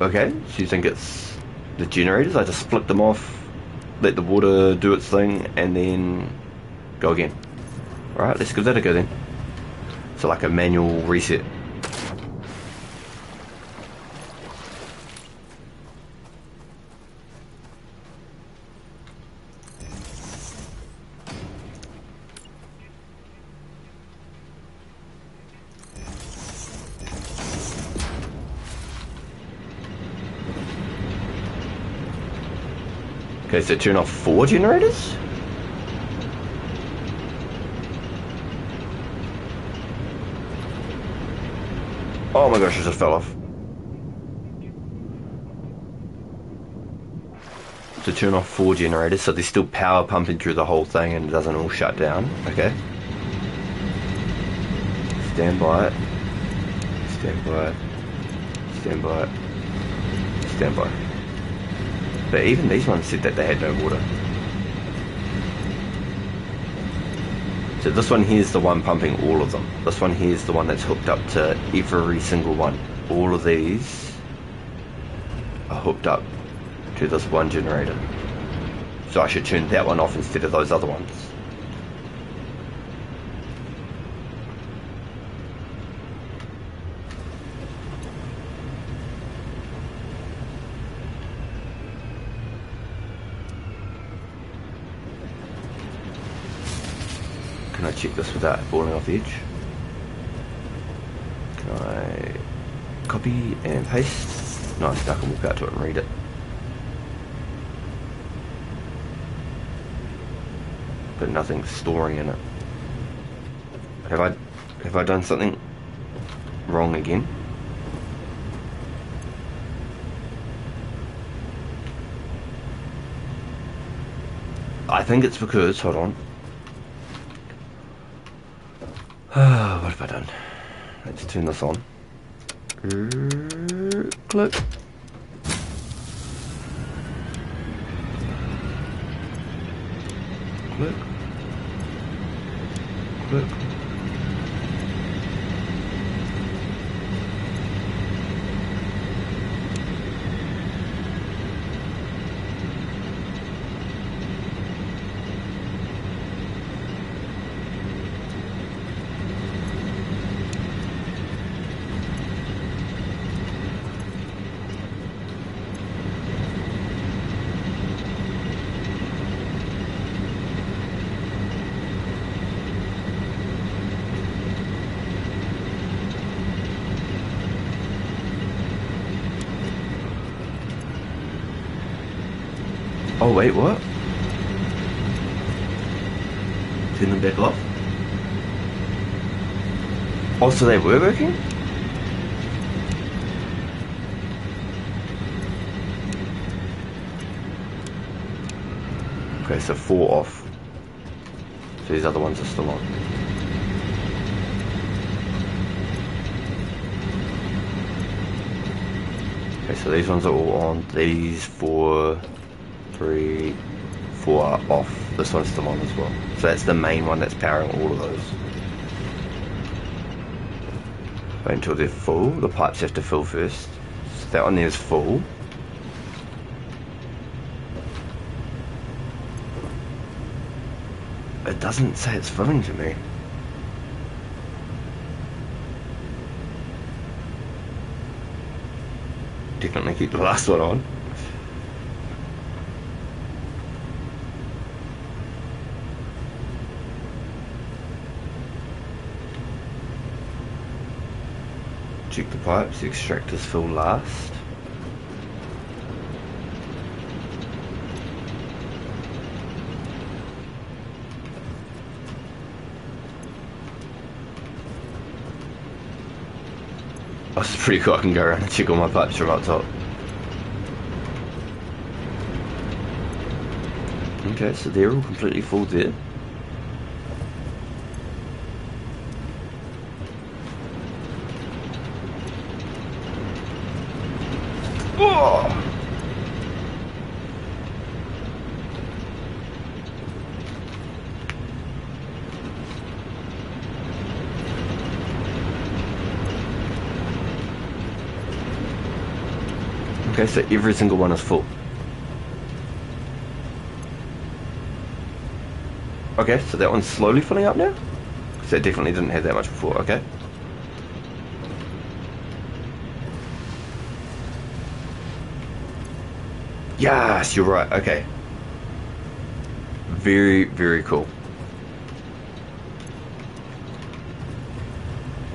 Okay, so you think it's the generators? I just flick them off, let the water do its thing, and then go again. Alright, let's give that a go then. So like a manual reset. Okay, so turn off 4 generators? Oh my gosh, it just fell off. To turn off 4 generators, so there's still power pumping through the whole thing and it doesn't all shut down. Okay. Stand by it. Stand by it. Stand by it. Stand by. But even these ones said that they had no water. So this one here is the one pumping all of them. This one here is the one that's hooked up to every single one. All of these are hooked up to this one generator. So I should turn that one off instead of those other ones. Can I check this without falling off the edge? Can I copy and paste? Nice, I can walk out to it and read it. But nothing's storing in it. Have I done something wrong again? I think it's because, hold on. What have I done? Let's turn this on. Click. Click. Click. Oh wait, what? Turn them back off? Oh, so they were working? Okay, so 4 off. So these other ones are still on. Okay, so these ones are all on. These 4, 3, 4 are off. This one's still on as well. So that's the main one that's powering all of those. Wait until they're full. The pipes have to fill first. So that one there is full. It doesn't say it's filling to me. Definitely keep the last one on. Check the pipes, the extractors fill last. Oh, it's pretty cool, I can go around and check all my pipes from up top. Okay, so they're all completely full there. Oh! Okay, so every single one is full. Okay, so that one's slowly filling up now? So it definitely didn't have that much before, okay. Yes, you're right, okay. Very, very cool.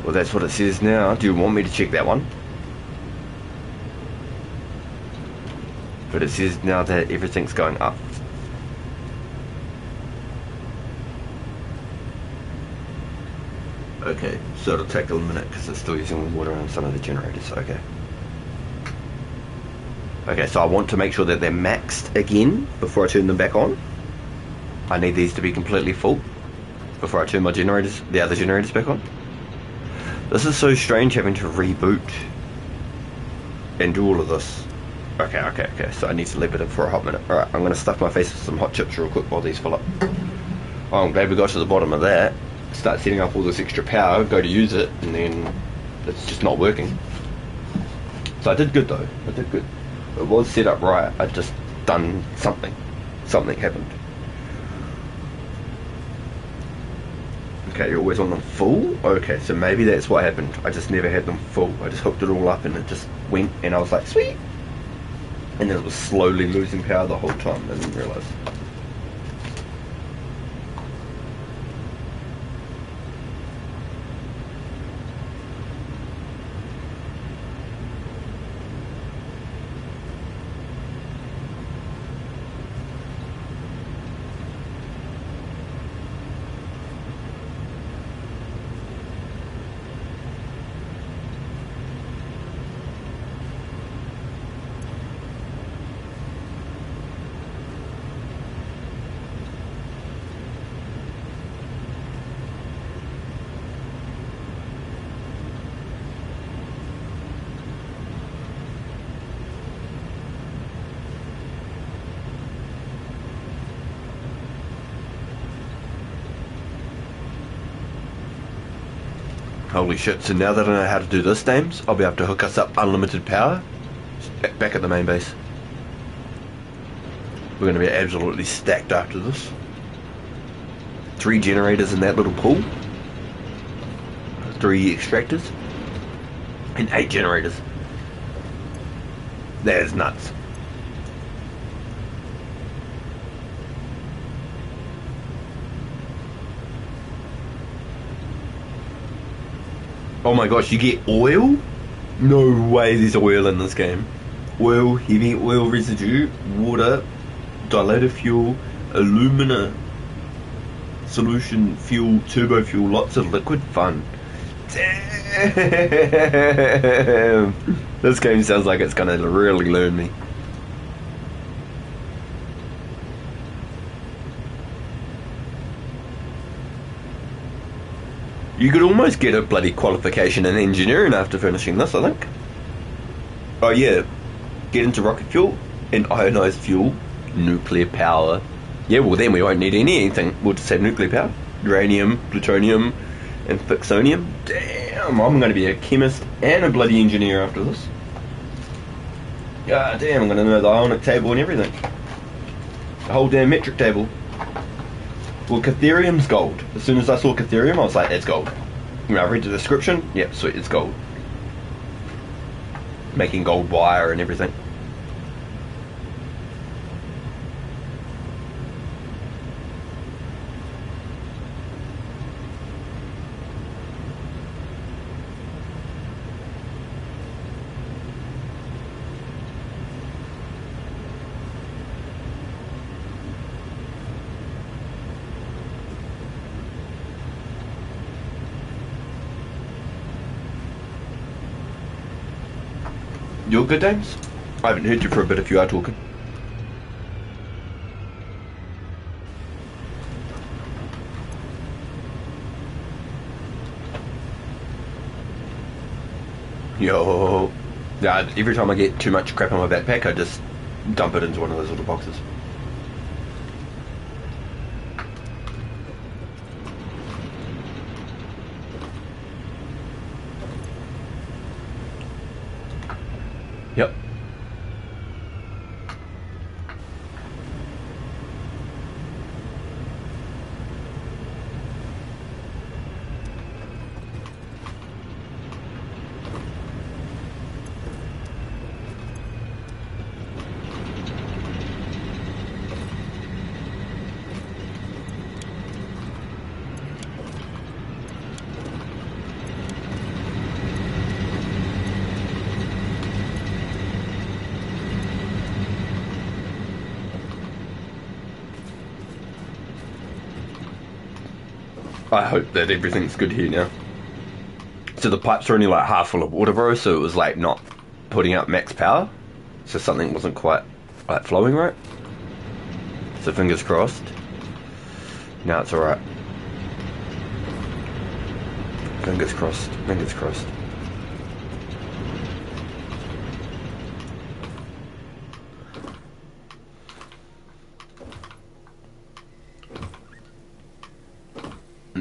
Well, that's what it says now. Do you want me to check that one? But it says now that everything's going up. Okay, so it'll take a minute because it's still using water on some of the generators, okay. Okay, so I want to make sure that they're maxed again before I turn them back on. I need these to be completely full before I turn my generators, the other generators back on. This is so strange having to reboot and do all of this. Okay, so I need to leave it in for a hot minute. Alright, I'm going to stuff my face with some hot chips real quick while these fill up. Oh, I'm glad we got to the bottom of that. Start setting up all this extra power, go to use it, and then it's just not working. So I did good though, I did good. It was set up right, I'd just done something. Something happened. Okay, you always want them full? Okay, so maybe that's what happened. I just never had them full. I just hooked it all up and it just went, and I was like, sweet! And then it was slowly losing power the whole time, I didn't realise. Holy shit, so now that I know how to do this, Dames, I'll be able to hook us up unlimited power back at the main base. We're going to be absolutely stacked after this. 3 generators in that little pool. 3 extractors. And 8 generators. That is nuts. Oh my gosh, you get oil? No way there's oil in this game. Oil, heavy oil residue, water, dilator fuel, alumina, solution fuel, turbo fuel, lots of liquid fun. Damn! This game sounds like it's gonna really learn me. You could almost get a bloody qualification in engineering after finishing this, I think. Oh yeah, get into rocket fuel and ionized fuel, nuclear power. Yeah, well then we won't need anything. We'll just have nuclear power, uranium, plutonium, and fixonium. Damn, I'm going to be a chemist and a bloody engineer after this. God damn, I'm going to know the ionic table and everything. The whole damn metric table. Well, Catherium's gold. As soon as I saw Catherium, I was like, it's gold. You know, I read the description, yep, sweet, it's gold. Making gold wire and everything. You're good, Dames? I haven't heard you for a bit if you are talking. Yo. Yeah, every time I get too much crap on my backpack, I just dump it into one of those little boxes. Yep. I hope that everything's good here now. So the pipes are only like half full of water, bro, so it was like not putting out max power. So something wasn't quite like flowing right. So fingers crossed. Now it's alright. Fingers crossed, fingers crossed.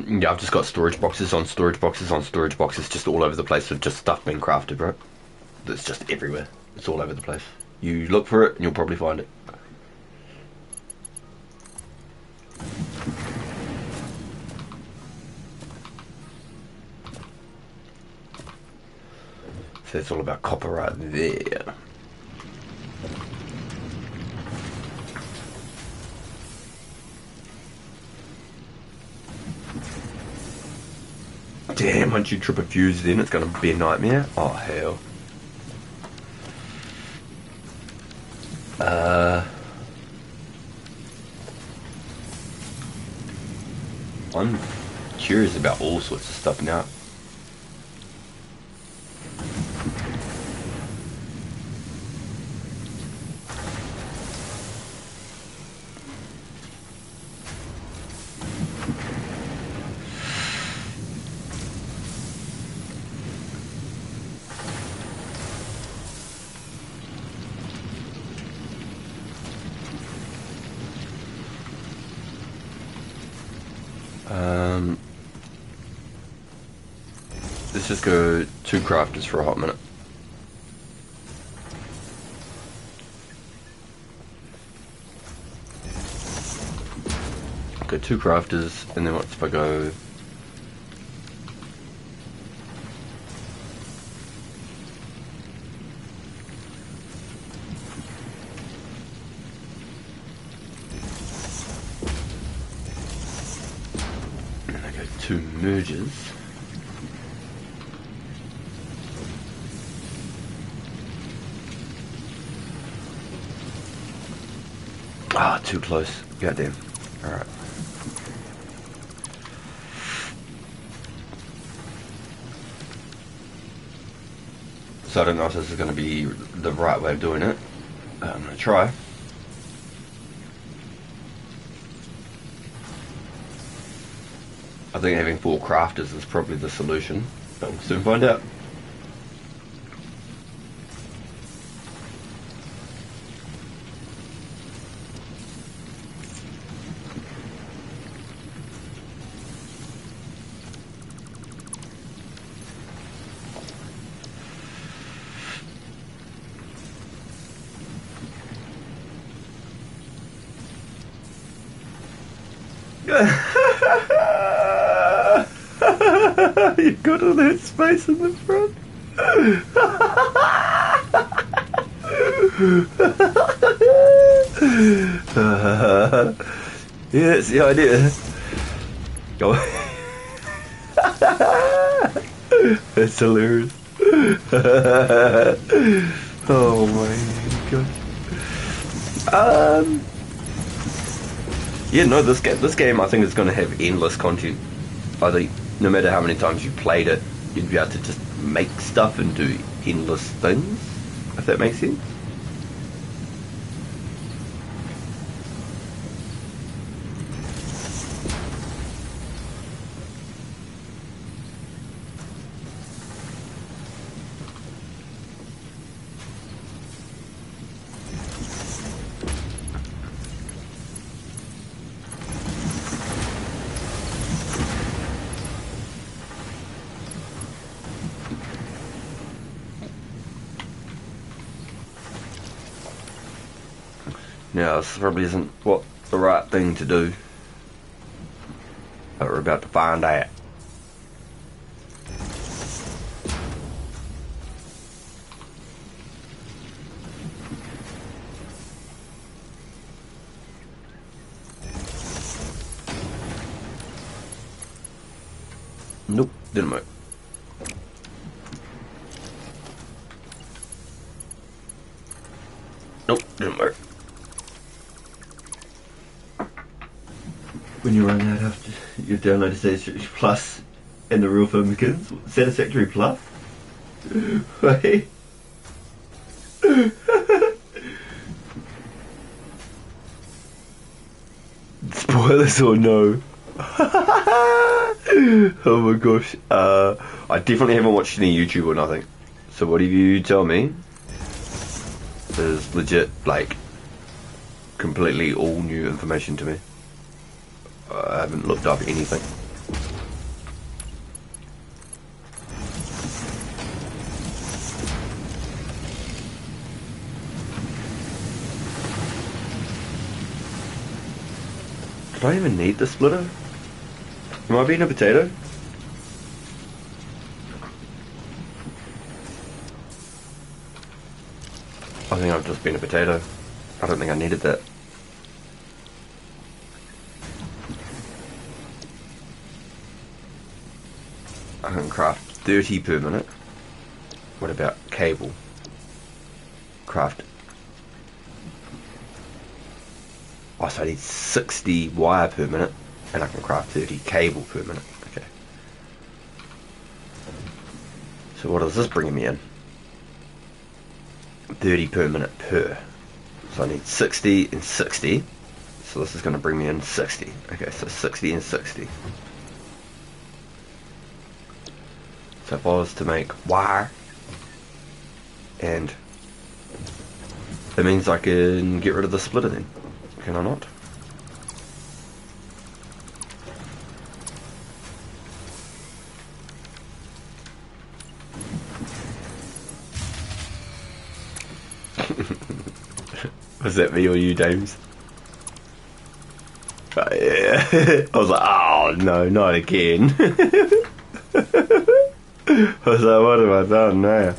Yeah, I've just got storage boxes on storage boxes on storage boxes just all over the place with just stuff being crafted, right? That's just everywhere. It's all over the place. You look for it and you'll probably find it. So it's all about copper right there. Damn, once you trip a fuse then it's gonna be a nightmare. Oh hell. I'm curious about all sorts of stuff now. Let's just go 2 crafters for a hot minute. Go 2 crafters, and then what if I go... and I go 2 merges. Ah, too close. Goddamn. Alright. So I don't know if this is going to be the right way of doing it. I'm going to try. I think having 4 crafters is probably the solution, but we'll soon find out. You got all that space in the front. Yeah, that's the idea. Go. That's hilarious. Oh my god. Yeah, no, this game I think is going to have endless content. I think no matter how many times you played it, you'd be able to just make stuff and do endless things. if that makes sense. Now, this probably isn't what the right thing to do, but we're about to find out. Nope, didn't work. Nope, didn't work. When you run out after you've downloaded Satisfactory Plus and the real film begins, Satisfactory Plus? Wait. Spoilers or no? Oh my gosh. I definitely haven't watched any YouTube or nothing. So whatever you tell me is legit, like, completely all new information to me. I haven't looked up anything. Did I even need the splitter? Am I being a potato? I think I've just been a potato. I don't think I needed that. I can craft 30 per minute. What about cable? Craft. Oh, so I need 60 wire per minute, and I can craft 30 cable per minute. Okay. So what is this bringing me in? 30 per minute per. So I need 60 and 60. So this is going to bring me in 60. Okay, so 60 and 60. So if I was to make wire, and that means I can get rid of the splitter then, can I not? Was that me or you, James? Yeah. I was like, oh no, not again. I was like, what have I done now?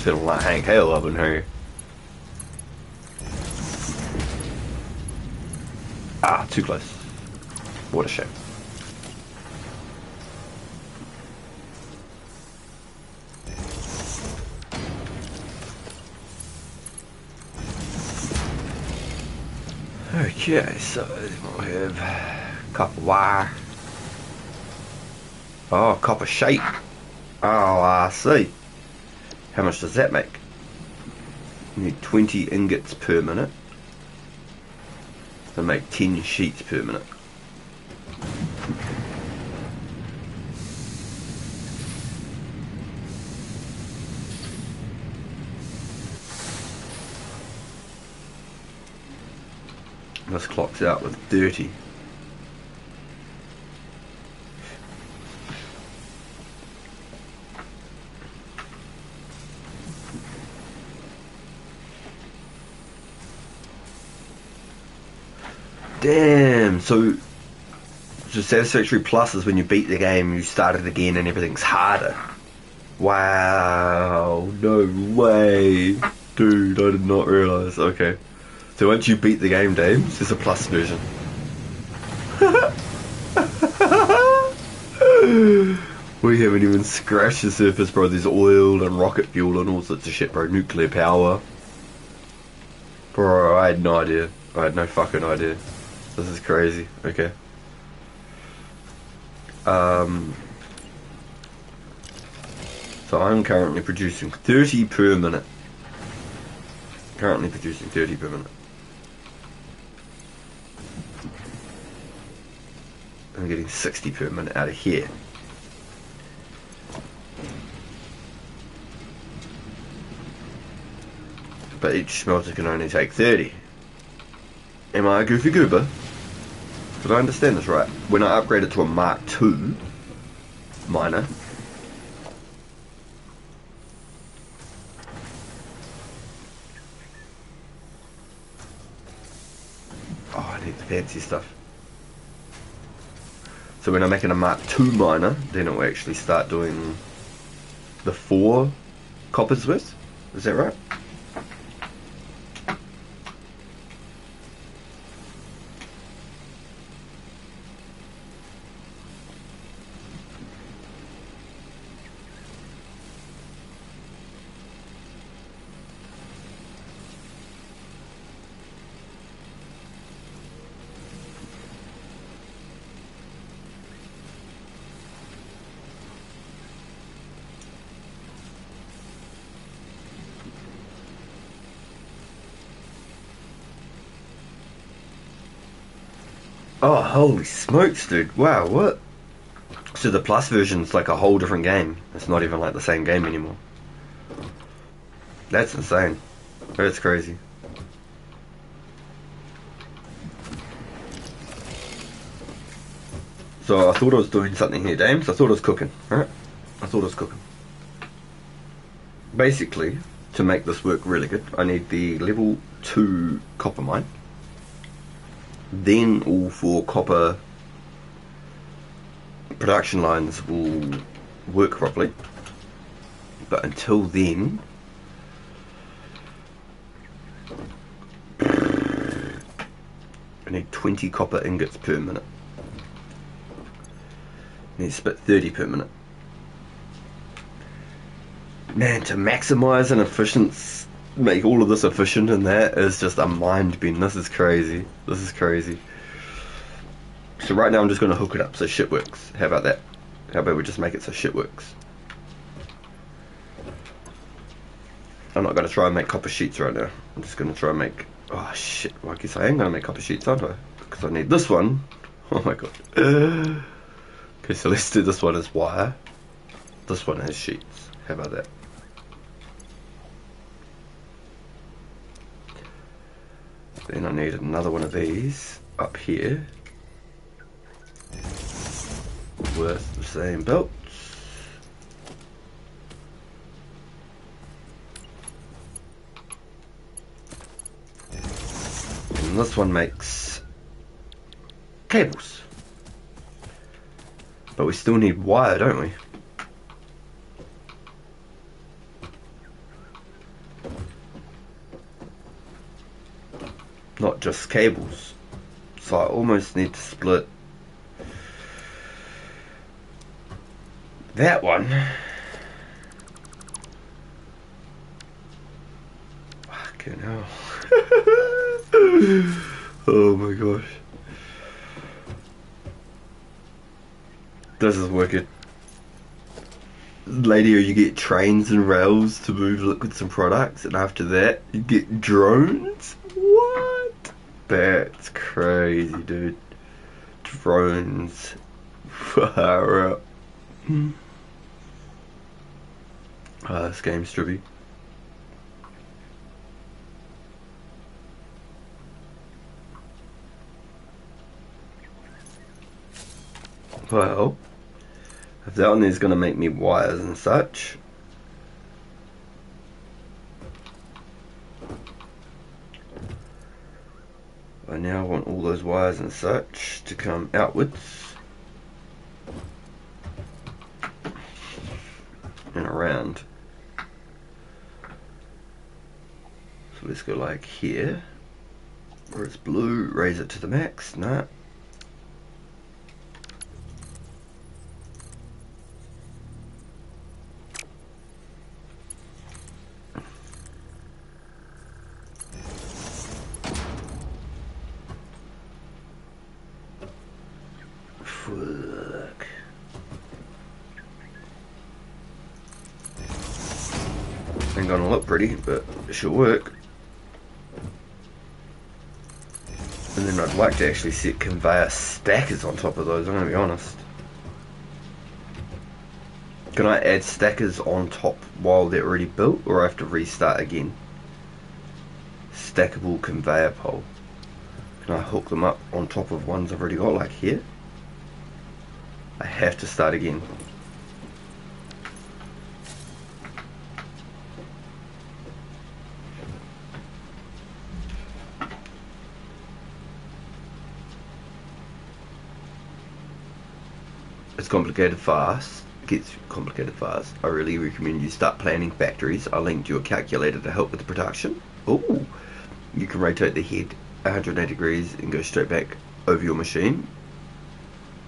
Feeling like Hank Hale up in here. Ah, too close. What a shame. Okay, so we'll have copper wire. Oh, copper shape. Oh, I see. How much does that make? You need 20 ingots per minute. So make 10 sheets per minute. This clocks out with 30. Damn, so Satisfactory Plus is when you beat the game, you start it again and everything's harder. Wow, no way. Dude, I did not realise. Okay. So once you beat the game, James, there's a plus version. We haven't even scratched the surface, bro. There's oil and rocket fuel and all sorts of shit, bro. Nuclear power. Bro, I had no idea. I had no fucking idea. This is crazy. Okay. So I'm currently producing 30 per minute. Currently producing 30 per minute. I'm getting 60 per minute out of here. But each smelter can only take 30. Am I a goofy goober? Did I understand this right? When I upgrade it to a Mark II miner, oh, I need the fancy stuff. So when I'm making a Mark II miner, then it will actually start doing the 4 coppers worth. Is that right? Oh, holy smokes, dude. Wow, what? So the Plus version's like a whole different game. It's not even like the same game anymore. That's insane. That's crazy. So I thought I was doing something here, Dames. I thought I was cooking, right? I thought I was cooking. Basically, to make this work really good, I need the level 2 copper mine. Then all 4 copper production lines will work properly. But until then, I need 20 copper ingots per minute. I need to spit 30 per minute. Man, to maximise and efficiency, make all of this efficient, and that is just a mind bend. This is crazy. This is crazy. So right now I'm just going to hook it up so shit works. How about that? How about we just make it so shit works? I'm not going to try and make copper sheets right now. I'm just going to try and make... Oh shit, well, I guess I am going to make copper sheets, aren't I? Because I need this one. Oh my god. Okay, so let's do this one as wire. This one has sheets. How about that? Then I need another one of these up here with the same belts. And this one makes cables. But we still need wire, don't we? Not just cables. So I almost need to split that one. Fucking hell. Oh my gosh. This is wicked. Later you get trains and rails to move liquids and products, and after that you get drones? What? That's crazy, dude. Drones. Far out. This game's trippy. Well, if that one is going to make me wires and such, I now want all those wires and such to come outwards and around. So let's go like here, where it's blue, raise it to the max. Nah. Fuck. isn't going to look pretty, but it should work. And then I'd like to actually set conveyor stackers on top of those, I'm going to be honest. Can I add stackers on top while they're already built, or I have to restart again? Stackable conveyor pole. Can I hook them up on top of ones I've already got, like here? I have to start again. It's complicated fast. It gets complicated fast. I really recommend you start planning factories. I linked you a calculator to help with the production. Oh, you can rotate the head 180 degrees and go straight back over your machine.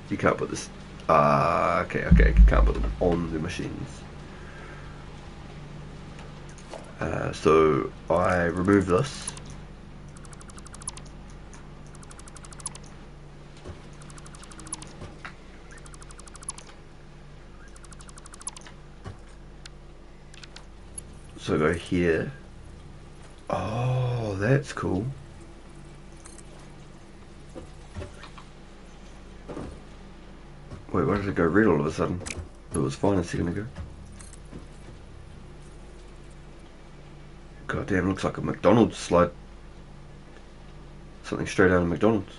You can't put this. Okay. You can't put them on the machines. So I remove this. So go here. Oh, that's cool. Wait, why did it go red all of a sudden? It was fine a second ago. God damn, looks like a McDonald's slide. Something straight out of McDonald's.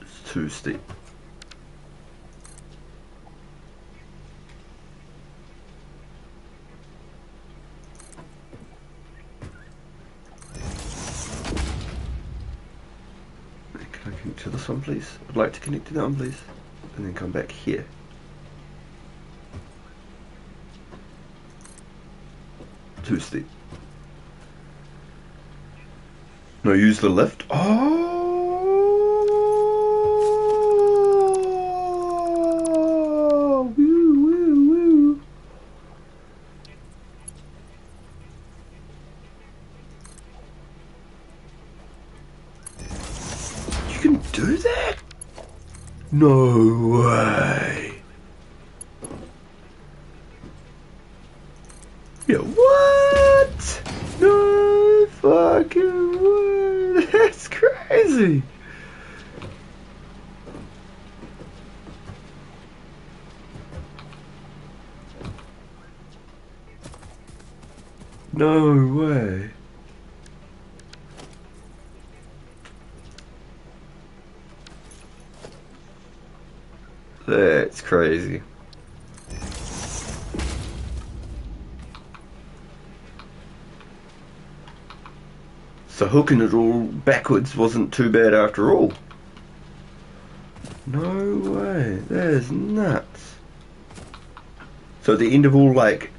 It's too steep. Can I connect to this one, please? I'd like to connect to that one, please. And then come back here. Too steep. No, use the lift. Oh! Woo, woo, woo. You can do that? No way. Yeah, what? No fucking way. That's crazy. No way. That's crazy. So hooking it all backwards wasn't too bad after all. No way, that is nuts. So at the end of all like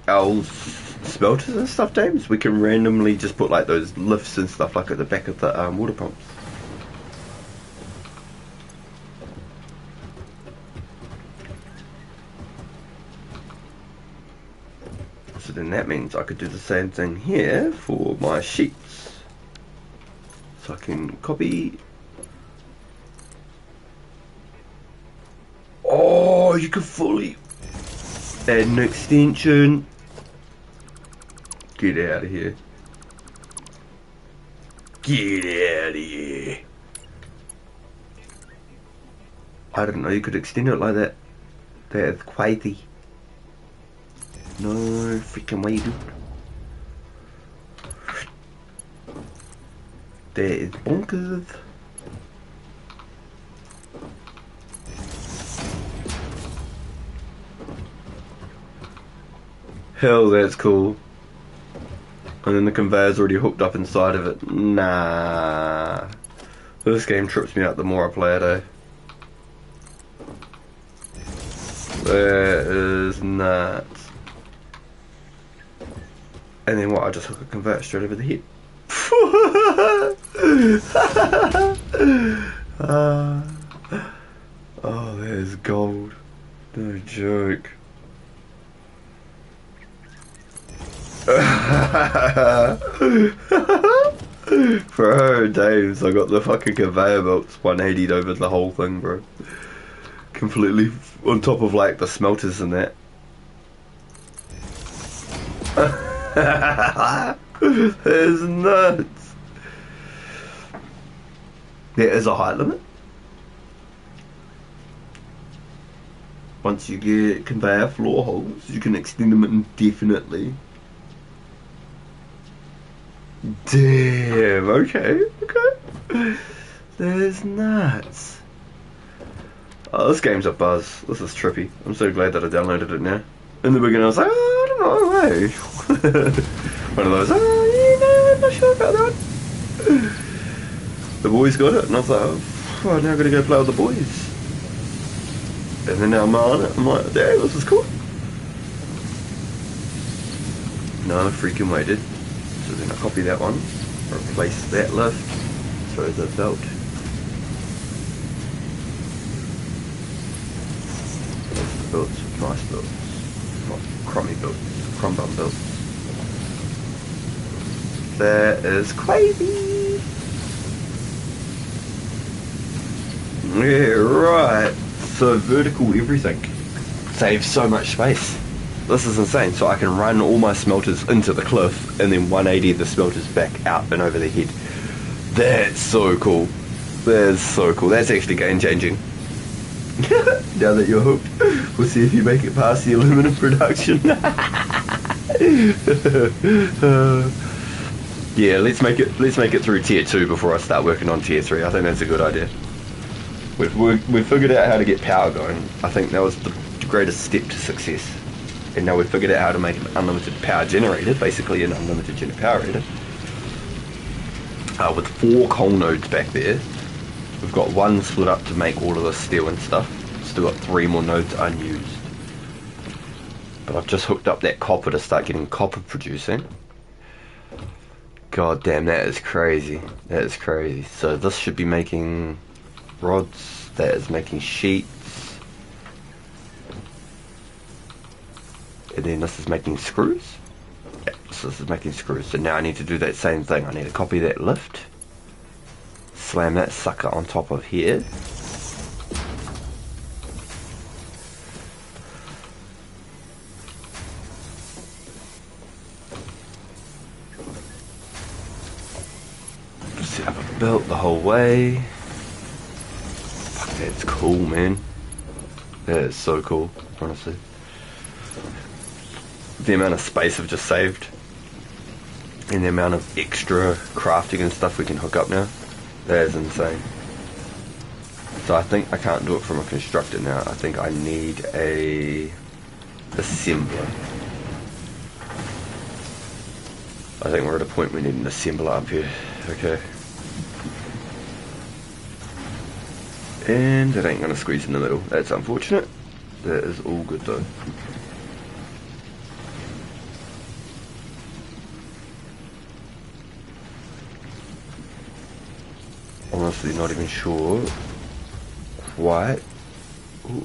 our smelters and stuff, James, we can randomly just put like those lifts and stuff like at the back of the water pumps. So then that means I could do the same thing here for my sheets. So I can copy. Oh, you can fully add an extension. Get out of here. Get out of here. I didn't know you could extend it like that. That is crazy. No freaking way, dude. That is bonkers. Hell, that's cool. And then the conveyor's already hooked up inside of it. Nah. This game trips me out the more I play it, eh? That is nuts. And then what, I just hook a conveyor straight over the head. Oh, that is gold. No joke. Bro, Daves, I got the fucking conveyor belts 180'd over the whole thing, bro. completely on top of like the smelters and that. That is nuts. There is a height limit. Once you get conveyor floor holes, you can extend them indefinitely. Damn, okay. That is nuts. Oh, this game's a buzz. This is trippy. I'm so glad that I downloaded it now. In the beginning I was like, oh, I don't know, hey. One of those, I'm not sure about that one. The boys got it, and I was like, oh, now I've got to go play with the boys. And then now I'm on it, I'm like, damn, this is cool. No freaking way, dude. So then I copy that one, replace that lift, throw the belt. Those are the belts, nice belts. Not crummy belts, crumb bum belts. That is crazy. Yeah, right. So vertical everything saves so much space. This is insane. So I can run all my smelters into the cliff and then 180 the smelters back out and over the head. That's so cool. That's so cool. That's actually game changing. Now that you're hooked, we'll see if you make it past the aluminum production. Yeah, let's make it through tier 2 before I start working on tier 3. I think that's a good idea. We've figured out how to get power going. I think that was the greatest step to success. And now we've figured out how to make an unlimited power generator, basically an unlimited generator. With 4 coal nodes back there. We've got 1 split up to make all of the steel and stuff. Still got 3 more nodes unused. But I've just hooked up that copper to start getting copper producing. God damn, that is crazy. That is crazy. So this should be making rods, that is making sheets, and then this is making screws. Yeah, so this is making screws. So now I need to do that same thing. I need to copy that lift, slam that sucker on top of here, set up a belt the whole way. That's cool, man. That is so cool, honestly. The amount of space I've just saved and the amount of extra crafting and stuff we can hook up now, that is insane. So I think I can't do it from a constructor now. I think I need a assembler. I think we're at a point we need an assembler up here. Okay. And it ain't gonna squeeze in the middle. That's unfortunate. That is all good though. Honestly, not even sure quite. Ooh.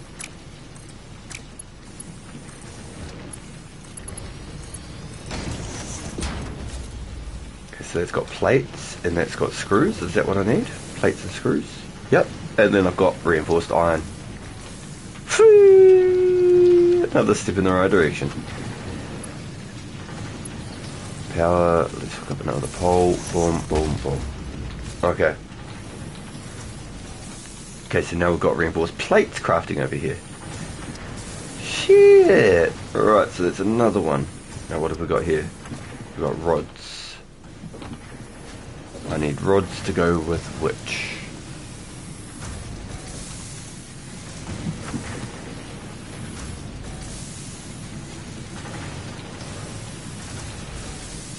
Okay, so that's got plates and that's got screws. Is that what I need? Plates and screws? Yep. And then I've got reinforced iron. Another step in the right direction. Power, let's hook up another pole. Boom, boom, boom. Okay. Okay, so now we've got reinforced plates crafting over here. Shit! Alright, so that's another one. Now what have we got here? We've got rods. I need rods to go with which?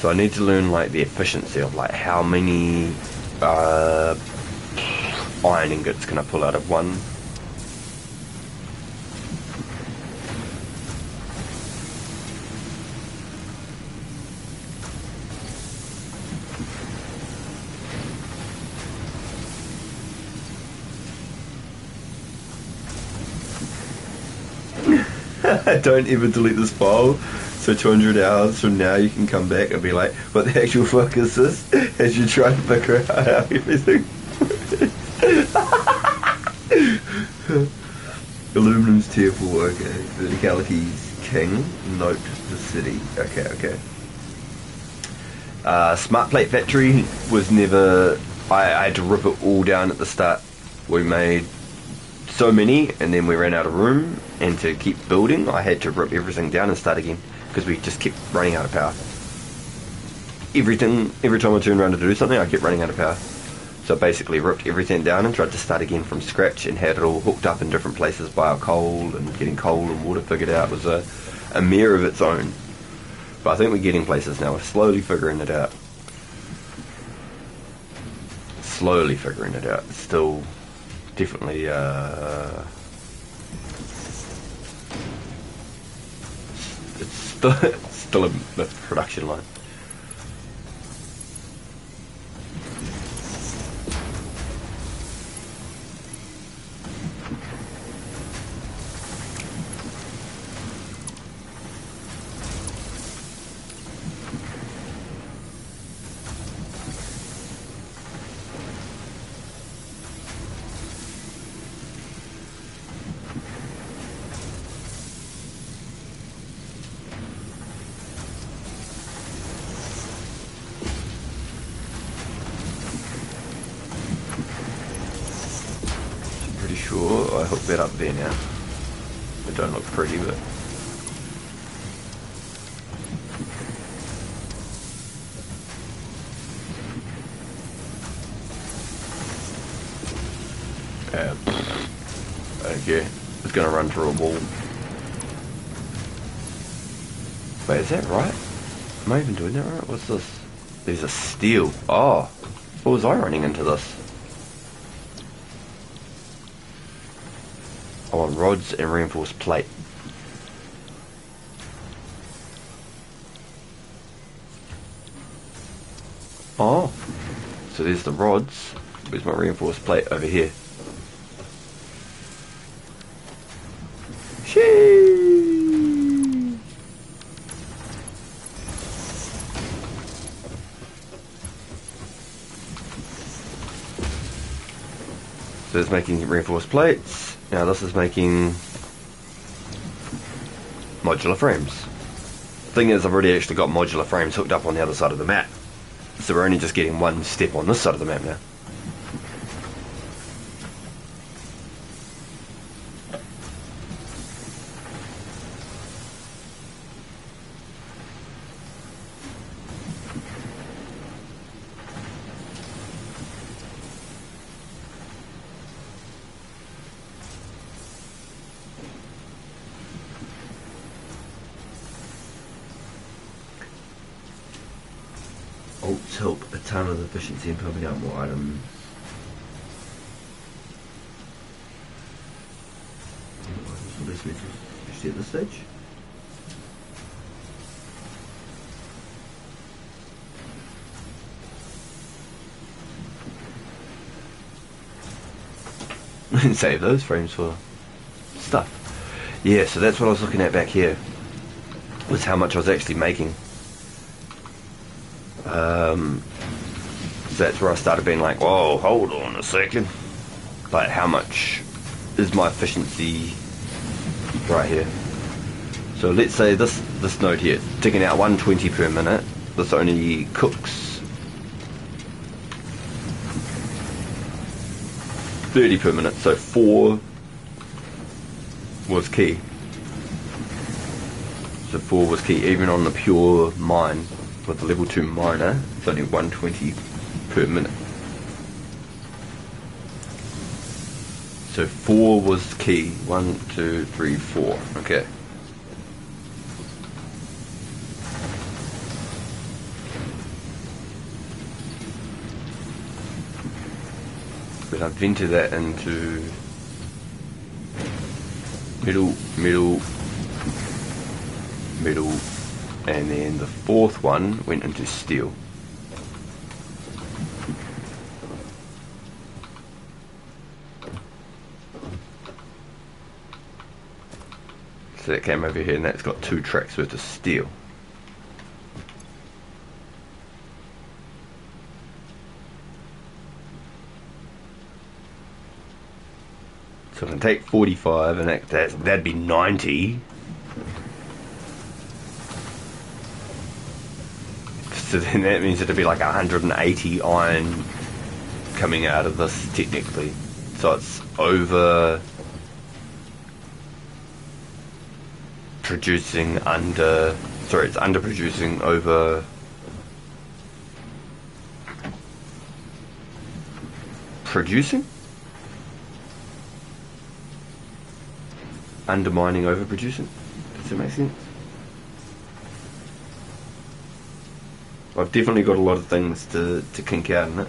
So I need to learn like the efficiency of like how many iron ingots can I pull out of one. Don't ever delete this file. So 200 hours from now you can come back and be like, what the actual fuck is this? As you try to figure out how everything Aluminum's tier 4, okay. Verticality's king. Note the city. Okay. Smart Plate Factory was never... I had to rip it all down at the start. We made so many, and then we ran out of room, and to keep building, I had to rip everything down and start again, because we just kept running out of power. Every time I turned around to do something, I kept running out of power. So I basically ripped everything down and tried to start again from scratch, and had it all hooked up in different places by our coal, and getting coal and water figured out was a mare of its own. But I think we're getting places now. We're slowly figuring it out. It's still definitely it's still a production line. I hooked that up there now. It don't look pretty, but... okay, it's gonna run through a wall. Wait, is that right? Am I even doing that right? What's this? There's a steel. Oh, what was I running into this? I want rods and reinforced plate. Oh, so there's the rods. Where's my reinforced plate? Over here. Shee! So it's making reinforced plates. Now this is making modular frames. Thing is, I've already actually got modular frames hooked up on the other side of the map. So we're only just getting one step on this side of the map now. Alts help a ton of efficiency in pumping out more items. Especially at this stage. And save those frames for stuff. Yeah, so that's what I was looking at back here. Was how much I was actually making. So that's where I started being like, whoa, hold on a second. Like, how much is my efficiency right here? So let's say this node here, ticking out 120 per minute. This only cooks 30 per minute, so 4 was key. So 4 was key, even on the pure mine. With the level 2 miner, it's only 120 per minute. So 4 was key. 1, 2, 3, 4. Okay. But I've vented that into middle, and then the 4th one went into steel. So that came over here, and that's got 2 tracks worth of steel. So I can take 45 and that'd be 90. So then that means it'd be like 180 iron coming out of this technically. So it's over producing under... Sorry, it's under producing over... Producing? Undermining overproducing? Does that make sense? I've definitely got a lot of things to kink out in it.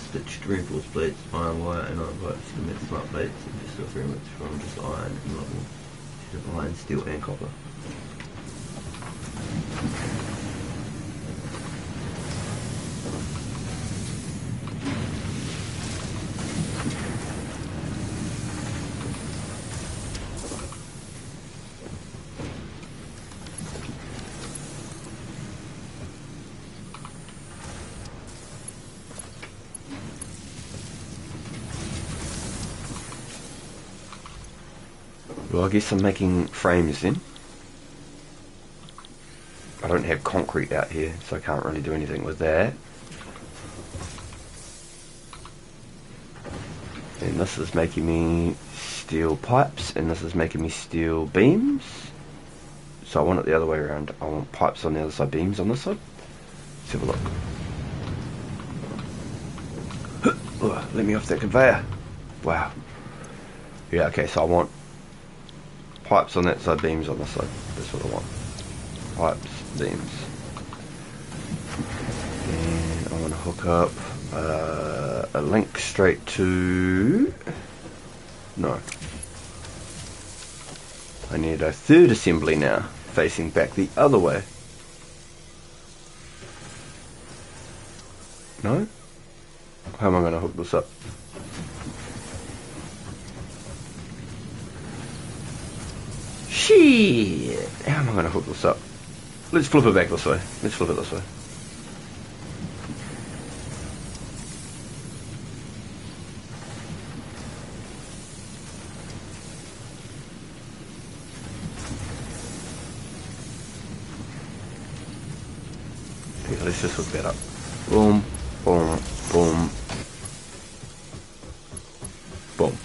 Stitched reinforced plates, iron wire and iron pipes, cement smart plates, and just very much from just iron and level. Instead of iron, steel and copper. Well, I guess I'm making frames then. I don't have concrete out here, so I can't really do anything with that. And this is making me steel pipes, and this is making me steel beams. So I want it the other way around. I want pipes on the other side, beams on this side. Let's have a look. Oh, let me off that conveyor. Wow. Yeah, okay, so I want pipes on that side, beams on this side. That's what I want. Pipes, beams. And I want to hook up a link straight to... No. I need a third assembly now, facing back the other way. No? How am I going to hook this up? Shit! How am I going to hook this up? Let's flip it back this way. Let's flip it this way. Yeah, let's just hook that up. Boom, boom, boom, boom.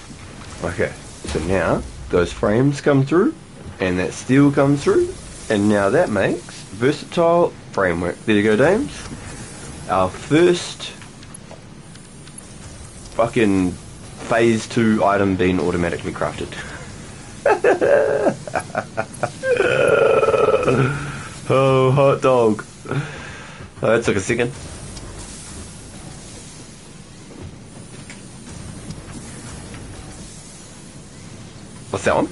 Okay, so now those frames come through. And that steel comes through, and now that makes versatile framework. There you go, dames. Our first fucking phase 2 item being automatically crafted. Oh, hot dog. Oh, that took a second. What's that one?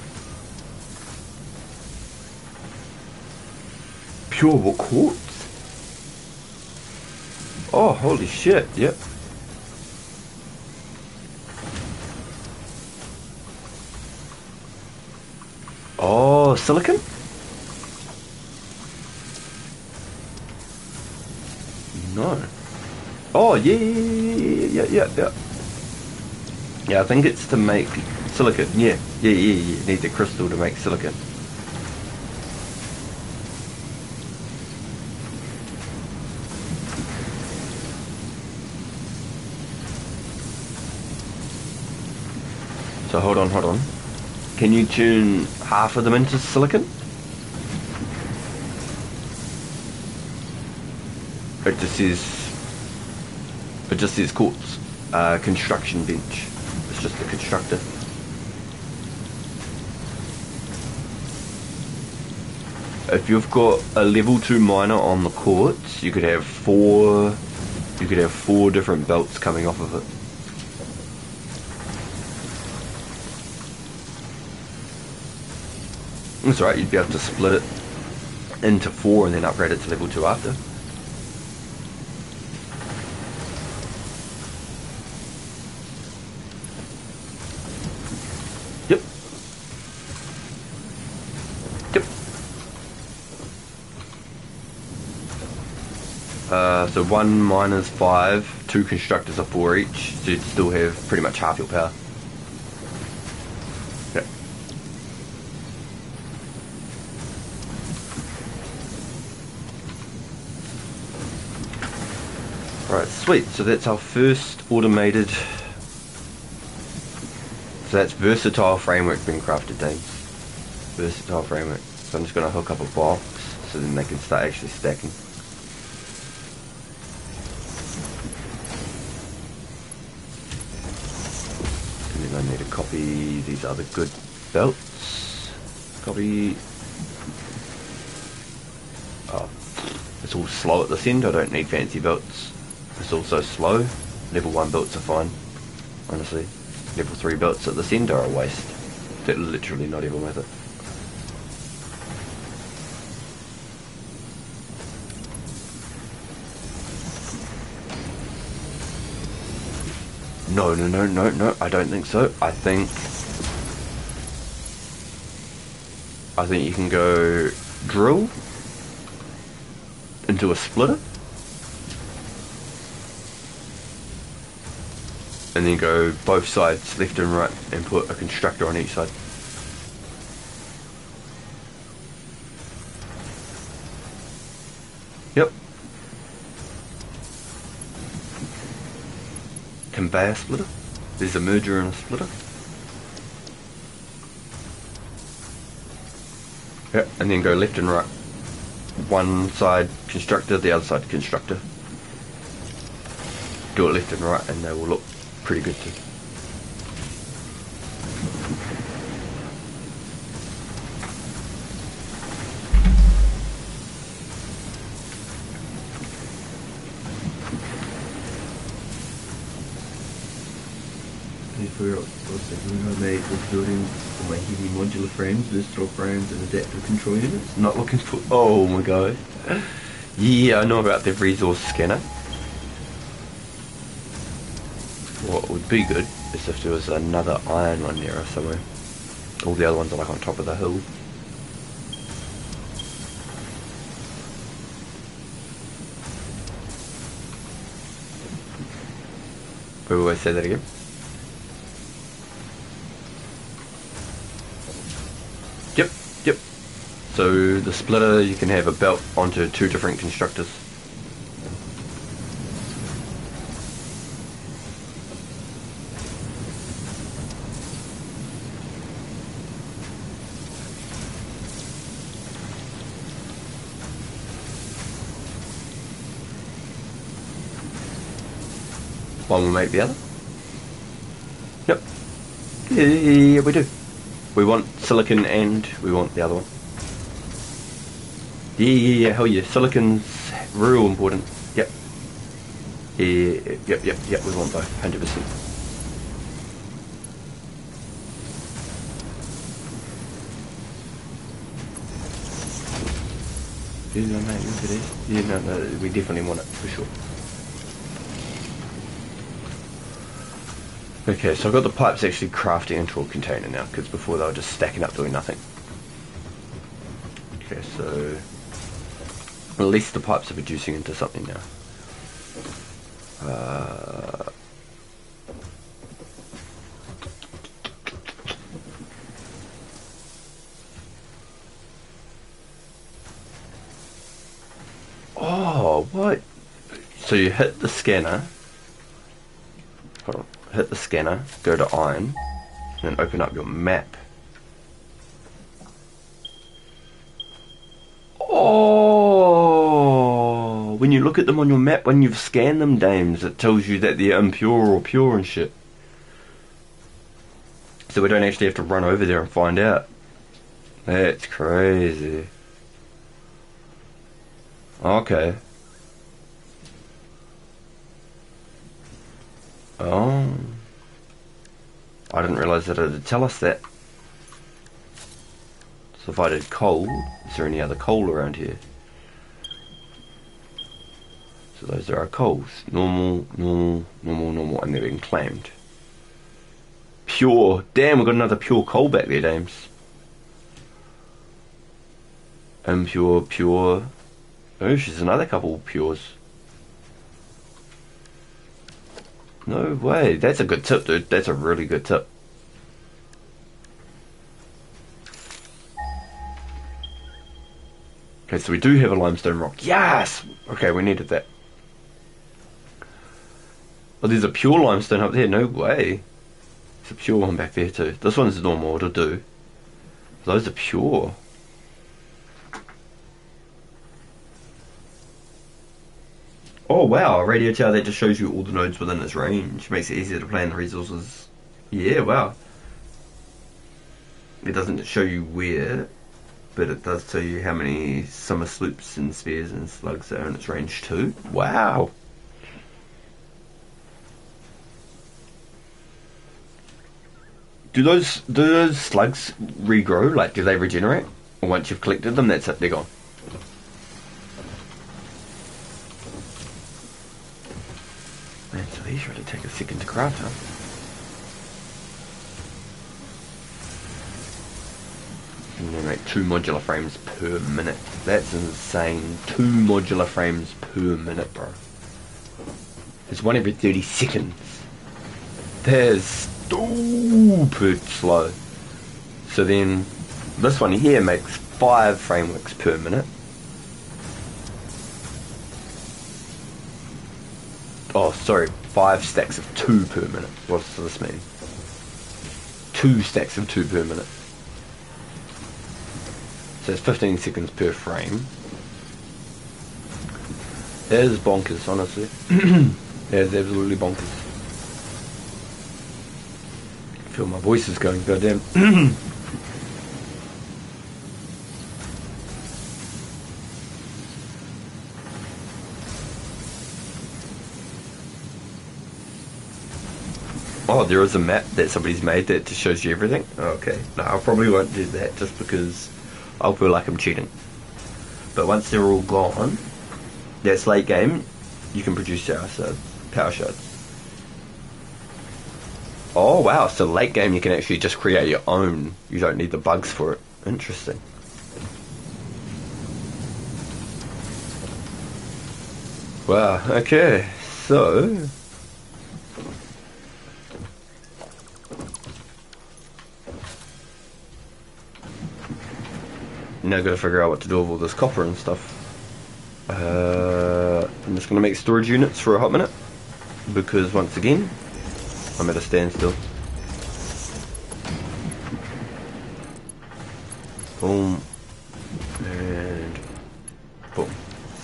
Pure quartz. Oh, holy shit, yep. Oh, silicon? No. Oh, yeah. Yeah, I think it's to make silicon. Yeah. Need the crystal to make silicon. So hold on. Can you tune half of them into silicon? It just says quartz. Construction bench. It's just the constructor. If you've got a level 2 miner on the quartz, you could have four different belts coming off of it. That's right, you'd be able to split it into 4 and then upgrade it to level 2 after. Yep. So 1 miners 5, 2 constructors are 4 each, so you'd still have pretty much half your power. Yep. Right, sweet, so that's our first automated... So that's versatile framework being crafted, James. Versatile framework. So I'm just going to hook up a box, so then they can start actually stacking. I need to copy these other good belts. Copy. Oh, it's all slow at this end. I don't need fancy belts. It's also slow. Level 1 belts are fine, honestly. Level 3 belts at this end are a waste. They're literally not even worth it. No, I don't think so. I think you can go drill into a splitter and then go both sides, left and right, and put a constructor on each side. Yep. Conveyor splitter. There's a merger and a splitter. Yep, and then go left and right. One side constructor, the other side constructor. Do it left and right and they will look pretty good too. I made this building for my heavy modular frames, versatile frames and adaptive control units. Not looking for... Oh my god. Yeah, I know about the resource scanner. What would be good is if there was another iron one there or somewhere. All the other ones are like on top of the hill. Wait, wait, say that again. Yep. So the splitter, you can have a belt onto 2 different constructors. One will make the other. Yep. Yeah, we do. We want silicon and we want the other one. Yeah, hell yeah. Silicon's real important. Yep. Yep, we want both. 100%. Yeah, no, mate, look at this. Yeah, no, we definitely want it, for sure. Okay, so I've got the pipes actually crafting into a container now, because before they were just stacking up doing nothing. Okay, so at least the pipes are producing into something now. Oh, what? So you hit the scanner. Hold on. Hit the scanner, go to iron, and then open up your map. Oh! When you look at them on your map, when you've scanned them, dames, it tells you that they're impure or pure and shit. So we don't actually have to run over there and find out. That's crazy. Okay. Oh. I didn't realise that it would tell us that. So if I did coal, is there any other coal around here? So those are our coals. Normal, and they're being claimed. Pure. Damn, we've got another pure coal back there, dames. Impure, pure. Oh, she's another couple of pures. No way. That's a good tip, dude. That's a really good tip. Okay, so we do have a limestone rock. Yes! Okay, we needed that. Oh, there's a pure limestone up there. No way. There's a pure one back there too. This one's normal to do. Those are pure. Oh wow, a radio tower that just shows you all the nodes within its range. Makes it easier to plan the resources. Yeah, wow. It doesn't show you where, but it does tell you how many summer sloops and spears and slugs are in its range too. Wow. Do those slugs regrow? Like, do they regenerate? Or once you've collected them, that's it, they're gone? Man, so these really take a second to craft, huh? And they make 2 modular frames per minute. That's insane. 2 modular frames per minute, bro. There's one every 30 seconds. There's stupid slow. So then, this one here makes 5 frameworks per minute. Oh, sorry, 5 stacks of 2 per minute. What does this mean? 2 stacks of 2 per minute. So it's 15 seconds per frame. That is bonkers, honestly. That is absolutely bonkers. I feel my voice is going, goddamn. Oh, there is a map that somebody's made that just shows you everything? Okay. No, I probably won't do that just because I'll feel like I'm cheating. But once they're all gone, that's late game, you can produce power shards. Oh wow, so late game you can actually just create your own. You don't need the bugs for it. Interesting. Wow, okay, so now gotta figure out what to do with all this copper and stuff. I'm just gonna make storage units for a hot minute because once again I'm at a standstill. Boom and boom.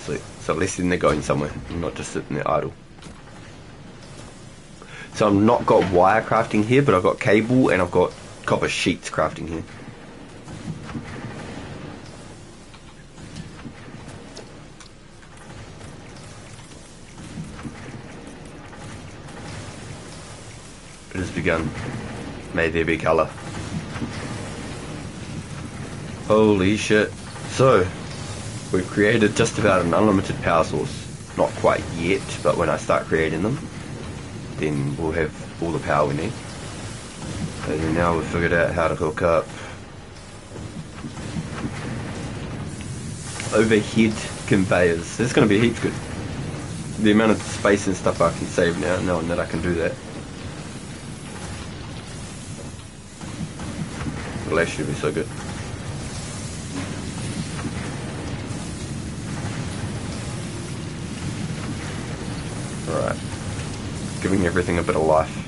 Sweet. So at least then they're going somewhere, not just sitting there idle. So I've not got wire crafting here, but I've got cable and I've got copper sheets crafting here. It has begun. May there be colour. Holy shit. So, we've created just about an unlimited power source. Not quite yet, but when I start creating them, then we'll have all the power we need. And now we've figured out how to hook up overhead conveyors. This is going to be heaps good. The amount of space and stuff I can save now, knowing that I can do that. It'll actually be so good. Alright. Giving everything a bit of life.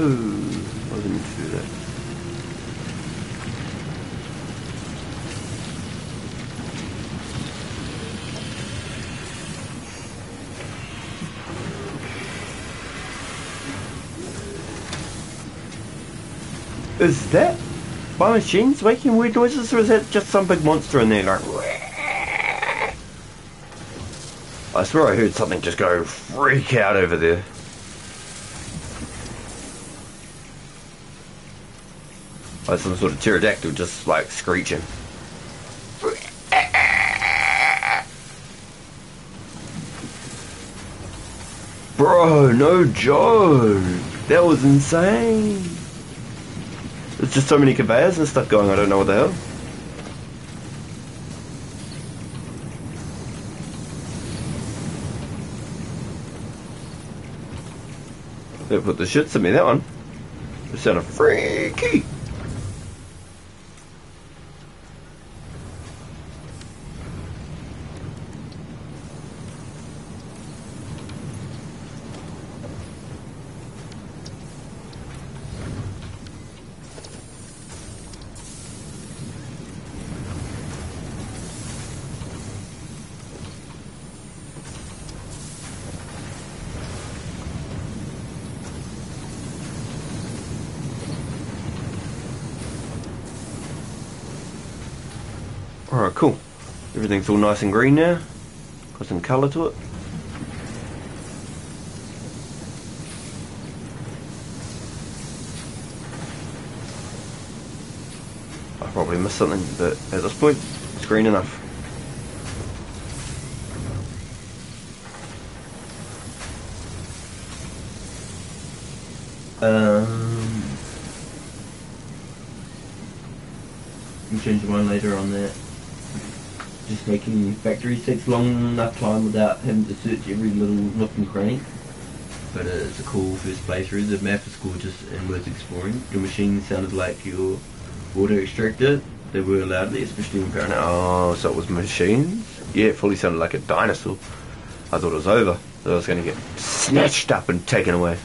Oh, I didn't need to do that. Is that My machines making weird noises, or is that just some big monster in there going... I swear I heard something just go freak out over there. Like some sort of pterodactyl just like screeching. Bro, no joke. That was insane. There's just so many conveyors and stuff going, I don't know what the hell. They put the shits in me, that one. It sounded freaky. Alright, cool. Everything's all nice and green now. Got some colour to it. I probably missed something, but at this point, it's green enough. You can change your mind later on that. Just making factories takes long enough time without having to search every little nook and cranny. But it's a cool first playthrough. The map is gorgeous and worth exploring. Your machine sounded like your water extractor. They were loudly, especially when powering out. Oh, so it was machines? Yeah, it fully sounded like a dinosaur. I thought it was over. I thought I was going to get snatched up and taken away.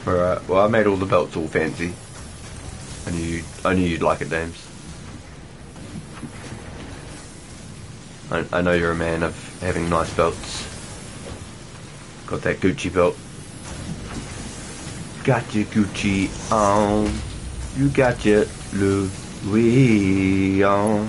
Alright, well I made all the belts all fancy. I knew you'd like it, Dames. I know you're a man of having nice belts. Got that Gucci belt. Got your Gucci on. You got your Louis on.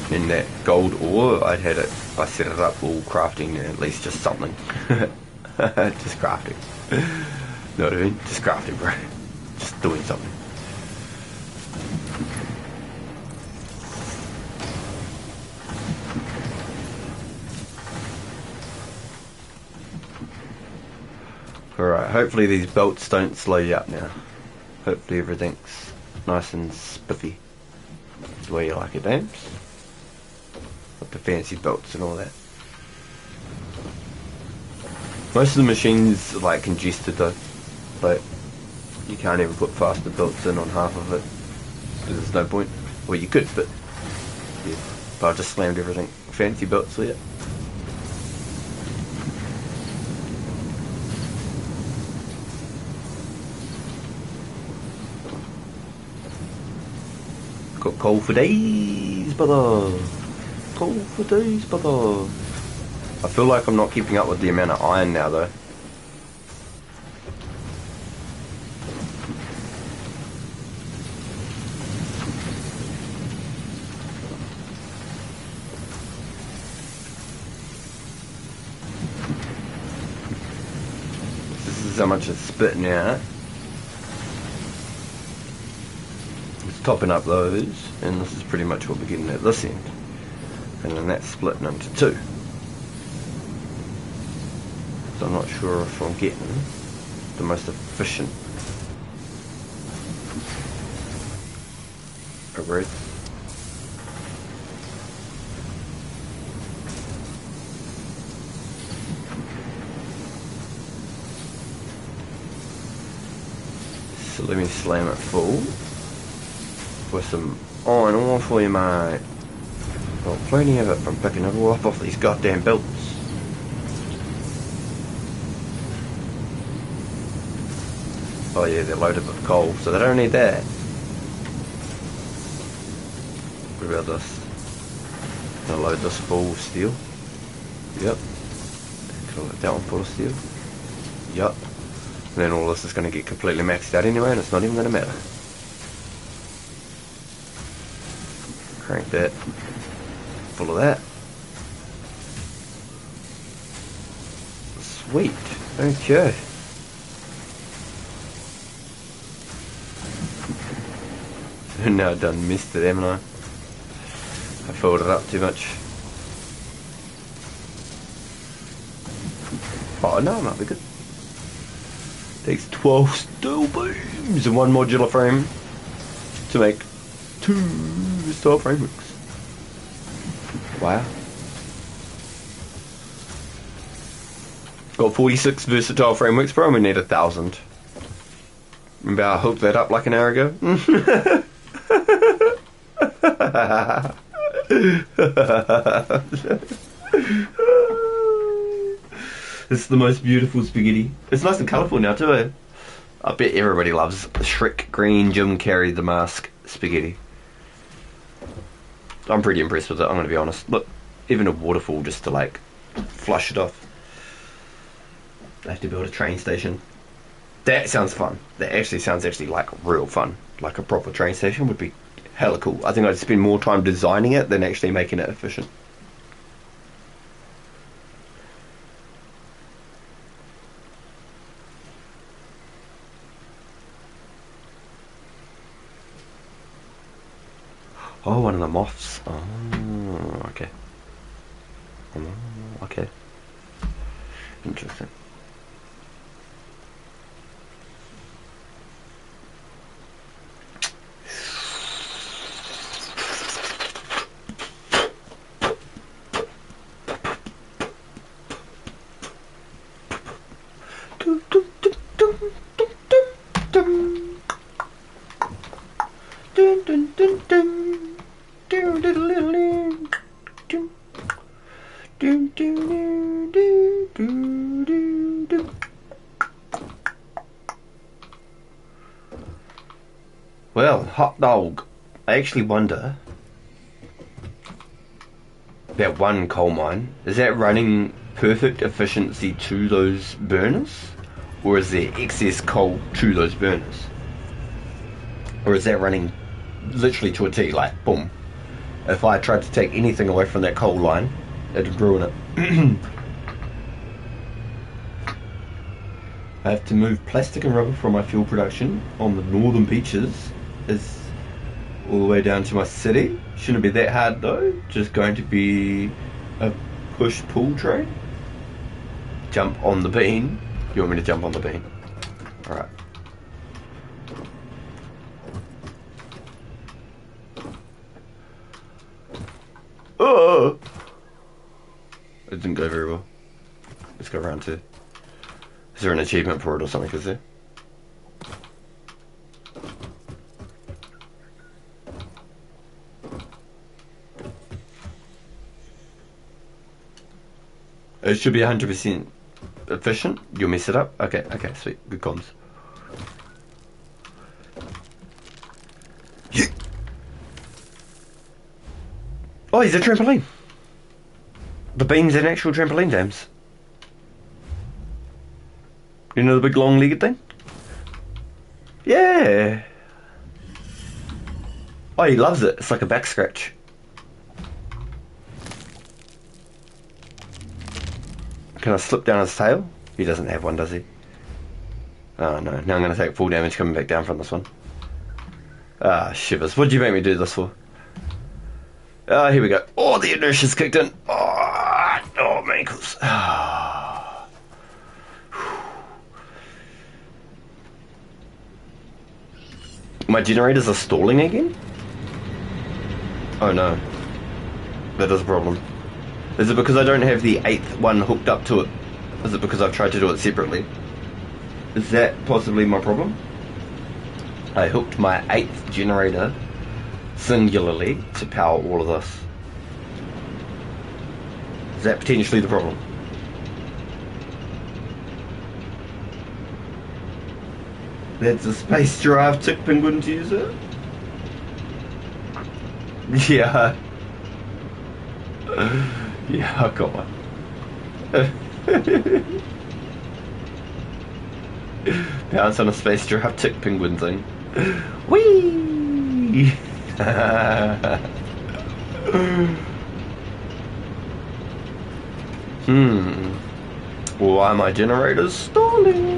In that gold ore, I set it up all crafting, at least just something. Just crafting. Know what I mean? Just crafting, bro. Just doing something. Alright, hopefully these belts don't slow you up now. Hopefully everything's nice and spiffy. The way you like it, Dames. With the fancy belts and all that. Most of the machines are like congested though. Like, you can't even put faster belts in on half of it. Because there's no point. Well, you could, but yeah. But I just slammed everything. Fancy belts there. Got coal for days, brother. Coal for days, brother. I feel like I'm not keeping up with the amount of iron now, though. This is how much it's spitting out. topping up those, and this is pretty much what we're getting at this end. And then that's splitting into two. So I'm not sure if I'm getting the most efficient. Agreed. So let me slam it full with some iron ore for you, mate. Got plenty of it from picking it all up off these goddamn belts. Oh yeah, they're loaded with coal, so they don't need that. What about this? Gonna load this full of steel. Yep. Can I let that one full of steel? Yep. And then all this is gonna get completely maxed out anyway, and it's not even gonna matter. Crank that. Full of that. Sweet. Okay. Now I've done missed it, haven't I? I filled it up too much. Oh no, it might be good. Takes 12 steel beams and one modular frame to make 2 steel frameworks. Wow. Got 46 versatile frameworks, but I only need 1,000. Remember I hooked that up like an hour ago? It's the most beautiful spaghetti. It's nice and colourful now too, eh? I bet everybody loves Shrek Green Jim Carrey the Mask spaghetti. I'm pretty impressed with it, I'm going to be honest. Look, even a waterfall just to like flush it off. I have to build a train station. That sounds fun. That actually sounds like real fun. Like a proper train station would be hella cool. I think I'd spend more time designing it than actually making it efficient. Oh, one of the moths. Oh, okay. Oh, okay. Interesting. Well, hot dog. I actually wonder, that one coal mine, is that running perfect efficiency to those burners? Or is there excess coal to those burners? Or is that running literally to a T, like, boom. If I tried to take anything away from that coal line, it'd ruin it. I have to move plastic and rubber from my fuel production on the northern beaches is all the way down to my city. Shouldn't be that hard though. Just going to be a push-pull train. Jump on the bean. You want me to jump on the bean? Alright. Oh! It didn't go very well. Let's go round 2. Is there an achievement for it or something, is there? It should be 100% efficient. You'll mess it up? Okay, okay, sweet. Good comms. Yeah. Oh, he's a trampoline. The bean's an actual trampoline, James. You know the big long-legged thing? Yeah. Oh, he loves it. It's like a back scratch. Can I slip down his tail? He doesn't have one, does he? Oh no. Now I'm going to take full damage coming back down from this one. Ah, shivers. What did you make me do this for? Ah, here we go. Oh, the inertia's kicked in. Oh, my ankles. My generators are stalling again? Oh no. That is a problem. Is it because I don't have the 8th one hooked up to it? Is it because I've tried to do it separately? Is that possibly my problem? I hooked my 8th generator singularly to power all of this. Is that potentially the problem? That's a space giraffe tick penguin to use it? Yeah. Yeah, come on. Bounce on a space giraffe tick penguin thing. Whee! Why are my generators stalling?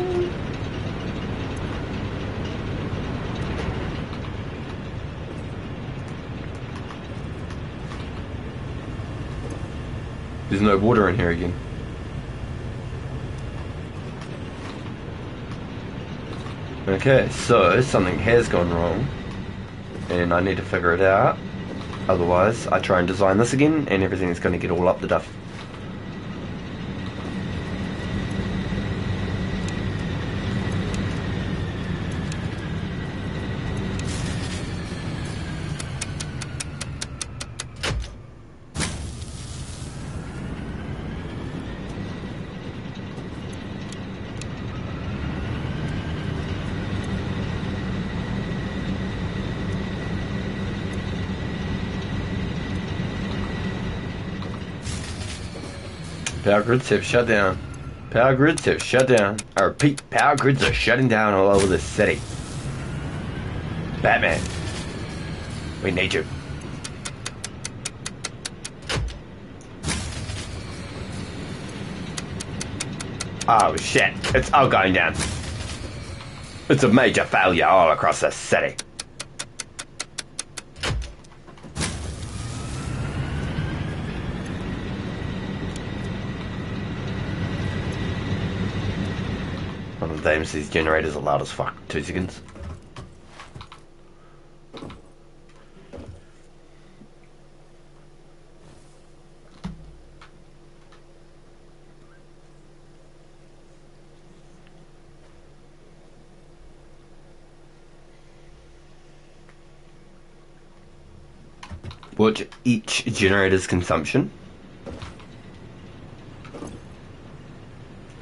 There's no water in here again. Okay, so something has gone wrong, and I need to figure it out. Otherwise, I try and design this again, and everything's going to get all up the duff. Power grids have shut down. Power grids have shut down. I repeat, power grids are shutting down all over the city. Batman, we need you. Oh shit, it's all going down. It's a major failure all across the city. One of the times these generators are loud as fuck. 2 seconds. Watch each generator's consumption.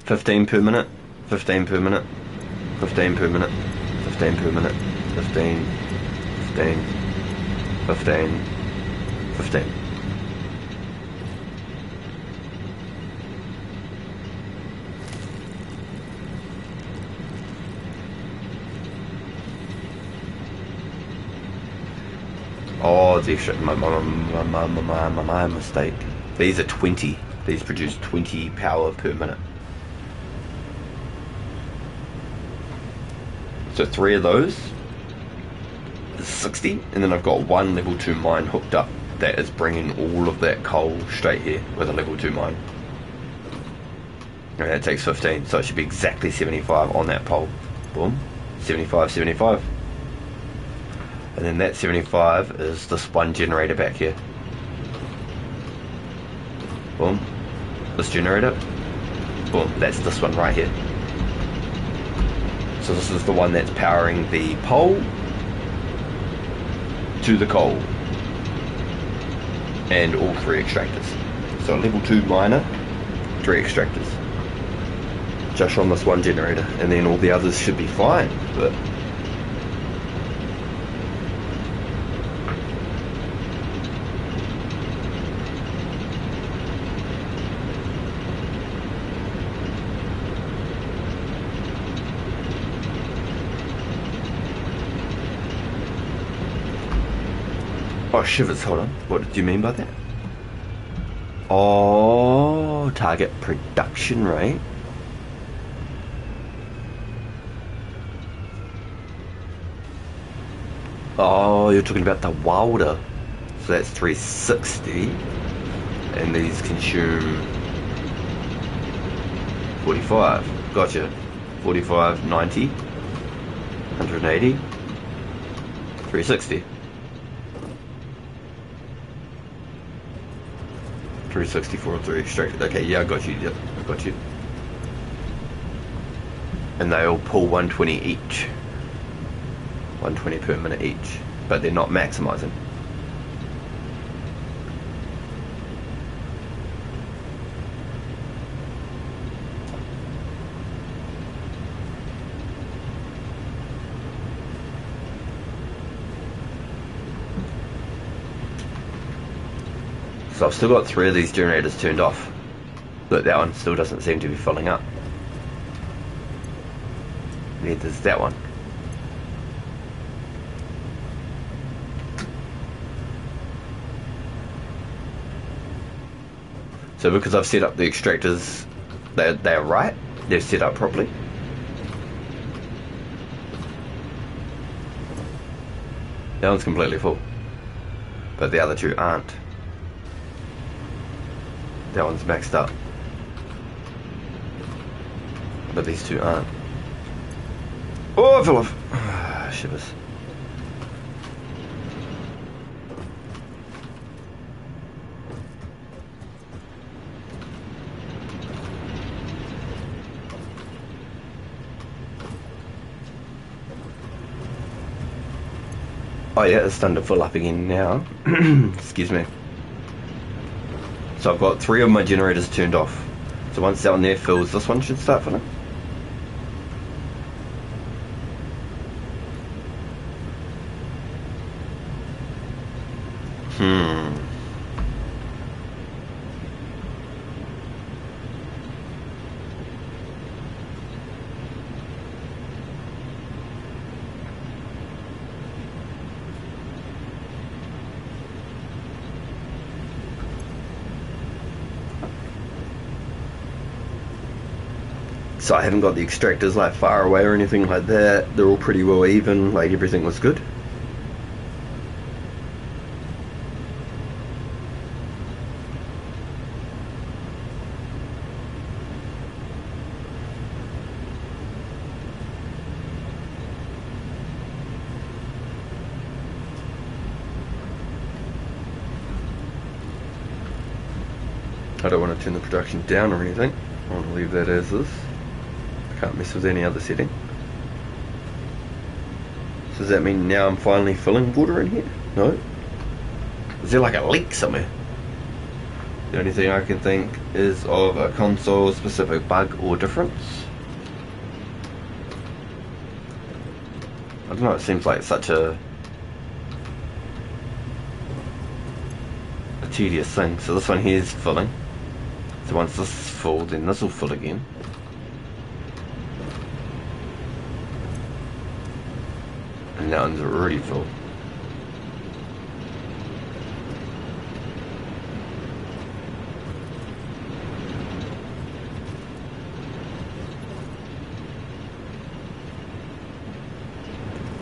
15 per minute, 15 per minute, 15 per minute, 15 per minute, 15, 15, 15, 15. Oh, the extra, my mistake. These are 20. These produce 20 power per minute. So 3 of those is 60, and then I've got 1 level 2 mine hooked up that is bringing all of that coal straight here with a level 2 mine. And that takes 15, so it should be exactly 75 on that pole. Boom. 75, 75. And then that 75 is this one generator back here. Boom. This generator. Boom. That's this one right here. So this is the one that's powering the pole to the coal. And all 3 extractors. So a level 2 miner, 3 extractors. Just on this one generator. And then all the others should be fine. But oh, shivers, hold on. What did you mean by that? Oh, target production rate. Oh, you're talking about the Wilder. So that's 360. And these consume 45. Gotcha. 45, 90, 180, 360. 364 or 3 extracted. Okay, yeah, I got you. Yep, I got you. And they all pull 120 each. 120 per minute each. But they're not maximizing. So I've still got 3 of these generators turned off, but that one still doesn't seem to be filling up. Neither does that one. So because I've set up the extractors, they're right, they're set up properly. That one's completely full, but the other 2 aren't. That one's maxed up, but these 2 aren't. Oh, I fell off. Shivers. Oh yeah, it's starting to fill up again now. Excuse me. So I've got 3 of my generators turned off. So once that one there fills, this one should start filling. So I haven't got the extractors like far away or anything like that. They're all pretty well even, like everything was good. I don't want to turn the production down or anything. I want to leave that as is. Can't mess with any other setting. So does that mean now I'm finally filling water in here? No? Is there like a leak somewhere? The only thing I can think is of a console specific bug or difference. I don't know, it seems like such a tedious thing. So this one here is filling. So once this is full, then this will fill again. And that one's already full.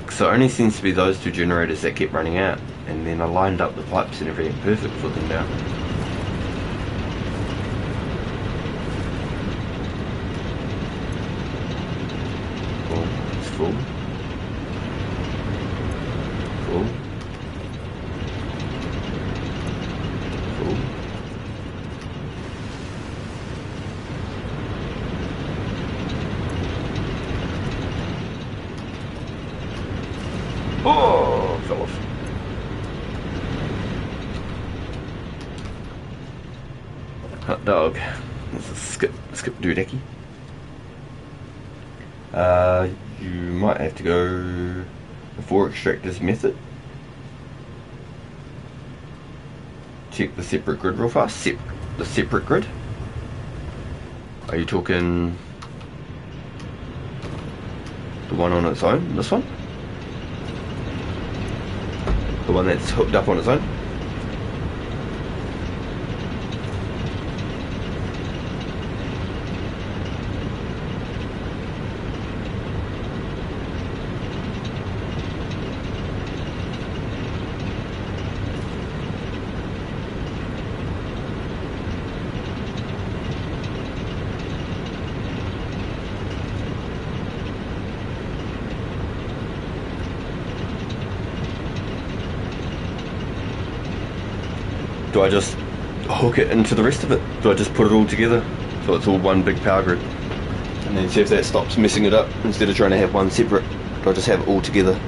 So it only seems to be those 2 generators that kept running out, and then I lined up the pipes and everything perfect for them now. Oh, it's full. Full. Full. Oh, fell off. Hot dog. This is skip doodacky. You might have to go the 4 extractors method. Check the separate grid real fast. The separate grid. Are you talking the one on its own? This one? The one that's hooked up on its own? do I just hook it into the rest of it? Do I just put it all together so it's all one big power grid? And then see if that stops messing it up. Instead of trying to have one separate, do I just have it all together?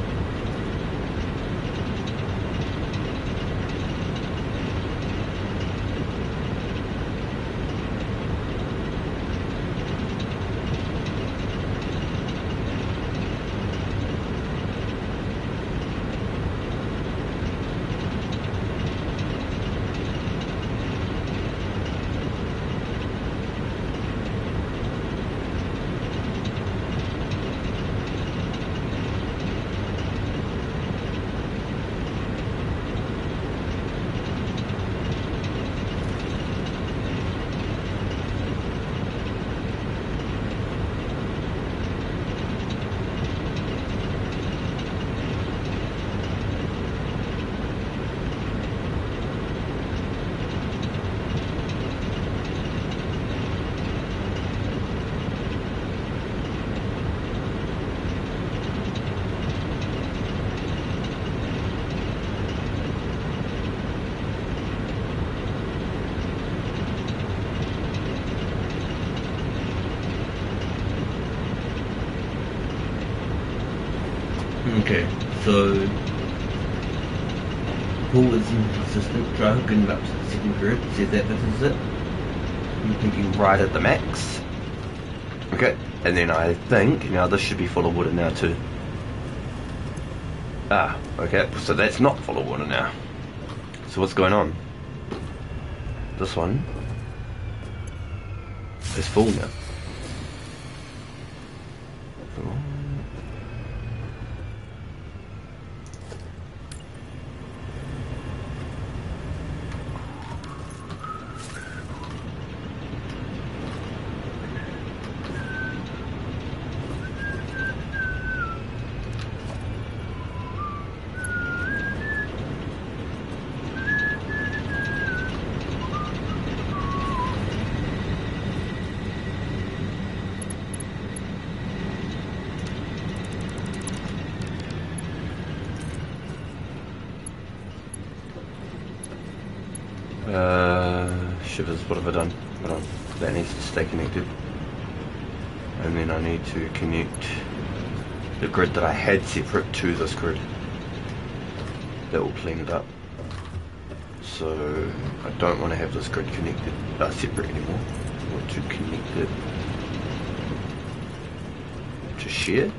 Okay, so Paul is inconsistent. Try hooking it up to the second grid. Says that this is it. I'm thinking right at the max. Okay, and then I think now this should be full of water now too. Ah, okay, so that's not full of water now. So what's going on? This one is full now. Shivers, what have I done? Hold on, that needs to stay connected. And then I need to connect the grid that I had separate to this grid. That will clean it up. So I don't want to have this grid connected separate anymore. I want to connect it to share.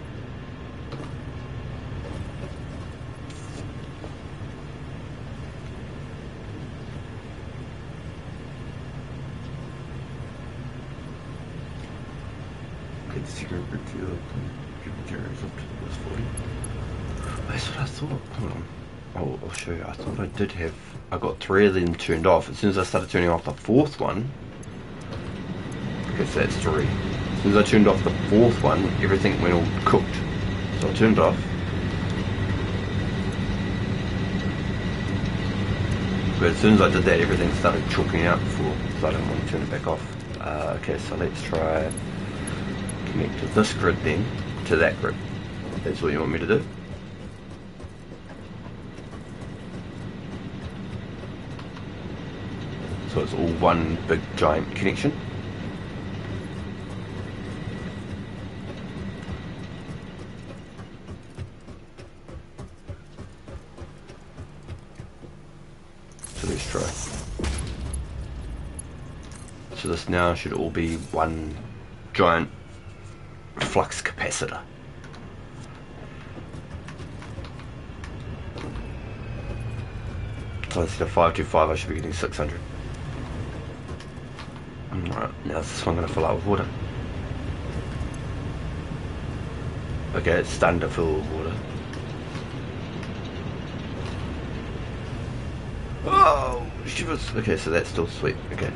The secret grid to generators up to plus 40. That's what I thought. Hold on. I'll show you. I thought I did have. I got 3 of them turned off. As soon as I started turning off the 4th one. Okay, so that's 3. As soon as I turned off the 4th one, everything went all cooked. So I turned off. But as soon as I did that, everything started chalking out before. So I don't want to turn it back off. Okay, so let's try. Connect to this grid then, to that grid. That's what you want me to do. So it's all one big giant connection. So let's try. So this now should all be one giant flux capacitor. So instead of 525 I should be getting 600. Alright, now is this one going to fill out with water? Okay, it's starting to fill with water. Oh, shivers. Okay, so that's still sweet. Okay.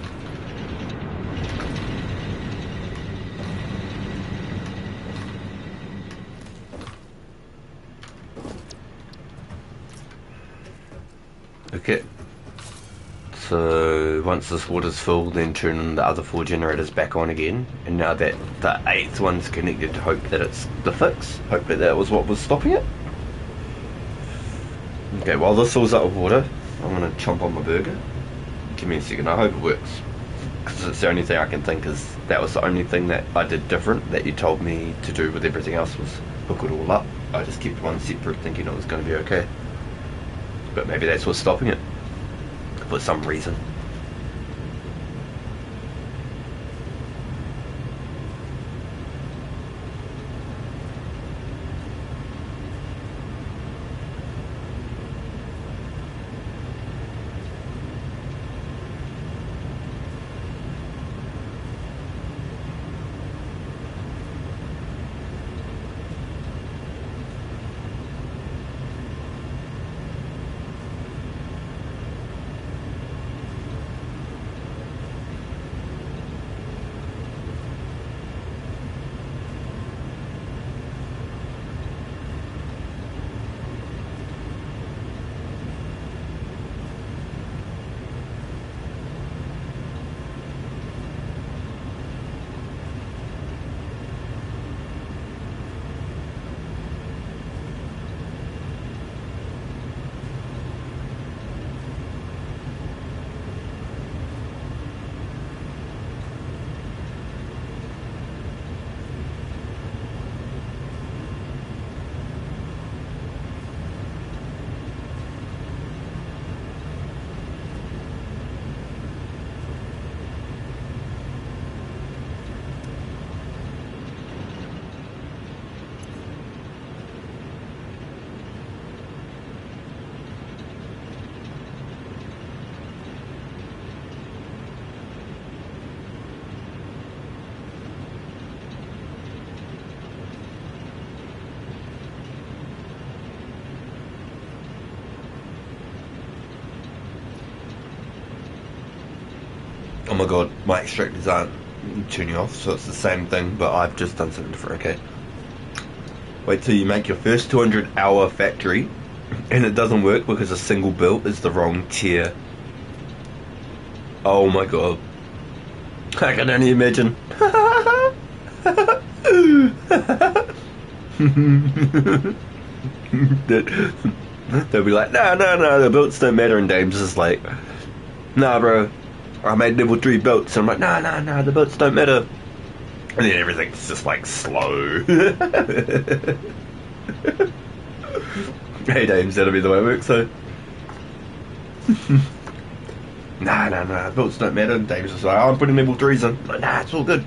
Okay, so once this water's filled, then turn the other 4 generators back on again. And now that the 8th one's connected, hope that it's the fix. Hopefully that was what was stopping it. Okay, while this fills up with water, I'm going to chomp on my burger. Give me a second, I hope it works. Because it's the only thing I can think is that was the only thing that I did different that you told me to do with everything else was hook it all up. I just kept one separate thinking it was going to be okay. But maybe that's what's stopping it. For some reason. Oh my god, my extractors aren't turning off, so it's the same thing, but I've just done something different, okay? Wait till you make your first 200-hour factory, and it doesn't work because a single build is the wrong tier. Oh my god. I can only imagine. They'll be like, no, the builds don't matter, and Dames is like, nah bro, I made level 3 builds, and I'm like, nah, the builds don't matter. And then everything's just like slow. Hey Dames, that'll be the way it works, so. Nah, builds don't matter, and Dames is like, oh, I'm putting level 3s in. I'm like, nah, it's all good.